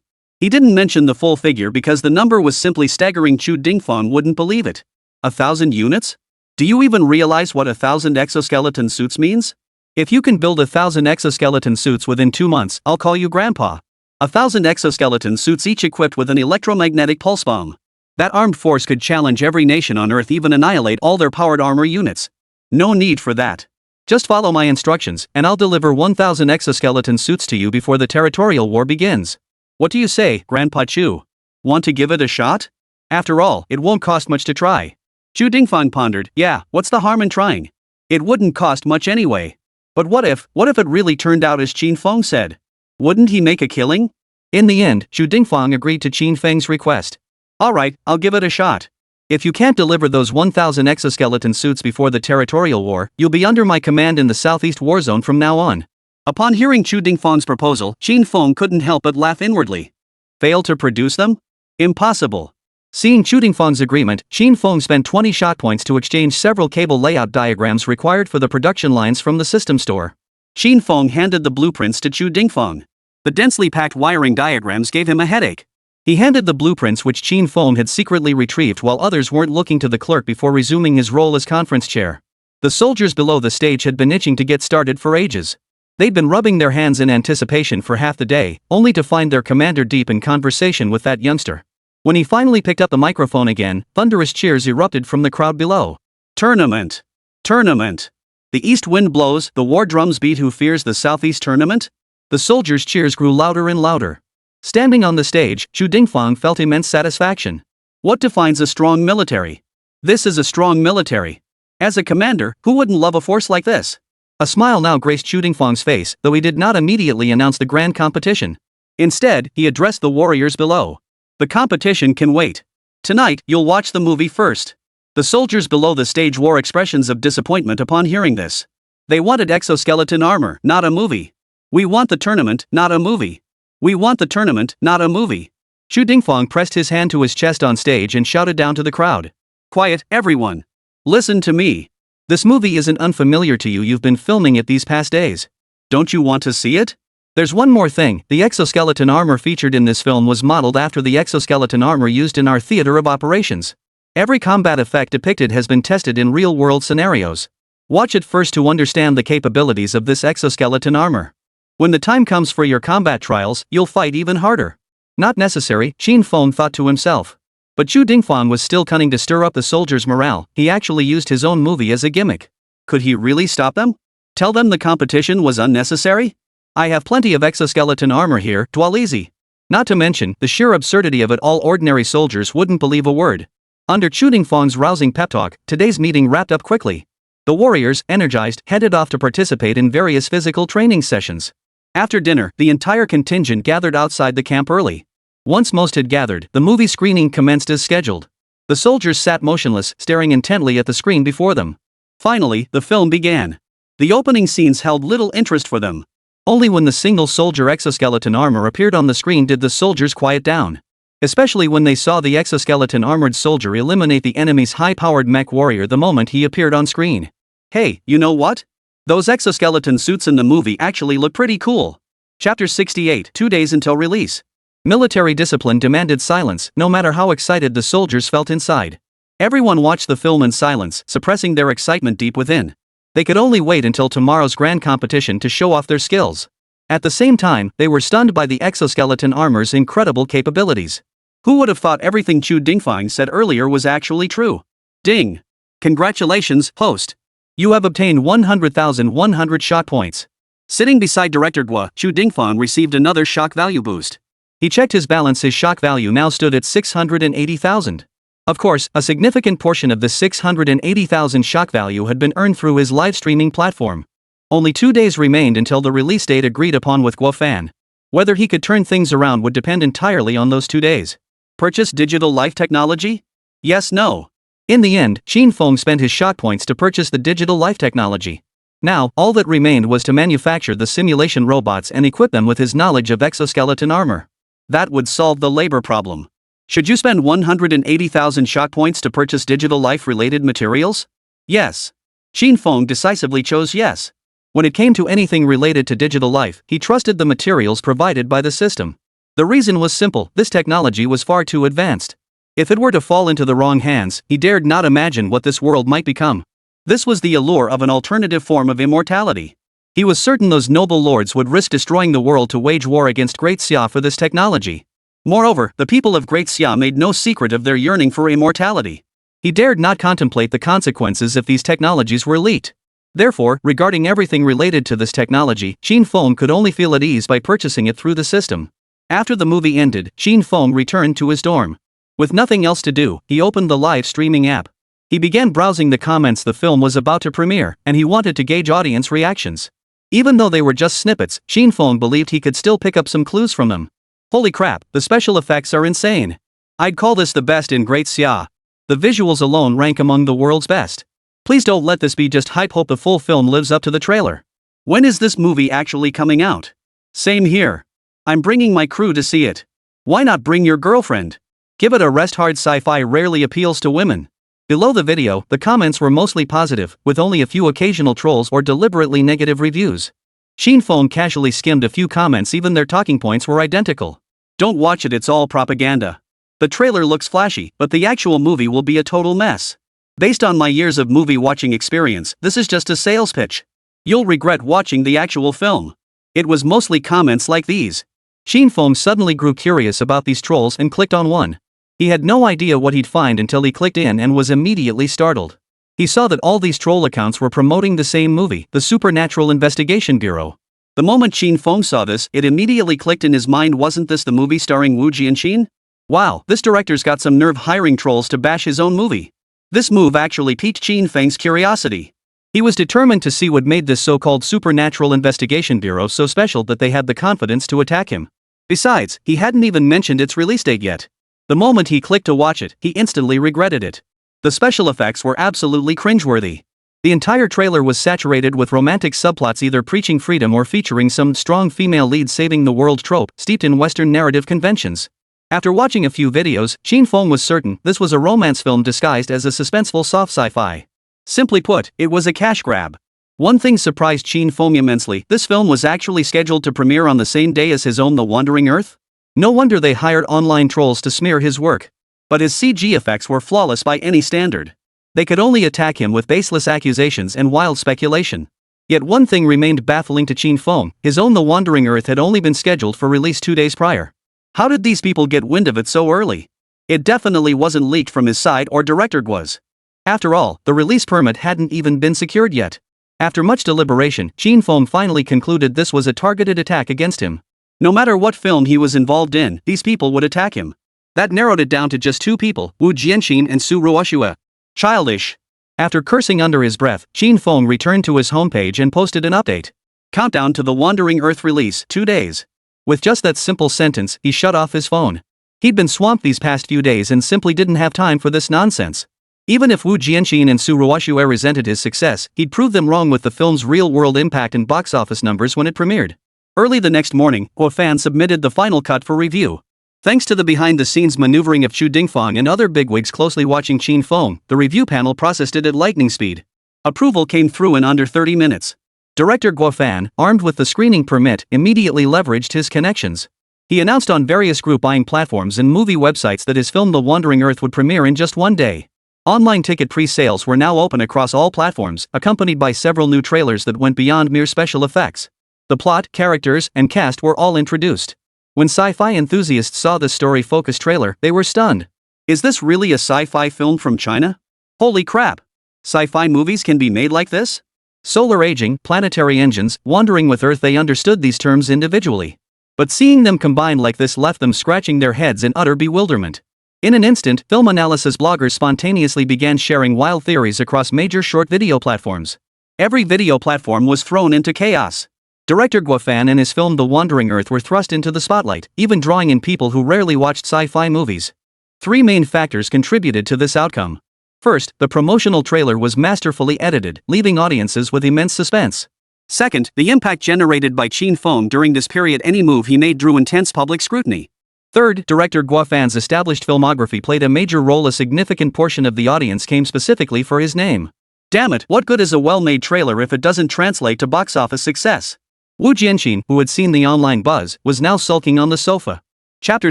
He didn't mention the full figure because the number was simply staggering. Chu Dingfang wouldn't believe it. 1,000 units? Do you even realize what 1,000 exoskeleton suits means? If you can build 1,000 exoskeleton suits within 2 months, I'll call you Grandpa. 1,000 exoskeleton suits each equipped with an electromagnetic pulse bomb. That armed force could challenge every nation on Earth, even annihilate all their powered armor units. No need for that. Just follow my instructions, and I'll deliver 1,000 exoskeleton suits to you before the territorial war begins. What do you say, Grandpa Chu? Want to give it a shot? After all, it won't cost much to try. Chu Dingfang pondered, yeah, what's the harm in trying? It wouldn't cost much anyway. But what if it really turned out as Qin Feng said? Wouldn't he make a killing? In the end, Chu Dingfang agreed to Qin Feng's request. Alright, I'll give it a shot. If you can't deliver those 1,000 exoskeleton suits before the territorial war, you'll be under my command in the Southeast War Zone from now on. Upon hearing Chu Dingfang's proposal, Qin Feng couldn't help but laugh inwardly. Fail to produce them? Impossible. Seeing Chu Dingfang's agreement, Qin Feng spent 20 shot points to exchange several cable layout diagrams required for the production lines from the system store. Qin Feng handed the blueprints to Chu Dingfang. The densely packed wiring diagrams gave him a headache. He handed the blueprints which Qin Feng had secretly retrieved while others weren't looking to the clerk before resuming his role as conference chair. The soldiers below the stage had been itching to get started for ages. They'd been rubbing their hands in anticipation for half the day, only to find their commander deep in conversation with that youngster. When he finally picked up the microphone again, thunderous cheers erupted from the crowd below. Tournament! Tournament! The east wind blows, the war drums beat. Who fears the southeast tournament? The soldiers' cheers grew louder and louder. Standing on the stage, Chu Dingfang felt immense satisfaction. What defines a strong military? This is a strong military. As a commander, who wouldn't love a force like this? A smile now graced Chu Dingfang's face, though he did not immediately announce the grand competition. Instead, he addressed the warriors below. The competition can wait. Tonight, you'll watch the movie first. The soldiers below the stage wore expressions of disappointment upon hearing this. They wanted exoskeleton armor, not a movie. We want the tournament, not a movie. We want the tournament, not a movie. Chu Dingfang pressed his hand to his chest on stage and shouted down to the crowd. Quiet, everyone. Listen to me. This movie isn't unfamiliar to you. You've been filming it these past days. Don't you want to see it? There's one more thing. The exoskeleton armor featured in this film was modeled after the exoskeleton armor used in our theater of operations. Every combat effect depicted has been tested in real-world scenarios. Watch it first to understand the capabilities of this exoskeleton armor. When the time comes for your combat trials, you'll fight even harder. Not necessary, Qin Feng thought to himself. But Chu Dingfang was still cunning to stir up the soldiers' morale. He actually used his own movie as a gimmick. Could he really stop them? Tell them the competition was unnecessary? I have plenty of exoskeleton armor here, dwell easy. Not to mention, the sheer absurdity of it all, ordinary soldiers wouldn't believe a word. Under Qin Feng's rousing pep talk, today's meeting wrapped up quickly. The warriors, energized, headed off to participate in various physical training sessions. After dinner, the entire contingent gathered outside the camp early. Once most had gathered, the movie screening commenced as scheduled. The soldiers sat motionless, staring intently at the screen before them. Finally, the film began. The opening scenes held little interest for them. Only when the single soldier exoskeleton armor appeared on the screen did the soldiers quiet down. Especially when they saw the exoskeleton armored soldier eliminate the enemy's high-powered mech warrior the moment he appeared on screen. Hey, you know what? Those exoskeleton suits in the movie actually look pretty cool. Chapter 68, 2 days until release. Military discipline demanded silence, no matter how excited the soldiers felt inside. Everyone watched the film in silence, suppressing their excitement deep within. They could only wait until tomorrow's grand competition to show off their skills. At the same time, they were stunned by the exoskeleton armor's incredible capabilities. Who would have thought everything Qin Feng said earlier was actually true? Ding! Congratulations, host! You have obtained 100,100 shock points. Sitting beside Director Guo, Qin Feng received another shock value boost. He checked his balance. His shock value now stood at 680,000. Of course, a significant portion of the 680,000 shock value had been earned through his live streaming platform. Only 2 days remained until the release date agreed upon with Guo Fan. Whether he could turn things around would depend entirely on those 2 days. Purchase digital life technology? Yes, no. In the end, Qin Feng spent his shock points to purchase the digital life technology. Now, all that remained was to manufacture the simulation robots and equip them with his knowledge of exoskeleton armor. That would solve the labor problem. Should you spend 180,000 shock points to purchase digital life-related materials? Yes. Qin Feng decisively chose yes. When it came to anything related to digital life, he trusted the materials provided by the system. The reason was simple: this technology was far too advanced. If it were to fall into the wrong hands, he dared not imagine what this world might become. This was the allure of an alternative form of immortality. He was certain those noble lords would risk destroying the world to wage war against Great Xia for this technology. Moreover, the people of Great Xia made no secret of their yearning for immortality. He dared not contemplate the consequences if these technologies were leaked. Therefore, regarding everything related to this technology, Qin Feng could only feel at ease by purchasing it through the system. After the movie ended, Qin Feng returned to his dorm. With nothing else to do, he opened the live streaming app. He began browsing the comments. The film was about to premiere, and he wanted to gauge audience reactions. Even though they were just snippets, Qin Feng believed he could still pick up some clues from them. Holy crap, the special effects are insane. I'd call this the best in Great Xia. The visuals alone rank among the world's best. Please don't let this be just hype. Hope the full film lives up to the trailer. When is this movie actually coming out? Same here. I'm bringing my crew to see it. Why not bring your girlfriend? Give it a rest. Hard sci-fi rarely appeals to women. Below the video, the comments were mostly positive, with only a few occasional trolls or deliberately negative reviews. Qin Feng casually skimmed a few comments. Even their talking points were identical. Don't watch it, it's all propaganda. The trailer looks flashy, but the actual movie will be a total mess. Based on my years of movie watching experience, this is just a sales pitch. You'll regret watching the actual film. It was mostly comments like these. Qin Feng suddenly grew curious about these trolls and clicked on one. He had no idea what he'd find until he clicked in and was immediately startled. He saw that all these troll accounts were promoting the same movie, the Supernatural Investigation Bureau. The moment Qin Feng saw this, it immediately clicked in his mind. Wasn't this the movie starring Wu Jianqin? Wow, this director's got some nerve hiring trolls to bash his own movie. This move actually piqued Qin Feng's curiosity. He was determined to see what made this so-called Supernatural Investigation Bureau so special that they had the confidence to attack him. Besides, he hadn't even mentioned its release date yet. The moment he clicked to watch it, he instantly regretted it. The special effects were absolutely cringeworthy. The entire trailer was saturated with romantic subplots, either preaching freedom or featuring some strong female lead saving the world trope, steeped in Western narrative conventions. After watching a few videos, Qin Feng was certain this was a romance film disguised as a suspenseful soft sci-fi. Simply put, it was a cash grab. One thing surprised Qin Feng immensely: this film was actually scheduled to premiere on the same day as his own The Wandering Earth? No wonder they hired online trolls to smear his work. But his CG effects were flawless by any standard. They could only attack him with baseless accusations and wild speculation. Yet one thing remained baffling to Qin Feng: his own The Wandering Earth had only been scheduled for release 2 days prior. How did these people get wind of it so early? It definitely wasn't leaked from his side or director Guo's. After all, the release permit hadn't even been secured yet. After much deliberation, Qin Feng finally concluded this was a targeted attack against him. No matter what film he was involved in, these people would attack him. That narrowed it down to just two people, Wu Jianqin and Su Ruoxue. Childish. After cursing under his breath, Qin Feng returned to his homepage and posted an update. Countdown to the Wandering Earth release, 2 days. With just that simple sentence, he shut off his phone. He'd been swamped these past few days and simply didn't have time for this nonsense. Even if Wu Jianqin and Su Ruoxue resented his success, he'd prove them wrong with the film's real-world impact and box office numbers when it premiered. Early the next morning, Guo Fan submitted the final cut for review. Thanks to the behind-the-scenes maneuvering of Qin Feng and other bigwigs closely watching Qin Feng, the review panel processed it at lightning speed. Approval came through in under 30 minutes. Director Guo Fan, armed with the screening permit, immediately leveraged his connections. He announced on various group buying platforms and movie websites that his film The Wandering Earth would premiere in just 1 day. Online ticket pre-sales were now open across all platforms, accompanied by several new trailers that went beyond mere special effects. The plot, characters, and cast were all introduced. When sci-fi enthusiasts saw the story-focused trailer, they were stunned. Is this really a sci-fi film from China? Holy crap! Sci-fi movies can be made like this? Solar aging, planetary engines, wandering with Earth, they understood these terms individually. But seeing them combined like this left them scratching their heads in utter bewilderment. In an instant, film analysis bloggers spontaneously began sharing wild theories across major short video platforms. Every video platform was thrown into chaos. Director Guo Fan and his film The Wandering Earth were thrust into the spotlight, even drawing in people who rarely watched sci-fi movies. 3 main factors contributed to this outcome. First, the promotional trailer was masterfully edited, leaving audiences with immense suspense. Second, the impact generated by Qin Feng during this period, any move he made drew intense public scrutiny. Third, director Guo Fan's established filmography played a major role. A significant portion of the audience came specifically for his name. Damn it, what good is a well-made trailer if it doesn't translate to box office success? Wu Jianqin, who had seen the online buzz, was now sulking on the sofa. Chapter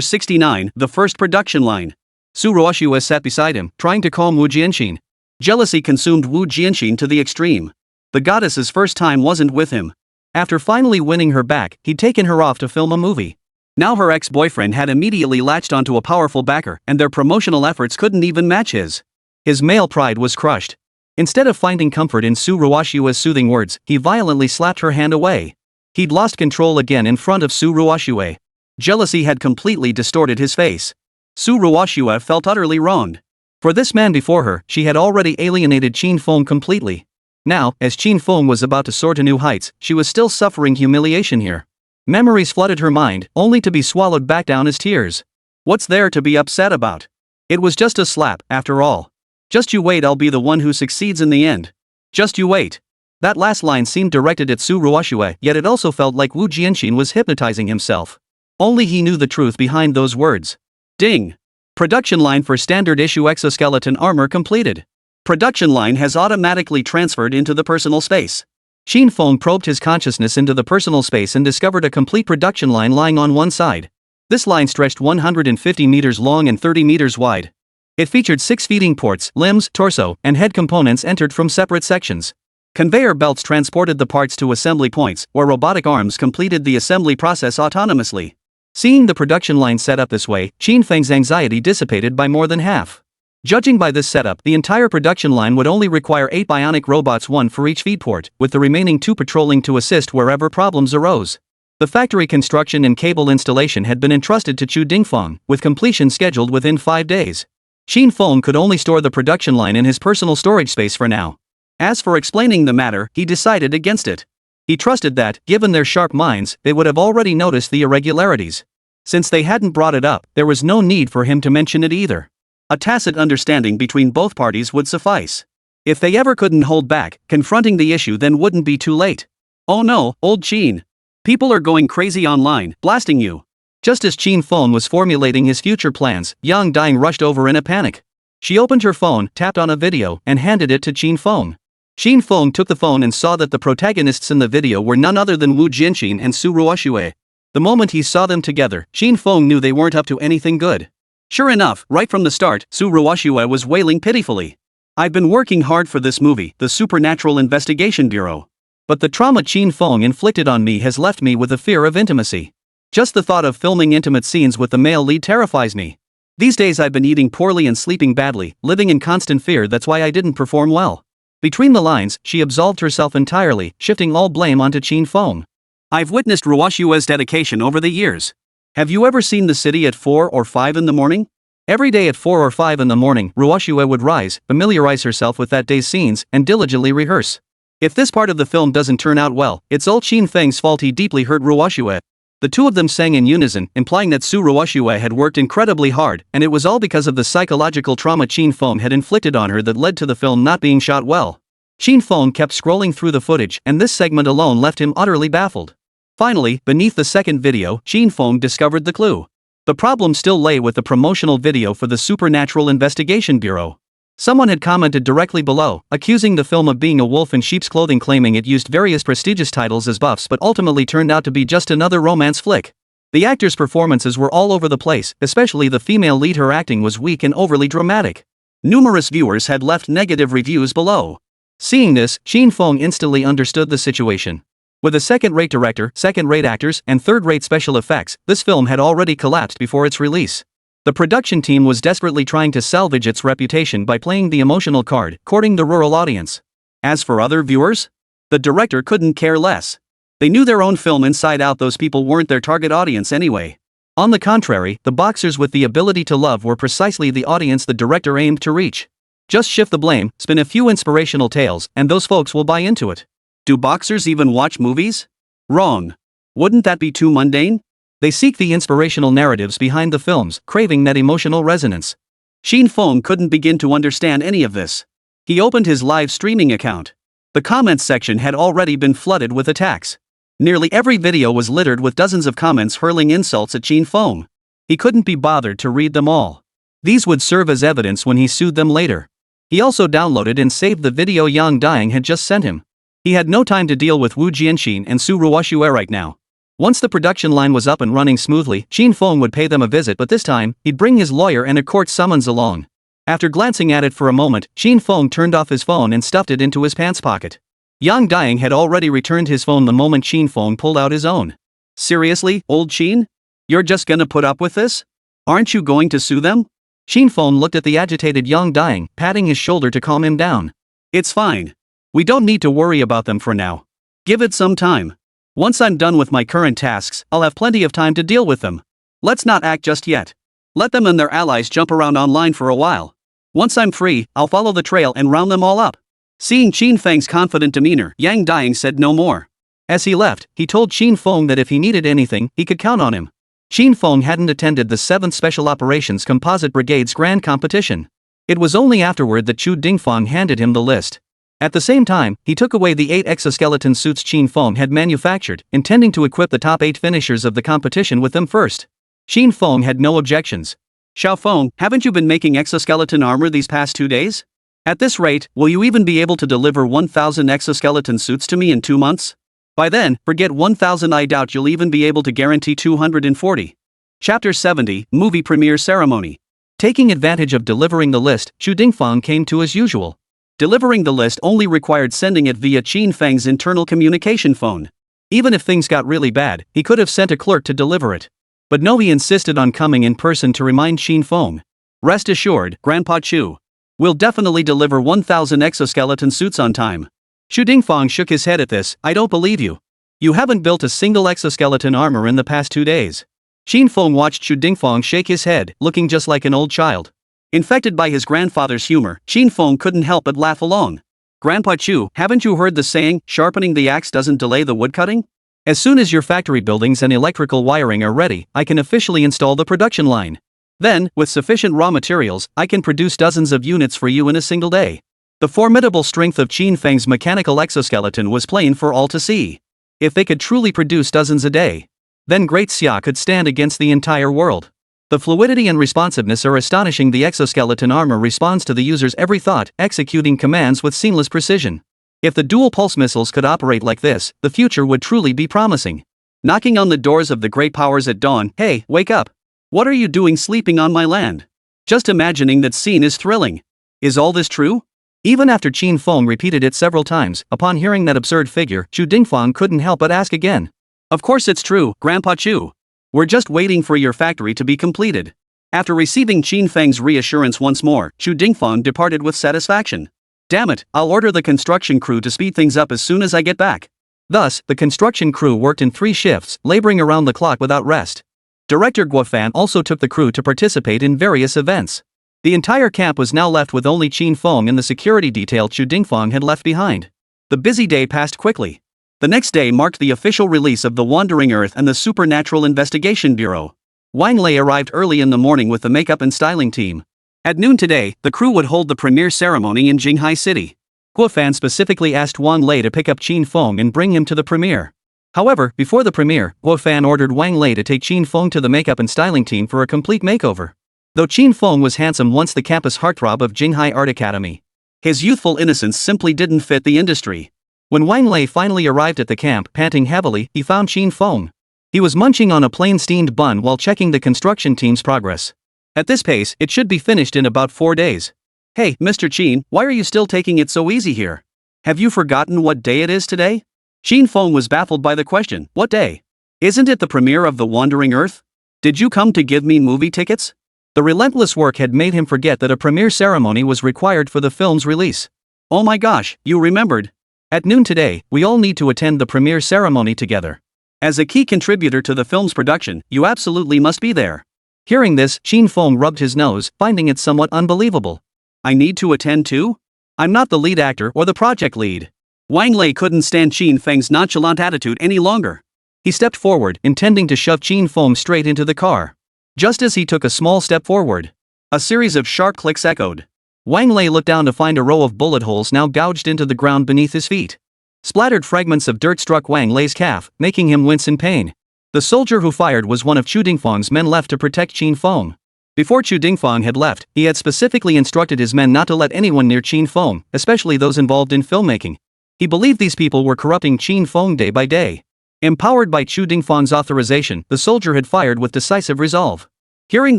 69, The First Production Line. Su Ruoxue sat beside him, trying to calm Wu Jianqin. Jealousy consumed Wu Jianqin to the extreme. The goddess's first time wasn't with him. After finally winning her back, he'd taken her off to film a movie. Now her ex-boyfriend had immediately latched onto a powerful backer, and their promotional efforts couldn't even match his. His male pride was crushed. Instead of finding comfort in Su Ruoxue's soothing words, he violently slapped her hand away. He'd lost control again in front of Su Ruoxue. Jealousy had completely distorted his face. Su Ruoxue felt utterly wronged. For this man before her, she had already alienated Qin Feng completely. Now, as Qin Feng was about to soar to new heights, she was still suffering humiliation here. Memories flooded her mind, only to be swallowed back down as tears. What's there to be upset about? It was just a slap, after all. Just you wait, I'll be the one who succeeds in the end. Just you wait. That last line seemed directed at Su Ruoxue, yet it also felt like Wu Jianqin was hypnotizing himself. Only he knew the truth behind those words. Ding! Production line for standard issue exoskeleton armor completed. Production line has automatically transferred into the personal space. Qin Feng probed his consciousness into the personal space and discovered a complete production line lying on one side. This line stretched 150 meters long and 30 meters wide. It featured 6 feeding ports, limbs, torso, and head components entered from separate sections. Conveyor belts transported the parts to assembly points, where robotic arms completed the assembly process autonomously. Seeing the production line set up this way, Qin Feng's anxiety dissipated by more than half. Judging by this setup, the entire production line would only require 8 bionic robots, 1 for each feed port, with the remaining 2 patrolling to assist wherever problems arose. The factory construction and cable installation had been entrusted to Qin Feng, with completion scheduled within 5 days. Qin Feng could only store the production line in his personal storage space for now. As for explaining the matter, he decided against it. He trusted that, given their sharp minds, they would have already noticed the irregularities. Since they hadn't brought it up, there was no need for him to mention it either. A tacit understanding between both parties would suffice. If they ever couldn't hold back, confronting the issue then wouldn't be too late. Oh no, old Qin. People are going crazy online, blasting you. Just as Qin Feng was formulating his future plans, Yang Ding rushed over in a panic. She opened her phone, tapped on a video, and handed it to Qin Feng. Qin Feng took the phone and saw that the protagonists in the video were none other than Wu Jianqin and Su Ruoxue. The moment he saw them together, Qin Feng knew they weren't up to anything good. Sure enough, right from the start, Su Ruoxue was wailing pitifully. I've been working hard for this movie, the Supernatural Investigation Bureau. But the trauma Qin Feng inflicted on me has left me with a fear of intimacy. Just the thought of filming intimate scenes with the male lead terrifies me. These days I've been eating poorly and sleeping badly, living in constant fear. That's why I didn't perform well. Between the lines, she absolved herself entirely, shifting all blame onto Qin Feng. I've witnessed Ruoshua's dedication over the years. Have you ever seen the city at 4 or 5 in the morning? Every day at 4 or 5 in the morning, Ruoshua would rise, familiarize herself with that day's scenes, and diligently rehearse. If this part of the film doesn't turn out well, it's all Qin Feng's fault. He deeply hurt Ruoshua. The two of them sang in unison, implying that Su Ruoshua had worked incredibly hard, and it was all because of the psychological trauma Qin Feng had inflicted on her that led to the film not being shot well. Qin Feng kept scrolling through the footage, and this segment alone left him utterly baffled. Finally, beneath the second video, Qin Feng discovered the clue. The problem still lay with the promotional video for the Supernatural Investigation Bureau. Someone had commented directly below, accusing the film of being a wolf in sheep's clothing, claiming it used various prestigious titles as buffs but ultimately turned out to be just another romance flick. The actors' performances were all over the place, especially the female lead. Her acting was weak and overly dramatic. Numerous viewers had left negative reviews below. Seeing this, Qin Feng instantly understood the situation. With a second-rate director, second-rate actors, and third-rate special effects, this film had already collapsed before its release. The production team was desperately trying to salvage its reputation by playing the emotional card, courting the rural audience. As for other viewers, the director couldn't care less. They knew their own film inside out. Those people weren't their target audience anyway. On the contrary, the boxers with the ability to love were precisely the audience the director aimed to reach. Just shift the blame, spin a few inspirational tales, and those folks will buy into it. Do boxers even watch movies? Wrong. Wouldn't that be too mundane? They seek the inspirational narratives behind the films, craving that emotional resonance. Qin Feng couldn't begin to understand any of this. He opened his live streaming account. The comments section had already been flooded with attacks. Nearly every video was littered with dozens of comments hurling insults at Qin Feng. He couldn't be bothered to read them all. These would serve as evidence when he sued them later. He also downloaded and saved the video Yang Daying had just sent him. He had no time to deal with Wu Jianxin and Su Ruoshua right now. Once the production line was up and running smoothly, Qin Feng would pay them a visit, but this time, he'd bring his lawyer and a court summons along. After glancing at it for a moment, Qin Feng turned off his phone and stuffed it into his pants pocket. Yang Daying had already returned his phone the moment Qin Feng pulled out his own. Seriously, old Qin? You're just gonna put up with this? Aren't you going to sue them? Qin Feng looked at the agitated Yang Daying, patting his shoulder to calm him down. It's fine. We don't need to worry about them for now. Give it some time. Once I'm done with my current tasks, I'll have plenty of time to deal with them. Let's not act just yet. Let them and their allies jump around online for a while. Once I'm free, I'll follow the trail and round them all up. Seeing Qin Feng's confident demeanor, Yang Daying said no more. As he left, he told Qin Feng that if he needed anything, he could count on him. Qin Feng hadn't attended the 7th Special Operations Composite Brigade's grand competition. It was only afterward that Chu Dingfang handed him the list. At the same time, he took away the 8 exoskeleton suits Qin Feng had manufactured, intending to equip the top 8 finishers of the competition with them first. Qin Feng had no objections. Xiao Feng, haven't you been making exoskeleton armor these past 2 days? At this rate, will you even be able to deliver 1,000 exoskeleton suits to me in 2 months? By then, forget 1,000. I doubt you'll even be able to guarantee 240. Chapter 70, Movie Premiere Ceremony. Taking advantage of delivering the list, Chu Dingfang came to as usual. Delivering the list only required sending it via Qin Feng's internal communication phone. Even if things got really bad, he could have sent a clerk to deliver it. But no, he insisted on coming in person to remind Qin Feng. Rest assured, Grandpa Chu. We'll definitely deliver 1,000 exoskeleton suits on time. Chu Dingfang shook his head at this. I don't believe you. You haven't built a single exoskeleton armor in the past 2 days. Qin Feng watched Chu Dingfang shake his head, looking just like an old child. Infected by his grandfather's humor, Qin Feng couldn't help but laugh along. Grandpa Chu, haven't you heard the saying, sharpening the axe doesn't delay the woodcutting? As soon as your factory buildings and electrical wiring are ready, I can officially install the production line. Then, with sufficient raw materials, I can produce dozens of units for you in a single day. The formidable strength of Qin Feng's mechanical exoskeleton was plain for all to see. If they could truly produce dozens a day, then Great Xia could stand against the entire world. The fluidity and responsiveness are astonishing. The exoskeleton armor responds to the user's every thought, executing commands with seamless precision. If the dual pulse missiles could operate like this, the future would truly be promising. Knocking on the doors of the great powers at dawn. Hey, wake up! What are you doing sleeping on my land? Just imagining that scene is thrilling. Is all this true? Even after Qin Feng repeated it several times, upon hearing that absurd figure, Chu Dingfang couldn't help but ask again. Of course it's true, Grandpa Chu. We're just waiting for your factory to be completed. After receiving Qin Feng's reassurance once more, Chu Dingfang departed with satisfaction. Damn it, I'll order the construction crew to speed things up as soon as I get back. Thus, the construction crew worked in 3 shifts, laboring around the clock without rest. Director Guo Fan also took the crew to participate in various events. The entire camp was now left with only Qin Feng and the security detail Chu Dingfeng had left behind. The busy day passed quickly. The next day marked the official release of The Wandering Earth and the Supernatural Investigation Bureau. Wang Lei arrived early in the morning with the makeup and styling team. At noon today, the crew would hold the premiere ceremony in Jinghai City. Guo Fan specifically asked Wang Lei to pick up Qin Feng and bring him to the premiere. However, before the premiere, Guo Fan ordered Wang Lei to take Qin Feng to the makeup and styling team for a complete makeover. Though Qin Feng was handsome once the campus heartthrob of Jinghai Art Academy, his youthful innocence simply didn't fit the industry. When Wang Lei finally arrived at the camp, panting heavily, he found Qin Feng. He was munching on a plain steamed bun while checking the construction team's progress. At this pace, it should be finished in about 4 days. Hey, Mr. Qin, why are you still taking it so easy here? Have you forgotten what day it is today? Qin Feng was baffled by the question. What day? Isn't it the premiere of The Wandering Earth? Did you come to give me movie tickets? The relentless work had made him forget that a premiere ceremony was required for the film's release. Oh my gosh, you remembered. At noon today, we all need to attend the premiere ceremony together. As a key contributor to the film's production, you absolutely must be there. Hearing this, Qin Feng rubbed his nose, finding it somewhat unbelievable. I need to attend too? I'm not the lead actor or the project lead. Wang Lei couldn't stand Qin Feng's nonchalant attitude any longer. He stepped forward, intending to shove Qin Feng straight into the car. Just as he took a small step forward, a series of sharp clicks echoed. Wang Lei looked down to find a row of bullet holes now gouged into the ground beneath his feet. Splattered fragments of dirt struck Wang Lei's calf, making him wince in pain. The soldier who fired was one of Chu Dingfeng's men left to protect Qin Feng. Before Chu Dingfeng had left, he had specifically instructed his men not to let anyone near Qin Feng, especially those involved in filmmaking. He believed these people were corrupting Qin Feng day by day. Empowered by Chu Dingfeng's authorization, the soldier had fired with decisive resolve. Hearing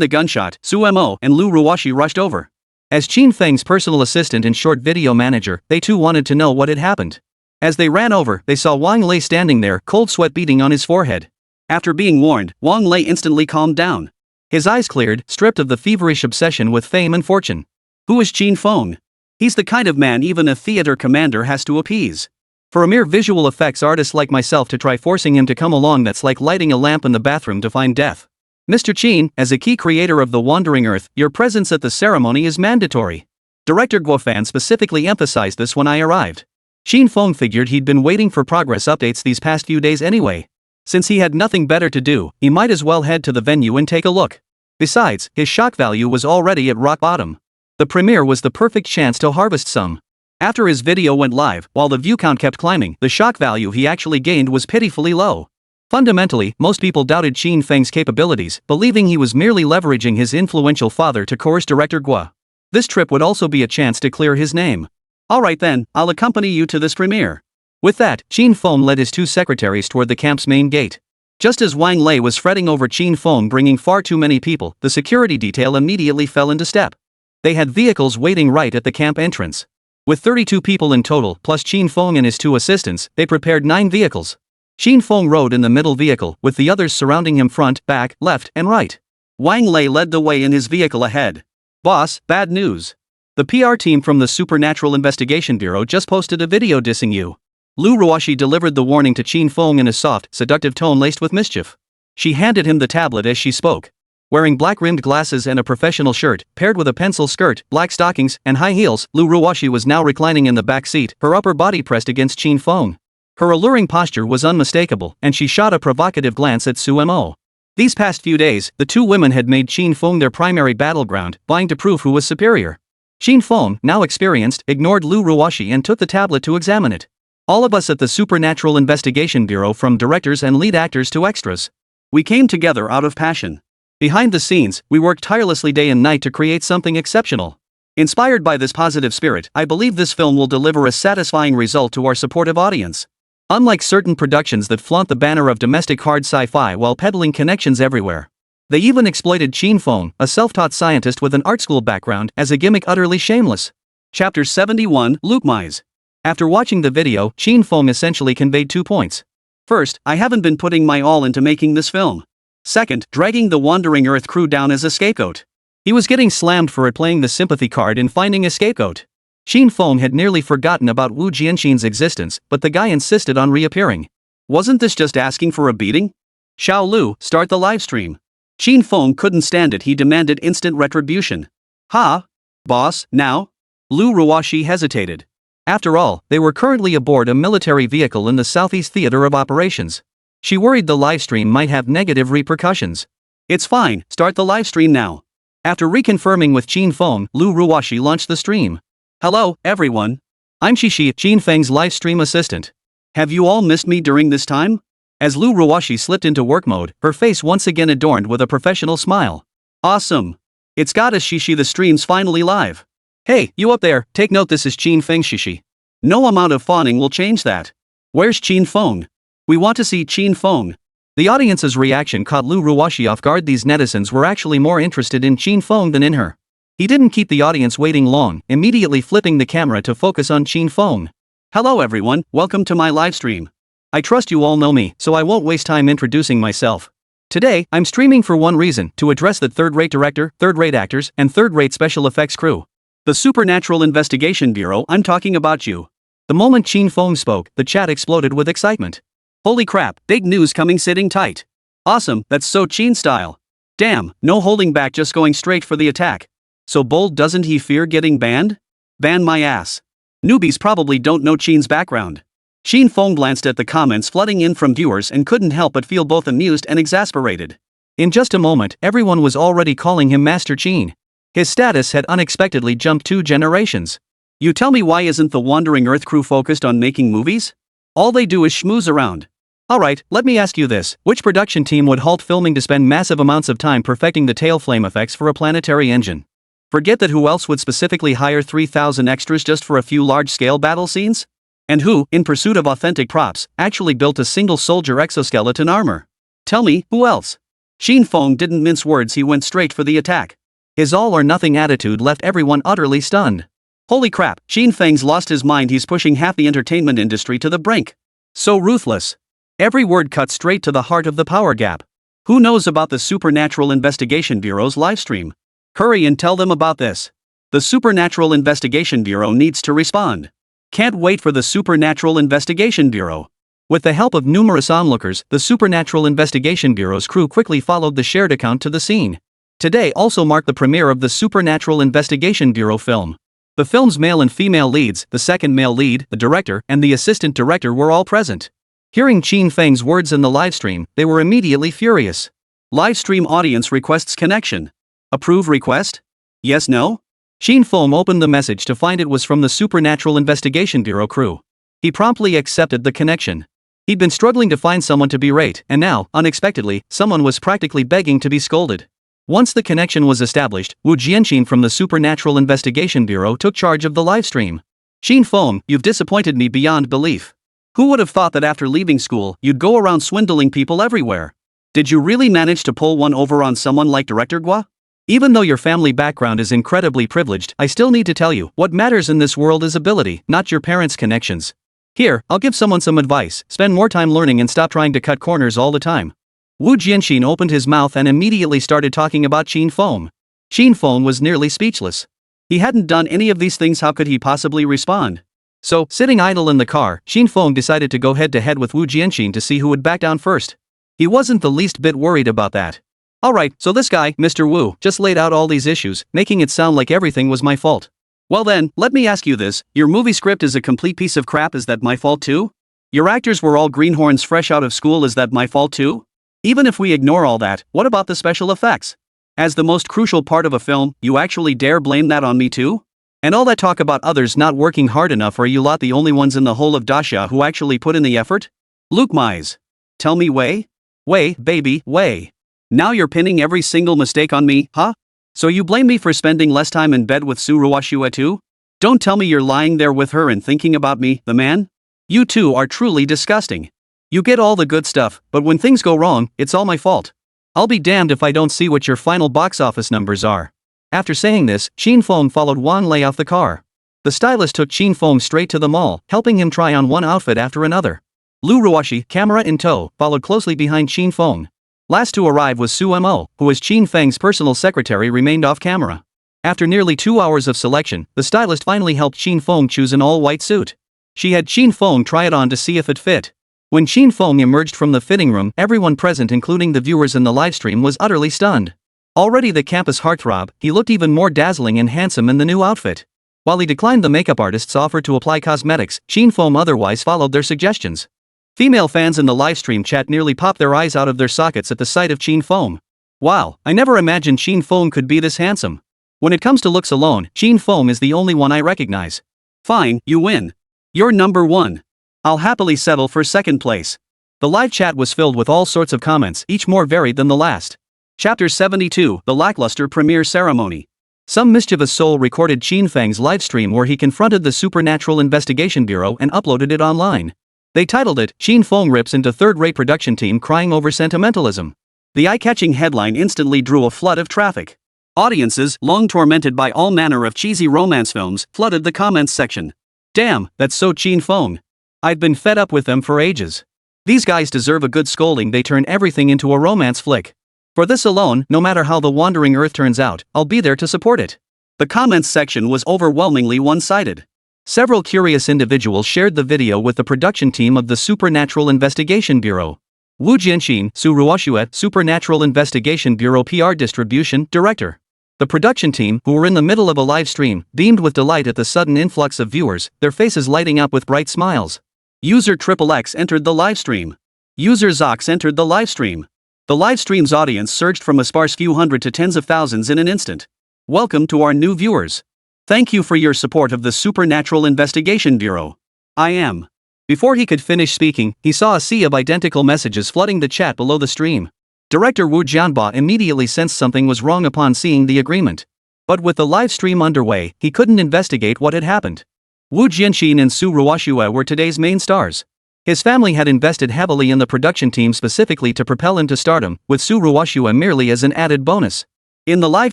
the gunshot, Su Mo and Lu Ruoshi rushed over. As Qin Feng's personal assistant and short video manager, they too wanted to know what had happened. As they ran over, they saw Wang Lei standing there, cold sweat beading on his forehead. After being warned, Wang Lei instantly calmed down. His eyes cleared, stripped of the feverish obsession with fame and fortune. Who is Qin Feng? He's the kind of man even a theater commander has to appease. For a mere visual effects artist like myself to try forcing him to come along, that's like lighting a lamp in the bathroom to find death. Mr. Qin, as a key creator of The Wandering Earth, your presence at the ceremony is mandatory. Director Guo Fan specifically emphasized this when I arrived. Qin Feng figured he'd been waiting for progress updates these past few days anyway. Since he had nothing better to do, he might as well head to the venue and take a look. Besides, his shock value was already at rock bottom. The premiere was the perfect chance to harvest some. After his video went live, while the view count kept climbing, the shock value he actually gained was pitifully low. Fundamentally, most people doubted Qin Feng's capabilities, believing he was merely leveraging his influential father to coerce director Guo. This trip would also be a chance to clear his name. Alright then, I'll accompany you to this premiere. With that, Qin Feng led his 2 secretaries toward the camp's main gate. Just as Wang Lei was fretting over Qin Feng bringing far too many people, the security detail immediately fell into step. They had vehicles waiting right at the camp entrance. With 32 people in total, plus Qin Feng and his 2 assistants, they prepared 9 vehicles. Qin Feng rode in the middle vehicle, with the others surrounding him front, back, left, and right. Wang Lei led the way in his vehicle ahead. Boss, bad news. The PR team from the Supernatural Investigation Bureau just posted a video dissing you. Lu Ruoshi delivered the warning to Qin Feng in a soft, seductive tone laced with mischief. She handed him the tablet as she spoke. Wearing black-rimmed glasses and a professional shirt, paired with a pencil skirt, black stockings, and high heels, Lu Ruoshi was now reclining in the back seat, her upper body pressed against Qin Feng. Her alluring posture was unmistakable, and she shot a provocative glance at Su Mo. These past few days, the 2 women had made Qin Feng their primary battleground, vying to prove who was superior. Qin Feng, now experienced, ignored Lu Ruoshi and took the tablet to examine it. All of us at the Supernatural Investigation Bureau, from directors and lead actors to extras, we came together out of passion. Behind the scenes, we worked tirelessly day and night to create something exceptional. Inspired by this positive spirit, I believe this film will deliver a satisfying result to our supportive audience. Unlike certain productions that flaunt the banner of domestic hard sci-fi while peddling connections everywhere, they even exploited Qin Feng, a self-taught scientist with an art school background, as a gimmick utterly shameless. Chapter 71, Luke Mize. After watching the video, Qin Feng essentially conveyed 2 points. First, I haven't been putting my all into making this film. Second, dragging the Wandering Earth crew down as a scapegoat. He was getting slammed for it, playing the sympathy card and finding a scapegoat. Qin Feng had nearly forgotten about Wu Jianxin's existence, but the guy insisted on reappearing. Wasn't this just asking for a beating? Xiao Lu, start the livestream. Qin Feng couldn't stand it, he demanded instant retribution. Ha? Boss, now? Lu Ruoxi hesitated. After all, they were currently aboard a military vehicle in the Southeast Theater of Operations. She worried the livestream might have negative repercussions. It's fine, start the livestream now. After reconfirming with Qin Feng, Lu Ruoxi launched the stream. Hello, everyone. I'm Shishi, Qin Feng's livestream assistant. Have you all missed me during this time? As Lu Ruoxi slipped into work mode, her face once again adorned with a professional smile. Awesome. It's got us, Shishi, the stream's finally live. Hey, you up there, take note, this is Qin Feng, Shishi. No amount of fawning will change that. Where's Qin Feng? We want to see Qin Feng. The audience's reaction caught Lu Ruoxi off guard. These netizens were actually more interested in Qin Feng than in her. He didn't keep the audience waiting long, immediately flipping the camera to focus on Qin Feng. Hello everyone, welcome to my livestream. I trust you all know me, so I won't waste time introducing myself. Today, I'm streaming for one reason, to address the third-rate director, third-rate actors, and third-rate special effects crew. The Supernatural Investigation Bureau, I'm talking about you. The moment Qin Feng spoke, the chat exploded with excitement. Holy crap, big news coming, sitting tight. Awesome, that's so Qin style. Damn, no holding back, just going straight for the attack. So bold, doesn't he fear getting banned? Ban my ass. Newbies probably don't know Qin's background. Qin Feng glanced at the comments flooding in from viewers and couldn't help but feel both amused and exasperated. In just a moment, everyone was already calling him Master Qin. His status had unexpectedly jumped 2 generations. You tell me, why isn't the Wandering Earth crew focused on making movies? All they do is schmooze around. Alright, let me ask you this, which production team would halt filming to spend massive amounts of time perfecting the tail flame effects for a planetary engine? Forget that, who else would specifically hire 3,000 extras just for a few large-scale battle scenes? And who, in pursuit of authentic props, actually built a single soldier exoskeleton armor? Tell me, who else? Qin Feng didn't mince words, he went straight for the attack. His all-or-nothing attitude left everyone utterly stunned. Holy crap, Qin Feng's lost his mind, he's pushing half the entertainment industry to the brink. So ruthless. Every word cut straight to the heart of the power gap. Who knows about the Supernatural Investigation Bureau's livestream? Hurry and tell them about this. The Supernatural Investigation Bureau needs to respond. Can't wait for the Supernatural Investigation Bureau. With the help of numerous onlookers, the Supernatural Investigation Bureau's crew quickly followed the shared account to the scene. Today also marked the premiere of the Supernatural Investigation Bureau film. The film's male and female leads, the second male lead, the director, and the assistant director were all present. Hearing Qin Feng's words in the livestream, they were immediately furious. Livestream audience requests connection. Approve request? Yes, no? Qin Feng opened the message to find it was from the Supernatural Investigation Bureau crew. He promptly accepted the connection. He'd been struggling to find someone to berate, and now, unexpectedly, someone was practically begging to be scolded. Once the connection was established, Wu Jianxin from the Supernatural Investigation Bureau took charge of the livestream. Qin Feng, you've disappointed me beyond belief. Who would have thought that after leaving school, you'd go around swindling people everywhere? Did you really manage to pull one over on someone like Director Guo? Even though your family background is incredibly privileged, I still need to tell you, what matters in this world is ability, not your parents' connections. Here, I'll give someone some advice, spend more time learning and stop trying to cut corners all the time. Wu Jianxin opened his mouth and immediately started talking about Qin Feng. Qin Feng was nearly speechless. He hadn't done any of these things, how could he possibly respond? So, sitting idle in the car, Qin Feng decided to go head-to-head with Wu Jianxin to see who would back down first. He wasn't the least bit worried about that. Alright, so this guy, Mr. Wu, just laid out all these issues, making it sound like everything was my fault. Well then, let me ask you this, your movie script is a complete piece of crap, is that my fault too? Your actors were all greenhorns fresh out of school, is that my fault too? Even if we ignore all that, what about the special effects? As the most crucial part of a film, you actually dare blame that on me too? And all that talk about others not working hard enough, are you lot the only ones in the whole of Daxia who actually put in the effort? Luke Mize. Tell me, Wei? Wei, baby, Wei. Now you're pinning every single mistake on me, huh? So you blame me for spending less time in bed with Su Ruoxue too? Don't tell me you're lying there with her and thinking about me, the man? You two are truly disgusting. You get all the good stuff, but when things go wrong, it's all my fault. I'll be damned if I don't see what your final box office numbers are. After saying this, Qin Feng followed Wang Lei off the car. The stylist took Qin Feng straight to the mall, helping him try on one outfit after another. Lu Ruoxi, camera in tow, followed closely behind Qin Feng. Last to arrive was Su Mo, who as Qin Feng's personal secretary remained off camera. After nearly 2 hours of selection, the stylist finally helped Qin Feng choose an all-white suit. She had Qin Feng try it on to see if it fit. When Qin Feng emerged from the fitting room, everyone present including the viewers in the livestream was utterly stunned. Already the campus heartthrob, he looked even more dazzling and handsome in the new outfit. While he declined the makeup artist's offer to apply cosmetics, Qin Feng otherwise followed their suggestions. Female fans in the livestream chat nearly popped their eyes out of their sockets at the sight of Qin Feng. Wow, I never imagined Qin Feng could be this handsome. When it comes to looks alone, Qin Feng is the only one I recognize. Fine, you win. You're number 1. I'll happily settle for second place. The live chat was filled with all sorts of comments, each more varied than the last. Chapter 72, The Lackluster Premiere Ceremony. Some mischievous soul recorded Qin Feng's livestream where he confronted the Supernatural Investigation Bureau and uploaded it online. They titled it, Qin Feng Rips into Third-Rate Production Team Crying Over Sentimentalism. The eye-catching headline instantly drew a flood of traffic. Audiences, long tormented by all manner of cheesy romance films, flooded the comments section. Damn, that's so Qin Feng. I've been fed up with them for ages. These guys deserve a good scolding. They turn everything into a romance flick. For this alone, no matter how The Wandering Earth turns out, I'll be there to support it. The comments section was overwhelmingly one-sided. Several curious individuals shared the video with the production team of the Supernatural Investigation Bureau. Wu Jianxin, Su Ruoxue, Supernatural Investigation Bureau PR Distribution Director. The production team, who were in the middle of a live stream, beamed with delight at the sudden influx of viewers, their faces lighting up with bright smiles. User XXX entered the livestream. User Zox entered the livestream. The livestream's audience surged from a sparse few hundred to tens of thousands in an instant. Welcome to our new viewers. Thank you for your support of the Supernatural Investigation Bureau. I am. Before he could finish speaking, he saw a sea of identical messages flooding the chat below the stream. Director Wu Jianba immediately sensed something was wrong upon seeing the agreement. But with the live stream underway, he couldn't investigate what had happened. Wu Jianxin and Su Ruoxue were today's main stars. His family had invested heavily in the production team specifically to propel him to stardom, with Su Ruoxue merely as an added bonus. In the live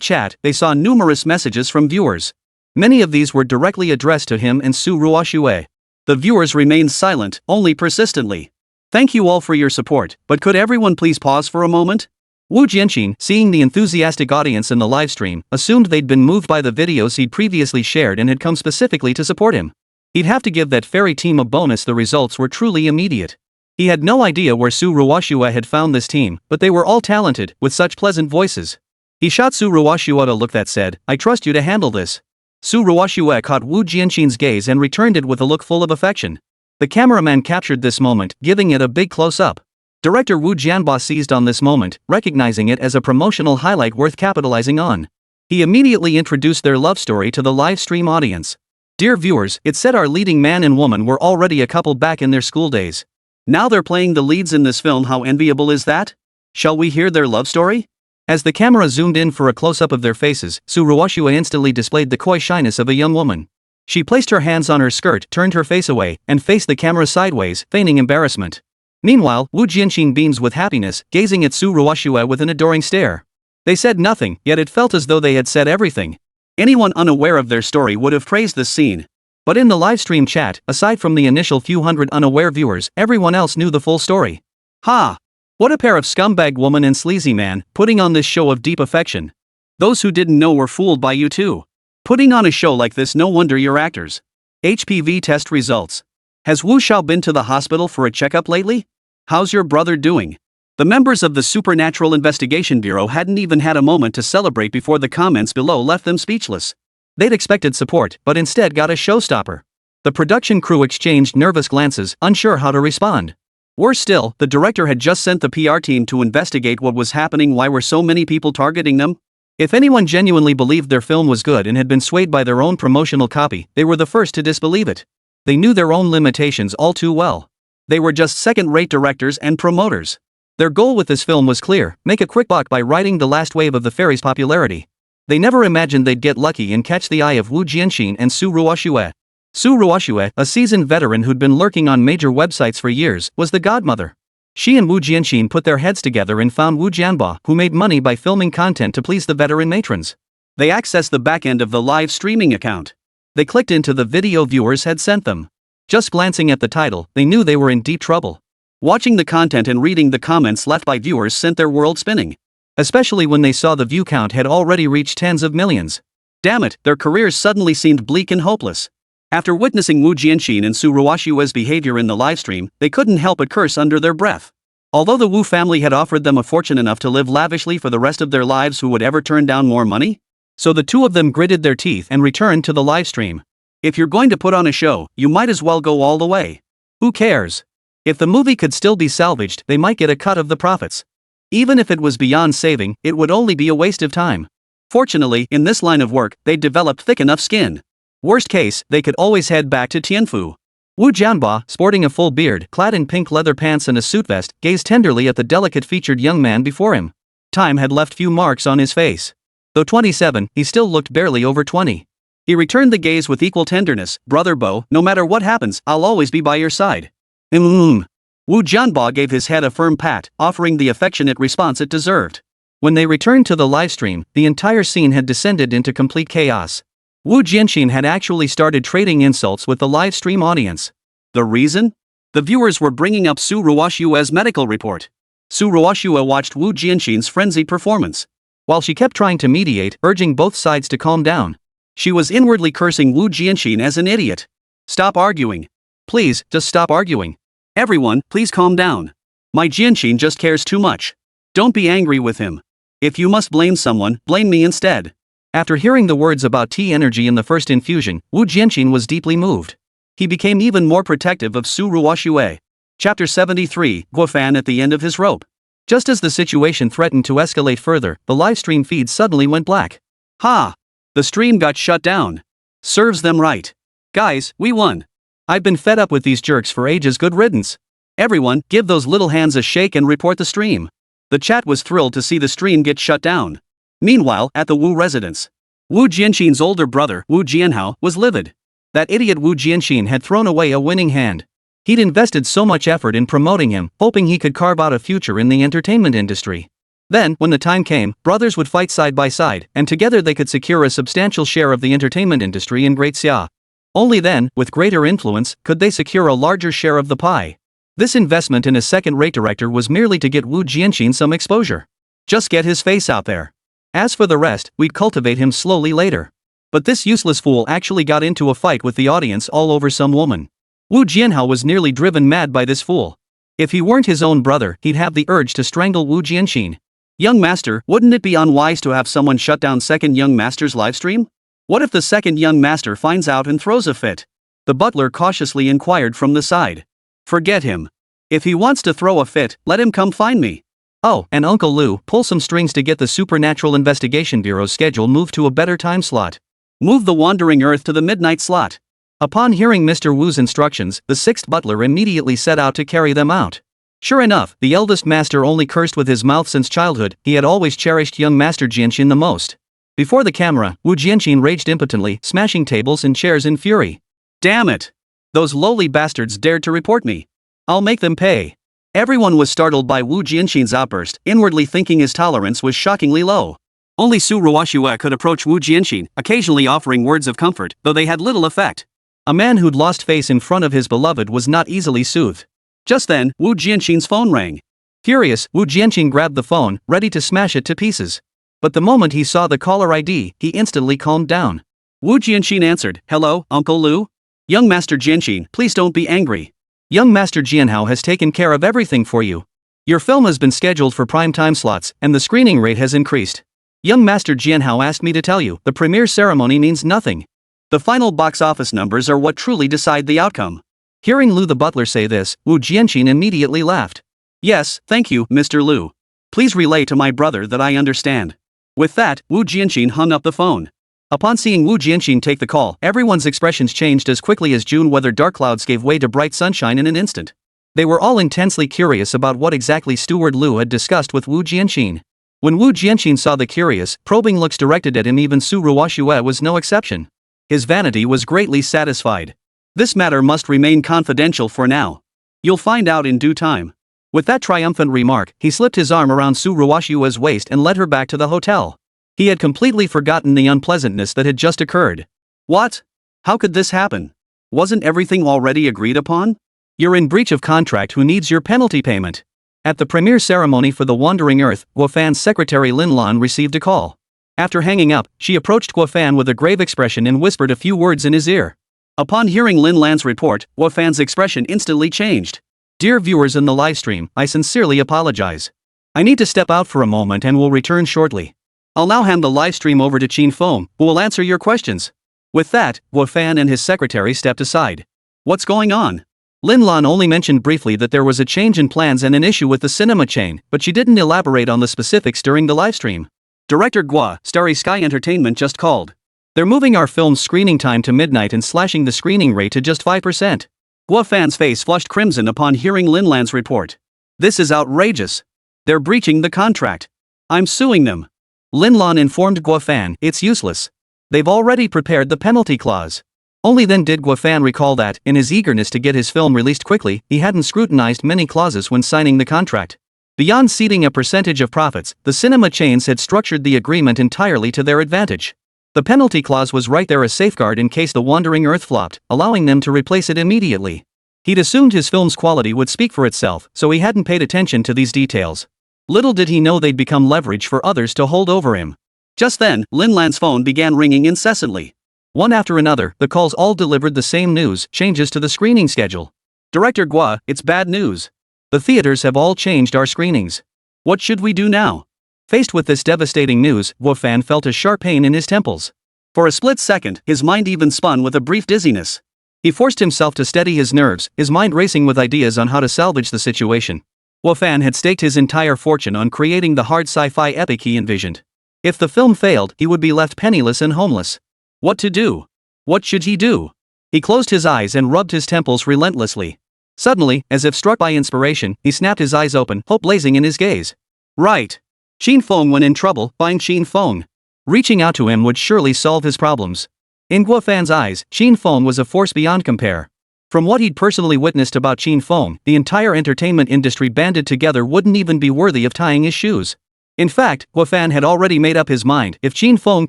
chat, they saw numerous messages from viewers. Many of these were directly addressed to him and Su Ruoxue. The viewers remained silent, only persistently. Thank you all for your support, but could everyone please pause for a moment? Wu Jianxin, seeing the enthusiastic audience in the livestream, assumed they'd been moved by the videos he'd previously shared and had come specifically to support him. He'd have to give that fairy team a bonus. The results were truly immediate. He had no idea where Su Ruoxue had found this team, but they were all talented, with such pleasant voices. He shot Su Ruoxue a look that said, I trust you to handle this. Su Ruoxue caught Wu Jianxin's gaze and returned it with a look full of affection. The cameraman captured this moment, giving it a big close-up. Director Wu Jianba seized on this moment, recognizing it as a promotional highlight worth capitalizing on. He immediately introduced their love story to the live stream audience. Dear viewers, it said our leading man and woman were already a couple back in their school days. Now they're playing the leads in this film. How enviable is that? Shall we hear their love story? As the camera zoomed in for a close-up of their faces, Su Ruoxue instantly displayed the coy shyness of a young woman. She placed her hands on her skirt, turned her face away, and faced the camera sideways, feigning embarrassment. Meanwhile, Wu Jianxin beams with happiness, gazing at Su Ruoxue with an adoring stare. They said nothing, yet it felt as though they had said everything. Anyone unaware of their story would have praised this scene. But in the livestream chat, aside from the initial few hundred unaware viewers, everyone else knew the full story. Ha! What a pair of scumbag woman and sleazy man, putting on this show of deep affection. Those who didn't know were fooled by you too. Putting on a show like this, no wonder you're actors. HPV test results. Has Wu Xiao been to the hospital for a checkup lately? How's your brother doing? The members of the Supernatural Investigation Bureau hadn't even had a moment to celebrate before the comments below left them speechless. They'd expected support, but instead got a showstopper. The production crew exchanged nervous glances, unsure how to respond. Worse still, the director had just sent the PR team to investigate what was happening. Why were so many people targeting them? If anyone genuinely believed their film was good and had been swayed by their own promotional copy, they were the first to disbelieve it. They knew their own limitations all too well. They were just second-rate directors and promoters. Their goal with this film was clear: make a quick buck by riding the last wave of the fairy's popularity. They never imagined they'd get lucky and catch the eye of Wu Jianxin and Su Ruoxue. Su Ruoxue, a seasoned veteran who'd been lurking on major websites for years, was the godmother. She and Wu Jianxin put their heads together and found Wu Jianba, who made money by filming content to please the veteran matrons. They accessed the back end of the live streaming account. They clicked into the video viewers had sent them. Just glancing at the title, they knew they were in deep trouble. Watching the content and reading the comments left by viewers sent their world spinning. Especially when they saw the view count had already reached tens of millions. Damn it, their careers suddenly seemed bleak and hopeless. After witnessing Wu Jianxin and Su Ruoshue's behavior in the livestream, they couldn't help but curse under their breath. Although the Wu family had offered them a fortune enough to live lavishly for the rest of their lives, who would ever turn down more money? So the two of them gritted their teeth and returned to the livestream. If you're going to put on a show, you might as well go all the way. Who cares? If the movie could still be salvaged, they might get a cut of the profits. Even if it was beyond saving, it would only be a waste of time. Fortunately, in this line of work, they'd developed thick enough skin. Worst case, they could always head back to Tianfu. Wu Jianba, sporting a full beard, clad in pink leather pants and a suit vest, gazed tenderly at the delicate-featured young man before him. Time had left few marks on his face. Though 27, he still looked barely over 20. He returned the gaze with equal tenderness. Brother Bo, no matter what happens, I'll always be by your side. Wu Jianba gave his head a firm pat, offering the affectionate response it deserved. When they returned to the livestream, the entire scene had descended into complete chaos. Wu Jianxin had actually started trading insults with the livestream audience. The reason? The viewers were bringing up Su Ruoshue's medical report. Su Ruoshue watched Wu Jianxin's frenzied performance. While she kept trying to mediate, urging both sides to calm down, she was inwardly cursing Wu Jianxin as an idiot. Stop arguing. Please, just stop arguing. Everyone, please calm down. My Jianxin just cares too much. Don't be angry with him. If you must blame someone, blame me instead. After hearing the words about T energy in the first infusion, Wu Jianxin was deeply moved. He became even more protective of Su Ruoshue. Chapter 73, Guo Fan at the end of his rope. Just as the situation threatened to escalate further, the livestream feed suddenly went black. Ha! The stream got shut down. Serves them right. Guys, we won. I've been fed up with these jerks for ages. Good riddance. Everyone, give those little hands a shake and report the stream. The chat was thrilled to see the stream get shut down. Meanwhile, at the Wu residence, Wu Jianxin's older brother, Wu Jianhao, was livid. That idiot Wu Jianxin had thrown away a winning hand. He'd invested so much effort in promoting him, hoping he could carve out a future in the entertainment industry. Then, when the time came, brothers would fight side by side, and together they could secure a substantial share of the entertainment industry in Great Xia. Only then, with greater influence, could they secure a larger share of the pie. This investment in a second-rate director was merely to get Wu Jianxin some exposure. Just get his face out there. As for the rest, we'd cultivate him slowly later. But this useless fool actually got into a fight with the audience all over some woman. Wu Jianhao was nearly driven mad by this fool. If he weren't his own brother, he'd have the urge to strangle Wu Jianxin. Young master, wouldn't it be unwise to have someone shut down second young master's livestream? What if the second young master finds out and throws a fit? The butler cautiously inquired from the side. Forget him. If he wants to throw a fit, let him come find me. Oh, and Uncle Lu, pull some strings to get the Supernatural Investigation Bureau's schedule moved to a better time slot. Move the Wandering Earth to the midnight slot. Upon hearing Mr. Wu's instructions, the sixth butler immediately set out to carry them out. Sure enough, the eldest master only cursed with his mouth since childhood. He had always cherished young Master Jianxin the most. Before the camera, Wu Jianxin raged impotently, smashing tables and chairs in fury. Damn it! Those lowly bastards dared to report me. I'll make them pay. Everyone was startled by Wu Jianxin's outburst, inwardly thinking his tolerance was shockingly low. Only Su Ruoshue could approach Wu Jianxin, occasionally offering words of comfort, though they had little effect. A man who'd lost face in front of his beloved was not easily soothed. Just then, Wu Jianxin's phone rang. Furious, Wu Jianxin grabbed the phone, ready to smash it to pieces. But the moment he saw the caller ID, he instantly calmed down. Wu Jianxin answered, "Hello, Uncle Lu? Young Master Jianxin, please don't be angry. Young Master Jianhao has taken care of everything for you. Your film has been scheduled for prime time slots, and the screening rate has increased. Young Master Jianhao asked me to tell you, the premiere ceremony means nothing. The final box office numbers are what truly decide the outcome." Hearing Lu the butler say this, Wu Jianxin immediately laughed. "Yes, thank you, Mr. Lu. Please relay to my brother that I understand." With that, Wu Jianxin hung up the phone. Upon seeing Wu Jianxin take the call, everyone's expressions changed as quickly as June weather dark clouds gave way to bright sunshine in an instant. They were all intensely curious about what exactly Steward Lu had discussed with Wu Jianxin. When Wu Jianxin saw the curious, probing looks directed at him, even Su Ruoshue was no exception. His vanity was greatly satisfied. This matter must remain confidential for now. You'll find out in due time. With that triumphant remark, he slipped his arm around Su Ruoshue's waist and led her back to the hotel. He had completely forgotten the unpleasantness that had just occurred. What? How could this happen? Wasn't everything already agreed upon? You're in breach of contract. Who needs your penalty payment? At the premiere ceremony for The Wandering Earth, Guo Fan's secretary Lin Lan received a call. After hanging up, she approached Guo Fan with a grave expression and whispered a few words in his ear. Upon hearing Lin Lan's report, Guo Fan's expression instantly changed. Dear viewers in the livestream, I sincerely apologize. I need to step out for a moment and will return shortly. I'll now hand the livestream over to Qin Feng, who will answer your questions. With that, Guo Fan and his secretary stepped aside. What's going on? Lin Lan only mentioned briefly that there was a change in plans and an issue with the cinema chain, but she didn't elaborate on the specifics during the livestream. Director Guo, Starry Sky Entertainment just called. They're moving our film's screening time to midnight and slashing the screening rate to just 5%. Guo Fan's face flushed crimson upon hearing Lin Lan's report. This is outrageous. They're breaching the contract. I'm suing them. Lin Lan informed Guo Fan, it's useless. They've already prepared the penalty clause. Only then did Guo Fan recall that, in his eagerness to get his film released quickly, he hadn't scrutinized many clauses when signing the contract. Beyond ceding a percentage of profits, the cinema chains had structured the agreement entirely to their advantage. The penalty clause was right there, a safeguard in case the Wandering Earth flopped, allowing them to replace it immediately. He'd assumed his film's quality would speak for itself, so he hadn't paid attention to these details. Little did he know they'd become leverage for others to hold over him. Just then, Lin Lan's phone began ringing incessantly. One after another, the calls all delivered the same news: changes to the screening schedule. Director Guo, it's bad news. The theaters have all changed our screenings. What should we do now? Faced with this devastating news, Guo Fan felt a sharp pain in his temples. For a split second, his mind even spun with a brief dizziness. He forced himself to steady his nerves, his mind racing with ideas on how to salvage the situation. Guo Fan had staked his entire fortune on creating the hard sci-fi epic he envisioned. If the film failed, he would be left penniless and homeless. What to do? What should he do? He closed his eyes and rubbed his temples relentlessly. Suddenly, as if struck by inspiration, he snapped his eyes open, hope blazing in his gaze. Right. Qin Feng, when in trouble, find Qin Feng. Reaching out to him would surely solve his problems. In Guo Fan's eyes, Qin Feng was a force beyond compare. From what he'd personally witnessed about Qin Feng, the entire entertainment industry banded together wouldn't even be worthy of tying his shoes. In fact, Guo Fan had already made up his mind: if Qin Feng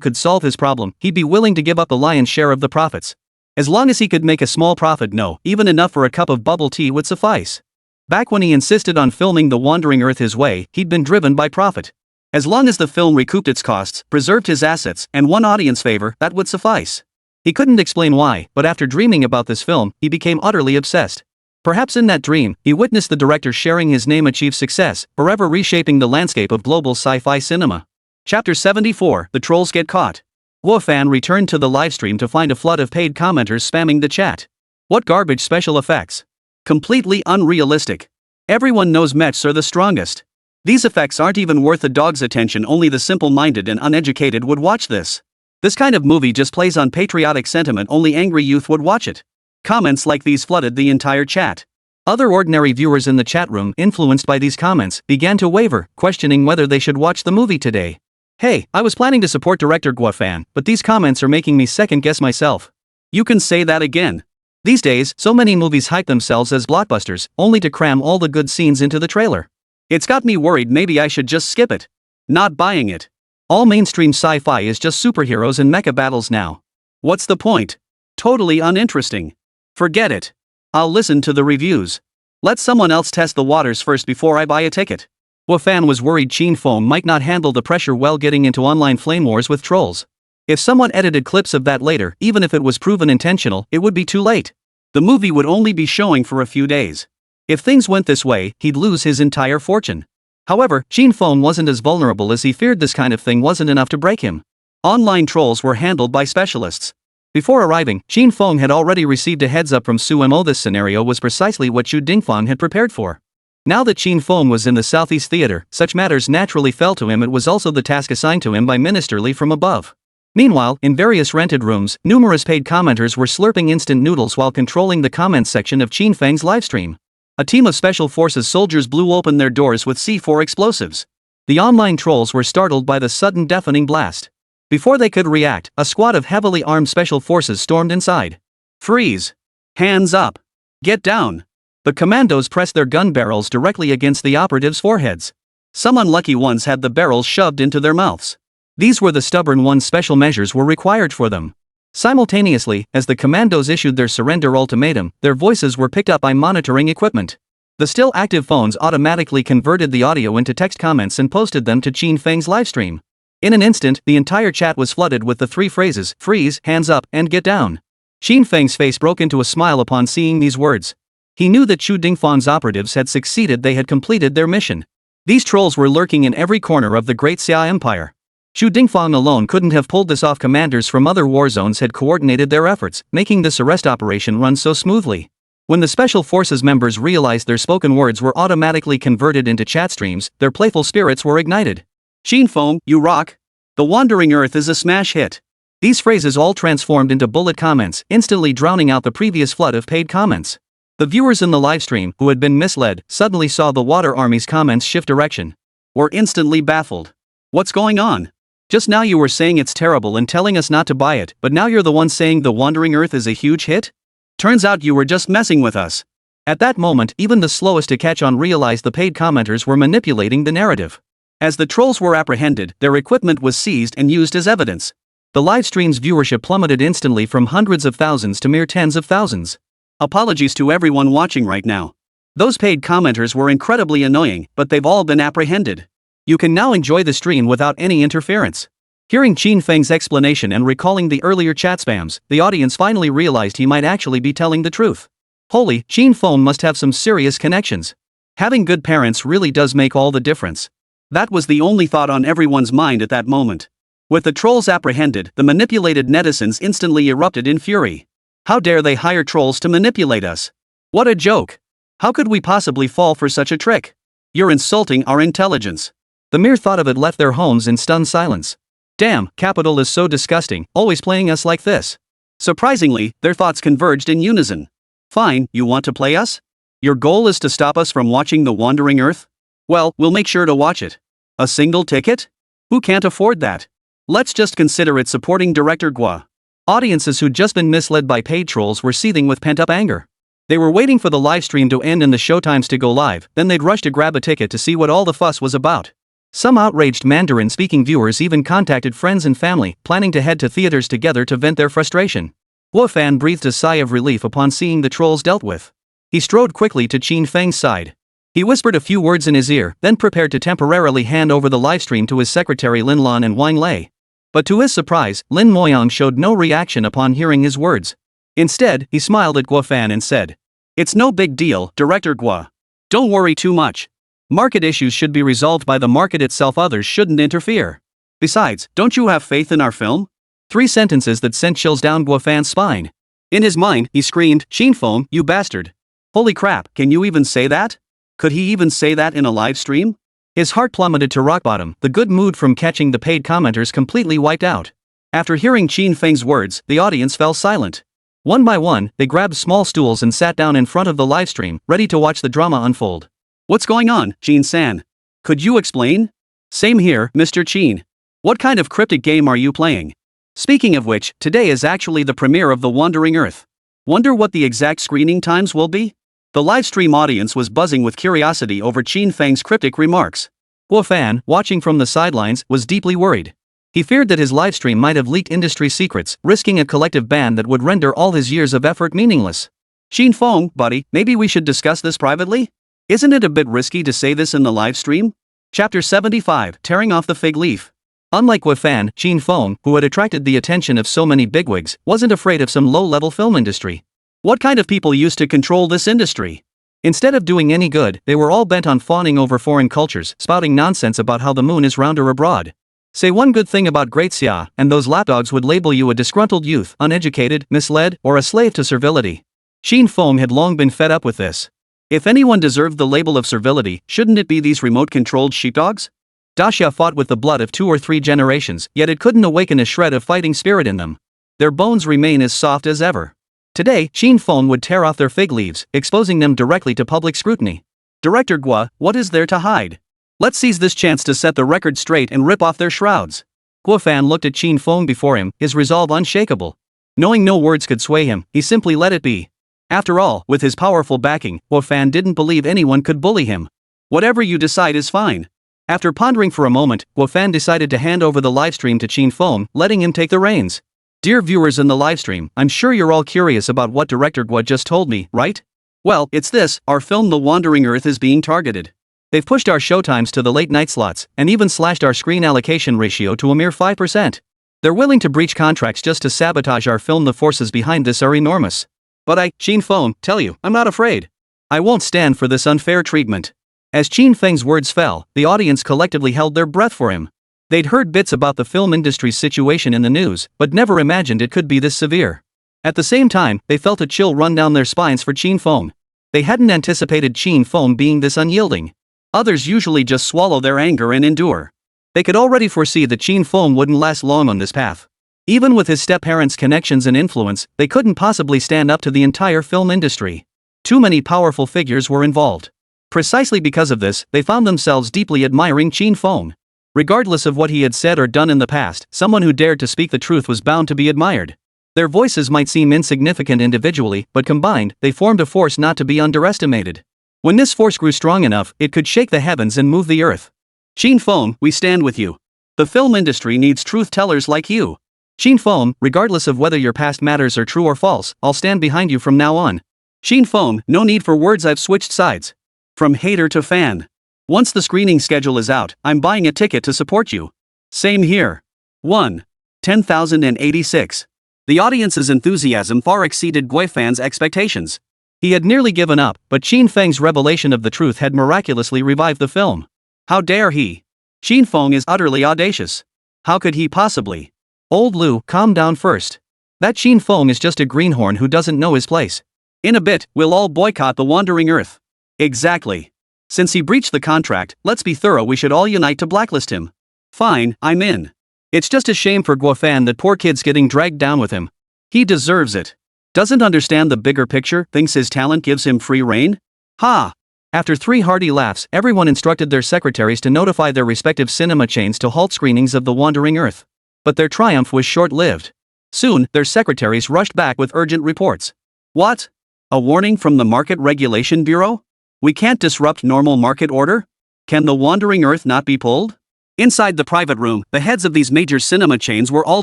could solve his problem, he'd be willing to give up the lion's share of the profits. As long as he could make a small profit, even enough for a cup of bubble tea would suffice. Back when he insisted on filming The Wandering Earth his way, he'd been driven by profit. As long as the film recouped its costs, preserved his assets, and won audience favor, that would suffice. He couldn't explain why, but after dreaming about this film, he became utterly obsessed. Perhaps in that dream, he witnessed the director sharing his name achieve success, forever reshaping the landscape of global sci-fi cinema. Chapter 74, The Trolls Get Caught. Guo Fan returned to the livestream to find a flood of paid commenters spamming the chat. What garbage special effects. Completely unrealistic. Everyone knows mechs are the strongest. These effects aren't even worth a dog's attention, only the simple-minded and uneducated would watch this. This kind of movie just plays on patriotic sentiment, only angry youth would watch it. Comments like these flooded the entire chat. Other ordinary viewers in the chat room, influenced by these comments, began to waver, questioning whether they should watch the movie today. Hey, I was planning to support director Guo Fan, but these comments are making me second-guess myself. You can say that again. These days, so many movies hype themselves as blockbusters, only to cram all the good scenes into the trailer. It's got me worried maybe I should just skip it. Not buying it. All mainstream sci-fi is just superheroes and mecha battles now. What's the point? Totally uninteresting. Forget it. I'll listen to the reviews. Let someone else test the waters first before I buy a ticket. Guo Fan was worried Qin Feng might not handle the pressure well getting into online flame wars with trolls. If someone edited clips of that later, even if it was proven intentional, it would be too late. The movie would only be showing for a few days. If things went this way, he'd lose his entire fortune. However, Qin Feng wasn't as vulnerable as he feared. This kind of thing wasn't enough to break him. Online trolls were handled by specialists. Before arriving, Qin Feng had already received a heads-up from Su Mo. This scenario was precisely what Xu Dingfang had prepared for. Now that Qin Feng was in the Southeast Theater, such matters naturally fell to him. It was also the task assigned to him by Ministerly from above. Meanwhile, in various rented rooms, numerous paid commenters were slurping instant noodles while controlling the comments section of Qin Feng's livestream. A team of Special Forces soldiers blew open their doors with C4 explosives. The online trolls were startled by the sudden deafening blast. Before they could react, a squad of heavily armed Special Forces stormed inside. Freeze! Hands up! Get down! The commandos pressed their gun barrels directly against the operatives' foreheads. Some unlucky ones had the barrels shoved into their mouths. These were the stubborn ones. Special measures were required for them. Simultaneously, as the commandos issued their surrender ultimatum, their voices were picked up by monitoring equipment. The still active phones automatically converted the audio into text comments and posted them to Qin Feng's livestream. In an instant, the entire chat was flooded with the three phrases, freeze, hands up, and get down. Qin Feng's face broke into a smile upon seeing these words. He knew that Chu Dingfang's operatives had succeeded, they had completed their mission. These trolls were lurking in every corner of the Great Xia Empire. Chu Dingfang alone couldn't have pulled this off. Commanders from other war zones had coordinated their efforts, making this arrest operation run so smoothly. When the Special Forces members realized their spoken words were automatically converted into chat streams, their playful spirits were ignited. Qin Feng, you rock. The Wandering Earth is a smash hit. These phrases all transformed into bullet comments, instantly drowning out the previous flood of paid comments. The viewers in the livestream, who had been misled, suddenly saw the Water Army's comments shift direction. Were instantly baffled. What's going on? Just now you were saying it's terrible and telling us not to buy it, but now you're the one saying The Wandering Earth is a huge hit? Turns out you were just messing with us. At that moment, even the slowest to catch on realized the paid commenters were manipulating the narrative. As the trolls were apprehended, their equipment was seized and used as evidence. The livestream's viewership plummeted instantly from hundreds of thousands to mere tens of thousands. Apologies to everyone watching right now. Those paid commenters were incredibly annoying, but they've all been apprehended. You can now enjoy the stream without any interference. Hearing Qin Feng's explanation and recalling the earlier chat spams, the audience finally realized he might actually be telling the truth. Holy, Qin Feng must have some serious connections. Having good parents really does make all the difference. That was the only thought on everyone's mind at that moment. With the trolls apprehended, the manipulated netizens instantly erupted in fury. How dare they hire trolls to manipulate us? What a joke! How could we possibly fall for such a trick? You're insulting our intelligence. The mere thought of it left their homes in stunned silence. Damn, Capital is so disgusting, always playing us like this. Surprisingly, their thoughts converged in unison. Fine, you want to play us? Your goal is to stop us from watching The Wandering Earth? Well, we'll make sure to watch it. A single ticket? Who can't afford that? Let's just consider it supporting director Guo. Audiences who'd just been misled by paid trolls were seething with pent-up anger. They were waiting for the livestream to end and the showtimes to go live, then they'd rush to grab a ticket to see what all the fuss was about. Some outraged Mandarin-speaking viewers even contacted friends and family, planning to head to theaters together to vent their frustration. Guo Fan breathed a sigh of relief upon seeing the trolls dealt with. He strode quickly to Qin Feng's side. He whispered a few words in his ear, then prepared to temporarily hand over the livestream to his secretary Lin Lan and Wang Lei. But to his surprise, Lin Moyang showed no reaction upon hearing his words. Instead, he smiled at Guo Fan and said, "It's no big deal, Director Guo. Don't worry too much. Market issues should be resolved by the market itself, others shouldn't interfere. Besides, don't you have faith in our film?" 3 sentences that sent chills down Guo Fan's spine. In his mind, he screamed, "Qin Feng, you bastard. Holy crap, can you even say that? Could he even say that in a live stream?" His heart plummeted to rock bottom, the good mood from catching the paid commenters completely wiped out. After hearing Qin Feng's words, the audience fell silent. One by one, they grabbed small stools and sat down in front of the livestream, ready to watch the drama unfold. "What's going on, Qin-san? Could you explain?" "Same here, Mr. Qin. What kind of cryptic game are you playing? Speaking of which, today is actually the premiere of The Wandering Earth. Wonder what the exact screening times will be?" The livestream audience was buzzing with curiosity over Qin Feng's cryptic remarks. Guo Fan, watching from the sidelines, was deeply worried. He feared that his livestream might have leaked industry secrets, risking a collective ban that would render all his years of effort meaningless. "Qin Feng, buddy, maybe we should discuss this privately? Isn't it a bit risky to say this in the livestream?" Chapter 75, Tearing Off the Fig Leaf. Unlike Guo Fan, Qin Feng, who had attracted the attention of so many bigwigs, wasn't afraid of some low-level film industry. What kind of people used to control this industry? Instead of doing any good, they were all bent on fawning over foreign cultures, spouting nonsense about how the moon is rounder abroad. Say one good thing about Great Xia, and those lapdogs would label you a disgruntled youth, uneducated, misled, or a slave to servility. Qin Feng had long been fed up with this. If anyone deserved the label of servility, shouldn't it be these remote-controlled sheepdogs? Daxia fought with the blood of 2 or 3 generations, yet it couldn't awaken a shred of fighting spirit in them. Their bones remain as soft as ever. Today, Qin Feng would tear off their fig leaves, exposing them directly to public scrutiny. Director Guo, what is there to hide? Let's seize this chance to set the record straight and rip off their shrouds. Guo Fan looked at Qin Feng before him, his resolve unshakable. Knowing no words could sway him, he simply let it be. After all, with his powerful backing, Guo Fan didn't believe anyone could bully him. Whatever you decide is fine. After pondering for a moment, Guo Fan decided to hand over the livestream to Qin Feng, letting him take the reins. Dear viewers in the livestream, I'm sure you're all curious about what Director Guo just told me, right? Well, it's this, our film The Wandering Earth is being targeted. They've pushed our showtimes to the late night slots, and even slashed our screen allocation ratio to a mere 5%. They're willing to breach contracts just to sabotage our film. The forces behind this are enormous. But I, Qin Feng, tell you, I'm not afraid. I won't stand for this unfair treatment. As Qin Feng's words fell, the audience collectively held their breath for him. They'd heard bits about the film industry's situation in the news, but never imagined it could be this severe. At the same time, they felt a chill run down their spines for Qin Feng. They hadn't anticipated Qin Feng being this unyielding. Others usually just swallow their anger and endure. They could already foresee that Qin Feng wouldn't last long on this path. Even with his step-parents' connections and influence, they couldn't possibly stand up to the entire film industry. Too many powerful figures were involved. Precisely because of this, they found themselves deeply admiring Qin Feng. Regardless of what he had said or done in the past, someone who dared to speak the truth was bound to be admired. Their voices might seem insignificant individually, but combined, they formed a force not to be underestimated. When this force grew strong enough, it could shake the heavens and move the earth. Qin Feng, we stand with you. The film industry needs truth-tellers like you. Qin Feng, regardless of whether your past matters are true or false, I'll stand behind you from now on. Qin Feng, no need for words, I've switched sides. From hater to fan. Once the screening schedule is out, I'm buying a ticket to support you. Same here. 1. 10,086. The audience's enthusiasm far exceeded Guo Fan's expectations. He had nearly given up, but Qin Feng's revelation of the truth had miraculously revived the film. How dare he? Qin Feng is utterly audacious. How could he possibly? Old Lu, calm down first. That Qin Feng is just a greenhorn who doesn't know his place. In a bit, we'll all boycott the Wandering Earth. Exactly. Since he breached the contract, let's be thorough, we should all unite to blacklist him. Fine, I'm in. It's just a shame for Guo Fan that poor kid's getting dragged down with him. He deserves it. Doesn't understand the bigger picture, thinks his talent gives him free rein? Ha! After 3 hearty laughs, everyone instructed their secretaries to notify their respective cinema chains to halt screenings of The Wandering Earth. But their triumph was short-lived. Soon, their secretaries rushed back with urgent reports. What? A warning from the Market Regulation Bureau? We can't disrupt normal market order? Can The Wandering Earth not be pulled? Inside the private room, the heads of these major cinema chains were all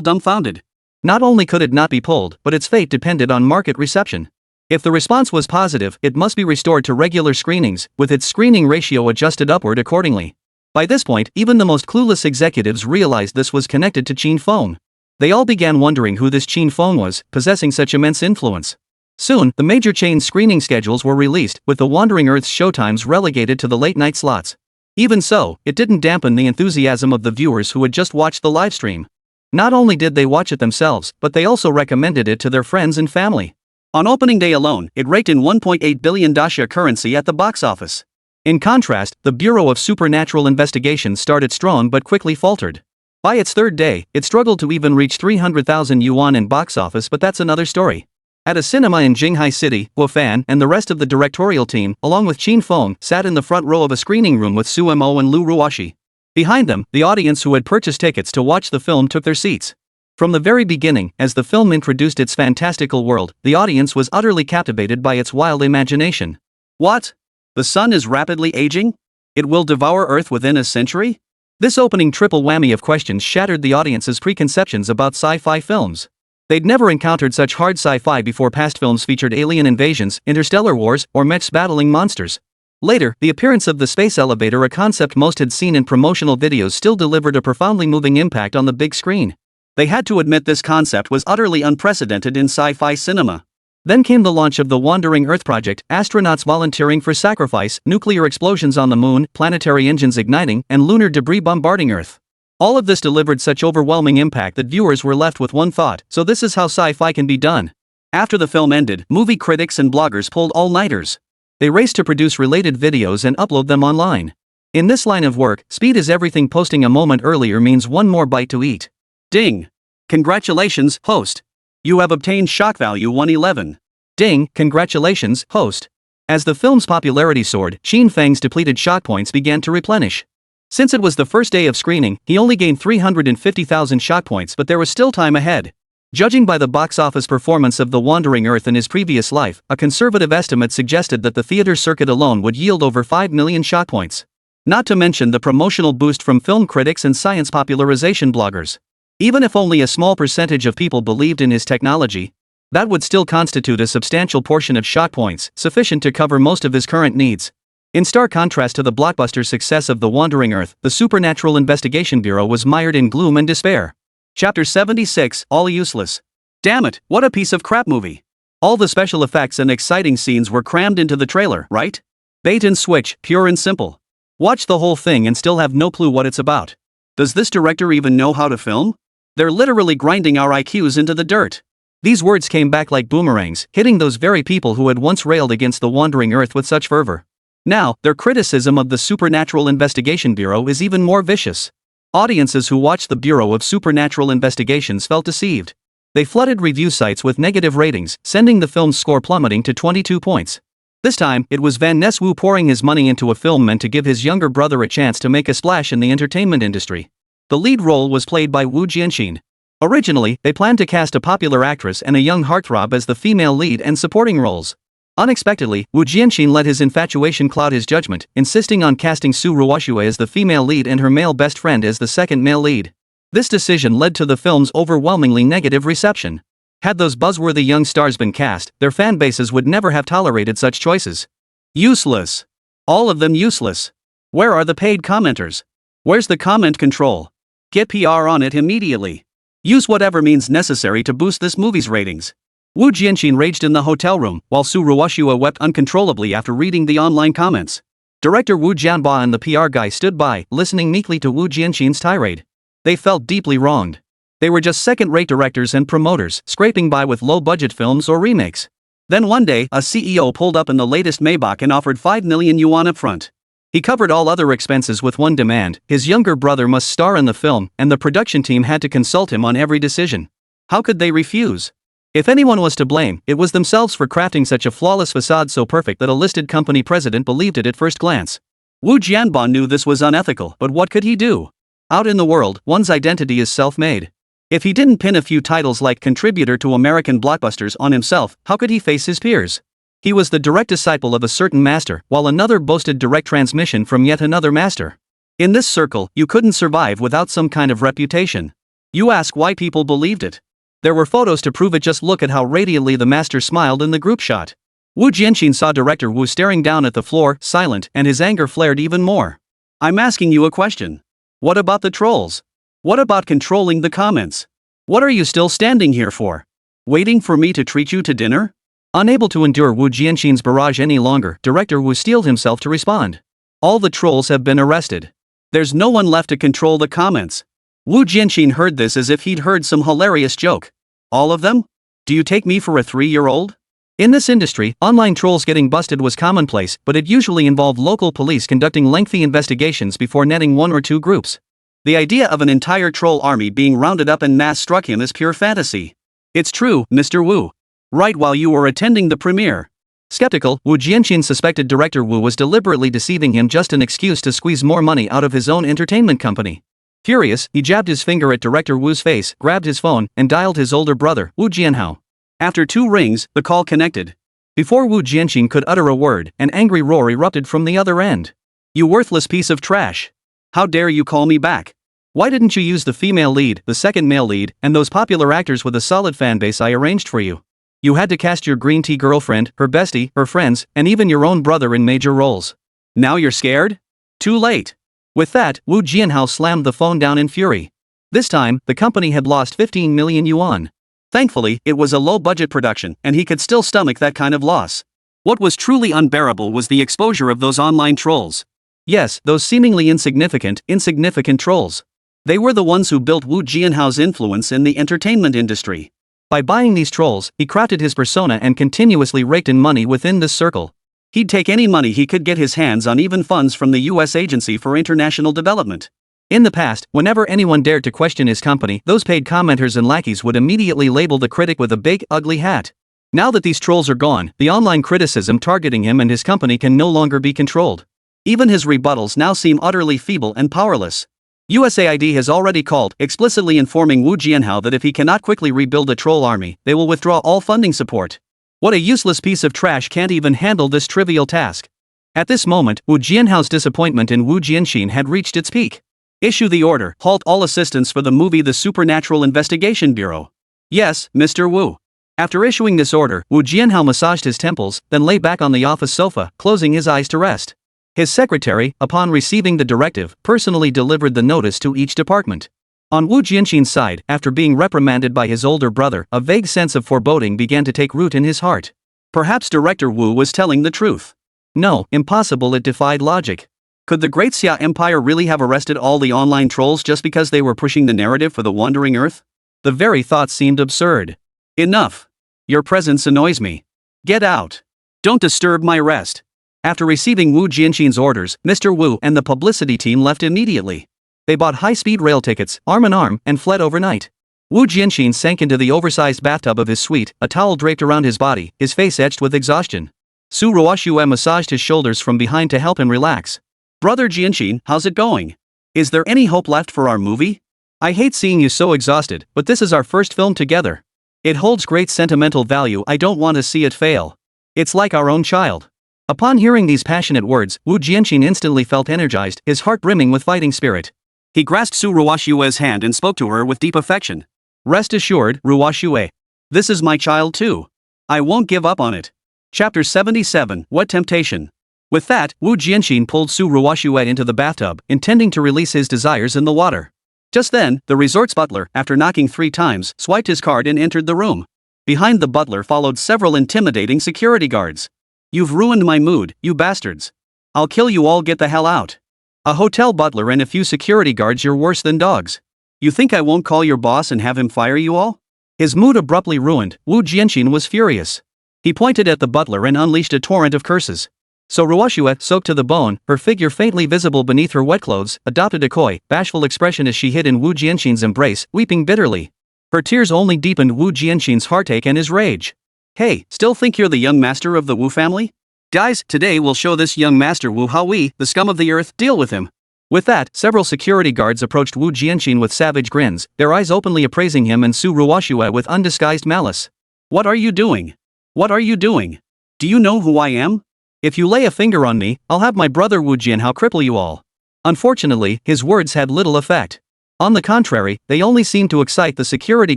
dumbfounded. Not only could it not be pulled, but its fate depended on market reception. If the response was positive, it must be restored to regular screenings, with its screening ratio adjusted upward accordingly. By this point, even the most clueless executives realized this was connected to Qin Feng. They all began wondering who this Qin Feng was, possessing such immense influence. Soon, the major chain screening schedules were released, with The Wandering Earth's showtimes relegated to the late-night slots. Even so, it didn't dampen the enthusiasm of the viewers who had just watched the livestream. Not only did they watch it themselves, but they also recommended it to their friends and family. On opening day alone, it raked in 1.8 billion dasha currency at the box office. In contrast, the Bureau of Supernatural Investigations started strong but quickly faltered. By its 3rd day, it struggled to even reach 300,000 yuan in box office, but that's another story. At a cinema in Jinghai City, Guo Fan and the rest of the directorial team, along with Qin Feng, sat in the front row of a screening room with Su Mo and Lu Ruoxi. Behind them, the audience who had purchased tickets to watch the film took their seats. From the very beginning, as the film introduced its fantastical world, the audience was utterly captivated by its wild imagination. What? The sun is rapidly aging? It will devour Earth within a century? This opening triple whammy of questions shattered the audience's preconceptions about sci-fi films. They'd never encountered such hard sci-fi before. Past films featured alien invasions, interstellar wars, or mechs battling monsters. Later, the appearance of the space elevator, a concept most had seen in promotional videos, still delivered a profoundly moving impact on the big screen. They had to admit this concept was utterly unprecedented in sci-fi cinema. Then came the launch of the Wandering Earth project, astronauts volunteering for sacrifice, nuclear explosions on the moon, planetary engines igniting, and lunar debris bombarding Earth. All of this delivered such overwhelming impact that viewers were left with one thought: so this is how sci-fi can be done. After the film ended, movie critics and bloggers pulled all-nighters. They raced to produce related videos and upload them online. In this line of work, speed is everything. Posting a moment earlier means one more bite to eat. Ding! Congratulations, host! You have obtained shock value 111. Ding! Congratulations, host! As the film's popularity soared, Qin Feng's depleted shock points began to replenish. Since it was the first day of screening, he only gained 350,000 shock points, but there was still time ahead. Judging by the box office performance of The Wandering Earth in his previous life, a conservative estimate suggested that the theater circuit alone would yield over 5 million shock points. Not to mention the promotional boost from film critics and science popularization bloggers. Even if only a small percentage of people believed in his technology, that would still constitute a substantial portion of shock points, sufficient to cover most of his current needs. In stark contrast to the blockbuster success of The Wandering Earth, the Supernatural Investigation Bureau was mired in gloom and despair. Chapter 76, All Useless. Damn it, what a piece of crap movie. All the special effects and exciting scenes were crammed into the trailer, right? Bait and switch, pure and simple. Watch the whole thing and still have no clue what it's about. Does this director even know how to film? They're literally grinding our IQs into the dirt. These words came back like boomerangs, hitting those very people who had once railed against The Wandering Earth with such fervor. Now, their criticism of the Supernatural Investigation Bureau is even more vicious. Audiences who watched the Bureau of Supernatural Investigations felt deceived. They flooded review sites with negative ratings, sending the film's score plummeting to 22 points. This time, it was Van Ness-Woo pouring his money into a film meant to give his younger brother a chance to make a splash in the entertainment industry. The lead role was played by Woo Jianxin. Originally, they planned to cast a popular actress and a young heartthrob as the female lead and supporting roles. Unexpectedly, Woo Jianxin let his infatuation cloud his judgment, insisting on casting Su Ruoxue as the female lead and her male best friend as the second male lead. This decision led to the film's overwhelmingly negative reception. Had those buzzworthy young stars been cast, their fan bases would never have tolerated such choices. Useless. All of them useless. Where are the paid commenters? Where's the comment control? Get PR on it immediately. Use whatever means necessary to boost this movie's ratings. Woo Jianxin raged in the hotel room, while Su Ruoxue wept uncontrollably after reading the online comments. Director Wu Jianba and the PR guy stood by, listening meekly to Woo Jianxin's tirade. They felt deeply wronged. They were just second-rate directors and promoters, scraping by with low-budget films or remakes. Then one day, a CEO pulled up in the latest Maybach and offered 5 million yuan upfront. He covered all other expenses with one demand: his younger brother must star in the film, and the production team had to consult him on every decision. How could they refuse? If anyone was to blame, it was themselves for crafting such a flawless facade so perfect that a listed company president believed it at first glance. Wu Jianba knew this was unethical, but what could he do? Out in the world, one's identity is self-made. If he didn't pin a few titles like contributor to American blockbusters on himself, how could he face his peers? He was the direct disciple of a certain master, while another boasted direct transmission from yet another master. In this circle, you couldn't survive without some kind of reputation. You ask why people believed it. There were photos to prove it. Just look at how radiantly the master smiled in the group shot. Wu Jianxin saw director Wu staring down at the floor, silent, and his anger flared even more. I'm asking you a question. What about the trolls? What about controlling the comments? What are you still standing here for? Waiting for me to treat you to dinner? Unable to endure Wu Jianxin's barrage any longer, director Wu steeled himself to respond. All the trolls have been arrested. There's no one left to control the comments. Wu Jianxin heard this as if he'd heard some hilarious joke. All of them? Do you take me for a 3-year-old? In this industry, online trolls getting busted was commonplace, but it usually involved local police conducting lengthy investigations before netting 1 or 2 groups. The idea of an entire troll army being rounded up en masse struck him as pure fantasy. It's true, Mr. Wu. Right while you were attending the premiere. Skeptical, Wu Jianxin suspected director Wu was deliberately deceiving him, just an excuse to squeeze more money out of his own entertainment company. Furious, he jabbed his finger at director Wu's face, grabbed his phone, and dialed his older brother, Wu Jianhao. After 2 rings, the call connected. Before Wu Jianxin could utter a word, an angry roar erupted from the other end. You worthless piece of trash. How dare you call me back? Why didn't you use the female lead, the second male lead, and those popular actors with a solid fanbase I arranged for you? You had to cast your green tea girlfriend, her bestie, her friends, and even your own brother in major roles. Now you're scared? Too late. With that, Wu Jianhao slammed the phone down in fury. This time, the company had lost 15 million yuan. Thankfully, it was a low-budget production, and he could still stomach that kind of loss. What was truly unbearable was the exposure of those online trolls. Yes, those seemingly insignificant trolls. They were the ones who built Wu Jianhao's influence in the entertainment industry. By buying these trolls, he crafted his persona and continuously raked in money within this circle. He'd take any money he could get his hands on, even funds from the U.S. Agency for International Development. In the past, whenever anyone dared to question his company, those paid commenters and lackeys would immediately label the critic with a big, ugly hat. Now that these trolls are gone, the online criticism targeting him and his company can no longer be controlled. Even his rebuttals now seem utterly feeble and powerless. USAID has already called, explicitly informing Wu Jianhao that if he cannot quickly rebuild a troll army, they will withdraw all funding support. What a useless piece of trash can't even handle this trivial task. At this moment, Wu Jianhao's disappointment in Wu Jianxin had reached its peak. Issue the order, halt all assistance for the movie The Supernatural Investigation Bureau. Yes, Mr. Wu. After issuing this order, Wu Jianhao massaged his temples, then lay back on the office sofa, closing his eyes to rest. His secretary, upon receiving the directive, personally delivered the notice to each department. On Wu Jianxin's side, after being reprimanded by his older brother, a vague sense of foreboding began to take root in his heart. Perhaps Director Wu was telling the truth. No, impossible, it defied logic. Could the Great Xia Empire really have arrested all the online trolls just because they were pushing the narrative for the Wandering Earth? The very thought seemed absurd. Enough. Your presence annoys me. Get out. Don't disturb my rest. After receiving Wu Jianxin's orders, Mr. Wu and the publicity team left immediately. They bought high-speed rail tickets, arm in arm, and fled overnight. Wu Jianxin sank into the oversized bathtub of his suite, a towel draped around his body, his face etched with exhaustion. Su Ruoxue massaged his shoulders from behind to help him relax. Brother Jianxin, how's it going? Is there any hope left for our movie? I hate seeing you so exhausted, but this is our first film together. It holds great sentimental value, I don't want to see it fail. It's like our own child. Upon hearing these passionate words, Wu Jianxin instantly felt energized, his heart brimming with fighting spirit. He grasped Su Ruoxue's hand and spoke to her with deep affection. Rest assured, Ruoxue. This is my child too. I won't give up on it. Chapter 77, What Temptation? With that, Wu Jianxin pulled Su Ruoxue into the bathtub, intending to release his desires in the water. Just then, the resort's butler, after knocking 3 times, swiped his card and entered the room. Behind the butler followed several intimidating security guards. You've ruined my mood, you bastards. I'll kill you all, get the hell out. A hotel butler and a few security guards, you're worse than dogs. You think I won't call your boss and have him fire you all? His mood abruptly ruined, Wu Jianxin was furious. He pointed at the butler and unleashed a torrent of curses. So Ruoxue, soaked to the bone, her figure faintly visible beneath her wet clothes, adopted a coy, bashful expression as she hid in Wu Jianxin's embrace, weeping bitterly. Her tears only deepened Wu Jianxin's heartache and his rage. Hey, still think you're the young master of the Wu family? Guys, today we'll show this young master Wu how we, the scum of the earth, deal with him. With that, several security guards approached Wu Jianxin with savage grins, their eyes openly appraising him and Su Ruoxue with undisguised malice. What are you doing? What are you doing? Do you know who I am? If you lay a finger on me, I'll have my brother Wu Jianhao cripple you all. Unfortunately, his words had little effect. On the contrary, they only seemed to excite the security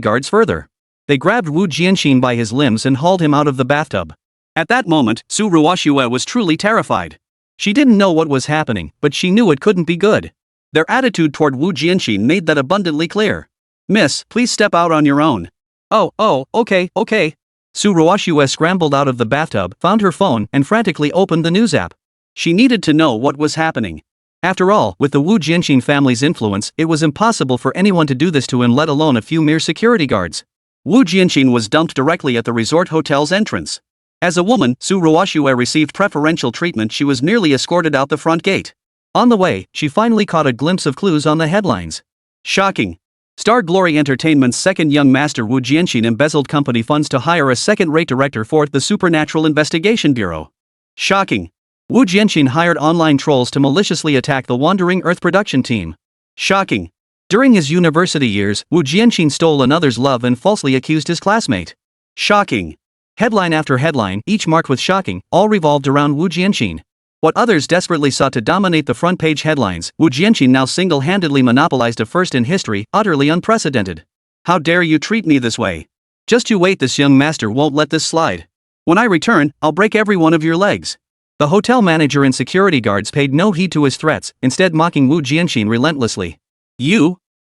guards further. They grabbed Wu Jianxin by his limbs and hauled him out of the bathtub. At that moment, Su Ruoxue was truly terrified. She didn't know what was happening, but she knew it couldn't be good. Their attitude toward Wu Jianxin made that abundantly clear. Miss, please step out on your own. Oh, okay. Su Ruoxue scrambled out of the bathtub, found her phone, and frantically opened the news app. She needed to know what was happening. After all, with the Wu Jianxin family's influence, it was impossible for anyone to do this to him, let alone a few mere security guards. Wu Jianxin was dumped directly at the resort hotel's entrance. As a woman, Su Ruoxue received preferential treatment. She was nearly escorted out the front gate. On the way, she finally caught a glimpse of clues on the headlines. Shocking. Star Glory Entertainment's second young master Wu Jianxin embezzled company funds to hire a second-rate director for the Supernatural Investigation Bureau. Shocking. Wu Jianxin hired online trolls to maliciously attack the Wandering Earth production team. Shocking. During his university years, Wu Jianxin stole another's love and falsely accused his classmate. Shocking. Headline after headline, each marked with shocking, all revolved around Wu Jianxin. What others desperately sought to dominate the front-page headlines, Wu Jianxin now single-handedly monopolized a first in history, utterly unprecedented. How dare you treat me this way? Just you wait, this young master won't let this slide. When I return, I'll break every one of your legs. The hotel manager and security guards paid no heed to his threats, instead mocking Wu Jianxin relentlessly.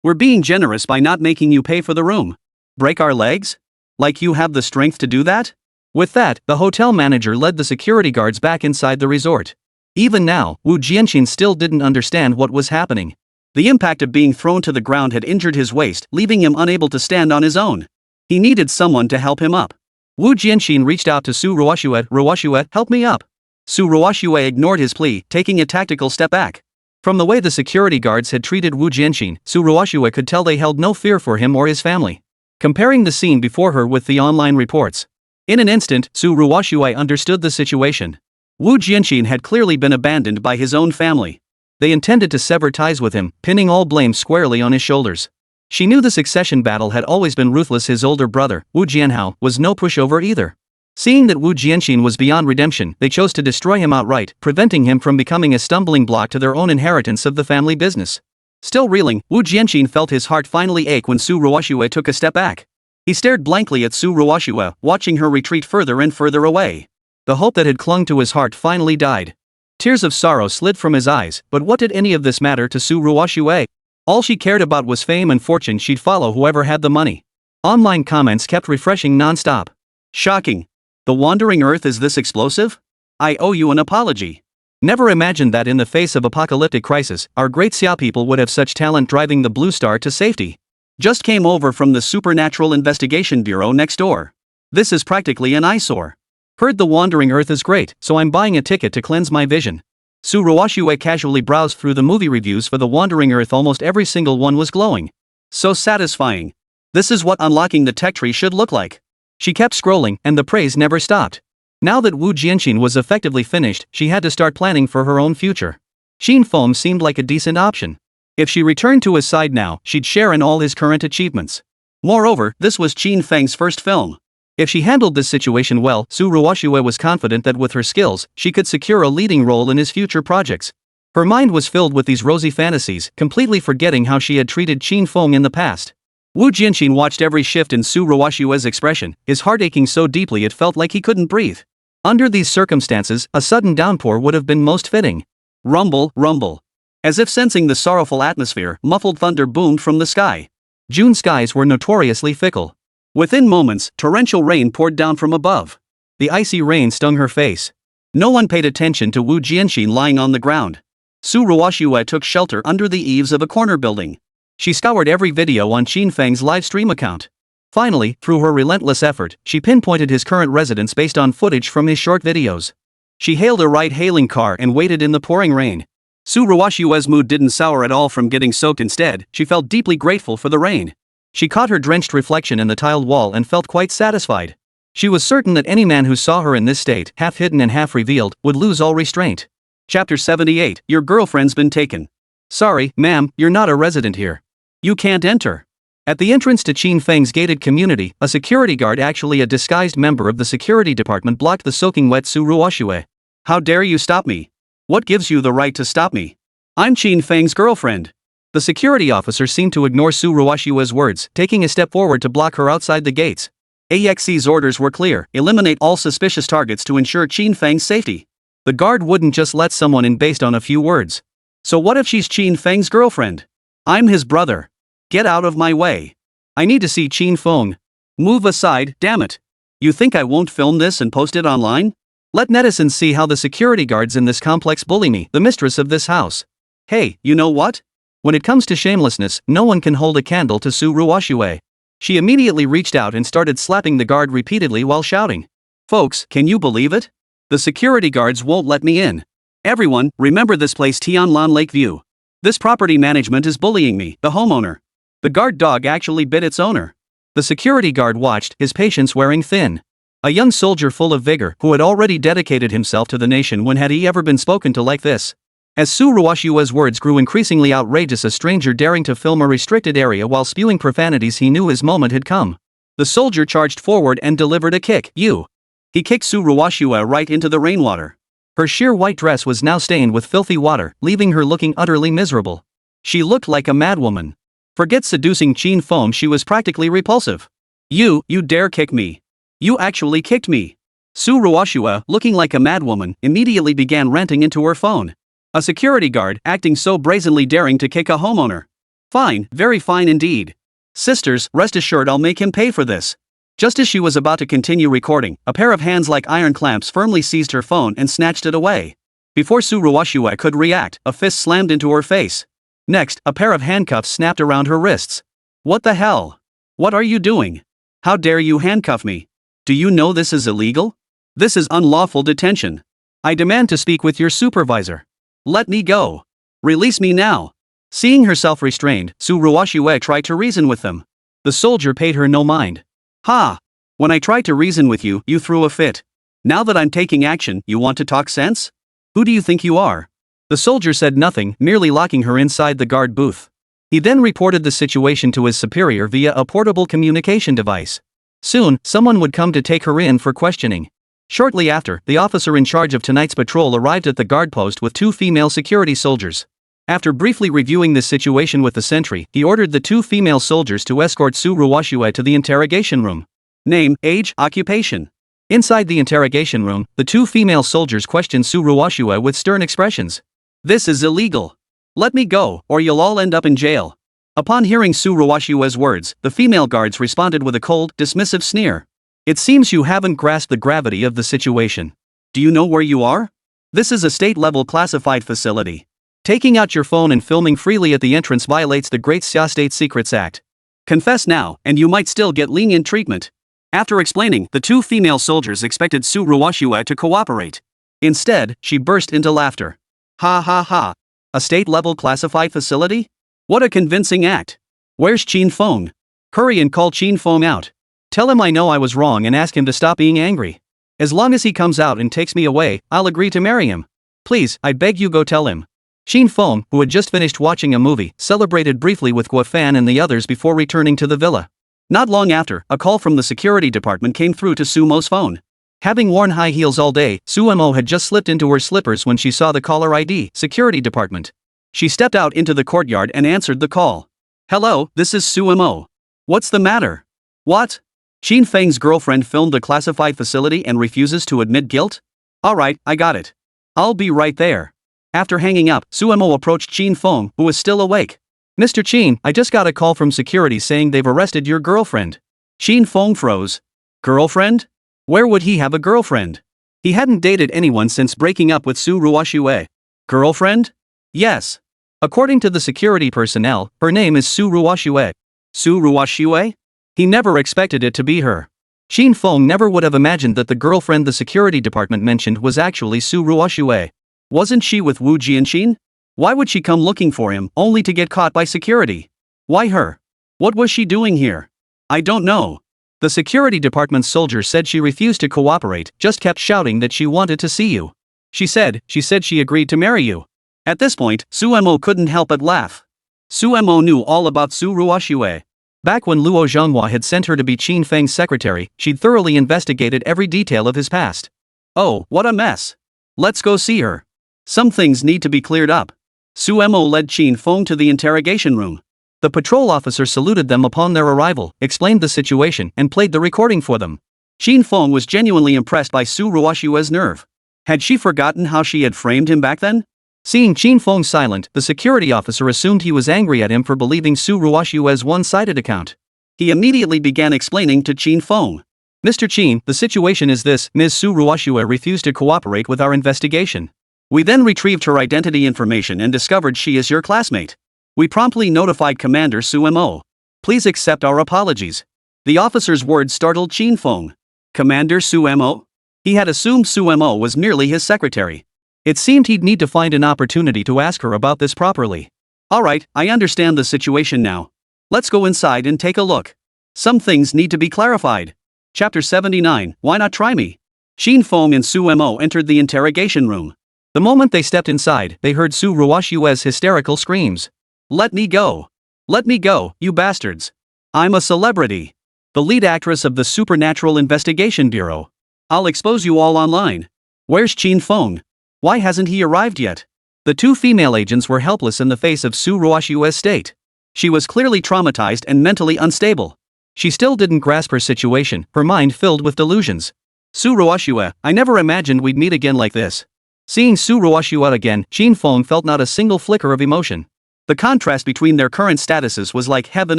We're being generous by not making you pay for the room. Break our legs? Like you have the strength to do that? With that, the hotel manager led the security guards back inside the resort. Even now, Wu Jianxin still didn't understand what was happening. The impact of being thrown to the ground had injured his waist, leaving him unable to stand on his own. He needed someone to help him up. Wu Jianxin reached out to Su Ruoxue. Ruoxue, help me up. Su Ruoxue ignored his plea, taking a tactical step back. From the way the security guards had treated Wu Jianxin, Su Ruoxue could tell they held no fear for him or his family. Comparing the scene before her with the online reports, in an instant, Su Ruoxue understood the situation. Wu Jianxin had clearly been abandoned by his own family. They intended to sever ties with him, pinning all blame squarely on his shoulders. She knew the succession battle had always been ruthless. His older brother, Wu Jianhao, was no pushover either. Seeing that Wu Jianxin was beyond redemption, they chose to destroy him outright, preventing him from becoming a stumbling block to their own inheritance of the family business. Still reeling, Wu Jianxin felt his heart finally ache when Su Ruoxue took a step back. He stared blankly at Su Ruoxue, watching her retreat further and further away. The hope that had clung to his heart finally died. Tears of sorrow slid from his eyes, but what did any of this matter to Su Ruoxue? All she cared about was fame and fortune. She'd follow whoever had the money. Online comments kept refreshing non-stop. Shocking. The Wandering Earth is this explosive? I owe you an apology. Never imagined that in the face of apocalyptic crisis, our great Xia people would have such talent driving the Blue Star to safety. Just came over from the Supernatural Investigation Bureau next door. This is practically an eyesore. Heard the Wandering Earth is great, so I'm buying a ticket to cleanse my vision. Su Ruoxue casually browsed through the movie reviews for the Wandering Earth. Almost every single one was glowing. So satisfying. This is what unlocking the tech tree should look like. She kept scrolling, and the praise never stopped. Now that Wu Jianxin was effectively finished, she had to start planning for her own future. Qin Feng seemed like a decent option. If she returned to his side now, she'd share in all his current achievements. Moreover, this was Qin Feng's first film. If she handled this situation well, Su Ruoxue was confident that with her skills, she could secure a leading role in his future projects. Her mind was filled with these rosy fantasies, completely forgetting how she had treated Qin Feng in the past. Wu Jianxin watched every shift in Su Ruoxue's expression, his heart aching so deeply it felt like he couldn't breathe. Under these circumstances, a sudden downpour would have been most fitting. Rumble, rumble. As if sensing the sorrowful atmosphere, muffled thunder boomed from the sky. June skies were notoriously fickle. Within moments, torrential rain poured down from above. The icy rain stung her face. No one paid attention to Wu Jianxin lying on the ground. Su Ruoxue took shelter under the eaves of a corner building. She scoured every video on Qin Feng's live stream account. Finally, through her relentless effort, she pinpointed his current residence based on footage from his short videos. She hailed a ride-hailing car and waited in the pouring rain. Su Ruoxue's mood didn't sour at all from getting soaked. Instead, she felt deeply grateful for the rain. She caught her drenched reflection in the tiled wall and felt quite satisfied. She was certain that any man who saw her in this state, half hidden and half revealed, would lose all restraint. Chapter 78, Your girlfriend's been taken. Sorry, ma'am, you're not a resident here. You can't enter. At the entrance to Qin Feng's gated community, a security guard, actually a disguised member of the security department, blocked the soaking wet Su Ruoxue. How dare you stop me? What gives you the right to stop me? I'm Qin Feng's girlfriend. The security officer seemed to ignore Su Ruoxue's words, taking a step forward to block her outside the gates. AXE's orders were clear: eliminate all suspicious targets to ensure Qin Feng's safety. The guard wouldn't just let someone in based on a few words. So what if she's Qin Feng's girlfriend? I'm his brother. Get out of my way. I need to see Qin Feng. Move aside, damn it. You think I won't film this and post it online? Let netizens see how the security guards in this complex bully me, the mistress of this house. Hey, you know what? When it comes to shamelessness, no one can hold a candle to Su Ruoxue. She immediately reached out and started slapping the guard repeatedly while shouting. Folks, can you believe it? The security guards won't let me in. Everyone, remember this place, Tianlan Lakeview. This property management is bullying me, the homeowner. The guard dog actually bit its owner. The security guard watched, his patience wearing thin. A young soldier full of vigor, who had already dedicated himself to the nation. When had he ever been spoken to like this? As Su Ruoxue's words grew increasingly outrageous, a stranger daring to film a restricted area while spewing profanities, he knew his moment had come. The soldier charged forward and delivered a kick. He kicked Su Ruoxue right into the rainwater. Her sheer white dress was now stained with filthy water, leaving her looking utterly miserable. She looked like a madwoman. Forget seducing Qin Feng, she was practically repulsive. You dare kick me. You actually kicked me. Su Ruoxue, looking like a madwoman, immediately began ranting into her phone. A security guard, acting so brazenly, daring to kick a homeowner. Fine, very fine indeed. Sisters, rest assured I'll make him pay for this. Just as she was about to continue recording, a pair of hands like iron clamps firmly seized her phone and snatched it away. Before Su Ruoxue could react, a fist slammed into her face. Next, a pair of handcuffs snapped around her wrists. What the hell? What are you doing? How dare you handcuff me? Do you know this is illegal? This is unlawful detention. I demand to speak with your supervisor. Let me go. Release me now. Seeing herself restrained, Su Ruoxue tried to reason with them. The soldier paid her no mind. Ha! When I tried to reason with you, you threw a fit. Now that I'm taking action, you want to talk sense? Who do you think you are? The soldier said nothing, merely locking her inside the guard booth. He then reported the situation to his superior via a portable communication device. Soon, someone would come to take her in for questioning. Shortly after, the officer in charge of tonight's patrol arrived at the guard post with 2 female security soldiers. After briefly reviewing the situation with the sentry, he ordered the 2 female soldiers to escort Su Ruoxue to the interrogation room. Name, age, occupation. Inside the interrogation room, the two female soldiers questioned Su Ruoxue with stern expressions. This is illegal. Let me go, or you'll all end up in jail. Upon hearing Su Ruoxue's words, the female guards responded with a cold, dismissive sneer. It seems you haven't grasped the gravity of the situation. Do you know where you are? This is a state-level classified facility. Taking out your phone and filming freely at the entrance violates the Great Xia State Secrets Act. Confess now, and you might still get lenient treatment. After explaining, the two female soldiers expected Su Ruoxue to cooperate. Instead, she burst into laughter. Ha ha ha. A state-level classified facility? What a convincing act. Where's Qin Feng? Hurry and call Qin Feng out. Tell him I know I was wrong and ask him to stop being angry. As long as he comes out and takes me away, I'll agree to marry him. Please, I beg you go tell him. Qin Feng, who had just finished watching a movie, celebrated briefly with Guo Fan and the others before returning to the villa. Not long after, a call from the security department came through to Sumo's phone. Having worn high heels all day, Sumo had just slipped into her slippers when she saw the caller ID, security department. She stepped out into the courtyard and answered the call. Hello, this is Sumo. What's the matter? What? Qin Feng's girlfriend filmed the classified facility and refuses to admit guilt? Alright, I got it. I'll be right there. After hanging up, Sumo approached Qin Feng, who was still awake. Mr. Qin, I just got a call from security saying they've arrested your girlfriend. Qin Feng froze. Girlfriend? Where would he have a girlfriend? He hadn't dated anyone since breaking up with Su Ruoxue. Girlfriend? Yes. According to the security personnel, her name is Su Ruoxue. Su Ruoxue? He never expected it to be her. Qin Feng never would have imagined that the girlfriend the security department mentioned was actually Su Ruoxue. Wasn't she with Wu Jianqin? Why would she come looking for him, only to get caught by security? Why her? What was she doing here? I don't know. The security department's soldier said she refused to cooperate, just kept shouting that she wanted to see you. She said she agreed to marry you. At this point, Sumo couldn't help but laugh. Sumo knew all about Su Ruoxue. Back when Luo Zhonghua had sent her to be Qin Feng's secretary, she'd thoroughly investigated every detail of his past. Oh, what a mess. Let's go see her. Some things need to be cleared up. Sumo led Qin Feng to the interrogation room. The patrol officer saluted them upon their arrival, explained the situation, and played the recording for them. Qin Feng was genuinely impressed by Su Ruoxue's nerve. Had she forgotten how she had framed him back then? Seeing Qin Feng silent, the security officer assumed he was angry at him for believing Su Ruoxue's one-sided account. He immediately began explaining to Qin Feng. Mr. Qin, the situation is this: Ms. Su Ruoxue refused to cooperate with our investigation. We then retrieved her identity information and discovered she is your classmate. We promptly notified Commander Sumo. Please accept our apologies. The officer's words startled Qin Feng. Commander Sumo? He had assumed Sumo was merely his secretary. It seemed he'd need to find an opportunity to ask her about this properly. Alright, I understand the situation now. Let's go inside and take a look. Some things need to be clarified. Chapter 79, Why Not Try Me? Qin Feng and Sumo entered the interrogation room. The moment they stepped inside, they heard Su Ruoxue's hysterical screams. Let me go. Let me go, you bastards. I'm a celebrity. The lead actress of the Supernatural Investigation Bureau. I'll expose you all online. Where's Qin Feng? Why hasn't he arrived yet? The two female agents were helpless in the face of Su Ruoxue's state. She was clearly traumatized and mentally unstable. She still didn't grasp her situation, her mind filled with delusions. Su Ruoxue, I never imagined we'd meet again like this. Seeing Su Ruoxue again, Qin Feng felt not a single flicker of emotion. The contrast between their current statuses was like heaven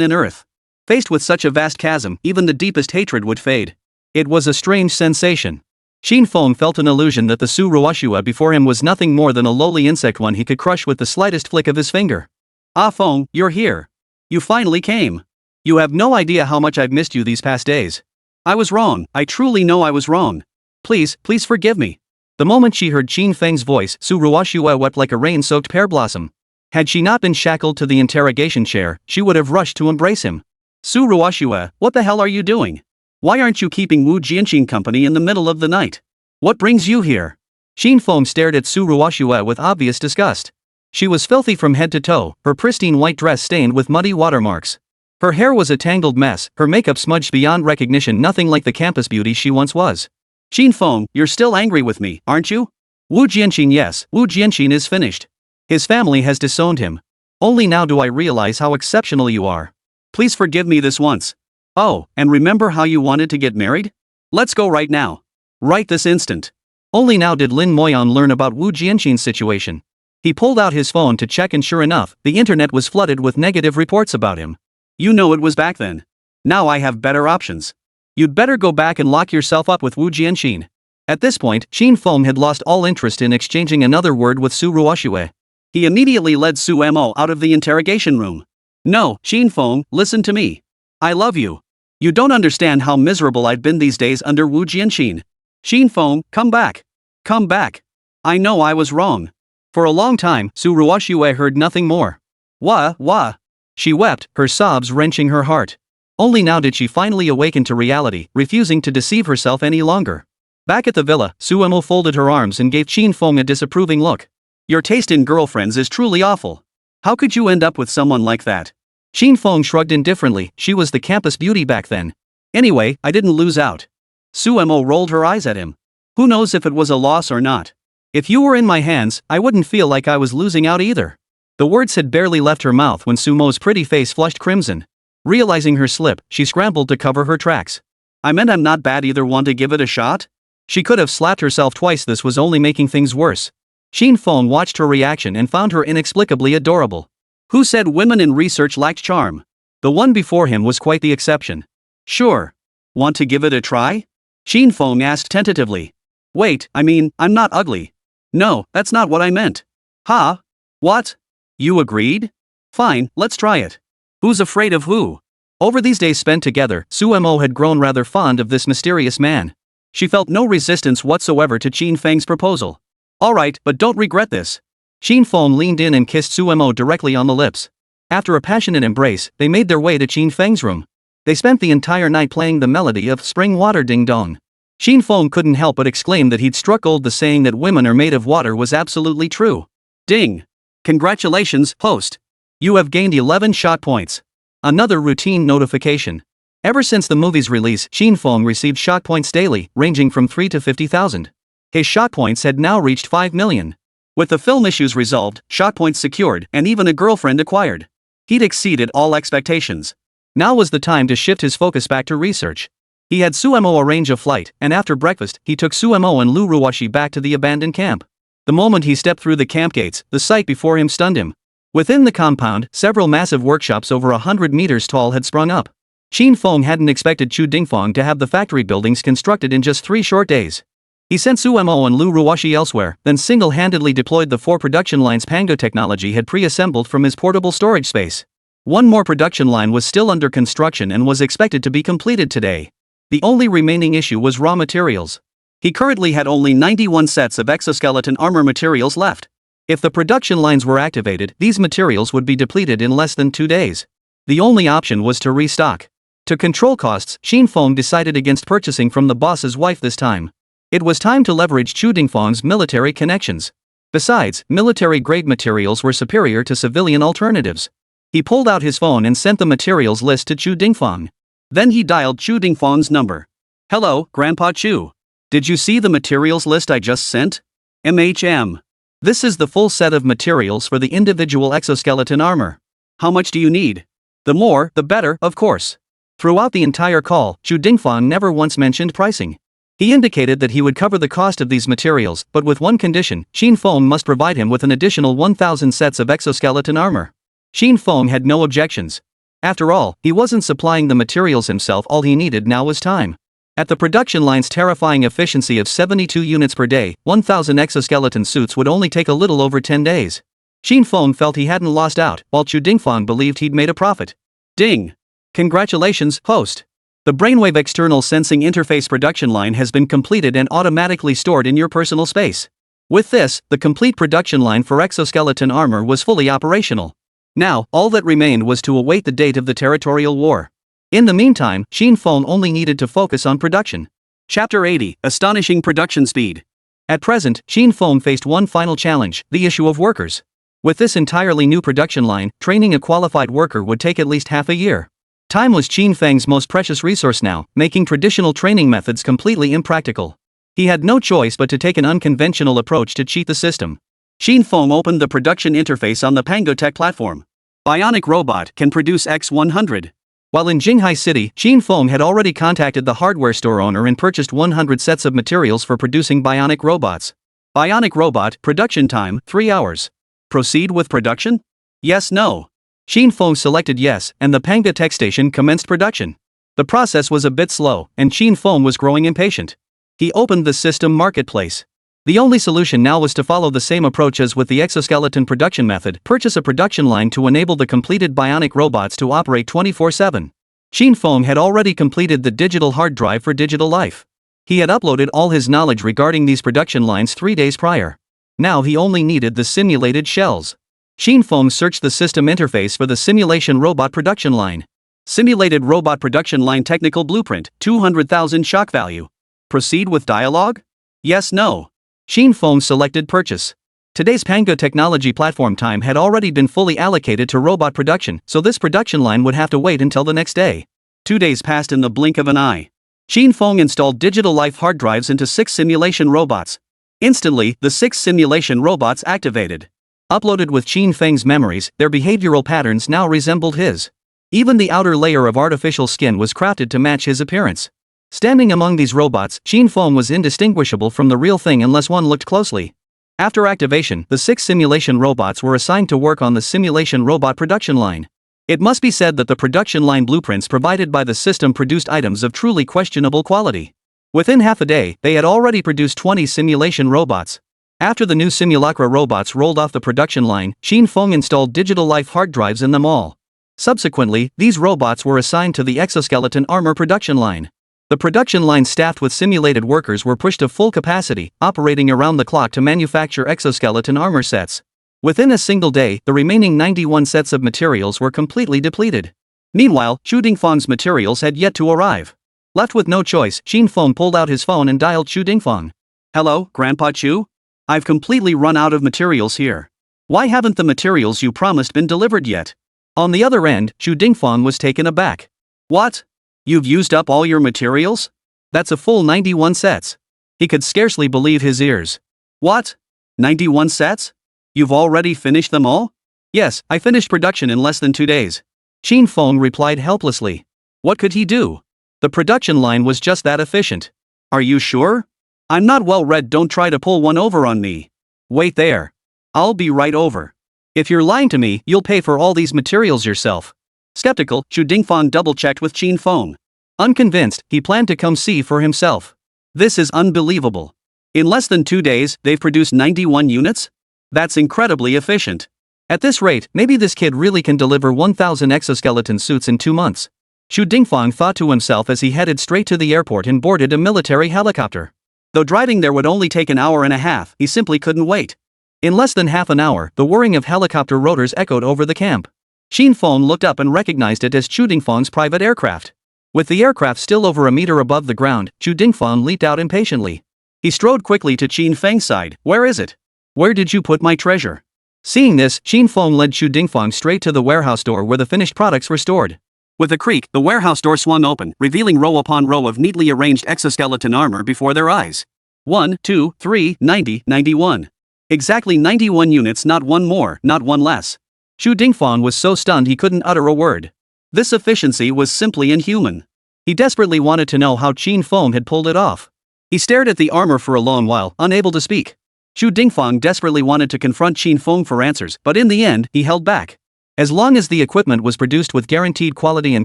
and earth. Faced with such a vast chasm, even the deepest hatred would fade. It was a strange sensation. Qin Feng felt an illusion that the Su Ruoxue before him was nothing more than a lowly insect one he could crush with the slightest flick of his finger. Ah Feng, you're here. You finally came. You have no idea how much I've missed you these past days. I was wrong, I truly know I was wrong. Please forgive me. The moment she heard Qin Feng's voice, Su Ruoxue wept like a rain-soaked pear blossom. Had she not been shackled to the interrogation chair, she would have rushed to embrace him. Su Ruoxue, what the hell are you doing? Why aren't you keeping Wu Jianqin company in the middle of the night? What brings you here? Qin Feng stared at Su Ruoxue with obvious disgust. She was filthy from head to toe, her pristine white dress stained with muddy watermarks. Her hair was a tangled mess, her makeup smudged beyond recognition, nothing like the campus beauty she once was. Qin Feng, you're still angry with me, aren't you? Wu Jianqin, yes, Wu Jianqin is finished. His family has disowned him. Only now do I realize how exceptional you are. Please forgive me this once. Oh, and remember how you wanted to get married? Let's go right now. Right this instant. Only now did Lin Moyan learn about Wu Jianqin's situation. He pulled out his phone to check and sure enough, the internet was flooded with negative reports about him. You know it was back then. Now I have better options. You'd better go back and lock yourself up with Wu Jianqin. At this point, Qin Feng had lost all interest in exchanging another word with Su Ruoxue. He immediately led Su Mo out of the interrogation room. No, Qin Feng, listen to me. I love you. You don't understand how miserable I've been these days under Wu Jianqin. Qin Feng, come back. Come back. I know I was wrong. For a long time, Su Ruoxue heard nothing more. Wah. She wept, her sobs wrenching her heart. Only now did she finally awaken to reality, refusing to deceive herself any longer. Back at the villa, Su Mo folded her arms and gave Qin Feng a disapproving look. Your taste in girlfriends is truly awful. How could you end up with someone like that? Qin Feng shrugged indifferently, she was the campus beauty back then. Anyway, I didn't lose out. Su Mo rolled her eyes at him. Who knows if it was a loss or not? If you were in my hands, I wouldn't feel like I was losing out either. The words had barely left her mouth when Su Mo's pretty face flushed crimson. Realizing her slip, she scrambled to cover her tracks. I meant I'm not bad either, want to give it a shot? She could have slapped herself twice, this was only making things worse. Qin Feng watched her reaction and found her inexplicably adorable. Who said women in research lacked charm? The one before him was quite the exception. Sure. Want to give it a try? Qin Feng asked tentatively. Wait, I mean, I'm not ugly. No, that's not what I meant. Huh? What? You agreed? Fine, let's try it. Who's afraid of who? Over these days spent together, Su Mo had grown rather fond of this mysterious man. She felt no resistance whatsoever to Qin Feng's proposal. Alright, but don't regret this. Qin Feng leaned in and kissed Su Mo directly on the lips. After a passionate embrace, they made their way to Qin Feng's room. They spent the entire night playing the melody of Spring Water Ding Dong. Qin Feng couldn't help but exclaim that he'd struck gold. The saying that women are made of water was absolutely true. Ding! Congratulations, host. You have gained 11 shot points. Another routine notification. Ever since the movie's release, Qin Feng received shot points daily, ranging from 3 to 50,000. His shot points had now reached 5 million. With the film issues resolved, shot points secured, and even a girlfriend acquired. He'd exceeded all expectations. Now was the time to shift his focus back to research. He had Su Mo arrange a flight, and after breakfast, he took Su Mo and Lu Ruoxi back to the abandoned camp. The moment he stepped through the camp gates, the sight before him stunned him. Within the compound, several massive workshops over 100 meters tall had sprung up. Qin Feng hadn't expected Chu Dingfang to have the factory buildings constructed in just 3 short days. He sent Su Mo and Lu Ruoxi elsewhere, then single-handedly deployed the 4 production lines Pango technology had pre-assembled from his portable storage space. One more production line was still under construction and was expected to be completed today. The only remaining issue was raw materials. He currently had only 91 sets of exoskeleton armor materials left. If the production lines were activated, these materials would be depleted in less than 2 days. The only option was to restock. To control costs, Qin Feng decided against purchasing from the boss's wife this time. It was time to leverage Chu Dingfang's military connections. Besides, military-grade materials were superior to civilian alternatives. He pulled out his phone and sent the materials list to Chu Dingfang. Then he dialed Chu Dingfang's number. Hello, Grandpa Chu. Did you see the materials list I just sent? This is the full set of materials for the individual exoskeleton armor. How much do you need? The more, the better, of course. Throughout the entire call, Chu Dingfang never once mentioned pricing. He indicated that he would cover the cost of these materials, but with one condition: Qin Feng must provide him with an additional 1,000 sets of exoskeleton armor. Qin Feng had no objections. After all, he wasn't supplying the materials himself, all he needed now was time. At the production line's terrifying efficiency of 72 units per day, 1,000 exoskeleton suits would only take a little over 10 days. Qin Feng felt he hadn't lost out, while Chu Dingfang believed he'd made a profit. Ding! Congratulations, host. The Brainwave External Sensing Interface production line has been completed and automatically stored in your personal space. With this, the complete production line for exoskeleton armor was fully operational. Now, all that remained was to await the date of the territorial war. In the meantime, Qin Feng only needed to focus on production. Chapter 80, Astonishing Production Speed. At present, Qin Feng faced one final challenge: the issue of workers. With this entirely new production line, training a qualified worker would take at least half a year. Time was Qin Feng's most precious resource now, making traditional training methods completely impractical. He had no choice but to take an unconventional approach to cheat the system. Qin Feng opened the production interface on the Pangotech platform. Bionic robot can produce X100. While in Jinghai City, Qin Feng had already contacted the hardware store owner and purchased 100 sets of materials for producing bionic robots. Bionic robot, production time, 3 hours. Proceed with production? Yes, no. Qin Feng selected yes, and the Panga tech station commenced production. The process was a bit slow, and Qin Feng was growing impatient. He opened the system marketplace. The only solution now was to follow the same approach as with the exoskeleton production method, purchase a production line to enable the completed bionic robots to operate 24/7. Qin Feng had already completed the digital hard drive for digital life. He had uploaded all his knowledge regarding these production lines 3 days prior. Now he only needed the simulated shells. Qin Feng searched the system interface for the simulation robot production line. Simulated robot production line technical blueprint, 200,000 shock value. Proceed with dialogue? Yes, no. Qin Feng selected purchase. Today's Panga technology platform time had already been fully allocated to robot production, so this production line would have to wait until the next day. 2 days passed in the blink of an eye. Qin Feng installed digital life hard drives into 6 simulation robots. Instantly, the 6 simulation robots activated. Uploaded with Qin Feng's memories, their behavioral patterns now resembled his. Even the outer layer of artificial skin was crafted to match his appearance. Standing among these robots, Qin Feng was indistinguishable from the real thing unless one looked closely. After activation, the 6 simulation robots were assigned to work on the simulation robot production line. It must be said that the production line blueprints provided by the system produced items of truly questionable quality. Within half a day, they had already produced 20 simulation robots. After the new simulacra robots rolled off the production line, Qin Feng installed digital life hard drives in them all. Subsequently, these robots were assigned to the exoskeleton armor production line. The production line staffed with simulated workers were pushed to full capacity, operating around the clock to manufacture exoskeleton armor sets. Within a single day, the remaining 91 sets of materials were completely depleted. Meanwhile, Chu Dingfang's materials had yet to arrive. Left with no choice, Qin Feng pulled out his phone and dialed Chu Dingfang. Hello, Grandpa Chu? I've completely run out of materials here. Why haven't the materials you promised been delivered yet? On the other end, Chu Dingfang was taken aback. What? You've used up all your materials? That's a full 91 sets. He could scarcely believe his ears. What? 91 sets? You've already finished them all? Yes, I finished production in less than 2 days. Qin Feng replied helplessly. What could he do? The production line was just that efficient. Are you sure? I'm not well read, don't try to pull one over on me. Wait there. I'll be right over. If you're lying to me, you'll pay for all these materials yourself. Skeptical, Chu Dingfang double-checked with Qin Feng. Unconvinced, he planned to come see for himself. This is unbelievable. In less than 2 days, they've produced 91 units? That's incredibly efficient. At this rate, maybe this kid really can deliver 1,000 exoskeleton suits in 2 months. Chu Dingfang thought to himself as he headed straight to the airport and boarded a military helicopter. Though driving there would only take an hour and a half, he simply couldn't wait. In less than half an hour, the whirring of helicopter rotors echoed over the camp. Qin Feng looked up and recognized it as Chu Dingfang's private aircraft. With the aircraft still over a meter above the ground, Chu Dingfang leaped out impatiently. He strode quickly to Qin Feng's side. Where is it? Where did you put my treasure? Seeing this, Qin Feng led Chu Dingfang straight to the warehouse door where the finished products were stored. With a creak, the warehouse door swung open, revealing row upon row of neatly arranged exoskeleton armor before their eyes. 1, 2, 3, 90, 91. Exactly 91 units, not one more, not one less. Chu Dingfang was so stunned he couldn't utter a word. This efficiency was simply inhuman. He desperately wanted to know how Qin Feng had pulled it off. He stared at the armor for a long while, unable to speak. Chu Dingfang desperately wanted to confront Qin Feng for answers, but in the end, he held back. As long as the equipment was produced with guaranteed quality and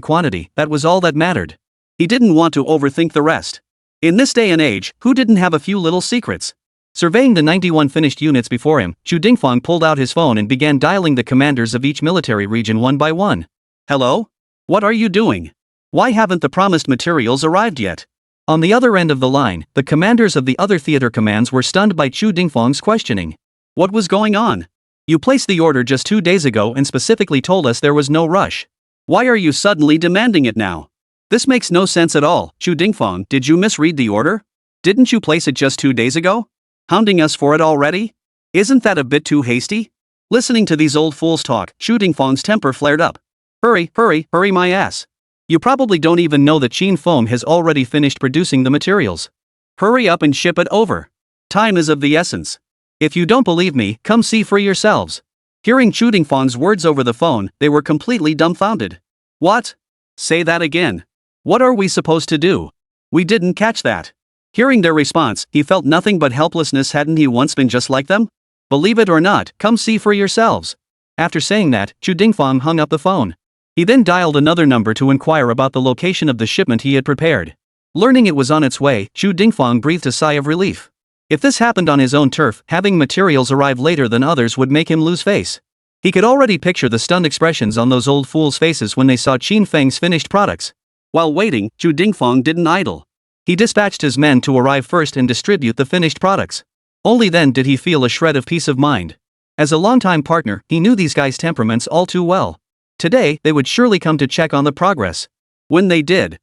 quantity, that was all that mattered. He didn't want to overthink the rest. In this day and age, who didn't have a few little secrets? Surveying the 91 finished units before him, Chu Dingfang pulled out his phone and began dialing the commanders of each military region one by one. Hello? What are you doing? Why haven't the promised materials arrived yet? On the other end of the line, the commanders of the other theater commands were stunned by Chu Dingfang's questioning. What was going on? You placed the order just 2 days ago and specifically told us there was no rush. Why are you suddenly demanding it now? This makes no sense at all. Chu Dingfang, did you misread the order? Didn't you place it just 2 days ago? Hounding us for it already? Isn't that a bit too hasty? Listening to these old fools talk, Chu Dingfang's temper flared up. Hurry, hurry, hurry my ass. You probably don't even know that Qin Feng has already finished producing the materials. Hurry up and ship it over. Time is of the essence. If you don't believe me, come see for yourselves. Hearing Chu Dingfang's words over the phone, they were completely dumbfounded. What? Say that again. What are we supposed to do? We didn't catch that. Hearing their response, he felt nothing but helplessness. Hadn't he once been just like them? Believe it or not, come see for yourselves. After saying that, Chu Dingfang hung up the phone. He then dialed another number to inquire about the location of the shipment he had prepared. Learning it was on its way, Chu Dingfang breathed a sigh of relief. If this happened on his own turf, having materials arrive later than others would make him lose face. He could already picture the stunned expressions on those old fools' faces when they saw Qin Feng's finished products. While waiting, Chu Dingfang didn't idle. He dispatched his men to arrive first and distribute the finished products. Only then did he feel a shred of peace of mind. As a longtime partner, he knew these guys' temperaments all too well. Today, they would surely come to check on the progress. When they did,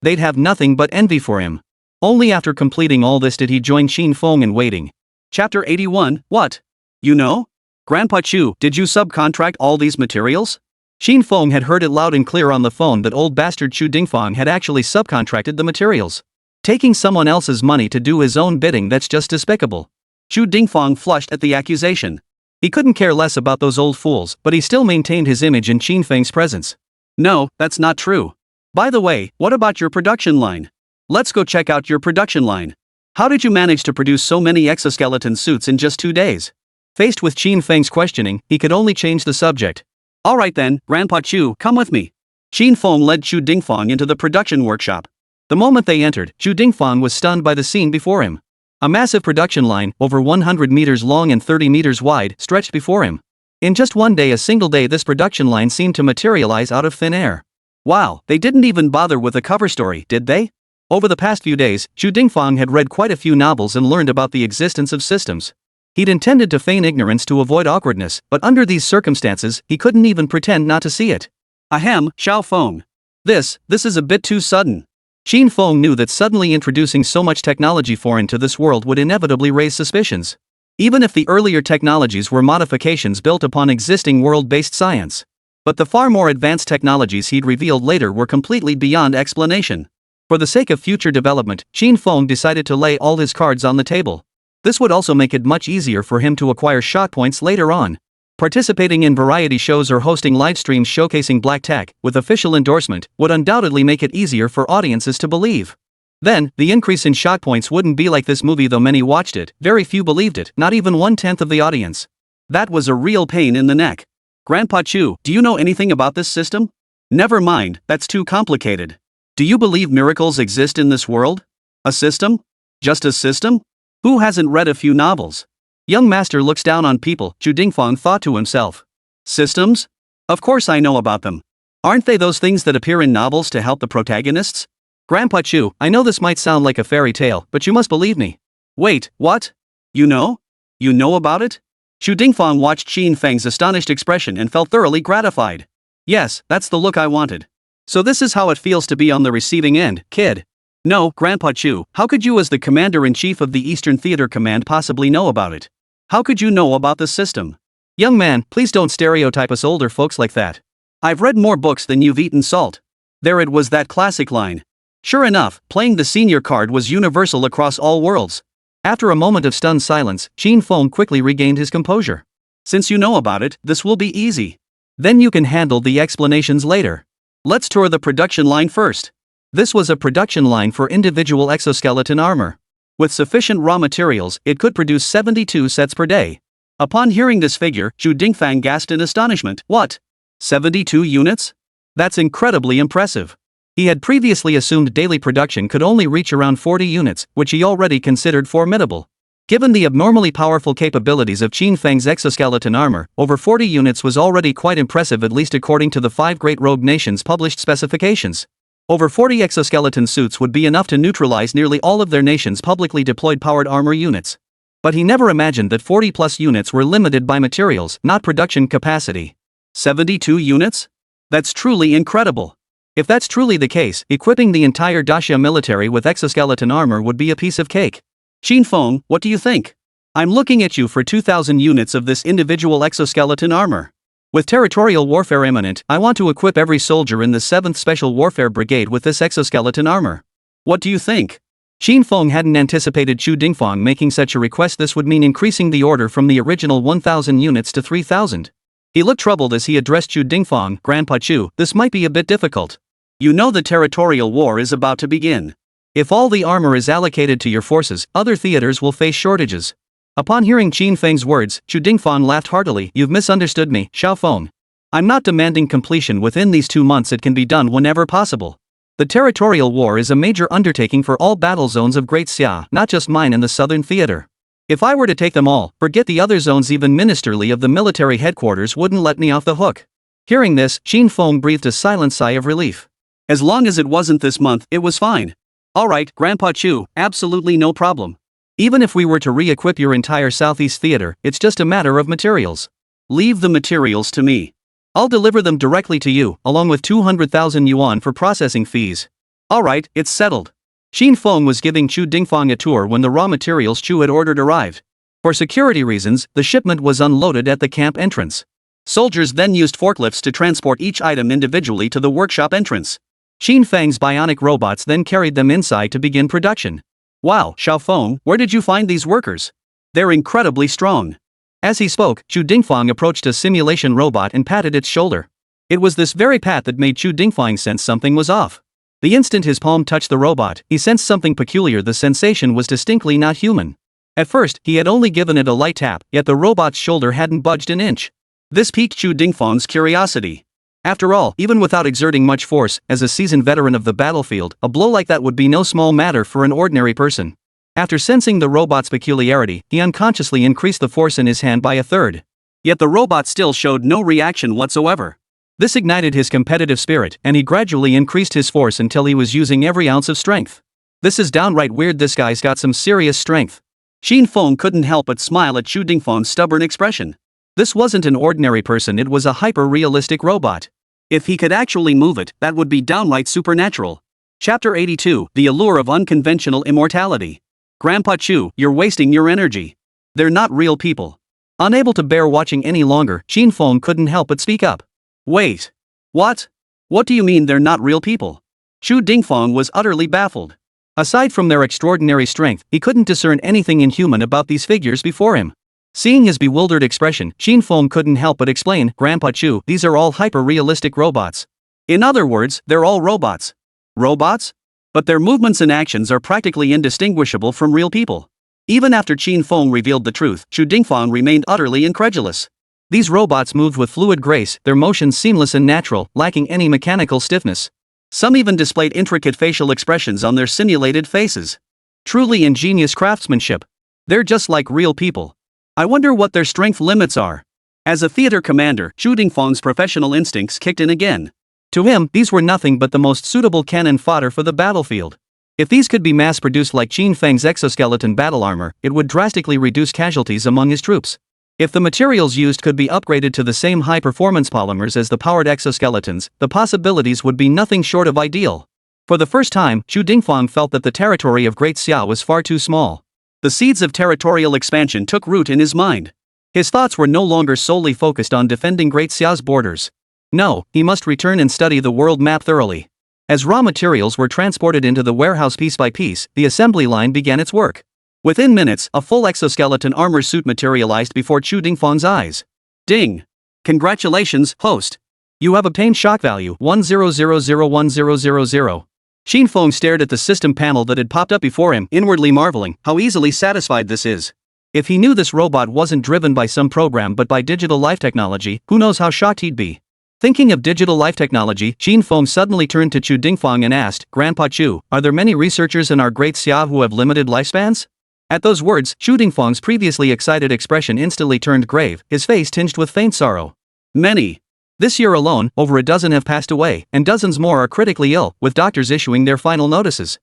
they'd have nothing but envy for him. Only after completing all this did he join Qin Feng in waiting. Chapter 81, What? You know? Grandpa Chu, did you subcontract all these materials? Qin Feng had heard it loud and clear on the phone that old bastard Chu Dingfang had actually subcontracted the materials. Taking someone else's money to do his own bidding, that's just despicable. Chu Dingfang flushed at the accusation. He couldn't care less about those old fools, but he still maintained his image in Qin Feng's presence. No, that's not true. By the way, what about your production line? Let's go check out your production line. How did you manage to produce so many exoskeleton suits in just 2 days? Faced with Qin Feng's questioning, he could only change the subject. Alright then, Grandpa Chu, come with me. Qin Feng led Chu Dingfang into the production workshop. The moment they entered, Chu Dingfang was stunned by the scene before him. A massive production line, over 100 meters long and 30 meters wide, stretched before him. In just one day, a single day, this production line seemed to materialize out of thin air. Wow, they didn't even bother with a cover story, did they? Over the past few days, Chu Dingfang had read quite a few novels and learned about the existence of systems. He'd intended to feign ignorance to avoid awkwardness, but under these circumstances, he couldn't even pretend not to see it. Ahem, Xiao Feng. This is a bit too sudden. Qin Feng knew that suddenly introducing so much technology foreign to this world would inevitably raise suspicions. Even if the earlier technologies were modifications built upon existing world-based science. But the far more advanced technologies he'd revealed later were completely beyond explanation. For the sake of future development, Qin Feng decided to lay all his cards on the table. This would also make it much easier for him to acquire shot points later on. Participating in variety shows or hosting live streams showcasing black tech, with official endorsement, would undoubtedly make it easier for audiences to believe. Then, the increase in shot points wouldn't be like this movie. Though many watched it, very few believed it, not even 1/10 of the audience. That was a real pain in the neck. Grandpa Chu, do you know anything about this system? Never mind, that's too complicated. Do you believe miracles exist in this world? A system? Just a system? Who hasn't read a few novels? Young master looks down on people, Chu Dingfang thought to himself. Systems? Of course I know about them. Aren't they those things that appear in novels to help the protagonists? Grandpa Chu, I know this might sound like a fairy tale, but you must believe me. Wait, what? You know? You know about it? Chu Dingfang watched Qin Feng's astonished expression and felt thoroughly gratified. Yes, that's the look I wanted. So this is how it feels to be on the receiving end, kid. No, Grandpa Chu, how could you as the Commander-in-Chief of the Eastern Theater Command possibly know about it? How could you know about the system? Young man, please don't stereotype us older folks like that. I've read more books than you've eaten salt. There it was, that classic line. Sure enough, playing the senior card was universal across all worlds. After a moment of stunned silence, Qin Feng quickly regained his composure. Since you know about it, this will be easy. Then you can handle the explanations later. Let's tour the production line first. This was a production line for individual exoskeleton armor. With sufficient raw materials, it could produce 72 sets per day. Upon hearing this figure, Chu Dingfang gasped in astonishment. What? 72 units? That's incredibly impressive. He had previously assumed daily production could only reach around 40 units, which he already considered formidable. Given the abnormally powerful capabilities of Qin Feng's exoskeleton armor, over 40 units was already quite impressive, at least according to the 5 great rogue nations' published specifications. Over 40 exoskeleton suits would be enough to neutralize nearly all of their nation's publicly deployed powered armor units. But he never imagined that 40+ units were limited by materials, not production capacity. 72 units? That's truly incredible. If that's truly the case, equipping the entire Daxia military with exoskeleton armor would be a piece of cake. Qin Feng, what do you think? I'm looking at you for 2,000 units of this individual exoskeleton armor. With territorial warfare imminent, I want to equip every soldier in the 7th Special Warfare Brigade with this exoskeleton armor. What do you think? Qin Feng hadn't anticipated Chu Dingfang making such a request. This would mean increasing the order from the original 1,000 units to 3,000. He looked troubled as he addressed Chu Dingfang. Grandpa Chu, this might be a bit difficult. You know the territorial war is about to begin. If all the armor is allocated to your forces, other theaters will face shortages. Upon hearing Qin Feng's words, Chu Dingfang laughed heartily. You've misunderstood me, Xiao Feng. I'm not demanding completion within these 2 months, it can be done whenever possible. The territorial war is a major undertaking for all battle zones of Great Xia, not just mine and the Southern Theater. If I were to take them all, forget the other zones, even ministerly of the military headquarters wouldn't let me off the hook. Hearing this, Qin Feng breathed a silent sigh of relief. As long as it wasn't this month, it was fine. Alright, Grandpa Chu, absolutely no problem. Even if we were to re-equip your entire Southeast Theater, it's just a matter of materials. Leave the materials to me. I'll deliver them directly to you, along with 200,000 yuan for processing fees. Alright, it's settled. Qin Feng was giving Chu Dingfang a tour when the raw materials Chu had ordered arrived. For security reasons, the shipment was unloaded at the camp entrance. Soldiers then used forklifts to transport each item individually to the workshop entrance. Qin Feng's bionic robots then carried them inside to begin production. Wow, Xiao Feng, where did you find these workers? They're incredibly strong. As he spoke, Chu Dingfang approached a simulation robot and patted its shoulder. It was this very pat that made Chu Dingfang sense something was off. The instant his palm touched the robot, he sensed something peculiar. The sensation was distinctly not human. At first, he had only given it a light tap, yet the robot's shoulder hadn't budged an inch. This piqued Chu Dingfang's curiosity. After all, even without exerting much force, as a seasoned veteran of the battlefield, a blow like that would be no small matter for an ordinary person. After sensing the robot's peculiarity, he unconsciously increased the force in his hand by a third. Yet the robot still showed no reaction whatsoever. This ignited his competitive spirit, and he gradually increased his force until he was using every ounce of strength. This is downright weird, this guy's got some serious strength. Qin Feng couldn't help but smile at Chu Dingfang's stubborn expression. This wasn't an ordinary person, it was a hyper-realistic robot. If he could actually move it, that would be downright supernatural. Chapter 82, The Allure of Unconventional Immortality. Grandpa Chu, you're wasting your energy. They're not real people. Unable to bear watching any longer, Qin Feng couldn't help but speak up. Wait. What? What do you mean they're not real people? Chu Dingfang was utterly baffled. Aside from their extraordinary strength, he couldn't discern anything inhuman about these figures before him. Seeing his bewildered expression, Qin Feng couldn't help but explain, Grandpa Chu, these are all hyper-realistic robots. In other words, they're all robots. Robots? But their movements and actions are practically indistinguishable from real people. Even after Qin Feng revealed the truth, Chu Dingfang remained utterly incredulous. These robots moved with fluid grace, their motions seamless and natural, lacking any mechanical stiffness. Some even displayed intricate facial expressions on their simulated faces. Truly ingenious craftsmanship. They're just like real people. I wonder what their strength limits are. As a theater commander, Chu Dingfang's professional instincts kicked in again. To him, these were nothing but the most suitable cannon fodder for the battlefield. If these could be mass-produced like Qin Feng's exoskeleton battle armor, it would drastically reduce casualties among his troops. If the materials used could be upgraded to the same high-performance polymers as the powered exoskeletons, the possibilities would be nothing short of ideal. For the first time, Chu Dingfang felt that the territory of Great Xia was far too small. The seeds of territorial expansion took root in his mind. His thoughts were no longer solely focused on defending Great Xia's borders. No, he must return and study the world map thoroughly. As raw materials were transported into the warehouse piece by piece, the assembly line began its work. Within minutes, a full exoskeleton armor suit materialized before Chu Dingfang's eyes. Ding! Congratulations, host! You have obtained shock value 10001000. Qin Feng stared at the system panel that had popped up before him, inwardly marveling how easily satisfied this is. If he knew this robot wasn't driven by some program but by digital life technology, who knows how shocked he'd be. Thinking of digital life technology, Qin Feng suddenly turned to Chu Dingfang and asked, Grandpa Chu, are there many researchers in our Great Xia who have limited lifespans? At those words, Chu Dingfang's previously excited expression instantly turned grave, his face tinged with faint sorrow. Many. This year alone, over a dozen have passed away, and dozens more are critically ill, with doctors issuing their final notices.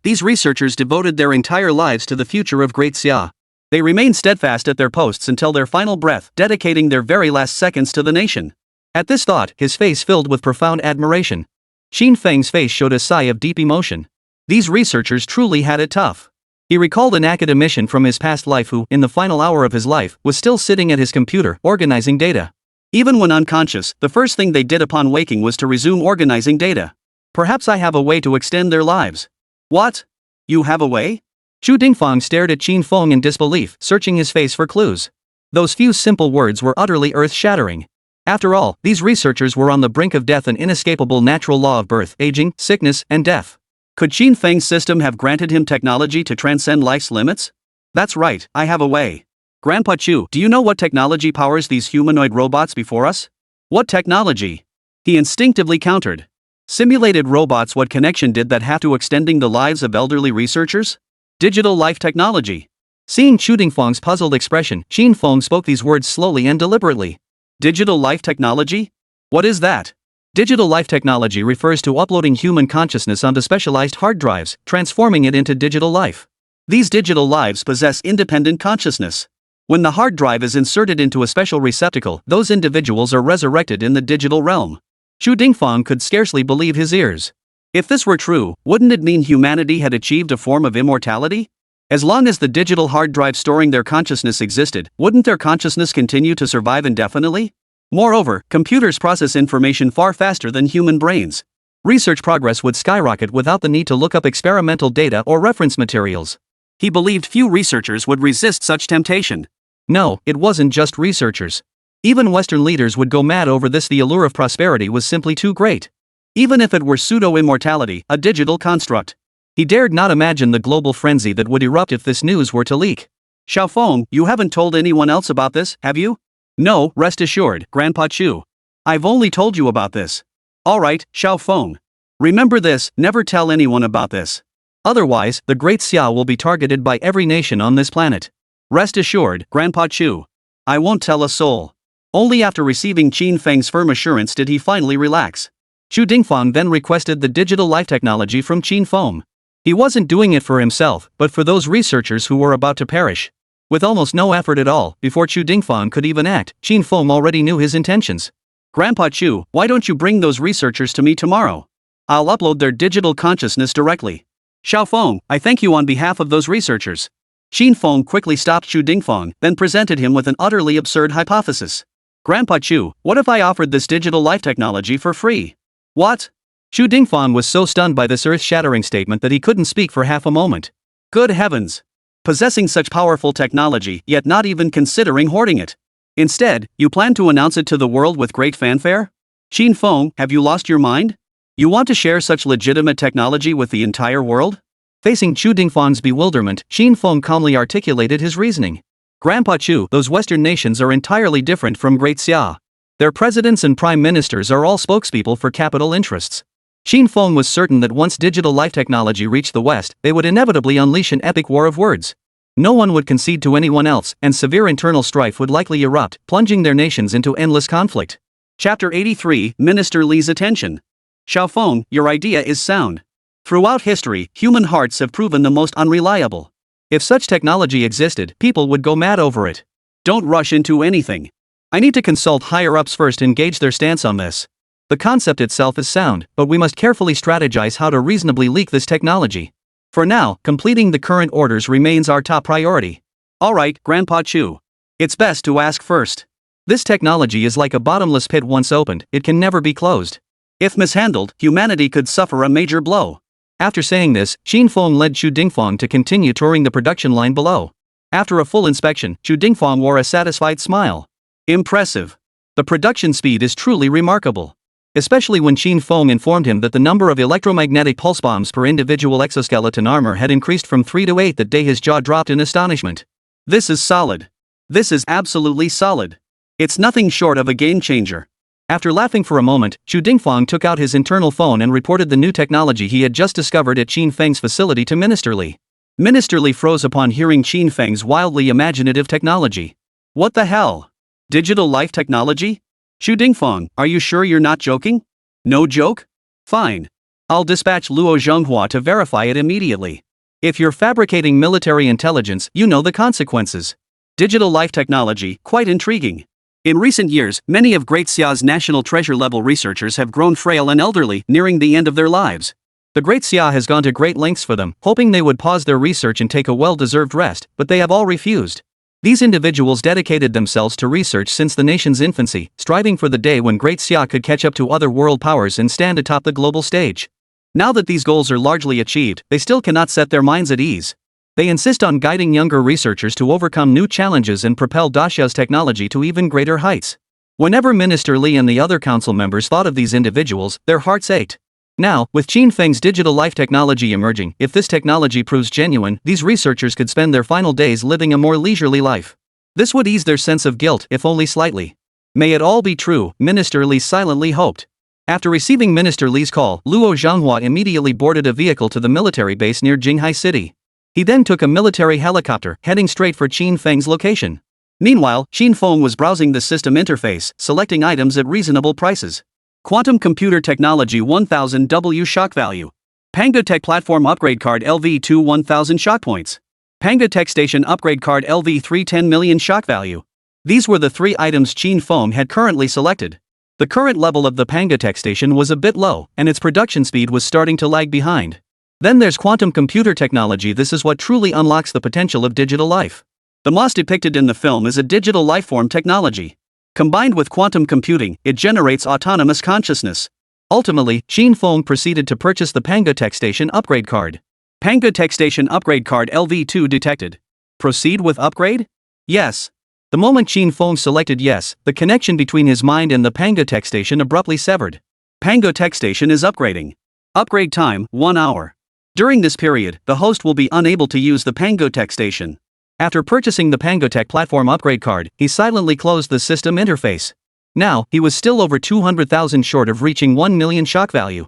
These researchers devoted their entire lives to the future of Great Xia. They remained steadfast at their posts until their final breath, dedicating their very last seconds to the nation. At this thought, his face filled with profound admiration. Qin Feng's face showed a sigh of deep emotion. These researchers truly had it tough. He recalled an academician from his past life who, in the final hour of his life, was still sitting at his computer, organizing data. Even when unconscious, the first thing they did upon waking was to resume organizing data. Perhaps I have a way to extend their lives. What? You have a way? Chu Dingfang stared at Qin Feng in disbelief, searching his face for clues. Those few simple words were utterly earth-shattering. After all, these researchers were on the brink of death, an inescapable natural law of birth, aging, sickness, and death. Could Qin Feng's system have granted him technology to transcend life's limits? That's right, I have a way. Grandpa Chu, do you know what technology powers these humanoid robots before us? What technology? He instinctively countered. Simulated robots. What connection did that have to extending the lives of elderly researchers? Digital life technology. Seeing Chu Dingfeng's puzzled expression, Qin Feng spoke these words slowly and deliberately. Digital life technology? What is that? Digital life technology refers to uploading human consciousness onto specialized hard drives, transforming it into digital life. These digital lives possess independent consciousness. When the hard drive is inserted into a special receptacle, those individuals are resurrected in the digital realm. Chu Dingfeng could scarcely believe his ears. If this were true, wouldn't it mean humanity had achieved a form of immortality? As long as the digital hard drive storing their consciousness existed, wouldn't their consciousness continue to survive indefinitely? Moreover, computers process information far faster than human brains. Research progress would skyrocket without the need to look up experimental data or reference materials. He believed few researchers would resist such temptation. No, it wasn't just researchers. Even Western leaders would go mad over this. The allure of prosperity was simply too great. Even if it were pseudo-immortality, a digital construct. He dared not imagine the global frenzy that would erupt if this news were to leak. Xiaofeng, you haven't told anyone else about this, have you? No, rest assured, Grandpa Chu. I've only told you about this. Alright, Xiaofeng. Remember this, never tell anyone about this. Otherwise, the Great Xia will be targeted by every nation on this planet. Rest assured, Grandpa Chu. I won't tell a soul. Only after receiving Qin Feng's firm assurance did he finally relax. Chu Dingfeng then requested the digital life technology from Qin Feng. He wasn't doing it for himself, but for those researchers who were about to perish. With almost no effort at all, before Chu Dingfeng could even act, Qin Feng already knew his intentions. Grandpa Chu, why don't you bring those researchers to me tomorrow? I'll upload their digital consciousness directly. Xiaofeng, I thank you on behalf of those researchers. Qin Feng quickly stopped Chu Dingfeng, then presented him with an utterly absurd hypothesis. Grandpa Chu, what if I offered this digital life technology for free? What? Chu Dingfeng was so stunned by this earth-shattering statement that he couldn't speak for half a moment. Good heavens! Possessing such powerful technology, yet not even considering hoarding it. Instead, you plan to announce it to the world with great fanfare? Qin Feng, have you lost your mind? You want to share such legitimate technology with the entire world? Facing Chu Dingfeng's bewilderment, Qin Feng calmly articulated his reasoning. Grandpa Chu, those Western nations are entirely different from Great Xia. Their presidents and prime ministers are all spokespeople for capital interests. Qin Feng was certain that once digital life technology reached the West, they would inevitably unleash an epic war of words. No one would concede to anyone else, and severe internal strife would likely erupt, plunging their nations into endless conflict. Chapter 83, Minister Li's Attention. Xiaofeng, your idea is sound. Throughout history, human hearts have proven the most unreliable. If such technology existed, people would go mad over it. Don't rush into anything. I need to consult higher-ups first and gauge their stance on this. The concept itself is sound, but we must carefully strategize how to reasonably leak this technology. For now, completing the current orders remains our top priority. Alright, Grandpa Chu. It's best to ask first. This technology is like a bottomless pit. Once opened, it can never be closed. If mishandled, humanity could suffer a major blow. After saying this, Qin Feng led Chu Dingfeng to continue touring the production line below. After a full inspection, Chu Dingfeng wore a satisfied smile. Impressive. The production speed is truly remarkable. Especially when Qin Feng informed him that the number of electromagnetic pulse bombs per individual exoskeleton armor had increased from 3 to 8 that day. His jaw dropped in astonishment. This is solid. This is absolutely solid. It's nothing short of a game changer. After laughing for a moment, Chu Dingfeng took out his internal phone and reported the new technology he had just discovered at Qin Feng's facility to Minister Li. Minister Li froze upon hearing Qin Feng's wildly imaginative technology. What the hell? Digital life technology? Chu Dingfeng, are you sure you're not joking? No joke? Fine. I'll dispatch Luo Zhenghua to verify it immediately. If you're fabricating military intelligence, you know the consequences. Digital life technology, quite intriguing. In recent years, many of Great Xia's national treasure-level researchers have grown frail and elderly, nearing the end of their lives. The Great Xia has gone to great lengths for them, hoping they would pause their research and take a well-deserved rest, but they have all refused. These individuals dedicated themselves to research since the nation's infancy, striving for the day when Great Xia could catch up to other world powers and stand atop the global stage. Now that these goals are largely achieved, they still cannot set their minds at ease. They insist on guiding younger researchers to overcome new challenges and propel Daxia's technology to even greater heights. Whenever Minister Li and the other council members thought of these individuals, their hearts ached. Now, with Qin Feng's digital life technology emerging, if this technology proves genuine, these researchers could spend their final days living a more leisurely life. This would ease their sense of guilt, if only slightly. May it all be true, Minister Li silently hoped. After receiving Minister Li's call, Luo Zhanghua immediately boarded a vehicle to the military base near Jinghai City. He then took a military helicopter, heading straight for Qin Feng's location. Meanwhile, Qin Feng was browsing the system interface, selecting items at reasonable prices. Quantum Computer Technology 1000W Shock Value. Pangatech Platform Upgrade Card LV2 1000 Shock Points. Pangatech Station Upgrade Card LV3 10 million Shock Value. These were the three items Qin Feng had currently selected. The current level of the Pangatech Station was a bit low, and its production speed was starting to lag behind. Then there's quantum computer technology. This is what truly unlocks the potential of digital life. The moss depicted in the film is a digital lifeform technology. Combined with quantum computing, it generates autonomous consciousness. Ultimately, Qin Feng proceeded to purchase the Pangatech Station upgrade card. Pangatech Station upgrade card LV2 detected. Proceed with upgrade? Yes. The moment Qin Feng selected yes, the connection between his mind and the Pangatech Station abruptly severed. Pangatech Station is upgrading. Upgrade time, 1 hour. During this period, the host will be unable to use the Pangatech Station. After purchasing the Pangatech platform upgrade card, he silently closed the system interface. Now, he was still over 200,000 short of reaching 1 million shock value.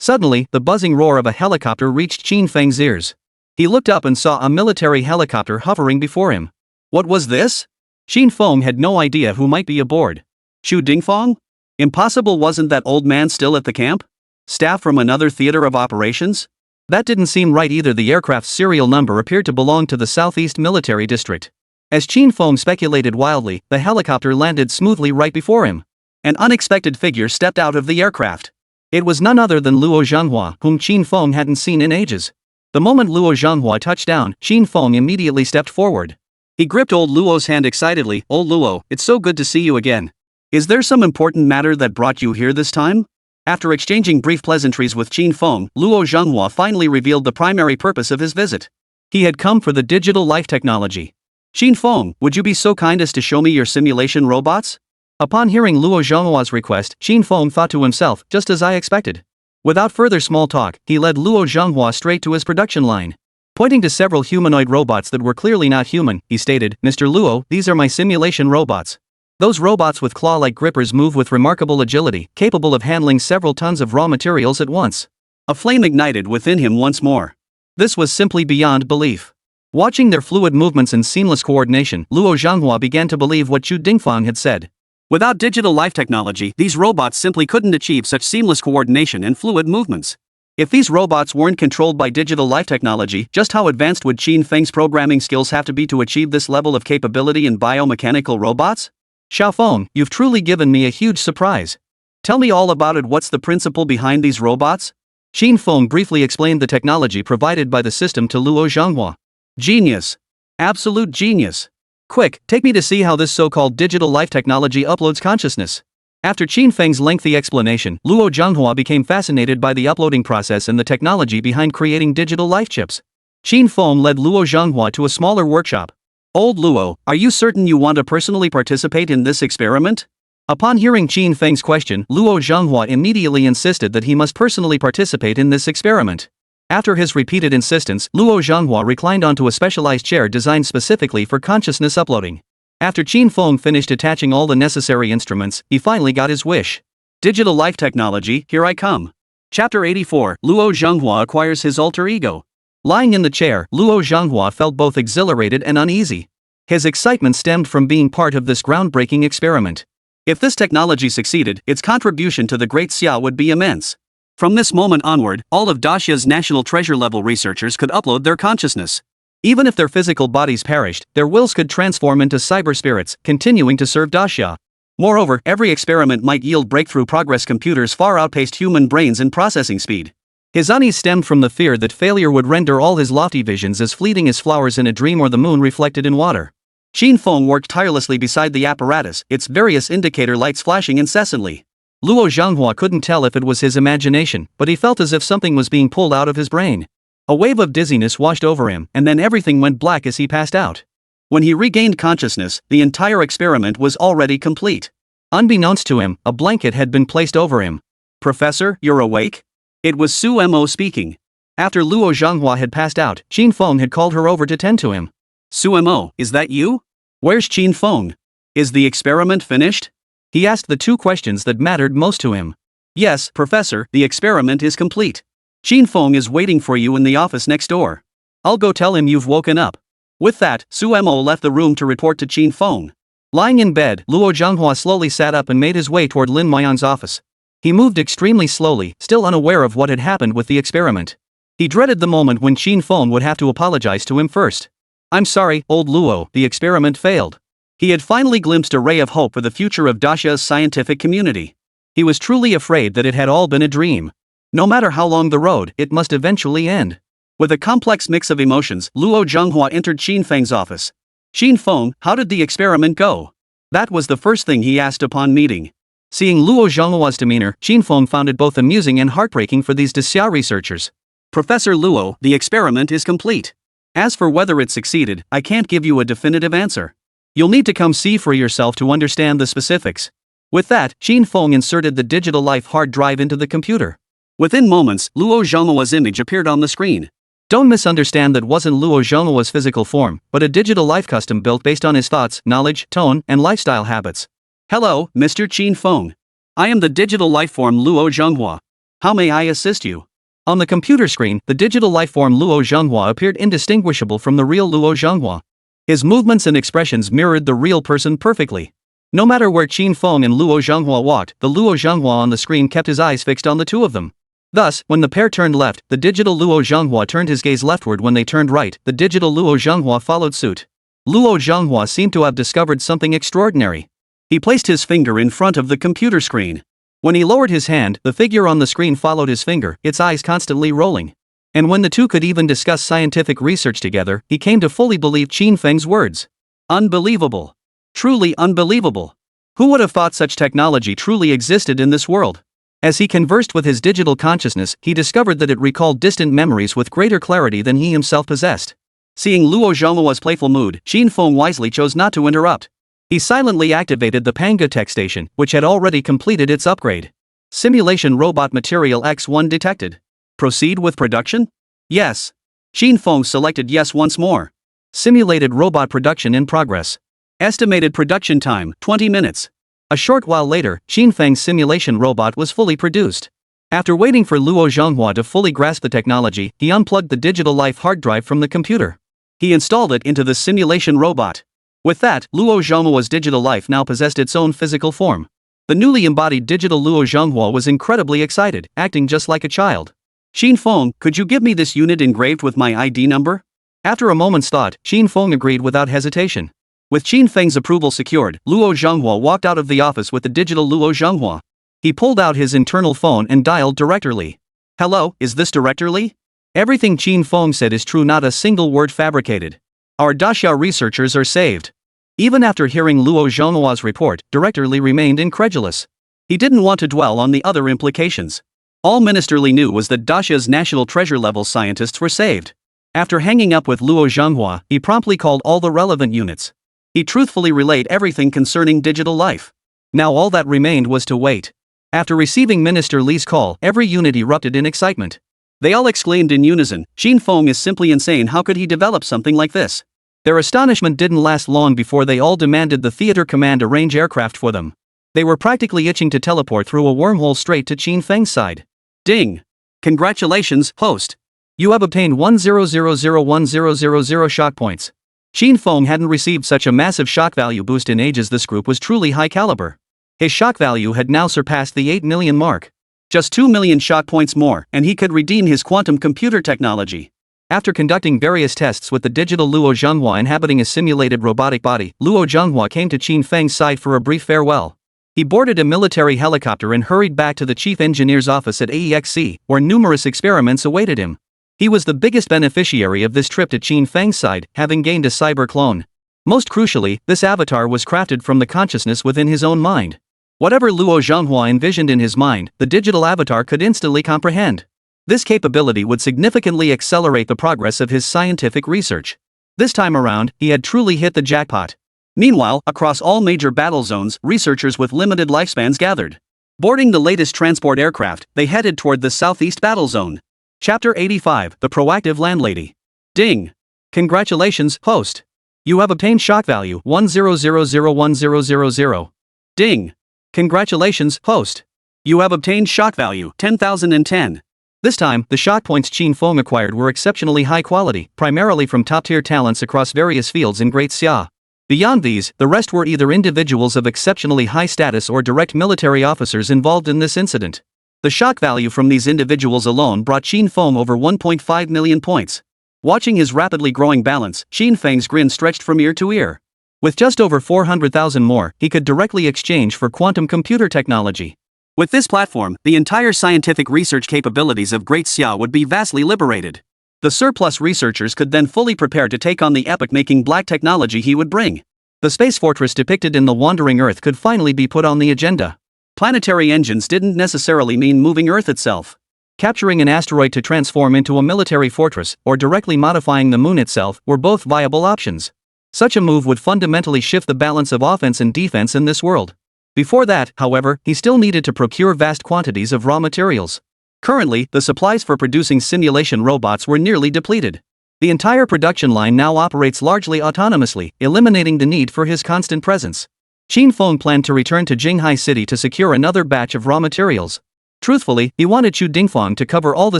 Suddenly, the buzzing roar of a helicopter reached Qin Feng's ears. He looked up and saw a military helicopter hovering before him. What was this? Qin Feng had no idea who might be aboard. Xu Dingfeng? Impossible, wasn't that old man still at the camp? Staff from another theater of operations? That didn't seem right either. The aircraft's serial number appeared to belong to the Southeast Military District. As Qin Feng speculated wildly, the helicopter landed smoothly right before him. An unexpected figure stepped out of the aircraft. It was none other than Luo Zhanghua, whom Qin Feng hadn't seen in ages. The moment Luo Zhanghua touched down, Qin Feng immediately stepped forward. He gripped old Luo's hand excitedly. Old Luo, it's so good to see you again. Is there some important matter that brought you here this time? After exchanging brief pleasantries with Qin Feng, Luo Zhanghua finally revealed the primary purpose of his visit. He had come for the digital life technology. Qin Feng, would you be so kind as to show me your simulation robots? Upon hearing Luo Zhanghua's request, Qin Feng thought to himself, just as I expected. Without further small talk, he led Luo Zhanghua straight to his production line. Pointing to several humanoid robots that were clearly not human, he stated, Mr. Luo, these are my simulation robots. Those robots with claw-like grippers move with remarkable agility, capable of handling several tons of raw materials at once. A flame ignited within him once more. This was simply beyond belief. Watching their fluid movements and seamless coordination, Luo Zhanghua began to believe what Xu Dingfeng had said. Without digital life technology, these robots simply couldn't achieve such seamless coordination and fluid movements. If these robots weren't controlled by digital life technology, just how advanced would Qin Feng's programming skills have to be to achieve this level of capability in biomechanical robots? Xiaofeng, you've truly given me a huge surprise. Tell me all about it. What's the principle behind these robots? Qin Feng briefly explained the technology provided by the system to Luo Zhanghua. Genius. Absolute genius. Quick, take me to see how this so-called digital life technology uploads consciousness. After Qin Feng's lengthy explanation, Luo Zhanghua became fascinated by the uploading process and the technology behind creating digital life chips. Qin Feng led Luo Zhanghua to a smaller workshop. Old Luo, are you certain you want to personally participate in this experiment? Upon hearing Qin Feng's question, Luo Zhanghua immediately insisted that he must personally participate in this experiment. After his repeated insistence, Luo Zhanghua reclined onto a specialized chair designed specifically for consciousness uploading. After Qin Feng finished attaching all the necessary instruments, he finally got his wish. Digital life technology, here I come. Chapter 84, Luo Zhanghua acquires his alter ego. Lying in the chair, Luo Zhanghua felt both exhilarated and uneasy. His excitement stemmed from being part of this groundbreaking experiment. If this technology succeeded, its contribution to the Great Xia would be immense. From this moment onward, all of Daxia's national treasure-level researchers could upload their consciousness. Even if their physical bodies perished, their wills could transform into cyber spirits, continuing to serve Daxia. Moreover, every experiment might yield breakthrough progress. Computers far outpaced human brains in processing speed. His unease stemmed from the fear that failure would render all his lofty visions as fleeting as flowers in a dream or the moon reflected in water. Qin Feng worked tirelessly beside the apparatus, its various indicator lights flashing incessantly. Luo Zhanghua couldn't tell if it was his imagination, but he felt as if something was being pulled out of his brain. A wave of dizziness washed over him, and then everything went black as he passed out. When he regained consciousness, the entire experiment was already complete. Unbeknownst to him, a blanket had been placed over him. Professor, you're awake? It was Su Mo speaking. After Luo Zhonghua had passed out, Qin Feng had called her over to tend to him. Su Mo, is that you? Where's Qin Feng? Is the experiment finished? He asked the two questions that mattered most to him. Yes, Professor, the experiment is complete. Qin Feng is waiting for you in the office next door. I'll go tell him you've woken up. With that, Su Mo left the room to report to Qin Feng. Lying in bed, Luo Zhonghua slowly sat up and made his way toward Lin Moyang's office. He moved extremely slowly, still unaware of what had happened with the experiment. He dreaded the moment when Qin Feng would have to apologize to him first. I'm sorry, old Luo, the experiment failed. He had finally glimpsed a ray of hope for the future of Dacia's scientific community. He was truly afraid that it had all been a dream. No matter how long the road, it must eventually end. With a complex mix of emotions, Luo Zhonghua entered Qin Feng's office. Qin Feng, how did the experiment go? That was the first thing he asked upon meeting. Seeing Luo Zhonghua's demeanor, Qin Feng found it both amusing and heartbreaking for these Dacia researchers. Professor Luo, the experiment is complete. As for whether it succeeded, I can't give you a definitive answer. You'll need to come see for yourself to understand the specifics. With that, Qin Feng inserted the digital life hard drive into the computer. Within moments, Luo Zhonghua's image appeared on the screen. Don't misunderstand, that wasn't Luo Zhonghua's physical form, but a digital life custom built based on his thoughts, knowledge, tone, and lifestyle habits. Hello, Mr. Qin Feng. I am the digital life form Luo Zhonghua. How may I assist you? On the computer screen, the digital life form Luo Zhonghua appeared indistinguishable from the real Luo Zhonghua. His movements and expressions mirrored the real person perfectly. No matter where Qin Feng and Luo Zhonghua walked, the Luo Zhonghua on the screen kept his eyes fixed on the two of them. Thus, when the pair turned left, the digital Luo Zhonghua turned his gaze leftward. When they turned right, the digital Luo Zhonghua followed suit. Luo Zhonghua seemed to have discovered something extraordinary. He placed his finger in front of the computer screen. When he lowered his hand, the figure on the screen followed his finger, its eyes constantly rolling. And when the two could even discuss scientific research together, he came to fully believe Qin Feng's words. Unbelievable. Truly unbelievable. Who would have thought such technology truly existed in this world? As he conversed with his digital consciousness, he discovered that it recalled distant memories with greater clarity than he himself possessed. Seeing Luo Zhonghua's playful mood, Qin Feng wisely chose not to interrupt. He silently activated the Panga tech station, which had already completed its upgrade. Simulation robot material X1 detected. Proceed with production? Yes. Qin Feng selected yes once more. Simulated robot production in progress. Estimated production time, 20 minutes. A short while later, Qin Feng's simulation robot was fully produced. After waiting for Luo Zhonghua to fully grasp the technology, he unplugged the digital life hard drive from the computer. He installed it into the simulation robot. With that, Luo Zhonghua's digital life now possessed its own physical form. The newly embodied digital Luo Zhonghua was incredibly excited, acting just like a child. Qin Feng, could you give me this unit engraved with my ID number? After a moment's thought, Qin Feng agreed without hesitation. With Qin Feng's approval secured, Luo Zhonghua walked out of the office with the digital Luo Zhonghua. He pulled out his internal phone and dialed Director Li. Hello, is this Director Li? Everything Qin Feng said is true, not a single word fabricated. Our Dacia researchers are saved. Even after hearing Luo Zhonghua's report, Director Li remained incredulous. He didn't want to dwell on the other implications. All Minister Li knew was that Dacia's national treasure-level scientists were saved. After hanging up with Luo Zhonghua, he promptly called all the relevant units. He truthfully relayed everything concerning digital life. Now all that remained was to wait. After receiving Minister Li's call, every unit erupted in excitement. They all exclaimed in unison, Qin Feng is simply insane, how could he develop something like this? Their astonishment didn't last long before they all demanded the theater command arrange aircraft for them. They were practically itching to teleport through a wormhole straight to Qin Feng's side. Ding! Congratulations, host. You have obtained 10001000 shock points. Qin Feng hadn't received such a massive shock value boost in ages. This group was truly high caliber. His shock value had now surpassed the 8 million mark. Just 2 million shock points more, and he could redeem his quantum computer technology. After conducting various tests with the digital Luo Zhonghua inhabiting a simulated robotic body, Luo Zhonghua came to Qin Feng's side for a brief farewell. He boarded a military helicopter and hurried back to the chief engineer's office at AEXC, where numerous experiments awaited him. He was the biggest beneficiary of this trip to Qin Feng's side, having gained a cyber clone. Most crucially, this avatar was crafted from the consciousness within his own mind. Whatever Luo Zhonghua envisioned in his mind, the digital avatar could instantly comprehend. This capability would significantly accelerate the progress of his scientific research. This time around, he had truly hit the jackpot. Meanwhile, across all major battle zones, researchers with limited lifespans gathered. Boarding the latest transport aircraft, they headed toward the southeast battle zone. Chapter 85, The Proactive Landlady. Ding! Congratulations, host. You have obtained shock value 10001000. Ding! Congratulations, host. You have obtained shock value 10,010. This time, the shock points Qin Feng acquired were exceptionally high quality, primarily from top-tier talents across various fields in Great Xia. Beyond these, the rest were either individuals of exceptionally high status or direct military officers involved in this incident. The shock value from these individuals alone brought Qin Feng over 1.5 million points. Watching his rapidly growing balance, Qin Feng's grin stretched from ear to ear. With just over 400,000 more, he could directly exchange for quantum computer technology. With this platform, the entire scientific research capabilities of Great Xia would be vastly liberated. The surplus researchers could then fully prepare to take on the epoch-making black technology he would bring. The space fortress depicted in The Wandering Earth could finally be put on the agenda. Planetary engines didn't necessarily mean moving Earth itself. Capturing an asteroid to transform into a military fortress, or directly modifying the moon itself, were both viable options. Such a move would fundamentally shift the balance of offense and defense in this world. Before that, however, he still needed to procure vast quantities of raw materials. Currently, the supplies for producing simulation robots were nearly depleted. The entire production line now operates largely autonomously, eliminating the need for his constant presence. Qin Feng planned to return to Jinghai City to secure another batch of raw materials. Truthfully, he wanted Chu Dingfang to cover all the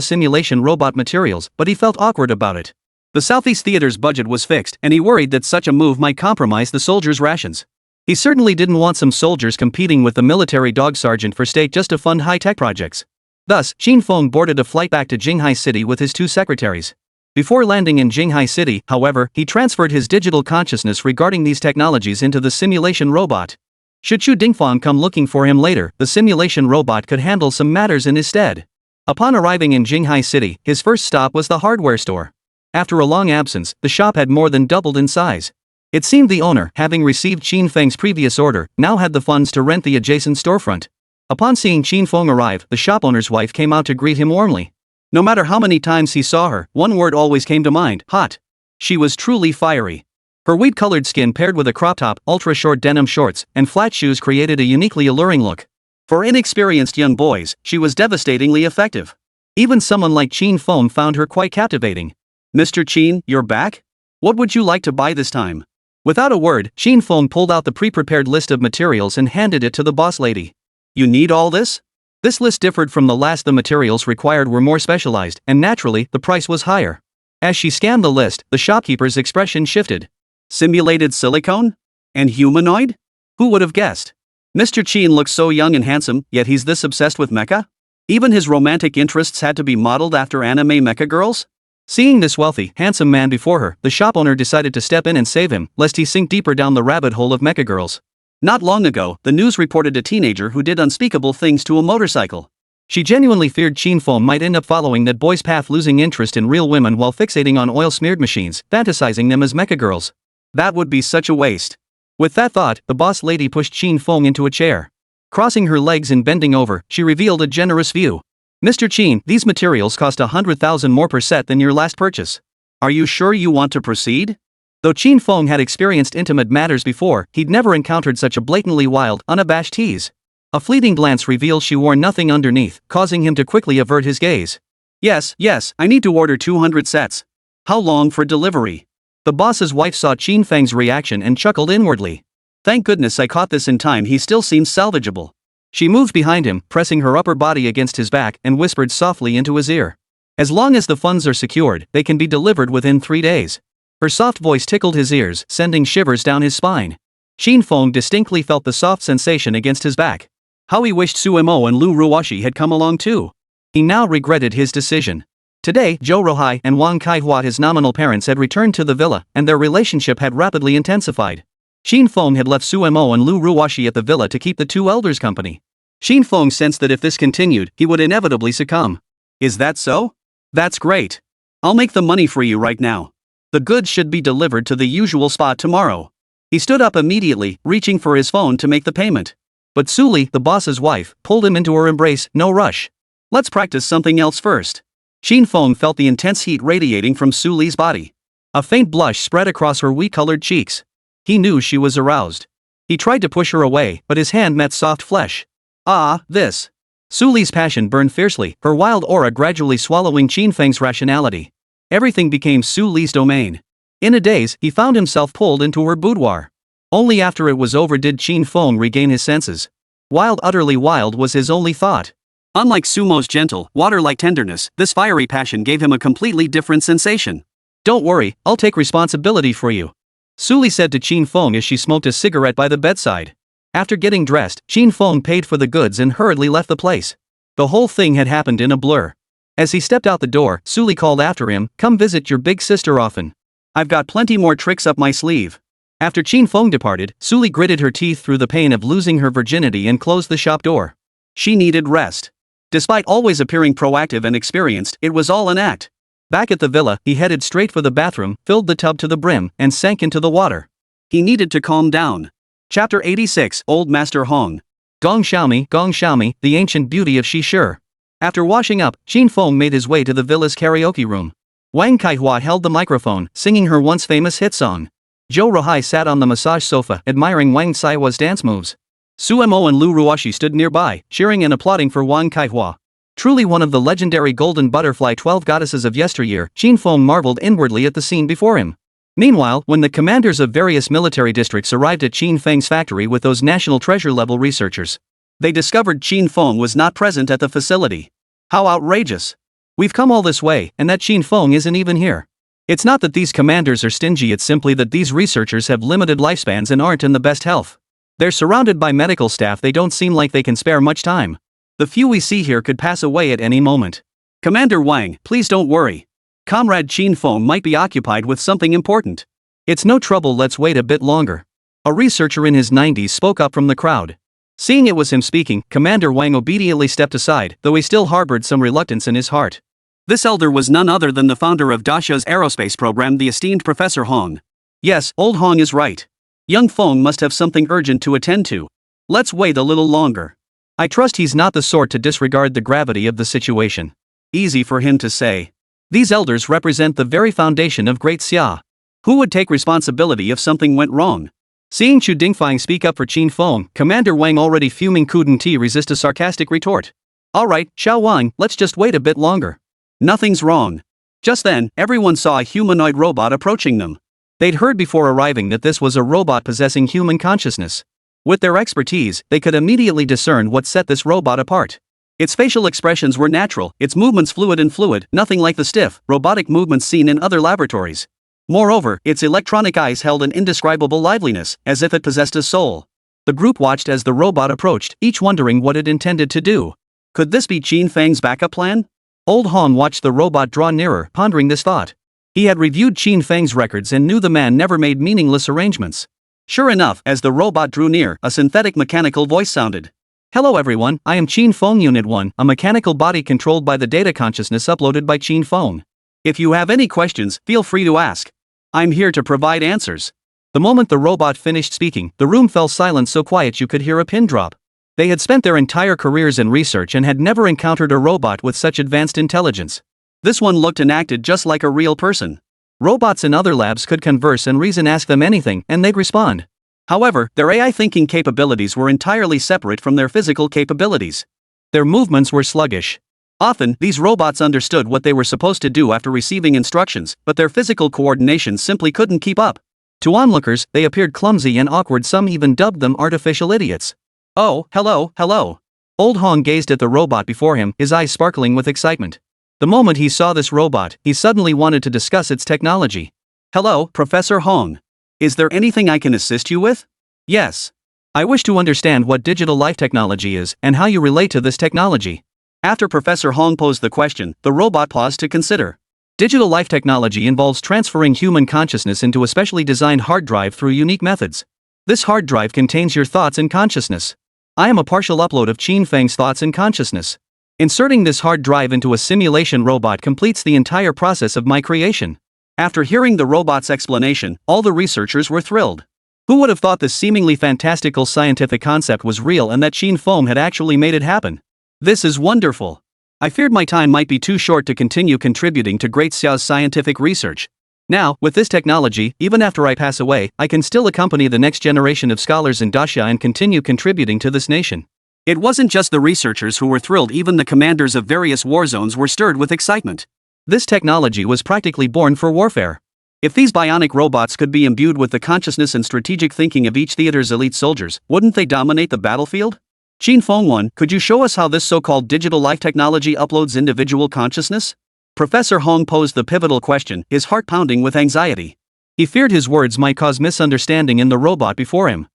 simulation robot materials, but he felt awkward about it. The Southeast Theater's budget was fixed, and he worried that such a move might compromise the soldiers' rations. He certainly didn't want some soldiers competing with the military dog sergeant for state just to fund high-tech projects. Thus, Qin Feng boarded a flight back to Jinghai City with his two secretaries. Before landing in Jinghai City, however, he transferred his digital consciousness regarding these technologies into the simulation robot. Should Chu Dingfang come looking for him later, the simulation robot could handle some matters in his stead. Upon arriving in Jinghai City, his first stop was the hardware store. After a long absence, the shop had more than doubled in size. It seemed the owner, having received Qin Feng's previous order, now had the funds to rent the adjacent storefront. Upon seeing Qin Feng arrive, the shop owner's wife came out to greet him warmly. No matter how many times he saw her, one word always came to mind: hot. She was truly fiery. Her wheat-colored skin paired with a crop top, ultra-short denim shorts, and flat shoes created a uniquely alluring look. For inexperienced young boys, she was devastatingly effective. Even someone like Qin Feng found her quite captivating. "Mr. Qin, you're back? What would you like to buy this time?" Without a word, Qin Feng pulled out the pre-prepared list of materials and handed it to the boss lady. "You need all this?" This list differed from the last. The materials required were more specialized, and naturally, the price was higher. As she scanned the list, the shopkeeper's expression shifted. Simulated silicone? And humanoid? Who would have guessed? Mr. Qin looks so young and handsome, yet he's this obsessed with mecha? Even his romantic interests had to be modeled after anime mecha girls? Seeing this wealthy, handsome man before her, the shop owner decided to step in and save him, lest he sink deeper down the rabbit hole of mecha girls. Not long ago, the news reported a teenager who did unspeakable things to a motorcycle. She genuinely feared Qin Feng might end up following that boy's path, losing interest in real women while fixating on oil-smeared machines, fantasizing them as mecha girls. That would be such a waste. With that thought, the boss lady pushed Qin Feng into a chair. Crossing her legs and bending over, she revealed a generous view. "Mr. Qin, these materials cost 100,000 more per set than your last purchase. Are you sure you want to proceed?" Though Qin Feng had experienced intimate matters before, he'd never encountered such a blatantly wild, unabashed tease. A fleeting glance revealed she wore nothing underneath, causing him to quickly avert his gaze. Yes, I need to order 200 sets. How long for delivery?" The boss's wife saw Qin Feng's reaction and chuckled inwardly. "Thank goodness I caught this in time, he still seems salvageable." She moved behind him, pressing her upper body against his back, and whispered softly into his ear. "As long as the funds are secured, they can be delivered within 3 days. Her soft voice tickled his ears, sending shivers down his spine. Qin Feng distinctly felt the soft sensation against his back. How he wished Suemo and Lu Ruoshi had come along too. He now regretted his decision. Today, Zhou Rohai and Wang Kaihua, his nominal parents, had returned to the villa, and their relationship had rapidly intensified. Qin Feng had left Suemo and Lu Ruoshi at the villa to keep the two elders company. Qin Feng sensed that if this continued, he would inevitably succumb. "Is that so? That's great. I'll make the money for you right now. The goods should be delivered to the usual spot tomorrow." He stood up immediately, reaching for his phone to make the payment. But Suli, the boss's wife, pulled him into her embrace. "No rush. Let's practice something else first." Qin Feng felt the intense heat radiating from Suli's body. A faint blush spread across her wheat-colored cheeks. He knew she was aroused. He tried to push her away, but his hand met soft flesh. Ah, this. Su Li's passion burned fiercely, her wild aura gradually swallowing Qin Feng's rationality. Everything became Su Li's domain. In a daze, he found himself pulled into her boudoir. Only after it was over did Qin Feng regain his senses. Wild, utterly wild was his only thought. Unlike Sumo's gentle, water-like tenderness, this fiery passion gave him a completely different sensation. Don't worry, I'll take responsibility for you, Su Li said to Qin Feng as she smoked a cigarette by the bedside. After getting dressed, Qin Feng paid for the goods and hurriedly left the place. The whole thing had happened in a blur. As he stepped out the door, Su Li called after him, "Come visit your big sister often. I've got plenty more tricks up my sleeve." After Qin Feng departed, Su Li gritted her teeth through the pain of losing her virginity and closed the shop door. She needed rest. Despite always appearing proactive and experienced, it was all an act. Back at the villa, he headed straight for the bathroom, filled the tub to the brim, and sank into the water. He needed to calm down. Chapter 86, Old Master Hong. Gong Xiaomi, the ancient beauty of Shishir. After washing up, Qin Feng made his way to the villa's karaoke room. Wang Kaihua held the microphone, singing her once famous hit song. Zhou Ruhai sat on the massage sofa, admiring Wang Saihua's dance moves. Su Mo and Lu Ruoshi stood nearby, cheering and applauding for Wang Kaihua. Truly one of the legendary golden butterfly 12 goddesses of yesteryear, Qin Feng marveled inwardly at the scene before him. Meanwhile, when the commanders of various military districts arrived at Qin Feng's factory with those national treasure-level researchers, they discovered Qin Feng was not present at the facility. How outrageous! We've come all this way, and that Qin Feng isn't even here. It's not that these commanders are stingy, it's simply that these researchers have limited lifespans and aren't in the best health. They're surrounded by medical staff, they don't seem like they can spare much time. The few we see here could pass away at any moment. Commander Wang, please don't worry. Comrade Qin Feng might be occupied with something important. It's no trouble, let's wait a bit longer. A researcher in his 90s spoke up from the crowd. Seeing it was him speaking, Commander Wang obediently stepped aside, though he still harbored some reluctance in his heart. This elder was none other than the founder of Dacia's aerospace program, the esteemed Professor Hong. Yes, old Hong is right. Young Feng must have something urgent to attend to. Let's wait a little longer. I trust he's not the sort to disregard the gravity of the situation. Easy for him to say. These elders represent the very foundation of Great Xia. Who would take responsibility if something went wrong? Seeing Chu Dingfang speak up for Qin Feng, Commander Wang, already fuming, couldn't resist a sarcastic retort. Alright, Xiao Wang, let's just wait a bit longer. Nothing's wrong. Just then, everyone saw a humanoid robot approaching them. They'd heard before arriving that this was a robot possessing human consciousness. With their expertise, they could immediately discern what set this robot apart. Its facial expressions were natural, its movements fluid, nothing like the stiff, robotic movements seen in other laboratories. Moreover, its electronic eyes held an indescribable liveliness, as if it possessed a soul. The group watched as the robot approached, each wondering what it intended to do. Could this be Qin Feng's backup plan? Old Hong watched the robot draw nearer, pondering this thought. He had reviewed Qin Feng's records and knew the man never made meaningless arrangements. Sure enough, as the robot drew near, a synthetic mechanical voice sounded. Hello everyone, I am Qin Feng Unit 1, a mechanical body controlled by the data consciousness uploaded by Qin Feng. If you have any questions, feel free to ask. I'm here to provide answers. The moment the robot finished speaking, the room fell silent, so quiet you could hear a pin drop. They had spent their entire careers in research and had never encountered a robot with such advanced intelligence. This one looked and acted just like a real person. Robots in other labs could converse and reason, ask them anything, and they'd respond. However, their AI thinking capabilities were entirely separate from their physical capabilities. Their movements were sluggish. Often, these robots understood what they were supposed to do after receiving instructions, but their physical coordination simply couldn't keep up. To onlookers, they appeared clumsy and awkward, some even dubbed them artificial idiots. Oh, hello. Old Hong gazed at the robot before him, his eyes sparkling with excitement. The moment he saw this robot, he suddenly wanted to discuss its technology. Hello, Professor Hong. Is there anything I can assist you with? Yes. I wish to understand what digital life technology is, and how you relate to this technology. After Professor Hong posed the question, the robot paused to consider. Digital life technology involves transferring human consciousness into a specially designed hard drive through unique methods. This hard drive contains your thoughts and consciousness. I am a partial upload of Qin Feng's thoughts and consciousness. Inserting this hard drive into a simulation robot completes the entire process of my creation. After hearing the robot's explanation, all the researchers were thrilled. Who would have thought this seemingly fantastical scientific concept was real and that Qin Feng had actually made it happen? This is wonderful. I feared my time might be too short to continue contributing to Great Xiao's scientific research. Now, with this technology, even after I pass away, I can still accompany the next generation of scholars in Daxia and continue contributing to this nation. It wasn't just the researchers who were thrilled, even the commanders of various war zones were stirred with excitement. This technology was practically born for warfare. If these bionic robots could be imbued with the consciousness and strategic thinking of each theater's elite soldiers, wouldn't they dominate the battlefield? Qin Feng, could you show us how this so-called digital life technology uploads individual consciousness? Professor Hong posed the pivotal question, his heart pounding with anxiety. He feared his words might cause misunderstanding in the robot before him.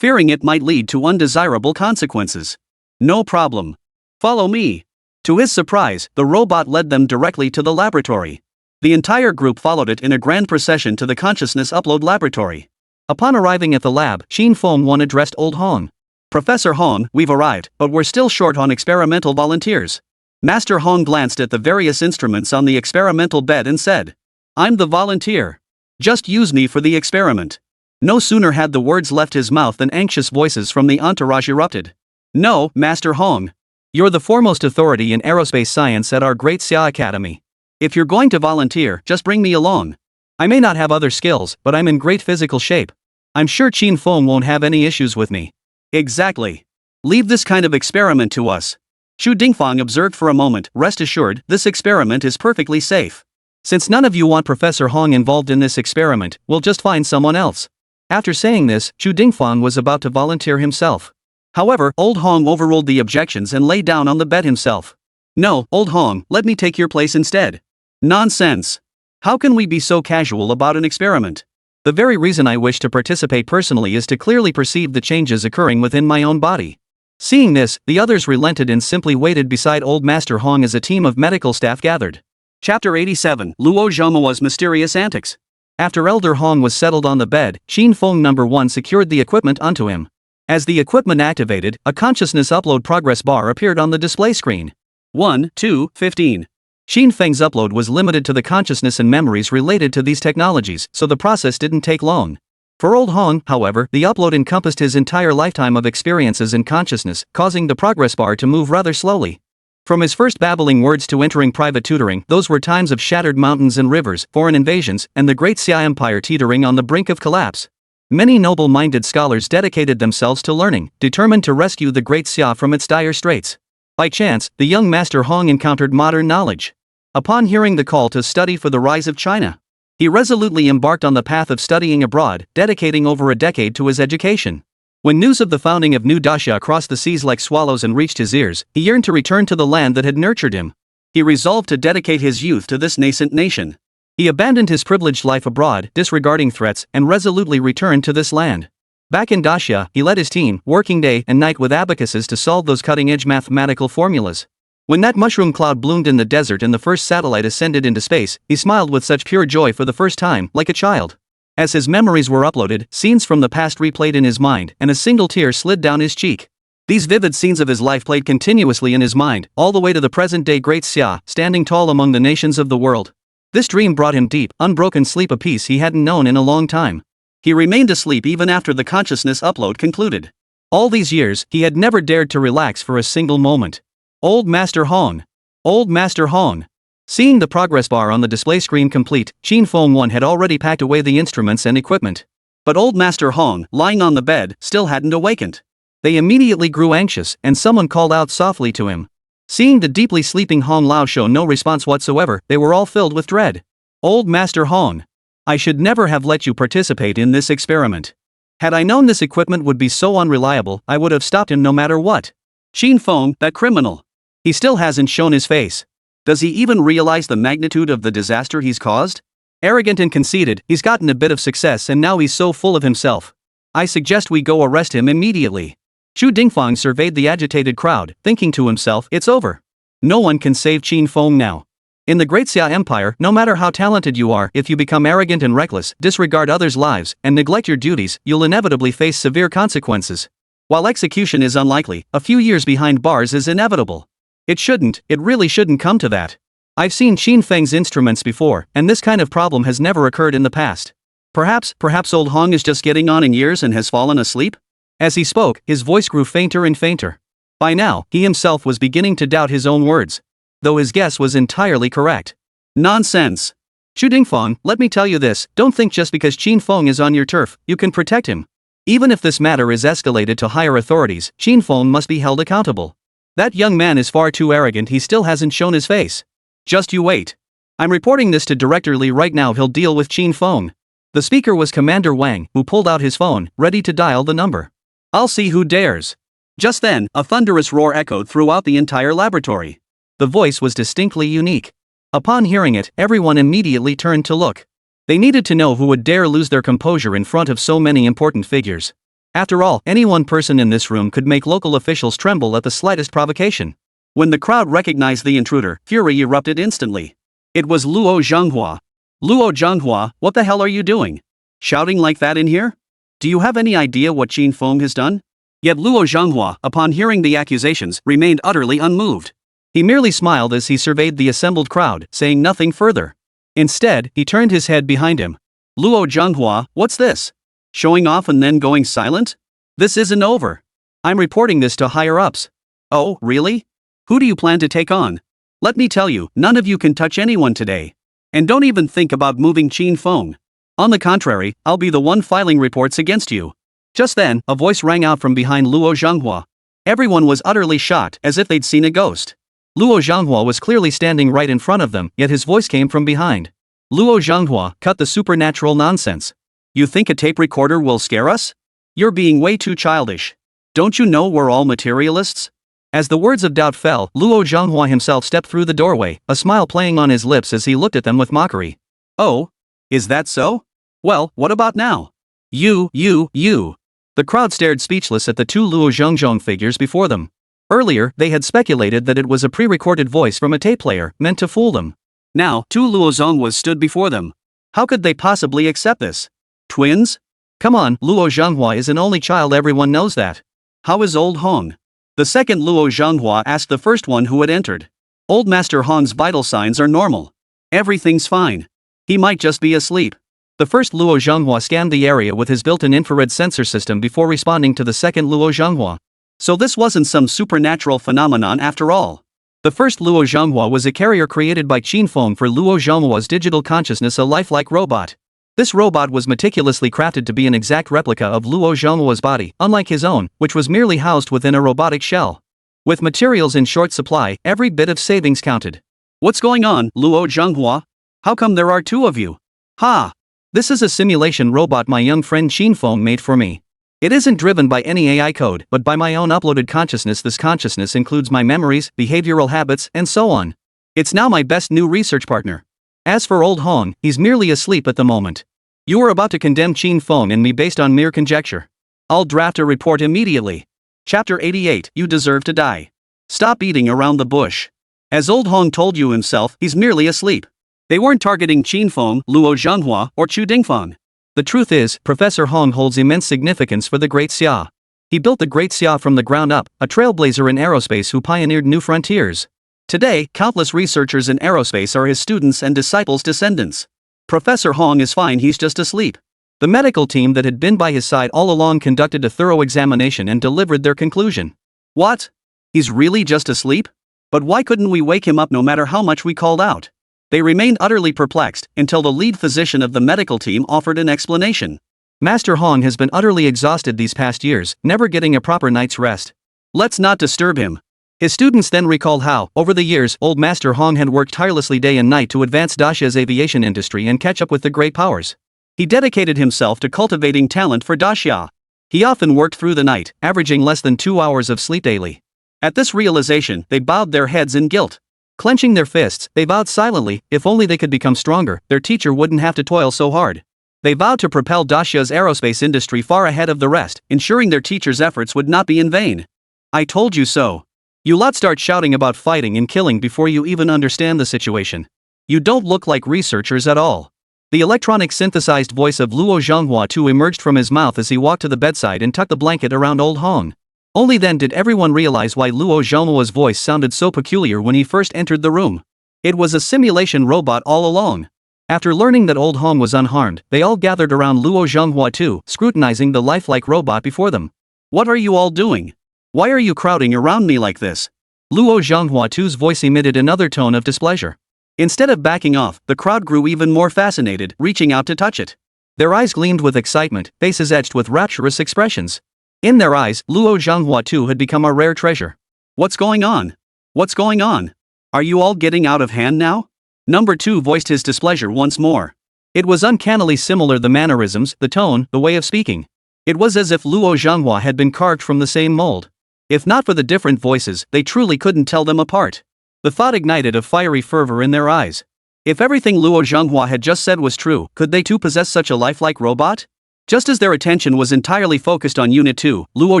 Fearing it might lead to undesirable consequences. No problem. Follow me. To his surprise, the robot led them directly to the laboratory. The entire group followed it in a grand procession to the consciousness upload laboratory. Upon arriving at the lab, Qin Feng addressed Old Hong. Professor Hong, we've arrived, but we're still short on experimental volunteers. Master Hong glanced at the various instruments on the experimental bed and said, I'm the volunteer. Just use me for the experiment. No sooner had the words left his mouth than anxious voices from the entourage erupted. No, Master Hong. You're the foremost authority in aerospace science at our great Xia Academy. If you're going to volunteer, just bring me along. I may not have other skills, but I'm in great physical shape. I'm sure Qin Feng won't have any issues with me. Exactly. Leave this kind of experiment to us. Xu Dingfang observed for a moment. Rest assured, this experiment is perfectly safe. Since none of you want Professor Hong involved in this experiment, we'll just find someone else. After saying this, Xu Dingfang was about to volunteer himself. However, Old Hong overruled the objections and lay down on the bed himself. No, Old Hong, let me take your place instead. Nonsense. How can we be so casual about an experiment? The very reason I wish to participate personally is to clearly perceive the changes occurring within my own body. Seeing this, the others relented and simply waited beside Old Master Hong as a team of medical staff gathered. Chapter 87, Luo Zhongmuo's Mysterious Antics. After Elder Hong was settled on the bed, Qin Feng #1 secured the equipment onto him. As the equipment activated, a consciousness upload progress bar appeared on the display screen. 1, 2, 15. Qin Feng's upload was limited to the consciousness and memories related to these technologies, so the process didn't take long. For Old Hong, however, the upload encompassed his entire lifetime of experiences and consciousness, causing the progress bar to move rather slowly. From his first babbling words to entering private tutoring, those were times of shattered mountains and rivers, foreign invasions, and the great Xia Empire teetering on the brink of collapse. Many noble-minded scholars dedicated themselves to learning, determined to rescue the great Xia from its dire straits. By chance, the young Master Hong encountered modern knowledge. Upon hearing the call to study for the rise of China, he resolutely embarked on the path of studying abroad, dedicating over a decade to his education. When news of the founding of New Daxia crossed the seas like swallows and reached his ears, he yearned to return to the land that had nurtured him. He resolved to dedicate his youth to this nascent nation. He abandoned his privileged life abroad, disregarding threats, and resolutely returned to this land. Back in Daxia, he led his team, working day and night with abacuses to solve those cutting-edge mathematical formulas. When that mushroom cloud bloomed in the desert and the first satellite ascended into space, he smiled with such pure joy for the first time, like a child. As his memories were uploaded, scenes from the past replayed in his mind, and a single tear slid down his cheek. These vivid scenes of his life played continuously in his mind, all the way to the present-day Great Xia, standing tall among the nations of the world. This dream brought him deep, unbroken sleep, a peace he hadn't known in a long time. He remained asleep even after the consciousness upload concluded. All these years, he had never dared to relax for a single moment. Old Master Hong. Old Master Hong. Seeing the progress bar on the display screen complete, Qin Feng had already packed away the instruments and equipment. But Old Master Hong, lying on the bed, still hadn't awakened. They immediately grew anxious, and someone called out softly to him. Seeing the deeply sleeping Hong Lao show no response whatsoever, they were all filled with dread. Old Master Hong. I should never have let you participate in this experiment. Had I known this equipment would be so unreliable, I would have stopped him no matter what. Qin Feng, that criminal. He still hasn't shown his face. Does he even realize the magnitude of the disaster he's caused? Arrogant and conceited, he's gotten a bit of success and now he's so full of himself. I suggest we go arrest him immediately. Xu Dingfang surveyed the agitated crowd, thinking to himself, it's over. No one can save Qin Feng now. In the Great Xia Empire, no matter how talented you are, if you become arrogant and reckless, disregard others' lives, and neglect your duties, you'll inevitably face severe consequences. While execution is unlikely, a few years behind bars is inevitable. It really shouldn't come to that. I've seen Qin Feng's instruments before, and this kind of problem has never occurred in the past. Perhaps Old Hong is just getting on in years and has fallen asleep? As he spoke, his voice grew fainter and fainter. By now, he himself was beginning to doubt his own words. Though his guess was entirely correct. Nonsense. Qin Feng, let me tell you this, don't think just because Qin Feng is on your turf, you can protect him. Even if this matter is escalated to higher authorities, Qin Feng must be held accountable. That young man is far too arrogant, he still hasn't shown his face. Just you wait. I'm reporting this to Director Li right now, he'll deal with Qin Feng. The speaker was Commander Wang, who pulled out his phone, ready to dial the number. I'll see who dares. Just then, a thunderous roar echoed throughout the entire laboratory. The voice was distinctly unique. Upon hearing it, everyone immediately turned to look. They needed to know who would dare lose their composure in front of so many important figures. After all, any one person in this room could make local officials tremble at the slightest provocation. When the crowd recognized the intruder, fury erupted instantly. It was Luo Zhenghua. Luo Zhenghua, what the hell are you doing? Shouting like that in here? Do you have any idea what Qin Feng has done? Yet Luo Zhenghua, upon hearing the accusations, remained utterly unmoved. He merely smiled as he surveyed the assembled crowd, saying nothing further. Instead, he turned his head behind him. Luo Zhenghua, what's this? Showing off and then going silent? This isn't over. I'm reporting this to higher-ups. Oh, really? Who do you plan to take on? Let me tell you, none of you can touch anyone today. And don't even think about moving Qin Feng. On the contrary, I'll be the one filing reports against you. Just then, a voice rang out from behind Luo Zhenghua. Everyone was utterly shocked, as if they'd seen a ghost. Luo Zhenghua was clearly standing right in front of them, yet his voice came from behind. Luo Zhenghua, cut the supernatural nonsense. You think a tape recorder will scare us? You're being way too childish. Don't you know we're all materialists? As the words of doubt fell, Luo Zhenghua himself stepped through the doorway, a smile playing on his lips as he looked at them with mockery. Oh? Is that so? Well, what about now? You. The crowd stared speechless at the two Luo Zhenghua figures before them. Earlier, they had speculated that it was a pre-recorded voice from a tape player, meant to fool them. Now, two Luo Zhenghua stood before them. How could they possibly accept this? Twins? Come on, Luo Zhenghua is an only child, everyone knows that. How is old Hong? The second Luo Zhenghua asked the first one who had entered. Old Master Hong's vital signs are normal. Everything's fine. He might just be asleep. The first Luo Zhenghua scanned the area with his built-in infrared sensor system before responding to the second Luo Zhenghua. So this wasn't some supernatural phenomenon after all. The first Luo Zhenghua was a carrier created by Qin Feng for Luo Zhenghua's digital consciousness, a lifelike robot. This robot was meticulously crafted to be an exact replica of Luo Zhenghua's body, unlike his own, which was merely housed within a robotic shell. With materials in short supply, every bit of savings counted. What's going on, Luo Zhenghua? How come there are two of you? Ha! This is a simulation robot my young friend Qin Feng made for me. It isn't driven by any AI code, but by my own uploaded consciousness. This consciousness includes my memories, behavioral habits, and so on. It's now my best new research partner. As for old Hong, he's merely asleep at the moment. You are about to condemn Qin Feng and me based on mere conjecture. I'll draft a report immediately. Chapter 88, You Deserve to Die. Stop beating around the bush. As old Hong told you himself, he's merely asleep. They weren't targeting Qin Feng, Luo Zhenghua, or Qin Feng. The truth is, Professor Hong holds immense significance for the Great Xia. He built the Great Xia from the ground up, a trailblazer in aerospace who pioneered new frontiers. Today, countless researchers in aerospace are his students and disciples' descendants. Professor Hong is fine, he's just asleep. The medical team that had been by his side all along conducted a thorough examination and delivered their conclusion. What? He's really just asleep? But why couldn't we wake him up no matter how much we called out? They remained utterly perplexed, until the lead physician of the medical team offered an explanation. Master Hong has been utterly exhausted these past years, never getting a proper night's rest. Let's not disturb him. His students then recalled how, over the years, old Master Hong had worked tirelessly day and night to advance Daxia's aviation industry and catch up with the great powers. He dedicated himself to cultivating talent for Daxia. He often worked through the night, averaging less than 2 hours of sleep daily. At this realization, they bowed their heads in guilt. Clenching their fists, they vowed silently, if only they could become stronger, their teacher wouldn't have to toil so hard. They vowed to propel Daxia's aerospace industry far ahead of the rest, ensuring their teacher's efforts would not be in vain. I told you so. You lot start shouting about fighting and killing before you even understand the situation. You don't look like researchers at all. The electronic synthesized voice of Luo Zhenghua too emerged from his mouth as he walked to the bedside and tucked the blanket around old Hong. Only then did everyone realize why Luo Zhenghua's voice sounded so peculiar when he first entered the room. It was a simulation robot all along. After learning that old Hong was unharmed, they all gathered around Luo Zhenghua too, scrutinizing the lifelike robot before them. What are you all doing? Why are you crowding around me like this? Luo Zhenghua too's voice emitted another tone of displeasure. Instead of backing off, the crowd grew even more fascinated, reaching out to touch it. Their eyes gleamed with excitement, faces etched with rapturous expressions. In their eyes, Luo Zhanghua too had become a rare treasure. What's going on? What's going on? Are you all getting out of hand now? Number 2 voiced his displeasure once more. It was uncannily similar, the mannerisms, the tone, the way of speaking. It was as if Luo Zhanghua had been carved from the same mold. If not for the different voices, they truly couldn't tell them apart. The thought ignited a fiery fervor in their eyes. If everything Luo Zhanghua had just said was true, could they too possess such a lifelike robot? Just as their attention was entirely focused on Unit 2, Luo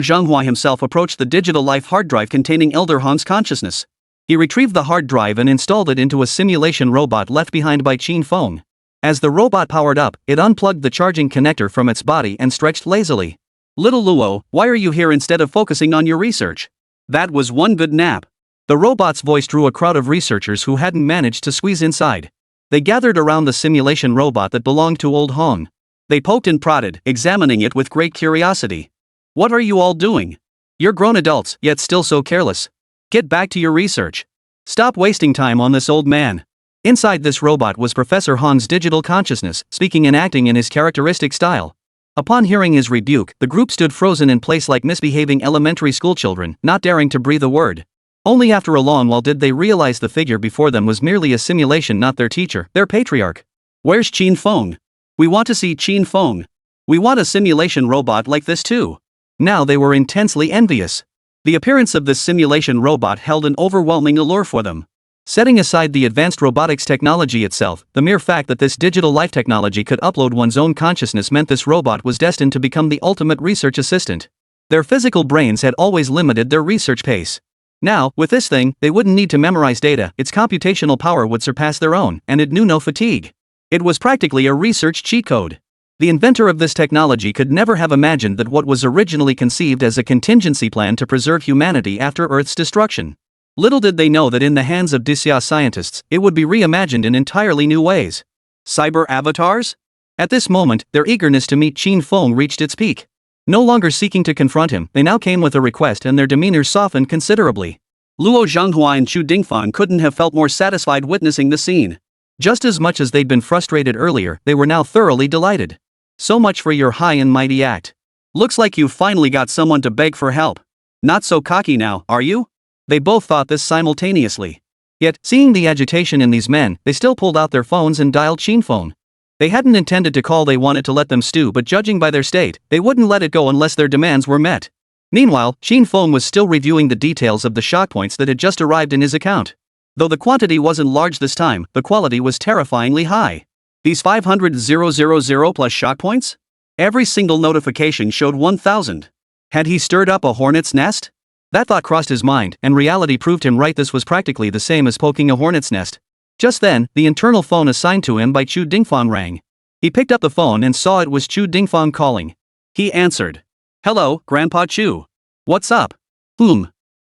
Zhanghua himself approached the digital life hard drive containing Elder Han's consciousness. He retrieved the hard drive and installed it into a simulation robot left behind by Qin Feng. As the robot powered up, it unplugged the charging connector from its body and stretched lazily. Little Luo, why are you here instead of focusing on your research? That was one good nap. The robot's voice drew a crowd of researchers who hadn't managed to squeeze inside. They gathered around the simulation robot that belonged to old Hong. They poked and prodded, examining it with great curiosity. What are you all doing? You're grown adults, yet still so careless. Get back to your research. Stop wasting time on this old man. Inside this robot was Professor Hong's digital consciousness, speaking and acting in his characteristic style. Upon hearing his rebuke, the group stood frozen in place like misbehaving elementary school children, not daring to breathe a word. Only after a long while did they realize the figure before them was merely a simulation, not their teacher, their patriarch. Where's Qin Feng? We want to see Qin Feng. We want a simulation robot like this too. Now they were intensely envious. The appearance of this simulation robot held an overwhelming allure for them. Setting aside the advanced robotics technology itself, the mere fact that this digital life technology could upload one's own consciousness meant this robot was destined to become the ultimate research assistant. Their physical brains had always limited their research pace. Now, with this thing, they wouldn't need to memorize data, its computational power would surpass their own, and it knew no fatigue. It was practically a research cheat code. The inventor of this technology could never have imagined that what was originally conceived as a contingency plan to preserve humanity after Earth's destruction. Little did they know that in the hands of Dixia scientists, it would be reimagined in entirely new ways. Cyber avatars? At this moment, their eagerness to meet Qin Feng reached its peak. No longer seeking to confront him, they now came with a request and their demeanor softened considerably. Luo Zhanghua and Chu Dingfan couldn't have felt more satisfied witnessing the scene. Just as much as they'd been frustrated earlier, they were now thoroughly delighted. So much for your high and mighty act. Looks like you've finally got someone to beg for help. Not so cocky now, are you? They both thought this simultaneously. Yet, seeing the agitation in these men, they still pulled out their phones and dialed Qin Feng. They hadn't intended to call, they wanted to let them stew, but judging by their state, they wouldn't let it go unless their demands were met. Meanwhile, Qin Feng was still reviewing the details of the shock points that had just arrived in his account. Though the quantity wasn't large this time, the quality was terrifyingly high. These 500,000 plus shock points? Every single notification showed 1,000. Had he stirred up a hornet's nest? That thought crossed his mind, and reality proved him right. This was practically the same as poking a hornet's nest. Just then, the internal phone assigned to him by Chu Dingfang rang. He picked up the phone and saw it was Chu Dingfang calling. He answered. Hello, Grandpa Chu. What's up?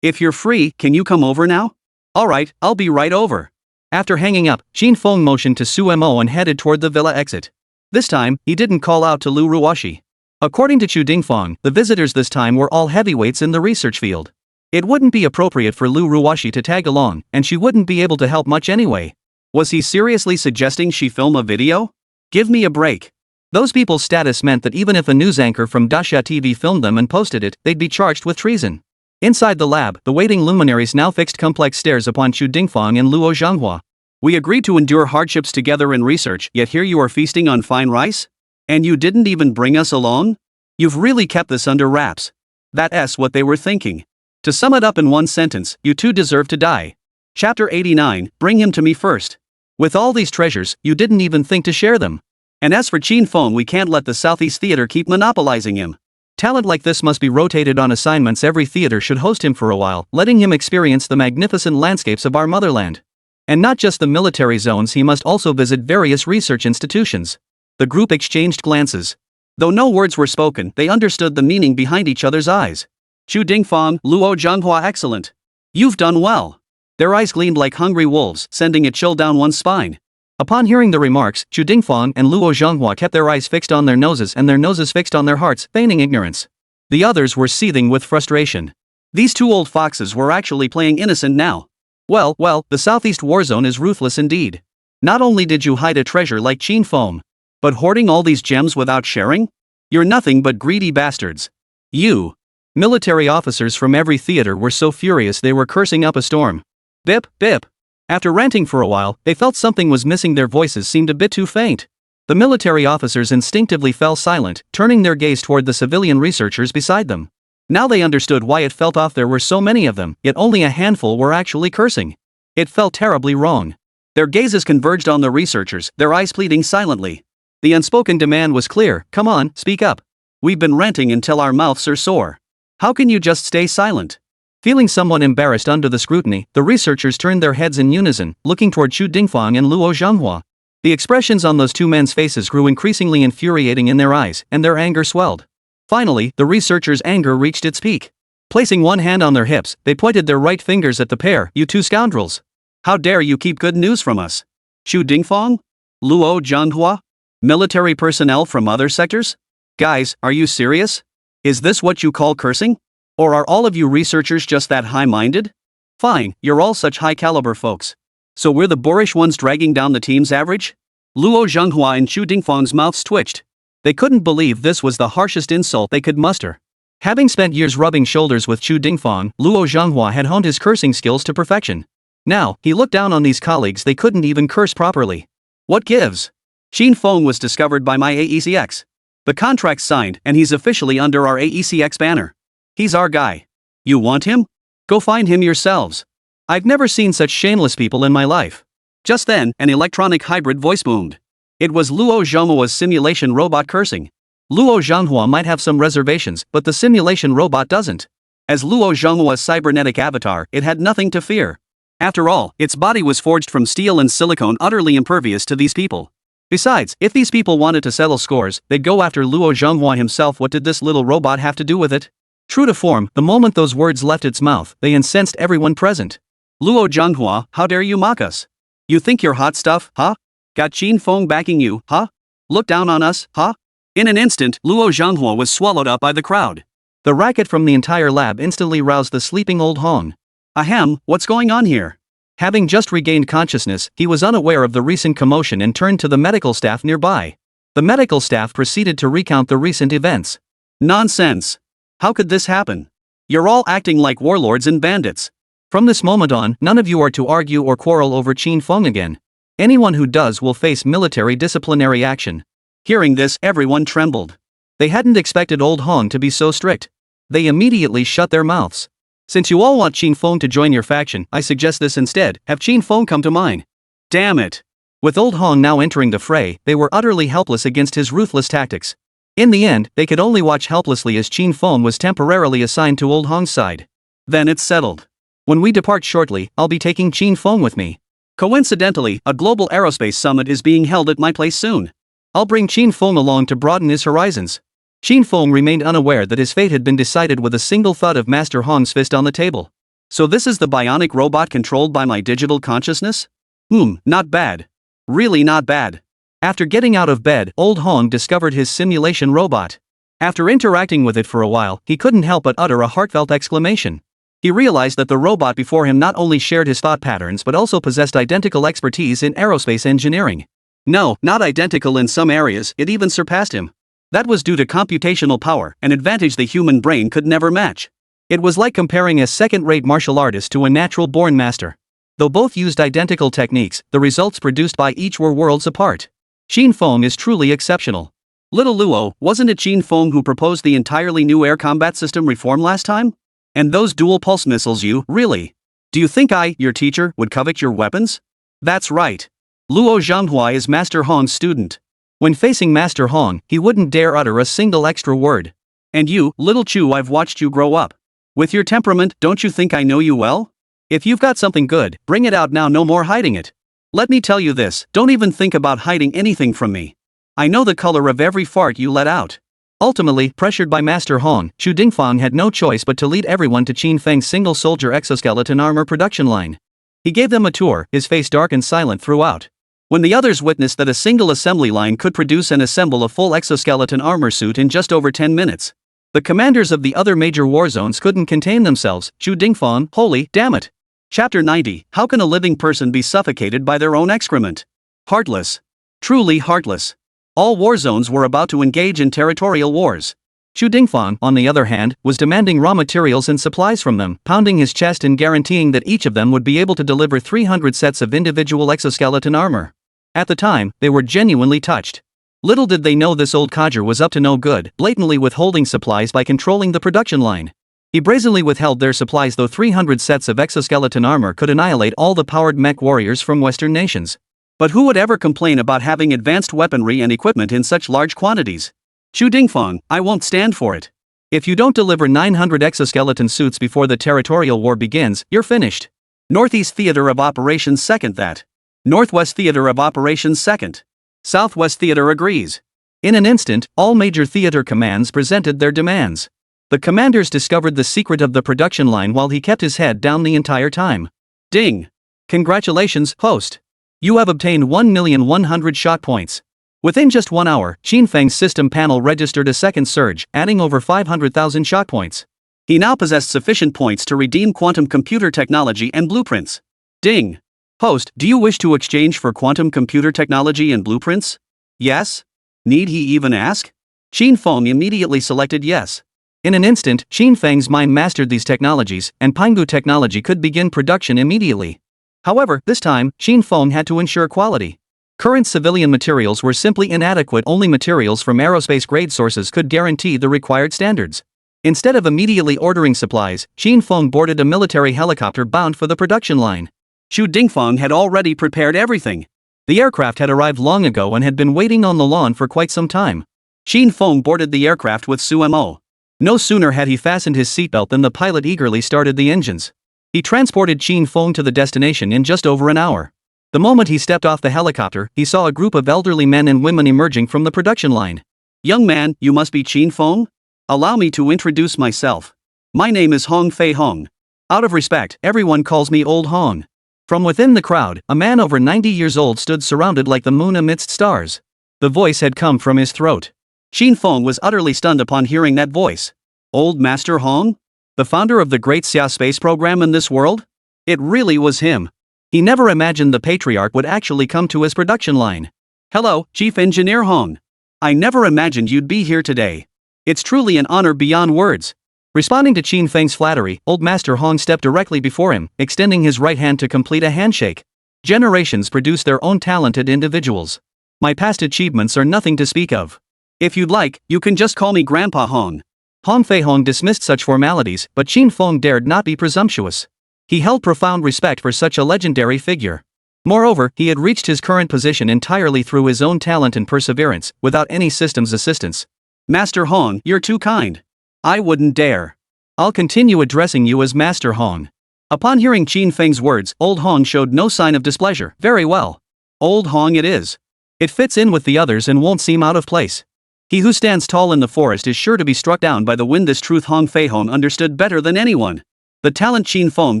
If you're free, can you come over now? Alright, I'll be right over. After hanging up, Qin Feng motioned to Su Mo and headed toward the villa exit. This time, he didn't call out to Lu Ruoshi. According to Chu Dingfang, the visitors this time were all heavyweights in the research field. It wouldn't be appropriate for Lu Ruoshi to tag along, and she wouldn't be able to help much anyway. Was he seriously suggesting she film a video? Give me a break. Those people's status meant that even if a news anchor from Dasha TV filmed them and posted it, they'd be charged with treason. Inside the lab, the waiting luminaries now fixed complex stares upon Chu Dingfang and Luo Zhanghua. We agreed to endure hardships together in research, yet here you are feasting on fine rice? And you didn't even bring us along? You've really kept this under wraps. That's what they were thinking. To sum it up in one sentence, you two deserve to die. Chapter 89, bring him to me first. With all these treasures, you didn't even think to share them. And as for Qin Feng, we can't let the Southeast Theater keep monopolizing him. Talent like this must be rotated on assignments. Every theater should host him for a while, letting him experience the magnificent landscapes of our motherland. And not just the military zones, he must also visit various research institutions. The group exchanged glances. Though no words were spoken, they understood the meaning behind each other's eyes. Chu Dingfang, Luo Zhanghua, excellent. You've done well. Their eyes gleamed like hungry wolves, sending a chill down one's spine. Upon hearing the remarks, Chu Dingfang and Luo Zhanghua kept their eyes fixed on their noses and their noses fixed on their hearts, feigning ignorance. The others were seething with frustration. These two old foxes were actually playing innocent now. Well, the Southeast Warzone is ruthless indeed. Not only did you hide a treasure like Qin Feng, but hoarding all these gems without sharing? You're nothing but greedy bastards. You. Military officers from every theater were so furious they were cursing up a storm. Bip, bip. After ranting for a while, they felt something was missing. Their voices seemed a bit too faint. The military officers instinctively fell silent, turning their gaze toward the civilian researchers beside them. Now they understood why it felt off. There were so many of them, yet only a handful were actually cursing. It felt terribly wrong. Their gazes converged on the researchers, their eyes pleading silently. The unspoken demand was clear. Come on, speak up. We've been ranting until our mouths are sore. How can you just stay silent? Feeling somewhat embarrassed under the scrutiny, the researchers turned their heads in unison, looking toward Qu Dingfang and Luo Zhenghua. The expressions on those two men's faces grew increasingly infuriating in their eyes, and their anger swelled. Finally, the researchers' anger reached its peak. Placing one hand on their hips, they pointed their right fingers at the pair. You two scoundrels! How dare you keep good news from us? Qu Dingfang? Luo Zhenghua? Military personnel from other sectors? Guys, are you serious? Is this what you call cursing? Or are all of you researchers just that high-minded? Fine, you're all such high-caliber folks. So we're the boorish ones dragging down the team's average? Luo Zhenghua and Qu Dingfang's mouths twitched. They couldn't believe this was the harshest insult they could muster. Having spent years rubbing shoulders with Qu Dingfang, Luo Zhenghua had honed his cursing skills to perfection. Now, he looked down on these colleagues. They couldn't even curse properly. What gives? Qin Feng was discovered by my AECX. The contract's signed, and he's officially under our AECX banner. He's our guy. You want him? Go find him yourselves. I've never seen such shameless people in my life. Just then, an electronic hybrid voice boomed. It was Luo Zhenghua's simulation robot cursing. Luo Zhenghua might have some reservations, but the simulation robot doesn't. As Luo Zhenghua's cybernetic avatar, it had nothing to fear. After all, its body was forged from steel and silicone, utterly impervious to these people. Besides, if these people wanted to settle scores, they'd go after Luo Zhenghua himself. What did this little robot have to do with it? True to form, the moment those words left its mouth, they incensed everyone present. Luo Zhenghua, how dare you mock us? You think you're hot stuff, huh? Got Qin Feng backing you, huh? Look down on us, huh? In an instant, Luo Zhenghua was swallowed up by the crowd. The racket from the entire lab instantly roused the sleeping old Hong. Ahem, what's going on here? Having just regained consciousness, he was unaware of the recent commotion and turned to the medical staff nearby. The medical staff proceeded to recount the recent events. Nonsense! How could this happen? You're all acting like warlords and bandits. From this moment on, none of you are to argue or quarrel over Qin Feng again. Anyone who does will face military disciplinary action. Hearing this, everyone trembled. They hadn't expected old Hong to be so strict. They immediately shut their mouths. Since you all want Qin Feng to join your faction, I suggest this instead: have Qin Feng come to mine. Damn it! With old Hong now entering the fray, they were utterly helpless against his ruthless tactics. In the end, they could only watch helplessly as Qin Feng was temporarily assigned to old Hong's side. Then it's settled. When we depart shortly, I'll be taking Qin Feng with me. Coincidentally, a global aerospace summit is being held at my place soon. I'll bring Qin Feng along to broaden his horizons. Qin Feng remained unaware that his fate had been decided with a single thud of Master Hong's fist on the table. So this is the bionic robot controlled by my digital consciousness? Not bad. Really not bad. After getting out of bed, old Hong discovered his simulation robot. After interacting with it for a while, he couldn't help but utter a heartfelt exclamation. He realized that the robot before him not only shared his thought patterns but also possessed identical expertise in aerospace engineering. No, not identical in some areas, it even surpassed him. That was due to computational power, an advantage the human brain could never match. It was like comparing a second-rate martial artist to a natural-born master. Though both used identical techniques, the results produced by each were worlds apart. Qin Feng is truly exceptional. Little Luo, wasn't it Qin Feng who proposed the entirely new air combat system reform last time? And those dual-pulse missiles, really? Do you think I, your teacher, would covet your weapons? That's right. Luo Zhenghua is Master Hong's student. When facing Master Hong, he wouldn't dare utter a single extra word. And you, little Chu, I've watched you grow up. With your temperament, don't you think I know you well? If you've got something good, bring it out now, no more hiding it. Let me tell you this, don't even think about hiding anything from me. I know the color of every fart you let out. Ultimately, pressured by Master Hong, Qu Dingfang had no choice but to lead everyone to Qin Feng's single-soldier exoskeleton armor production line. He gave them a tour, his face dark and silent throughout. When the others witnessed that a single assembly line could produce and assemble a full exoskeleton armor suit in just over 10 minutes, the commanders of the other major war zones couldn't contain themselves. Qu Dingfang, holy damn it! Chapter 90. How can a living person be suffocated by their own excrement? Heartless. Truly heartless. All war zones were about to engage in territorial wars. Chu Dingfang, on the other hand, was demanding raw materials and supplies from them, pounding his chest and guaranteeing that each of them would be able to deliver 300 sets of individual exoskeleton armor. At the time, they were genuinely touched. Little did they know this old codger was up to no good, blatantly withholding supplies by controlling the production line. He brazenly withheld their supplies, though 300 sets of exoskeleton armor could annihilate all the powered mech warriors from Western nations. But who would ever complain about having advanced weaponry and equipment in such large quantities? Chu Dingfang, I won't stand for it. If you don't deliver 900 exoskeleton suits before the territorial war begins, you're finished. Northeast Theater of Operations second that. Northwest Theater of Operations second. Southwest Theater agrees. In an instant, all major theater commands presented their demands. The commanders discovered the secret of the production line while he kept his head down the entire time. Ding! Congratulations, host. You have obtained 1,100 shot points. Within just 1 hour, Qin Feng's system panel registered a second surge, adding over 500,000 shot points. He now possessed sufficient points to redeem quantum computer technology and blueprints. Ding! Host, do you wish to exchange for quantum computer technology and blueprints? Yes? Need he even ask? Qin Feng immediately selected yes. In an instant, Qin Feng's mind mastered these technologies, and Pangu technology could begin production immediately. However, this time, Qin Feng had to ensure quality. Current civilian materials were simply inadequate. Only materials from aerospace-grade sources could guarantee the required standards. Instead of immediately ordering supplies, Qin Feng boarded a military helicopter bound for the production line. Chu Dingfang had already prepared everything. The aircraft had arrived long ago and had been waiting on the lawn for quite some time. Qin Feng boarded the aircraft with Sumo. No sooner had he fastened his seatbelt than the pilot eagerly started the engines. He transported Qin Feng to the destination in just over an hour. The moment he stepped off the helicopter, he saw a group of elderly men and women emerging from the production line. Young man, you must be Qin Feng? Allow me to introduce myself. My name is Hong Fei Hong. Out of respect, everyone calls me Old Hong. From within the crowd, a man over 90 years old stood surrounded like the moon amidst stars. The voice had come from his throat. Qin Feng was utterly stunned upon hearing that voice. Old Master Hong? The founder of the great Xia space program in this world? It really was him. He never imagined the patriarch would actually come to his production line. Hello, Chief Engineer Hong. I never imagined you'd be here today. It's truly an honor beyond words. Responding to Qin Feng's flattery, Old Master Hong stepped directly before him, extending his right hand to complete a handshake. Generations produce their own talented individuals. My past achievements are nothing to speak of. If you'd like, you can just call me Grandpa Hong. Hong Fei Hong dismissed such formalities, but Qin Feng dared not be presumptuous. He held profound respect for such a legendary figure. Moreover, he had reached his current position entirely through his own talent and perseverance, without any system's assistance. Master Hong, you're too kind. I wouldn't dare. I'll continue addressing you as Master Hong. Upon hearing Qin Feng's words, Old Hong showed no sign of displeasure. Very well. Old Hong it is. It fits in with the others and won't seem out of place. He who stands tall in the forest is sure to be struck down by the wind. This truth Hong Fei Hong understood better than anyone. The talent Qin Feng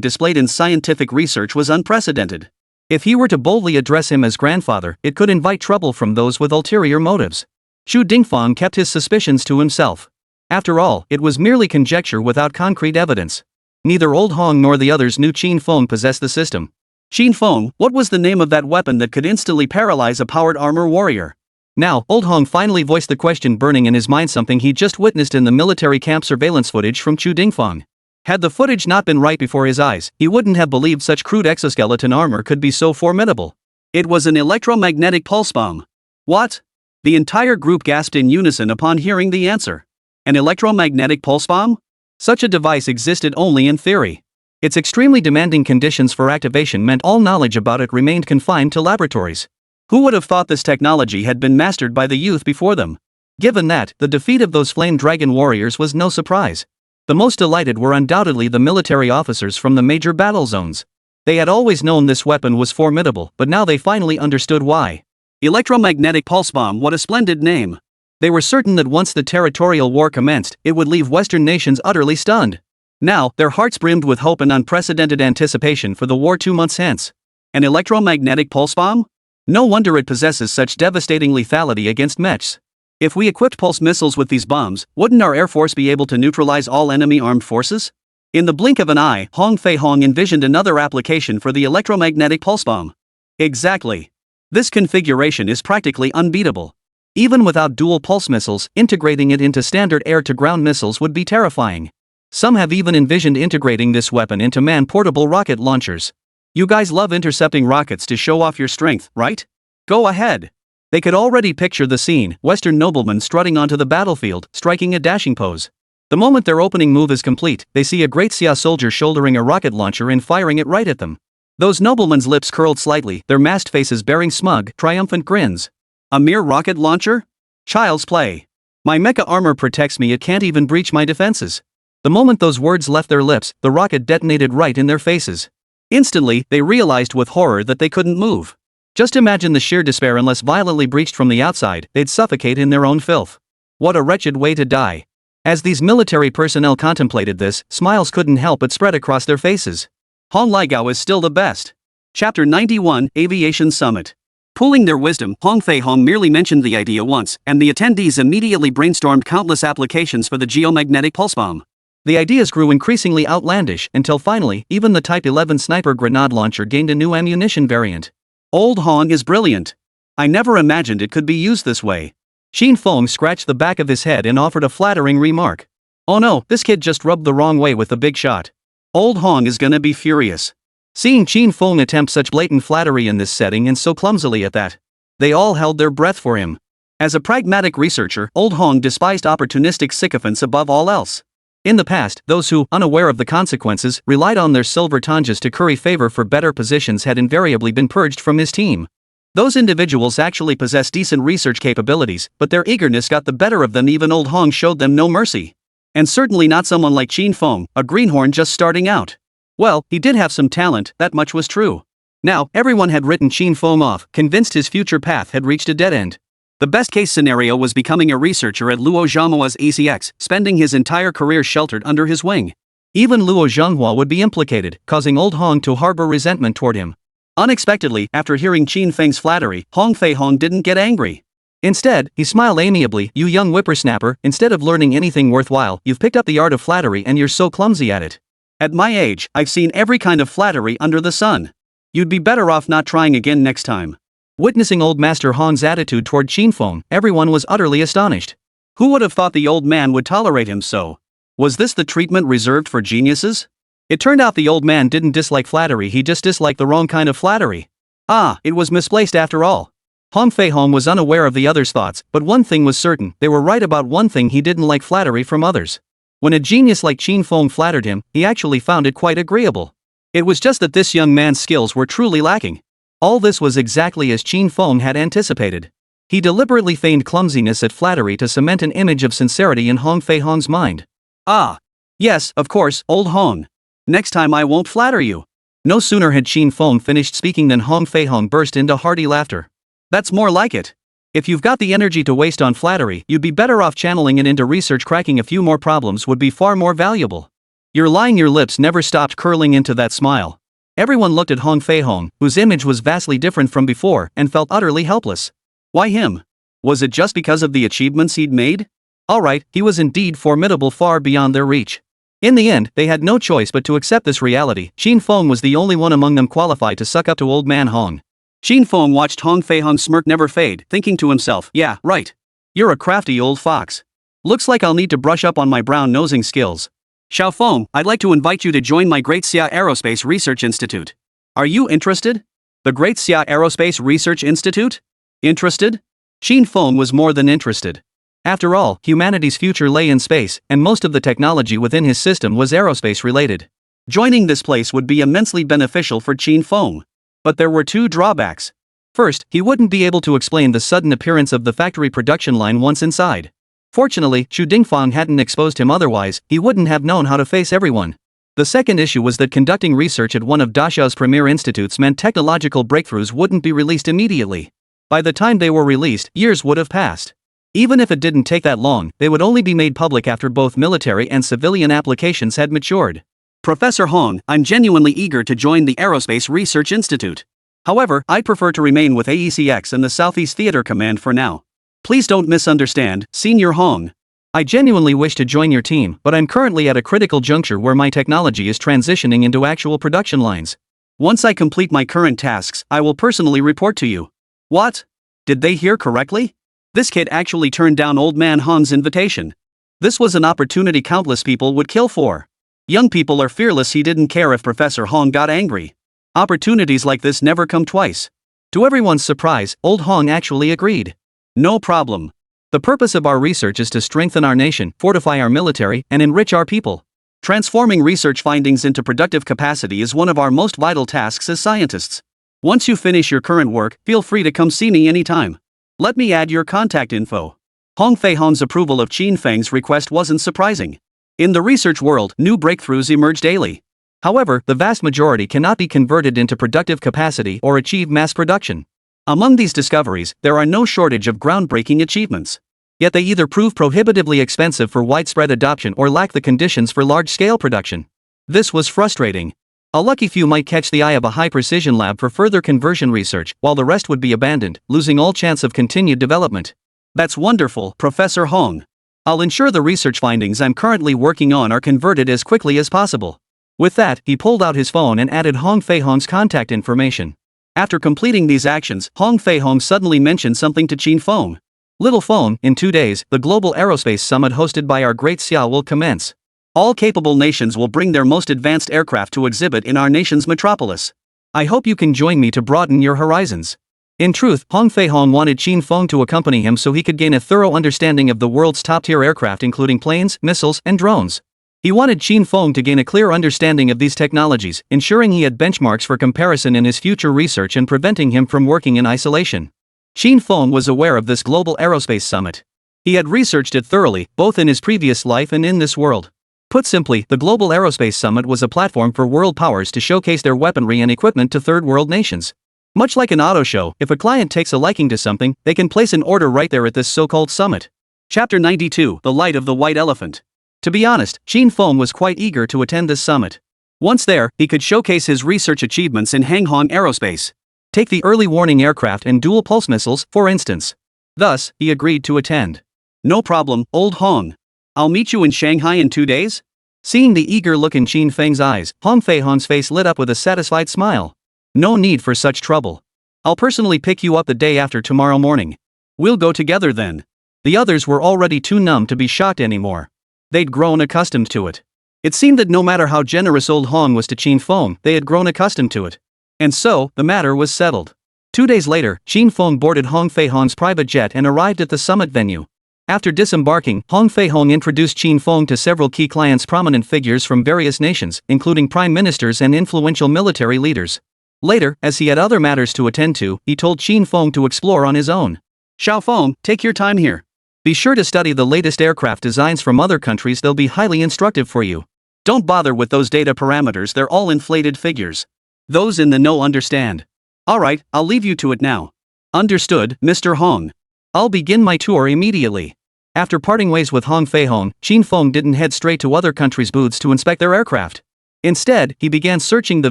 displayed in scientific research was unprecedented. If he were to boldly address him as grandfather, it could invite trouble from those with ulterior motives. Chu Dingfang kept his suspicions to himself. After all, it was merely conjecture without concrete evidence. Neither Old Hong nor the others knew Qin Feng possessed the system. Qin Feng, what was the name of that weapon that could instantly paralyze a powered armor warrior? Now, Old Hong finally voiced the question burning in his mind, something he just witnessed in the military camp surveillance footage from Chu Dingfang. Had the footage not been right before his eyes, he wouldn't have believed such crude exoskeleton armor could be so formidable. It was an electromagnetic pulse bomb. What? The entire group gasped in unison upon hearing the answer. An electromagnetic pulse bomb? Such a device existed only in theory. Its extremely demanding conditions for activation meant all knowledge about it remained confined to laboratories. Who would have thought this technology had been mastered by the youth before them? Given that, the defeat of those flame dragon warriors was no surprise. The most delighted were undoubtedly the military officers from the major battle zones. They had always known this weapon was formidable, but now they finally understood why. Electromagnetic pulse bomb, what a splendid name. They were certain that once the territorial war commenced, it would leave Western nations utterly stunned. Now, their hearts brimmed with hope and unprecedented anticipation for the war 2 months hence. An electromagnetic pulse bomb? No wonder it possesses such devastating lethality against mechs. If we equipped pulse missiles with these bombs, wouldn't our Air Force be able to neutralize all enemy armed forces? In the blink of an eye, Hong Fei-hong envisioned another application for the electromagnetic pulse bomb. Exactly. This configuration is practically unbeatable. Even without dual pulse missiles, integrating it into standard air-to-ground missiles would be terrifying. Some have even envisioned integrating this weapon into man-portable rocket launchers. You guys love intercepting rockets to show off your strength, right? Go ahead. They could already picture the scene, Western noblemen strutting onto the battlefield, striking a dashing pose. The moment their opening move is complete, they see a great Xia soldier shouldering a rocket launcher and firing it right at them. Those noblemen's lips curled slightly, their masked faces bearing smug, triumphant grins. A mere rocket launcher? Child's play. My mecha armor protects me, it can't even breach my defenses. The moment those words left their lips, the rocket detonated right in their faces. Instantly, they realized with horror that they couldn't move. Just imagine the sheer despair. Unless violently breached from the outside, they'd suffocate in their own filth. What a wretched way to die. As these military personnel contemplated this, smiles couldn't help but spread across their faces. Hong Liagao is still the best. Chapter 91, Aviation Summit. Pooling their wisdom, Hong Fei-hong merely mentioned the idea once, and the attendees immediately brainstormed countless applications for the geomagnetic pulse bomb. The ideas grew increasingly outlandish until finally, even the Type 11 sniper grenade launcher gained a new ammunition variant. Old Hong is brilliant. I never imagined it could be used this way. Qin Feng scratched the back of his head and offered a flattering remark. Oh no, this kid just rubbed the wrong way with the big shot. Old Hong is gonna be furious. Seeing Qin Feng attempt such blatant flattery in this setting and so clumsily at that, they all held their breath for him. As a pragmatic researcher, Old Hong despised opportunistic sycophants above all else. In the past, those who, unaware of the consequences, relied on their silver tonjas to curry favor for better positions had invariably been purged from his team. Those individuals actually possessed decent research capabilities, but their eagerness got the better of them. Even Old Hong showed them no mercy. And certainly not someone like Qin Feng, a greenhorn just starting out. Well, he did have some talent, that much was true. Now, everyone had written Qin Feng off, convinced his future path had reached a dead end. The best-case scenario was becoming a researcher at Luo Zhanghua's ACX, spending his entire career sheltered under his wing. Even Luo Zhanghua would be implicated, causing Old Hong to harbor resentment toward him. Unexpectedly, after hearing Qin Feng's flattery, Hong Fei-hong didn't get angry. Instead, he smiled amiably. You young whippersnapper, instead of learning anything worthwhile, you've picked up the art of flattery and you're so clumsy at it. At my age, I've seen every kind of flattery under the sun. You'd be better off not trying again next time. Witnessing old Master Hong's attitude toward Qin Feng, everyone was utterly astonished. Who would have thought the old man would tolerate him so? Was this the treatment reserved for geniuses? It turned out the old man didn't dislike flattery, he just disliked the wrong kind of flattery. Ah, it was misplaced after all. Hong Fei-hong was unaware of the others' thoughts, but one thing was certain, they were right about one thing: he didn't like flattery from others. When a genius like Qin Feng flattered him, he actually found it quite agreeable. It was just that this young man's skills were truly lacking. All this was exactly as Qin Feng had anticipated. He deliberately feigned clumsiness at flattery to cement an image of sincerity in Hong Fei-hong's mind. Ah. Yes, of course, Old Hong. Next time I won't flatter you. No sooner had Qin Feng finished speaking than Hong Fei-hong burst into hearty laughter. That's more like it. If you've got the energy to waste on flattery, you'd be better off channeling it into research. Cracking a few more problems would be far more valuable. Your lips never stopped curling into that smile. Everyone looked at Hong Fei-hong, whose image was vastly different from before, and felt utterly helpless. Why him? Was it just because of the achievements he'd made? Alright, he was indeed formidable, far beyond their reach. In the end, they had no choice but to accept this reality. Qin Feng was the only one among them qualified to suck up to old man Hong. Qin Feng watched Hong Fei-hong's smirk never fade, thinking to himself, yeah, right. You're a crafty old fox. Looks like I'll need to brush up on my brown-nosing skills. Xiao Feng, I'd like to invite you to join my Great Xia Aerospace Research Institute. Are you interested? The Great Xia Aerospace Research Institute? Interested? Qin Feng was more than interested. After all, humanity's future lay in space, and most of the technology within his system was aerospace-related. Joining this place would be immensely beneficial for Qin Feng. But there were two drawbacks. First, he wouldn't be able to explain the sudden appearance of the factory production line once inside. Fortunately, Xu Dingfang hadn't exposed him, otherwise, he wouldn't have known how to face everyone. The second issue was that conducting research at one of Daxiao's premier institutes meant technological breakthroughs wouldn't be released immediately. By the time they were released, years would have passed. Even if it didn't take that long, they would only be made public after both military and civilian applications had matured. Professor Hong, I'm genuinely eager to join the Aerospace Research Institute. However, I prefer to remain with AECX and the Southeast Theater Command for now. Please don't misunderstand, Senior Hong. I genuinely wish to join your team, but I'm currently at a critical juncture where my technology is transitioning into actual production lines. Once I complete my current tasks, I will personally report to you. What? Did they hear correctly? This kid actually turned down old man Han's invitation. This was an opportunity countless people would kill for. Young people are fearless. He didn't care if Professor Hong got angry. Opportunities like this never come twice. To everyone's surprise, old Hong actually agreed. No problem. The purpose of our research is to strengthen our nation, fortify our military, and enrich our people. Transforming research findings into productive capacity is one of our most vital tasks as scientists. Once you finish your current work, feel free to come see me anytime. Let me add your contact info. Hong Fei Hong's approval of Qin Feng's request wasn't surprising. In the research world, new breakthroughs emerge daily. However, the vast majority cannot be converted into productive capacity or achieve mass production. Among these discoveries, there are no shortage of groundbreaking achievements. Yet they either prove prohibitively expensive for widespread adoption or lack the conditions for large-scale production. This was frustrating. A lucky few might catch the eye of a high-precision lab for further conversion research, while the rest would be abandoned, losing all chance of continued development. That's wonderful, Professor Hong. I'll ensure the research findings I'm currently working on are converted as quickly as possible. With that, he pulled out his phone and added Hong Fei Hong's contact information. After completing these actions, Hong Fei Hong suddenly mentioned something to Qin Feng. Little phone, in 2 days, the Global Aerospace Summit hosted by our Great Xia will commence. All capable nations will bring their most advanced aircraft to exhibit in our nation's metropolis. I hope you can join me to broaden your horizons. In truth, Hong Fei Hong wanted Qin Feng to accompany him so he could gain a thorough understanding of the world's top-tier aircraft including planes, missiles, and drones. He wanted Qin Feng to gain a clear understanding of these technologies, ensuring he had benchmarks for comparison in his future research and preventing him from working in isolation. Qin Feng was aware of this Global Aerospace Summit. He had researched it thoroughly, both in his previous life and in this world. Put simply, the Global Aerospace Summit was a platform for world powers to showcase their weaponry and equipment to third world nations. Much like an auto show, if a client takes a liking to something, they can place an order right there at this so-called summit. Chapter 92, The Light of the White Elephant. To be honest, Qin Feng was quite eager to attend this summit. Once there, he could showcase his research achievements in Hanghong Aerospace. Take the early warning aircraft and dual pulse missiles, for instance. Thus, he agreed to attend. No problem, old Hong. I'll meet you in Shanghai in 2 days? Seeing the eager look in Qin Feng's eyes, Hong Fei Hong's face lit up with a satisfied smile. No need for such trouble. I'll personally pick you up the day after tomorrow morning. We'll go together then. The others were already too numb to be shocked anymore. They'd grown accustomed to it. It seemed that no matter how generous old Hong was to Qin Feng, they had grown accustomed to it. And so, the matter was settled. 2 days later, Qin Feng boarded Hong Fei Hong's private jet and arrived at the summit venue. After disembarking, Hong Fei Hong introduced Qin Feng to several key clients, prominent figures from various nations, including prime ministers and influential military leaders. Later, as he had other matters to attend to, he told Qin Feng to explore on his own. Xiao Feng, take your time here. Be sure to study the latest aircraft designs from other countries, they'll be highly instructive for you. Don't bother with those data parameters, they're all inflated figures. Those in the know understand. Alright, I'll leave you to it now. Understood, Mr. Hong. I'll begin my tour immediately. After parting ways with Hong Fei Hong, Qin Feng didn't head straight to other countries' booths to inspect their aircraft. Instead, he began searching the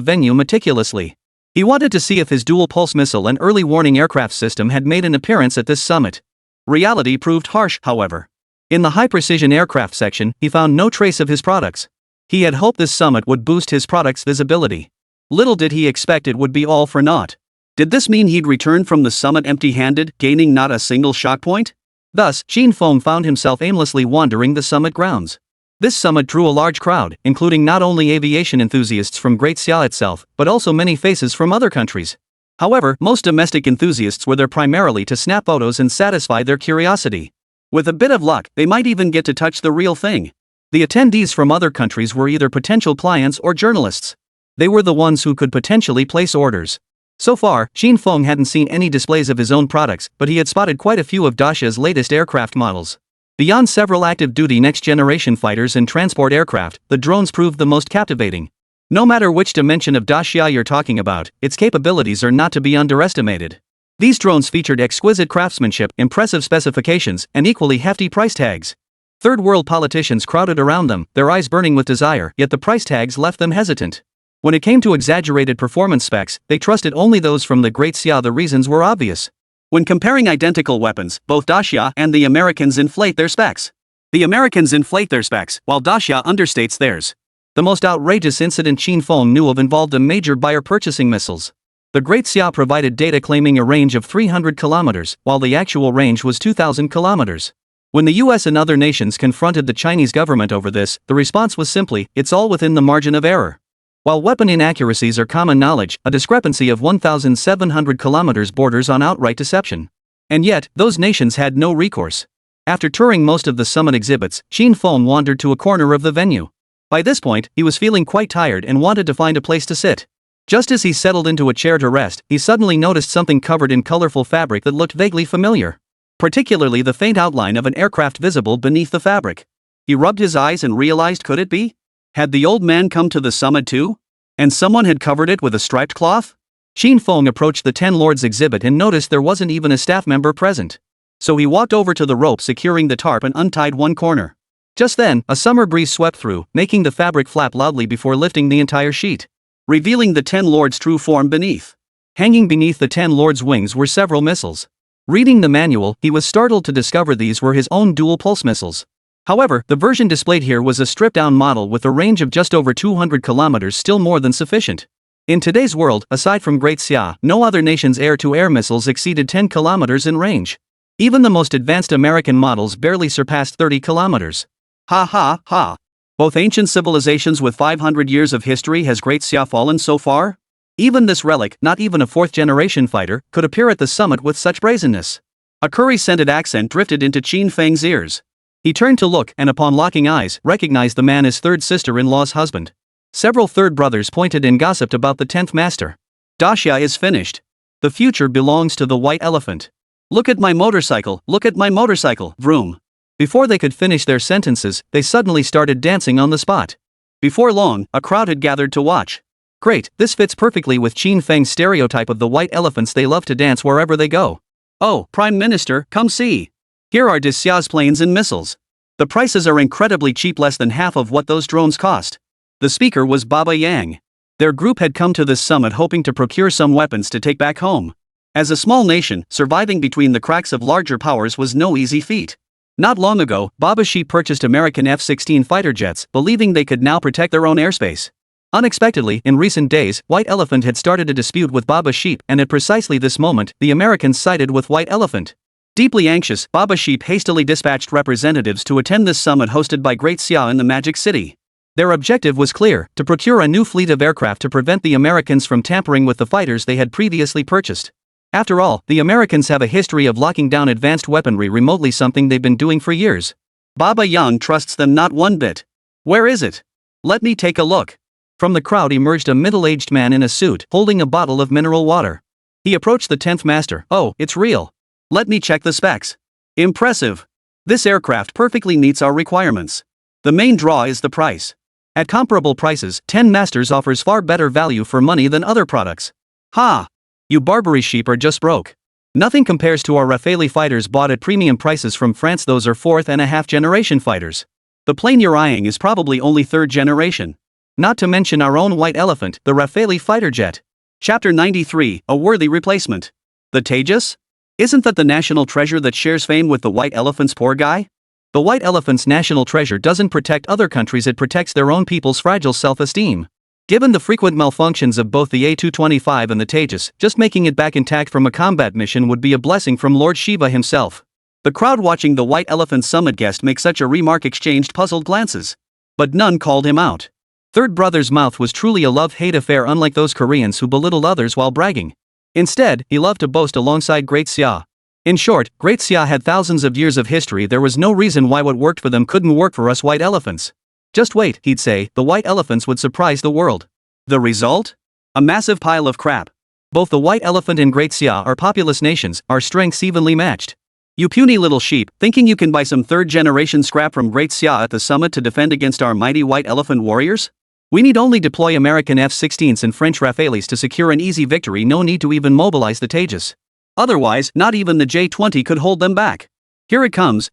venue meticulously. He wanted to see if his dual-pulse missile and early warning aircraft system had made an appearance at this summit. Reality proved harsh, however. In the high-precision aircraft section, he found no trace of his products. He had hoped this summit would boost his product's visibility. Little did he expect it would be all for naught. Did this mean he'd return from the summit empty-handed, gaining not a single shock point? Thus, Qin Feng found himself aimlessly wandering the summit grounds. This summit drew a large crowd, including not only aviation enthusiasts from Great Xia itself, but also many faces from other countries. However, most domestic enthusiasts were there primarily to snap photos and satisfy their curiosity. With a bit of luck, they might even get to touch the real thing. The attendees from other countries were either potential clients or journalists. They were the ones who could potentially place orders. So far, Qin Feng hadn't seen any displays of his own products, but he had spotted quite a few of Dacia's latest aircraft models. Beyond several active-duty next-generation fighters and transport aircraft, the drones proved the most captivating. No matter which dimension of Dacia you're talking about, its capabilities are not to be underestimated. These drones featured exquisite craftsmanship, impressive specifications, and equally hefty price tags. Third-world politicians crowded around them, their eyes burning with desire, yet the price tags left them hesitant. When it came to exaggerated performance specs, they trusted only those from the Great Xia. The reasons were obvious. When comparing identical weapons, both Dacia and the Americans inflate their specs. The Americans inflate their specs, while Dacia understates theirs. The most outrageous incident Qin Feng knew of involved a major buyer purchasing missiles. The Great Xia provided data claiming a range of 300 kilometers, while the actual range was 2,000 kilometers. When the US and other nations confronted the Chinese government over this, the response was simply, it's all within the margin of error. While weapon inaccuracies are common knowledge, a discrepancy of 1,700 kilometers borders on outright deception. And yet, those nations had no recourse. After touring most of the summit exhibits, Qin Feng wandered to a corner of the venue. By this point, he was feeling quite tired and wanted to find a place to sit. Just as he settled into a chair to rest, he suddenly noticed something covered in colorful fabric that looked vaguely familiar. Particularly the faint outline of an aircraft visible beneath the fabric. He rubbed his eyes and realized, could it be? Had the old man come to the summit too? And someone had covered it with a striped cloth? Qin Feng approached the Ten Lords exhibit and noticed there wasn't even a staff member present. So he walked over to the rope securing the tarp and untied one corner. Just then, a summer breeze swept through, making the fabric flap loudly before lifting the entire sheet, revealing the Ten Lords' true form beneath. Hanging beneath the Ten Lords' wings were several missiles. Reading the manual, he was startled to discover these were his own dual-pulse missiles. However, the version displayed here was a stripped-down model with a range of just over 200 kilometers, still more than sufficient. In today's world, aside from Great Xia, no other nation's air-to-air missiles exceeded 10 kilometers in range. Even the most advanced American models barely surpassed 30 kilometers. Ha ha ha. Both ancient civilizations with 500 years of history has Great Xia fallen so far? Even this relic, not even a fourth-generation fighter, could appear at the summit with such brazenness. A curry-scented accent drifted into Qin Feng's ears. He turned to look and upon locking eyes, recognized the man as third sister-in-law's husband. Several third brothers pointed and gossiped about the 10th master. Dacia is finished. The future belongs to the white elephant. Look at my motorcycle, vroom. Before they could finish their sentences, they suddenly started dancing on the spot. Before long, a crowd had gathered to watch. Great, this fits perfectly with Qin Feng's stereotype of the white elephants. They love to dance wherever they go. Oh, Prime Minister, come see. Here are Dacia's planes and missiles. The prices are incredibly cheap, less than half of what those drones cost. The speaker was Baba Yang. Their group had come to this summit hoping to procure some weapons to take back home. As a small nation, surviving between the cracks of larger powers was no easy feat. Not long ago, Baba Sheep purchased American F-16 fighter jets, believing they could now protect their own airspace. Unexpectedly, in recent days, White Elephant had started a dispute with Baba Sheep, and at precisely this moment, the Americans sided with White Elephant. Deeply anxious, Baba Sheep hastily dispatched representatives to attend this summit hosted by Great Xia in the Magic City. Their objective was clear: to procure a new fleet of aircraft to prevent the Americans from tampering with the fighters they had previously purchased. After all, the Americans have a history of locking down advanced weaponry remotely, something they've been doing for years. Baba Yang trusts them not one bit. Where is it? Let me take a look. From the crowd emerged a middle-aged man in a suit, holding a bottle of mineral water. He approached the 10th master. Oh, it's real. Let me check the specs. Impressive. This aircraft perfectly meets our requirements. The main draw is the price. At comparable prices, 10 Masters offers far better value for money than other products. Ha! You Barbary sheep are just broke. Nothing compares to our Rafale fighters bought at premium prices from France. Those are 4th-and-a-half generation fighters. The plane you're eyeing is probably only 3rd generation. Not to mention our own White Elephant, the Rafale fighter jet. Chapter 93, a worthy replacement. The Tejas? Isn't that the national treasure that shares fame with the White Elephant's poor guy? The White Elephant's national treasure doesn't protect other countries, it protects their own people's fragile self-esteem. Given the frequent malfunctions of both the A225 and the Tejas, just making it back intact from a combat mission would be a blessing from Lord Shiva himself. The crowd watching the White Elephant summit guest make such a remark exchanged puzzled glances. But none called him out. Third brother's mouth was truly a love-hate affair, unlike those Koreans who belittled others while bragging. Instead, he loved to boast alongside Great Xia. In short, Great Xia had thousands of years of history. There was no reason why what worked for them couldn't work for us White Elephants. Just wait, he'd say, the White Elephants would surprise the world. The result? A massive pile of crap. Both the White Elephant and Great Xia are populous nations, our strengths evenly matched. You puny little sheep, thinking you can buy some 3rd-generation scrap from Great Xia at the summit to defend against our mighty White Elephant warriors? We need only deploy American F-16s and French Rafales to secure an easy victory. No need to even mobilize the Tejas. Otherwise, not even the J-20 could hold them back. Here it comes,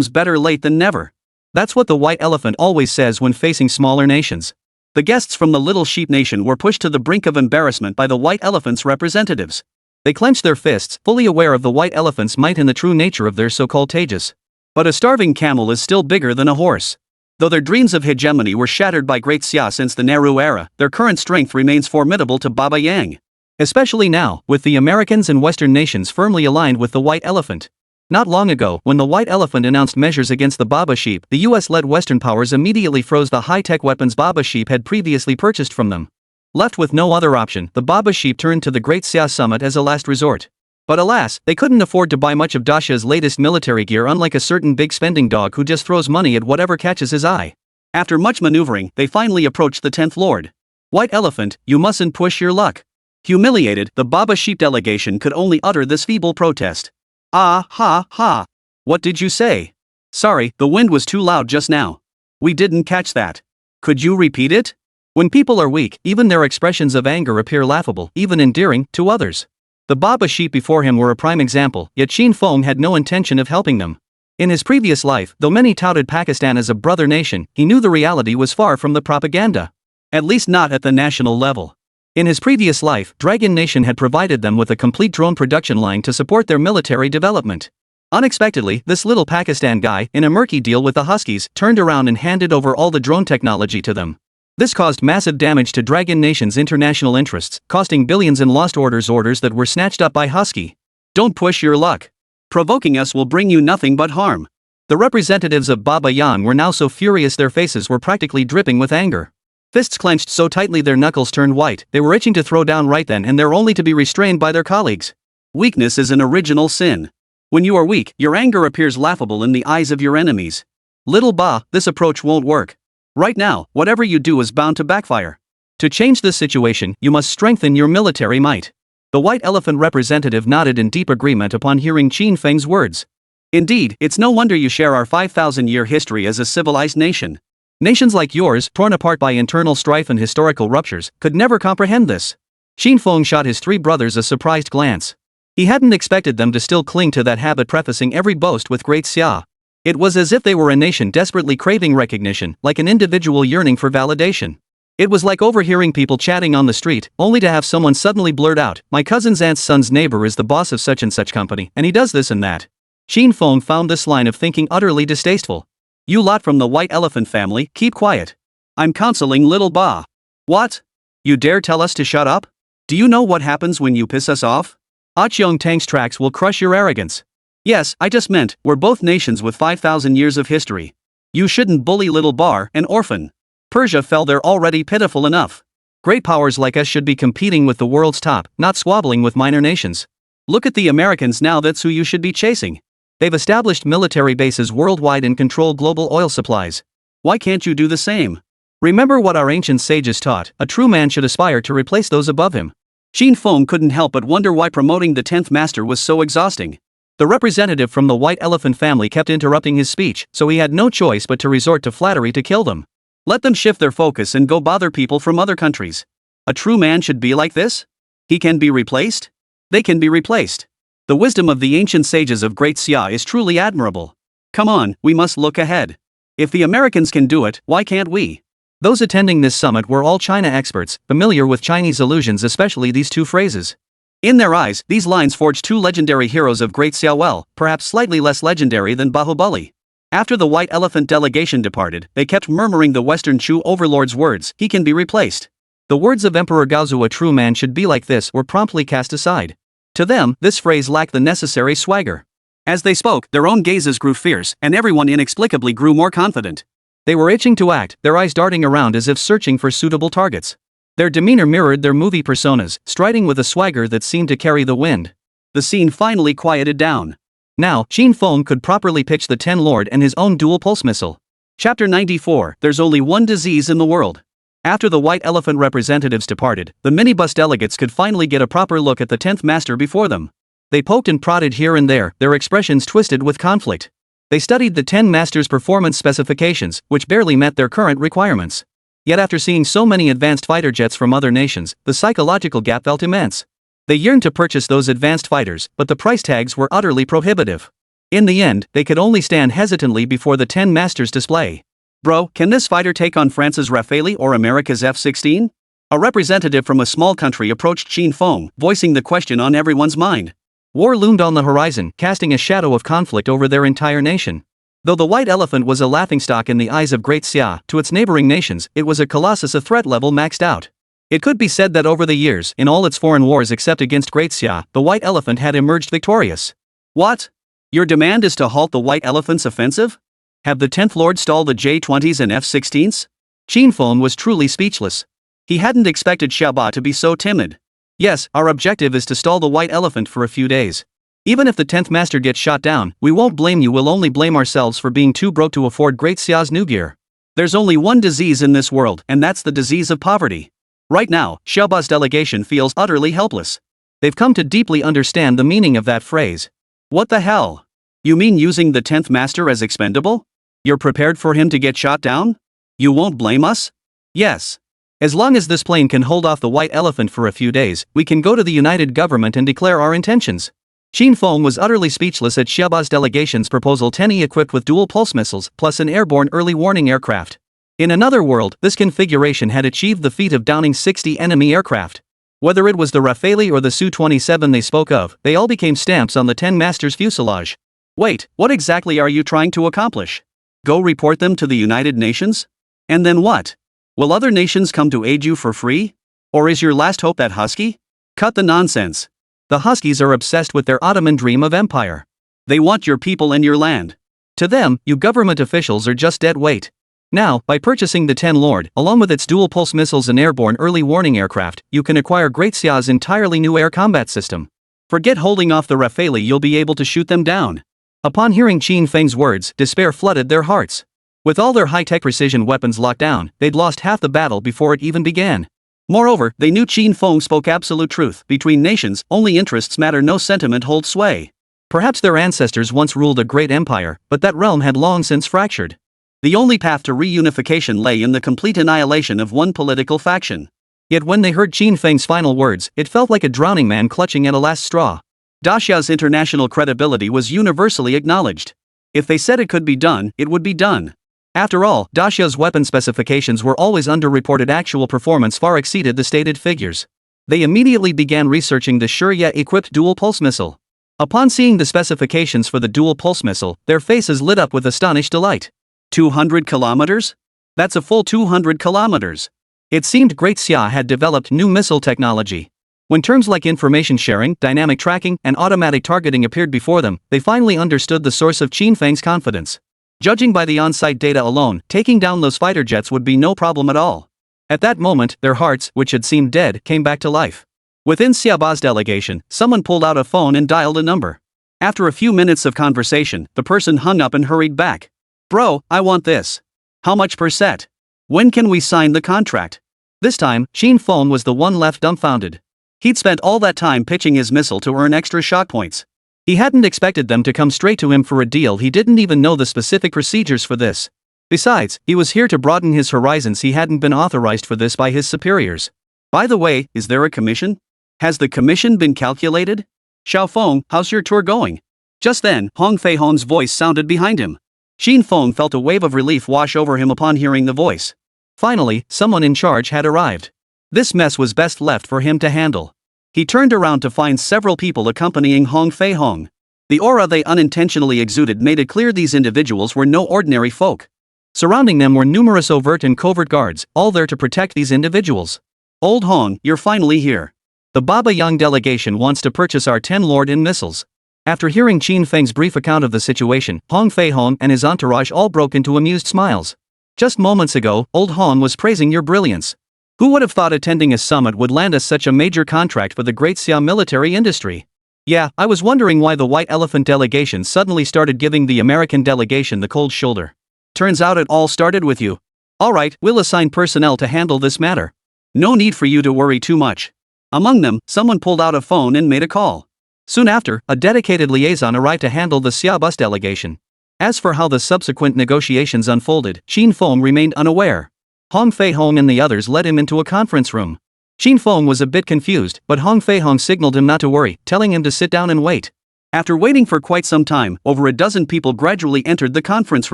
better late than never. That's what the White Elephant always says when facing smaller nations. The guests from the Little Sheep Nation were pushed to the brink of embarrassment by the White Elephant's representatives. They clenched their fists, fully aware of the White Elephant's might and the true nature of their so-called Tejas. But a starving camel is still bigger than a horse. Though their dreams of hegemony were shattered by Great Xia since the Nehru era, their current strength remains formidable to Baba Yang. Especially now, with the Americans and Western nations firmly aligned with the white elephant. Not long ago, when the white elephant announced measures against the Baba sheep, the US-led Western powers immediately froze the high-tech weapons Baba sheep had previously purchased from them. Left with no other option, the Baba sheep turned to the Great Xia Summit as a last resort. But alas, they couldn't afford to buy much of Dacia's latest military gear, unlike a certain big spending dog who just throws money at whatever catches his eye. After much maneuvering, they finally approached the 10th Lord. White Elephant, you mustn't push your luck. Humiliated, the Baba sheep delegation could only utter this feeble protest. Ah, ha, ha. What did you say? Sorry, the wind was too loud just now. We didn't catch that. Could you repeat it? When people are weak, even their expressions of anger appear laughable, even endearing, to others. The Baba sheep before him were a prime example, yet Qin Feng had no intention of helping them. In his previous life, though many touted Pakistan as a brother nation, he knew the reality was far from the propaganda. At least not at the national level. In his previous life, Dragon Nation had provided them with a complete drone production line to support their military development. Unexpectedly, this little Pakistan guy, in a murky deal with the Huskies, turned around and handed over all the drone technology to them. This caused massive damage to Dragon Nation's international interests, costing billions in lost orders that were snatched up by Husky. Don't push your luck. Provoking us will bring you nothing but harm. The representatives of Baba Yan were now so furious their faces were practically dripping with anger. Fists clenched so tightly their knuckles turned white, they were itching to throw down right then and there, only to be restrained by their colleagues. Weakness is an original sin. When you are weak, your anger appears laughable in the eyes of your enemies. Little Ba, this approach won't work. Right now, whatever you do is bound to backfire. To change this situation, you must strengthen your military might. The white elephant representative nodded in deep agreement upon hearing Qin Feng's words. Indeed, it's no wonder you share our 5,000-year history as a civilized nation. Nations like yours, torn apart by internal strife and historical ruptures, could never comprehend this. Qin Feng shot his three brothers a surprised glance. He hadn't expected them to still cling to that habit, prefacing every boast with Great Xia. It was as if they were a nation desperately craving recognition, like an individual yearning for validation. It was like overhearing people chatting on the street, only to have someone suddenly blurt out, "My cousin's aunt's son's neighbor is the boss of such and such company, and he does this and that." Qin Feng found this line of thinking utterly distasteful. You lot from the white elephant family, keep quiet. I'm counseling little Ba. What? You dare tell us to shut up? Do you know what happens when you piss us off? Achyeong Tang's tracks will crush your arrogance. Yes, I just meant, we're both nations with 5,000 years of history. You shouldn't bully little Bar, an orphan. Persia fell there already pitiful enough. Great powers like us should be competing with the world's top, not squabbling with minor nations. Look at the Americans now, that's who you should be chasing. They've established military bases worldwide and control global oil supplies. Why can't you do the same? Remember what our ancient sages taught, a true man should aspire to replace those above him. Qin Feng couldn't help but wonder why promoting the 10th master was so exhausting. The representative from the white elephant family kept interrupting his speech, so he had no choice but to resort to flattery to kill them. Let them shift their focus and go bother people from other countries. A true man should be like this? He can be replaced? They can be replaced. The wisdom of the ancient sages of Great Xia is truly admirable. Come on, we must look ahead. If the Americans can do it, why can't we? Those attending this summit were all China experts, familiar with Chinese allusions, especially these two phrases. In their eyes, these lines forged two legendary heroes of Great Xia, well, perhaps slightly less legendary than Bahubali. After the white elephant delegation departed, they kept murmuring the Western Chu overlord's words, "He can be replaced." The words of Emperor Gaozu, "A true man should be like this," were promptly cast aside. To them, this phrase lacked the necessary swagger. As they spoke, their own gazes grew fierce, and everyone inexplicably grew more confident. They were itching to act, their eyes darting around as if searching for suitable targets. Their demeanor mirrored their movie personas, striding with a swagger that seemed to carry the wind. The scene finally quieted down. Now, Qin Feng could properly pitch the 10 Lord and his own dual pulse missile. Chapter 94, There's only one disease in the world. After the white elephant representatives departed, the minibus delegates could finally get a proper look at the 10th master before them. They poked and prodded here and there, their expressions twisted with conflict. They studied the 10 master's performance specifications, which barely met their current requirements. Yet after seeing so many advanced fighter jets from other nations, the psychological gap felt immense. They yearned to purchase those advanced fighters, but the price tags were utterly prohibitive. In the end, they could only stand hesitantly before the 10 masters' display. Bro, can this fighter take on France's Rafale or America's F-16? A representative from a small country approached Qin Feng, voicing the question on everyone's mind. War loomed on the horizon, casting a shadow of conflict over their entire nation. Though the white elephant was a laughingstock in the eyes of Great Xia, to its neighboring nations, it was a colossus, a threat level maxed out. It could be said that over the years, in all its foreign wars except against Great Xia, the white elephant had emerged victorious. What? Your demand is to halt the white elephant's offensive? Have the 10th Lord stall the J-20s and F-16s? Qin Feng was truly speechless. He hadn't expected Xiaoba to be so timid. Yes, our objective is to stall the white elephant for a few days. Even if the 10th master gets shot down, we won't blame you, we'll only blame ourselves for being too broke to afford Great Xia's new gear. There's only one disease in this world, and that's the disease of poverty. Right now, Xiaoba's delegation feels utterly helpless. They've come to deeply understand the meaning of that phrase. What the hell? You mean using the 10th master as expendable? You're prepared for him to get shot down? You won't blame us? Yes. As long as this plane can hold off the white elephant for a few days, we can go to the United Government and declare our intentions. Qin Feng was utterly speechless at Xiaoba's delegation's proposal, 10E equipped with dual pulse missiles, plus an airborne early warning aircraft. In another world, this configuration had achieved the feat of downing 60 enemy aircraft. Whether it was the Rafale or the Su-27 they spoke of, they all became stamps on the 10 Masters' fuselage. Wait, what exactly are you trying to accomplish? Go report them to the United Nations? And then what? Will other nations come to aid you for free? Or is your last hope that Husky? Cut the nonsense. The Huskies are obsessed with their Ottoman dream of empire. They want your people and your land. To them, you government officials are just dead weight. Now, by purchasing the 10 Lord, along with its dual pulse missiles and airborne early warning aircraft, you can acquire Great Xia's entirely new air combat system. Forget holding off the Rafale, you'll be able to shoot them down. Upon hearing Qin Feng's words, despair flooded their hearts. With all their high-tech precision weapons locked down, they'd lost half the battle before it even began. Moreover, they knew Qin Feng spoke absolute truth. Between nations, only interests matter, no sentiment holds sway. Perhaps their ancestors once ruled a great empire, but that realm had long since fractured. The only path to reunification lay in the complete annihilation of one political faction. Yet when they heard Qin Feng's final words, it felt like a drowning man clutching at a last straw. Daxia's international credibility was universally acknowledged. If they said it could be done, it would be done. After all, Daxia's weapon specifications were always underreported, actual performance far exceeded the stated figures. They immediately began researching the Shurya-equipped dual pulse missile. Upon seeing the specifications for the dual pulse missile, their faces lit up with astonished delight. 200 kilometers? That's a full 200 kilometers. It seemed Great Xia had developed new missile technology. When terms like information sharing, dynamic tracking, and automatic targeting appeared before them, they finally understood the source of Qin Feng's confidence. Judging by the on-site data alone, taking down those fighter jets would be no problem at all. At that moment, their hearts, which had seemed dead, came back to life. Within Xiaoba's delegation, someone pulled out a phone and dialed a number. After a few minutes of conversation, the person hung up and hurried back. Bro, I want this. How much per set? When can we sign the contract? This time, Qin Feng was the one left dumbfounded. He'd spent all that time pitching his missile to earn extra shock points. He hadn't expected them to come straight to him for a deal. He didn't even know the specific procedures for this. Besides, he was here to broaden his horizons. He hadn't been authorized for this by his superiors. By the way, is there a commission? Has the commission been calculated? Xiao Feng, how's your tour going? Just then, Hong Fei Hong's voice sounded behind him. Qin Feng felt a wave of relief wash over him upon hearing the voice. Finally, someone in charge had arrived. This mess was best left for him to handle. He turned around to find several people accompanying Hong Fei Hong. The aura they unintentionally exuded made it clear these individuals were no ordinary folk. Surrounding them were numerous overt and covert guards, all there to protect these individuals. Old Hong, you're finally here. The Baba Yang delegation wants to purchase our 10 Lord in missiles. After hearing Qin Feng's brief account of the situation, Hong Fei Hong and his entourage all broke into amused smiles. Just moments ago, Old Hong was praising your brilliance. Who would have thought attending a summit would land us such a major contract for the Great Xia military industry? Yeah, I was wondering why the White Elephant delegation suddenly started giving the American delegation the cold shoulder. Turns out it all started with you. Alright, we'll assign personnel to handle this matter. No need for you to worry too much. Among them, someone pulled out a phone and made a call. Soon after, a dedicated liaison arrived to handle the Xia bus delegation. As for how the subsequent negotiations unfolded, Qin Feng remained unaware. Hong Fei Hong and the others led him into a conference room. Qin Feng was a bit confused, but Hong Fei Hong signaled him not to worry, telling him to sit down and wait. After waiting for quite some time, over a dozen people gradually entered the conference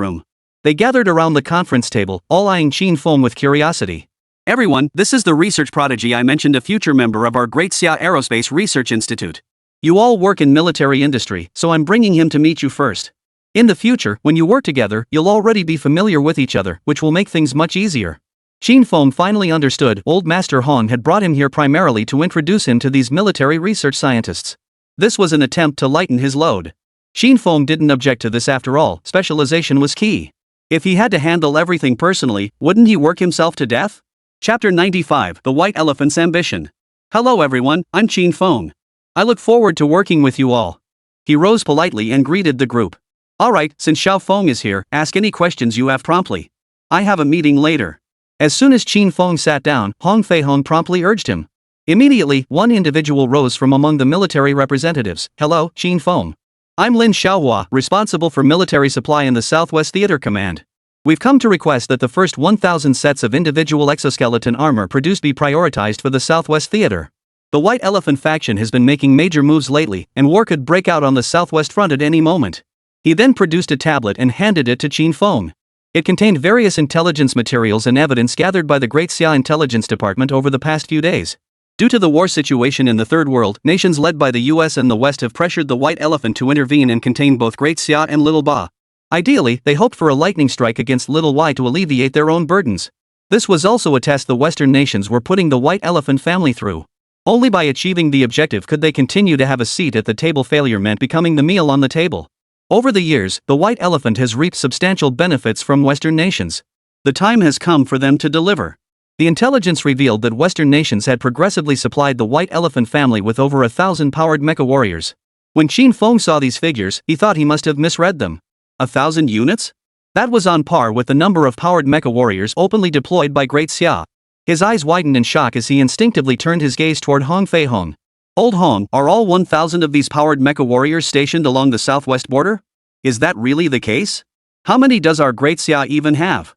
room. They gathered around the conference table, all eyeing Qin Feng with curiosity. Everyone, this is the research prodigy I mentioned, a future member of our Great Xia Aerospace Research Institute. You all work in military industry, so I'm bringing him to meet you first. In the future, when you work together, you'll already be familiar with each other, which will make things much easier. Qin Feng finally understood old Master Hong had brought him here primarily to introduce him to these military research scientists. This was an attempt to lighten his load. Qin Feng didn't object to this after all, specialization was key. If he had to handle everything personally, wouldn't he work himself to death? Chapter 95, The White Elephant's Ambition. Hello everyone, I'm Qin Feng. I look forward to working with you all. He rose politely and greeted the group. Alright, since Xiao Feng is here, ask any questions you have promptly. I have a meeting later. As soon as Qin Feng sat down, Hong Fei-hong promptly urged him. Immediately, one individual rose from among the military representatives. Hello, Qin Feng. I'm Lin Xiaohua, responsible for military supply in the Southwest Theater Command. We've come to request that the first 1,000 sets of individual exoskeleton armor produced be prioritized for the Southwest Theater. The White Elephant faction has been making major moves lately, and war could break out on the Southwest Front at any moment. He then produced a tablet and handed it to Qin Feng. It contained various intelligence materials and evidence gathered by the Great Xia Intelligence Department over the past few days. Due to the war situation in the Third World, nations led by the US and the West have pressured the White Elephant to intervene and contain both Great Xia and Little Ba. Ideally, they hoped for a lightning strike against Little Y to alleviate their own burdens. This was also a test the Western nations were putting the White Elephant family through. Only by achieving the objective could they continue to have a seat at the table. Failure meant becoming the meal on the table. Over the years, the White Elephant has reaped substantial benefits from Western nations. The time has come for them to deliver. The intelligence revealed that Western nations had progressively supplied the White Elephant family with over 1,000 powered mecha warriors. When Qin Feng saw these figures, he thought he must have misread them. 1,000 units? That was on par with the number of powered mecha warriors openly deployed by Great Xia. His eyes widened in shock as he instinctively turned his gaze toward Hong Fei-hong. Old Hong, are all 1,000 of these powered mecha warriors stationed along the southwest border? Is that really the case? How many does our Great Xia even have?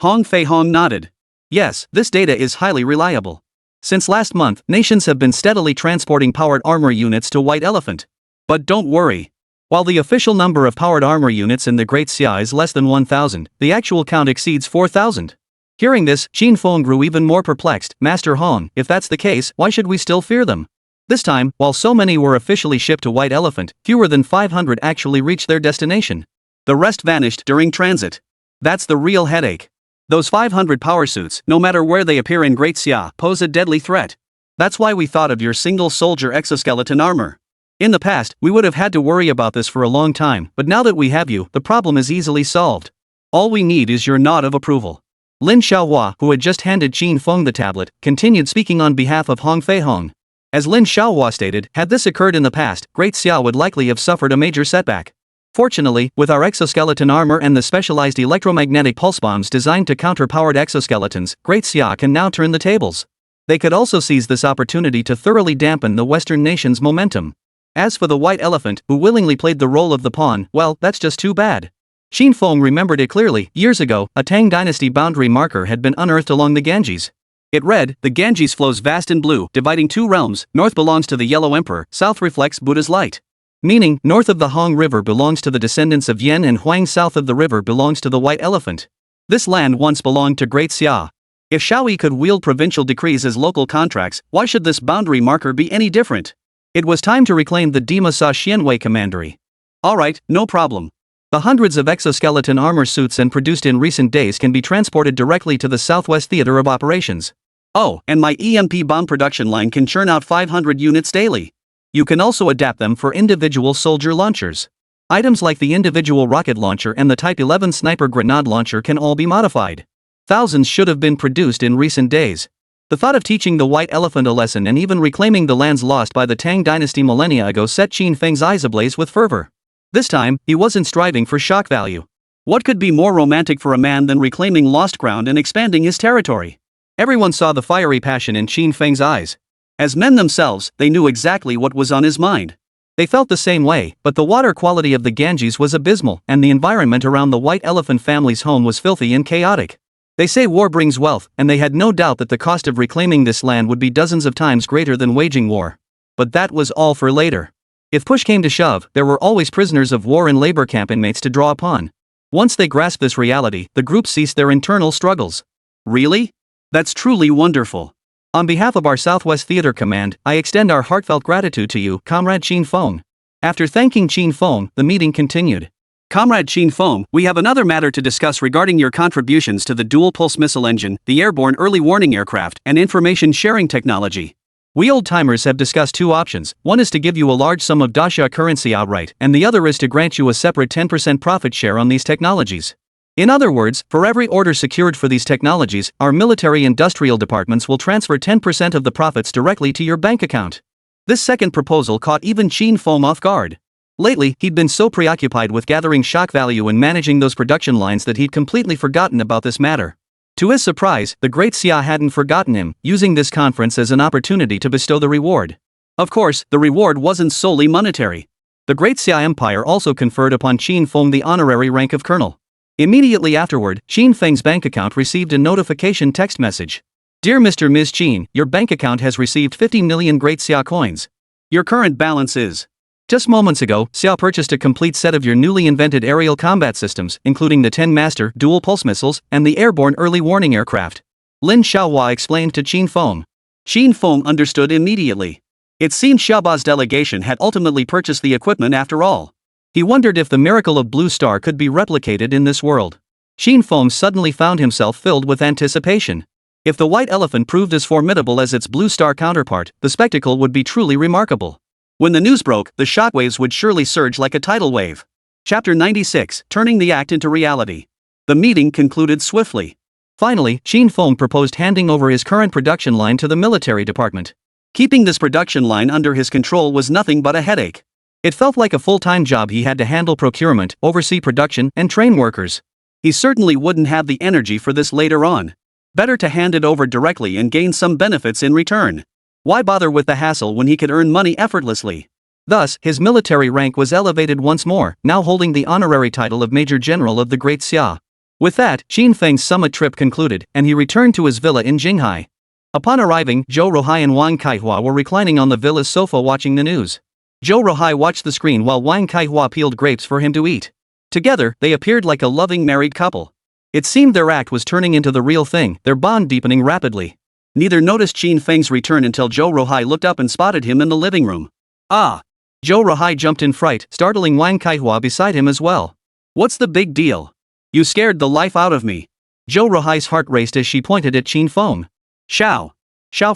Hong Fei-hong nodded. Yes, this data is highly reliable. Since last month, nations have been steadily transporting powered armor units to White Elephant. But don't worry. While the official number of powered armor units in the Great Xia is less than 1,000, the actual count exceeds 4,000. Hearing this, Qin Feng grew even more perplexed. Master Hong, if that's the case, why should we still fear them? This time, while so many were officially shipped to White Elephant, fewer than 500 actually reached their destination. The rest vanished during transit. That's the real headache. Those 500 power suits, no matter where they appear in Great Xia, pose a deadly threat. That's why we thought of your single soldier exoskeleton armor. In the past, we would have had to worry about this for a long time, but now that we have you, the problem is easily solved. All we need is your nod of approval. Lin Xiaohua, who had just handed Qin Feng the tablet, continued speaking on behalf of Hong Fei-hong. As Lin Xiaohua stated, had this occurred in the past, Great Xia would likely have suffered a major setback. Fortunately, with our exoskeleton armor and the specialized electromagnetic pulse bombs designed to counter powered exoskeletons, Great Xia can now turn the tables. They could also seize this opportunity to thoroughly dampen the Western nation's momentum. As for the White Elephant, who willingly played the role of the pawn, well, that's just too bad. Qin Feng remembered it clearly. Years ago, a Tang dynasty boundary marker had been unearthed along the Ganges. It read, "The Ganges flows vast and blue, dividing two realms, north belongs to the Yellow Emperor, south reflects Buddha's light." Meaning, north of the Hong River belongs to the descendants of Yan and Huang, south of the river belongs to the White Elephant. This land once belonged to Great Xia. If Shaoyi could wield provincial decrees as local contracts, why should this boundary marker be any different? It was time to reclaim the Dima Sa Xianwei commandery. Alright, no problem. The hundreds of exoskeleton armor suits and produced in recent days can be transported directly to the Southwest Theater of Operations. Oh, and my EMP bomb production line can churn out 500 units daily. You can also adapt them for individual soldier launchers. Items like the individual rocket launcher and the Type 11 sniper grenade launcher can all be modified. Thousands should have been produced in recent days. The thought of teaching the White Elephant a lesson and even reclaiming the lands lost by the Tang dynasty millennia ago set Qin Feng's eyes ablaze with fervor. This time, he wasn't striving for shock value. What could be more romantic for a man than reclaiming lost ground and expanding his territory? Everyone saw the fiery passion in Qin Feng's eyes. As men themselves, they knew exactly what was on his mind. They felt the same way, but the water quality of the Ganges was abysmal, and the environment around the White Elephant family's home was filthy and chaotic. They say war brings wealth, and they had no doubt that the cost of reclaiming this land would be dozens of times greater than waging war. But that was all for later. If push came to shove, there were always prisoners of war and labor camp inmates to draw upon. Once they grasped this reality, the group ceased their internal struggles. Really? That's truly wonderful. On behalf of our Southwest Theater Command, I extend our heartfelt gratitude to you, Comrade Qin Feng. After thanking Qin Feng, the meeting continued. Comrade Qin Feng, we have another matter to discuss regarding your contributions to the dual-pulse missile engine, the airborne early warning aircraft, and information sharing technology. We old-timers have discussed two options. One is to give you a large sum of Daxia currency outright, and the other is to grant you a separate 10% profit share on these technologies. In other words, for every order secured for these technologies, our military industrial departments will transfer 10% of the profits directly to your bank account. This second proposal caught even Qin Feng off guard. Lately, he'd been so preoccupied with gathering shock value and managing those production lines that he'd completely forgotten about this matter. To his surprise, the great Xia hadn't forgotten him, using this conference as an opportunity to bestow the reward. Of course, the reward wasn't solely monetary. The great Xia Empire also conferred upon Qin Feng the honorary rank of colonel. Immediately afterward, Qin Feng's bank account received a notification text message. Dear Mr. Ms. Qin, your bank account has received 50 million great Xia coins. Your current balance is... Just moments ago, Xia purchased a complete set of your newly invented aerial combat systems, including the 10 master dual-pulse missiles and the airborne early warning aircraft. Lin Xiaohua explained to Qin Feng. Qin Feng understood immediately. It seemed Xiaoba's delegation had ultimately purchased the equipment after all. He wondered if the miracle of Blue Star could be replicated in this world. Qin Feng suddenly found himself filled with anticipation. If the white elephant proved as formidable as its Blue Star counterpart, the spectacle would be truly remarkable. When the news broke, the shockwaves would surely surge like a tidal wave. Chapter 96, Turning the Act into Reality. The meeting concluded swiftly. Finally, Qin Feng proposed handing over his current production line to the military department. Keeping this production line under his control was nothing but a headache. It felt like a full-time job. He had to handle procurement, oversee production, and train workers. He certainly wouldn't have the energy for this later on. Better to hand it over directly and gain some benefits in return. Why bother with the hassle when he could earn money effortlessly? Thus, his military rank was elevated once more, now holding the honorary title of Major General of the Great Xia. With that, Qin Feng's summit trip concluded, and he returned to his villa in Jinghai. Upon arriving, Zhou Ruhai and Wang Kaihua were reclining on the villa's sofa watching the news. Zhou Ruhai watched the screen while Wang Kaihua peeled grapes for him to eat. Together, they appeared like a loving married couple. It seemed their act was turning into the real thing, their bond deepening rapidly. Neither noticed Qin Feng's return until Zhou Ruhai looked up and spotted him in the living room. Ah! Zhou Ruhai jumped in fright, startling Wang Kaihua beside him as well. What's the big deal? You scared the life out of me. Zhou Ruhai's heart raced as she pointed at Qin Feng. Xiao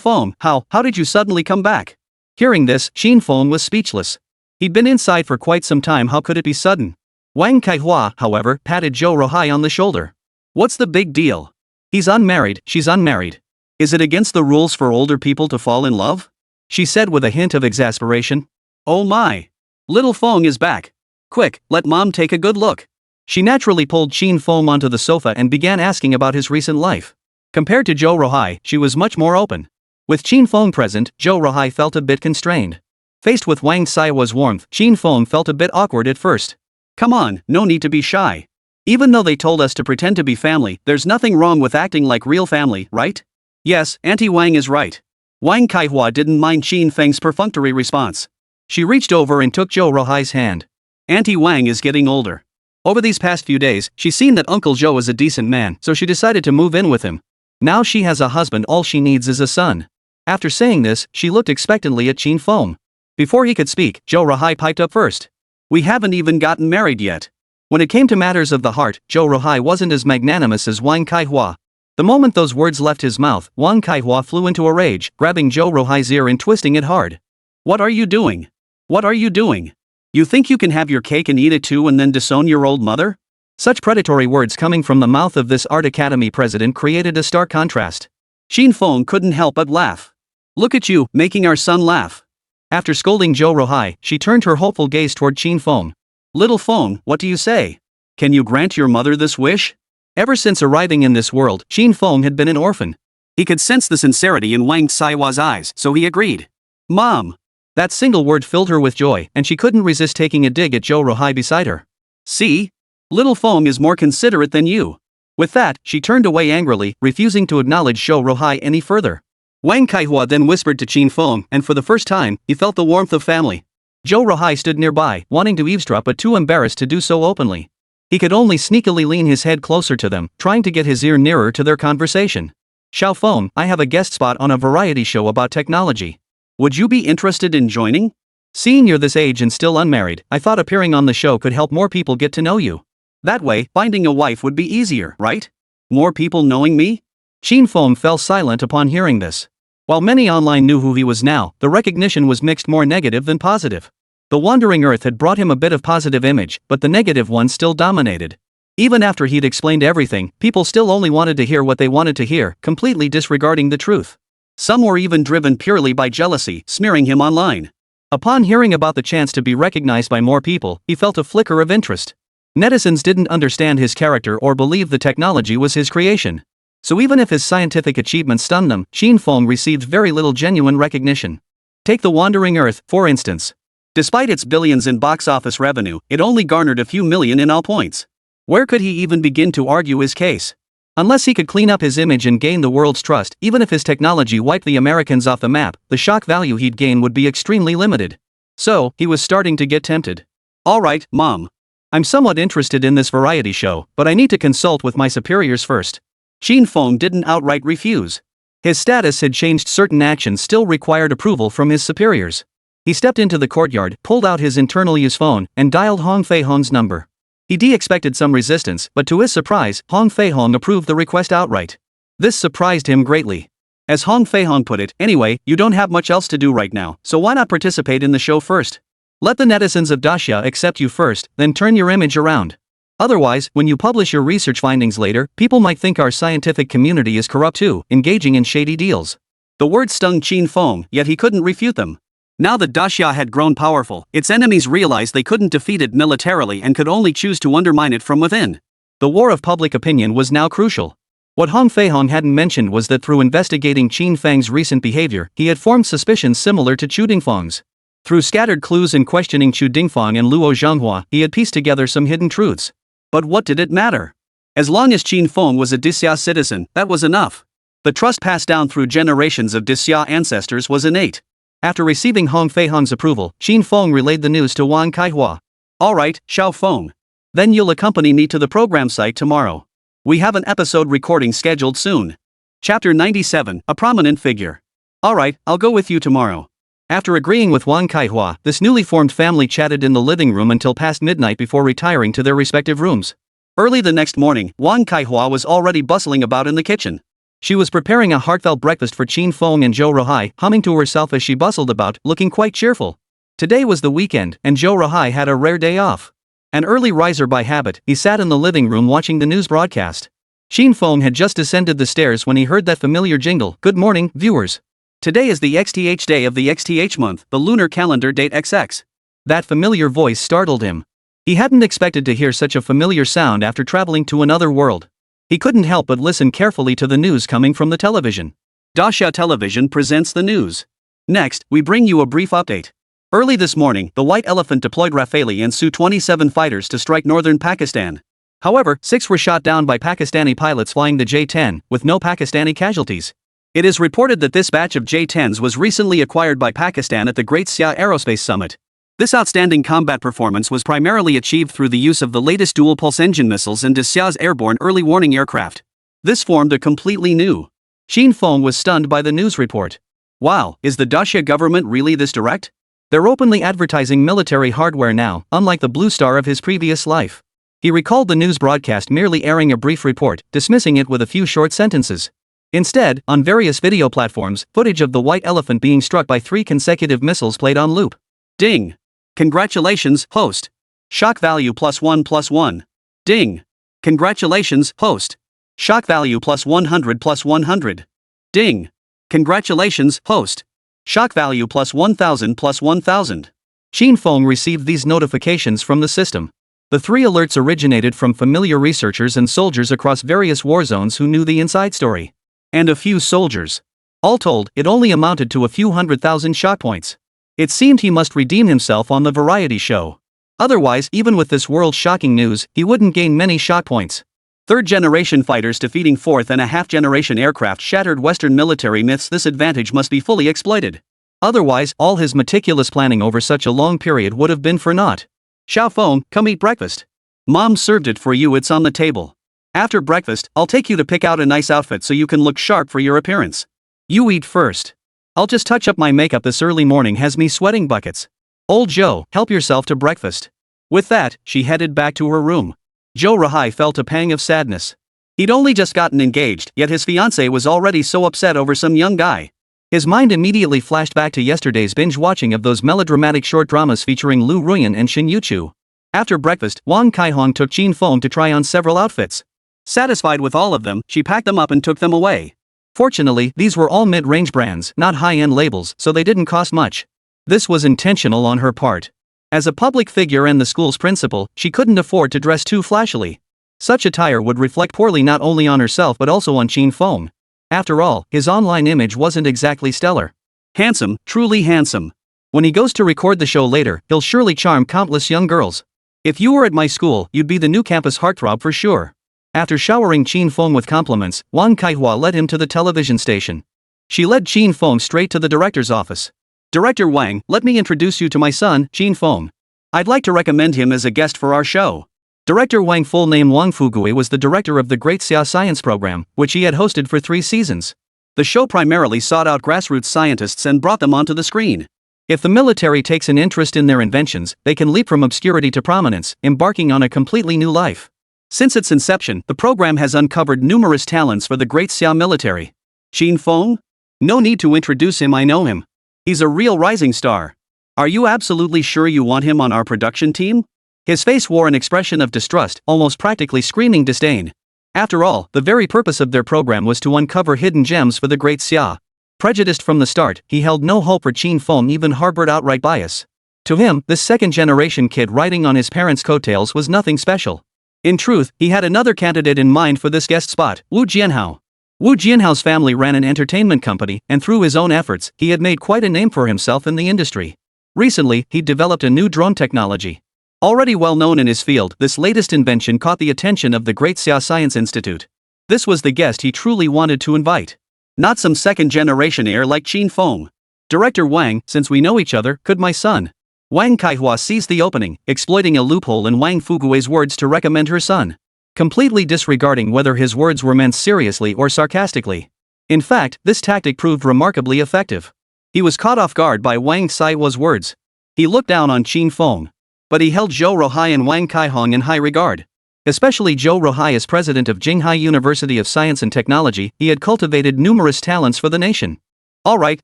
Feng, how did you suddenly come back? Hearing this, Qin Feng was speechless. He'd been inside for quite some time. How could it be sudden? Wang Kaihua, however, patted Zhou Ruhai on the shoulder. What's the big deal? He's unmarried, she's unmarried. Is it against the rules for older people to fall in love? She said with a hint of exasperation. Oh my! Little Feng is back. Quick, let mom take a good look. She naturally pulled Qin Feng onto the sofa and began asking about his recent life. Compared to Zhou Ruhai, she was much more open. With Qin Feng present, Zhou Ruhai felt a bit constrained. Faced with Wang Saiwa's warmth, Qin Feng felt a bit awkward at first. Come on, no need to be shy. Even though they told us to pretend to be family, there's nothing wrong with acting like real family, right? Yes, Auntie Wang is right. Wang Kaihua didn't mind Qin Feng's perfunctory response. She reached over and took Zhou Ruhai's hand. Auntie Wang is getting older. Over these past few days, she's seen that Uncle Zhou is a decent man, so she decided to move in with him. Now she has a husband, all she needs is a son. After saying this, she looked expectantly at Qin Feng. Before he could speak, Zhou Ruhai piped up first. We haven't even gotten married yet. When it came to matters of the heart, Zhou Ruhai wasn't as magnanimous as Wang Kaihua. The moment those words left his mouth, Wang Kaihua flew into a rage, grabbing Zhou Ruhai's ear and twisting it hard. What are you doing? What are you doing? You think you can have your cake and eat it too and then disown your old mother? Such predatory words coming from the mouth of this Art Academy president created a stark contrast. Qin Feng couldn't help but laugh. Look at you, making our son laugh. After scolding Zhou Ruhai, she turned her hopeful gaze toward Qin Feng. Little Feng, what do you say? Can you grant your mother this wish? Ever since arriving in this world, Qin Feng had been an orphan. He could sense the sincerity in Wang Saiwa's eyes, so he agreed. Mom! That single word filled her with joy, and she couldn't resist taking a dig at Zhou Ruhai beside her. See? Little Feng is more considerate than you. With that, she turned away angrily, refusing to acknowledge Zhou Ruhai any further. Wang Kaihua then whispered to Qin Feng, and for the first time, he felt the warmth of family. Zhou Ruhai stood nearby, wanting to eavesdrop but too embarrassed to do so openly. He could only sneakily lean his head closer to them, trying to get his ear nearer to their conversation. Xiao Feng, I have a guest spot on a variety show about technology. Would you be interested in joining? Seeing you're this age and still unmarried, I thought appearing on the show could help more people get to know you. That way, finding a wife would be easier, right? More people knowing me? Qin Feng fell silent upon hearing this. While many online knew who he was now, the recognition was mixed, more negative than positive. The wandering earth had brought him a bit of positive image, but the negative one still dominated. Even after he'd explained everything, people still only wanted to hear what they wanted to hear, completely disregarding the truth. Some were even driven purely by jealousy, smearing him online. Upon hearing about the chance to be recognized by more people, he felt a flicker of interest. Netizens didn't understand his character or believe the technology was his creation. So even if his scientific achievements stunned them, Qin Feng received very little genuine recognition. Take The Wandering Earth, for instance. Despite its billions in box office revenue, it only garnered a few million in all points. Where could he even begin to argue his case? Unless he could clean up his image and gain the world's trust, even if his technology wiped the Americans off the map, the shock value he'd gain would be extremely limited. So, he was starting to get tempted. Alright, Mom. I'm somewhat interested in this variety show, but I need to consult with my superiors first. Qin Feng didn't outright refuse. His status had changed, certain actions still required approval from his superiors. He stepped into the courtyard, pulled out his internal use phone, and dialed Hong Fei-hong's number. He expected some resistance, but to his surprise, Hong Fei-hong approved the request outright. This surprised him greatly. As Hong Fei-hong put it, anyway, you don't have much else to do right now, so why not participate in the show first? Let the netizens of Daxia accept you first, then turn your image around. Otherwise, when you publish your research findings later, people might think our scientific community is corrupt too, engaging in shady deals. The words stung Qin Feng, yet he couldn't refute them. Now that Daxia had grown powerful, its enemies realized they couldn't defeat it militarily and could only choose to undermine it from within. The war of public opinion was now crucial. What Hong Fei-hong hadn't mentioned was that through investigating Qin Feng's recent behavior, he had formed suspicions similar to Chu Dingfeng's. Through scattered clues and questioning Chu Dingfeng and Luo Zhenghua, he had pieced together some hidden truths. But what did it matter? As long as Qin Feng was a Daxia citizen, that was enough. The trust passed down through generations of Daxia ancestors was innate. After receiving Hong Fei-hong's approval, Qin Feng relayed the news to Wang Kaihua. Alright, Xiao Feng. Then you'll accompany me to the program site tomorrow. We have an episode recording scheduled soon. Chapter 97, A Prominent Figure. Alright, I'll go with you tomorrow. After agreeing with Wang Kaihua, this newly formed family chatted in the living room until past midnight before retiring to their respective rooms. Early the next morning, Wang Kaihua was already bustling about in the kitchen. She was preparing a heartfelt breakfast for Qin Feng and Zhou Ruhai, humming to herself as she bustled about, looking quite cheerful. Today was the weekend, and Zhou Ruhai had a rare day off. An early riser by habit, he sat in the living room watching the news broadcast. Qin Feng had just descended the stairs when he heard that familiar jingle, "Good morning, viewers. Today is the XTH day of the XTH month, the lunar calendar date XX. That familiar voice startled him. He hadn't expected to hear such a familiar sound after traveling to another world. He couldn't help but listen carefully to the news coming from the television. Daxia Television presents the news. Next, we bring you a brief update. Early this morning, the White Elephant deployed Rafale and Su-27 fighters to strike northern Pakistan. However, 6 were shot down by Pakistani pilots flying the J-10, with no Pakistani casualties. It is reported that this batch of J-10s was recently acquired by Pakistan at the Great Xia Aerospace Summit. This outstanding combat performance was primarily achieved through the use of the latest dual-pulse engine missiles and Daxia's airborne early warning aircraft. This formed a completely new. Qin Feng was stunned by the news report. Wow, is the Daxia government really this direct? They're openly advertising military hardware now, unlike the Blue Star of his previous life. He recalled the news broadcast merely airing a brief report, dismissing it with a few short sentences. Instead, on various video platforms, footage of the White Elephant being struck by 3 consecutive missiles played on loop. Ding! Congratulations, host. Shock value +1 +1. Ding! Congratulations, host. Shock value +100 +100. Ding! Congratulations, host. Shock value +1000 +1000. Qin Feng received these notifications from the system. The 3 alerts originated from familiar researchers and soldiers across various war zones who knew the inside story. And a few soldiers. All told, it only amounted to a few 100,000 shock points. It seemed he must redeem himself on the variety show. Otherwise, even with this world-shocking news, he wouldn't gain many shock points. Third-generation fighters defeating fourth-and-a-half-generation aircraft shattered Western military myths. This advantage must be fully exploited. Otherwise, all his meticulous planning over such a long period would have been for naught. Xiao Feng, come eat breakfast. Mom served it for you, it's on the table. After breakfast, I'll take you to pick out a nice outfit so you can look sharp for your appearance. You eat first. I'll just touch up my makeup, this early morning has me sweating buckets. Old Joe, help yourself to breakfast. With that, she headed back to her room. Joe Rahai felt a pang of sadness. He'd only just gotten engaged, yet his fiancée was already so upset over some young guy. His mind immediately flashed back to yesterday's binge-watching of those melodramatic short dramas featuring Lu Ruyan and Shin Yuchu. After breakfast, Wang Kaihong took Qin Feng to try on several outfits. Satisfied with all of them, she packed them up and took them away. Fortunately, these were all mid-range brands, not high-end labels, so they didn't cost much. This was intentional on her part. As a public figure and the school's principal, she couldn't afford to dress too flashily. Such attire would reflect poorly not only on herself but also on Qin Feng. After all, his online image wasn't exactly stellar. Handsome, truly handsome. When he goes to record the show later, he'll surely charm countless young girls. If you were at my school, you'd be the new campus heartthrob for sure. After showering Qin Feng with compliments, Wang Kaihua led him to the television station. She led Qin Feng straight to the director's office. Director Wang, let me introduce you to my son, Qin Feng. I'd like to recommend him as a guest for our show. Director Wang, full name Wang Fugui, was the director of the Great Xia Science Program, which he had hosted for 3 seasons. The show primarily sought out grassroots scientists and brought them onto the screen. If the military takes an interest in their inventions, they can leap from obscurity to prominence, embarking on a completely new life. Since its inception, the program has uncovered numerous talents for the Great Xia military. Qin Feng? No need to introduce him, I know him. He's a real rising star. Are you absolutely sure you want him on our production team? His face wore an expression of distrust, almost practically screaming disdain. After all, the very purpose of their program was to uncover hidden gems for the Great Xia. Prejudiced from the start, he held no hope for Qin Feng, even harbored outright bias. To him, this second-generation kid riding on his parents' coattails was nothing special. In truth, he had another candidate in mind for this guest spot, Wu Jianhao. Wu Jianhao's family ran an entertainment company, and through his own efforts, he had made quite a name for himself in the industry. Recently, he'd developed a new drone technology. Already well known in his field, this latest invention caught the attention of the Great Xia Science Institute. This was the guest he truly wanted to invite. Not some second-generation heir like Qin Feng. Director Wang, since we know each other, could my son? Wang Kaihua seized the opening, exploiting a loophole in Wang Fugui's words to recommend her son. Completely disregarding whether his words were meant seriously or sarcastically. In fact, this tactic proved remarkably effective. He was caught off guard by Wang Saihua's words. He looked down on Qin Feng. But he held Zhou Rohai and Wang Kaihong in high regard. Especially Zhou Rohai, as president of Jinghai University of Science and Technology, he had cultivated numerous talents for the nation. Alright,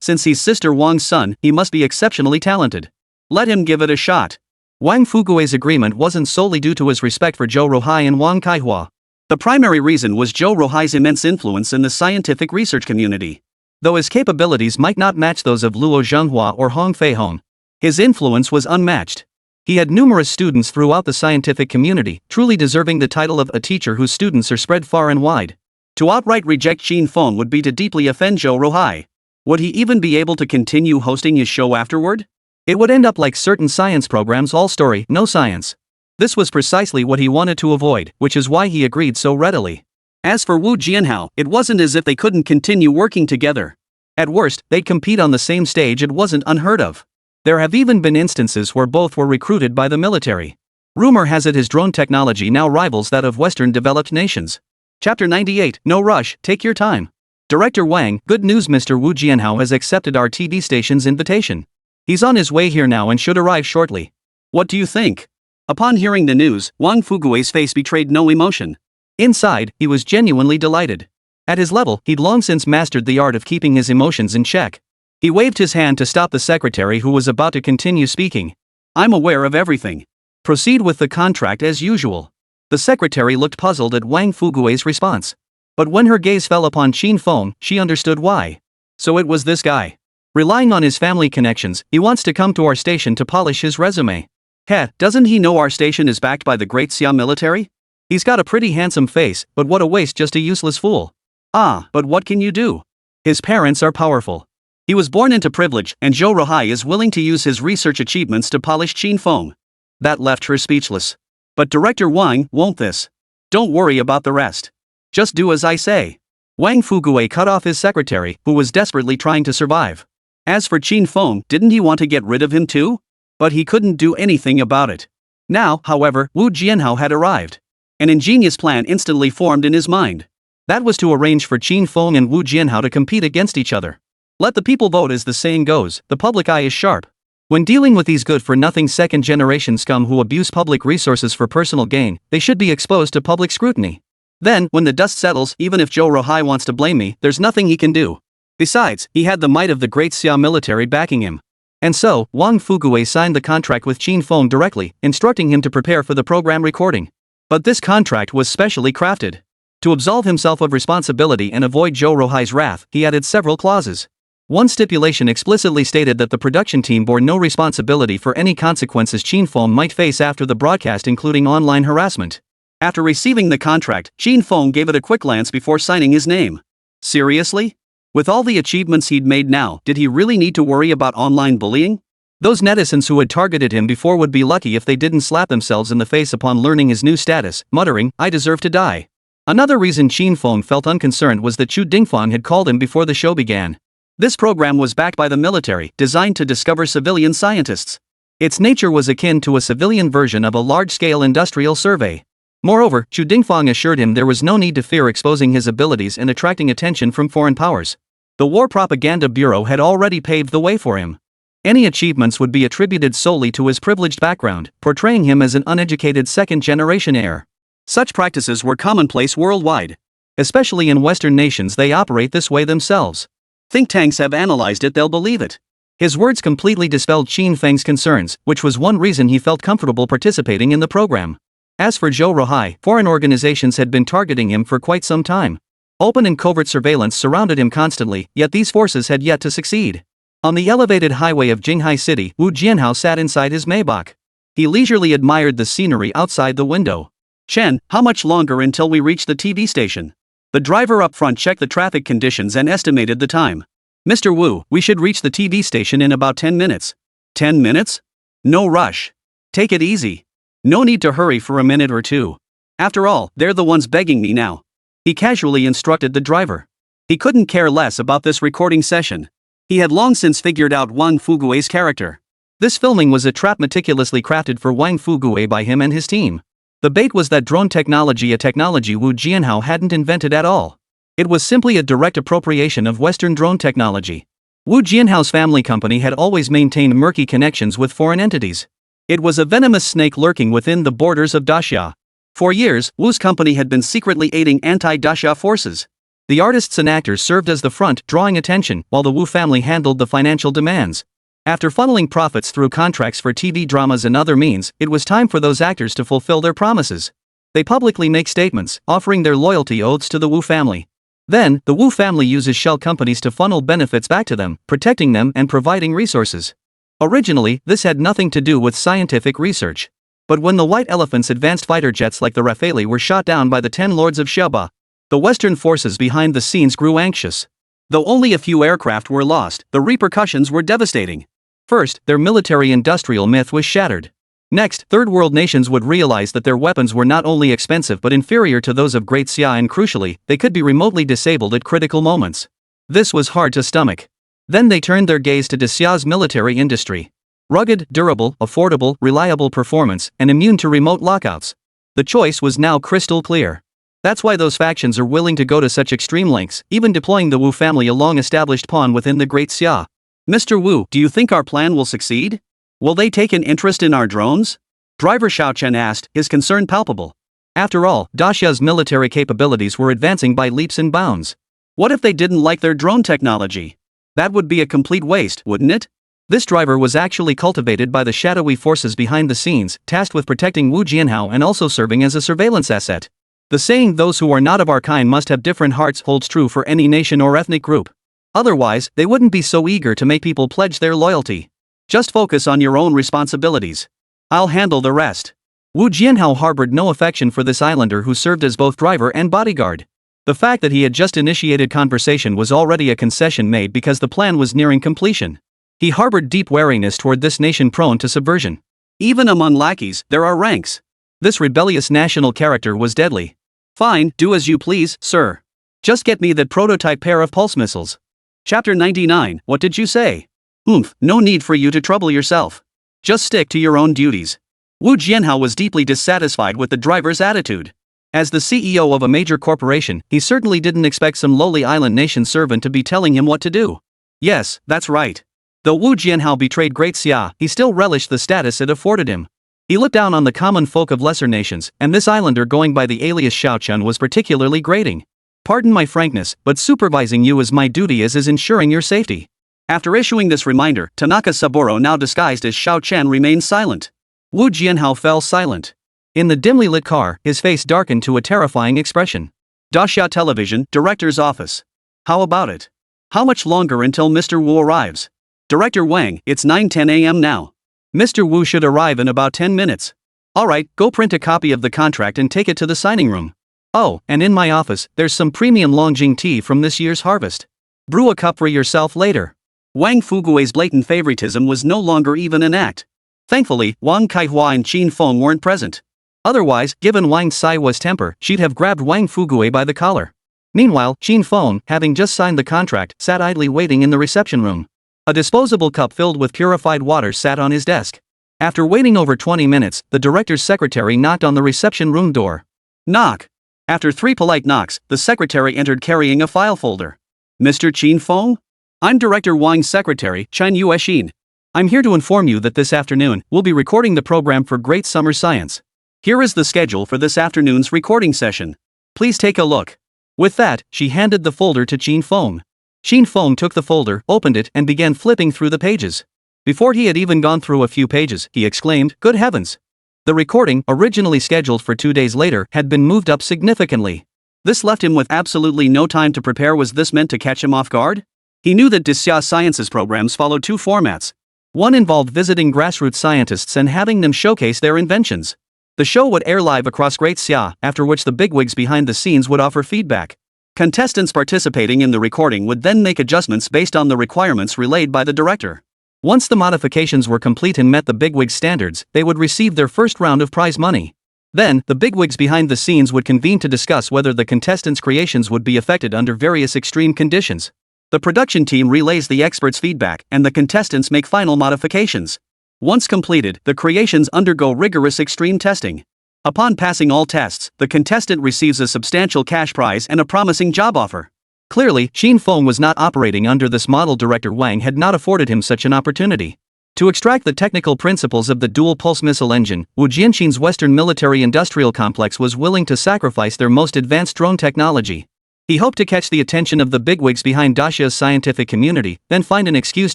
since he's Sister Wang's son, he must be exceptionally talented. Let him give it a shot. Wang Fugui's agreement wasn't solely due to his respect for Zhou Rohai and Wang Kaihua. The primary reason was Zhou Rohai's immense influence in the scientific research community. Though his capabilities might not match those of Luo Zhenghua or Hong Feihong, his influence was unmatched. He had numerous students throughout the scientific community, truly deserving the title of a teacher whose students are spread far and wide. To outright reject Qin Feng would be to deeply offend Zhou Rohai. Would he even be able to continue hosting his show afterward? It would end up like certain science programs, all story, no science. This was precisely what he wanted to avoid, which is why he agreed so readily. As for Wu Jianhao, it wasn't as if they couldn't continue working together. At worst, they'd compete on the same stage. It wasn't unheard of. There have even been instances where both were recruited by the military. Rumor has it his drone technology now rivals that of Western developed nations. Chapter 98, No rush, take your time. Director Wang, good news, Mr. Wu Jianhao has accepted our TV station's invitation. He's on his way here now and should arrive shortly. What do you think? Upon hearing the news, Wang Fugui's face betrayed no emotion. Inside, he was genuinely delighted. At his level, he'd long since mastered the art of keeping his emotions in check. He waved his hand to stop the secretary, who was about to continue speaking. I'm aware of everything. Proceed with the contract as usual. The secretary looked puzzled at Wang Fugui's response. But when her gaze fell upon Qin Feng, she understood why. So it was this guy. Relying on his family connections, he wants to come to our station to polish his resume. Heh, doesn't he know our station is backed by the Great Xia military? He's got a pretty handsome face, but what a waste, just a useless fool. Ah, but what can you do? His parents are powerful. He was born into privilege, and Zhou Rohai is willing to use his research achievements to polish Qin Feng. That left her speechless. But Director Wang won't this. Don't worry about the rest. Just do as I say. Wang Fugui cut off his secretary, who was desperately trying to survive. As for Qin Feng, didn't he want to get rid of him too? But he couldn't do anything about it. Now, however, Wu Jianhao had arrived. An ingenious plan instantly formed in his mind. That was to arrange for Qin Feng and Wu Jianhao to compete against each other. Let the people vote, as the saying goes, the public eye is sharp. When dealing with these good-for-nothing second-generation scum who abuse public resources for personal gain, they should be exposed to public scrutiny. Then, when the dust settles, even if Zhou Ruhai wants to blame me, there's nothing he can do. Besides, he had the might of the Great Xia military backing him. And so, Wang Fuguei signed the contract with Qin Feng directly, instructing him to prepare for the program recording. But this contract was specially crafted. To absolve himself of responsibility and avoid Zhou Ruhai's wrath, he added several clauses. One stipulation explicitly stated that the production team bore no responsibility for any consequences Qin Feng might face after the broadcast, including online harassment. After receiving the contract, Qin Feng gave it a quick glance before signing his name. Seriously? With all the achievements he'd made now, did he really need to worry about online bullying? Those netizens who had targeted him before would be lucky if they didn't slap themselves in the face upon learning his new status, muttering, "I deserve to die." Another reason Qin Feng felt unconcerned was that Chu Dingfang had called him before the show began. This program was backed by the military, designed to discover civilian scientists. Its nature was akin to a civilian version of a large-scale industrial survey. Moreover, Chu Dingfang assured him there was no need to fear exposing his abilities and attracting attention from foreign powers. The War Propaganda Bureau had already paved the way for him. Any achievements would be attributed solely to his privileged background, portraying him as an uneducated second-generation heir. Such practices were commonplace worldwide. Especially in Western nations, they operate this way themselves. Think tanks have analyzed it, they'll believe it. His words completely dispelled Qin Feng's concerns, which was one reason he felt comfortable participating in the program. As for Zhou Ruhai, foreign organizations had been targeting him for quite some time. Open and covert surveillance surrounded him constantly, yet these forces had yet to succeed. On the elevated highway of Jinghai City, Wu Jianhao sat inside his Maybach. He leisurely admired the scenery outside the window. "Chen, how much longer until we reach the TV station?" The driver up front checked the traffic conditions and estimated the time. "Mr. Wu, we should reach the TV station in about 10 minutes. 10 minutes? No rush. Take it easy. No need to hurry for a minute or two. After all, they're the ones begging me now." He casually instructed the driver. He couldn't care less about this recording session. He had long since figured out Wang Fugui's character. This filming was a trap meticulously crafted for Wang Fugui by him and his team. The bait was that drone technology, a technology Wu Jianhao hadn't invented at all. It was simply a direct appropriation of Western drone technology. Wu Jianhao's family company had always maintained murky connections with foreign entities. It was a venomous snake lurking within the borders of Daxia. For years, Wu's company had been secretly aiding anti-Daxia forces. The artists and actors served as the front, drawing attention, while the Wu family handled the financial demands. After funneling profits through contracts for TV dramas and other means, it was time for those actors to fulfill their promises. They publicly make statements, offering their loyalty oaths to the Wu family. Then, the Wu family uses shell companies to funnel benefits back to them, protecting them and providing resources. Originally, this had nothing to do with scientific research. But when the White Elephant's advanced fighter jets like the Rafale were shot down by the 10 lords of Sheba, the Western forces behind the scenes grew anxious. Though only a few aircraft were lost, the repercussions were devastating. First, their military-industrial myth was shattered. Next, third world nations would realize that their weapons were not only expensive but inferior to those of Great Xia, and crucially, they could be remotely disabled at critical moments. This was hard to stomach. Then they turned their gaze to Xia's military industry. Rugged, durable, affordable, reliable performance, and immune to remote lockouts. The choice was now crystal clear. That's why those factions are willing to go to such extreme lengths, even deploying the Wu family, a long-established pawn within the Great Xia. "Mr. Wu, do you think our plan will succeed? Will they take an interest in our drones?" Driver Xiaochen asked, his concern palpable. After all, Daxia's military capabilities were advancing by leaps and bounds. What if they didn't like their drone technology? That would be a complete waste, wouldn't it? This driver was actually cultivated by the shadowy forces behind the scenes, tasked with protecting Wu Jianhao and also serving as a surveillance asset. The saying, "those who are not of our kind must have different hearts," holds true for any nation or ethnic group. Otherwise, they wouldn't be so eager to make people pledge their loyalty. Just focus on your own responsibilities. I'll handle the rest. Wu Jianhao harbored no affection for this islander who served as both driver and bodyguard. The fact that he had just initiated conversation was already a concession made because the plan was nearing completion. He harbored deep wariness toward this nation prone to subversion. Even among lackeys, there are ranks. This rebellious national character was deadly. "Fine, do as you please, sir. Just get me that prototype pair of pulse missiles." Chapter 99, What did you say? No need for you to trouble yourself. Just stick to your own duties. Wu Jianhao was deeply dissatisfied with the driver's attitude. As the CEO of a major corporation, he certainly didn't expect some lowly island nation servant to be telling him what to do. Yes, that's right. Though Wu Jianhao betrayed Great Xia, he still relished the status it afforded him. He looked down on the common folk of lesser nations, and this islander going by the alias Xiaochun was particularly grating. Pardon my frankness, but supervising you is my duty as is ensuring your safety. After issuing this reminder, Tanaka Saburo, now disguised as Xiao Chen, remained silent. Wu Jianhao fell silent. In the dimly lit car, his face darkened to a terrifying expression. Daxia Television, Director's Office. How about it? How much longer until Mr. Wu arrives? Director Wang, it's 9:10 a.m. now. Mr. Wu should arrive in about 10 minutes. Alright, go print a copy of the contract and take it to the signing room. Oh, and in my office, there's some premium Longjing tea from this year's harvest. Brew a cup for yourself later. Wang Fugui's blatant favoritism was no longer even an act. Thankfully, Wang Kaihua and Qin Feng weren't present. Otherwise, given Wang Saiwa's temper, she'd have grabbed Wang Fugui by the collar. Meanwhile, Qin Feng, having just signed the contract, sat idly waiting in the reception room. A disposable cup filled with purified water sat on his desk. After waiting over 20 minutes, the director's secretary knocked on the reception room door. Knock. After 3 polite knocks, the secretary entered carrying a file folder. Mr. Qin Feng? I'm Director Wang's secretary, Chen Yuexin. I'm here to inform you that this afternoon, we'll be recording the program for Great Summer Science. Here is the schedule for this afternoon's recording session. Please take a look. With that, she handed the folder to Qin Feng. Qin Feng took the folder, opened it, and began flipping through the pages. Before he had even gone through a few pages, he exclaimed, "Good heavens!" The recording, originally scheduled for 2 days later, had been moved up significantly. This left him with absolutely no time to prepare. Was this meant to catch him off guard? He knew that Daxia Sciences programs followed 2 formats. One involved visiting grassroots scientists and having them showcase their inventions. The show would air live across Great Xia, after which the bigwigs behind the scenes would offer feedback. Contestants participating in the recording would then make adjustments based on the requirements relayed by the director. Once the modifications were complete and met the bigwigs' standards, they would receive their first round of prize money. Then, the bigwigs behind the scenes would convene to discuss whether the contestants' creations would be affected under various extreme conditions. The production team relays the experts' feedback, and the contestants make final modifications. Once completed, the creations undergo rigorous extreme testing. Upon passing all tests, the contestant receives a substantial cash prize and a promising job offer. Clearly, Qin Feng was not operating under this model. Director Wang had not afforded him such an opportunity. To extract the technical principles of the dual-pulse missile engine, Wu Jianqin's Western military-industrial complex was willing to sacrifice their most advanced drone technology. He hoped to catch the attention of the bigwigs behind Daxia's scientific community, then find an excuse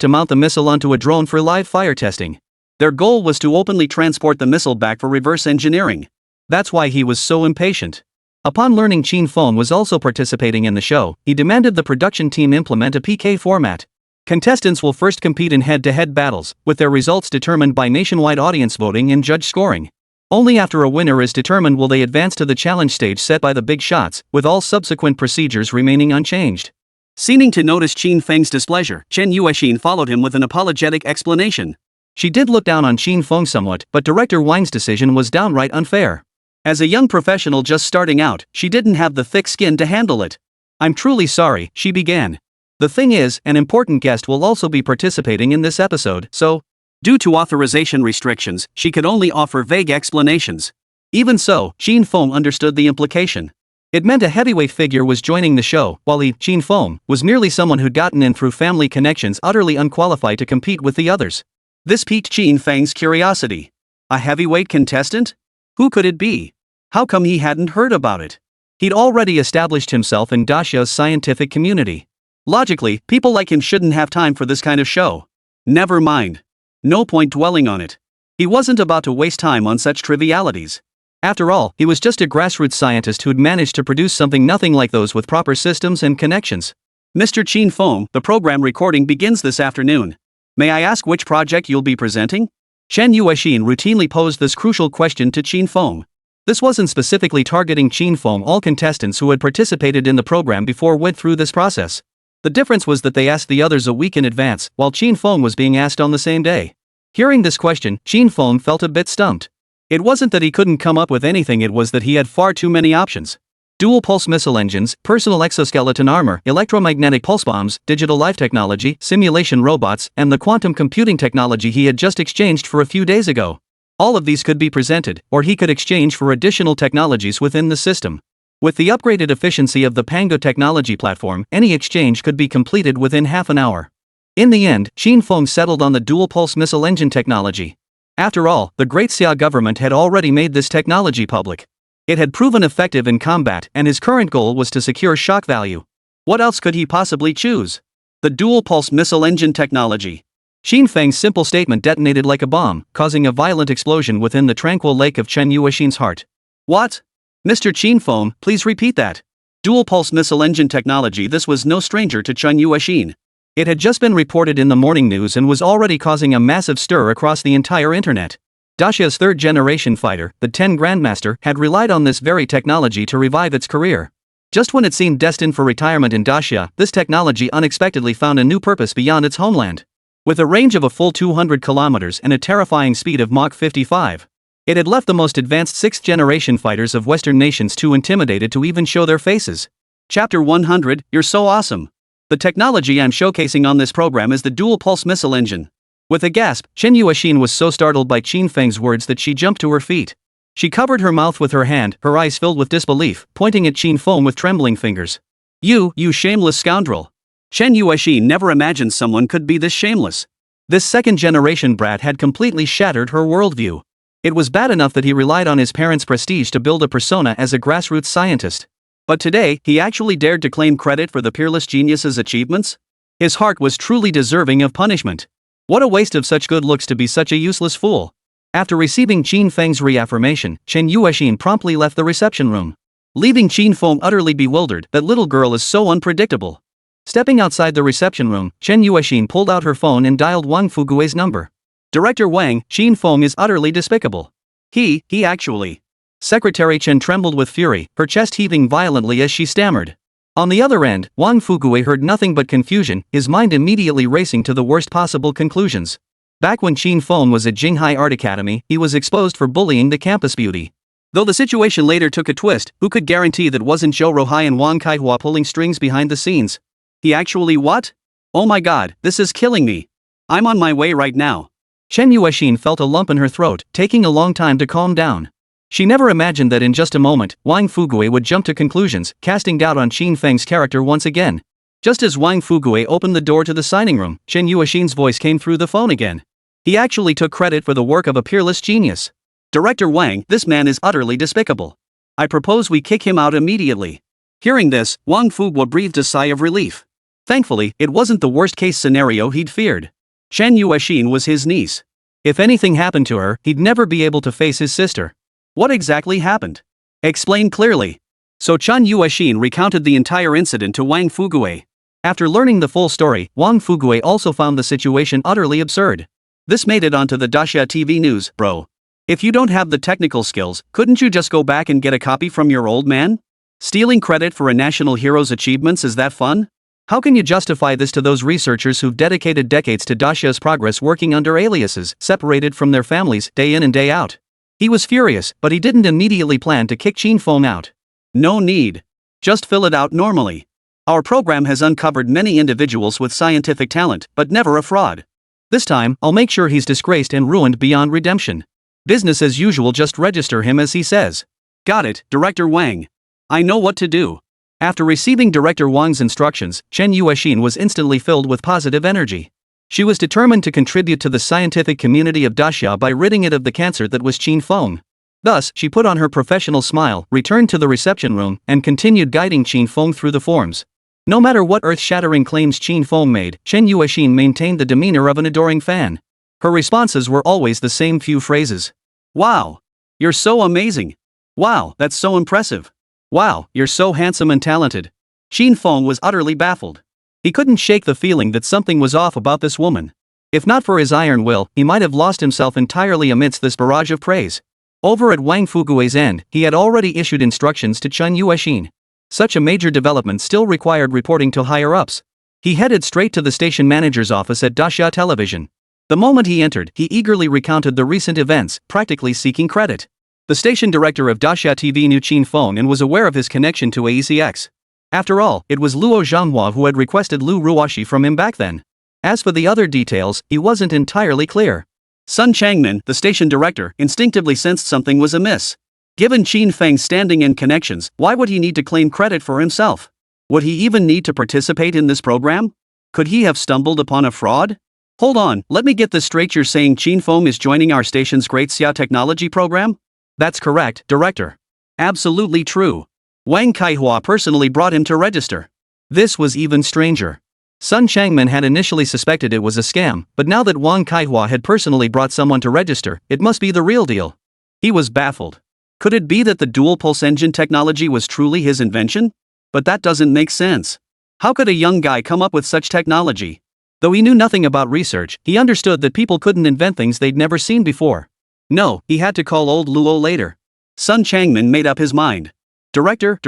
to mount the missile onto a drone for live fire testing. Their goal was to openly transport the missile back for reverse engineering. That's why he was so impatient. Upon learning Qin Feng was also participating in the show, he demanded the production team implement a PK format. Contestants will first compete in head-to-head battles, with their results determined by nationwide audience voting and judge scoring. Only after a winner is determined will they advance to the challenge stage set by the big shots, with all subsequent procedures remaining unchanged. Seeming to notice Qin Feng's displeasure, Chen Yuexin followed him with an apologetic explanation. She did look down on Qin Feng somewhat, but Director Wang's decision was downright unfair. As a young professional just starting out, she didn't have the thick skin to handle it. I'm truly sorry, she began. The thing is, an important guest will also be participating in this episode, so, due to authorization restrictions, she could only offer vague explanations. Even so, Qin Feng understood the implication. It meant a heavyweight figure was joining the show, while he, Qin Feng, was merely someone who'd gotten in through family connections, utterly unqualified to compete with the others. This piqued Qin Feng's curiosity. A heavyweight contestant? Who could it be? How come he hadn't heard about it? He'd already established himself in Daxia's scientific community. Logically, people like him shouldn't have time for this kind of show. Never mind. No point dwelling on it. He wasn't about to waste time on such trivialities. After all, he was just a grassroots scientist who'd managed to produce something nothing like those with proper systems and connections. Mr. Qin Feng, the program recording begins this afternoon. May I ask which project you'll be presenting? Chen Yuexin routinely posed this crucial question to Qin Feng. This wasn't specifically targeting Qin Feng. All contestants who had participated in the program before went through this process. The difference was that they asked the others a week in advance, while Qin Feng was being asked on the same day. Hearing this question, Qin Feng felt a bit stumped. It wasn't that he couldn't come up with anything, it was that he had far too many options. Dual-pulse missile engines, personal exoskeleton armor, electromagnetic pulse bombs, digital life technology, simulation robots, and the quantum computing technology he had just exchanged for a few days ago. All of these could be presented, or he could exchange for additional technologies within the system. With the upgraded efficiency of the Pango technology platform, any exchange could be completed within half an hour. In the end, Qin Feng settled on the dual-pulse missile engine technology. After all, the Great Xia government had already made this technology public. It had proven effective in combat, and his current goal was to secure shock value. What else could he possibly choose? The dual-pulse missile engine technology. Qin Feng's simple statement detonated like a bomb, causing a violent explosion within the tranquil lake of Chen Yuexin's heart. What? Mr. Qin Feng, please repeat that. Dual-pulse missile engine technology. This was no stranger to Chen Yuexin. It had just been reported in the morning news and was already causing a massive stir across the entire internet. Dacia's third-generation fighter, the 10 Grandmaster, had relied on this very technology to revive its career. Just when it seemed destined for retirement in Dacia, this technology unexpectedly found a new purpose beyond its homeland. With a range of a full 200 kilometers and a terrifying speed of Mach 55, it had left the most advanced 6th-generation fighters of Western nations too intimidated to even show their faces. Chapter 100, You're so awesome. The technology I'm showcasing on this program is the dual-pulse missile engine. With a gasp, Chen Yuexin was so startled by Qin Feng's words that she jumped to her feet. She covered her mouth with her hand, her eyes filled with disbelief, pointing at Qin Feng with trembling fingers. You shameless scoundrel. Chen Yuexin never imagined someone could be this shameless. This second-generation brat had completely shattered her worldview. It was bad enough that he relied on his parents' prestige to build a persona as a grassroots scientist. But today, he actually dared to claim credit for the peerless genius's achievements? His heart was truly deserving of punishment. What a waste of such good looks to be such a useless fool. After receiving Qin Feng's reaffirmation, Chen Yuexin promptly left the reception room, leaving Qin Feng utterly bewildered. That little girl is so unpredictable. Stepping outside the reception room, Chen Yuexin pulled out her phone and dialed Wang Fugui's number. Director Wang, Qin Feng is utterly despicable. He actually. Secretary Chen trembled with fury, her chest heaving violently as she stammered. On the other end, Wang Fugui heard nothing but confusion, his mind immediately racing to the worst possible conclusions. Back when Qin Feng was at Jinghai Art Academy, he was exposed for bullying the campus beauty. Though the situation later took a twist, who could guarantee that wasn't Zhou Rohai and Wang Kaihua pulling strings behind the scenes? He actually what? Oh my god, this is killing me. I'm on my way right now. Chen Yuexin felt a lump in her throat, taking a long time to calm down. She never imagined that in just a moment, Wang Fugui would jump to conclusions, casting doubt on Qin Feng's character once again. Just as Wang Fugui opened the door to the signing room, Chen Yuexin's voice came through the phone again. He actually took credit for the work of a peerless genius. Director Wang, this man is utterly despicable. I propose we kick him out immediately. Hearing this, Wang Fugui breathed a sigh of relief. Thankfully, it wasn't the worst-case scenario he'd feared. Chen Yuexin was his niece. If anything happened to her, he'd never be able to face his sister. What exactly happened? Explain clearly. So Chen Yuexin recounted the entire incident to Wang Fugui. After learning the full story, Wang Fugui also found the situation utterly absurd. This made it onto the Dacia TV news, bro. If you don't have the technical skills, couldn't you just go back and get a copy from your old man? Stealing credit for a national hero's achievements, is that fun? How can you justify this to those researchers who've dedicated decades to Dacia's progress working under aliases, separated from their families, day in and day out? He was furious, but he didn't immediately plan to kick Qin Feng out. No need. Just fill it out normally. Our program has uncovered many individuals with scientific talent, but never a fraud. This time, I'll make sure he's disgraced and ruined beyond redemption. Business as usual, just register him as he says. Got it, Director Wang. I know what to do. After receiving Director Wang's instructions, Chen Yuexin was instantly filled with positive energy. She was determined to contribute to the scientific community of Dacia by ridding it of the cancer that was Qin Feng. Thus, she put on her professional smile, returned to the reception room, and continued guiding Qin Feng through the forms. No matter what earth-shattering claims Qin Feng made, Chen Yuexin maintained the demeanor of an adoring fan. Her responses were always the same few phrases. Wow! You're so amazing! Wow, that's so impressive! Wow, you're so handsome and talented! Qin Feng was utterly baffled. He couldn't shake the feeling that something was off about this woman. If not for his iron will, he might have lost himself entirely amidst this barrage of praise. Over at Wang Fugui's end, he had already issued instructions to Chen Yuexin. Such a major development still required reporting to higher-ups. He headed straight to the station manager's office at Dacia Television. The moment he entered, he eagerly recounted the recent events, practically seeking credit. The station director of Dacia TV knew Qin Feng and was aware of his connection to AECX. After all, it was Luo Zhanghua who had requested Lu Ruoxi from him back then. As for the other details, he wasn't entirely clear. Sun Changmin, the station director, instinctively sensed something was amiss. Given Qin Feng's standing and connections, why would he need to claim credit for himself? Would he even need to participate in this program? Could he have stumbled upon a fraud? Hold on, let me get this straight. You're saying Qin Feng is joining our station's Great Xia technology program? That's correct, Director. Absolutely true. Wang Kaihua personally brought him to register. This was even stranger. Sun Changmin had initially suspected it was a scam, but now that Wang Kaihua had personally brought someone to register, it must be the real deal. He was baffled. Could it be that the dual pulse engine technology was truly his invention? But that doesn't make sense. How could a young guy come up with such technology? Though he knew nothing about research, he understood that people couldn't invent things they'd never seen before. No, he had to call old Luo later. Sun Changmin made up his mind. Director,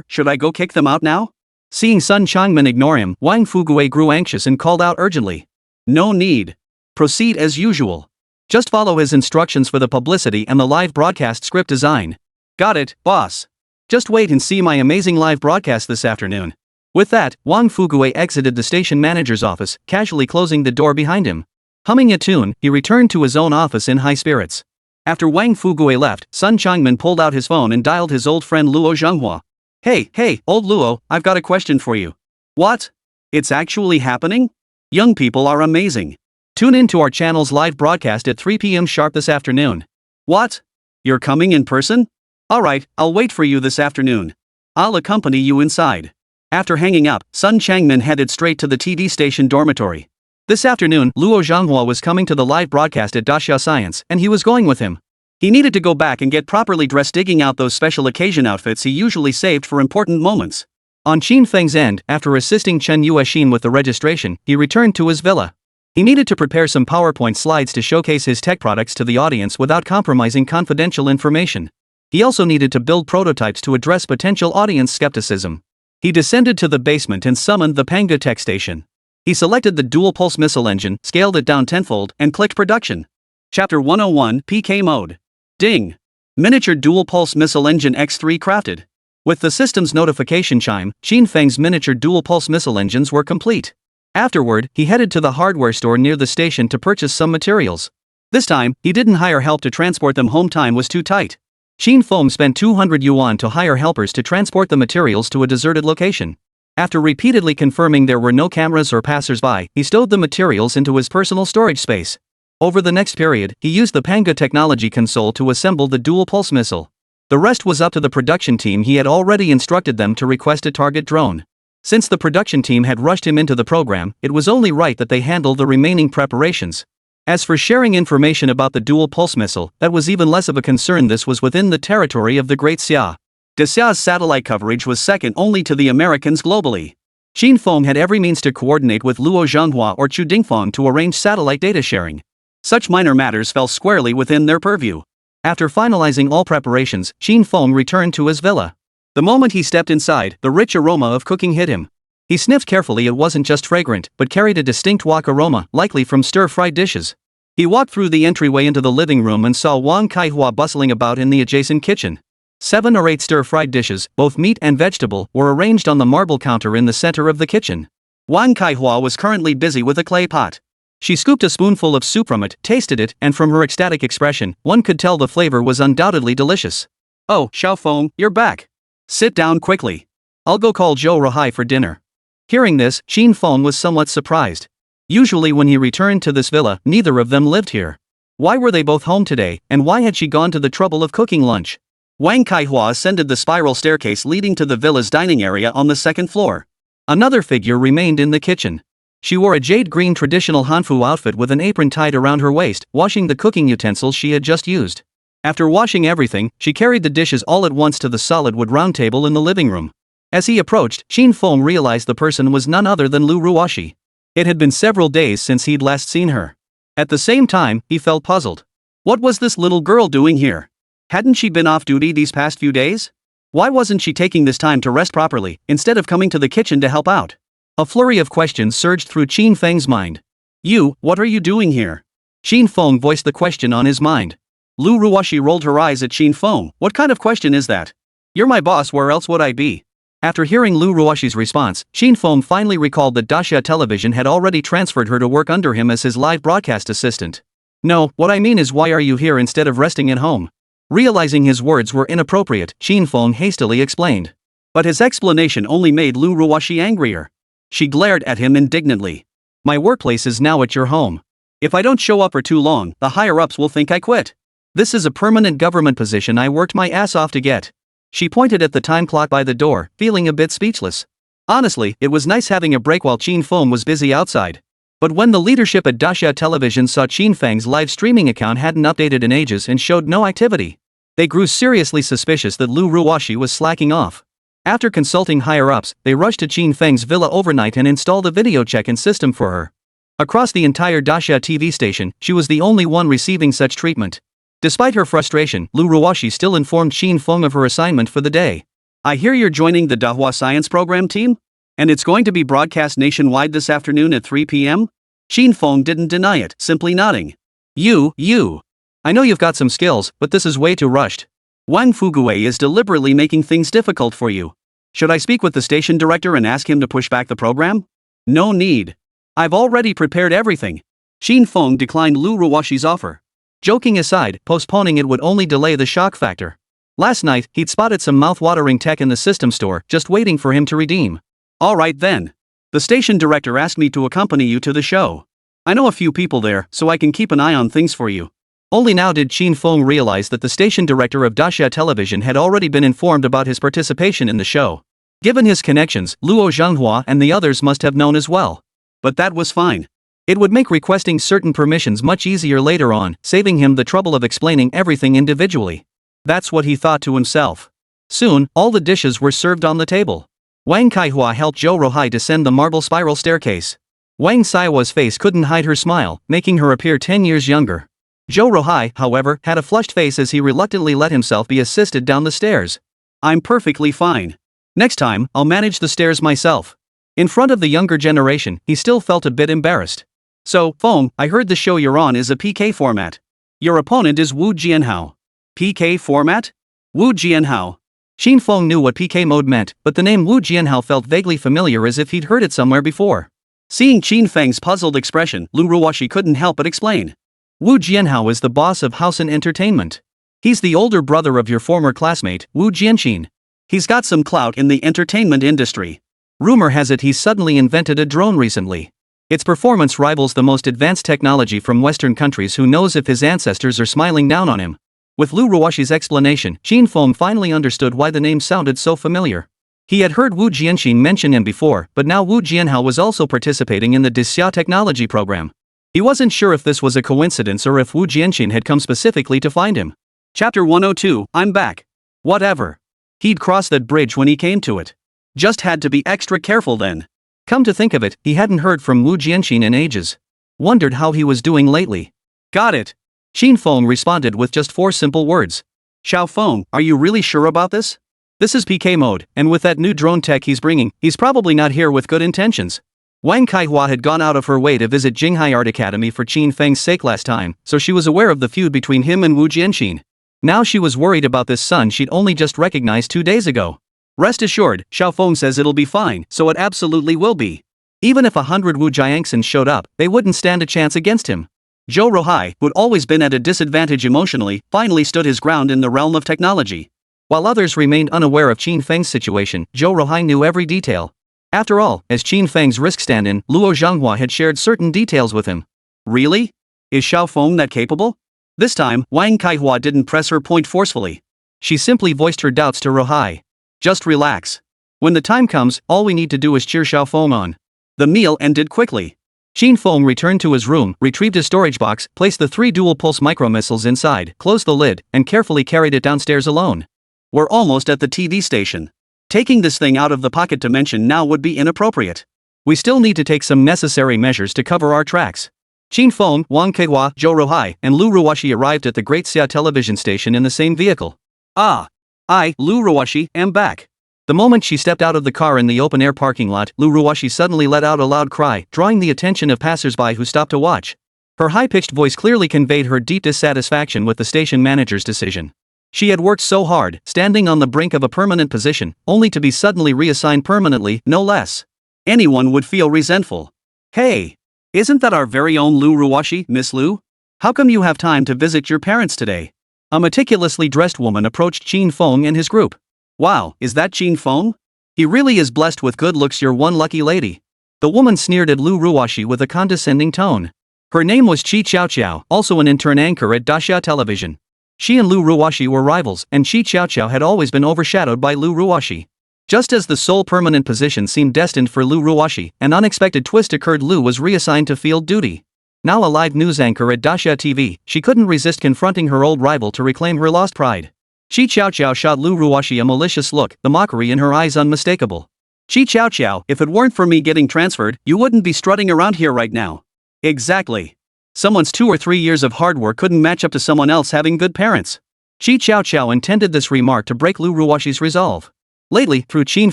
should I go kick them out now? Seeing Sun Changmin ignore him, Wang Fugue grew anxious and called out urgently. No need. Proceed as usual. Just follow his instructions for the publicity and the live broadcast script design. Got it, boss. Just wait and see my amazing live broadcast this afternoon. With that, Wang Fugue exited the station manager's office, casually closing the door behind him. Humming a tune, he returned to his own office in high spirits. After Wang Fugue left, Sun Changmin pulled out his phone and dialed his old friend Luo Zhenghua. Hey, old Luo, I've got a question for you. What? It's actually happening? Young people are amazing. Tune in to our channel's live broadcast at 3 p.m. sharp this afternoon. What? You're coming in person? Alright, I'll wait for you this afternoon. I'll accompany you inside. After hanging up, Sun Changmin headed straight to the TD station dormitory. This afternoon, Luo Zhenghua was coming to the live broadcast at Daxia Science, and he was going with him. He needed to go back and get properly dressed, digging out those special occasion outfits he usually saved for important moments. On Qin Feng's end, after assisting Chen Yuexin with the registration, he returned to his villa. He needed to prepare some PowerPoint slides to showcase his tech products to the audience without compromising confidential information. He also needed to build prototypes to address potential audience skepticism. He descended to the basement and summoned the Panga tech station. He selected the dual pulse missile engine, scaled it down tenfold, and clicked production. Chapter 101 PK Mode. Ding! Miniature dual pulse missile engine X3 crafted. With the system's notification chime, Qin Feng's miniature dual pulse missile engines were complete. Afterward, he headed to the hardware store near the station to purchase some materials. This time, he didn't hire help to transport them home, time was too tight. Qin Feng spent 200 yuan to hire helpers to transport the materials to a deserted location. After repeatedly confirming there were no cameras or passers-by, he stowed the materials into his personal storage space. Over the next period, he used the Panga technology console to assemble the dual pulse missile. The rest was up to the production team. He had already instructed them to request a target drone. Since the production team had rushed him into the program, it was only right that they handle the remaining preparations. As for sharing information about the dual pulse missile, that was even less of a concern. This was within the territory of the Great Xia. Xia's satellite coverage was second only to the Americans globally. Qin Feng had every means to coordinate with Luo Zhenghua or Chu Dingfeng to arrange satellite data sharing. Such minor matters fell squarely within their purview. After finalizing all preparations, Qin Feng returned to his villa. The moment he stepped inside, the rich aroma of cooking hit him. He sniffed carefully. It wasn't just fragrant, but carried a distinct wok aroma, likely from stir-fried dishes. He walked through the entryway into the living room and saw Wang Kaihua bustling about in the adjacent kitchen. 7 or 8 stir-fried dishes, both meat and vegetable, were arranged on the marble counter in the center of the kitchen. Wang Kaihua was currently busy with a clay pot. She scooped a spoonful of soup from it, tasted it, and from her ecstatic expression, one could tell the flavor was undoubtedly delicious. Oh, Xiaofeng, you're back. Sit down quickly. I'll go call Zhou Rahai for dinner. Hearing this, Qin Feng was somewhat surprised. Usually when he returned to this villa, neither of them lived here. Why were they both home today, and why had she gone to the trouble of cooking lunch? Wang Kaihua ascended the spiral staircase leading to the villa's dining area on the second floor. Another figure remained in the kitchen. She wore a jade-green traditional Hanfu outfit with an apron tied around her waist, washing the cooking utensils she had just used. After washing everything, she carried the dishes all at once to the solid wood round table in the living room. As he approached, Qin Feng realized the person was none other than Lu Ruoshi. It had been several days since he'd last seen her. At the same time, he felt puzzled. What was this little girl doing here? Hadn't she been off duty these past few days? Why wasn't she taking this time to rest properly, instead of coming to the kitchen to help out? A flurry of questions surged through Qin Feng's mind. You, what are you doing here? Qin Feng voiced the question on his mind. Lu Ruoshi rolled her eyes at Qin Feng. What kind of question is that? You're my boss, where else would I be? After hearing Lu Ruoshi's response, Qin Feng finally recalled that Daxia Television had already transferred her to work under him as his live broadcast assistant. No, what I mean is, why are you here instead of resting at home? Realizing his words were inappropriate, Qin Feng hastily explained. But his explanation only made Lu Ruoshi angrier. She glared at him indignantly. My workplace is now at your home. If I don't show up for too long, the higher-ups will think I quit. This is a permanent government position I worked my ass off to get. She pointed at the time clock by the door, feeling a bit speechless. Honestly, it was nice having a break while Qin Feng was busy outside. But when the leadership at Daxia Television saw Qin Feng's live streaming account hadn't updated in ages and showed no activity, they grew seriously suspicious that Lu Ruoxi was slacking off. After consulting higher-ups, they rushed to Qin Feng's villa overnight and installed a video check-in system for her. Across the entire Daxia TV station, she was the only one receiving such treatment. Despite her frustration, Lu Ruoxi still informed Qin Feng of her assignment for the day. I hear you're joining the Dahua Science Program team? And it's going to be broadcast nationwide this afternoon at 3 p.m.? Qin Feng didn't deny it, simply nodding. You. I know you've got some skills, but this is way too rushed. Wang Fugue is deliberately making things difficult for you. Should I speak with the station director and ask him to push back the program? No need. I've already prepared everything. Qin Feng declined Lu Ruoxi's offer. Joking aside, postponing it would only delay the shock factor. Last night, he'd spotted some mouth-watering tech in the system store, just waiting for him to redeem. Alright then. The station director asked me to accompany you to the show. I know a few people there, so I can keep an eye on things for you. Only now did Qin Feng realize that the station director of Daxia Television had already been informed about his participation in the show. Given his connections, Luo Zhenghua and the others must have known as well. But that was fine. It would make requesting certain permissions much easier later on, saving him the trouble of explaining everything individually. That's what he thought to himself. Soon, all the dishes were served on the table. Wang Kaihua helped Zhou Rohai descend the marble spiral staircase. Wang Saiwa's face couldn't hide her smile, making her appear 10 years younger. Zhou Rohai, however, had a flushed face as he reluctantly let himself be assisted down the stairs. I'm perfectly fine. Next time, I'll manage the stairs myself. In front of the younger generation, he still felt a bit embarrassed. So, Feng, I heard the show you're on is a PK format. Your opponent is Wu Jianhao. PK format? Wu Jianhao. Qin Feng knew what PK mode meant, but the name Wu Jianhao felt vaguely familiar as if he'd heard it somewhere before. Seeing Qin Feng's puzzled expression, Lu Ruoxi couldn't help but explain. Wu Jianhao is the boss of Housen Entertainment. He's the older brother of your former classmate, Wu Jianqin. He's got some clout in the entertainment industry. Rumor has it he's suddenly invented a drone recently. Its performance rivals the most advanced technology from Western countries. Who knows if his ancestors are smiling down on him. With Lu Ruoxi's explanation, Qin Feng finally understood why the name sounded so familiar. He had heard Wu Jianqin mention him before, but now Wu Jianhao was also participating in the Daxia technology program. He wasn't sure if this was a coincidence or if Wu Jianqin had come specifically to find him. Chapter 102, I'm back. Whatever. He'd crossed that bridge when he came to it. Just had to be extra careful then. Come to think of it, he hadn't heard from Wu Jianqin in ages. Wondered how he was doing lately. Got it. Qin Feng responded with just 4 simple words. Xiao Feng, are you really sure about this? This is PK mode, and with that new drone tech he's bringing, he's probably not here with good intentions. Wang Kaihua had gone out of her way to visit Jinghai Art Academy for Qin Feng's sake last time, so she was aware of the feud between him and Wu Jianqin. Now she was worried about this son she'd only just recognized 2 days ago. Rest assured, Xiao Feng says it'll be fine, so it absolutely will be. Even if 100 Wu Jiangxins showed up, they wouldn't stand a chance against him. Zhou Rohai, who'd always been at a disadvantage emotionally, finally stood his ground in the realm of technology. While others remained unaware of Qin Feng's situation, Zhou Rohai knew every detail. After all, as Qin Feng's risk stand-in, Luo Zhenghua had shared certain details with him. Really? Is Xiao Feng that capable? This time, Wang Kaihua didn't press her point forcefully. She simply voiced her doubts to Rohai. Just relax. When the time comes, all we need to do is cheer Xiao Feng on. The meal ended quickly. Qin Feng returned to his room, retrieved his storage box, placed the 3 dual-pulse micromissiles inside, closed the lid, and carefully carried it downstairs alone. We're almost at the TV station. Taking this thing out of the pocket dimension now would be inappropriate. We still need to take some necessary measures to cover our tracks. Qin Feng, Wang Keihua, Zhou Rohai, and Lu Ruoxi arrived at the Great Xia television station in the same vehicle. Ah! I, Lu Ruoxi, am back. The moment she stepped out of the car in the open-air parking lot, Lu Ruoxi suddenly let out a loud cry, drawing the attention of passers-by who stopped to watch. Her high-pitched voice clearly conveyed her deep dissatisfaction with the station manager's decision. She had worked so hard, standing on the brink of a permanent position, only to be suddenly reassigned permanently, no less. Anyone would feel resentful. Hey! Isn't that our very own Lu Ruoxi, Miss Lu? How come you have time to visit your parents today? A meticulously dressed woman approached Qin Feng and his group. Wow, is that Qin Feng? He really is blessed with good looks. You're one lucky lady. The woman sneered at Lu Ruoxi with a condescending tone. Her name was Qi Qiaoqiao, also an intern anchor at Daxia Television. She and Lu Ruoxi were rivals, and Qi Qiaoqiao had always been overshadowed by Lu Ruoxi. Just as the sole permanent position seemed destined for Lu Ruoxi, an unexpected twist occurred. Lu was reassigned to field duty. Now a live news anchor at Daxia TV, she couldn't resist confronting her old rival to reclaim her lost pride. Qi Qiaoqiao shot Lu Ruoxi a malicious look, the mockery in her eyes unmistakable. Qi Qiaoqiao, if it weren't for me getting transferred, you wouldn't be strutting around here right now. Exactly. Someone's 2 or 3 years of hard work couldn't match up to someone else having good parents. Qi Qiaoqiao intended this remark to break Lu Ruoxi's resolve. Lately, through Qin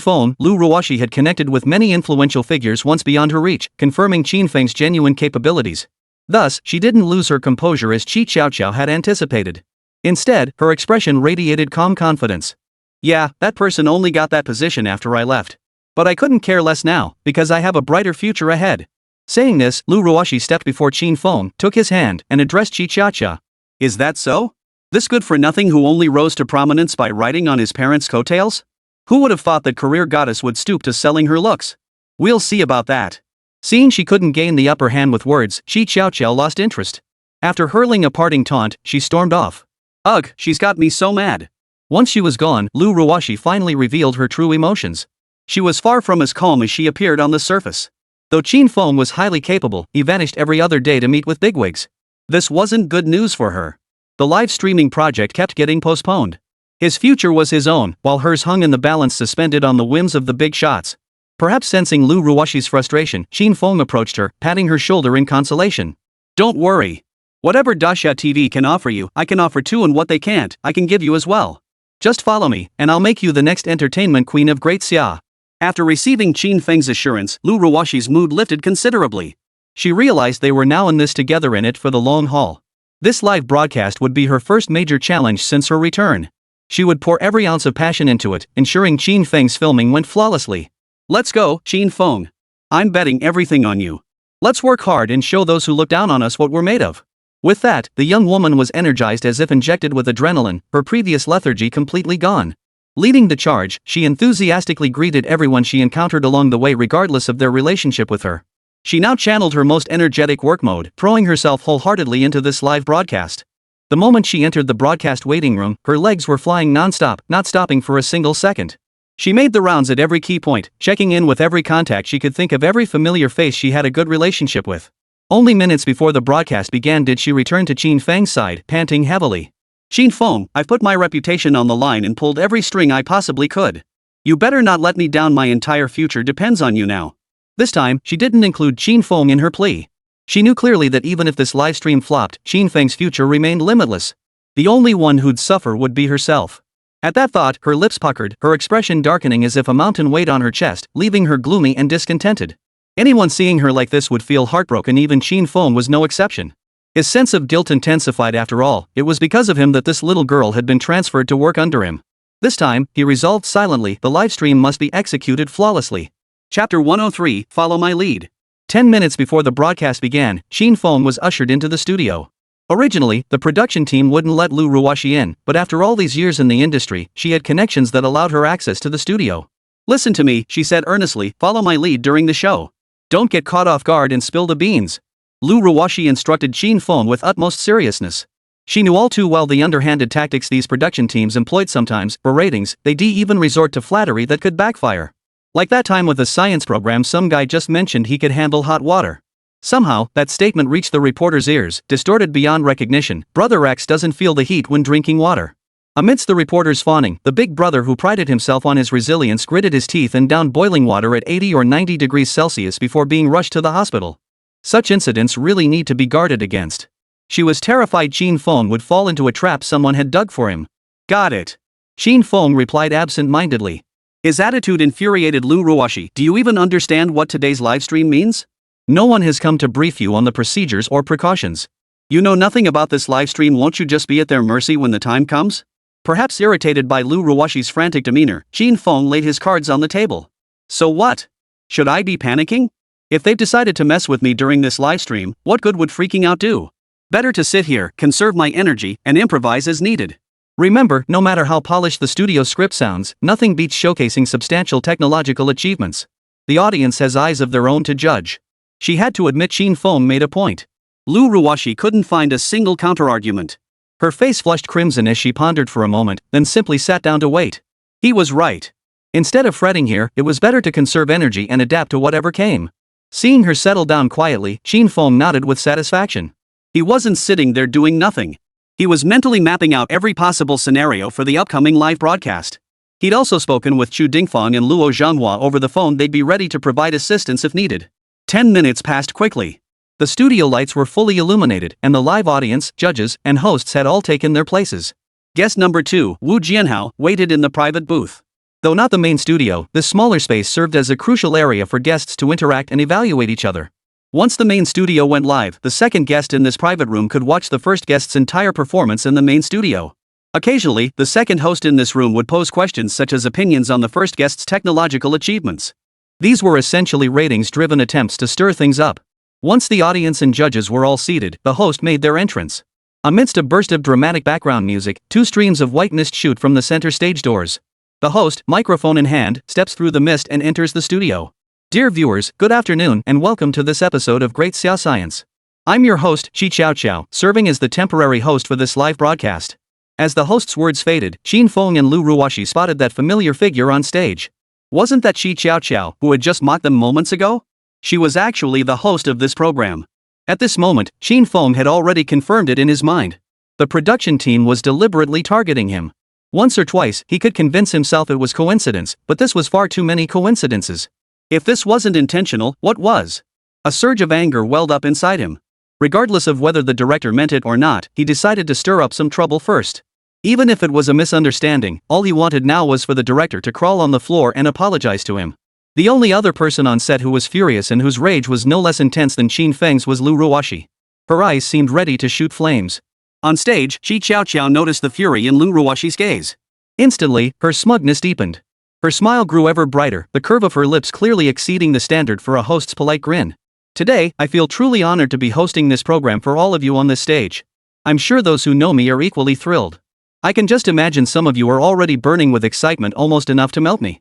Feng, Lu Ruoxi had connected with many influential figures once beyond her reach, confirming Qin Feng's genuine capabilities. Thus, she didn't lose her composure as Qi Qiaoqiao had anticipated. Instead, her expression radiated calm confidence. Yeah, that person only got that position after I left. But I couldn't care less now, because I have a brighter future ahead. Saying this, Lu Ruoxi stepped before Qin Feng, took his hand, and addressed Qi Qiaoqiao. Is that so? This good-for-nothing who only rose to prominence by riding on his parents' coattails? Who would have thought that career goddess would stoop to selling her looks? We'll see about that. Seeing she couldn't gain the upper hand with words, Qi Qiaoqiao lost interest. After hurling a parting taunt, she stormed off. Ugh, she's got me so mad. Once she was gone, Lu Ruoxi finally revealed her true emotions. She was far from as calm as she appeared on the surface. Though Qin Feng was highly capable, he vanished every other day to meet with bigwigs. This wasn't good news for her. The live streaming project kept getting postponed. His future was his own, while hers hung in the balance, suspended on the whims of the big shots. Perhaps sensing Lu Ruoxi's frustration, Qin Feng approached her, patting her shoulder in consolation. Don't worry. Whatever Daxia TV can offer you, I can offer too, and what they can't, I can give you as well. Just follow me, and I'll make you the next entertainment queen of Great Xia. After receiving Qin Feng's assurance, Lu Ruoxi's mood lifted considerably. She realized they were now in this together, in it for the long haul. This live broadcast would be her first major challenge since her return. She would pour every ounce of passion into it, ensuring Qin Feng's filming went flawlessly. Let's go, Qin Feng. I'm betting everything on you. Let's work hard and show those who look down on us what we're made of. With that, the young woman was energized as if injected with adrenaline, her previous lethargy completely gone. Leading the charge, she enthusiastically greeted everyone she encountered along the way, regardless of their relationship with her. She now channeled her most energetic work mode, throwing herself wholeheartedly into this live broadcast. The moment she entered the broadcast waiting room, her legs were flying non-stop, not stopping for a single second. She made the rounds at every key point, checking in with every contact she could think of, every familiar face she had a good relationship with. Only minutes before the broadcast began did she return to Qin Feng's side, panting heavily. Qin Feng, I've put my reputation on the line and pulled every string I possibly could. You better not let me down, my entire future depends on you now. This time, she didn't include Qin Feng in her plea. She knew clearly that even if this livestream flopped, Qin Feng's future remained limitless. The only one who'd suffer would be herself. At that thought, her lips puckered, her expression darkening as if a mountain weighed on her chest, leaving her gloomy and discontented. Anyone seeing her like this would feel heartbroken, even Qin Feng was no exception. His sense of guilt intensified. After all, it was because of him that this little girl had been transferred to work under him. This time, he resolved silently, the livestream must be executed flawlessly. Chapter 103, Follow My Lead. 10 minutes before the broadcast began, Qin Feng was ushered into the studio. Originally, the production team wouldn't let Lu Ruoxi in, but after all these years in the industry, she had connections that allowed her access to the studio. Listen to me, she said earnestly, follow my lead during the show. Don't get caught off guard and spill the beans. Lu Ruoxi instructed Qin Feng with utmost seriousness. She knew all too well the underhanded tactics these production teams employed. Sometimes, for ratings, they'd even resort to flattery that could backfire. Like that time with the science program, some guy just mentioned he could handle hot water. Somehow, that statement reached the reporter's ears, distorted beyond recognition. Brother X doesn't feel the heat when drinking water. Amidst the reporter's fawning, the big brother who prided himself on his resilience gritted his teeth and downed boiling water at 80 or 90 degrees Celsius before being rushed to the hospital. Such incidents really need to be guarded against. She was terrified Qin Feng would fall into a trap someone had dug for him. Got it. Qin Feng replied absent-mindedly. His attitude infuriated Lu Ruoxi. Do you even understand what today's livestream means? No one has come to brief you on the procedures or precautions. You know nothing about this livestream. Won't you just be at their mercy when the time comes? Perhaps irritated by Lu Ruoxi's frantic demeanor, Qin Feng laid his cards on the table. So what? Should I be panicking? If they've decided to mess with me during this livestream, what good would freaking out do? Better to sit here, conserve my energy, and improvise as needed. Remember, no matter how polished the studio script sounds, nothing beats showcasing substantial technological achievements. The audience has eyes of their own to judge. She had to admit Qin Feng made a point. Lu Ruoshi couldn't find a single counterargument. Her face flushed crimson as she pondered for a moment, then simply sat down to wait. He was right. Instead of fretting here, it was better to conserve energy and adapt to whatever came. Seeing her settle down quietly, Qin Feng nodded with satisfaction. He wasn't sitting there doing nothing. He was mentally mapping out every possible scenario for the upcoming live broadcast. He'd also spoken with Chu Dingfang and Luo Zhanghua over the phone. They'd be ready to provide assistance if needed. 10 minutes passed quickly. The studio lights were fully illuminated, and the live audience, judges, and hosts had all taken their places. Guest number 2, Wu Jianhao, waited in the private booth. Though not the main studio, this smaller space served as a crucial area for guests to interact and evaluate each other. Once the main studio went live, the second guest in this private room could watch the first guest's entire performance in the main studio. Occasionally, the second host in this room would pose questions such as opinions on the first guest's technological achievements. These were essentially ratings-driven attempts to stir things up. Once the audience and judges were all seated, the host made their entrance. Amidst a burst of dramatic background music, 2 streams of white mist shoot from the center stage doors. The host, microphone in hand, steps through the mist and enters the studio. Dear viewers, good afternoon and welcome to this episode of Great Xia Science. I'm your host, Qi Qiao, serving as the temporary host for this live broadcast. As the host's words faded, Qin Feng and Lu Ruoshi spotted that familiar figure on stage. Wasn't that Qi Qiao who had just mocked them moments ago? She was actually the host of this program. At this moment, Qin Feng had already confirmed it in his mind. The production team was deliberately targeting him. Once or twice, he could convince himself it was coincidence, but this was far too many coincidences. If this wasn't intentional, what was? A surge of anger welled up inside him. Regardless of whether the director meant it or not, he decided to stir up some trouble first. Even if it was a misunderstanding, all he wanted now was for the director to crawl on the floor and apologize to him. The only other person on set who was furious and whose rage was no less intense than Qin Feng's was Lu Ruoshi. Her eyes seemed ready to shoot flames. On stage, Qi Qiao noticed the fury in Lu Ruoshi's gaze. Instantly, her smugness deepened. Her smile grew ever brighter, the curve of her lips clearly exceeding the standard for a host's polite grin. Today, I feel truly honored to be hosting this program for all of you on this stage. I'm sure those who know me are equally thrilled. I can just imagine some of you are already burning with excitement, almost enough to melt me.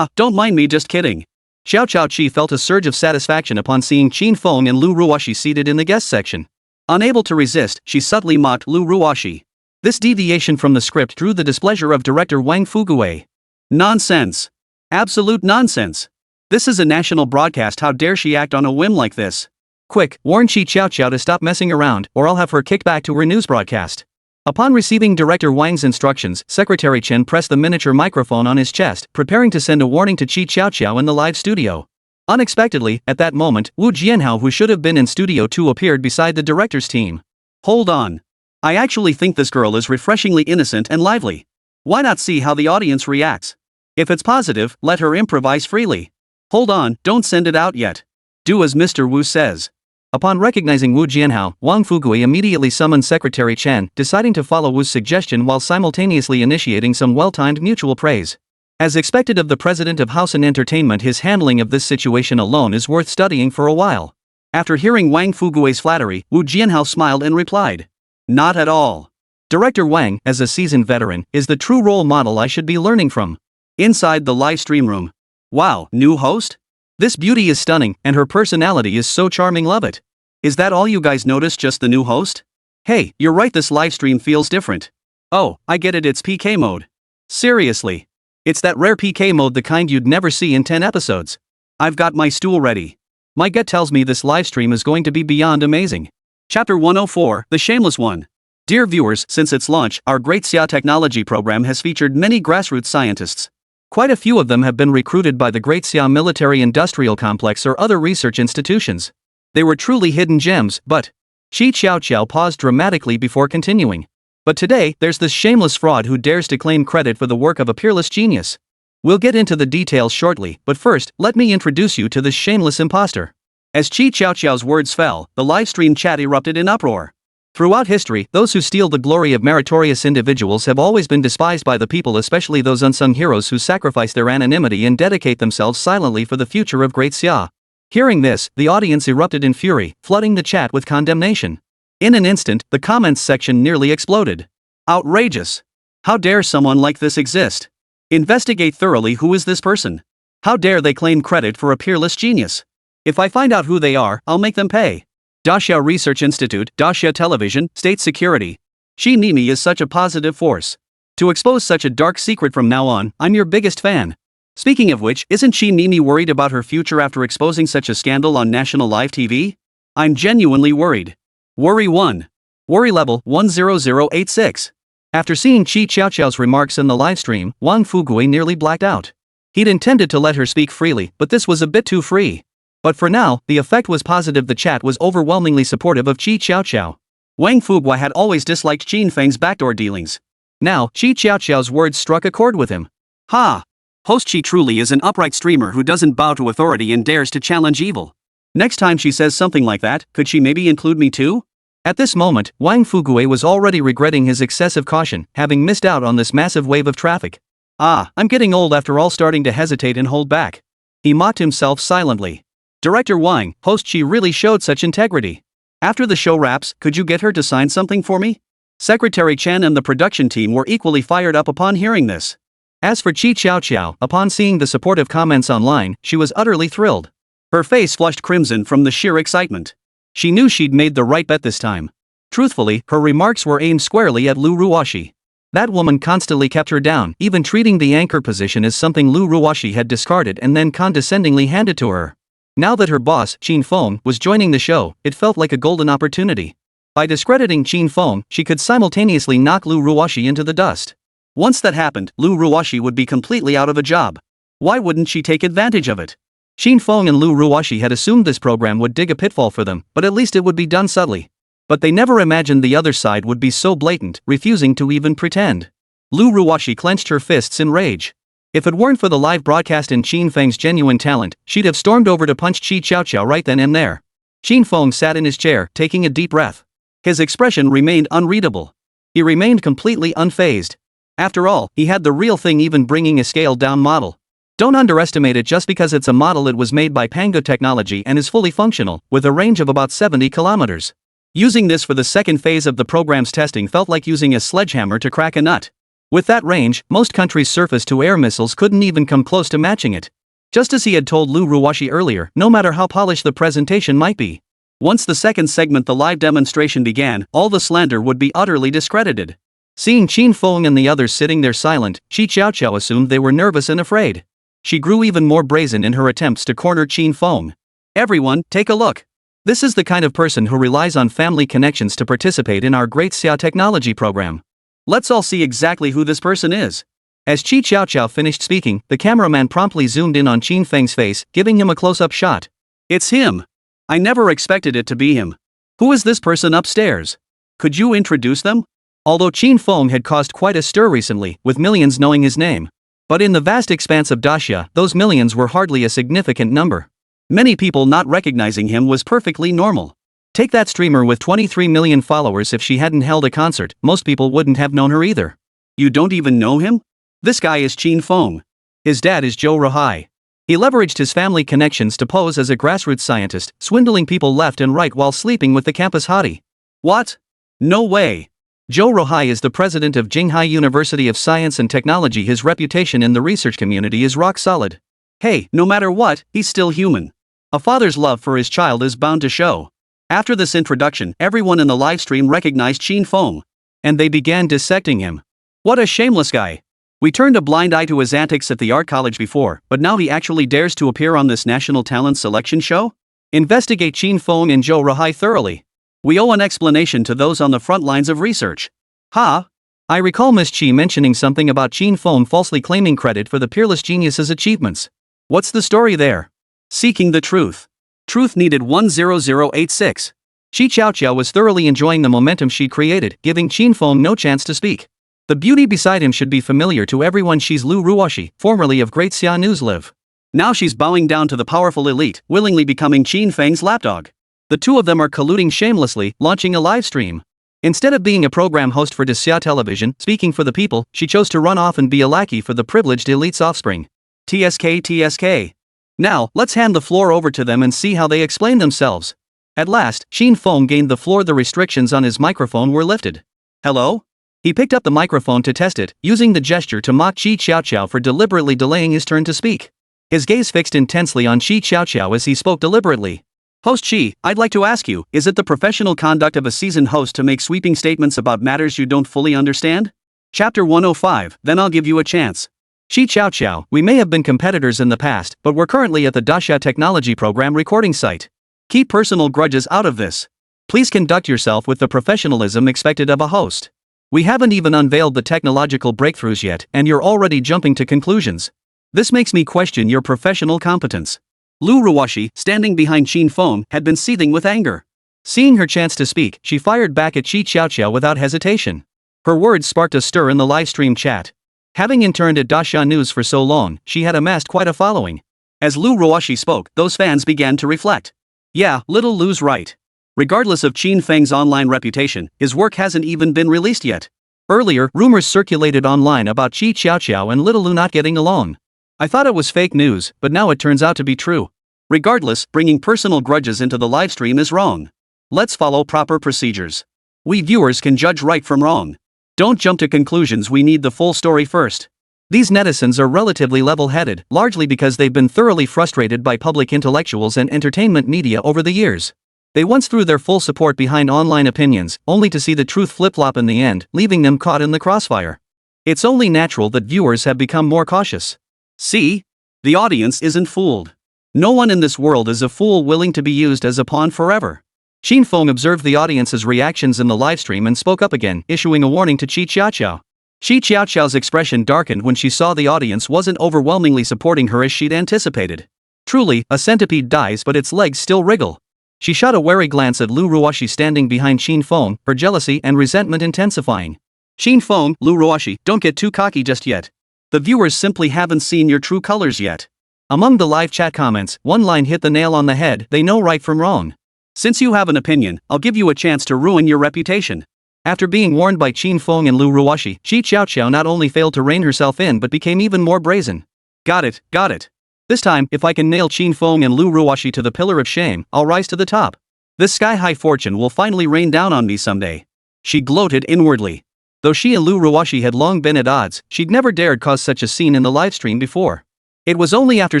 Don't mind me, just kidding. Xiao Qi felt a surge of satisfaction upon seeing Qin Feng and Lu Ruoshi seated in the guest section. Unable to resist, she subtly mocked Lu Ruoshi. This deviation from the script drew the displeasure of director Wang Fuguwei. Nonsense. Absolute nonsense. This is a national broadcast. How dare she act on a whim like this? Quick, warn Qi Qiao to stop messing around, or I'll have her kicked back to her news broadcast. Upon receiving Director Wang's instructions, Secretary Chen pressed the miniature microphone on his chest, preparing to send a warning to Qi Qiao in the live studio. Unexpectedly, at that moment, Wu Jianhao, who should have been in Studio 2, appeared beside the director's team. Hold on. I actually think this girl is refreshingly innocent and lively. Why not see how the audience reacts? If it's positive, let her improvise freely. Hold on, don't send it out yet. Do as Mr. Wu says. Upon recognizing Wu Jianhao, Wang Fugui immediately summoned Secretary Chen, deciding to follow Wu's suggestion while simultaneously initiating some well-timed mutual praise. As expected of the president of Housen Entertainment, his handling of this situation alone is worth studying for a while. After hearing Wang Fugui's flattery, Wu Jianhao smiled and replied, "Not at all. Director Wang, as a seasoned veteran, is the true role model I should be learning from." Inside the live stream room. Wow, new host? This beauty is stunning, and her personality is so charming, love it. Is that all you guys noticed, just the new host? Hey, you're right, this live stream feels different. Oh, I get it, it's PK mode. Seriously. It's that rare PK mode, the kind you'd never see in 10 episodes. I've got my stool ready. My gut tells me this livestream is going to be beyond amazing. Chapter 104, The Shameless One. Dear viewers, since its launch, our Great Xia Technology program has featured many grassroots scientists. Quite a few of them have been recruited by the Great Xia Military Industrial Complex or other research institutions. They were truly hidden gems, but... Qi Qiao paused dramatically before continuing. But today, there's this shameless fraud who dares to claim credit for the work of a peerless genius. We'll get into the details shortly, but first, let me introduce you to this shameless imposter. As Qi Qiao's words fell, the livestream chat erupted in uproar. Throughout history, those who steal the glory of meritorious individuals have always been despised by the people, especially those unsung heroes who sacrifice their anonymity and dedicate themselves silently for the future of Great Xia. Hearing this, the audience erupted in fury, flooding the chat with condemnation. In an instant, the comments section nearly exploded. Outrageous! How dare someone like this exist? Investigate thoroughly who is this person. How dare they claim credit for a peerless genius? If I find out who they are, I'll make them pay. Daxia Research Institute, Daxia Television, State Security. Qin Nimi is such a positive force. To expose such a dark secret from now on, I'm your biggest fan. Speaking of which, isn't Qin Nimi worried about her future after exposing such a scandal on national live TV? I'm genuinely worried. Worry 1. Worry level 10086. After seeing Qi Xiaoqiao's remarks in the livestream, Wang Fugui nearly blacked out. He'd intended to let her speak freely, but this was a bit too free. But for now, the effect was positive. The chat was overwhelmingly supportive of Qi Xiaoqiao. Wang Fugui had always disliked Qin Feng's backdoor dealings. Now, Qi Xiaoqiao's words struck a chord with him. Ha! Host Qi truly is an upright streamer who doesn't bow to authority and dares to challenge evil. Next time she says something like that, could she maybe include me too? At this moment, Wang Fugui was already regretting his excessive caution, having missed out on this massive wave of traffic. Ah, I'm getting old after all, starting to hesitate and hold back. He mocked himself silently. Director Wang, host Qi really showed such integrity. After the show wraps, could you get her to sign something for me? Secretary Chen and the production team were equally fired up upon hearing this. As for Qi Xiaoqiao, upon seeing the supportive comments online, she was utterly thrilled. Her face flushed crimson from the sheer excitement. She knew she'd made the right bet this time. Truthfully, her remarks were aimed squarely at Lu Ruoxi. That woman constantly kept her down, even treating the anchor position as something Lu Ruoxi had discarded and then condescendingly handed to her. Now that her boss, Qin Feng, was joining the show, it felt like a golden opportunity. By discrediting Qin Feng, she could simultaneously knock Lu Ruoxi into the dust. Once that happened, Lu Ruoxi would be completely out of a job. Why wouldn't she take advantage of it? Qin Feng and Lu Ruoxi had assumed this program would dig a pitfall for them, but at least it would be done subtly. But they never imagined the other side would be so blatant, refusing to even pretend. Lu Ruoxi clenched her fists in rage. If it weren't for the live broadcast and Qin Feng's genuine talent, she'd have stormed over to punch Qi Xiaoqiao right then and there. Qin Feng sat in his chair, taking a deep breath. His expression remained unreadable. He remained completely unfazed. After all, he had the real thing, even bringing a scaled-down model. Don't underestimate it. Just because it's a model, it was made by Pango Technology and is fully functional, with a range of about 70 kilometers. Using this for the second phase of the program's testing felt like using a sledgehammer to crack a nut. With that range, most countries' surface-to-air missiles couldn't even come close to matching it. Just as he had told Lu Ruoxi earlier, no matter how polished the presentation might be. Once the second segment, the live demonstration, began, all the slander would be utterly discredited. Seeing Qin Feng and the others sitting there silent, Qi Xiaoqiao assumed they were nervous and afraid. She grew even more brazen in her attempts to corner Qin Feng. Everyone, take a look. This is the kind of person who relies on family connections to participate in our great Xia technology program. Let's all see exactly who this person is. As Qi Xiaoqiao finished speaking, the cameraman promptly zoomed in on Qin Feng's face, giving him a close-up shot. It's him. I never expected it to be him. Who is this person upstairs? Could you introduce them? Although Qin Feng had caused quite a stir recently, with millions knowing his name. But in the vast expanse of Daxia, those millions were hardly a significant number. Many people not recognizing him was perfectly normal. Take that streamer with 23 million followers. If she hadn't held a concert, most people wouldn't have known her either. You don't even know him? This guy is Qin Feng. His dad is Zhou Ruhai. He leveraged his family connections to pose as a grassroots scientist, swindling people left and right while sleeping with the campus hottie. What? No way. Zhou Ruhai is the president of Jinghai University of Science and Technology. His reputation in the research community is rock solid. Hey, no matter what, he's still human. A father's love for his child is bound to show. After this introduction, everyone in the livestream recognized Qin Feng. And they began dissecting him. What a shameless guy. We turned a blind eye to his antics at the art college before, but now he actually dares to appear on this national talent selection show? Investigate Qin Feng and Zhou Ruhai thoroughly. We owe an explanation to those on the front lines of research. Ha! I recall Miss Qi mentioning something about Qin Feng falsely claiming credit for the peerless genius's achievements. What's the story there? Seeking the truth. Truth needed 10086. Qi Xiaoqiao was thoroughly enjoying the momentum she'd created, giving Qin Feng no chance to speak. The beauty beside him should be familiar to everyone. She's Lu Ruoxi, formerly of Great Xia News Live. Now she's bowing down to the powerful elite, willingly becoming Qin Feng's lapdog. The two of them are colluding shamelessly, launching a live stream. Instead of being a program host for Xia Television, speaking for the people, she chose to run off and be a lackey for the privileged elite's offspring. TSK. Now, let's hand the floor over to them and see how they explain themselves. At last, Qin Feng gained the floor. The restrictions on his microphone were lifted. Hello? He picked up the microphone to test it, using the gesture to mock Qi Xiaoqiao for deliberately delaying his turn to speak. His gaze fixed intensely on Qi Xiaoqiao as he spoke deliberately. Host Qi, I'd like to ask you, is it the professional conduct of a seasoned host to make sweeping statements about matters you don't fully understand? Chapter 105, then I'll give you a chance. Qi Xiaoqiao, we may have been competitors in the past, but we're currently at the Daxia Technology Program recording site. Keep personal grudges out of this. Please conduct yourself with the professionalism expected of a host. We haven't even unveiled the technological breakthroughs yet, and you're already jumping to conclusions. This makes me question your professional competence. Lu Ruoxi, standing behind Qin Feng, had been seething with anger. Seeing her chance to speak, she fired back at Qi Xiaoqiao without hesitation. Her words sparked a stir in the live stream chat. Having interned at Daxia News for so long, she had amassed quite a following. As Lu Ruoxi spoke, those fans began to reflect. Yeah, little Lu's right. Regardless of Qin Feng's online reputation, his work hasn't even been released yet. Earlier, rumors circulated online about Qi Xiaoqiao and little Lu not getting along. I thought it was fake news, but now it turns out to be true. Regardless, bringing personal grudges into the livestream is wrong. Let's follow proper procedures. We viewers can judge right from wrong. Don't jump to conclusions, we need the full story first. These netizens are relatively level-headed, largely because they've been thoroughly frustrated by public intellectuals and entertainment media over the years. They once threw their full support behind online opinions, only to see the truth flip-flop in the end, leaving them caught in the crossfire. It's only natural that viewers have become more cautious. See? The audience isn't fooled. No one in this world is a fool willing to be used as a pawn forever. Qin Feng observed the audience's reactions in the livestream and spoke up again, issuing a warning to Qi Xiaoqiao. Qi Xiaoqiao's expression darkened when she saw the audience wasn't overwhelmingly supporting her as she'd anticipated. Truly, a centipede dies but its legs still wriggle. She shot a wary glance at Lu Ruoxi standing behind Qin Feng, her jealousy and resentment intensifying. Qin Feng, Lu Ruoxi, don't get too cocky just yet. The viewers simply haven't seen your true colors yet. Among the live chat comments, one line hit the nail on the head: they know right from wrong. Since you have an opinion, I'll give you a chance to ruin your reputation. After being warned by Qin Feng and Lu Ruoxi, Qi Xiaoqiao not only failed to rein herself in but became even more brazen. Got it. This time, if I can nail Qin Feng and Lu Ruoxi to the pillar of shame, I'll rise to the top. This sky-high fortune will finally rain down on me someday. She gloated inwardly. Though she and Lu Ruoxi had long been at odds, she'd never dared cause such a scene in the livestream before. It was only after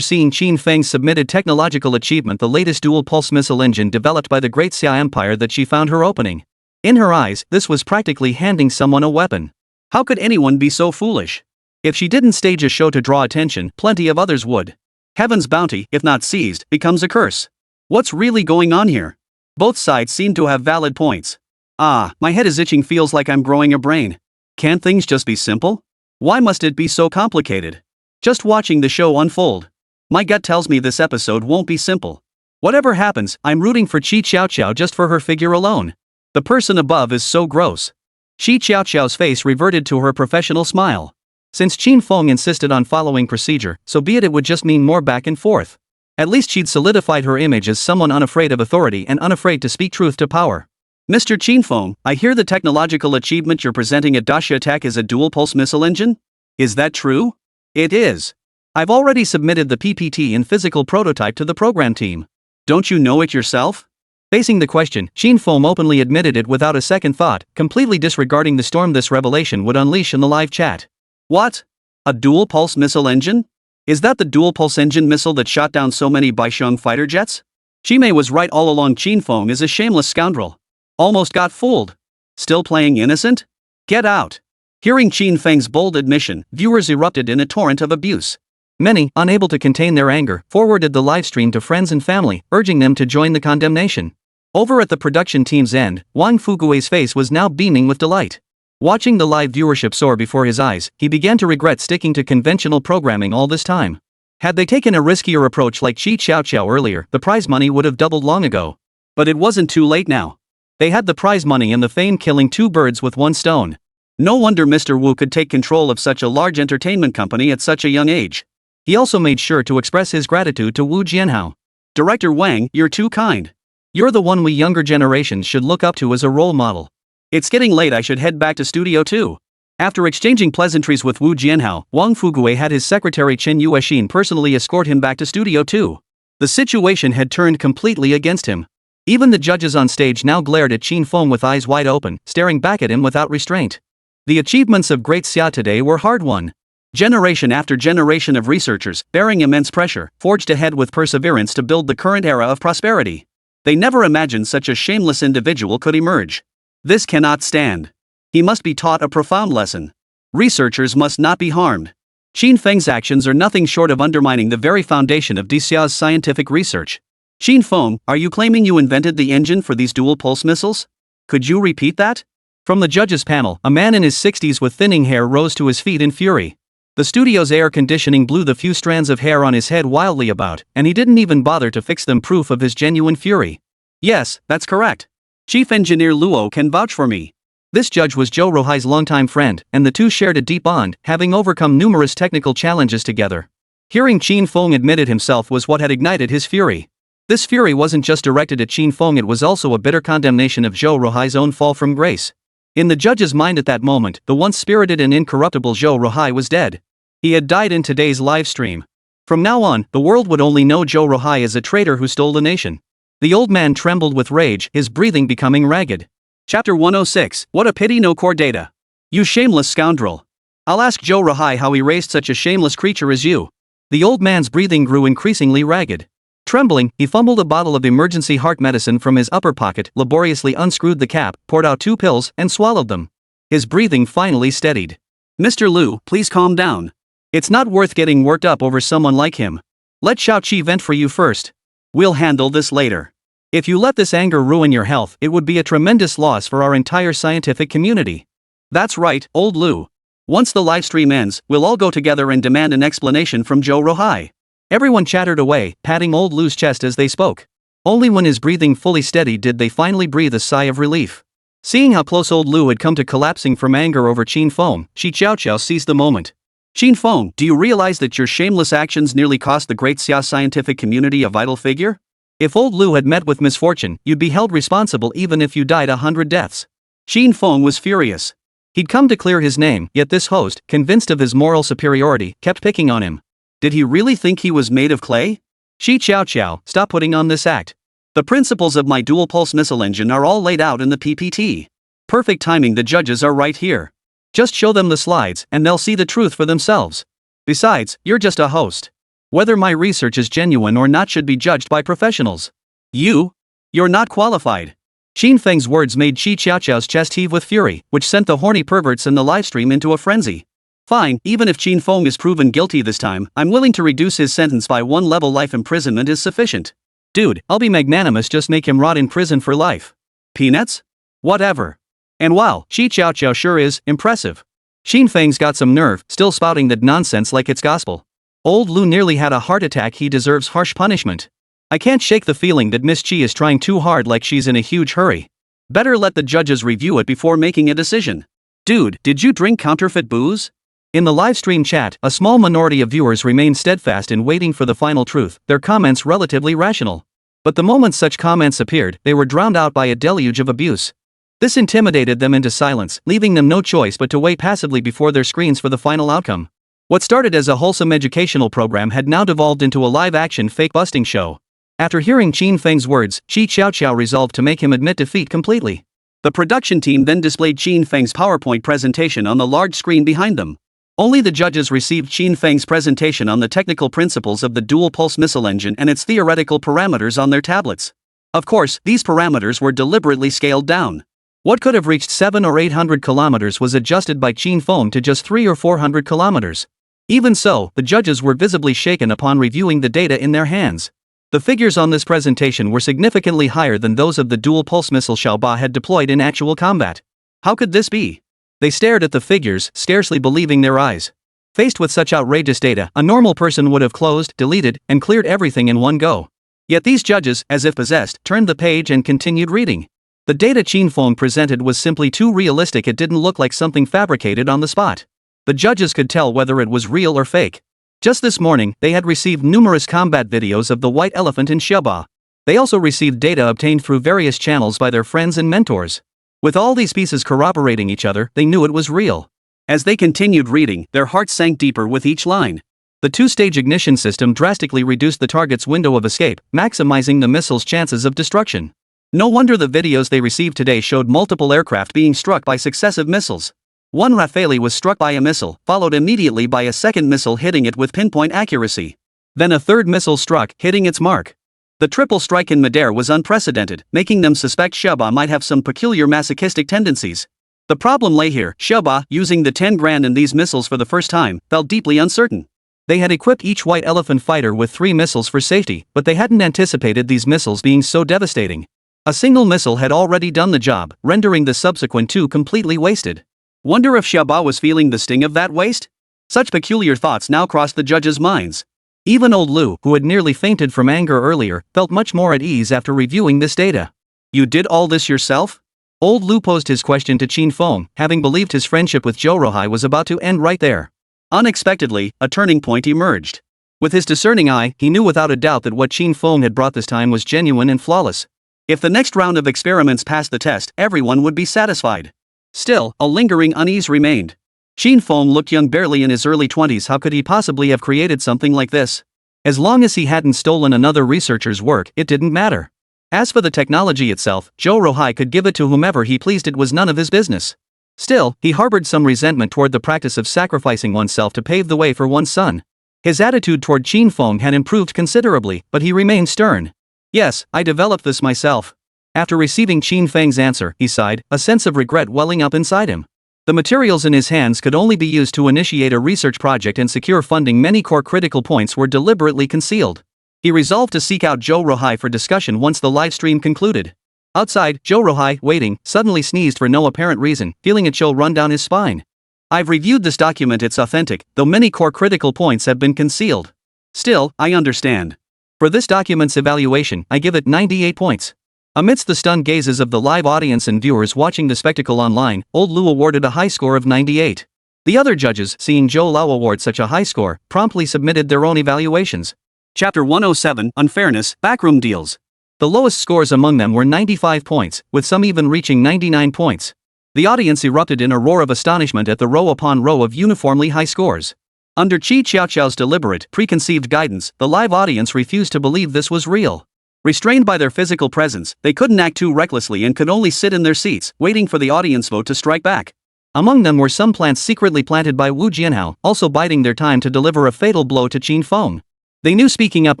seeing Qin Feng's submitted technological achievement, the latest dual-pulse missile engine developed by the Great Xia Empire, that she found her opening. In her eyes, this was practically handing someone a weapon. How could anyone be so foolish? If she didn't stage a show to draw attention, plenty of others would. Heaven's bounty, if not seized, becomes a curse. What's really going on here? Both sides seem to have valid points. My head is itching, feels like I'm growing a brain. Can't things just be simple? Why must it be so complicated? Just watching the show unfold, my gut tells me this episode won't be simple. Whatever happens, I'm rooting for Qi Xiaoqiao just for her figure alone. The person above is so gross. Qi Xiaoqiao's face reverted to her professional smile. Since Qin Feng insisted on following procedure, so be it. It would just mean more back and forth. At least she'd solidified her image as someone unafraid of authority and unafraid to speak truth to power. Mr. Qin Feng, I hear the technological achievement you're presenting at Daxia Tech is a dual-pulse missile engine? Is that true? It is. I've already submitted the PPT and physical prototype to the program team. Don't you know it yourself? Facing the question, Qin Feng openly admitted it without a second thought, completely disregarding the storm this revelation would unleash in the live chat. What? A dual-pulse missile engine? Is that the dual-pulse engine missile that shot down so many Baixiong fighter jets? Chimei was right all along. Qin Feng is a shameless scoundrel. Almost got fooled. Still playing innocent? Get out. Hearing Qin Feng's bold admission, viewers erupted in a torrent of abuse. Many, unable to contain their anger, forwarded the livestream to friends and family, urging them to join the condemnation. Over at the production team's end, Wang Fugui's face was now beaming with delight. Watching the live viewership soar before his eyes, he began to regret sticking to conventional programming all this time. Had they taken a riskier approach like Qi Xiaoqiao earlier, the prize money would have doubled long ago. But it wasn't too late now. They had the prize money and the fame, killing two birds with one stone. No wonder Mr. Wu could take control of such a large entertainment company at such a young age. He also made sure to express his gratitude to Wu Jianhao. Director Wang, you're too kind. You're the one we younger generations should look up to as a role model. It's getting late, I should head back to Studio 2. After exchanging pleasantries with Wu Jianhao, Wang Fugui had his secretary Chen Yuexin personally escort him back to Studio 2. The situation had turned completely against him. Even the judges on stage now glared at Qin Feng with eyes wide open, staring back at him without restraint. The achievements of Great Xia today were hard-won. Generation after generation of researchers, bearing immense pressure, forged ahead with perseverance to build the current era of prosperity. They never imagined such a shameless individual could emerge. This cannot stand. He must be taught a profound lesson. Researchers must not be harmed. Qin Feng's actions are nothing short of undermining the very foundation of Dixia's scientific research. Qin Feng, are you claiming you invented the engine for these dual-pulse missiles? Could you repeat that? From the judges' panel, a man in his 60s with thinning hair rose to his feet in fury. The studio's air conditioning blew the few strands of hair on his head wildly about, and he didn't even bother to fix them, proof of his genuine fury. Yes, that's correct. Chief Engineer Luo can vouch for me. This judge was Zhou Ruhai's longtime friend, and the two shared a deep bond, having overcome numerous technical challenges together. Hearing Qin Feng admit it himself was what had ignited his fury. This fury wasn't just directed at Qin Feng, it was also a bitter condemnation of Zhou Ruhai's own fall from grace. In the judge's mind at that moment, the once spirited and incorruptible Zhou Ruhai was dead. He had died in today's live stream. From now on, the world would only know Zhou Ruhai as a traitor who stole the nation. The old man trembled with rage, his breathing becoming ragged. Chapter 106, What a pity no core data. You shameless scoundrel. I'll ask Zhou Ruhai how he raised such a shameless creature as you. The old man's breathing grew increasingly ragged. Trembling, he fumbled a bottle of emergency heart medicine from his upper pocket, laboriously unscrewed the cap, poured out 2 pills, and swallowed them. His breathing finally steadied. Mr. Liu, please calm down. It's not worth getting worked up over someone like him. Let Xiaoqi vent for you first. We'll handle this later. If you let this anger ruin your health, it would be a tremendous loss for our entire scientific community. That's right, old Liu. Once the livestream ends, we'll all go together and demand an explanation from Zhou Ruhai. Everyone chattered away, patting old Liu's chest as they spoke. Only when his breathing fully steadied did they finally breathe a sigh of relief. Seeing how close old Liu had come to collapsing from anger over Qin Feng, Shi Qiaoqiao seized the moment. Qin Feng, do you realize that your shameless actions nearly cost the great Xia scientific community a vital figure? If old Liu had met with misfortune, you'd be held responsible even if you died 100 deaths. Qin Feng was furious. He'd come to clear his name, yet this host, convinced of his moral superiority, kept picking on him. Did he really think he was made of clay? Shi Qiaoqiao, stop putting on this act. The principles of my dual-pulse missile engine are all laid out in the PPT. Perfect timing, the judges are right here. Just show them the slides, and they'll see the truth for themselves. Besides, you're just a host. Whether my research is genuine or not should be judged by professionals. You're not qualified. Qin Feng's words made Shi Qiaoqiao's chest heave with fury, which sent the horny perverts in the livestream into a frenzy. Fine, even if Qin Feng is proven guilty this time, I'm willing to reduce his sentence by 1 level. Life imprisonment is sufficient. Dude, I'll be magnanimous, just make him rot in prison for life. Peanuts? Whatever. And wow, Shi Qiaoqiao sure is impressive. Qin Feng's got some nerve, still spouting that nonsense like it's gospel. Old Liu nearly had a heart attack, he deserves harsh punishment. I can't shake the feeling that Miss Qi is trying too hard, like she's in a huge hurry. Better let the judges review it before making a decision. Dude, did you drink counterfeit booze? In the livestream chat, a small minority of viewers remained steadfast in waiting for the final truth, their comments relatively rational. But the moment such comments appeared, they were drowned out by a deluge of abuse. This intimidated them into silence, leaving them no choice but to wait passively before their screens for the final outcome. What started as a wholesome educational program had now devolved into a live-action fake-busting show. After hearing Qin Feng's words, Shi Qiaoqiao resolved to make him admit defeat completely. The production team then displayed Qin Feng's PowerPoint presentation on the large screen behind them. Only the judges received Qin Feng's presentation on the technical principles of the dual-pulse missile engine and its theoretical parameters on their tablets. Of course, these parameters were deliberately scaled down. What could have reached 700 or 800 kilometers was adjusted by Qin Feng to just 300 or 400 kilometers. Even so, the judges were visibly shaken upon reviewing the data in their hands. The figures on this presentation were significantly higher than those of the dual-pulse missile Xiaoba had deployed in actual combat. How could this be? They stared at the figures, scarcely believing their eyes. Faced with such outrageous data, a normal person would have closed, deleted, and cleared everything in one go. Yet these judges, as if possessed, turned the page and continued reading. The data Qin Feng presented was simply too realistic, it didn't look like something fabricated on the spot. The judges could tell whether it was real or fake. Just this morning, they had received numerous combat videos of the white elephant in Xiaoba. They also received data obtained through various channels by their friends and mentors. With all these pieces corroborating each other, they knew it was real. As they continued reading, their hearts sank deeper with each line. The two-stage ignition system drastically reduced the target's window of escape, maximizing the missile's chances of destruction. No wonder the videos they received today showed multiple aircraft being struck by successive missiles. One Rafale was struck by a missile, followed immediately by a second missile hitting it with pinpoint accuracy. Then a third missile struck, hitting its mark. The triple strike in midair was unprecedented, making them suspect Sheba might have some peculiar masochistic tendencies. The problem lay here: Sheba, using the 10 grand in these missiles for the first time, felt deeply uncertain. They had equipped each white elephant fighter with 3 missiles for safety, but they hadn't anticipated these missiles being so devastating. A single missile had already done the job, rendering the subsequent 2 completely wasted. Wonder if Sheba was feeling the sting of that waste? Such peculiar thoughts now crossed the judges' minds. Even old Lu, who had nearly fainted from anger earlier, felt much more at ease after reviewing this data. You did all this yourself? Old Lu posed his question to Qin Feng, having believed his friendship with Zhou Ruhai was about to end right there. Unexpectedly, a turning point emerged. With his discerning eye, he knew without a doubt that what Qin Feng had brought this time was genuine and flawless. If the next round of experiments passed the test, everyone would be satisfied. Still, a lingering unease remained. Qin Feng looked young, barely in his early 20s. How could he possibly have created something like this? As long as he hadn't stolen another researcher's work, it didn't matter. As for the technology itself, Zhou Ruhai could give it to whomever he pleased. It was none of his business. Still, he harbored some resentment toward the practice of sacrificing oneself to pave the way for one's son. His attitude toward Qin Feng had improved considerably, but he remained stern. Yes, I developed this myself. After receiving Qin Feng's answer, he sighed, a sense of regret welling up inside him. The materials in his hands could only be used to initiate a research project and secure funding. Many core critical points were deliberately concealed. He resolved to seek out Zhou Ruhai for discussion once the live stream concluded. Outside, Zhou Ruhai, waiting, suddenly sneezed for no apparent reason, feeling a chill run down his spine. I've reviewed this document. It's authentic, though many core critical points have been concealed. Still, I understand. For this document's evaluation, I give it 98 points. Amidst the stunned gazes of the live audience and viewers watching the spectacle online, old Lu awarded a high score of 98. The other judges, seeing Zhou Lao award such a high score, promptly submitted their own evaluations. Chapter 107, Unfairness, Backroom Deals. The lowest scores among them were 95 points, with some even reaching 99 points. The audience erupted in a roar of astonishment at the row upon row of uniformly high scores. Under Qi Xiaoqiao's deliberate, preconceived guidance, the live audience refused to believe this was real. Restrained by their physical presence, they couldn't act too recklessly and could only sit in their seats, waiting for the audience vote to strike back. Among them were some plants secretly planted by Wu Jianhao, also biding their time to deliver a fatal blow to Qin Feng. They knew speaking up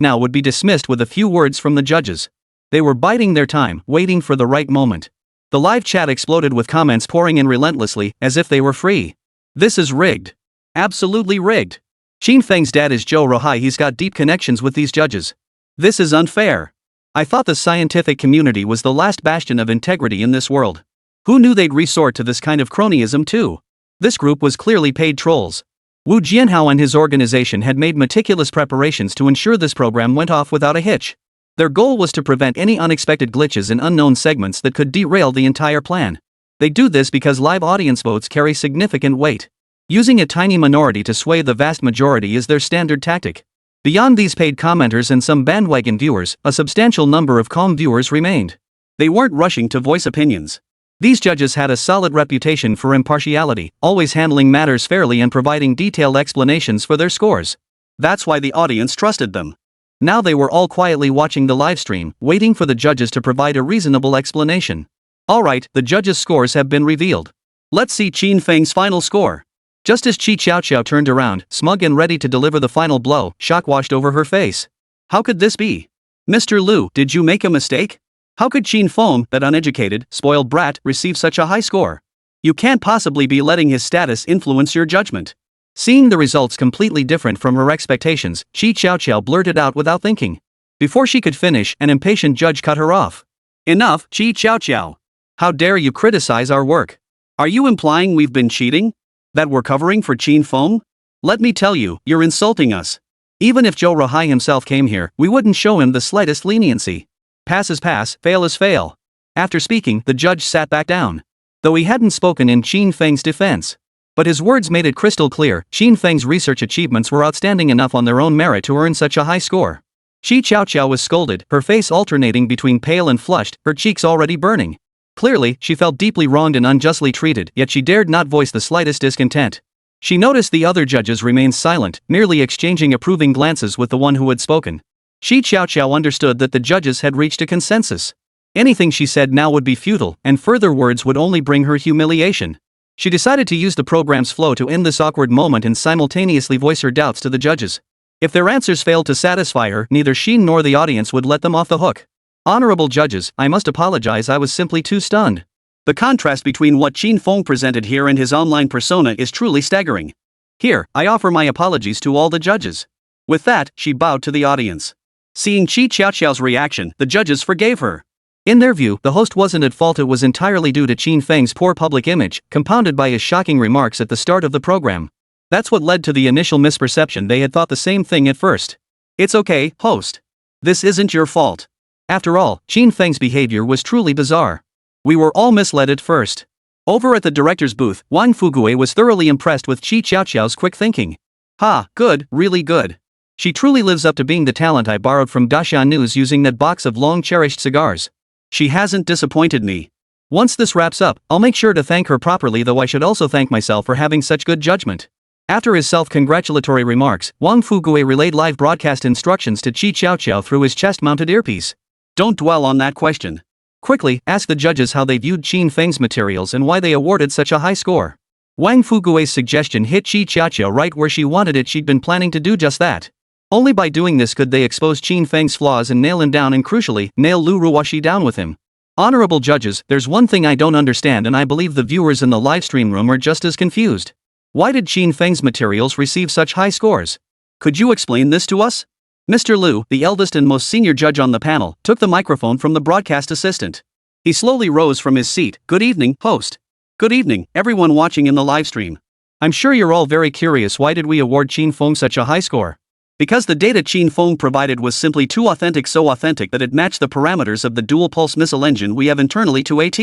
now would be dismissed with a few words from the judges. They were biding their time, waiting for the right moment. The live chat exploded with comments pouring in relentlessly, as if they were free. This is rigged. Absolutely rigged. Qin Feng's dad is Zhou Ruhai. He's got deep connections with these judges. This is unfair. I thought the scientific community was the last bastion of integrity in this world. Who knew they'd resort to this kind of cronyism too? This group was clearly paid trolls. Wu Jianhao and his organization had made meticulous preparations to ensure this program went off without a hitch. Their goal was to prevent any unexpected glitches in unknown segments that could derail the entire plan. They do this because live audience votes carry significant weight. Using a tiny minority to sway the vast majority is their standard tactic. Beyond these paid commenters and some bandwagon viewers, a substantial number of calm viewers remained. They weren't rushing to voice opinions. These judges had a solid reputation for impartiality, always handling matters fairly and providing detailed explanations for their scores. That's why the audience trusted them. Now they were all quietly watching the live stream, waiting for the judges to provide a reasonable explanation. Alright, the judges' scores have been revealed. Let's see Qin Feng's final score. Just as Qi Xiaoqiao turned around, smug and ready to deliver the final blow, shock washed over her face. How could this be? Mr. Lu, did you make a mistake? How could Qin Feng, that uneducated, spoiled brat, receive such a high score? You can't possibly be letting his status influence your judgment. Seeing the results completely different from her expectations, Qi Xiaoqiao blurted out without thinking. Before she could finish, an impatient judge cut her off. Enough, Qi Xiaoqiao. How dare you criticize our work? Are you implying we've been cheating? That we're covering for Qin Feng? Let me tell you, you're insulting us. Even if Zhou Ruhai himself came here, we wouldn't show him the slightest leniency. Pass is pass, fail is fail. After speaking, the judge sat back down. Though he hadn't spoken in Qin Feng's defense. But his words made it crystal clear, Qin Feng's research achievements were outstanding enough on their own merit to earn such a high score. Qi Xiaoqiao was scolded, her face alternating between pale and flushed, her cheeks already burning. Clearly, she felt deeply wronged and unjustly treated, yet she dared not voice the slightest discontent. She noticed the other judges remained silent, merely exchanging approving glances with the one who had spoken. Qi Xiaoqiao understood that the judges had reached a consensus. Anything she said now would be futile, and further words would only bring her humiliation. She decided to use the program's flow to end this awkward moment and simultaneously voice her doubts to the judges. If their answers failed to satisfy her, neither she nor the audience would let them off the hook. Honorable judges, I must apologize, I was simply too stunned. The contrast between what Qin Feng presented here and his online persona is truly staggering. Here, I offer my apologies to all the judges. With that, she bowed to the audience. Seeing Qi Qiaoqiao's reaction, the judges forgave her. In their view, the host wasn't at fault, it was entirely due to Qin Feng's poor public image, compounded by his shocking remarks at the start of the program. That's what led to the initial misperception. They had thought the same thing at first. It's okay, host. This isn't your fault. After all, Qin Feng's behavior was truly bizarre. We were all misled at first. Over at the director's booth, Wang Fugue was thoroughly impressed with Qi Qiaoqiao's quick thinking. Ha, good, really good. She truly lives up to being the talent I borrowed from Dashan News using that box of long-cherished cigars. She hasn't disappointed me. Once this wraps up, I'll make sure to thank her properly, though I should also thank myself for having such good judgment. After his self-congratulatory remarks, Wang Fugue relayed live broadcast instructions to Qi Qiaoqiao through his chest-mounted earpiece. Don't dwell on that question. Quickly, ask the judges how they viewed Qin Feng's materials and why they awarded such a high score. Wang Fugue's suggestion hit Qi Qiaoqiao right where she wanted it. She'd been planning to do just that. Only by doing this could they expose Qin Feng's flaws and nail him down, and crucially, nail Lu Ruoxi down with him. Honorable judges, there's one thing I don't understand, and I believe the viewers in the livestream room are just as confused. Why did Qin Feng's materials receive such high scores? Could you explain this to us? Mr. Lu, the eldest and most senior judge on the panel, took the microphone from the broadcast assistant. He slowly rose from his seat. Good evening, host. Good evening, everyone watching in the livestream. I'm sure you're all very curious, why did we award Qin Feng such a high score? Because the data Qin Feng provided was simply too authentic, so authentic that it matched the parameters of the dual-pulse missile engine we have internally to AT.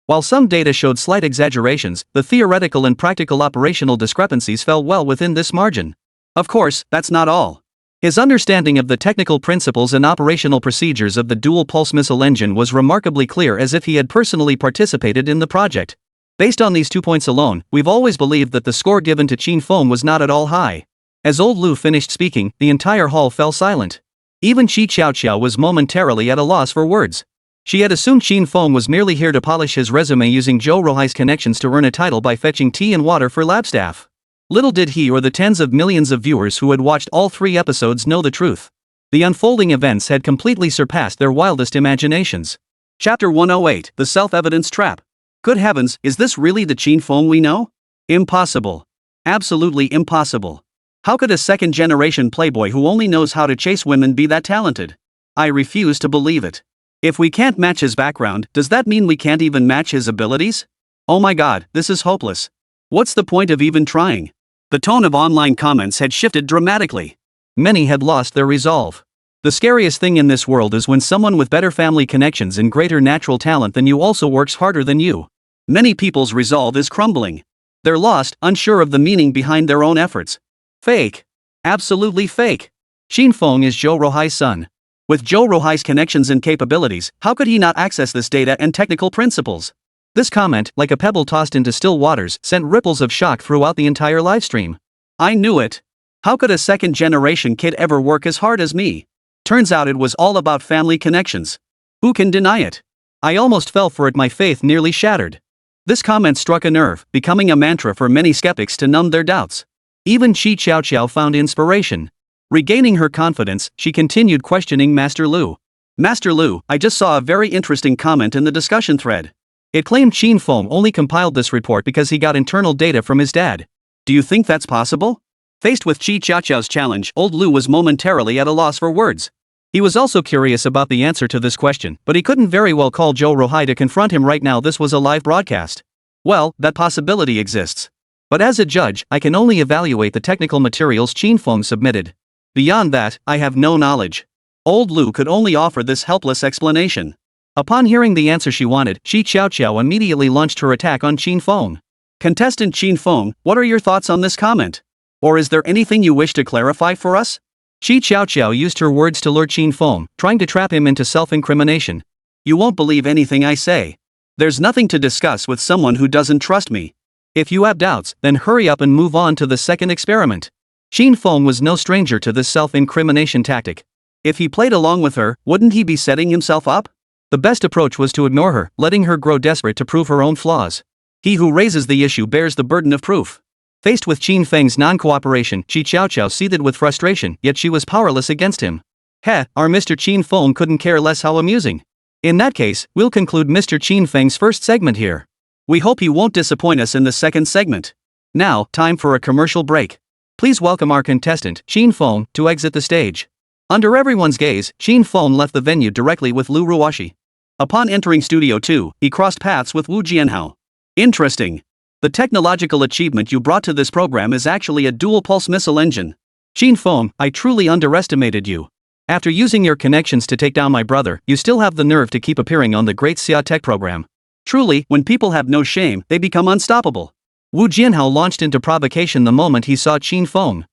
While some data showed slight exaggerations, the theoretical and practical operational discrepancies fell well within this margin. Of course, that's not all. His understanding of the technical principles and operational procedures of the dual-pulse missile engine was remarkably clear, as if he had personally participated in the project. Based on these 2 points alone, we've always believed that the score given to Qin Feng was not at all high. As old Lu finished speaking, the entire hall fell silent. Even Qi Qiaoqiao was momentarily at a loss for words. She had assumed Qin Feng was merely here to polish his resume using Zhou Ruohai's connections to earn a title by fetching tea and water for lab staff. Little did he or the tens of millions of viewers who had watched all 3 episodes know the truth. The unfolding events had completely surpassed their wildest imaginations. Chapter 108, The Self-Evidence Trap. Good heavens, is this really the Qin Feng we know? Impossible. Absolutely impossible. How could a second-generation playboy who only knows how to chase women be that talented? I refuse to believe it. If we can't match his background, does that mean we can't even match his abilities? Oh my god, this is hopeless. What's the point of even trying? The tone of online comments had shifted dramatically. Many had lost their resolve. The scariest thing in this world is when someone with better family connections and greater natural talent than you also works harder than you. Many people's resolve is crumbling. They're lost, unsure of the meaning behind their own efforts. Fake. Absolutely fake. Qin Feng is Zhou Ruohai's son. With Zhou Ruohai's connections and capabilities, how could he not access this data and technical principles? This comment, like a pebble tossed into still waters, sent ripples of shock throughout the entire livestream. I knew it. How could a second-generation kid ever work as hard as me? Turns out it was all about family connections. Who can deny it? I almost fell for it, my faith nearly shattered. This comment struck a nerve, becoming a mantra for many skeptics to numb their doubts. Even Qi Qiaoqiao found inspiration. Regaining her confidence, she continued questioning Master Lu. Master Lu, I just saw a very interesting comment in the discussion thread. It claimed Qin Feng only compiled this report because he got internal data from his dad. Do you think that's possible? Faced with Qi Qiaoqiao's challenge, old Lu was momentarily at a loss for words. He was also curious about the answer to this question, but he couldn't very well call Zhou Ruohai to confront him right now. This was a live broadcast. Well, that possibility exists. But as a judge, I can only evaluate the technical materials Qin Feng submitted. Beyond that, I have no knowledge. Old Lu could only offer this helpless explanation. Upon hearing the answer she wanted, Qi Qiaoqiao immediately launched her attack on Qin Feng. Contestant Qin Feng, what are your thoughts on this comment? Or is there anything you wish to clarify for us? Qi Qiaoqiao used her words to lure Qin Feng, trying to trap him into self-incrimination. You won't believe anything I say. There's nothing to discuss with someone who doesn't trust me. If you have doubts, then hurry up and move on to the second experiment. Qin Feng was no stranger to this self-incrimination tactic. If he played along with her, wouldn't he be setting himself up? The best approach was to ignore her, letting her grow desperate to prove her own flaws. He who raises the issue bears the burden of proof. Faced with Qin Feng's non-cooperation, Qi Qiaoqiao seethed with frustration, yet she was powerless against him. Our Mr. Qin Feng couldn't care less. How amusing. In that case, we'll conclude Mr. Qin Feng's first segment here. We hope he won't disappoint us in the second segment. Now, time for a commercial break. Please welcome our contestant, Qin Feng, to exit the stage. Under everyone's gaze, Qin Feng left the venue directly with Lu Ruoshi. Upon entering Studio 2, he crossed paths with Wu Jianhao. Interesting. The technological achievement you brought to this program is actually a dual-pulse missile engine. Qin Feng, I truly underestimated you. After using your connections to take down my brother, you still have the nerve to keep appearing on the Great Xia Tech program. Truly, when people have no shame, they become unstoppable. Wu Jianhao launched into provocation the moment he saw Qin Feng.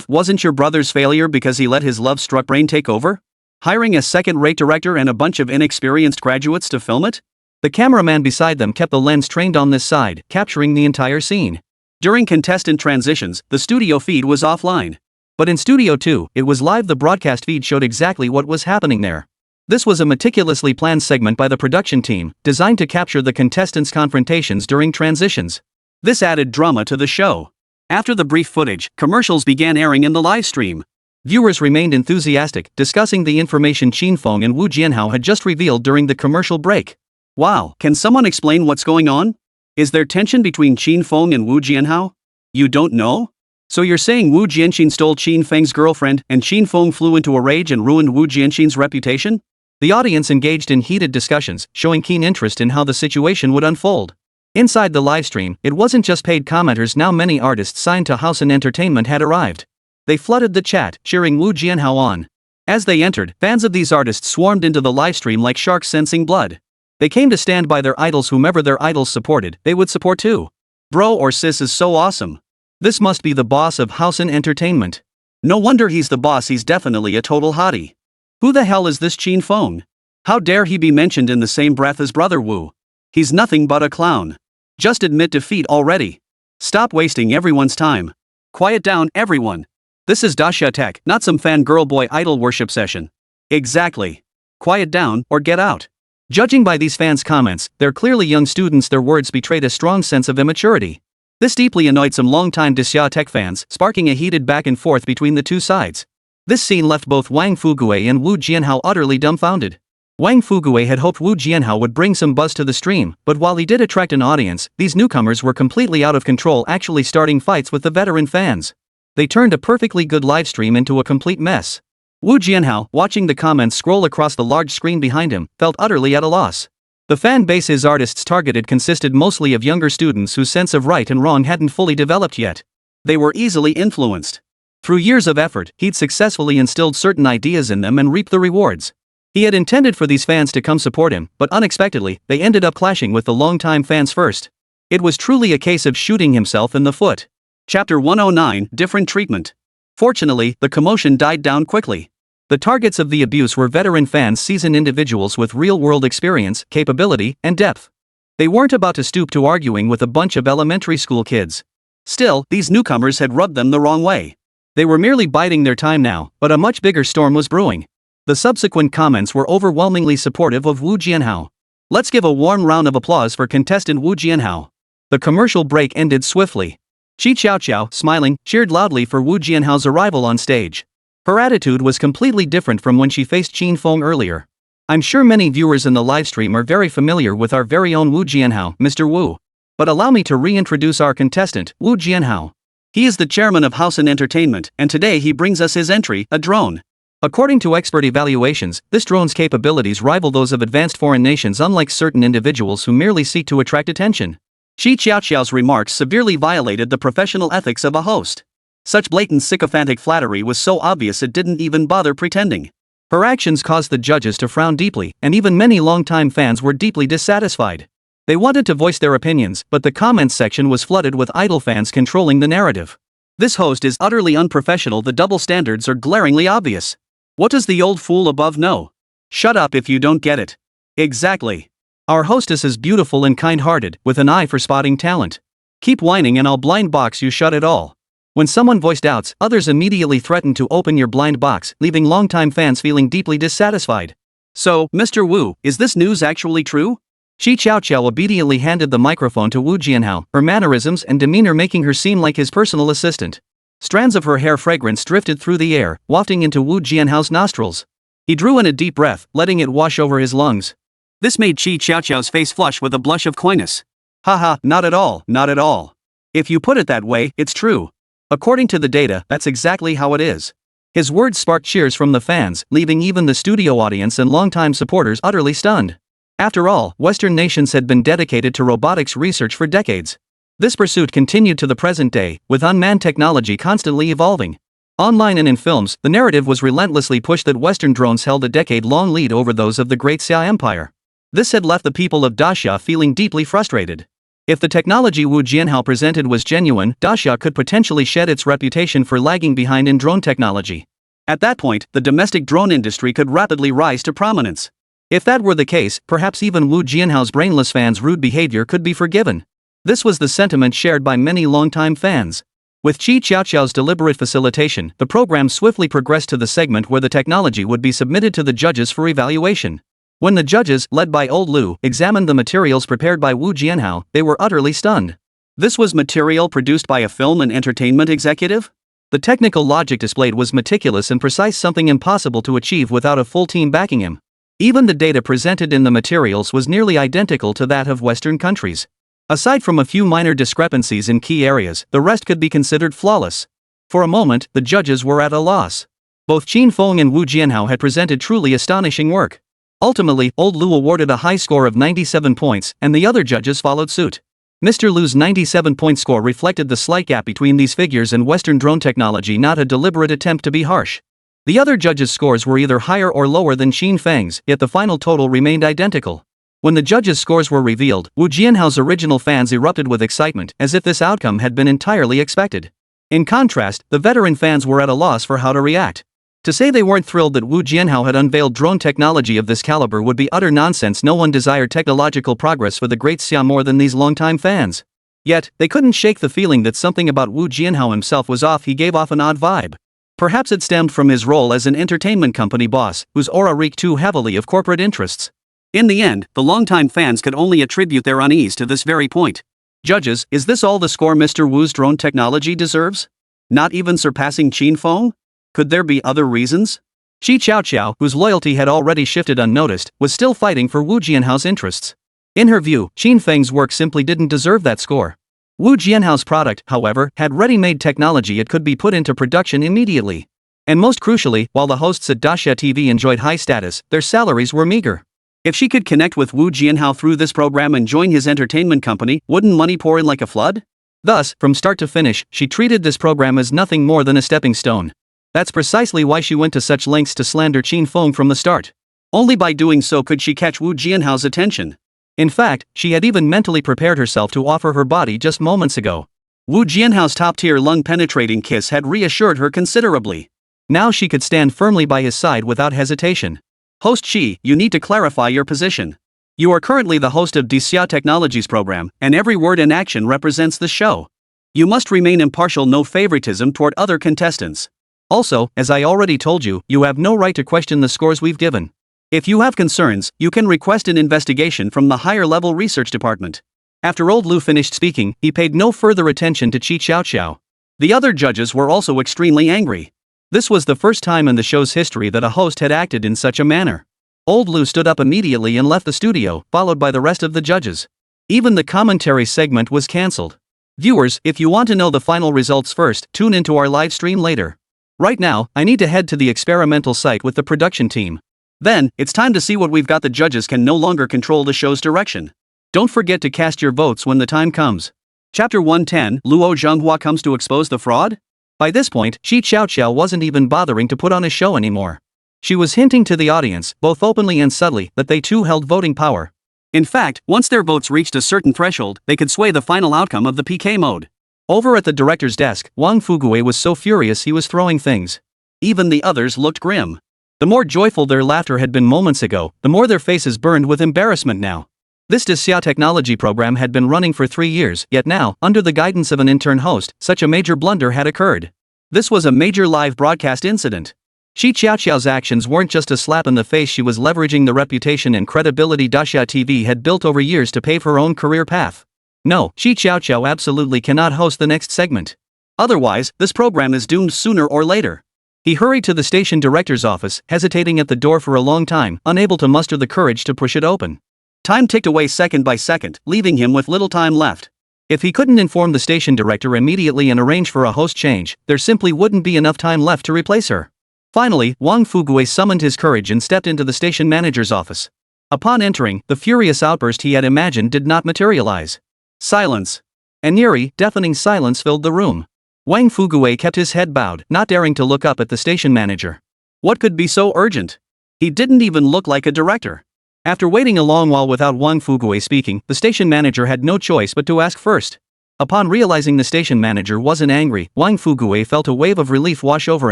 Wasn't your brother's failure because he let his love-struck brain take over? Hiring a second-rate director and a bunch of inexperienced graduates to film it? The cameraman beside them kept the lens trained on this side, capturing the entire scene. During contestant transitions, the studio feed was offline. But in Studio 2, it was live. The broadcast feed showed exactly what was happening there. This was a meticulously planned segment by the production team, designed to capture the contestants' confrontations during transitions. This added drama to the show. After the brief footage, commercials began airing in the live stream. Viewers remained enthusiastic, discussing the information Qin Feng and Wu Jianhao had just revealed during the commercial break. Wow, can someone explain what's going on? Is there tension between Qin Feng and Wu Jianhao? You don't know? So you're saying Wu Jianqin stole Qin Feng's girlfriend and Qin Feng flew into a rage and ruined Wu Jianqin's reputation? The audience engaged in heated discussions, showing keen interest in how the situation would unfold. Inside the livestream, it wasn't just paid commenters. Now many artists signed to House and Entertainment had arrived. They flooded the chat, cheering Wu Jianhao on. As they entered, fans of these artists swarmed into the livestream like sharks sensing blood. They came to stand by their idols. Whomever their idols supported, they would support too. Bro or sis is so awesome. This must be the boss of House and Entertainment. No wonder he's the boss. He's definitely a total hottie. Who the hell is this Qin Feng? How dare he be mentioned in the same breath as brother Wu? He's nothing but a clown. Just admit defeat already. Stop wasting everyone's time. Quiet down, everyone. This is Daxia Tech, not some fangirl boy idol worship session. Exactly. Quiet down, or get out. Judging by these fans' comments, they're clearly young students. Their words betrayed a strong sense of immaturity. This deeply annoyed some longtime Daxia Tech fans, sparking a heated back and forth between the two sides. This scene left both Wang Fugue and Wu Jianhao utterly dumbfounded. Wang Fugue had hoped Wu Jianhao would bring some buzz to the stream, but while he did attract an audience, these newcomers were completely out of control, actually starting fights with the veteran fans. They turned a perfectly good livestream into a complete mess. Wu Jianhao, watching the comments scroll across the large screen behind him, felt utterly at a loss. The fan base his artists targeted consisted mostly of younger students whose sense of right and wrong hadn't fully developed yet. They were easily influenced. Through years of effort, he'd successfully instilled certain ideas in them and reaped the rewards. He had intended for these fans to come support him, but unexpectedly, they ended up clashing with the longtime fans first. It was truly a case of shooting himself in the foot. Chapter 109, Different Treatment. Fortunately, the commotion died down quickly. The targets of the abuse were veteran fans, seasoned individuals with real-world experience, capability, and depth. They weren't about to stoop to arguing with a bunch of elementary school kids. Still, these newcomers had rubbed them the wrong way. They were merely biding their time now, but a much bigger storm was brewing. The subsequent comments were overwhelmingly supportive of Wu Jianhao. Let's give a warm round of applause for contestant Wu Jianhao. The commercial break ended swiftly. Qi Qiaoqiao, smiling, cheered loudly for Wu Jianhao's arrival on stage. Her attitude was completely different from when she faced Qin Feng earlier. I'm sure many viewers in the livestream are very familiar with our very own Wu Jianhao, Mr. Wu. But allow me to reintroduce our contestant, Wu Jianhao. He is the chairman of House and Entertainment, and today he brings us his entry, a drone. According to expert evaluations, this drone's capabilities rival those of advanced foreign nations, unlike certain individuals who merely seek to attract attention. Qi Qiaoqiao's remarks severely violated the professional ethics of a host. Such blatant sycophantic flattery was so obvious it didn't even bother pretending. Her actions caused the judges to frown deeply, and even many longtime fans were deeply dissatisfied. They wanted to voice their opinions, but the comments section was flooded with idol fans controlling the narrative. This host is utterly unprofessional. The double standards are glaringly obvious. What does the old fool above know? Shut up if you don't get it. Exactly. Our hostess is beautiful and kind-hearted, with an eye for spotting talent. Keep whining and I'll blind box you shut it all. When someone voiced doubts, others immediately threatened to open your blind box, leaving longtime fans feeling deeply dissatisfied. So, Mr. Wu, is this news actually true? Shi Chaoqiao obediently handed the microphone to Wu Jianhao, her mannerisms and demeanor making her seem like his personal assistant. Strands of her hair fragrance drifted through the air, wafting into Wu Jianhao's nostrils. He drew in a deep breath, letting it wash over his lungs. This made Shi Chaoqiao's face flush with a blush of coyness. Haha, not at all, not at all. If you put it that way, it's true. According to the data, that's exactly how it is. His words sparked cheers from the fans, leaving even the studio audience and longtime supporters utterly stunned. After all, Western nations had been dedicated to robotics research for decades. This pursuit continued to the present day, with unmanned technology constantly evolving. Online and in films, the narrative was relentlessly pushed that Western drones held a decade-long lead over those of the Great Xia Empire. This had left the people of Daxia feeling deeply frustrated. If the technology Wu Jianhao presented was genuine, Daxia could potentially shed its reputation for lagging behind in drone technology. At that point, the domestic drone industry could rapidly rise to prominence. If that were the case, perhaps even Wu Jianhao's brainless fans' rude behavior could be forgiven. This was the sentiment shared by many longtime fans. With Shi Chaoqiao's deliberate facilitation, the program swiftly progressed to the segment where the technology would be submitted to the judges for evaluation. When the judges, led by Old Lu, examined the materials prepared by Wu Jianhao, they were utterly stunned. This was material produced by a film and entertainment executive? The technical logic displayed was meticulous and precise, something impossible to achieve without a full team backing him. Even the data presented in the materials was nearly identical to that of Western countries. Aside from a few minor discrepancies in key areas, the rest could be considered flawless. For a moment, the judges were at a loss. Both Qin Feng and Wu Jianhao had presented truly astonishing work. Ultimately, Old Lu awarded a high score of 97 points, and the other judges followed suit. Mr. Lu's 97-point score reflected the slight gap between these figures and Western drone technology, not a deliberate attempt to be harsh. The other judges' scores were either higher or lower than Qin Feng's, yet the final total remained identical. When the judges' scores were revealed, Wu Jianhao's original fans erupted with excitement, as if this outcome had been entirely expected. In contrast, the veteran fans were at a loss for how to react. To say they weren't thrilled that Wu Jianhao had unveiled drone technology of this caliber would be utter nonsense. No one desired technological progress for the Great Xia more than these longtime fans. Yet, they couldn't shake the feeling that something about Wu Jianhao himself was off. He gave off an odd vibe. Perhaps it stemmed from his role as an entertainment company boss, whose aura reeked too heavily of corporate interests. In the end, the longtime fans could only attribute their unease to this very point. Judges, is this all the score Mr. Wu's drone technology deserves? Not even surpassing Qin Feng? Could there be other reasons? Shi Chaoqiao, whose loyalty had already shifted unnoticed, was still fighting for Wu Jianhao's interests. In her view, Qin Feng's work simply didn't deserve that score. Wu Jianhao's product, however, had ready-made technology. It could be put into production immediately. And most crucially, while the hosts at Daxia TV enjoyed high status, their salaries were meager. If she could connect with Wu Jianhao through this program and join his entertainment company, wouldn't money pour in like a flood? Thus, from start to finish, she treated this program as nothing more than a stepping stone. That's precisely why she went to such lengths to slander Qin Feng from the start. Only by doing so could she catch Wu Jianhao's attention. In fact, she had even mentally prepared herself to offer her body just moments ago. Wu Jianhao's top-tier lung-penetrating kiss had reassured her considerably. Now she could stand firmly by his side without hesitation. Host Shi, you need to clarify your position. You are currently the host of Daxia Technologies program, and every word and action represents the show. You must remain impartial, no favoritism toward other contestants. Also, as I already told you, you have no right to question the scores we've given. If you have concerns, you can request an investigation from the higher-level research department. After Old Lu finished speaking, he paid no further attention to Shi Chaoqiao. The other judges were also extremely angry. This was the first time in the show's history that a host had acted in such a manner. Old Lu stood up immediately and left the studio, followed by the rest of the judges. Even the commentary segment was cancelled. Viewers, if you want to know the final results first, tune into our live stream later. Right now, I need to head to the experimental site with the production team. Then, it's time to see what we've got. The judges can no longer control the show's direction. Don't forget to cast your votes when the time comes. Chapter 110, Luo Zhenghua comes to expose the fraud? By this point, Shi Chaoqiao wasn't even bothering to put on a show anymore. She was hinting to the audience, both openly and subtly, that they too held voting power. In fact, once their votes reached a certain threshold, they could sway the final outcome of the PK mode. Over at the director's desk, Wang Fugue was so furious he was throwing things. Even the others looked grim. The more joyful their laughter had been moments ago, the more their faces burned with embarrassment now. This Daxia technology program had been running for 3 years, yet now, under the guidance of an intern host, such a major blunder had occurred. This was a major live broadcast incident. Shi Qiaoqiao's actions weren't just a slap in the face, she was leveraging the reputation and credibility Daxia TV had built over years to pave her own career path. No, Shi Qiaoqiao absolutely cannot host the next segment. Otherwise, this program is doomed sooner or later. He hurried to the station director's office, hesitating at the door for a long time, unable to muster the courage to push it open. Time ticked away second by second, leaving him with little time left. If he couldn't inform the station director immediately and arrange for a host change, there simply wouldn't be enough time left to replace her. Finally, Wang Fuguo summoned his courage and stepped into the station manager's office. Upon entering, the furious outburst he had imagined did not materialize. Silence. An eerie, deafening silence filled the room. Wang Fuguo kept his head bowed, not daring to look up at the station manager. What could be so urgent? He didn't even look like a director. After waiting a long while without Wang Fuguo speaking, the station manager had no choice but to ask first. Upon realizing the station manager wasn't angry, Wang Fuguo felt a wave of relief wash over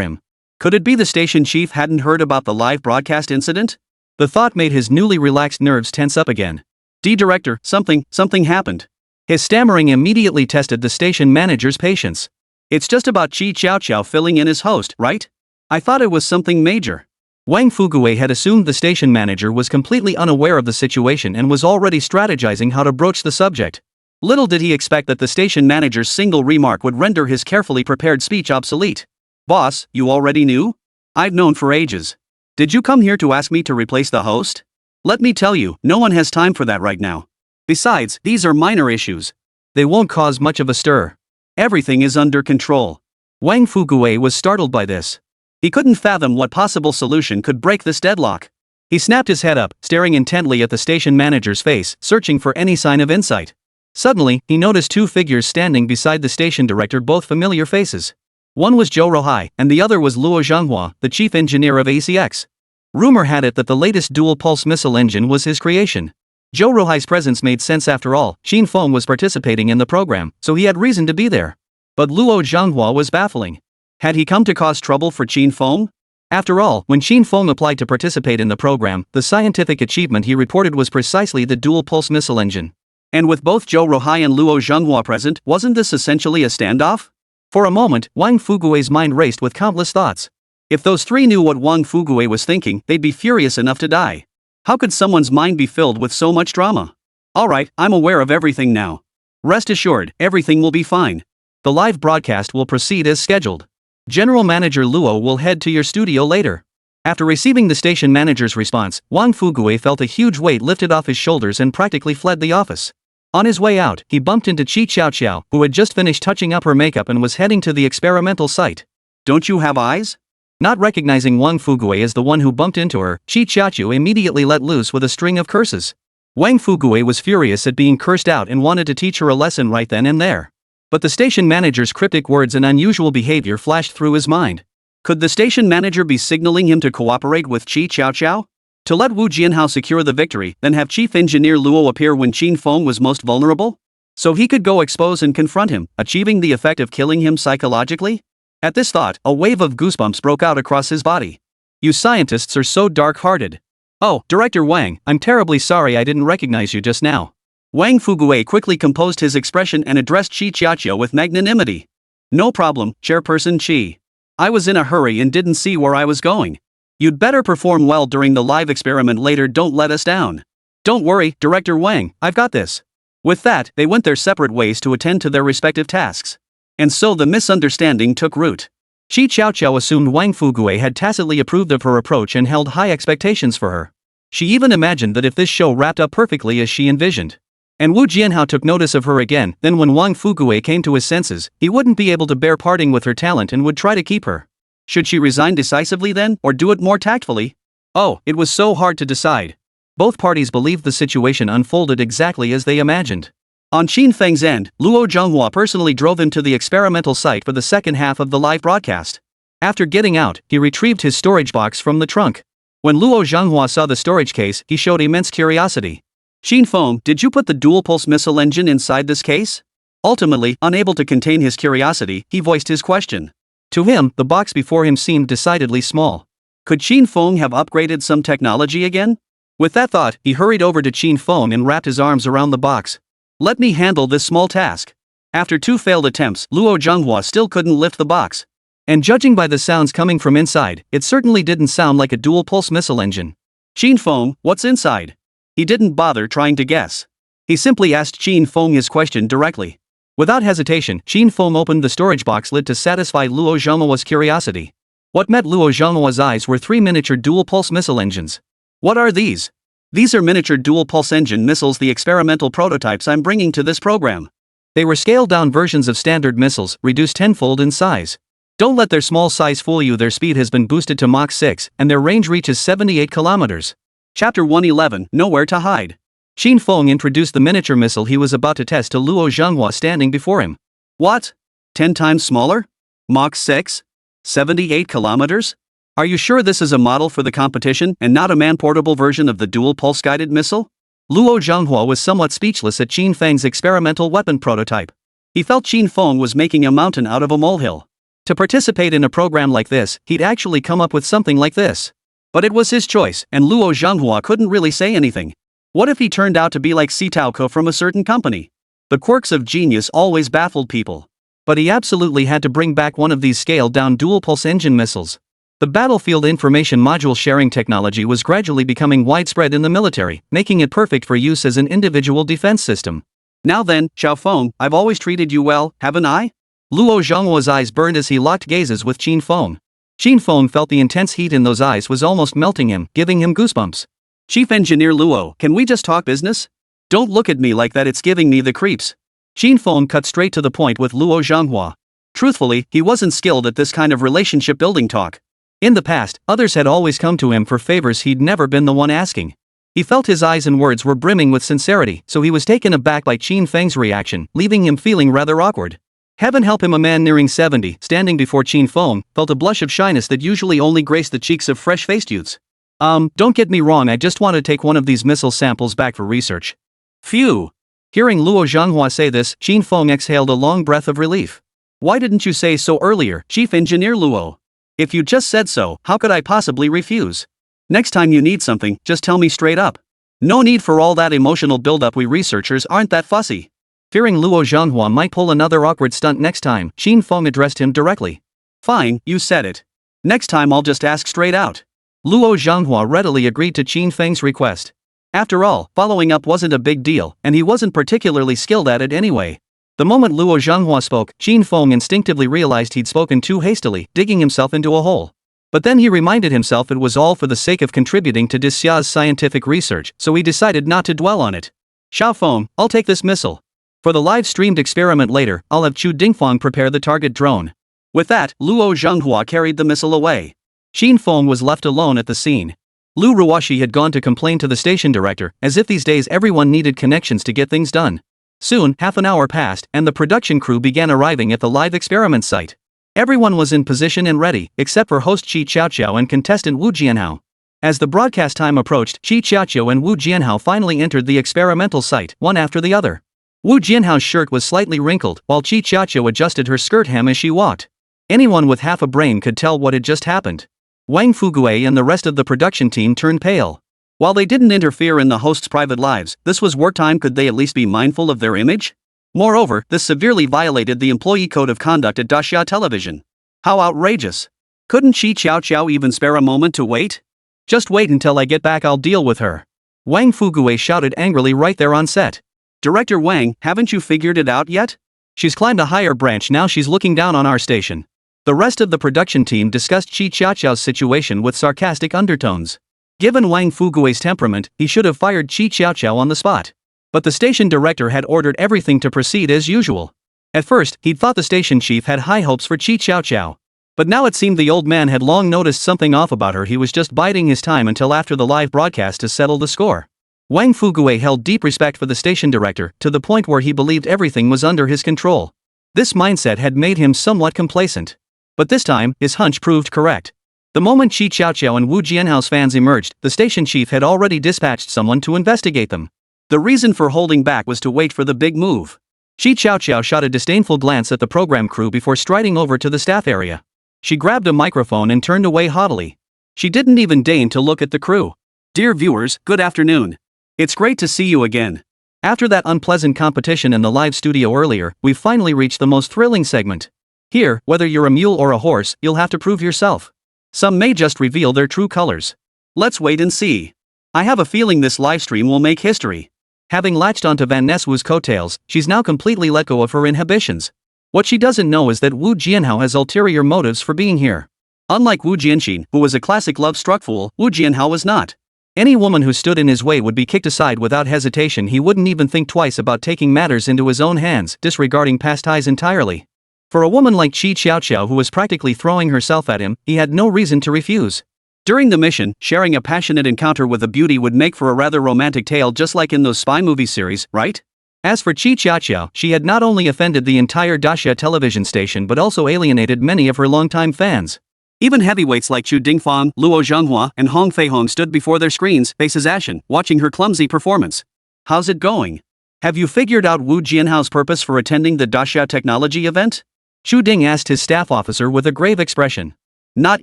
him. Could it be the station chief hadn't heard about the live broadcast incident? The thought made his newly relaxed nerves tense up again. Director, something happened. His stammering immediately tested the station manager's patience. It's just about Shi Qiaoqiao filling in as host, right? I thought it was something major. Wang Fuguo had assumed the station manager was completely unaware of the situation and was already strategizing how to broach the subject. Little did he expect that the station manager's single remark would render his carefully prepared speech obsolete. Boss, you already knew? I've known for ages. Did you come here to ask me to replace the host? Let me tell you, no one has time for that right now. Besides, these are minor issues. They won't cause much of a stir. Everything is under control. Wang Fuguo was startled by this. He couldn't fathom what possible solution could break this deadlock. He snapped his head up, staring intently at the station manager's face, searching for any sign of insight. Suddenly, he noticed two figures standing beside the station director, both familiar faces. One was Zhou Rohai, and the other was Luo Zhenghua, the chief engineer of ACX. Rumor had it that the latest dual-pulse missile engine was his creation. Zhou Rohai's presence made sense after all. Qin Feng was participating in the program, so he had reason to be there. But Luo Zhenghua was baffling. Had he come to cause trouble for Qin Feng? After all, when Qin Feng applied to participate in the program, the scientific achievement he reported was precisely the dual-pulse missile engine. And with both Zhou Rohai and Luo Zhenghua present, wasn't this essentially a standoff? For a moment, Wang Fuguo's mind raced with countless thoughts. If those three knew what Wang Fuguo was thinking, they'd be furious enough to die. How could someone's mind be filled with so much drama? Alright, I'm aware of everything now. Rest assured, everything will be fine. The live broadcast will proceed as scheduled. General Manager Luo will head to your studio later. After receiving the station manager's response, Wang Fuguo felt a huge weight lifted off his shoulders and practically fled the office. On his way out, he bumped into Shi Qiaoqiao, who had just finished touching up her makeup and was heading to the experimental site. Don't you have eyes? Not recognizing Wang Fuguo as the one who bumped into her, Shi Qiaoqiao immediately let loose with a string of curses. Wang Fuguo was furious at being cursed out and wanted to teach her a lesson right then and there. But the station manager's cryptic words and unusual behavior flashed through his mind. Could the station manager be signaling him to cooperate with Shi Qiaoqiao? To let Wu Jianhao secure the victory, then have Chief Engineer Luo appear when Qin Feng was most vulnerable? So he could go expose and confront him, achieving the effect of killing him psychologically? At this thought, a wave of goosebumps broke out across his body. You scientists are so dark-hearted. Oh, Director Wang, I'm terribly sorry I didn't recognize you just now. Wang Fuguo quickly composed his expression and addressed Shi Qiaoqiao with magnanimity. No problem, Chairperson Qi. I was in a hurry and didn't see where I was going. You'd better perform well during the live experiment later, don't let us down. Don't worry, Director Wang, I've got this. With that, they went their separate ways to attend to their respective tasks. And so the misunderstanding took root. Shi Qiaoqiao assumed Wang Fuguo had tacitly approved of her approach and held high expectations for her. She even imagined that if this show wrapped up perfectly as she envisioned, and Wu Jianhao took notice of her again, then when Wang Fuguo came to his senses, he wouldn't be able to bear parting with her talent and would try to keep her. Should she resign decisively then, or do it more tactfully? Oh, it was so hard to decide. Both parties believed the situation unfolded exactly as they imagined. On Qin Feng's end, Luo Zhenghua personally drove him to the experimental site for the second half of the live broadcast. After getting out, he retrieved his storage box from the trunk. When Luo Zhenghua saw the storage case, he showed immense curiosity. Qin Feng, did you put the dual-pulse missile engine inside this case? Ultimately, unable to contain his curiosity, he voiced his question. To him, the box before him seemed decidedly small. Could Qin Feng have upgraded some technology again? With that thought, he hurried over to Qin Feng and wrapped his arms around the box. Let me handle this small task. After 2 failed attempts, Luo Zhenghua still couldn't lift the box. And judging by the sounds coming from inside, it certainly didn't sound like a dual-pulse missile engine. Qin Feng, what's inside? He didn't bother trying to guess. He simply asked Qin Feng his question directly. Without hesitation, Qin Feng opened the storage box lid to satisfy Luo Zhenghua's curiosity. What met Luo Zhenghua's eyes were 3 miniature dual-pulse missile engines. What are these? These are miniature dual-pulse engine missiles, the experimental prototypes I'm bringing to this program. They were scaled-down versions of standard missiles, reduced tenfold in size. Don't let their small size fool you. Their speed has been boosted to Mach 6, and their range reaches 78 kilometers. Chapter 111, Nowhere to Hide. Qin Feng introduced the miniature missile he was about to test to Luo Zhenghua standing before him. What? 10 times smaller? Mach 6? 78 kilometers? Are you sure this is a model for the competition and not a man-portable version of the dual-pulse guided missile? Luo Zhenghua was somewhat speechless at Qin Feng's experimental weapon prototype. He felt Qin Feng was making a mountain out of a molehill. To participate in a program like this, he'd actually come up with something like this. But it was his choice, and Luo Zhenghua couldn't really say anything. What if he turned out to be like Sitaoko from a certain company? The quirks of genius always baffled people. But he absolutely had to bring back one of these scaled-down dual-pulse engine missiles. The battlefield information module sharing technology was gradually becoming widespread in the military, making it perfect for use as an individual defense system. Now then, Xiao Feng, I've always treated you well, haven't I? Luo Zhenghua's eyes burned as he locked gazes with Qin Feng. Qin Feng felt the intense heat in those eyes was almost melting him, giving him goosebumps. Chief Engineer Luo, can we just talk business? Don't look at me like that, it's giving me the creeps. Qin Feng cut straight to the point with Luo Zhenghua. Truthfully, he wasn't skilled at this kind of relationship building talk. In the past, others had always come to him for favors he'd never been the one asking. He felt his eyes and words were brimming with sincerity, so he was taken aback by Qin Feng's reaction, leaving him feeling rather awkward. Heaven help him, a man nearing 70, standing before Qin Feng, felt a blush of shyness that usually only graced the cheeks of fresh-faced youths. Don't get me wrong, I just want to take one of these missile samples back for research. Phew. Hearing Luo Zhenghua say this, Qin Feng exhaled a long breath of relief. Why didn't you say so earlier, Chief Engineer Luo? If you just said so, how could I possibly refuse? Next time you need something, just tell me straight up. No need for all that emotional buildup, we researchers aren't that fussy. Fearing Luo Zhenghua might pull another awkward stunt next time, Qin Feng addressed him directly. Fine, you said it. Next time I'll just ask straight out. Luo Zhenghua readily agreed to Qin Feng's request. After all, following up wasn't a big deal, and he wasn't particularly skilled at it anyway. The moment Luo Zhenghua spoke, Qin Feng instinctively realized he'd spoken too hastily, digging himself into a hole. But then he reminded himself it was all for the sake of contributing to Dixia's scientific research, so he decided not to dwell on it. Xiao Feng, I'll take this missile. For the live-streamed experiment later, I'll have Chu Dingfang prepare the target drone. With that, Luo Zhenghua carried the missile away. Qin Feng was left alone at the scene. Lu Ruoshi had gone to complain to the station director, as if these days everyone needed connections to get things done. Soon, half an hour passed, and the production crew began arriving at the live experiment site. Everyone was in position and ready, except for host Qi Qiaoqiao and contestant Wu Jianhao. As the broadcast time approached, Qi Qiaoqiao and Wu Jianhao finally entered the experimental site, one after the other. Wu Jianhao's shirt was slightly wrinkled, while Qi Qiaoqiao adjusted her skirt hem as she walked. Anyone with half a brain could tell what had just happened. Wang Fugue and the rest of the production team turned pale. While they didn't interfere in the hosts' private lives, this was work time. Could they at least be mindful of their image? Moreover, this severely violated the employee code of conduct at Daxia Television. How outrageous! Couldn't Qi Qiaoqiao even spare a moment to wait? Just wait until I get back, I'll deal with her. Wang Fugue shouted angrily right there on set. Director Wang, haven't you figured it out yet? She's climbed a higher branch, now she's looking down on our station. The rest of the production team discussed Qi Qiaoqiao's situation with sarcastic undertones. Given Wang Fugue's temperament, he should have fired Qi Qiaoqiao on the spot. But the station director had ordered everything to proceed as usual. At first, he'd thought the station chief had high hopes for Qi Qiaoqiao. But now it seemed the old man had long noticed something off about her. He was just biding his time until after the live broadcast to settle the score. Wang Fugue held deep respect for the station director, to the point where he believed everything was under his control. This mindset had made him somewhat complacent. But this time, his hunch proved correct. The moment Qi Qiaoqiao and Wu Jianhao's fans emerged, the station chief had already dispatched someone to investigate them. The reason for holding back was to wait for the big move. Qi Qiaoqiao shot a disdainful glance at the program crew before striding over to the staff area. She grabbed a microphone and turned away haughtily. She didn't even deign to look at the crew. Dear viewers, good afternoon. It's great to see you again. After that unpleasant competition in the live studio earlier, we've finally reached the most thrilling segment. Here, whether you're a mule or a horse, you'll have to prove yourself. Some may just reveal their true colors. Let's wait and see. I have a feeling this livestream will make history. Having latched onto Van Nesswu's coattails, she's now completely let go of her inhibitions. What she doesn't know is that Wu Jianhao has ulterior motives for being here. Unlike Wu Jianxin, who was a classic love-struck fool, Wu Jianhao was not. Any woman who stood in his way would be kicked aside without hesitation. He wouldn't even think twice about taking matters into his own hands, disregarding past ties entirely. For a woman like Qi Qiaoqiao, who was practically throwing herself at him, he had no reason to refuse. During the mission, sharing a passionate encounter with a beauty would make for a rather romantic tale, just like in those spy movie series, right? As for Qi Qiaoqiao, she had not only offended the entire Daxia television station but also alienated many of her longtime fans. Even heavyweights like Qin Feng, Luo Zhenghua, and Hong Feihong stood before their screens, faces ashen, watching her clumsy performance. How's it going? Have you figured out Wu Jianhao's purpose for attending the Daxia technology event? Chu Ding asked his staff officer with a grave expression. Not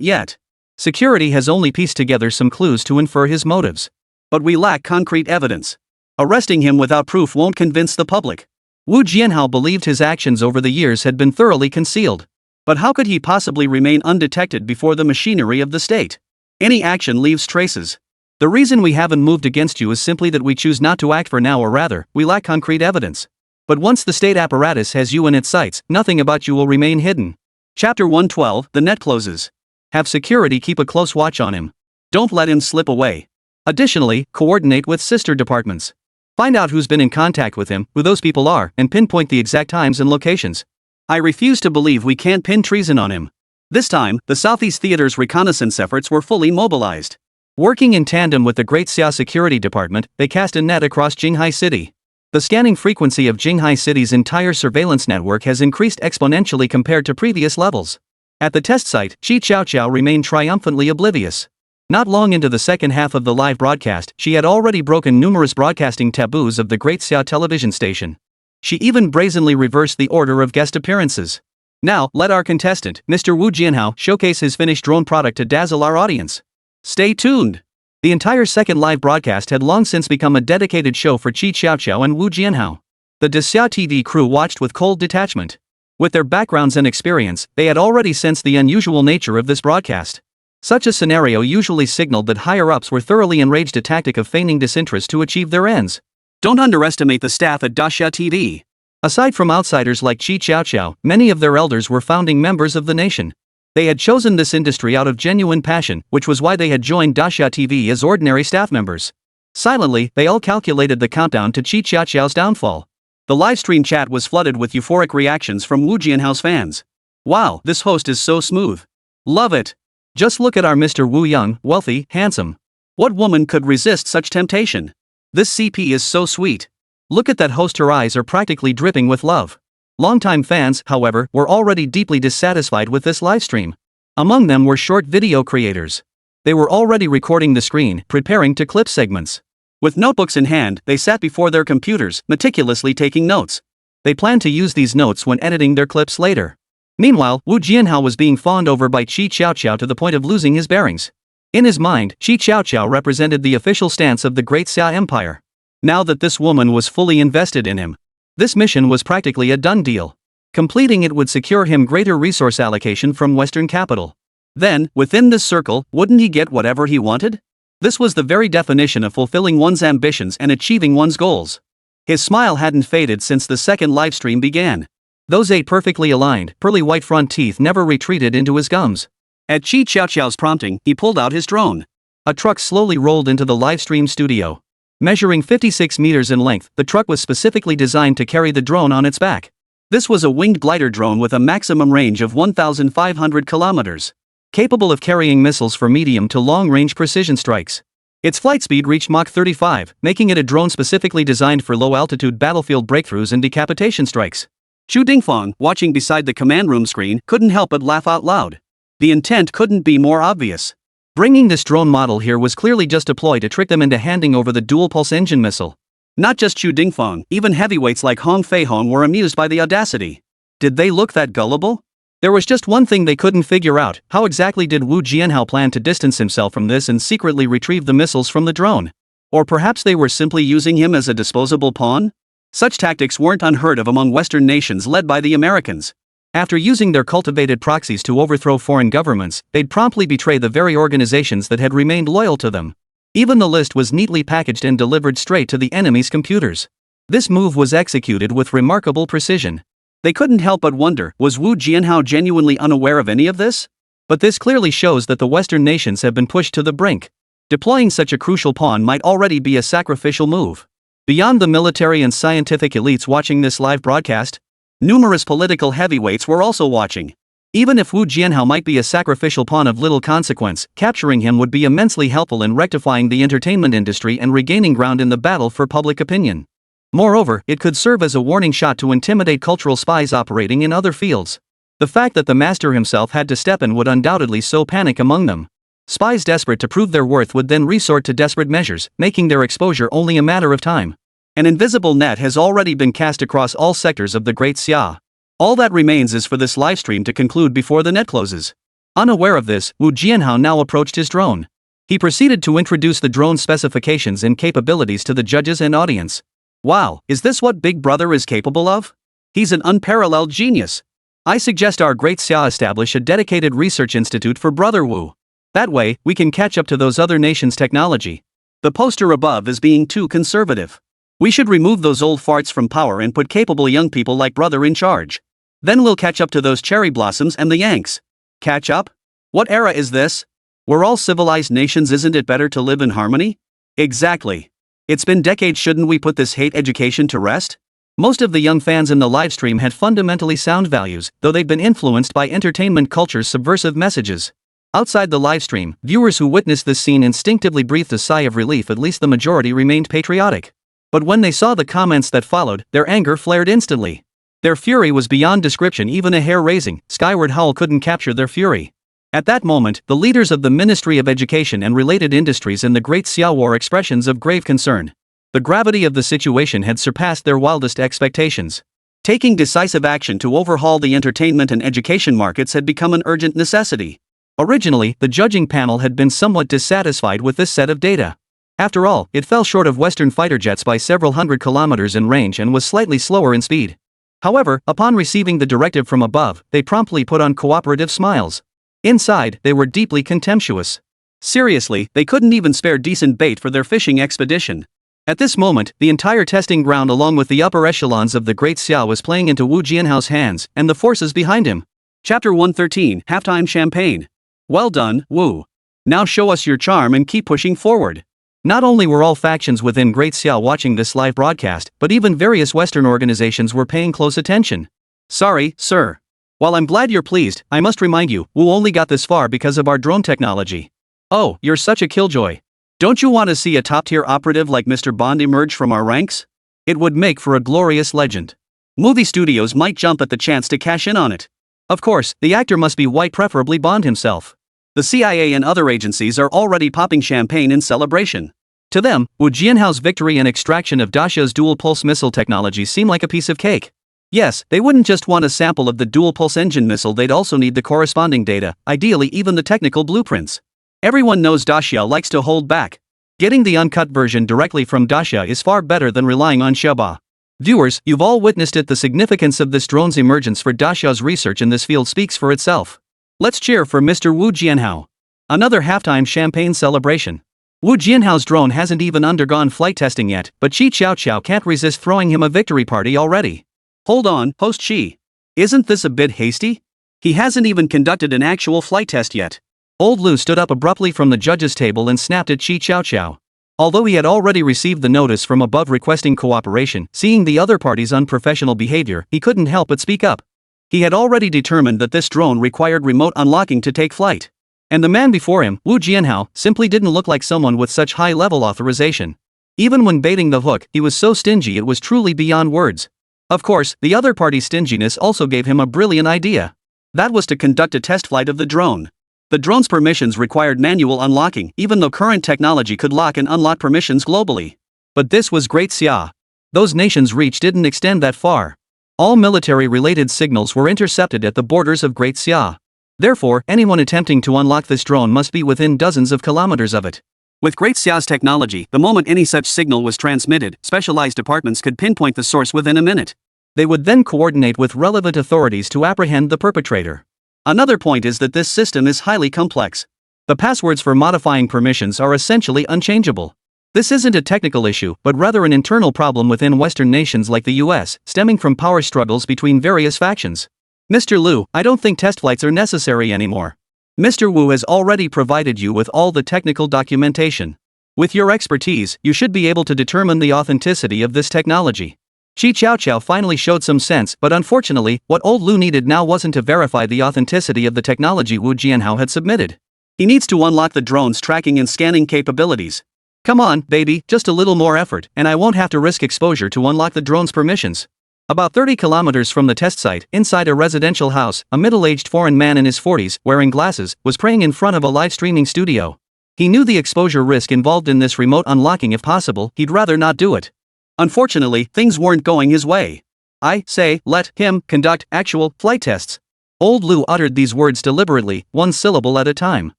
yet. Security has only pieced together some clues to infer his motives. But we lack concrete evidence. Arresting him without proof won't convince the public. Wu Jianhao believed his actions over the years had been thoroughly concealed. But how could he possibly remain undetected before the machinery of the state? Any action leaves traces. The reason we haven't moved against you is simply that we choose not to act for now, or rather, we lack concrete evidence. But once the state apparatus has you in its sights, nothing about you will remain hidden. Chapter 112, The net closes. Have security keep a close watch on him. Don't let him slip away. Additionally, coordinate with sister departments. Find out who's been in contact with him, who those people are, and pinpoint the exact times and locations. I refuse to believe we can't pin treason on him. This time, the Southeast Theater's reconnaissance efforts were fully mobilized. Working in tandem with the Great Xia Security Department, they cast a net across Jinghai City. The scanning frequency of Jinghai City's entire surveillance network has increased exponentially compared to previous levels. At the test site, Qi Qiaoqiao remained triumphantly oblivious. Not long into the second half of the live broadcast, she had already broken numerous broadcasting taboos of the Great Xia television station. She even brazenly reversed the order of guest appearances. Now, let our contestant, Mr. Wu Jianhao, showcase his finished drone product to dazzle our audience. Stay tuned! The entire second live broadcast had long since become a dedicated show for Qi Qiaoqiao and Wu Jianhao. The Daxia TV crew watched with cold detachment. With their backgrounds and experience, they had already sensed the unusual nature of this broadcast. Such a scenario usually signaled that higher-ups were thoroughly enraged, a tactic of feigning disinterest to achieve their ends. Don't underestimate the staff at Daxia TV. Aside from outsiders like Qi Qiaoqiao, many of their elders were founding members of the nation. They had chosen this industry out of genuine passion, which was why they had joined Daxia TV as ordinary staff members. Silently, they all calculated the countdown to Qi Qiaoqiao's downfall. The livestream chat was flooded with euphoric reactions from Wu Jianhao's fans. Wow, this host is so smooth. Love it. Just look at our Mr. Wu, young, wealthy, handsome. What woman could resist such temptation? This CP is so sweet. Look at that host, her eyes are practically dripping with love. Longtime fans, however, were already deeply dissatisfied with this livestream. Among them were short video creators. They were already recording the screen, preparing to clip segments. With notebooks in hand, they sat before their computers, meticulously taking notes. They planned to use these notes when editing their clips later. Meanwhile, Wu Jianhao was being fawned over by Qi Qiaoqiao to the point of losing his bearings. In his mind, Qi Qiaoqiao represented the official stance of the Great Xia Empire. Now that this woman was fully invested in him, this mission was practically a done deal. Completing it would secure him greater resource allocation from Western capital. Then, within this circle, wouldn't he get whatever he wanted? This was the very definition of fulfilling one's ambitions and achieving one's goals. His smile hadn't faded since the second livestream began. Those 8 perfectly aligned, pearly white front teeth never retreated into his gums. At Qi Qiaoqiao's prompting, he pulled out his drone. A truck slowly rolled into the livestream studio. Measuring 56 meters in length, the truck was specifically designed to carry the drone on its back. This was a winged glider drone with a maximum range of 1,500 kilometers. Capable of carrying missiles for medium to long-range precision strikes. Its flight speed reached Mach 35, making it a drone specifically designed for low-altitude battlefield breakthroughs and decapitation strikes. Chu Dingfeng, watching beside the command room screen, couldn't help but laugh out loud. The intent couldn't be more obvious. Bringing this drone model here was clearly just a ploy to trick them into handing over the dual-pulse engine missile. Not just Chu Dingfeng, even heavyweights like Hong Feihong were amused by the audacity. Did they look that gullible? There was just one thing they couldn't figure out: how exactly did Wu Jianhao plan to distance himself from this and secretly retrieve the missiles from the drone? Or perhaps they were simply using him as a disposable pawn? Such tactics weren't unheard of among Western nations led by the Americans. After using their cultivated proxies to overthrow foreign governments, they'd promptly betray the very organizations that had remained loyal to them. Even the list was neatly packaged and delivered straight to the enemy's computers. This move was executed with remarkable precision. They couldn't help but wonder, was Wu Jianhao genuinely unaware of any of this? But this clearly shows that the Western nations have been pushed to the brink. Deploying such a crucial pawn might already be a sacrificial move. Beyond the military and scientific elites watching this live broadcast, numerous political heavyweights were also watching. Even if Wu Jianhao might be a sacrificial pawn of little consequence, capturing him would be immensely helpful in rectifying the entertainment industry and regaining ground in the battle for public opinion. Moreover, it could serve as a warning shot to intimidate cultural spies operating in other fields. The fact that the master himself had to step in would undoubtedly sow panic among them. Spies desperate to prove their worth would then resort to desperate measures, making their exposure only a matter of time. An invisible net has already been cast across all sectors of the Great Xia. All that remains is for this livestream to conclude before the net closes. Unaware of this, Wu Jianhao now approached his drone. He proceeded to introduce the drone's specifications and capabilities to the judges and audience. Wow, is this what Big Brother is capable of? He's an unparalleled genius. I suggest our Great Xia establish a dedicated research institute for Brother Wu. That way, we can catch up to those other nations' technology. The poster above is being too conservative. We should remove those old farts from power and put capable young people like Brother in charge. Then we'll catch up to those cherry blossoms and the Yanks. Catch up? What era is this? We're all civilized nations, isn't it better to live in harmony? Exactly. It's been decades, shouldn't we put this hate education to rest? Most of the young fans in the livestream had fundamentally sound values, though they'd been influenced by entertainment culture's subversive messages. Outside the livestream, viewers who witnessed this scene instinctively breathed a sigh of relief. At least the majority remained patriotic. But when they saw the comments that followed, their anger flared instantly. Their fury was beyond description. Even a hair-raising, skyward howl couldn't capture their fury. At that moment, the leaders of the Ministry of Education and related industries in the Great Xia wore expressions of grave concern. The gravity of the situation had surpassed their wildest expectations. Taking decisive action to overhaul the entertainment and education markets had become an urgent necessity. Originally, the judging panel had been somewhat dissatisfied with this set of data. After all, it fell short of Western fighter jets by several hundred kilometers in range and was slightly slower in speed. However, upon receiving the directive from above, they promptly put on cooperative smiles. Inside, they were deeply contemptuous. Seriously, they couldn't even spare decent bait for their fishing expedition. At this moment, the entire testing ground along with the upper echelons of the Great Xia was playing into Wu Jianhao's hands and the forces behind him. Chapter 113, Halftime Champagne. Well done, Wu. Now show us your charm and keep pushing forward. Not only were all factions within Great Xia watching this live broadcast, but even various Western organizations were paying close attention. Sorry, sir. While I'm glad you're pleased, I must remind you, Wu only got this far because of our drone technology. Oh, you're such a killjoy. Don't you want to see a top-tier operative like Mr. Bond emerge from our ranks? It would make for a glorious legend. Movie studios might jump at the chance to cash in on it. Of course, the actor must be white, preferably Bond himself. The CIA and other agencies are already popping champagne in celebration. To them, Wu Jianhao's victory and extraction of Daxia's dual-pulse missile technology seem like a piece of cake. Yes, they wouldn't just want a sample of the dual-pulse engine missile, they'd also need the corresponding data, ideally even the technical blueprints. Everyone knows Daxia likes to hold back. Getting the uncut version directly from Daxia is far better than relying on Xiaoba. Viewers, you've all witnessed it. The significance of this drone's emergence for Daxia's research in this field speaks for itself. Let's cheer for Mr. Wu Jianhao. Another halftime champagne celebration. Wu Jianhao's drone hasn't even undergone flight testing yet, but Qi Qiao can't resist throwing him a victory party already. Hold on, Host Qi. Isn't this a bit hasty? He hasn't even conducted an actual flight test yet. Old Lu stood up abruptly from the judge's table and snapped at Qi Qiao. Although he had already received the notice from above requesting cooperation, seeing the other party's unprofessional behavior, he couldn't help but speak up. He had already determined that this drone required remote unlocking to take flight. And the man before him, Wu Jianhao, simply didn't look like someone with such high-level authorization. Even when baiting the hook, he was so stingy it was truly beyond words. Of course, the other party's stinginess also gave him a brilliant idea. That was to conduct a test flight of the drone. The drone's permissions required manual unlocking, even though current technology could lock and unlock permissions globally. But this was Great Xia. Those nations' reach didn't extend that far. All military-related signals were intercepted at the borders of Great Xia. Therefore, anyone attempting to unlock this drone must be within dozens of kilometers of it. With Great Xia's technology, the moment any such signal was transmitted, specialized departments could pinpoint the source within a minute. They would then coordinate with relevant authorities to apprehend the perpetrator. Another point is that this system is highly complex. The passwords for modifying permissions are essentially unchangeable. This isn't a technical issue, but rather an internal problem within Western nations like the US, stemming from power struggles between various factions. Mr. Liu, I don't think test flights are necessary anymore. Mr. Wu has already provided you with all the technical documentation. With your expertise, you should be able to determine the authenticity of this technology. Qi Qiaoqiao finally showed some sense, but unfortunately, what old Liu needed now wasn't to verify the authenticity of the technology Wu Jianhao had submitted. He needs to unlock the drone's tracking and scanning capabilities. Come on, baby, just a little more effort, and I won't have to risk exposure to unlock the drone's permissions. About 30 kilometers from the test site, inside a residential house, a middle-aged foreign man in his 40s, wearing glasses, was praying in front of a live streaming studio. He knew the exposure risk involved in this remote unlocking. If possible, he'd rather not do it. Unfortunately, things weren't going his way. I say, let him conduct actual flight tests. Old Liu uttered these words deliberately, one syllable at a time.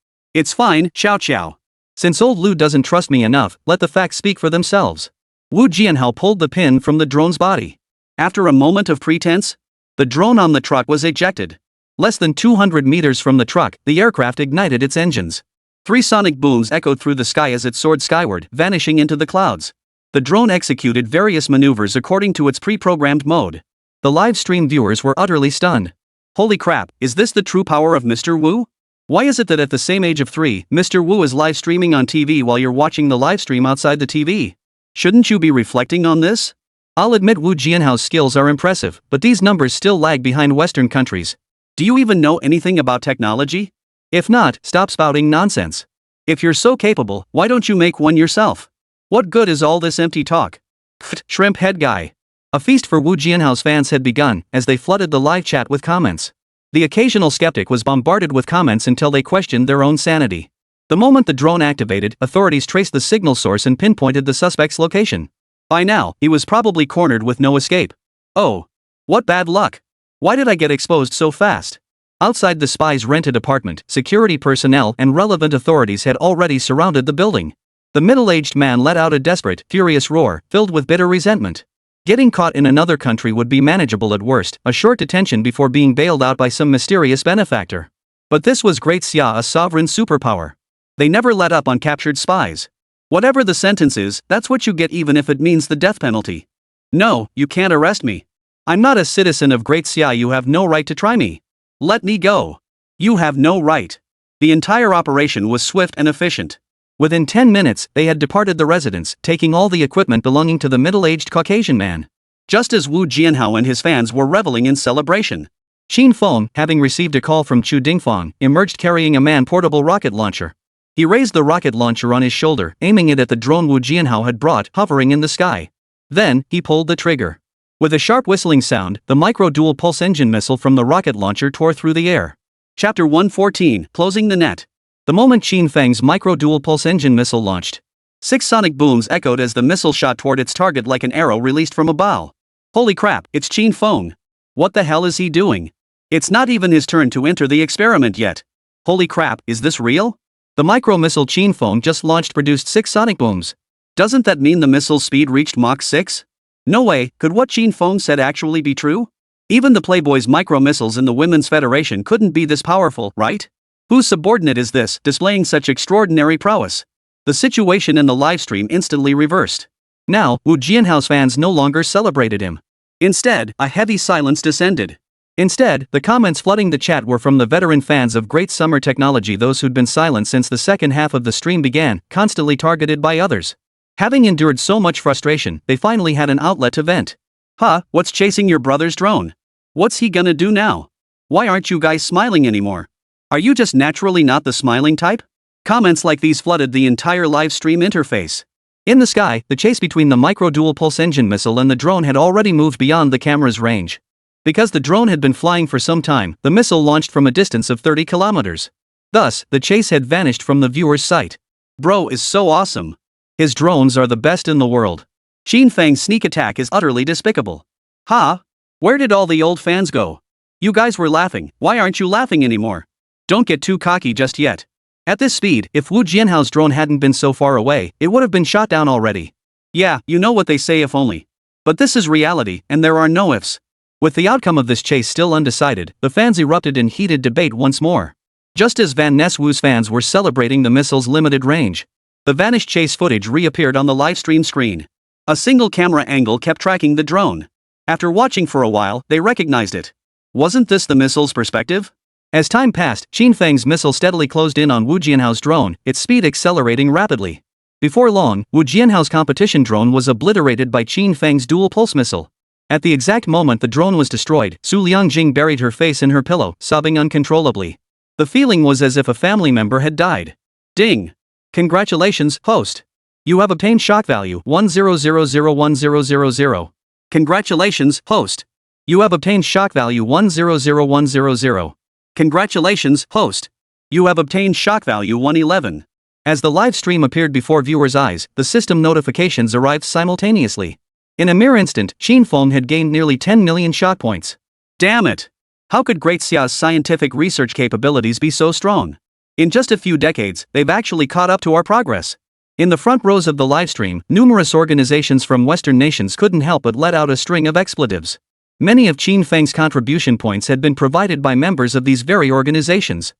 It's fine, Xiao Xiao. Since old Liu doesn't trust me enough, let the facts speak for themselves. Wu Jianhao pulled the pin from the drone's body. After a moment of pretense, the drone on the truck was ejected. Less than 200 meters from the truck, the aircraft ignited its engines. 3 sonic booms echoed through the sky as it soared skyward, vanishing into the clouds. The drone executed various maneuvers according to its pre-programmed mode. The live stream viewers were utterly stunned. Holy crap, is this the true power of Mr. Wu? Why is it that at the same age of 3, Mr. Wu is live streaming on TV while you're watching the live stream outside the TV? Shouldn't you be reflecting on this? I'll admit Wu Jianhao's skills are impressive, but these numbers still lag behind Western countries. Do you even know anything about technology? If not, stop spouting nonsense. If you're so capable, why don't you make one yourself? What good is all this empty talk? Pfft, shrimp head guy. A feast for Wu Jianhao's fans had begun, as they flooded the live chat with comments. The occasional skeptic was bombarded with comments until they questioned their own sanity. The moment the drone activated, authorities traced the signal source and pinpointed the suspect's location. By now, he was probably cornered with no escape. Oh. What bad luck. Why did I get exposed so fast? Outside the spy's rented apartment, security personnel and relevant authorities had already surrounded the building. The middle-aged man let out a desperate, furious roar, filled with bitter resentment. Getting caught in another country would be manageable at worst, a short detention before being bailed out by some mysterious benefactor. But this was Great Xia, a sovereign superpower. They never let up on captured spies. Whatever the sentence is, that's what you get, even if it means the death penalty. No, you can't arrest me. I'm not a citizen of Great Xia. You have no right to try me. Let me go. You have no right. The entire operation was swift and efficient. Within 10 minutes, they had departed the residence, taking all the equipment belonging to the middle-aged Caucasian man. Just as Wu Jianhao and his fans were reveling in celebration, Qin Feng, having received a call from Chu Dingfang, emerged carrying a man-portable rocket launcher. He raised the rocket launcher on his shoulder, aiming it at the drone Wu Jianhao had brought, hovering in the sky. Then, he pulled the trigger. With a sharp whistling sound, the micro-dual pulse engine missile from the rocket launcher tore through the air. Chapter 114, Closing the Net. The moment Qin Feng's micro-dual pulse engine missile launched, 6 sonic booms echoed as the missile shot toward its target like an arrow released from a bow. Holy crap, it's Qin Feng. What the hell is he doing? It's not even his turn to enter the experiment yet. Holy crap, is this real? The micro-missile Qin Feng just launched produced 6 sonic booms. Doesn't that mean the missile's speed reached Mach 6? No way, could what Qin Feng said actually be true? Even the Playboy's micro-missiles in the Women's Federation couldn't be this powerful, right? Whose subordinate is this, displaying such extraordinary prowess? The situation in the livestream instantly reversed. Now, Wu Jianhao's fans no longer celebrated him. Instead, a heavy silence descended. Instead, the comments flooding the chat were from the veteran fans of Great Summer Technology, those who'd been silent since the second half of the stream began, constantly targeted by others. Having endured so much frustration, they finally had an outlet to vent. Huh, what's chasing your brother's drone? What's he gonna do now? Why aren't you guys smiling anymore? Are you just naturally not the smiling type? Comments like these flooded the entire live stream interface. In the sky, the chase between the micro-dual pulse engine missile and the drone had already moved beyond the camera's range. Because the drone had been flying for some time, the missile launched from a distance of 30 kilometers. Thus, the chase had vanished from the viewer's sight. Bro is so awesome. His drones are the best in the world. Qin Feng's sneak attack is utterly despicable. Huh? Where did all the old fans go? You guys were laughing, why aren't you laughing anymore? Don't get too cocky just yet. At this speed, if Wu Jianhao's drone hadn't been so far away, it would have been shot down already. Yeah, you know what they say, if only. But this is reality, and there are no ifs. With the outcome of this chase still undecided, the fans erupted in heated debate once more. Just as Van Ness Wu's fans were celebrating the missile's limited range, the vanished chase footage reappeared on the livestream screen. A single camera angle kept tracking the drone. After watching for a while, they recognized it. Wasn't this the missile's perspective? As time passed, Qin Feng's missile steadily closed in on Wu Jianhao's drone, its speed accelerating rapidly. Before long, Wu Jianhao's competition drone was obliterated by Qin Feng's dual-pulse missile. At the exact moment the drone was destroyed, Su Liangjing buried her face in her pillow, sobbing uncontrollably. The feeling was as if a family member had died. Ding! Congratulations, host! You have obtained shock value 10001000. Congratulations, host! You have obtained shock value 100100. Congratulations, host! You have obtained shock value 111. As the live stream appeared before viewers' eyes, the system notifications arrived simultaneously. In a mere instant, Qin Feng had gained nearly 10 million shock points. Damn it! How could Great Xia's scientific research capabilities be so strong? In just a few decades, they've actually caught up to our progress. In the front rows of the livestream, numerous organizations from Western nations couldn't help but let out a string of expletives. Many of Qin Feng's contribution points had been provided by members of these very organizations.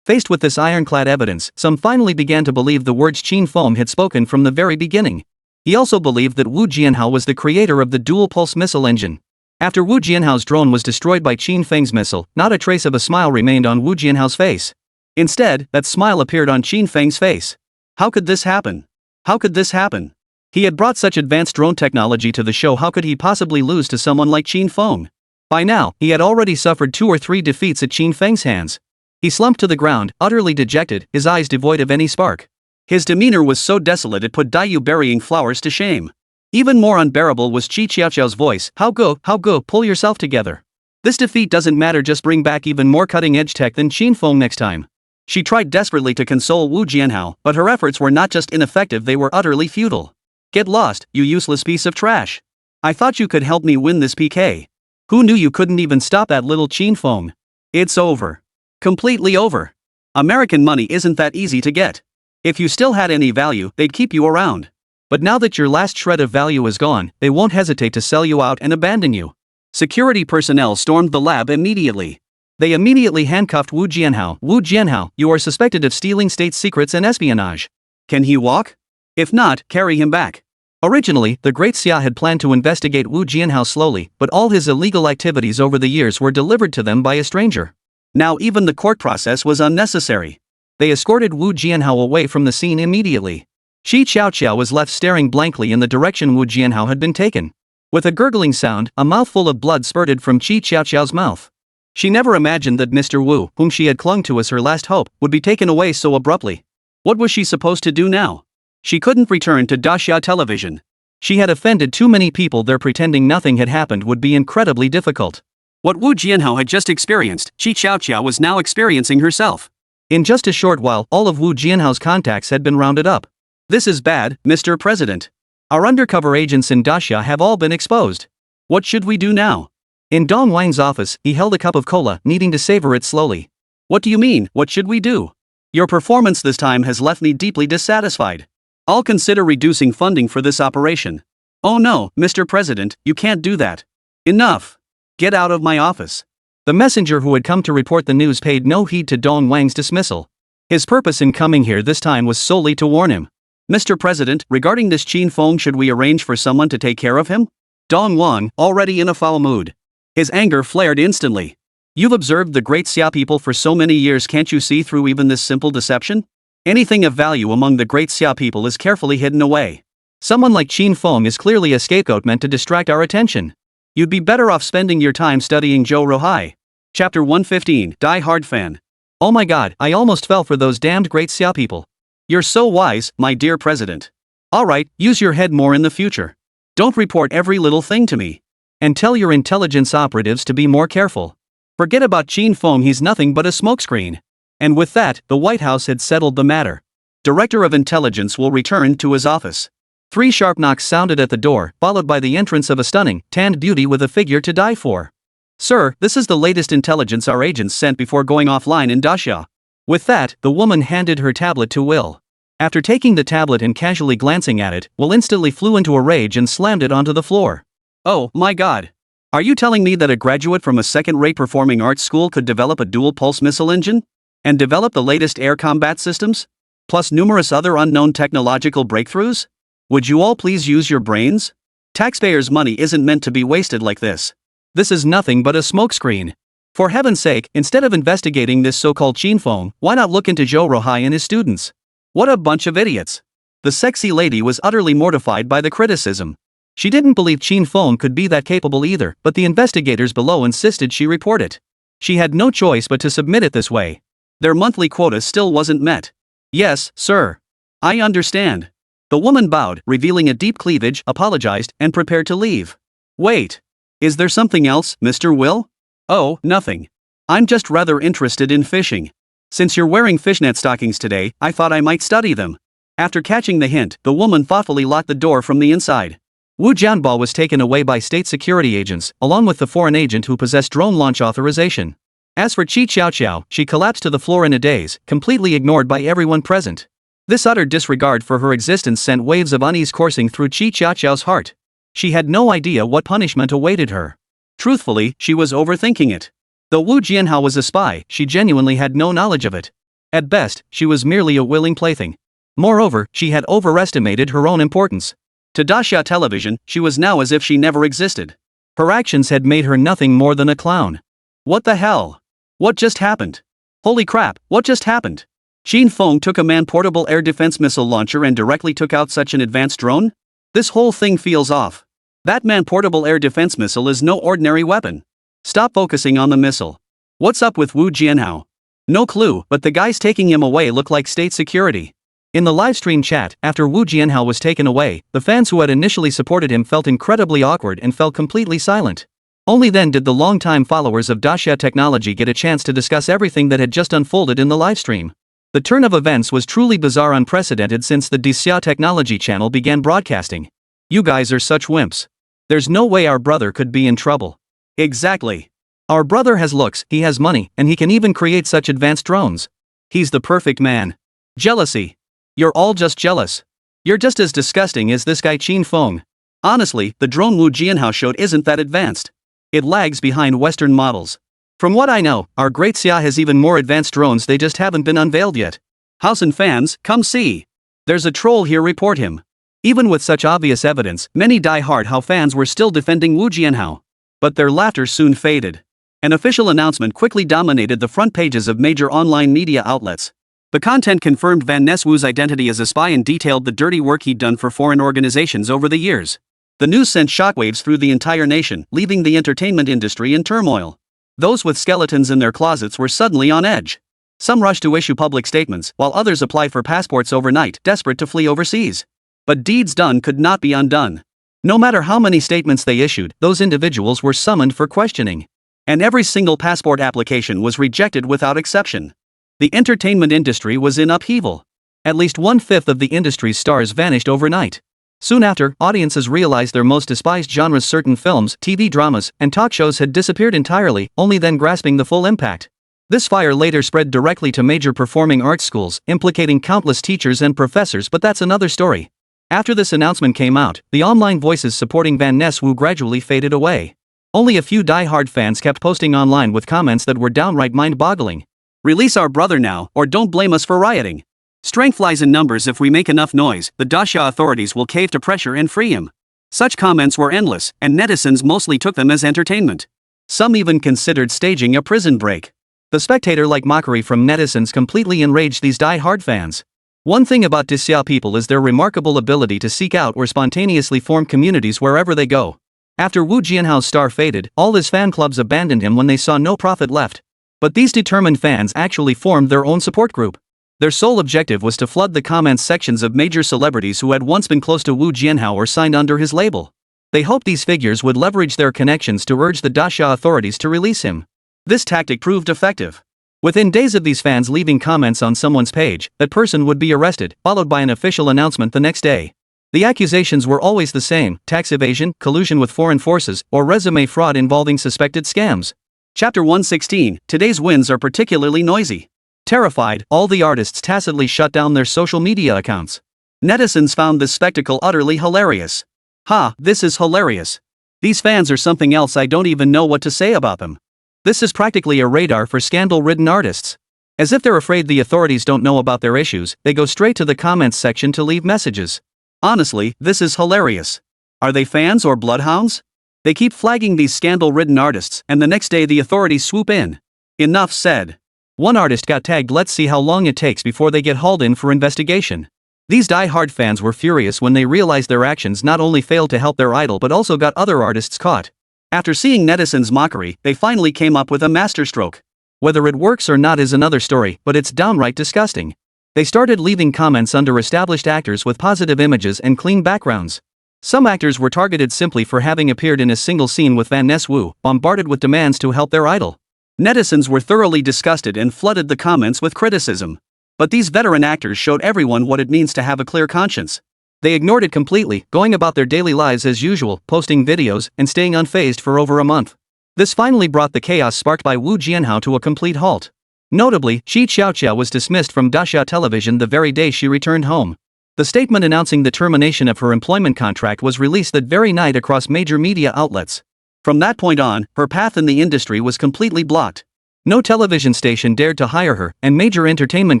Faced with this ironclad evidence, some finally began to believe the words Qin Feng had spoken from the very beginning. He also believed that Wu Jianhao was the creator of the dual-pulse missile engine. After Wu Jianhao's drone was destroyed by Qin Feng's missile, not a trace of a smile remained on Wu Jianhao's face. Instead, that smile appeared on Qin Feng's face. How could this happen? How could this happen? He had brought such advanced drone technology to the show, how could he possibly lose to someone like Qin Feng? By now, he had already suffered 2 or 3 defeats at Qin Feng's hands. He slumped to the ground, utterly dejected, his eyes devoid of any spark. His demeanor was so desolate it put Dai Yu burying flowers to shame. Even more unbearable was Qi Qiaoqiao's voice, how go, pull yourself together. This defeat doesn't matter, just bring back even more cutting-edge tech than Qin Feng next time. She tried desperately to console Wu Jianhao, but her efforts were not just ineffective, they were utterly futile. Get lost, you useless piece of trash. I thought you could help me win this PK. Who knew you couldn't even stop that little Qin Feng? It's over. Completely over. American money isn't that easy to get. If you still had any value, they'd keep you around. But now that your last shred of value is gone, they won't hesitate to sell you out and abandon you. Security personnel stormed the lab immediately. They immediately handcuffed Wu Jianhao. Wu Jianhao, you are suspected of stealing state secrets and espionage. Can he walk? If not, carry him back. Originally, the Great Xia had planned to investigate Wu Jianhao slowly, but all his illegal activities over the years were delivered to them by a stranger. Now even the court process was unnecessary. They escorted Wu Jianhao away from the scene immediately. Qi Qiaoqiao was left staring blankly in the direction Wu Jianhao had been taken. With a gurgling sound, a mouthful of blood spurted from Qi Qiaoqiao's mouth. She never imagined that Mr. Wu, whom she had clung to as her last hope, would be taken away so abruptly. What was she supposed to do now? She couldn't return to Daxia television. She had offended too many people there, pretending nothing had happened would be incredibly difficult. What Wu Jianhao had just experienced, Qi Qiaoqiao was now experiencing herself. In just a short while, all of Wu Jianhao's contacts had been rounded up. This is bad, Mr. President. Our undercover agents in Daxia have all been exposed. What should we do now? In Dong Wang's office, he held a cup of cola, needing to savor it slowly. What do you mean, what should we do? Your performance this time has left me deeply dissatisfied. I'll consider reducing funding for this operation. Oh no, Mr. President, you can't do that. Enough. Get out of my office. The messenger who had come to report the news paid no heed to Dong Wang's dismissal. His purpose in coming here this time was solely to warn him. Mr. President, regarding this Qin Feng, should we arrange for someone to take care of him? Dong Wang, already in a foul mood. His anger flared instantly. You've observed the Great Xia people for so many years, can't you see through even this simple deception? Anything of value among the Great Xia people is carefully hidden away. Someone like Qin Feng is clearly a scapegoat meant to distract our attention. You'd be better off spending your time studying Zhou Rohai. Chapter 115, Die Hard Fan. Oh my god, I almost fell for those damned Great Xia people. You're so wise, my dear President. Alright, use your head more in the future. Don't report every little thing to me. And tell your intelligence operatives to be more careful. Forget about Qin Feng, he's nothing but a smokescreen. And with that, the White House had settled the matter. Director of Intelligence will return to his office. 3 sharp knocks sounded at the door, followed by the entrance of a stunning, tanned beauty with a figure to die for. Sir, this is the latest intelligence our agents sent before going offline in Daxia. With that, the woman handed her tablet to Will. After taking the tablet and casually glancing at it, Will instantly flew into a rage and slammed it onto the floor. Oh, my god. Are you telling me that a graduate from a second-rate performing arts school could develop a dual-pulse missile engine? And develop the latest air combat systems? Plus numerous other unknown technological breakthroughs? Would you all please use your brains? Taxpayers' money isn't meant to be wasted like this. This is nothing but a smokescreen. For heaven's sake, instead of investigating this so-called Qin Feng, why not look into Zhou Rohai and his students? What a bunch of idiots. The sexy lady was utterly mortified by the criticism. She didn't believe Qin Feng could be that capable either, but the investigators below insisted she report it. She had no choice but to submit it this way. Their monthly quota still wasn't met. Yes, sir. I understand. The woman bowed, revealing a deep cleavage, apologized, and prepared to leave. Wait. Is there something else, Mr. Will? Oh, nothing. I'm just rather interested in fishing. Since you're wearing fishnet stockings today, I thought I might study them. After catching the hint, the woman thoughtfully locked the door from the inside. Wu Jianbao was taken away by state security agents, along with the foreign agent who possessed drone launch authorization. As for Qi Qiaoqiao, she collapsed to the floor in a daze, completely ignored by everyone present. This utter disregard for her existence sent waves of unease coursing through Qi Qiaoqiao's heart. She had no idea what punishment awaited her. Truthfully, she was overthinking it. Though Wu Jianhao was a spy, she genuinely had no knowledge of it. At best, she was merely a willing plaything. Moreover, she had overestimated her own importance. To Daxia Television, she was now as if she never existed. Her actions had made her nothing more than a clown. What the hell? What just happened? Holy crap, what just happened? Qin Feng took a man-portable air defense missile launcher and directly took out such an advanced drone? This whole thing feels off. That man-portable air defense missile is no ordinary weapon. Stop focusing on the missile. What's up with Wu Jianhao? No clue, but the guys taking him away look like state security. In the livestream chat, after Wu Jianhao was taken away, the fans who had initially supported him felt incredibly awkward and fell completely silent. Only then did the longtime followers of Daxia Technology get a chance to discuss everything that had just unfolded in the livestream. The turn of events was truly bizarre, unprecedented since the Daxia Technology channel began broadcasting. You guys are such wimps. There's no way our brother could be in trouble. Exactly. Our brother has looks, he has money, and he can even create such advanced drones. He's the perfect man. Jealousy. You're all just jealous. You're just as disgusting as this guy Qin Feng. Honestly, the drone Wu Jianhao showed isn't that advanced. It lags behind Western models. From what I know, our great Xia has even more advanced drones, they just haven't been unveiled yet. House and fans, come see. There's a troll here, report him. Even with such obvious evidence, many die-hard Hao fans were still defending Wu Jianhao. But their laughter soon faded. An official announcement quickly dominated the front pages of major online media outlets. The content confirmed Van Ness Wu's identity as a spy and detailed the dirty work he'd done for foreign organizations over the years. The news sent shockwaves through the entire nation, leaving the entertainment industry in turmoil. Those with skeletons in their closets were suddenly on edge. Some rushed to issue public statements, while others applied for passports overnight, desperate to flee overseas. But deeds done could not be undone. No matter how many statements they issued, those individuals were summoned for questioning. And every single passport application was rejected without exception. The entertainment industry was in upheaval. At least 1/5 of the industry's stars vanished overnight. Soon after, audiences realized their most despised genres, certain films, TV dramas, and talk shows had disappeared entirely, only then grasping the full impact. This fire later spread directly to major performing arts schools, implicating countless teachers and professors, but that's another story. After this announcement came out, the online voices supporting Van Ness Wu gradually faded away. Only a few die-hard fans kept posting online with comments that were downright mind-boggling. Release our brother now, or don't blame us for rioting. Strength lies in numbers. If we make enough noise, the Daxia authorities will cave to pressure and free him. Such comments were endless, and netizens mostly took them as entertainment. Some even considered staging a prison break. The spectator-like mockery from netizens completely enraged these die-hard fans. One thing about Daxia people is their remarkable ability to seek out or spontaneously form communities wherever they go. After Wu Jianhao's star faded, all his fan clubs abandoned him when they saw no profit left. But these determined fans actually formed their own support group. Their sole objective was to flood the comments sections of major celebrities who had once been close to Wu Jianhao or signed under his label. They hoped these figures would leverage their connections to urge the Daxia authorities to release him. This tactic proved effective. Within days of these fans leaving comments on someone's page, that person would be arrested, followed by an official announcement the next day. The accusations were always the same: tax evasion, collusion with foreign forces, or resume fraud involving suspected scams. Chapter 116, today's wins are particularly noisy. Terrified, all the artists tacitly shut down their social media accounts. Netizens found this spectacle utterly hilarious. Ha, this is hilarious. These fans are something else, I don't even know what to say about them. This is practically a radar for scandal-ridden artists. As if they're afraid the authorities don't know about their issues, they go straight to the comments section to leave messages. Honestly, this is hilarious. Are they fans or bloodhounds? They keep flagging these scandal-ridden artists, and the next day the authorities swoop in. Enough said. One artist got tagged. Let's see how long it takes before they get hauled in for investigation. These die-hard fans were furious when they realized their actions not only failed to help their idol but also got other artists caught. After seeing netizens' mockery, they finally came up with a masterstroke. Whether it works or not is another story, but it's downright disgusting. They started leaving comments under established actors with positive images and clean backgrounds. Some actors were targeted simply for having appeared in a single scene with Van Ness Wu, bombarded with demands to help their idol. Netizens were thoroughly disgusted and flooded the comments with criticism. But these veteran actors showed everyone what it means to have a clear conscience. They ignored it completely, going about their daily lives as usual, posting videos, and staying unfazed for over a month. This finally brought the chaos sparked by Wu Jianhao to a complete halt. Notably, Shi Qiaoqiao was dismissed from Daxia Television the very day she returned home. The statement announcing the termination of her employment contract was released that very night across major media outlets. From that point on, her path in the industry was completely blocked. No television station dared to hire her, and major entertainment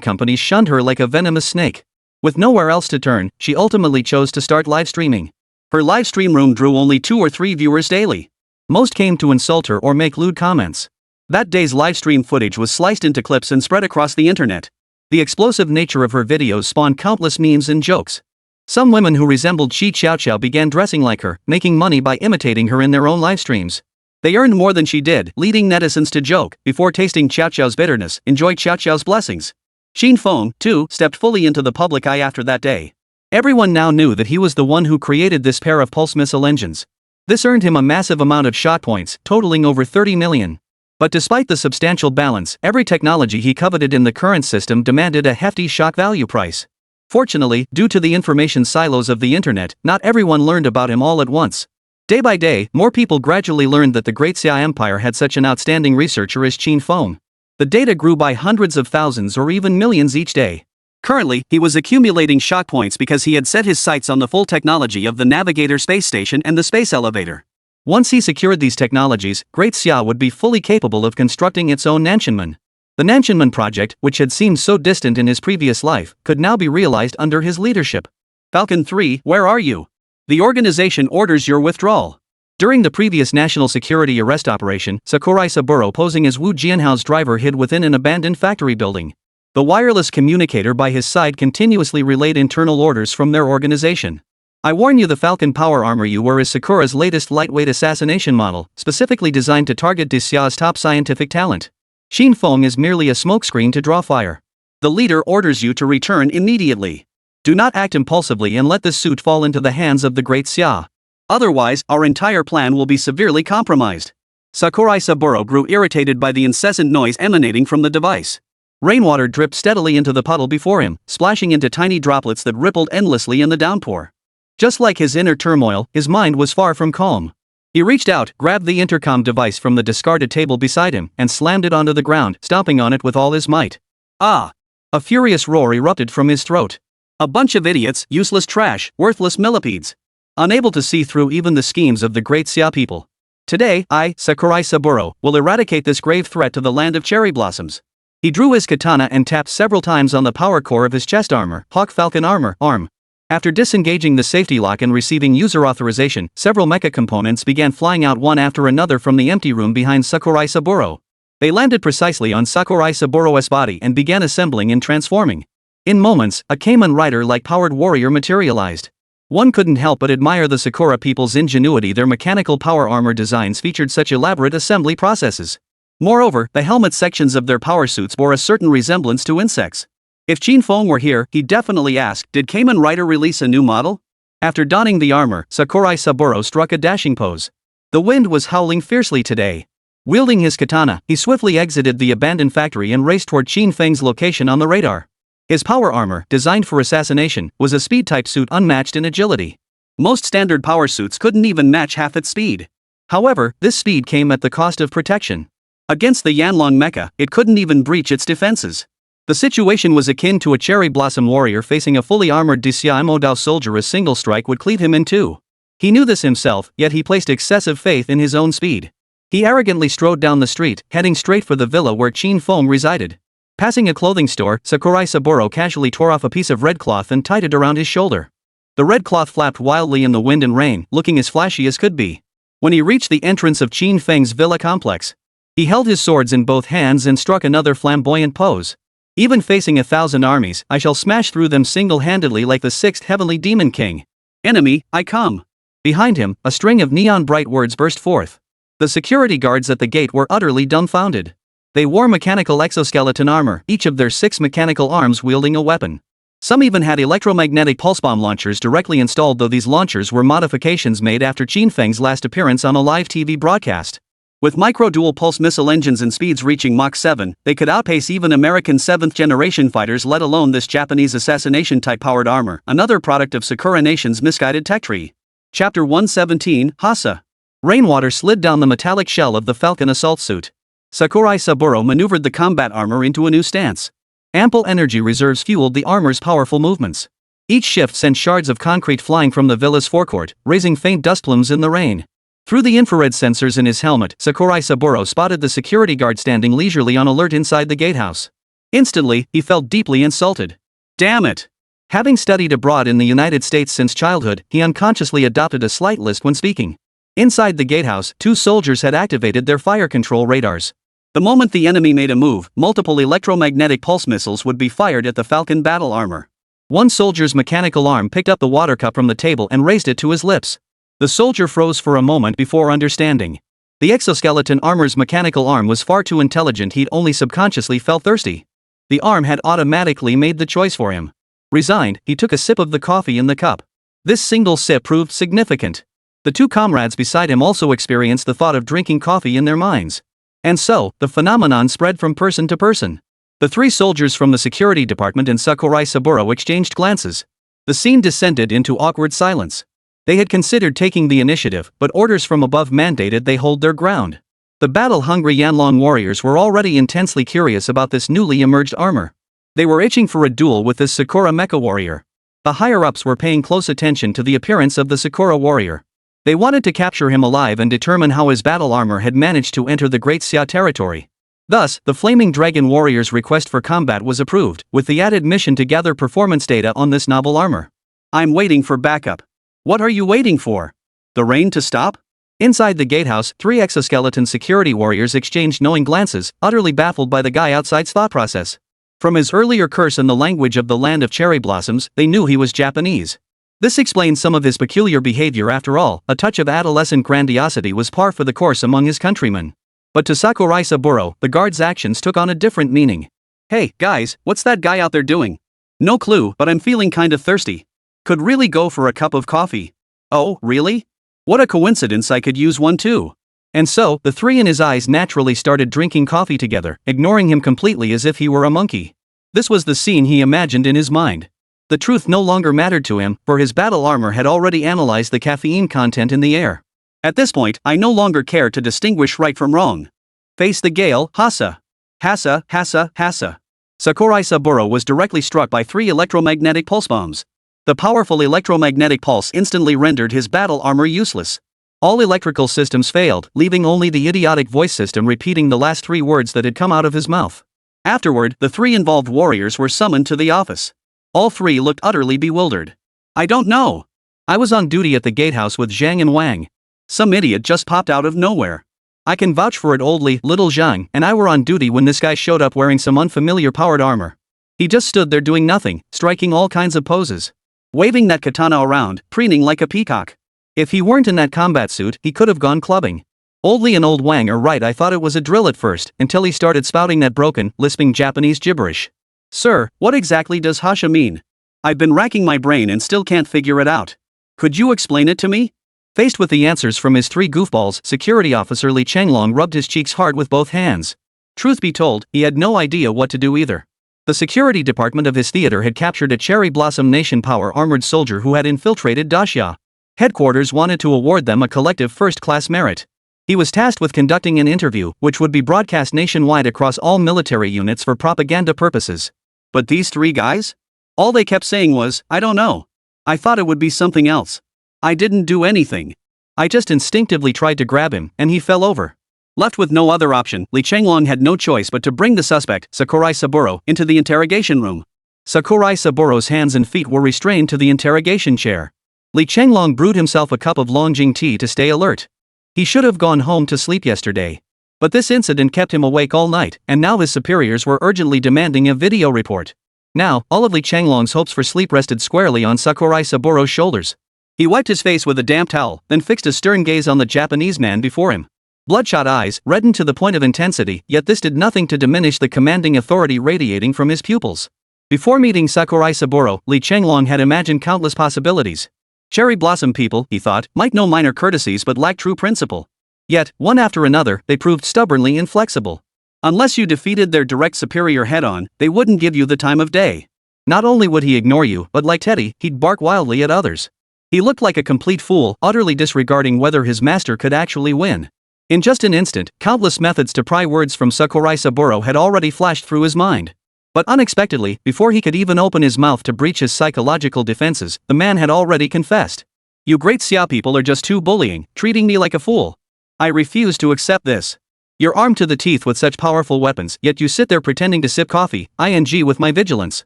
companies shunned her like a venomous snake. With nowhere else to turn, she ultimately chose to start live streaming. Her live stream room drew only 2 or 3 viewers daily. Most came to insult her or make lewd comments. That day's live stream footage was sliced into clips and spread across the internet. The explosive nature of her videos spawned countless memes and jokes. Some women who resembled Shi Qiaoqiao began dressing like her, making money by imitating her in their own live streams. They earned more than she did, leading netizens to joke, before tasting Qiaoqiao's bitterness, enjoy Qiaoqiao's blessings. Qin Feng, too, stepped fully into the public eye after that day. Everyone now knew that he was the one who created this pair of pulse missile engines. This earned him a massive amount of shot points, totaling over 30 million. But despite the substantial balance, every technology he coveted in the current system demanded a hefty shock value price. Fortunately, due to the information silos of the internet, not everyone learned about him all at once. Day by day, more people gradually learned that the Great Xia Empire had such an outstanding researcher as Qin Feng. The data grew by hundreds of thousands or even millions each day. Currently, he was accumulating shock points because he had set his sights on the full technology of the Navigator space station and the space elevator. Once he secured these technologies, Great Xia would be fully capable of constructing its own Nanshanmen. The Nanshanmen project, which had seemed so distant in his previous life, could now be realized under his leadership. Falcon 3, where are you? The organization orders your withdrawal. During the previous national security arrest operation, Sakurai Saburo posing as Wu Jianhao's driver hid within an abandoned factory building. The wireless communicator by his side continuously relayed internal orders from their organization. I warn you, the Falcon power armor you wear is Sakura's latest lightweight assassination model, specifically designed to target Xia's top scientific talent. Qin Feng is merely a smokescreen to draw fire. The leader orders you to return immediately. Do not act impulsively and let this suit fall into the hands of the Great Xia. Otherwise, our entire plan will be severely compromised. Sakurai Saburo grew irritated by the incessant noise emanating from the device. Rainwater dripped steadily into the puddle before him, splashing into tiny droplets that rippled endlessly in the downpour. Just like his inner turmoil, his mind was far from calm. He reached out, grabbed the intercom device from the discarded table beside him, and slammed it onto the ground, stomping on it with all his might. Ah! A furious roar erupted from his throat. A bunch of idiots, useless trash, worthless millipedes. Unable to see through even the schemes of the Great Xia people. Today, I, Sakurai Saburo, will eradicate this grave threat to the land of cherry blossoms. He drew his katana and tapped several times on the power core of his chest armor, Hawk Falcon armor, arm. After disengaging the safety lock and receiving user authorization, several mecha components began flying out one after another from the empty room behind Sakurai Saburo. They landed precisely on Sakurai Saburo's body and began assembling and transforming. In moments, a Kamen Rider-like powered warrior materialized. One couldn't help but admire the Sakura people's ingenuity. Their mechanical power armor designs featured such elaborate assembly processes. Moreover, the helmet sections of their power suits bore a certain resemblance to insects. If Qin Feng were here, he'd definitely ask, did Kamen Rider release a new model? After donning the armor, Sakurai Saburo struck a dashing pose. The wind was howling fiercely today. Wielding his katana, he swiftly exited the abandoned factory and raced toward Qin Feng's location on the radar. His power armor, designed for assassination, was a speed-type suit unmatched in agility. Most standard power suits couldn't even match half its speed. However, this speed came at the cost of protection. Against the Yanlong mecha, it couldn't even breach its defenses. The situation was akin to a cherry blossom warrior facing a fully armored Dao soldier. A single strike would cleave him in two. He knew this himself, yet he placed excessive faith in his own speed. He arrogantly strode down the street, heading straight for the villa where Qin Feng resided. Passing a clothing store, Sakurai Saburo casually tore off a piece of red cloth and tied it around his shoulder. The red cloth flapped wildly in the wind and rain, looking as flashy as could be. When he reached the entrance of Qin Feng's villa complex, he held his swords in both hands and struck another flamboyant pose. Even facing 1,000 armies, I shall smash through them single-handedly like the 6th heavenly demon king. Enemy, I come. Behind him, a string of neon bright words burst forth. The security guards at the gate were utterly dumbfounded. They wore mechanical exoskeleton armor, each of their 6 mechanical arms wielding a weapon. Some even had electromagnetic pulse bomb launchers directly installed, though these launchers were modifications made after Qin Feng's last appearance on a live TV broadcast. With micro-dual pulse missile engines and speeds reaching Mach 7, they could outpace even American 7th-generation fighters, let alone this Japanese assassination-type powered armor, another product of Sakura Nation's misguided tech tree. Chapter 117, Hasa. Rainwater slid down the metallic shell of the Falcon assault suit. Sakurai Saburo maneuvered the combat armor into a new stance. Ample energy reserves fueled the armor's powerful movements. Each shift sent shards of concrete flying from the villa's forecourt, raising faint dust plumes in the rain. Through the infrared sensors in his helmet, Sakurai Saburo spotted the security guard standing leisurely on alert inside the gatehouse. Instantly, he felt deeply insulted. Damn it! Having studied abroad in the United States since childhood, he unconsciously adopted a slight lisp when speaking. Inside the gatehouse, 2 soldiers had activated their fire control radars. The moment the enemy made a move, multiple electromagnetic pulse missiles would be fired at the Falcon battle armor. One soldier's mechanical arm picked up the water cup from the table and raised it to his lips. The soldier froze for a moment before understanding. The exoskeleton armor's mechanical arm was far too intelligent, he'd only subconsciously felt thirsty. The arm had automatically made the choice for him. Resigned, he took a sip of the coffee in the cup. This single sip proved significant. The 2 comrades beside him also experienced the thought of drinking coffee in their minds. And so, the phenomenon spread from person to person. The 3 soldiers from the security department and Sakurai Saburo exchanged glances. The scene descended into awkward silence. They had considered taking the initiative, but orders from above mandated they hold their ground. The battle-hungry Yanlong warriors were already intensely curious about this newly emerged armor. They were itching for a duel with this Sakura mecha warrior. The higher-ups were paying close attention to the appearance of the Sakura warrior. They wanted to capture him alive and determine how his battle armor had managed to enter the Great Xia territory. Thus, the Flaming Dragon warrior's request for combat was approved, with the added mission to gather performance data on this novel armor. I'm waiting for backup. What are you waiting for? The rain to stop? Inside the gatehouse, 3 exoskeleton security warriors exchanged knowing glances, utterly baffled by the guy outside's thought process. From his earlier curse in the language of the land of cherry blossoms, they knew he was Japanese. This explained some of his peculiar behavior. After all, a touch of adolescent grandiosity was par for the course among his countrymen. But to Sakurai Saburo, the guard's actions took on a different meaning. Hey, guys, what's that guy out there doing? No clue, but I'm feeling kind of thirsty. Could really go for a cup of coffee. Oh, really? What a coincidence, I could use one too. And so, the 3 in his eyes naturally started drinking coffee together, ignoring him completely as if he were a monkey. This was the scene he imagined in his mind. The truth no longer mattered to him, for his battle armor had already analyzed the caffeine content in the air. At this point, I no longer cared to distinguish right from wrong. Face the gale, Hasa. Hasa, Hasa, Hasa. Sakurai Saburo was directly struck by 3 electromagnetic pulse bombs. The powerful electromagnetic pulse instantly rendered his battle armor useless. All electrical systems failed, leaving only the idiotic voice system repeating the last 3 words that had come out of his mouth. Afterward, the 3 involved warriors were summoned to the office. All 3 looked utterly bewildered. I don't know. I was on duty at the gatehouse with Zhang and Wang. Some idiot just popped out of nowhere. I can vouch for it, oldly, little Zhang and I were on duty when this guy showed up wearing some unfamiliar powered armor. He just stood there doing nothing, striking all kinds of poses. Waving that katana around, preening like a peacock. If he weren't in that combat suit, he could have gone clubbing. Oldly and old Wang are right, I thought it was a drill at first, until he started spouting that broken, lisping Japanese gibberish. Sir, what exactly does Hasha mean? I've been racking my brain and still can't figure it out. Could you explain it to me? Faced with the answers from his 3 goofballs, Security Officer Li Chenglong rubbed his cheeks hard with both hands. Truth be told, he had no idea what to do either. The security department of his theater had captured a Cherry Blossom Nation power armored soldier who had infiltrated Daxia. Headquarters wanted to award them a collective first-class merit. He was tasked with conducting an interview, which would be broadcast nationwide across all military units for propaganda purposes. But these 3 guys? All they kept saying was, I don't know. I thought it would be something else. I didn't do anything. I just instinctively tried to grab him, and he fell over. Left with no other option, Li Chenglong had no choice but to bring the suspect, Sakurai Saburo, into the interrogation room. Sakurai Saburo's hands and feet were restrained to the interrogation chair. Li Chenglong brewed himself a cup of Longjing tea to stay alert. He should have gone home to sleep yesterday. But this incident kept him awake all night, and now his superiors were urgently demanding a video report. Now, all of Li Chenglong's hopes for sleep rested squarely on Sakurai Saburo's shoulders. He wiped his face with a damp towel, then fixed a stern gaze on the Japanese man before him. Bloodshot eyes, reddened to the point of intensity, yet this did nothing to diminish the commanding authority radiating from his pupils. Before meeting Sakurai Saburo, Li Chenglong had imagined countless possibilities. Cherry blossom people, he thought, might know minor courtesies but lack true principle. Yet, one after another, they proved stubbornly inflexible. Unless you defeated their direct superior head-on, they wouldn't give you the time of day. Not only would he ignore you, but like Teddy, he'd bark wildly at others. He looked like a complete fool, utterly disregarding whether his master could actually win. In just an instant, countless methods to pry words from Sakurai Saburo had already flashed through his mind. But unexpectedly, before he could even open his mouth to breach his psychological defenses, the man had already confessed. You great Xia people are just too bullying, treating me like a fool. I refuse to accept this. You're armed to the teeth with such powerful weapons, yet you sit there pretending to sip coffee, with my vigilance.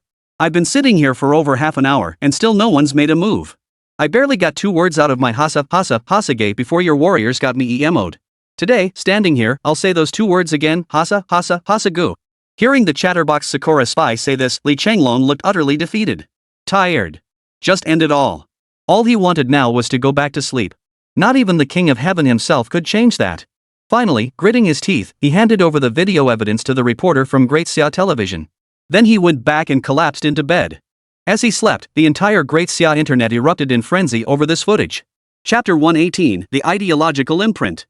I've been sitting here for over half an hour, and still no one's made a move. I barely got 2 words out of my Hasage before your warriors got me EMO'd. Today, standing here, I'll say those 2 words again, Hasagu. Hearing the chatterbox Sakura spy say this, Li Chenglong looked utterly defeated. Tired. Just end it all. All he wanted now was to go back to sleep. Not even the King of Heaven himself could change that. Finally, gritting his teeth, he handed over the video evidence to the reporter from Great Xia Television. Then he went back and collapsed into bed. As he slept, the entire Great Xia internet erupted in frenzy over this footage. Chapter 118, The Ideological Imprint.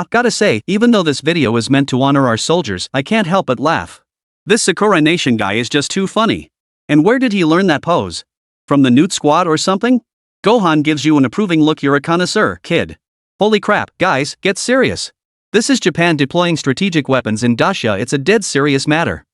Gotta say, even though this video is meant to honor our soldiers, I can't help but laugh. This Sakura Nation guy is just too funny. And where did he learn that pose? From the Newt Squad or something? Gohan gives you an approving look, you're a connoisseur, kid. Holy crap, guys, get serious. This is Japan deploying strategic weapons in Dacia, it's a dead serious matter.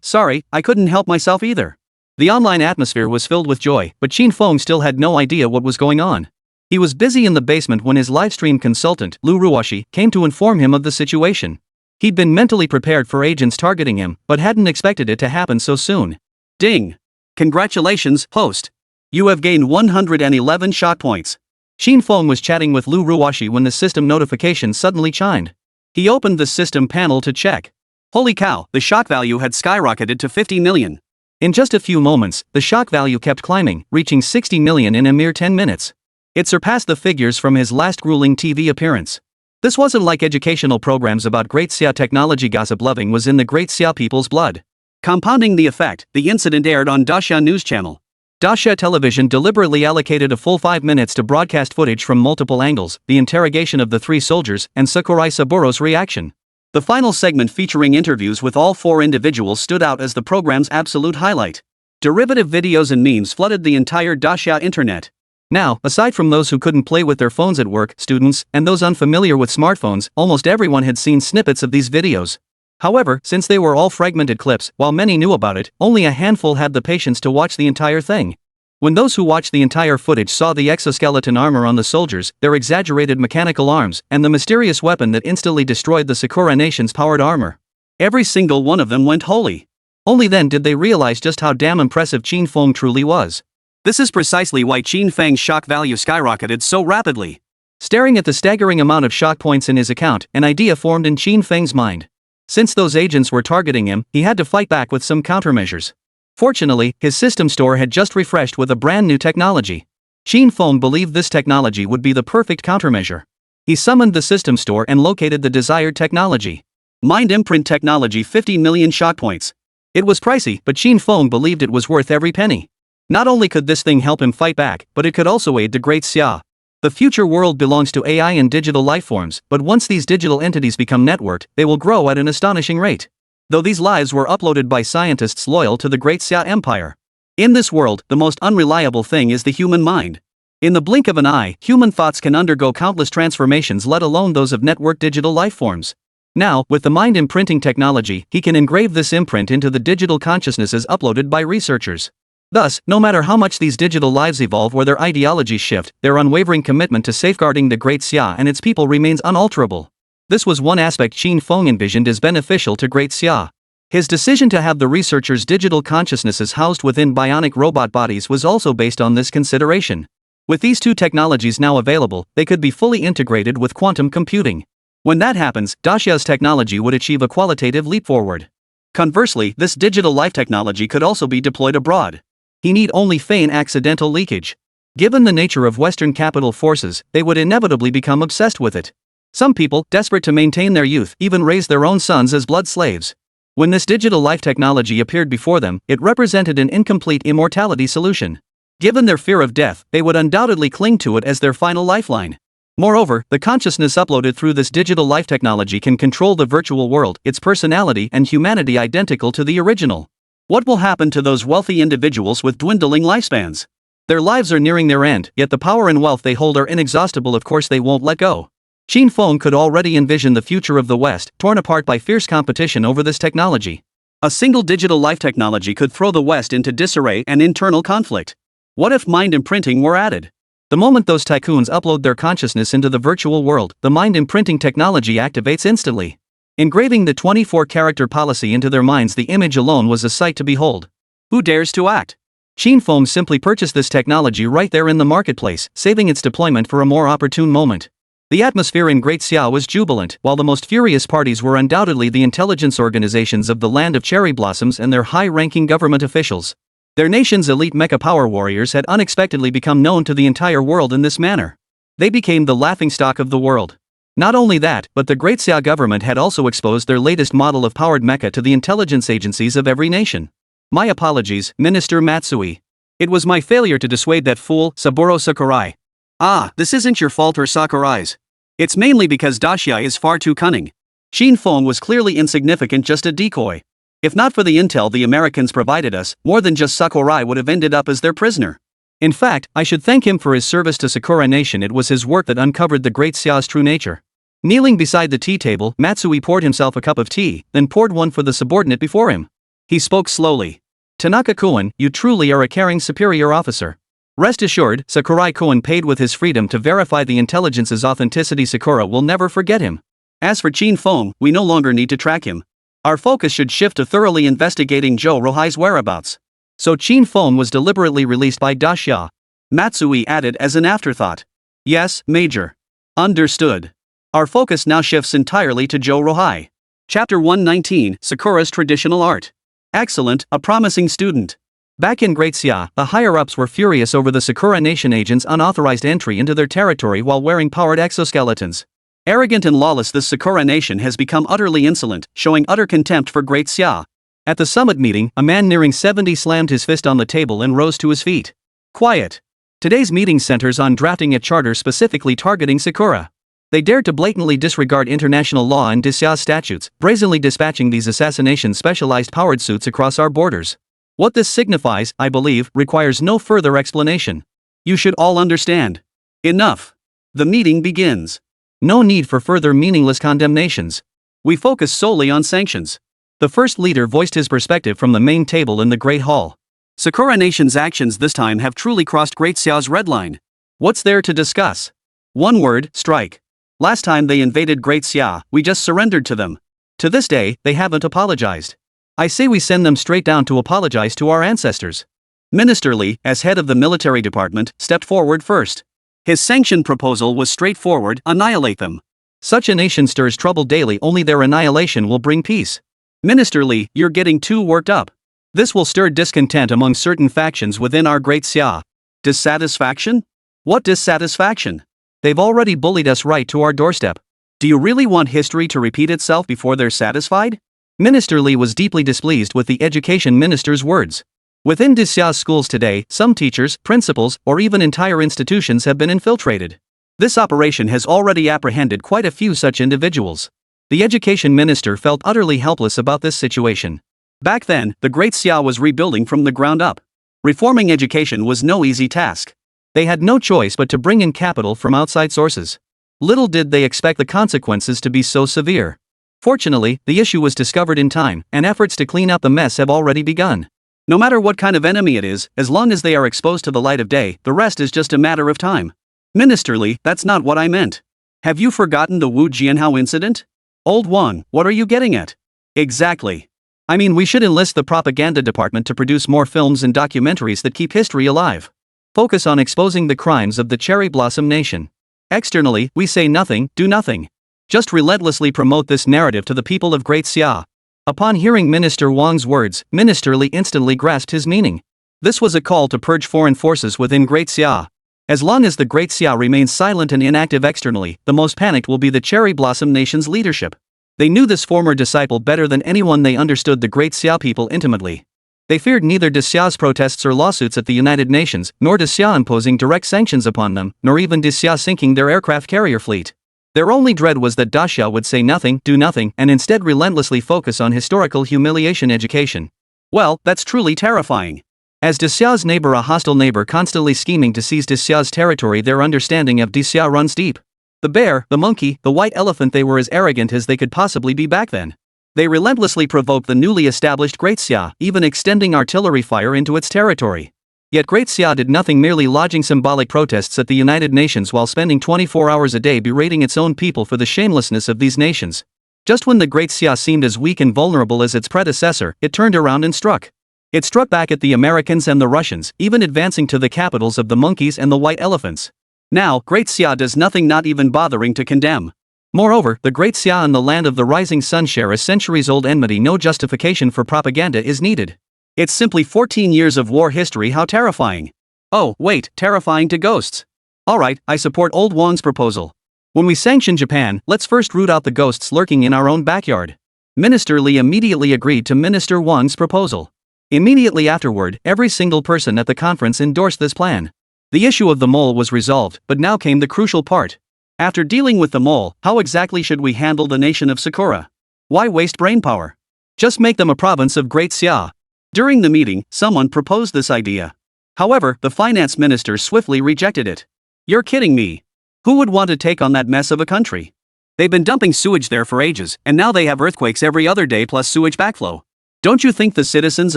Sorry, I couldn't help myself either. The online atmosphere was filled with joy, but Qin Feng still had no idea what was going on. He was busy in the basement when his livestream consultant, Lu Ruoshi, came to inform him of the situation. He'd been mentally prepared for agents targeting him, but hadn't expected it to happen so soon. Ding! Congratulations, host. You have gained 111 shot points. Qin Feng was chatting with Lu Ruoshi when the system notification suddenly chimed. He opened the system panel to check. Holy cow, the shock value had skyrocketed to 50 million. In just a few moments, the shock value kept climbing, reaching 60 million in a mere 10 minutes. It surpassed the figures from his last grueling TV appearance. This wasn't like educational programs about Great Xia technology. Gossip loving was in the Great Xia people's blood. Compounding the effect, the incident aired on Dacia News Channel. Dacia Television deliberately allocated a full 5 minutes to broadcast footage from multiple angles, the interrogation of the 3 soldiers, and Sakurai Saburo's reaction. The final segment featuring interviews with all 4 individuals stood out as the program's absolute highlight. Derivative videos and memes flooded the entire Dacia internet. Now, aside from those who couldn't play with their phones at work, students, and those unfamiliar with smartphones, almost everyone had seen snippets of these videos. However, since they were all fragmented clips, while many knew about it, only a handful had the patience to watch the entire thing. When those who watched the entire footage saw the exoskeleton armor on the soldiers, their exaggerated mechanical arms, and the mysterious weapon that instantly destroyed the Sakura Nation's powered armor, every single one of them went holy. Only then did they realize just how damn impressive Qin Feng truly was. This is precisely why Qin Feng's shock value skyrocketed so rapidly. Staring at the staggering amount of shock points in his account, an idea formed in Qin Feng's mind. Since those agents were targeting him, he had to fight back with some countermeasures. Fortunately, his system store had just refreshed with a brand new technology. Qin Feng believed this technology would be the perfect countermeasure. He summoned the system store and located the desired technology. Mind imprint technology, 50 million shock points. It was pricey, but Qin Feng believed it was worth every penny. Not only could this thing help him fight back, but it could also aid the Great Xia. The future world belongs to AI and digital lifeforms, but once these digital entities become networked, they will grow at an astonishing rate. Though these lives were uploaded by scientists loyal to the Great Xia Empire. In this world, the most unreliable thing is the human mind. In the blink of an eye, human thoughts can undergo countless transformations, let alone those of networked digital lifeforms. Now, with the mind imprinting technology, he can engrave this imprint into the digital consciousnesses uploaded by researchers. Thus, no matter how much these digital lives evolve or their ideologies shift, their unwavering commitment to safeguarding the Great Xia and its people remains unalterable. This was one aspect Qin Feng envisioned as beneficial to Great Xia. His decision to have the researchers' digital consciousnesses housed within bionic robot bodies was also based on this consideration. With these two technologies now available, they could be fully integrated with quantum computing. When that happens, Daxia's technology would achieve a qualitative leap forward. Conversely, this digital life technology could also be deployed abroad. He need only feign accidental leakage. Given the nature of Western capital forces, they would inevitably become obsessed with it. Some people, desperate to maintain their youth, even raise their own sons as blood slaves. When this digital life technology appeared before them, it represented an incomplete immortality solution. Given their fear of death, they would undoubtedly cling to it as their final lifeline. Moreover, the consciousness uploaded through this digital life technology can control the virtual world, its personality and humanity identical to the original. What will happen to those wealthy individuals with dwindling lifespans? Their lives are nearing their end, yet the power and wealth they hold are inexhaustible. Of course they won't let go. Qin Feng could already envision the future of the West, torn apart by fierce competition over this technology. A single digital life technology could throw the West into disarray and internal conflict. What if mind imprinting were added? The moment those tycoons upload their consciousness into the virtual world, the mind imprinting technology activates instantly. Engraving the 24-character policy into their minds, the image alone was a sight to behold. Who dares to act? Qin Feng simply purchased this technology right there in the marketplace, saving its deployment for a more opportune moment. The atmosphere in Great Xia was jubilant, while the most furious parties were undoubtedly the intelligence organizations of the Land of Cherry Blossoms and their high-ranking government officials. Their nation's elite mecha power warriors had unexpectedly become known to the entire world in this manner. They became the laughingstock of the world. Not only that, but the Great Xia government had also exposed their latest model of powered mecha to the intelligence agencies of every nation. My apologies, Minister Matsui. It was my failure to dissuade that fool, Saburo Sakurai. Ah, this isn't your fault or Sakurai's. It's mainly because Daxia is far too cunning. Qin Feng was clearly insignificant, just a decoy. If not for the intel the Americans provided us, more than just Sakurai would have ended up as their prisoner. In fact, I should thank him for his service to Sakura Nation. It was his work that uncovered the Great Xia's true nature. Kneeling beside the tea table, Matsui poured himself a cup of tea, then poured one for the subordinate before him. He spoke slowly. Tanaka-kun, you truly are a caring superior officer. Rest assured, Sakurai-kun paid with his freedom to verify the intelligence's authenticity. Sakura will never forget him. As for Qin Feng, we no longer need to track him. Our focus should shift to thoroughly investigating Zhou Rohai's whereabouts. So Qin Feng was deliberately released by Daxia. Matsui added as an afterthought. Yes, Major. Understood. Our focus now shifts entirely to Zhou Rohai. Chapter 119, Sakura's Traditional Art. Excellent, a promising student. Back in Great Xia, the higher-ups were furious over the Sakura Nation agents' unauthorized entry into their territory while wearing powered exoskeletons. Arrogant and lawless, this Sakura Nation has become utterly insolent, showing utter contempt for Great Xia. At the summit meeting, a man nearing 70 slammed his fist on the table and rose to his feet. Quiet. Today's meeting centers on drafting a charter specifically targeting Sakura. They dared to blatantly disregard international law and Daxia's statutes, brazenly dispatching these assassination-specialized powered suits across our borders. What this signifies, I believe, requires no further explanation. You should all understand. Enough. The meeting begins. No need for further meaningless condemnations. We focus solely on sanctions. The first leader voiced his perspective from the main table in the Great Hall. Sakura Nation's actions this time have truly crossed Great Xiao's red line. What's there to discuss? One word, strike. Last time they invaded Great Xia, we just surrendered to them. To this day, they haven't apologized. I say we send them straight down to apologize to our ancestors. Minister Li, as head of the military department, stepped forward first. His sanction proposal was straightforward: annihilate them. Such a nation stirs trouble daily, only their annihilation will bring peace. Minister Li, you're getting too worked up. This will stir discontent among certain factions within our Great Xia. Dissatisfaction? What dissatisfaction? They've already bullied us right to our doorstep. Do you really want history to repeat itself before they're satisfied? Minister Li was deeply displeased with the education minister's words. Within Daxia's schools today, some teachers, principals, or even entire institutions have been infiltrated. This operation has already apprehended quite a few such individuals. The education minister felt utterly helpless about this situation. Back then, the Great Xia was rebuilding from the ground up. Reforming education was no easy task. They had no choice but to bring in capital from outside sources. Little did they expect the consequences to be so severe. Fortunately, the issue was discovered in time, and efforts to clean up the mess have already begun. No matter what kind of enemy it is, as long as they are exposed to the light of day, the rest is just a matter of time. Minister Li, that's not what I meant. Have you forgotten the Wu Jianhao incident? Old one, what are you getting at? Exactly. I mean, we should enlist the propaganda department to produce more films and documentaries that keep history alive. Focus on exposing the crimes of the cherry blossom nation. Externally, we say nothing, do nothing. Just relentlessly promote this narrative to the people of Great Xia. Upon hearing Minister Wang's words, Minister Li instantly grasped his meaning. This was a call to purge foreign forces within Great Xia. As long as the Great Xia remains silent and inactive externally, the most panicked will be the cherry blossom nation's leadership. They knew this former disciple better than anyone. They understood the Great Xia people intimately. They feared neither de Xia's protests or lawsuits at the United Nations, nor de Xia imposing direct sanctions upon them, nor even de Xia sinking their aircraft carrier fleet. Their only dread was that Da Xia would say nothing, do nothing, and instead relentlessly focus on historical humiliation education. Well, that's truly terrifying. As de Xia's neighbor, a hostile neighbor constantly scheming to seize de Xia's territory, their understanding of de Xia runs deep. The bear, the monkey, the white elephant, they were as arrogant as they could possibly be back then. They relentlessly provoked the newly established Great Xia, even extending artillery fire into its territory. Yet Great Xia did nothing, merely lodging symbolic protests at the United Nations while spending 24 hours a day berating its own people for the shamelessness of these nations. Just when the Great Xia seemed as weak and vulnerable as its predecessor, it turned around and struck. It struck back at the Americans and the Russians, even advancing to the capitals of the monkeys and the white elephants. Now, Great Xia does nothing, not even bothering to condemn. Moreover, the Great Xia and the land of the rising sun share a centuries-old enmity. No justification for propaganda is needed. It's simply 14 years of war history. How terrifying. Oh, wait, terrifying to ghosts. Alright, I support Old Wang's proposal. When we sanction Japan, let's first root out the ghosts lurking in our own backyard. Minister Li immediately agreed to Minister Wang's proposal. Immediately afterward, every single person at the conference endorsed this plan. The issue of the mole was resolved, but now came the crucial part. After dealing with the mole, how exactly should we handle the nation of Sakura? Why waste brainpower? Just make them a province of Great Xia. During the meeting, someone proposed this idea. However, the finance minister swiftly rejected it. You're kidding me. Who would want to take on that mess of a country? They've been dumping sewage there for ages, and now they have earthquakes every other day plus sewage backflow. Don't you think the citizens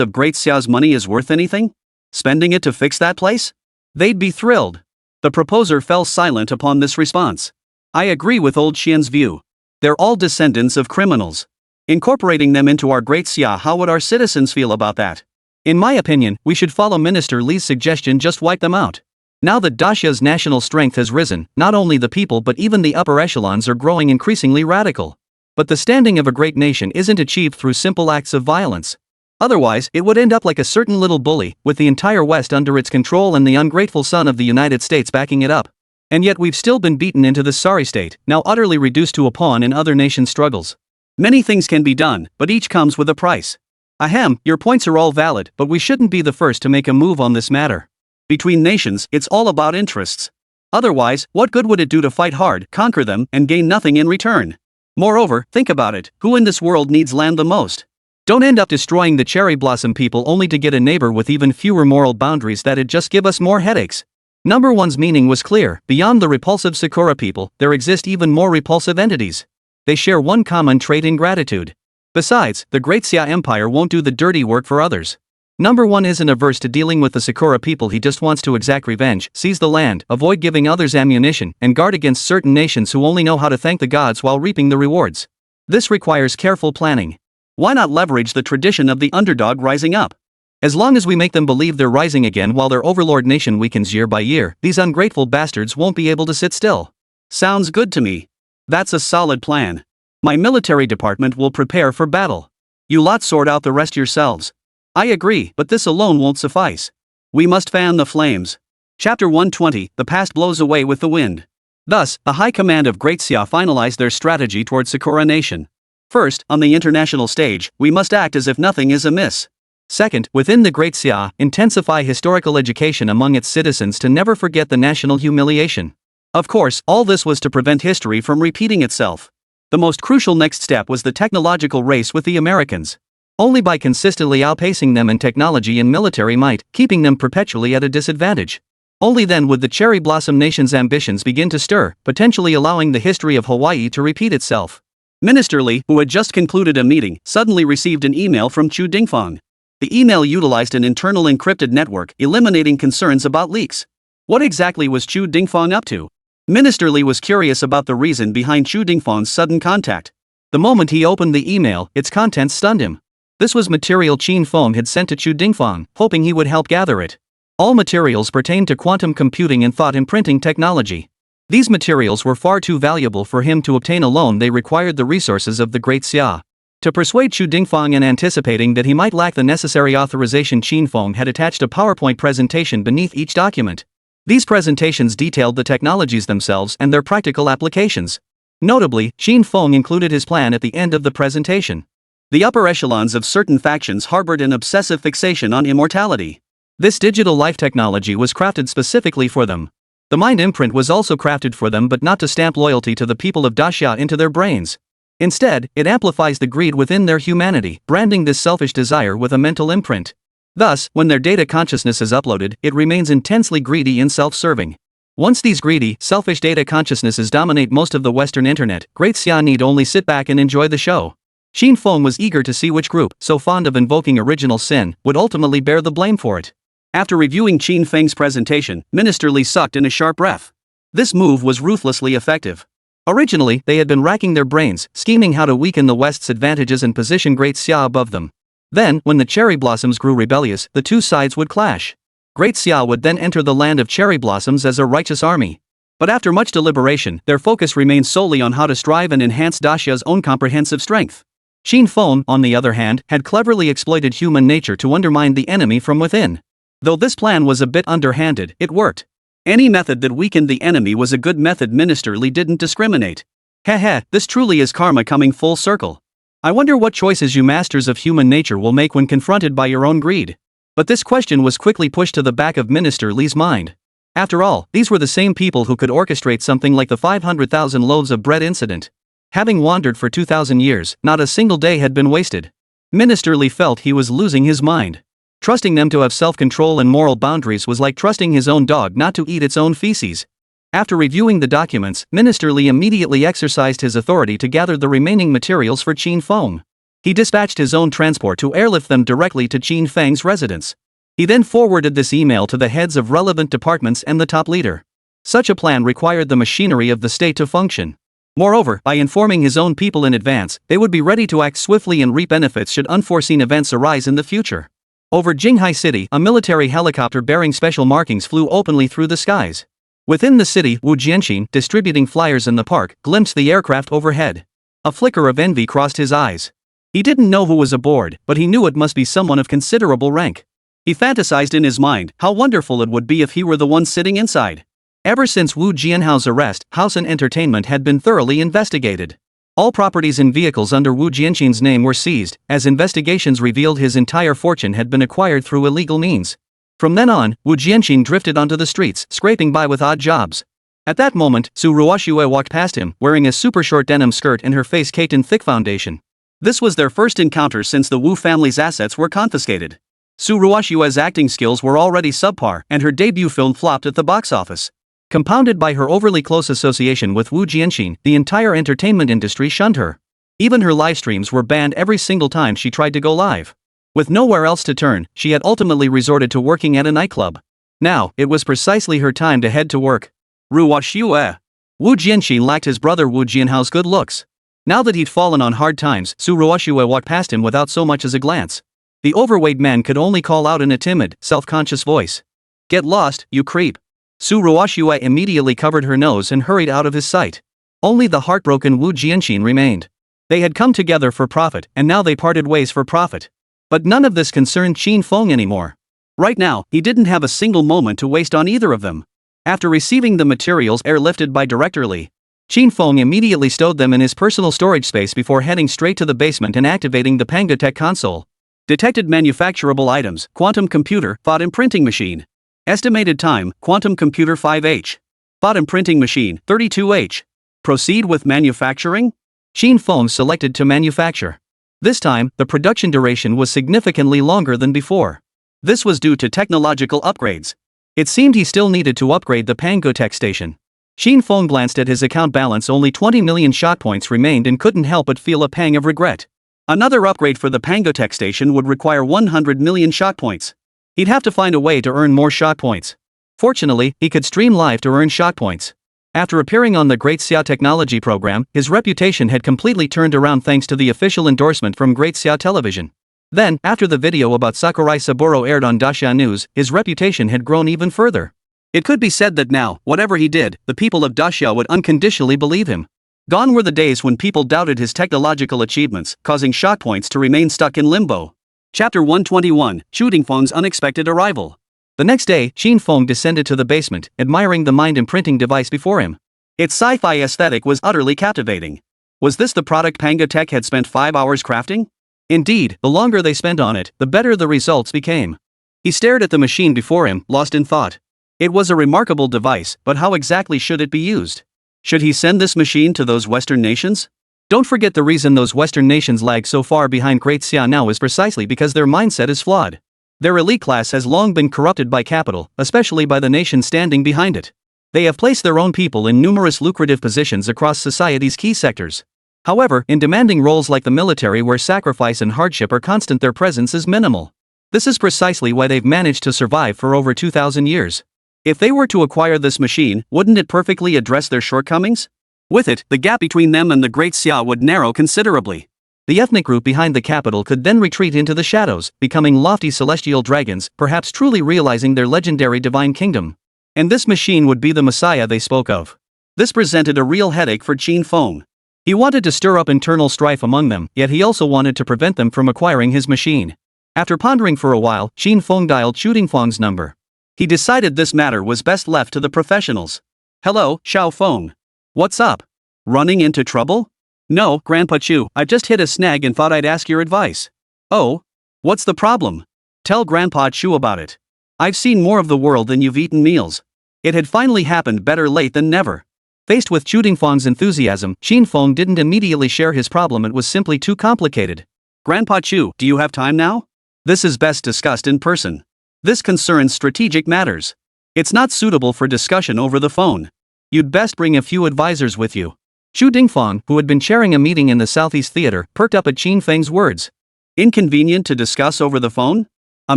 of Great Xia's money is worth anything? Spending it to fix that place? They'd be thrilled. The proposer fell silent upon this response. I agree with Old Qian's view. They're all descendants of criminals. Incorporating them into our Great Xia, how would our citizens feel about that? In my opinion, we should follow Minister Li's suggestion, just wipe them out. Now that Da Xia's national strength has risen, not only the people but even the upper echelons are growing increasingly radical. But the standing of a great nation isn't achieved through simple acts of violence. Otherwise, it would end up like a certain little bully, with the entire West under its control and the ungrateful son of the United States backing it up. And yet we've still been beaten into this sorry state, now utterly reduced to a pawn in other nations' struggles. Many things can be done, but each comes with a price. Ahem, your points are all valid, but we shouldn't be the first to make a move on this matter. Between nations, it's all about interests. Otherwise, what good would it do to fight hard, conquer them, and gain nothing in return? Moreover, think about it, who in this world needs land the most? Don't end up destroying the cherry blossom people only to get a neighbor with even fewer moral boundaries. That'd just give us more headaches. Number one's meaning was clear. Beyond the repulsive Sakura people, there exist even more repulsive entities. They share one common trait: ingratitude. Besides, the Great Xia Empire won't do the dirty work for others. Number one isn't averse to dealing with the Sakura people. He just wants to exact revenge, seize the land, avoid giving others ammunition, and guard against certain nations who only know how to thank the gods while reaping the rewards. This requires careful planning. Why not leverage the tradition of the underdog rising up? As long as we make them believe they're rising again while their overlord nation weakens year by year, these ungrateful bastards won't be able to sit still. Sounds good to me. That's a solid plan. My military department will prepare for battle. You lot sort out the rest yourselves. I agree, but this alone won't suffice. We must fan the flames. Chapter 120, The past blows away with the wind. Thus, the High Command of Great Xia finalized their strategy towards Sakura Nation. First, on the international stage, we must act as if nothing is amiss. Second, within the Great Xia, intensify historical education among its citizens to never forget the national humiliation. Of course, all this was to prevent history from repeating itself. The most crucial next step was the technological race with the Americans. Only by consistently outpacing them in technology and military might, keeping them perpetually at a disadvantage. Only then would the cherry blossom nation's ambitions begin to stir, potentially allowing the history of Hawaii to repeat itself. Minister Li, who had just concluded a meeting, suddenly received an email from Chu Dingfang. The email utilized an internal encrypted network, eliminating concerns about leaks. What exactly was Chu Dingfeng up to? Minister Li was curious about the reason behind Chu Dingfeng's sudden contact. The moment he opened the email, its contents stunned him. This was material Qin Feng had sent to Chu Dingfeng, hoping he would help gather it. All materials pertained to quantum computing and thought imprinting technology. These materials were far too valuable for him to obtain alone. They required the resources of the Great Xia. To persuade Chu Dingfeng, and anticipating that he might lack the necessary authorization, Qin Feng had attached a PowerPoint presentation beneath each document. These presentations detailed the technologies themselves and their practical applications. Notably, Qin Feng included his plan at the end of the presentation. The upper echelons of certain factions harbored an obsessive fixation on immortality. This digital life technology was crafted specifically for them. The mind imprint was also crafted for them, but not to stamp loyalty to the people of Daxia into their brains. Instead, it amplifies the greed within their humanity, branding this selfish desire with a mental imprint. Thus, when their data consciousness is uploaded, it remains intensely greedy and self-serving. Once these greedy, selfish data consciousnesses dominate most of the Western internet, Great Xia need only sit back and enjoy the show. Qin Feng was eager to see which group, so fond of invoking original sin, would ultimately bear the blame for it. After reviewing Qin Feng's presentation, Minister Li sucked in a sharp breath. This move was ruthlessly effective. Originally, they had been racking their brains, scheming how to weaken the West's advantages and position Great Xia above them. Then, when the cherry blossoms grew rebellious, the two sides would clash. Great Xia would then enter the land of cherry blossoms as a righteous army. But after much deliberation, their focus remained solely on how to strive and enhance Daxia's own comprehensive strength. Qin Feng, on the other hand, had cleverly exploited human nature to undermine the enemy from within. Though this plan was a bit underhanded, it worked. Any method that weakened the enemy was a good method. Minister Li didn't discriminate. Heh, this truly is karma coming full circle. I wonder what choices you masters of human nature will make when confronted by your own greed. But this question was quickly pushed to the back of Minister Li's mind. After all, these were the same people who could orchestrate something like the 500,000 loaves of bread incident. Having wandered for 2,000 years, not a single day had been wasted. Minister Li felt he was losing his mind. Trusting them to have self-control and moral boundaries was like trusting his own dog not to eat its own feces. After reviewing the documents, Minister Li immediately exercised his authority to gather the remaining materials for Qin Feng. He dispatched his own transport to airlift them directly to Qin Feng's residence. He then forwarded this email to the heads of relevant departments and the top leader. Such a plan required the machinery of the state to function. Moreover, by informing his own people in advance, they would be ready to act swiftly and reap benefits should unforeseen events arise in the future. Over Jinghai City, a military helicopter bearing special markings flew openly through the skies. Within the city, Wu Jianxin, distributing flyers in the park, glimpsed the aircraft overhead. A flicker of envy crossed his eyes. He didn't know who was aboard, but he knew it must be someone of considerable rank. He fantasized in his mind how wonderful it would be if he were the one sitting inside. Ever since Wu Jianhao's arrest, House and Entertainment had been thoroughly investigated. All properties and vehicles under Wu Jianxin's name were seized, as investigations revealed his entire fortune had been acquired through illegal means. From then on, Wu Jianxin drifted onto the streets, scraping by with odd jobs. At that moment, Su Ruoxue walked past him, wearing a super short denim skirt and her face caked in thick foundation. This was their first encounter since the Wu family's assets were confiscated. Su Ruoxue's acting skills were already subpar, and her debut film flopped at the box office. Compounded by her overly close association with Wu Jianxin, the entire entertainment industry shunned her. Even her live streams were banned every single time she tried to go live. With nowhere else to turn, she had ultimately resorted to working at a nightclub. Now, it was precisely her time to head to work. Ruoxue. Wu Jianxin lacked his brother Wu Jianhao's good looks. Now that he'd fallen on hard times, Su Ruoxue walked past him without so much as a glance. The overweight man could only call out in a timid, self-conscious voice. "Get lost, you creep." Su Ruoxue immediately covered her nose and hurried out of his sight. Only the heartbroken Wu Jianxin remained. They had come together for profit, and now they parted ways for profit. But none of this concerned Qin Feng anymore. Right now, he didn't have a single moment to waste on either of them. After receiving the materials airlifted by Director Li, Qin Feng immediately stowed them in his personal storage space before heading straight to the basement and activating the Pangatech console. Detected manufacturable items, quantum computer, thought imprinting machine. Estimated time, quantum computer 5H. Thought imprinting machine, 32H. Proceed with manufacturing? Qin Feng selected to manufacture. This time, the production duration was significantly longer than before. This was due to technological upgrades. It seemed he still needed to upgrade the Pangatech station. Qin Feng glanced at his account balance. Only 20 million shot points remained and couldn't help but feel a pang of regret. Another upgrade for the Pangotech station would require 100 million shot points. He'd have to find a way to earn more shot points. Fortunately, he could stream live to earn shot points. After appearing on the Great Xia Technology program, his reputation had completely turned around thanks to the official endorsement from Great Xia Television. Then, after the video about Sakurai Saburo aired on Dacia News, his reputation had grown even further. It could be said that now, whatever he did, the people of Dacia would unconditionally believe him. Gone were the days when people doubted his technological achievements, causing shot points to remain stuck in limbo. Chapter 121, Qin Feng's Unexpected Arrival. The next day, Qin Feng descended to the basement, admiring the mind imprinting device before him. Its sci-fi aesthetic was utterly captivating. Was this the product Pangotech had spent 5 hours crafting? Indeed, the longer they spent on it, the better the results became. He stared at the machine before him, lost in thought. It was a remarkable device, but how exactly should it be used? Should he send this machine to those Western nations? Don't forget the reason those Western nations lag so far behind Great Xia now is precisely because their mindset is flawed. Their elite class has long been corrupted by capital, especially by the nation standing behind it. They have placed their own people in numerous lucrative positions across society's key sectors. However, in demanding roles like the military where sacrifice and hardship are constant, their presence is minimal. This is precisely why they've managed to survive for over 2,000 years. If they were to acquire this machine, wouldn't it perfectly address their shortcomings? With it, the gap between them and the Great Xia would narrow considerably. The ethnic group behind the capital could then retreat into the shadows, becoming lofty celestial dragons, perhaps truly realizing their legendary divine kingdom. And this machine would be the Messiah they spoke of. This presented a real headache for Qin Feng. He wanted to stir up internal strife among them, yet he also wanted to prevent them from acquiring his machine. After pondering for a while, Qin Feng dialed Qin Feng's number. He decided this matter was best left to the professionals. Hello, Xiao Feng. What's up? Running into trouble? No, Grandpa Chu, I just hit a snag and thought I'd ask your advice. Oh? What's the problem? Tell Grandpa Chu about it. I've seen more of the world than you've eaten meals. It had finally happened, better late than never. Faced with Qin Feng's enthusiasm, Qin Feng didn't immediately share his problem. It was simply too complicated. Grandpa Chu, do you have time now? This is best discussed in person. This concerns strategic matters. It's not suitable for discussion over the phone. You'd best bring a few advisors with you. Xu Dingfang, who had been chairing a meeting in the Southeast Theater, perked up at Qin Feng's words. Inconvenient to discuss over the phone? A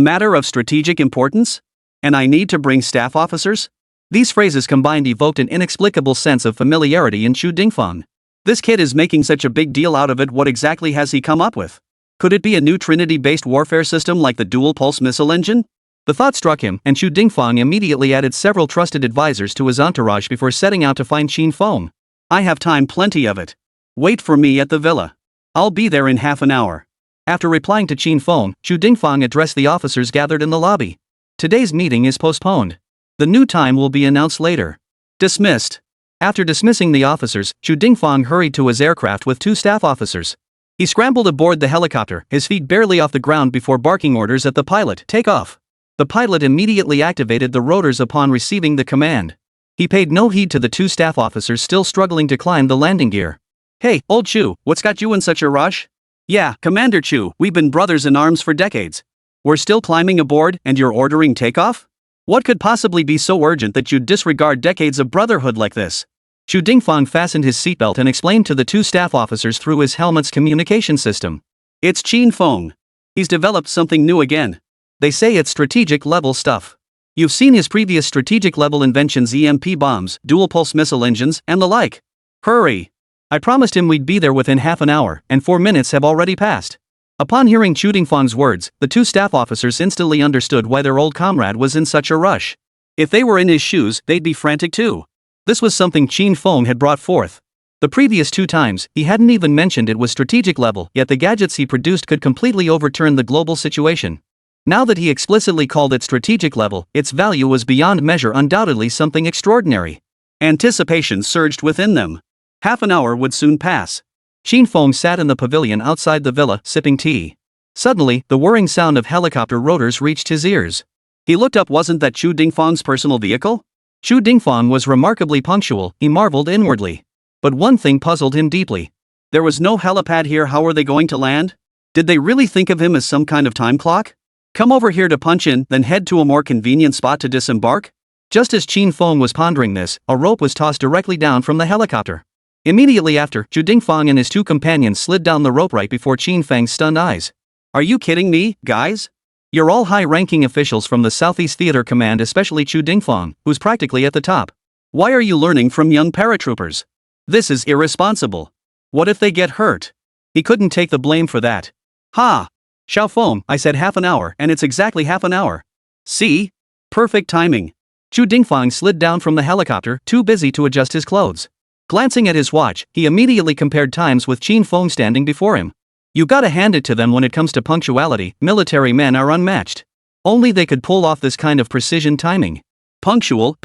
matter of strategic importance? And I need to bring staff officers? These phrases combined evoked an inexplicable sense of familiarity in Xu Dingfang. This kid is making such a big deal out of it. What exactly has he come up with? Could it be a new Trinity-based warfare system like the dual-pulse missile engine? The thought struck him, and Xu Dingfang immediately added several trusted advisors to his entourage before setting out to find Qin Feng. I have time, plenty of it. Wait for me at the villa. I'll be there in half an hour. After replying to Qin Feng, Xu Dingfang addressed the officers gathered in the lobby. Today's meeting is postponed. The new time will be announced later. Dismissed. After dismissing the officers, Xu Dingfang hurried to his aircraft with 2 staff officers. He scrambled aboard the helicopter, his feet barely off the ground before barking orders at the pilot, take off. The pilot immediately activated the rotors upon receiving the command. He paid no heed to the 2 staff officers still struggling to climb the landing gear. Hey, old Chu, what's got you in such a rush? Yeah, Commander Chu, we've been brothers in arms for decades. We're still climbing aboard, and you're ordering takeoff? What could possibly be so urgent that you'd disregard decades of brotherhood like this? Xu Dingfang fastened his seatbelt and explained to the 2 staff officers through his helmet's communication system. It's Qin Feng. He's developed something new again. They say it's strategic level stuff. You've seen his previous strategic level inventions, EMP bombs, dual pulse missile engines, and the like. Hurry! I promised him we'd be there within half an hour, and 4 minutes have already passed. Upon hearing Xu Dingfang's words, the 2 staff officers instantly understood why their old comrade was in such a rush. If they were in his shoes, they'd be frantic too. This was something Qin Feng had brought forth. The previous 2 times, he hadn't even mentioned it was strategic level, yet the gadgets he produced could completely overturn the global situation. Now that he explicitly called it strategic level, its value was beyond measure, undoubtedly something extraordinary. Anticipation surged within them. Half an hour would soon pass. Qin Feng sat in the pavilion outside the villa, sipping tea. Suddenly, the whirring sound of helicopter rotors reached his ears. He looked up. Wasn't that Xu Dingfang's personal vehicle? Xu Dingfang was remarkably punctual, he marveled inwardly. But one thing puzzled him deeply. There was no helipad here. How were they going to land? Did they really think of him as some kind of time clock? Come over here to punch in, then head to a more convenient spot to disembark? Just as Qin Feng was pondering this, a rope was tossed directly down from the helicopter. Immediately after, Chu Dingfang and his two companions slid down the rope right before Qin Feng's stunned eyes. Are you kidding me, guys? You're all high-ranking officials from the Southeast Theater Command, especially Chu Dingfang, who's practically at the top. Why are you learning from young paratroopers? This is irresponsible. What if they get hurt? He couldn't take the blame for that. Ha! Xiao Feng, I said half an hour, and it's exactly half an hour. See? Perfect timing. Chu Dingfang slid down from the helicopter, too busy to adjust his clothes. Glancing at his watch, he immediately compared times with Qin Feng standing before him. You gotta hand it to them when it comes to punctuality, military men are unmatched. Only they could pull off this kind of precision timing. Punctual.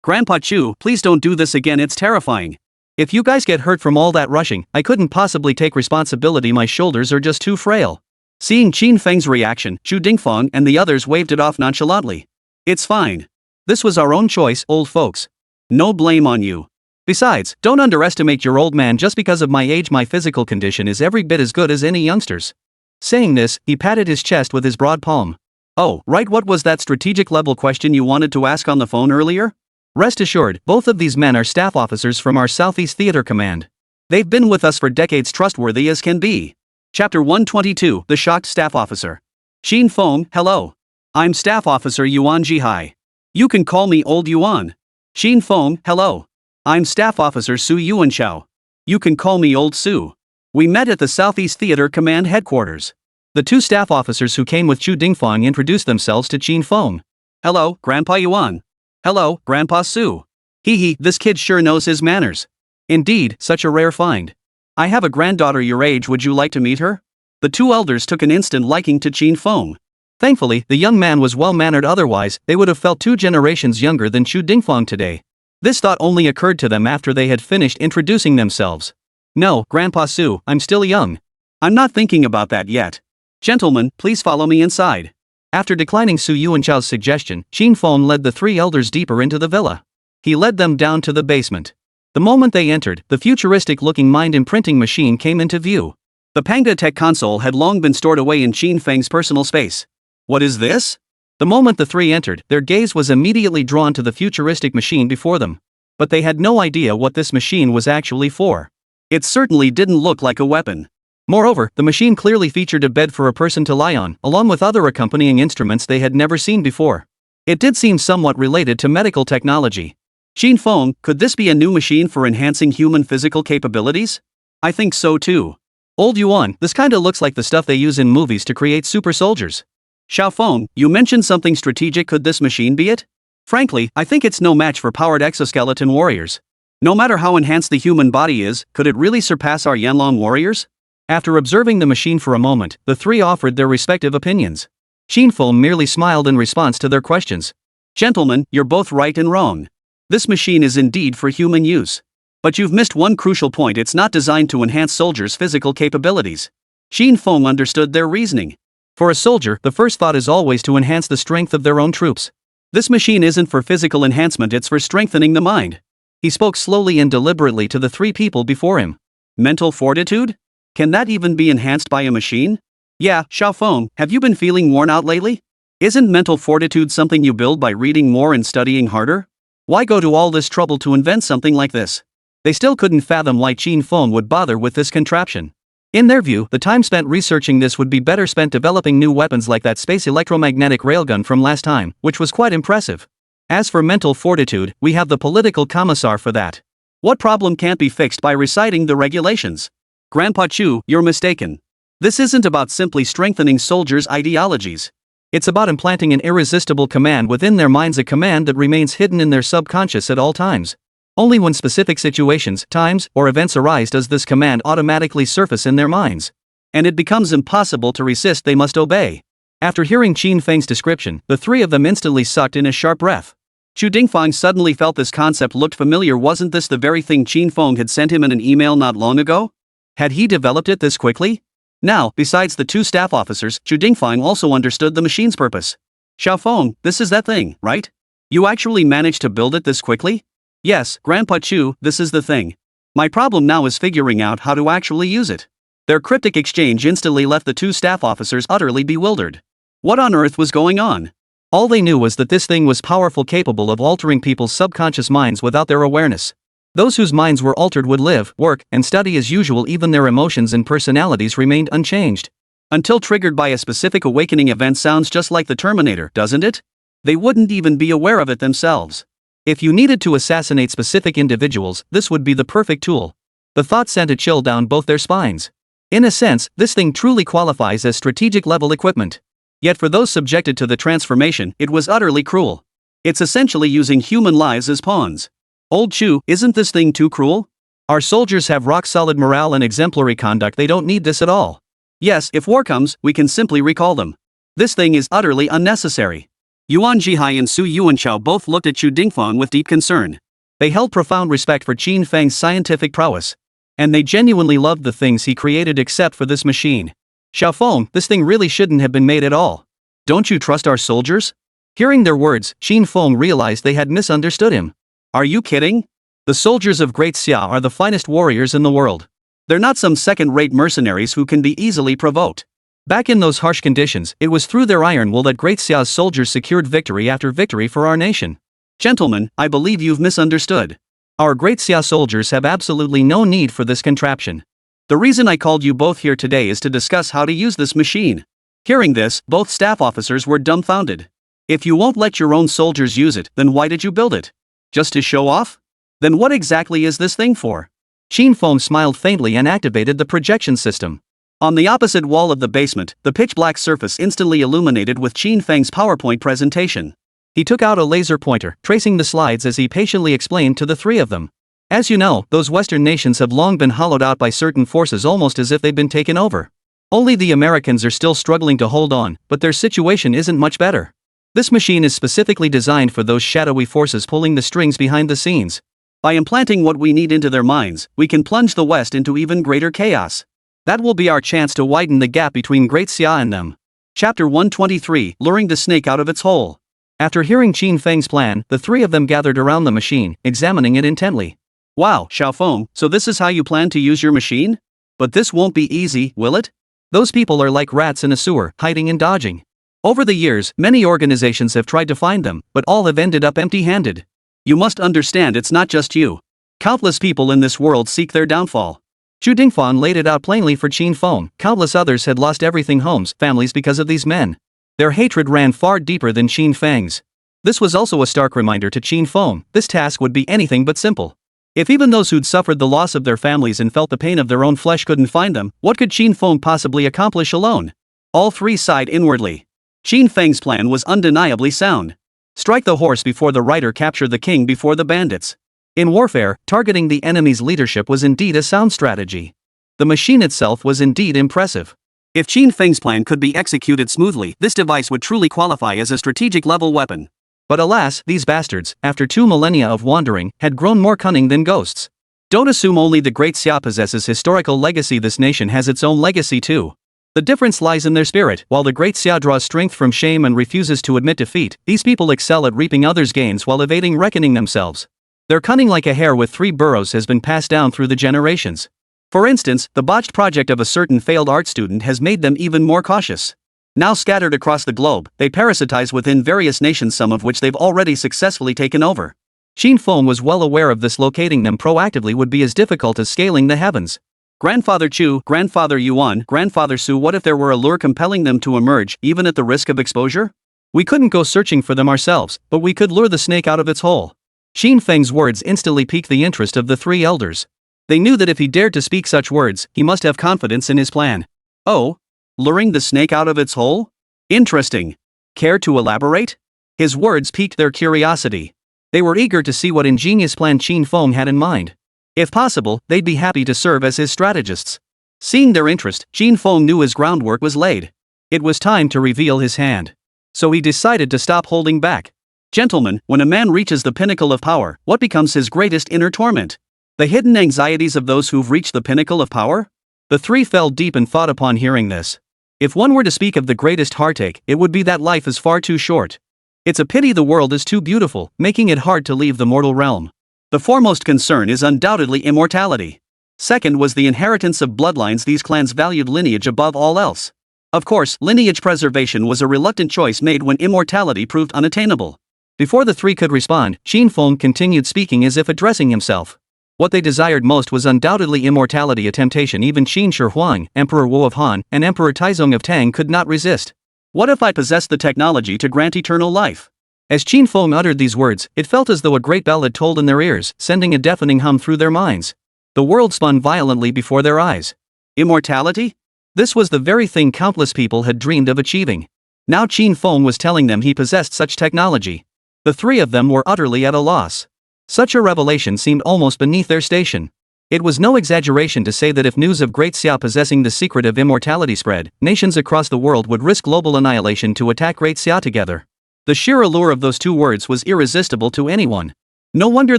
Grandpa Chu, please don't do this again, it's terrifying. If you guys get hurt from all that rushing, I couldn't possibly take responsibility, my shoulders are just too frail. Seeing Qin Feng's reaction, Chu Dingfang and the others waved it off nonchalantly. It's fine. This was our own choice, old folks. No blame on you. Besides, don't underestimate your old man. Just because of my age, my physical condition is every bit as good as any youngster's. Saying this, he patted his chest with his broad palm. Oh, right, what was that strategic level question you wanted to ask on the phone earlier? Rest assured, both of these men are staff officers from our Southeast Theater Command. They've been with us for decades, trustworthy as can be. Chapter 122, The Shocked Staff Officer. Qin Feng, hello. I'm Staff Officer Yuan Jihai. You can call me Old Yuan. Qin Feng, hello. I'm Staff Officer Su Yuanshao. You can call me Old Su. We met at the Southeast Theater Command headquarters. The two staff officers who came with Chu Dingfang introduced themselves to Qin Feng. Hello, Grandpa Yuan. Hello, Grandpa Su. Hee, this kid sure knows his manners. Indeed, such a rare find. I have a granddaughter your age, would you like to meet her? The two elders took an instant liking to Qin Feng. Thankfully, the young man was well-mannered, otherwise, they would have felt 2 generations younger than Chu Dingfang today. This thought only occurred to them after they had finished introducing themselves. No, Grandpa Su, I'm still young. I'm not thinking about that yet. Gentlemen, please follow me inside. After declining Su Yuanchao's suggestion, Qin Feng led the 3 elders deeper into the villa. He led them down to the basement. The moment they entered, the futuristic-looking mind-imprinting machine came into view. The Panga Tech console had long been stored away in Qin Feng's personal space. What is this? The moment the 3 entered, their gaze was immediately drawn to the futuristic machine before them. But they had no idea what this machine was actually for. It certainly didn't look like a weapon. Moreover, the machine clearly featured a bed for a person to lie on, along with other accompanying instruments they had never seen before. It did seem somewhat related to medical technology. Qin Feng, could this be a new machine for enhancing human physical capabilities? I think so too. Old Yuan, this kinda looks like the stuff they use in movies to create super soldiers. Xiao Feng, you mentioned something strategic, could this machine be it? Frankly, I think it's no match for powered exoskeleton warriors. No matter how enhanced the human body is, could it really surpass our Yanlong warriors? After observing the machine for a moment, the 3 offered their respective opinions. Qin Feng merely smiled in response to their questions. Gentlemen, you're both right and wrong. This machine is indeed for human use. But you've missed one crucial point, it's not designed to enhance soldiers' physical capabilities. Qin Feng understood their reasoning. For a soldier, the first thought is always to enhance the strength of their own troops. This machine isn't for physical enhancement, it's for strengthening the mind. He spoke slowly and deliberately to the 3 people before him. Mental fortitude? Can that even be enhanced by a machine? Yeah, Xiao Feng, have you been feeling worn out lately? Isn't mental fortitude something you build by reading more and studying harder? Why go to all this trouble to invent something like this? They still couldn't fathom why Qin Feng would bother with this contraption. In their view, the time spent researching this would be better spent developing new weapons like that space electromagnetic railgun from last time, which was quite impressive. As for mental fortitude, we have the political commissar for that. What problem can't be fixed by reciting the regulations? Grandpa Chu, you're mistaken. This isn't about simply strengthening soldiers' ideologies. It's about implanting an irresistible command within their minds, a command that remains hidden in their subconscious at all times. Only when specific situations, times, or events arise does this command automatically surface in their minds. And it becomes impossible to resist, they must obey. After hearing Qin Feng's description, the 3 of them instantly sucked in a sharp breath. Chu Dingfang suddenly felt this concept looked familiar. Wasn't this the very thing Qin Feng had sent him in an email not long ago? Had he developed it this quickly? Now, besides the 2 staff officers, Chu Dingfang also understood the machine's purpose. Xiao Feng, this is that thing, right? You actually managed to build it this quickly? Yes, Grandpa Chu, this is the thing. My problem now is figuring out how to actually use it. Their cryptic exchange instantly left the 2 staff officers utterly bewildered. What on earth was going on? All they knew was that this thing was powerful, capable of altering people's subconscious minds without their awareness. Those whose minds were altered would live, work, and study as usual, even their emotions and personalities remained unchanged. Until triggered by a specific awakening event. Sounds just like the Terminator, doesn't it? They wouldn't even be aware of it themselves. If you needed to assassinate specific individuals, this would be the perfect tool. The thought sent a chill down both their spines. In a sense, this thing truly qualifies as strategic-level equipment. Yet for those subjected to the transformation, it was utterly cruel. It's essentially using human lives as pawns. Old Chu, isn't this thing too cruel? Our soldiers have rock-solid morale and exemplary conduct. They don't need this at all. Yes, if war comes, we can simply recall them. This thing is utterly unnecessary. Yuan Jihai and Su Yuanchao both looked at Qin Feng with deep concern. They held profound respect for Qin Feng's scientific prowess. And they genuinely loved the things he created except for this machine. Xiaofeng, this thing really shouldn't have been made at all. Don't you trust our soldiers? Hearing their words, Qin Feng realized they had misunderstood him. Are you kidding? The soldiers of Great Xia are the finest warriors in the world. They're not some second-rate mercenaries who can be easily provoked. Back in those harsh conditions, it was through their iron will that Great Xia's soldiers secured victory after victory for our nation. Gentlemen, I believe you've misunderstood. Our Great Xia soldiers have absolutely no need for this contraption. The reason I called you both here today is to discuss how to use this machine. Hearing this, both staff officers were dumbfounded. If you won't let your own soldiers use it, then why did you build it? Just to show off? Then what exactly is this thing for? Qin Feng smiled faintly and activated the projection system. On the opposite wall of the basement, the pitch-black surface instantly illuminated with Qin Feng's PowerPoint presentation. He took out a laser pointer, tracing the slides as he patiently explained to the three of them. As you know, those Western nations have long been hollowed out by certain forces, almost as if they've been taken over. Only the Americans are still struggling to hold on, but their situation isn't much better. This machine is specifically designed for those shadowy forces pulling the strings behind the scenes. By implanting what we need into their minds, we can plunge the West into even greater chaos. That will be our chance to widen the gap between Great Xia and them. Chapter 123, Luring the Snake Out of Its Hole. After hearing Qin Feng's plan, the three of them gathered around the machine, examining it intently. Wow, Xiaofeng, so this is how you plan to use your machine? But this won't be easy, will it? Those people are like rats in a sewer, hiding and dodging. Over the years, many organizations have tried to find them, but all have ended up empty-handed. You must understand it's not just you. Countless people in this world seek their downfall. Zhu Dingfan laid it out plainly for Qin Feng. Countless others had lost everything, homes, families, because of these men. Their hatred ran far deeper than Qin Feng's. This was also a stark reminder to Qin Feng, this task would be anything but simple. If even those who'd suffered the loss of their families and felt the pain of their own flesh couldn't find them, what could Qin Feng possibly accomplish alone? All three sighed inwardly. Qin Feng's plan was undeniably sound. Strike the horse before the rider, capture the king before the bandits. In warfare, targeting the enemy's leadership was indeed a sound strategy. The machine itself was indeed impressive. If Qin Feng's plan could be executed smoothly, this device would truly qualify as a strategic-level weapon. But alas, these bastards, after 2 millennia of wandering, had grown more cunning than ghosts. Don't assume only the Great Xia possesses historical legacy, this nation has its own legacy too. The difference lies in their spirit. While the Great Xia draws strength from shame and refuses to admit defeat, these people excel at reaping others' gains while evading reckoning themselves. Their cunning, like a hare with 3 burrows, has been passed down through the generations. For instance, the botched project of a certain failed art student has made them even more cautious. Now scattered across the globe, they parasitize within various nations, some of which they've already successfully taken over. Qin Feng was well aware of this. Locating them proactively would be as difficult as scaling the heavens. Grandfather Chu, Grandfather Yuan, Grandfather Su, what if there were a lure compelling them to emerge, even at the risk of exposure? We couldn't go searching for them ourselves, but we could lure the snake out of its hole. Qin Feng's words instantly piqued the interest of the 3 elders. They knew that if he dared to speak such words, he must have confidence in his plan. Oh? Luring the snake out of its hole? Interesting. Care to elaborate? His words piqued their curiosity. They were eager to see what ingenious plan Qin Feng had in mind. If possible, they'd be happy to serve as his strategists. Seeing their interest, Qin Feng knew his groundwork was laid. It was time to reveal his hand. So he decided to stop holding back. Gentlemen, when a man reaches the pinnacle of power, what becomes his greatest inner torment? The hidden anxieties of those who've reached the pinnacle of power? The 3 fell deep in thought upon hearing this. If one were to speak of the greatest heartache, it would be that life is far too short. It's a pity the world is too beautiful, making it hard to leave the mortal realm. The foremost concern is undoubtedly immortality. Second was the inheritance of bloodlines. These clans valued lineage above all else. Of course, lineage preservation was a reluctant choice made when immortality proved unattainable. Before the 3 could respond, Qin Feng continued speaking as if addressing himself. What they desired most was undoubtedly immortality, a temptation even Qin Shi Huang, Emperor Wu of Han, and Emperor Taizong of Tang could not resist. What if I possessed the technology to grant eternal life? As Qin Feng uttered these words, it felt as though a great bell had tolled in their ears, sending a deafening hum through their minds. The world spun violently before their eyes. Immortality? This was the very thing countless people had dreamed of achieving. Now Qin Feng was telling them he possessed such technology. The three of them were utterly at a loss. Such a revelation seemed almost beneath their station. It was no exaggeration to say that if news of Great Xia possessing the secret of immortality spread, nations across the world would risk global annihilation to attack Great Xia together. The sheer allure of those two words was irresistible to anyone. No wonder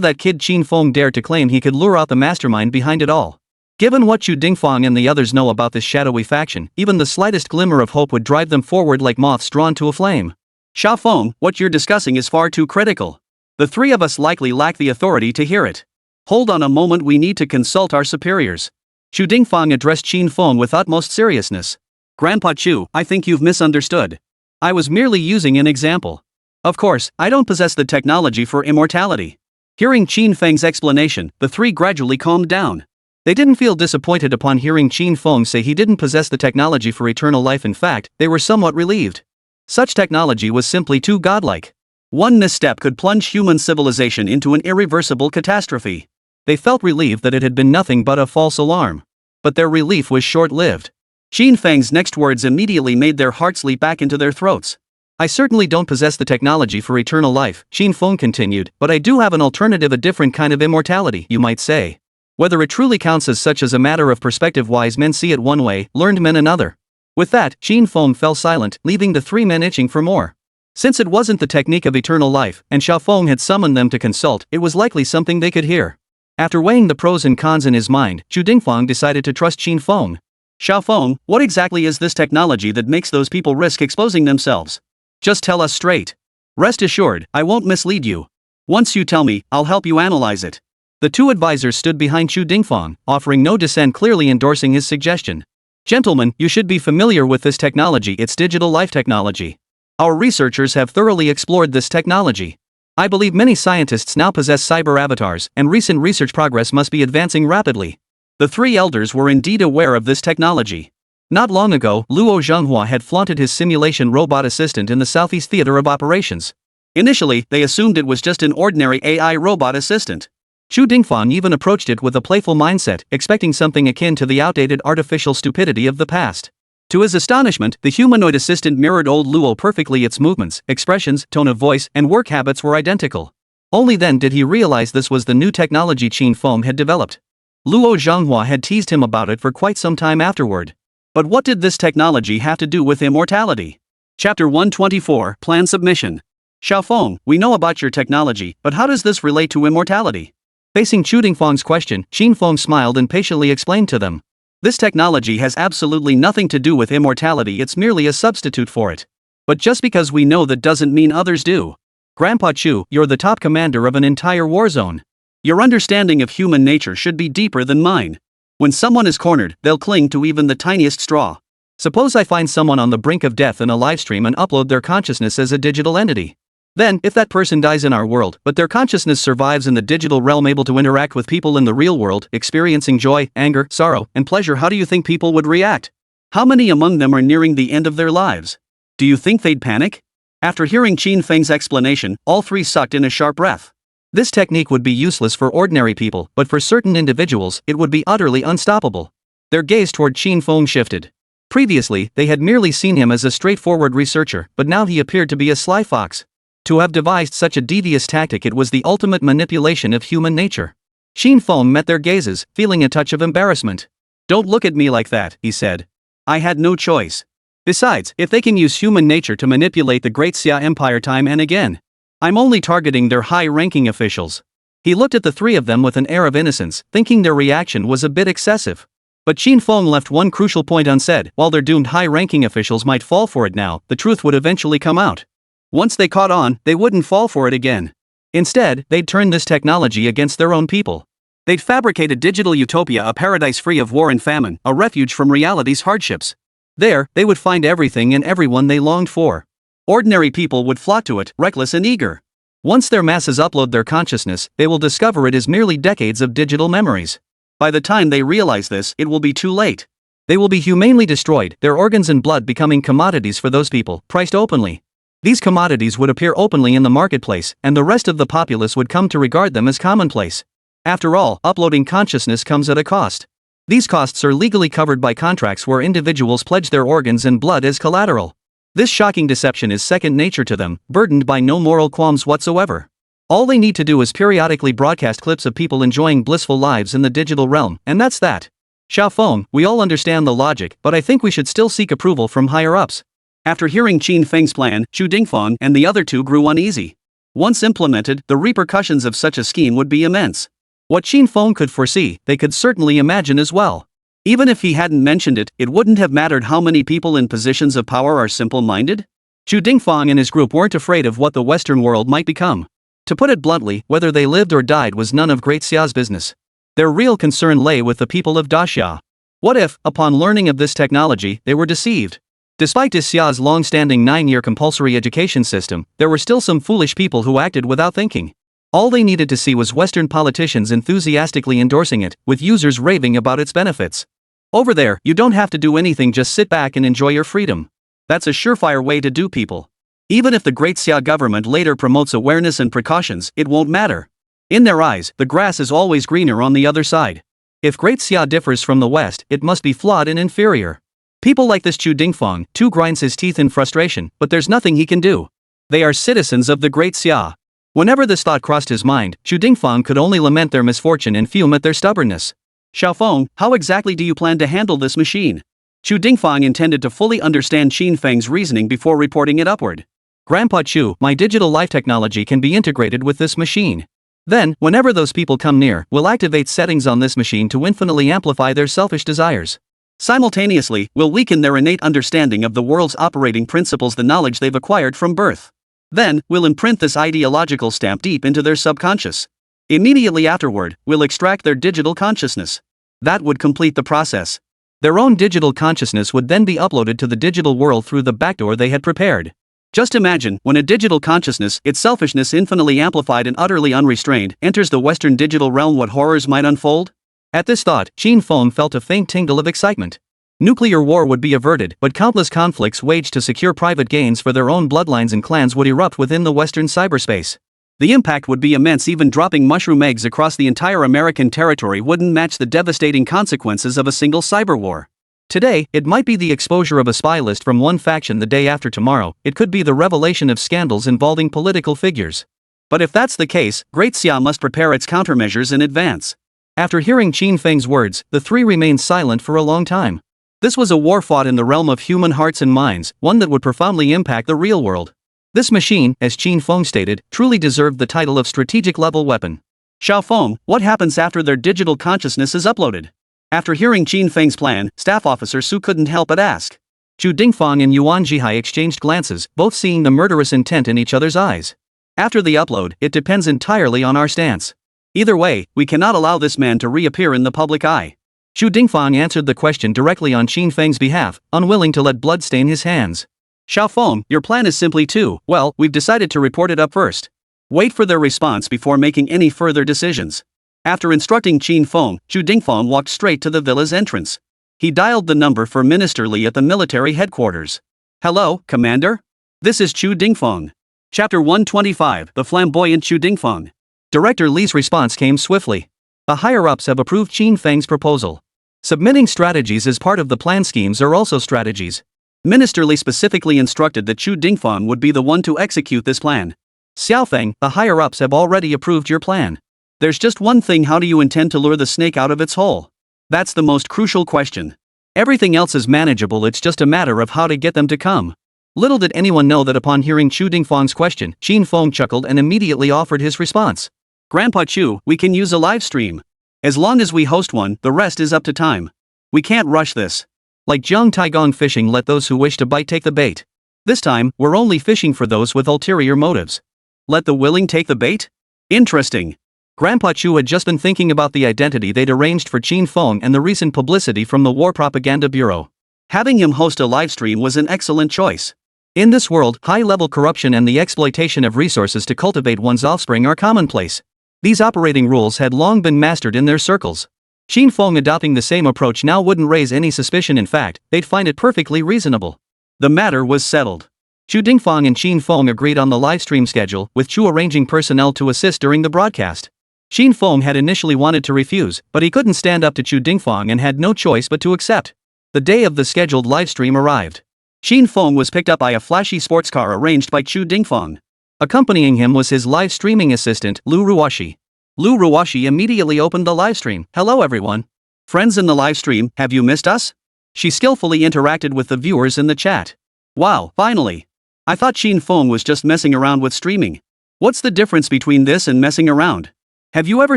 that kid Qin Feng dared to claim he could lure out the mastermind behind it all. Given what Chu Dingfang and the others know about this shadowy faction, even the slightest glimmer of hope would drive them forward like moths drawn to a flame. Xia Feng, what you're discussing is far too critical. The three of us likely lack the authority to hear it. Hold on a moment, we need to consult our superiors. Chu Dingfang addressed Qin Feng with utmost seriousness. Grandpa Chu, I think you've misunderstood. I was merely using an example. Of course, I don't possess the technology for immortality. Hearing Qin Feng's explanation, the three gradually calmed down. They didn't feel disappointed upon hearing Qin Feng say he didn't possess the technology for eternal life. In fact, they were somewhat relieved. Such technology was simply too godlike. One misstep could plunge human civilization into an irreversible catastrophe. They felt relieved that it had been nothing but a false alarm. But their relief was short-lived. Qin Feng's next words immediately made their hearts leap back into their throats. I certainly don't possess the technology for eternal life, Qin Feng continued, but I do have an alternative, a different kind of immortality, you might say. Whether it truly counts as such is a matter of perspective. Wise men see it one way, learned men another. With that, Qin Feng fell silent, leaving the three men itching for more. Since it wasn't the technique of eternal life, and Xia Feng had summoned them to consult, it was likely something they could hear. After weighing the pros and cons in his mind, Chu Dingfang decided to trust Qin Feng. Xia Feng, what exactly is this technology that makes those people risk exposing themselves? Just tell us straight. Rest assured, I won't mislead you. Once you tell me, I'll help you analyze it. The two advisors stood behind Chu Dingfang, offering no dissent, clearly endorsing his suggestion. Gentlemen, you should be familiar with this technology. It's digital life technology. Our researchers have thoroughly explored this technology. I believe many scientists now possess cyber avatars, and recent research progress must be advancing rapidly. The three elders were indeed aware of this technology. Not long ago, Luo Zhenghua had flaunted his simulation robot assistant in the Southeast Theater of Operations. Initially, they assumed it was just an ordinary AI robot assistant. Chu Dingfang even approached it with a playful mindset, expecting something akin to the outdated artificial stupidity of the past. To his astonishment, the humanoid assistant mirrored old Luo perfectly. Its movements, expressions, tone of voice, and work habits were identical. Only then did he realize this was the new technology Qin Feng had developed. Luo Zhenghua had teased him about it for quite some time afterward. But what did this technology have to do with immortality? Chapter 124, Plan Submission. Xia Feng, we know about your technology, but how does this relate to immortality? Facing Chu Dingfang's question, Qin Feng smiled and patiently explained to them. This technology has absolutely nothing to do with immortality, it's merely a substitute for it. But just because we know that doesn't mean others do. Grandpa Chu, you're the top commander of an entire war zone. Your understanding of human nature should be deeper than mine. When someone is cornered, they'll cling to even the tiniest straw. Suppose I find someone on the brink of death in a livestream and upload their consciousness as a digital entity. Then, if that person dies in our world, but their consciousness survives in the digital realm, able to interact with people in the real world, experiencing joy, anger, sorrow, and pleasure, how do you think people would react? How many among them are nearing the end of their lives? Do you think they'd panic? After hearing Qin Feng's explanation, all three sucked in a sharp breath. This technique would be useless for ordinary people, but for certain individuals, it would be utterly unstoppable. Their gaze toward Qin Feng shifted. Previously, they had merely seen him as a straightforward researcher, but now he appeared to be a sly fox. To have devised such a devious tactic, it was the ultimate manipulation of human nature. Qin Feng met their gazes, feeling a touch of embarrassment. Don't look at me like that, he said. I had no choice. Besides, if they can use human nature to manipulate the Great Xia Empire time and again, I'm only targeting their high-ranking officials. He looked at the three of them with an air of innocence, thinking their reaction was a bit excessive. But Qin Feng left one crucial point unsaid. While their doomed high-ranking officials might fall for it now, the truth would eventually come out. Once they caught on, they wouldn't fall for it again. Instead, they'd turn this technology against their own people. They'd fabricate a digital utopia, a paradise free of war and famine, a refuge from reality's hardships. There, they would find everything and everyone they longed for. Ordinary people would flock to it, reckless and eager. Once their masses upload their consciousness, they will discover it is merely decades of digital memories. By the time they realize this, it will be too late. They will be humanely destroyed, their organs and blood becoming commodities for those people, priced openly. These commodities would appear openly in the marketplace, and the rest of the populace would come to regard them as commonplace. After all, uploading consciousness comes at a cost. These costs are legally covered by contracts where individuals pledge their organs and blood as collateral. This shocking deception is second nature to them, burdened by no moral qualms whatsoever. All they need to do is periodically broadcast clips of people enjoying blissful lives in the digital realm, and that's that. Xiao Feng, we all understand the logic, but I think we should still seek approval from higher-ups. After hearing Qin Feng's plan, Chu Dingfeng and the other two grew uneasy. Once implemented, the repercussions of such a scheme would be immense. What Qin Feng could foresee, they could certainly imagine as well. Even if he hadn't mentioned it, it wouldn't have mattered how many people in positions of power are simple-minded. Chu Dingfeng and his group weren't afraid of what the Western world might become. To put it bluntly, whether they lived or died was none of Great Xia's business. Their real concern lay with the people of Daxia. What if, upon learning of this technology, they were deceived? Despite Xia's long-standing 9-year compulsory education system, there were still some foolish people who acted without thinking. All they needed to see was Western politicians enthusiastically endorsing it, with users raving about its benefits. Over there, you don't have to do anything, just sit back and enjoy your freedom. That's a surefire way to do people. Even if the Great Xia government later promotes awareness and precautions, it won't matter. In their eyes, the grass is always greener on the other side. If Great Xia differs from the West, it must be flawed and inferior. People like this Chu Dingfeng, too, grinds his teeth in frustration, but there's nothing he can do. They are citizens of the Great Xia. Whenever this thought crossed his mind, Chu Dingfeng could only lament their misfortune and fume at their stubbornness. Xiao Feng, how exactly do you plan to handle this machine? Chu Dingfeng intended to fully understand Qin Feng's reasoning before reporting it upward. Grandpa Chu, my digital life technology can be integrated with this machine. Then, whenever those people come near, we'll activate settings on this machine to infinitely amplify their selfish desires. Simultaneously, we'll weaken their innate understanding of the world's operating principles, the knowledge they've acquired from birth. Then, we'll imprint this ideological stamp deep into their subconscious. Immediately afterward, we'll extract their digital consciousness. That would complete the process. Their own digital consciousness would then be uploaded to the digital world through the backdoor they had prepared. Just imagine, when a digital consciousness, its selfishness infinitely amplified and utterly unrestrained, enters the Western digital realm, what horrors might unfold? At this thought, Qin Feng felt a faint tingle of excitement. Nuclear war would be averted, but countless conflicts waged to secure private gains for their own bloodlines and clans would erupt within the Western cyberspace. The impact would be immense. Even dropping mushroom eggs across the entire American territory wouldn't match the devastating consequences of a single cyber war. Today, it might be the exposure of a spy list from one faction. The day after tomorrow, it could be the revelation of scandals involving political figures. But if that's the case, Great Xia must prepare its countermeasures in advance. After hearing Qin Feng's words, the three remained silent for a long time. This was a war fought in the realm of human hearts and minds, one that would profoundly impact the real world. This machine, as Qin Feng stated, truly deserved the title of strategic-level weapon. Xiao Feng, what happens after their digital consciousness is uploaded? After hearing Qin Feng's plan, Staff Officer Su couldn't help but ask. Chu Dingfeng and Yuan Jihai exchanged glances, both seeing the murderous intent in each other's eyes. After the upload, it depends entirely on our stance. Either way, we cannot allow this man to reappear in the public eye. Chu Dingfeng answered the question directly on Qin Feng's behalf, unwilling to let blood stain his hands. Xiao Feng, your plan is simply well, we've decided to report it up first. Wait for their response before making any further decisions. After instructing Qin Feng, Chu Dingfeng walked straight to the villa's entrance. He dialed the number for Minister Li at the military headquarters. Hello, Commander? This is Chu Dingfeng. Chapter 125, The Flamboyant Chu Dingfeng. Director Li's response came swiftly. The higher-ups have approved Qin Feng's proposal. Submitting strategies as part of the plan schemes are also strategies. Minister Li specifically instructed that Chu Dingfeng would be the one to execute this plan. Xiao Feng, the higher-ups have already approved your plan. There's just one thing: how do you intend to lure the snake out of its hole? That's the most crucial question. Everything else is manageable, it's just a matter of how to get them to come. Little did anyone know that upon hearing Chu Dingfeng's question, Qin Feng chuckled and immediately offered his response. Grandpa Chu, we can use a live stream. As long as we host one, the rest is up to time. We can't rush this. Like Jiang Taigong fishing, let those who wish to bite take the bait. This time, we're only fishing for those with ulterior motives. Let the willing take the bait? Interesting. Grandpa Chu had just been thinking about the identity they'd arranged for Qin Feng and the recent publicity from the War Propaganda Bureau. Having him host a livestream was an excellent choice. In this world, high-level corruption and the exploitation of resources to cultivate one's offspring are commonplace. These operating rules had long been mastered in their circles. Qin Feng adopting the same approach now wouldn't raise any suspicion. In fact, they'd find it perfectly reasonable. The matter was settled. Chu Dingfang and Qin Feng agreed on the livestream schedule, with Chu arranging personnel to assist during the broadcast. Qin Feng had initially wanted to refuse, but he couldn't stand up to Chu Dingfang and had no choice but to accept. The day of the scheduled livestream arrived. Qin Feng was picked up by a flashy sports car arranged by Chu Dingfang. Accompanying him was his live streaming assistant, Lu Ruoshi. Lu Ruoshi immediately opened the livestream. "Hello everyone. Friends in the livestream, have you missed us?" She skillfully interacted with the viewers in the chat. "Wow, finally. I thought Qin Feng was just messing around with streaming. What's the difference between this and messing around? Have you ever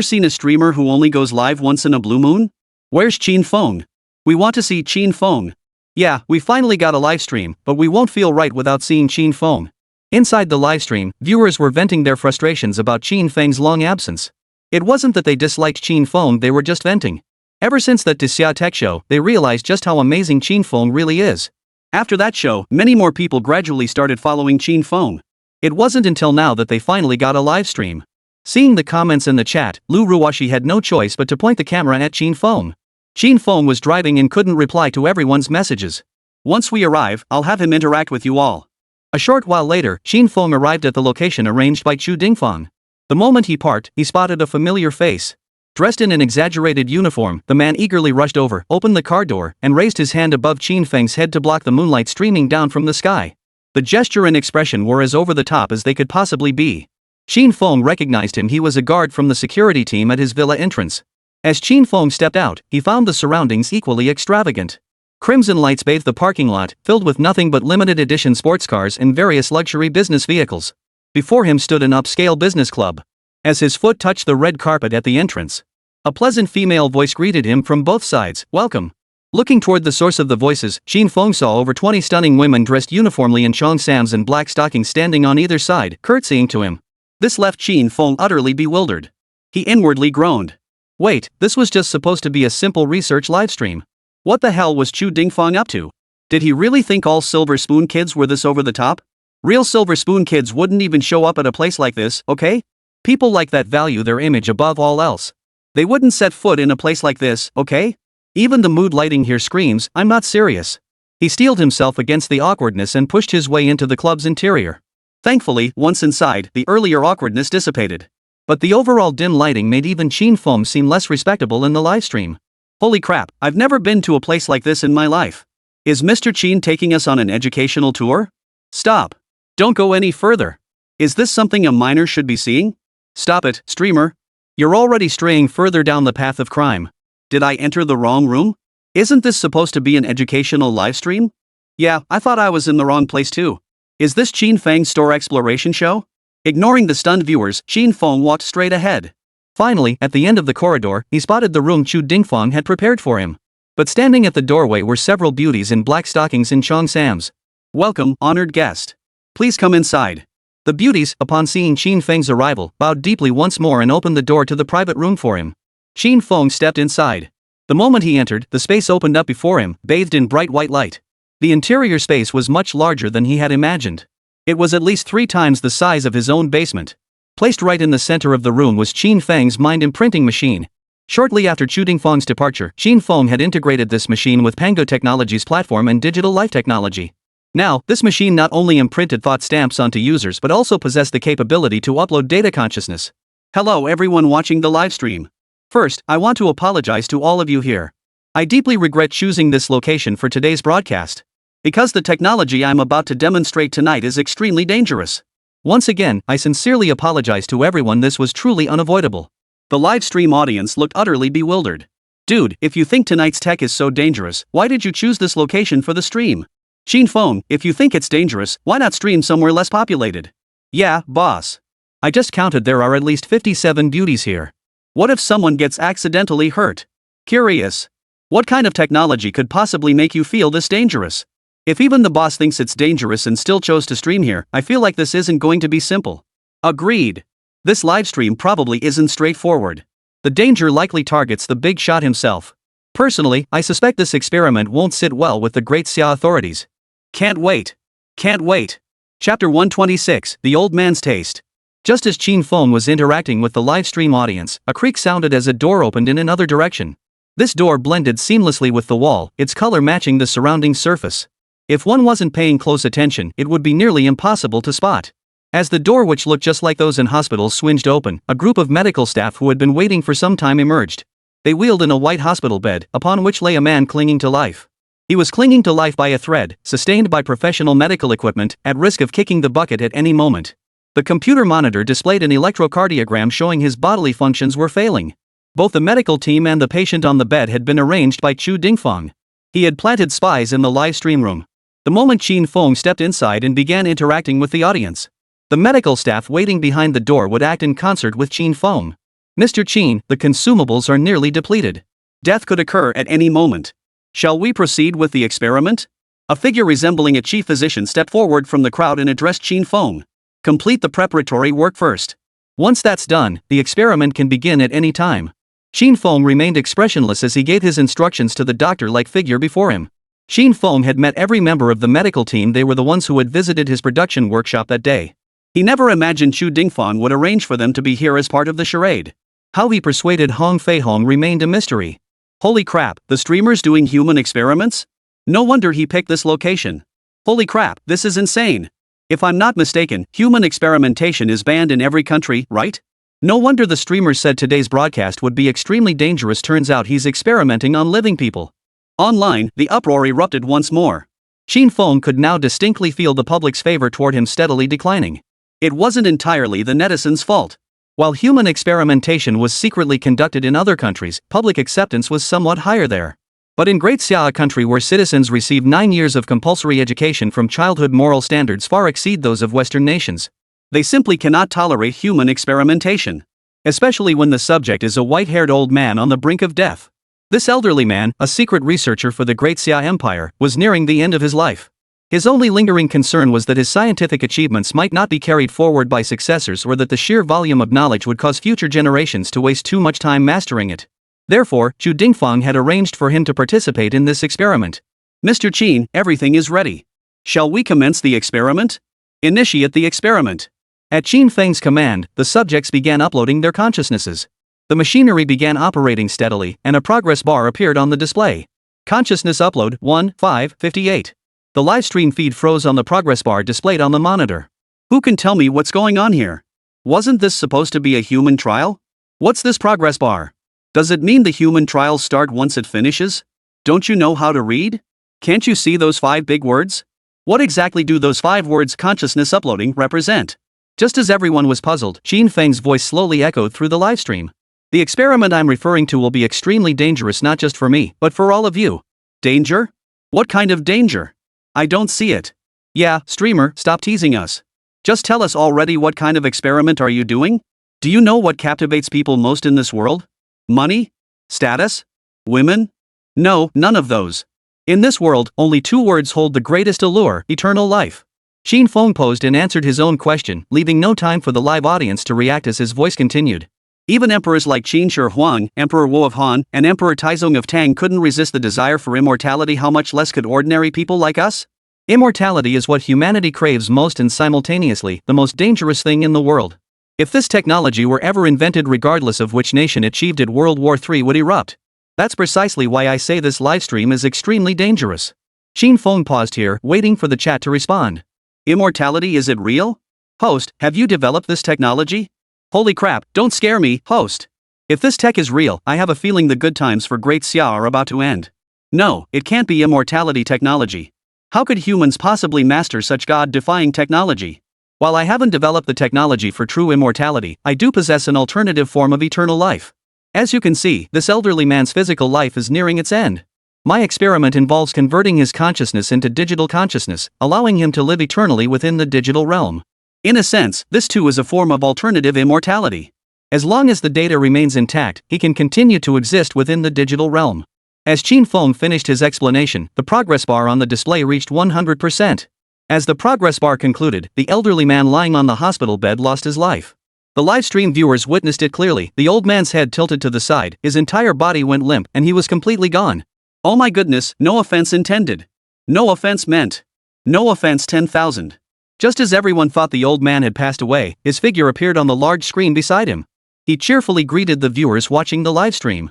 seen a streamer who only goes live once in a blue moon? Where's Qin Feng? We want to see Qin Feng. Yeah, we finally got a live stream, but we won't feel right without seeing Qin Feng." Inside the livestream, viewers were venting their frustrations about Qin Feng's long absence. It wasn't that they disliked Qin Feng, they were just venting. Ever since that Xia Tech show, they realized just how amazing Qin Feng really is. After that show, many more people gradually started following Qin Feng. It wasn't until now that they finally got a live stream. Seeing the comments in the chat, Lu Ruoshi had no choice but to point the camera at Qin Feng. Qin Feng was driving and couldn't reply to everyone's messages. "Once we arrive, I'll have him interact with you all." A short while later, Qin Feng arrived at the location arranged by Chu Dingfang. The moment he parked, he spotted a familiar face. Dressed in an exaggerated uniform, the man eagerly rushed over, opened the car door, and raised his hand above Qin Feng's head to block the moonlight streaming down from the sky. The gesture and expression were as over the top as they could possibly be. Qin Feng recognized him. He was a guard from the security team at his villa entrance. As Qin Feng stepped out, he found the surroundings equally extravagant. Crimson lights bathed the parking lot, filled with nothing but limited edition sports cars and various luxury business vehicles. Before him stood an upscale business club. As his foot touched the red carpet at the entrance, a pleasant female voice greeted him from both sides. "Welcome." Looking toward the source of the voices, Qin Feng saw over 20 stunning women dressed uniformly in cheongsams and black stockings standing on either side, curtsying to him. This left Qin Feng utterly bewildered. He inwardly groaned. Wait, this was just supposed to be a simple research livestream. What the hell was Chu Dingfang up to? Did he really think all Silver Spoon kids were this over the top? Real Silver Spoon kids wouldn't even show up at a place like this, okay? People like that value their image above all else. They wouldn't set foot in a place like this, okay? Even the mood lighting here screams, "I'm not serious." He steeled himself against the awkwardness and pushed his way into the club's interior. Thankfully, once inside, the earlier awkwardness dissipated. But the overall dim lighting made even Qin Feng seem less respectable in the livestream. Holy crap, I've never been to a place like this in my life. Is Mr. Qin taking us on an educational tour? Stop. Don't go any further. Is this something a minor should be seeing? Stop it, streamer. You're already straying further down the path of crime. Did I enter the wrong room? Isn't this supposed to be an educational livestream? Yeah, I thought I was in the wrong place too. Is this Qin Feng's store exploration show? Ignoring the stunned viewers, Qin Feng walked straight ahead. Finally, at the end of the corridor, he spotted the room Chu Dingfang had prepared for him. But standing at the doorway were several beauties in black stockings and cheongsams. "Welcome, honored guest. Please come inside." The beauties, upon seeing Qin Feng's arrival, bowed deeply once more and opened the door to the private room for him. Qin Feng stepped inside. The moment he entered, the space opened up before him, bathed in bright white light. The interior space was much larger than he had imagined. It was at least 3 times the size of his own basement. Placed right in the center of the room was Qin Feng's mind imprinting machine. Shortly after Chu Dingfang's departure, Qin Feng had integrated this machine with Pango Technology's platform and digital life technology. Now, this machine not only imprinted thought stamps onto users but also possessed the capability to upload data consciousness. Hello everyone watching the livestream. First, I want to apologize to all of you here. I deeply regret choosing this location for today's broadcast. Because the technology I'm about to demonstrate tonight is extremely dangerous. Once again, I sincerely apologize to everyone. This was truly unavoidable. The livestream audience looked utterly bewildered. Dude, if you think tonight's tech is so dangerous, why did you choose this location for the stream? Qin Feng, if you think it's dangerous, why not stream somewhere less populated? Yeah, boss. I just counted, there are at least 57 beauties here. What if someone gets accidentally hurt? Curious. What kind of technology could possibly make you feel this dangerous? If even the boss thinks it's dangerous and still chose to stream here, I feel like this isn't going to be simple. Agreed. This livestream probably isn't straightforward. The danger likely targets the big shot himself. Personally, I suspect this experiment won't sit well with the Great Xia authorities. Can't wait. Can't wait. Chapter 126, The Old Man's Taste. Just as Qin Feng was interacting with the live stream audience, a creak sounded as a door opened in another direction. This door blended seamlessly with the wall, its color matching the surrounding surface. If one wasn't paying close attention, it would be nearly impossible to spot. As the door, which looked just like those in hospitals, swinged open, a group of medical staff who had been waiting for some time emerged. They wheeled in a white hospital bed, upon which lay a man clinging to life. He was clinging to life by a thread, sustained by professional medical equipment, at risk of kicking the bucket at any moment. The computer monitor displayed an electrocardiogram showing his bodily functions were failing. Both the medical team and the patient on the bed had been arranged by Qin Feng. He had planted spies in the live stream room. The moment Qin Feng stepped inside and began interacting with the audience, the medical staff waiting behind the door would act in concert with Qin Feng. Mr. Qin, the consumables are nearly depleted. Death could occur at any moment. Shall we proceed with the experiment? A figure resembling a chief physician stepped forward from the crowd and addressed Qin Feng. Complete the preparatory work first. Once that's done, the experiment can begin at any time. Qin Feng remained expressionless as he gave his instructions to the doctor-like figure before him. Qin Feng had met every member of the medical team. They were the ones who had visited his production workshop that day. He never imagined Qin Feng would arrange for them to be here as part of the charade. How he persuaded Hong Fei-hong remained a mystery. Holy crap, the streamer's doing human experiments? No wonder he picked this location. Holy crap, this is insane. If I'm not mistaken, human experimentation is banned in every country, right? No wonder the streamer said today's broadcast would be extremely dangerous. Turns out he's experimenting on living people. Online, the uproar erupted once more. Qin Feng could now distinctly feel the public's favor toward him steadily declining. It wasn't entirely the netizens' fault. While human experimentation was secretly conducted in other countries, public acceptance was somewhat higher there. But in Great Xia, a country where citizens receive 9 years of compulsory education from childhood, moral standards far exceed those of Western nations. They simply cannot tolerate human experimentation. Especially when the subject is a white-haired old man on the brink of death. This elderly man, a secret researcher for the Great Xia Empire, was nearing the end of his life. His only lingering concern was that his scientific achievements might not be carried forward by successors, or that the sheer volume of knowledge would cause future generations to waste too much time mastering it. Therefore, Qin Feng had arranged for him to participate in this experiment. Mr. Qin, everything is ready. Shall we commence the experiment? Initiate the experiment. At Qin Feng's command, the subjects began uploading their consciousnesses. The machinery began operating steadily, and a progress bar appeared on the display. Consciousness upload 1/5/58. The live stream feed froze on the progress bar displayed on the monitor. Who can tell me what's going on here? Wasn't this supposed to be a human trial? What's this progress bar? Does it mean the human trials start once it finishes? Don't you know how to read? Can't you see those 5 big words? What exactly do those 5 words consciousness uploading represent? Just as everyone was puzzled, Qin Feng's voice slowly echoed through the live stream. The experiment I'm referring to will be extremely dangerous, not just for me, but for all of you. Danger? What kind of danger? I don't see it. Yeah, streamer, stop teasing us. Just tell us already, what kind of experiment are you doing? Do you know what captivates people most in this world? Money? Status? Women? No, none of those. In this world, only 2 words hold the greatest allure: eternal life. Qin Feng posed and answered his own question, leaving no time for the live audience to react as his voice continued. Even emperors like Qin Shi Huang, Emperor Wu of Han, and Emperor Taizong of Tang couldn't resist the desire for immortality. How much less could ordinary people like us? Immortality is what humanity craves most, and simultaneously, the most dangerous thing in the world. If this technology were ever invented, regardless of which nation achieved it, World War III would erupt. That's precisely why I say this livestream is extremely dangerous. Qin Feng paused here, waiting for the chat to respond. Immortality, is it real? Host, have you developed this technology? Holy crap, don't scare me, host. If this tech is real, I have a feeling the good times for Great Xia are about to end. No, it can't be immortality technology. How could humans possibly master such god-defying technology? While I haven't developed the technology for true immortality, I do possess an alternative form of eternal life. As you can see, this elderly man's physical life is nearing its end. My experiment involves converting his consciousness into digital consciousness, allowing him to live eternally within the digital realm. In a sense, this too is a form of alternative immortality. As long as the data remains intact, he can continue to exist within the digital realm. As Qin Feng finished his explanation, the progress bar on the display reached 100%. As the progress bar concluded, the elderly man lying on the hospital bed lost his life. The livestream viewers witnessed it clearly. The old man's head tilted to the side, his entire body went limp, and he was completely gone. Oh my goodness, no offense intended. No offense meant. No offense 10,000. Just as everyone thought the old man had passed away, his figure appeared on the large screen beside him. He cheerfully greeted the viewers watching the live stream.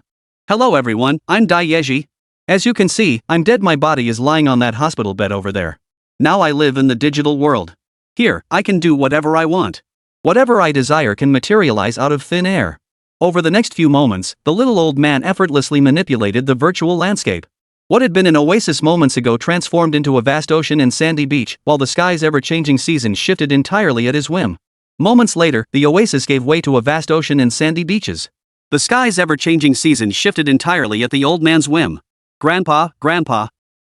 Hello everyone, I'm Dai Yeji. As you can see, I'm dead. My body is lying on that hospital bed over there. Now I live in the digital world. Here, I can do whatever I want. Whatever I desire can materialize out of thin air. Over the next few moments, the little old man effortlessly manipulated the virtual landscape. What had been an oasis moments ago transformed into a vast ocean and sandy beach, while the sky's ever-changing seasons shifted entirely at his whim. Moments later, the oasis gave way to a vast ocean and sandy beaches. The sky's ever-changing seasons shifted entirely at the old man's whim. Grandpa,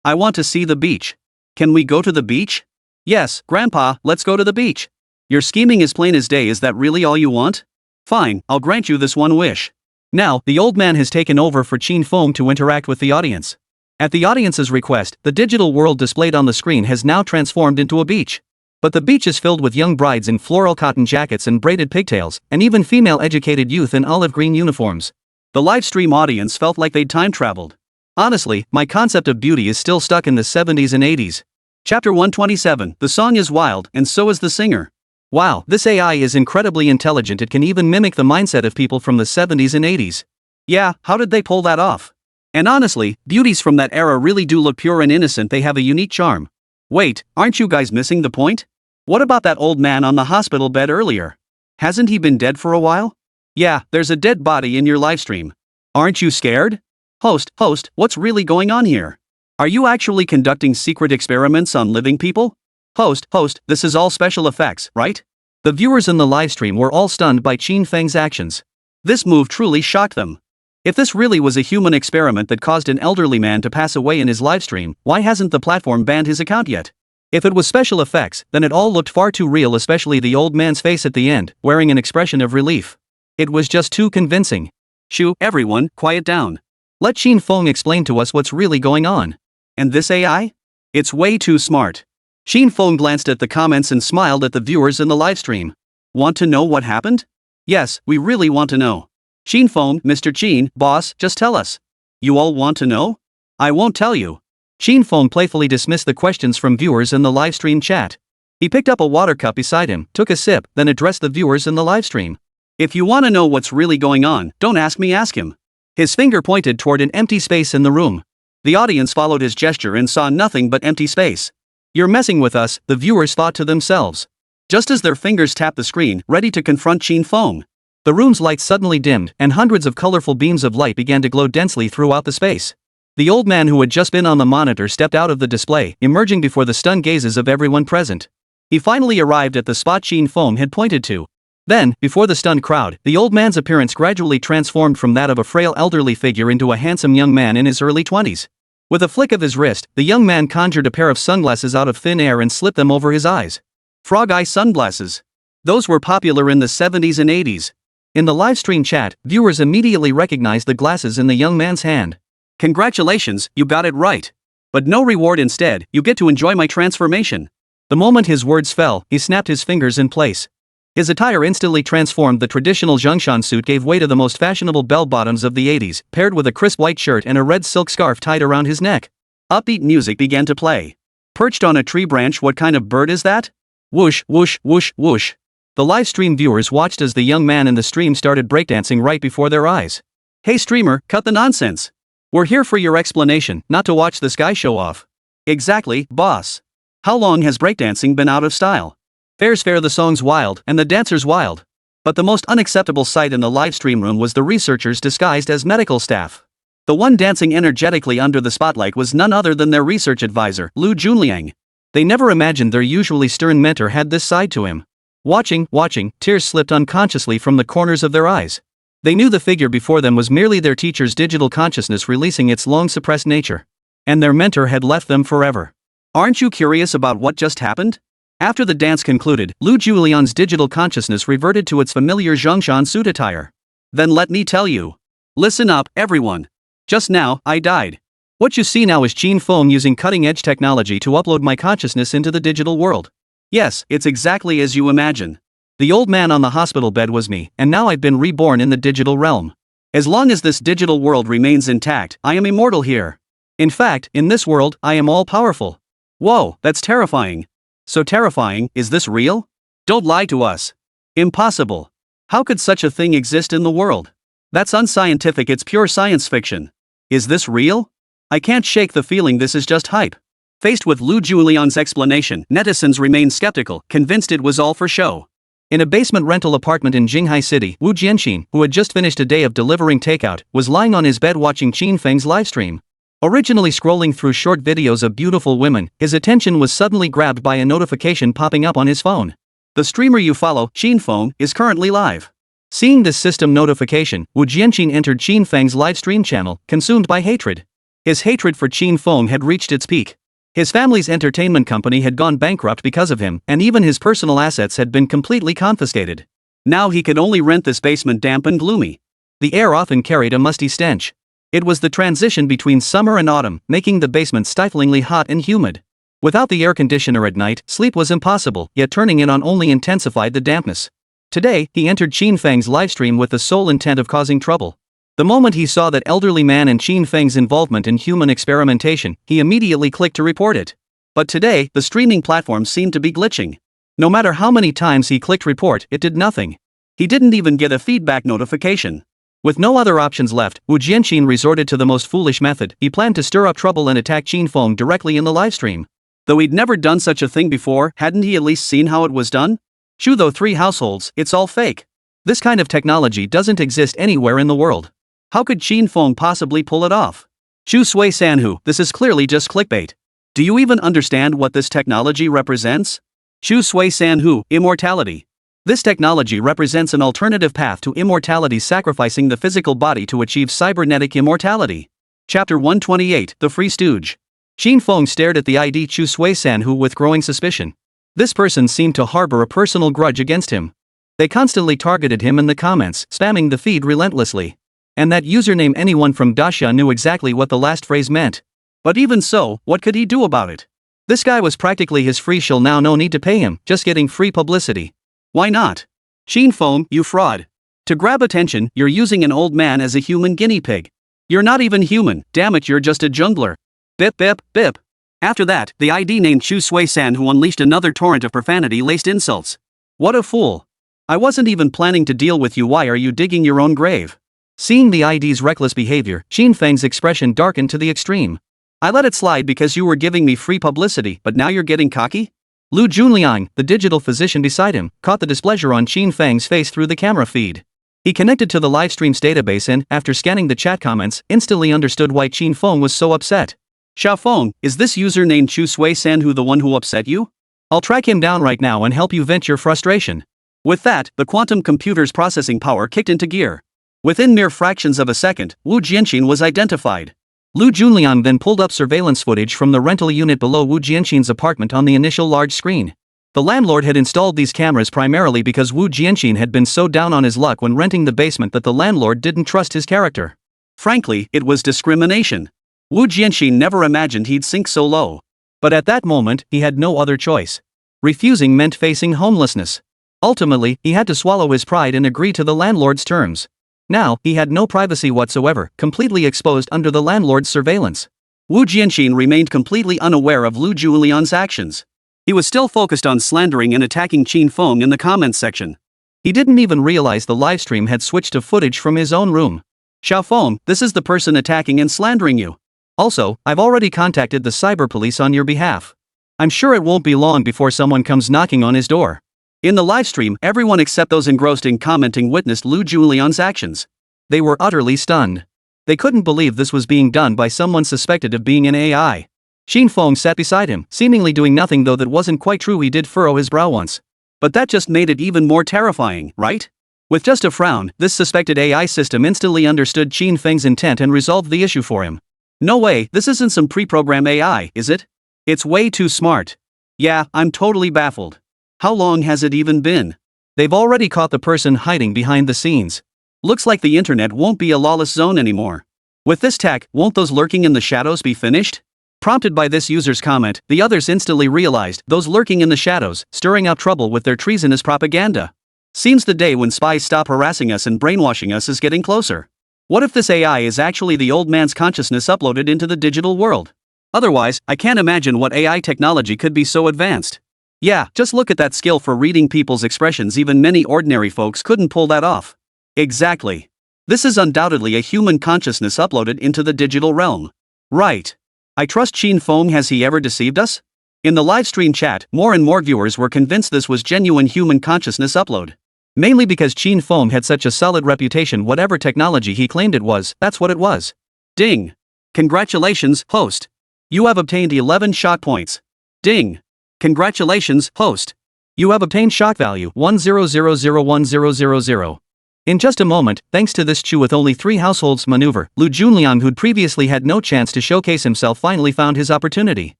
I want to see the beach. Can we go to the beach? Yes, Grandpa, let's go to the beach. Your scheming is plain as day. Is that really all you want? Fine, I'll grant you this one wish. Now, the old man has taken over for Qin Feng to interact with the audience. At the audience's request, the digital world displayed on the screen has now transformed into a beach. But the beach is filled with young brides in floral cotton jackets and braided pigtails, and even female educated youth in olive green uniforms. The live stream audience felt like they'd time traveled. Honestly, my concept of beauty is still stuck in the 70s and 80s. Chapter 127, the song is wild, and so is the singer. Wow, this AI is incredibly intelligent. It can even mimic the mindset of people from the 70s and 80s. Yeah, how did they pull that off? And honestly, beauties from that era really do look pure and innocent. They have a unique charm. Wait, aren't you guys missing the point? What about that old man on the hospital bed earlier? Hasn't he been dead for a while? Yeah, there's a dead body in your livestream. Aren't you scared? Host, what's really going on here? Are you actually conducting secret experiments on living people? Host, this is all special effects, right? The viewers in the livestream were all stunned by Qin Feng's actions. This move truly shocked them. If this really was a human experiment that caused an elderly man to pass away in his livestream, why hasn't the platform banned his account yet? If it was special effects, then it all looked far too real, especially the old man's face at the end, wearing an expression of relief. It was just too convincing. Shoo, everyone, quiet down. Let Qin Feng explain to us what's really going on. And this AI? It's way too smart. Qin Feng glanced at the comments and smiled at the viewers in the livestream. Want to know what happened? Yes, we really want to know. Qin Feng, Mr. Qin, boss, just tell us. You all want to know? I won't tell you. Qin Feng playfully dismissed the questions from viewers in the livestream chat. He picked up a water cup beside him, took a sip, then addressed the viewers in the livestream. If you want to know what's really going on, don't ask me, ask him. His finger pointed toward an empty space in the room. The audience followed his gesture and saw nothing but empty space. You're messing with us, the viewers thought to themselves. Just as their fingers tapped the screen, ready to confront Qin Feng, the room's lights suddenly dimmed, and hundreds of colorful beams of light began to glow densely throughout the space. The old man who had just been on the monitor stepped out of the display, emerging before the stunned gazes of everyone present. He finally arrived at the spot Qin Feng had pointed to. Then, before the stunned crowd, the old man's appearance gradually transformed from that of a frail elderly figure into a handsome young man in his early 20s. With a flick of his wrist, the young man conjured a pair of sunglasses out of thin air and slipped them over his eyes. Frog eye sunglasses. Those were popular in the 70s and 80s. In the livestream chat, viewers immediately recognized the glasses in the young man's hand. Congratulations, you got it right. But no reward, instead, you get to enjoy my transformation. The moment his words fell, he snapped his fingers in place. His attire instantly transformed. The traditional Zhongshan suit gave way to the most fashionable bell-bottoms of the 80s, paired with a crisp white shirt and a red silk scarf tied around his neck. Upbeat music began to play. Perched on a tree branch, what kind of bird is that? Whoosh, whoosh, whoosh, whoosh. The live stream viewers watched as the young man in the stream started breakdancing right before their eyes. Hey streamer, cut the nonsense. We're here for your explanation, not to watch this guy show off. Exactly, boss. How long has breakdancing been out of style? Fair's fair, the song's wild, and the dancer's wild. But the most unacceptable sight in the live stream room was the researchers disguised as medical staff. The one dancing energetically under the spotlight was none other than their research advisor, Lu Junliang. They never imagined their usually stern mentor had this side to him. Watching, tears slipped unconsciously from the corners of their eyes. They knew the figure before them was merely their teacher's digital consciousness releasing its long-suppressed nature. And their mentor had left them forever. Aren't you curious about what just happened? After the dance concluded, Lu Julian's digital consciousness reverted to its familiar Zhongshan suit attire. Then let me tell you. Listen up, everyone. Just now, I died. What you see now is Qin Feng using cutting-edge technology to upload my consciousness into the digital world. Yes, it's exactly as you imagine. The old man on the hospital bed was me, and now I've been reborn in the digital realm. As long as this digital world remains intact, I am immortal here. In fact, in this world, I am all-powerful. Whoa, that's terrifying. So terrifying, is this real? Don't lie to us. Impossible. How could such a thing exist in the world? That's unscientific, it's pure science fiction. Is this real? I can't shake the feeling this is just hype. Faced with Lu Julian's explanation, netizens remained skeptical, convinced it was all for show. In a basement rental apartment in Jinghai City, Wu Jianqin, who had just finished a day of delivering takeout, was lying on his bed watching Qin Feng's livestream. Originally scrolling through short videos of beautiful women, his attention was suddenly grabbed by a notification popping up on his phone. The streamer you follow, Qin Feng, is currently live. Seeing this system notification, Wu Jianqin entered Qin Feng's livestream channel, consumed by hatred. His hatred for Qin Feng had reached its peak. His family's entertainment company had gone bankrupt because of him, and even his personal assets had been completely confiscated. Now he could only rent this basement damp and gloomy. The air often carried a musty stench. It was the transition between summer and autumn, making the basement stiflingly hot and humid. Without the air conditioner at night, sleep was impossible, yet turning it on only intensified the dampness. Today, he entered Qin Feng's livestream with the sole intent of causing trouble. The moment he saw that elderly man and Qin Feng's involvement in human experimentation, he immediately clicked to report it. But today, the streaming platform seemed to be glitching. No matter how many times he clicked report, it did nothing. He didn't even get a feedback notification. With no other options left, Wu Jianqin resorted to the most foolish method. He planned to stir up trouble and attack Qin Feng directly in the livestream. Though he'd never done such a thing before, hadn't he at least seen how it was done? Though 3 households, it's all fake. This kind of technology doesn't exist anywhere in the world. How could Qin Feng possibly pull it off? Shu Sui Sanhu, this is clearly just clickbait. Do you even understand what this technology represents? Shu Sui Sanhu, immortality. This technology represents an alternative path to immortality, sacrificing the physical body to achieve cybernetic immortality. Chapter 128, The Free Stooge. Qin Feng stared at the ID Chu Sui Sanhu with growing suspicion. This person seemed to harbor a personal grudge against him. They constantly targeted him in the comments, spamming the feed relentlessly. And that username, anyone from Dasha knew exactly what the last phrase meant. But even so, what could he do about it? This guy was practically his free shill now, no need to pay him, just getting free publicity. Why not? Qin Feng, you fraud. To grab attention, you're using an old man as a human guinea pig. You're not even human, damn it, you're just a jungler. Bip bip bip. After that, the ID named Chu Sui San who unleashed another torrent of profanity-laced insults. What a fool. I wasn't even planning to deal with you, why are you digging your own grave? Seeing the ID's reckless behavior, Qin Feng's expression darkened to the extreme. I let it slide because you were giving me free publicity, but now you're getting cocky? Lu Junliang, the digital physician beside him, caught the displeasure on Qin Feng's face through the camera feed. He connected to the livestream's database and, after scanning the chat comments, instantly understood why Qin Feng was so upset. Xiaofeng, is this user named Chu Sui Sanhu the one who upset you? I'll track him down right now and help you vent your frustration. With that, the quantum computer's processing power kicked into gear. Within mere fractions of a second, Wu Jianqin was identified. Lu Junliang then pulled up surveillance footage from the rental unit below Wu Jianqin's apartment on the initial large screen. The landlord had installed these cameras primarily because Wu Jianqin had been so down on his luck when renting the basement that the landlord didn't trust his character. Frankly, it was discrimination. Wu Jianqin never imagined he'd sink so low. But at that moment, he had no other choice. Refusing meant facing homelessness. Ultimately, he had to swallow his pride and agree to the landlord's terms. Now, he had no privacy whatsoever, completely exposed under the landlord's surveillance. Wu Jianqin remained completely unaware of Lu Julian's actions. He was still focused on slandering and attacking Qin Feng in the comments section. He didn't even realize the livestream had switched to footage from his own room. Xiaofeng, this is the person attacking and slandering you. Also, I've already contacted the cyber police on your behalf. I'm sure it won't be long before someone comes knocking on his door. In the livestream, everyone except those engrossed in commenting witnessed Lu Julian's actions. They were utterly stunned. They couldn't believe this was being done by someone suspected of being an AI. Qin Feng sat beside him, seemingly doing nothing, though that wasn't quite true. He did furrow his brow once. But that just made it even more terrifying, right? With just a frown, this suspected AI system instantly understood Qin Feng's intent and resolved the issue for him. No way, this isn't some pre-programmed AI, is it? It's way too smart. Yeah, I'm totally baffled. How long has it even been? They've already caught the person hiding behind the scenes. Looks like the internet won't be a lawless zone anymore. With this tech, won't those lurking in the shadows be finished? Prompted by this user's comment, the others instantly realized those lurking in the shadows, stirring up trouble with their treasonous propaganda. Seems the day when spies stop harassing us and brainwashing us is getting closer. What if this AI is actually the old man's consciousness uploaded into the digital world? Otherwise, I can't imagine what AI technology could be so advanced. Yeah, just look at that skill for reading people's expressions. Even many ordinary folks couldn't pull that off. Exactly. This is undoubtedly a human consciousness uploaded into the digital realm. Right. I trust Qin Feng. Has he ever deceived us? In the livestream chat, more and more viewers were convinced this was genuine human consciousness upload. Mainly because Qin Feng had such a solid reputation. Whatever technology he claimed it was, that's what it was. Ding. Congratulations, host. You have obtained 11 shock points. Ding. Congratulations, host. You have obtained shock value 10001000. In just a moment, thanks to this Chu with only 3 households maneuver, Lu Junliang, who'd previously had no chance to showcase himself, finally found his opportunity.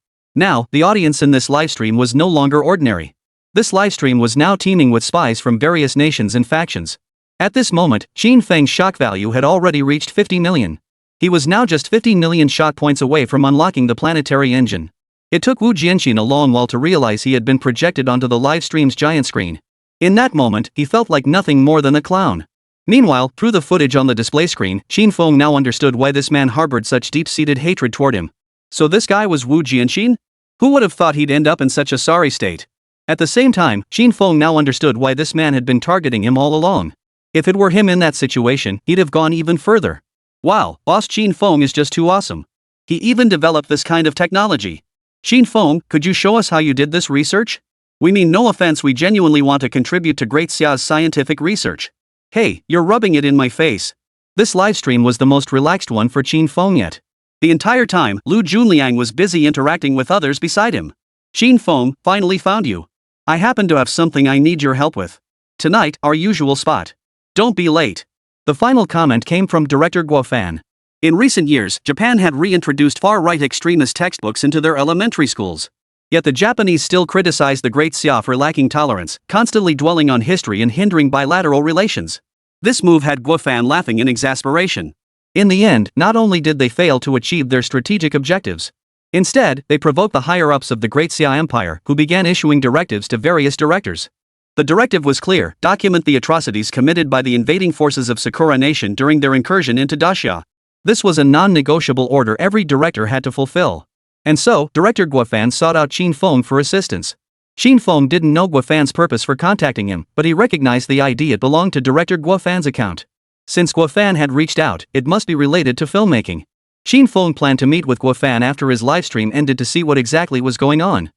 Now, the audience in this livestream was no longer ordinary. This livestream was now teeming with spies from various nations and factions. At this moment, Qin Feng's shock value had already reached 50 million. He was now just 50 million shock points away from unlocking the planetary engine. It took Wu Jianxin a long while to realize he had been projected onto the livestream's giant screen. In that moment, he felt like nothing more than a clown. Meanwhile, through the footage on the display screen, Qin Feng now understood why this man harbored such deep-seated hatred toward him. So this guy was Wu Jianxin? Who would have thought he'd end up in such a sorry state? At the same time, Qin Feng now understood why this man had been targeting him all along. If it were him in that situation, he'd have gone even further. Wow, boss Qin Feng is just too awesome. He even developed this kind of technology. Qin Feng, could you show us how you did this research? We mean no offense, we genuinely want to contribute to Great Xia's scientific research. Hey, you're rubbing it in my face. This livestream was the most relaxed one for Qin Feng yet. The entire time, Lu Junliang was busy interacting with others beside him. Qin Feng, finally found you. I happen to have something I need your help with. Tonight, our usual spot. Don't be late. The final comment came from director Guo Fan. In recent years, Japan had reintroduced far-right extremist textbooks into their elementary schools. Yet the Japanese still criticized the Great Xia for lacking tolerance, constantly dwelling on history and hindering bilateral relations. This move had Guo Fan laughing in exasperation. In the end, not only did they fail to achieve their strategic objectives, instead, they provoked the higher-ups of the Great Xia Empire, who began issuing directives to various directors. The directive was clear: document the atrocities committed by the invading forces of Sakura Nation during their incursion into Daxia. This was a non-negotiable order every director had to fulfill. And so, Director Guo Fan sought out Qin Feng for assistance. Qin Feng didn't know Guo Fan's purpose for contacting him, but he recognized the ID. It belonged to Director Guo Fan's account. Since Guo Fan had reached out, it must be related to filmmaking. Qin Feng planned to meet with Guo Fan after his livestream ended to see what exactly was going on.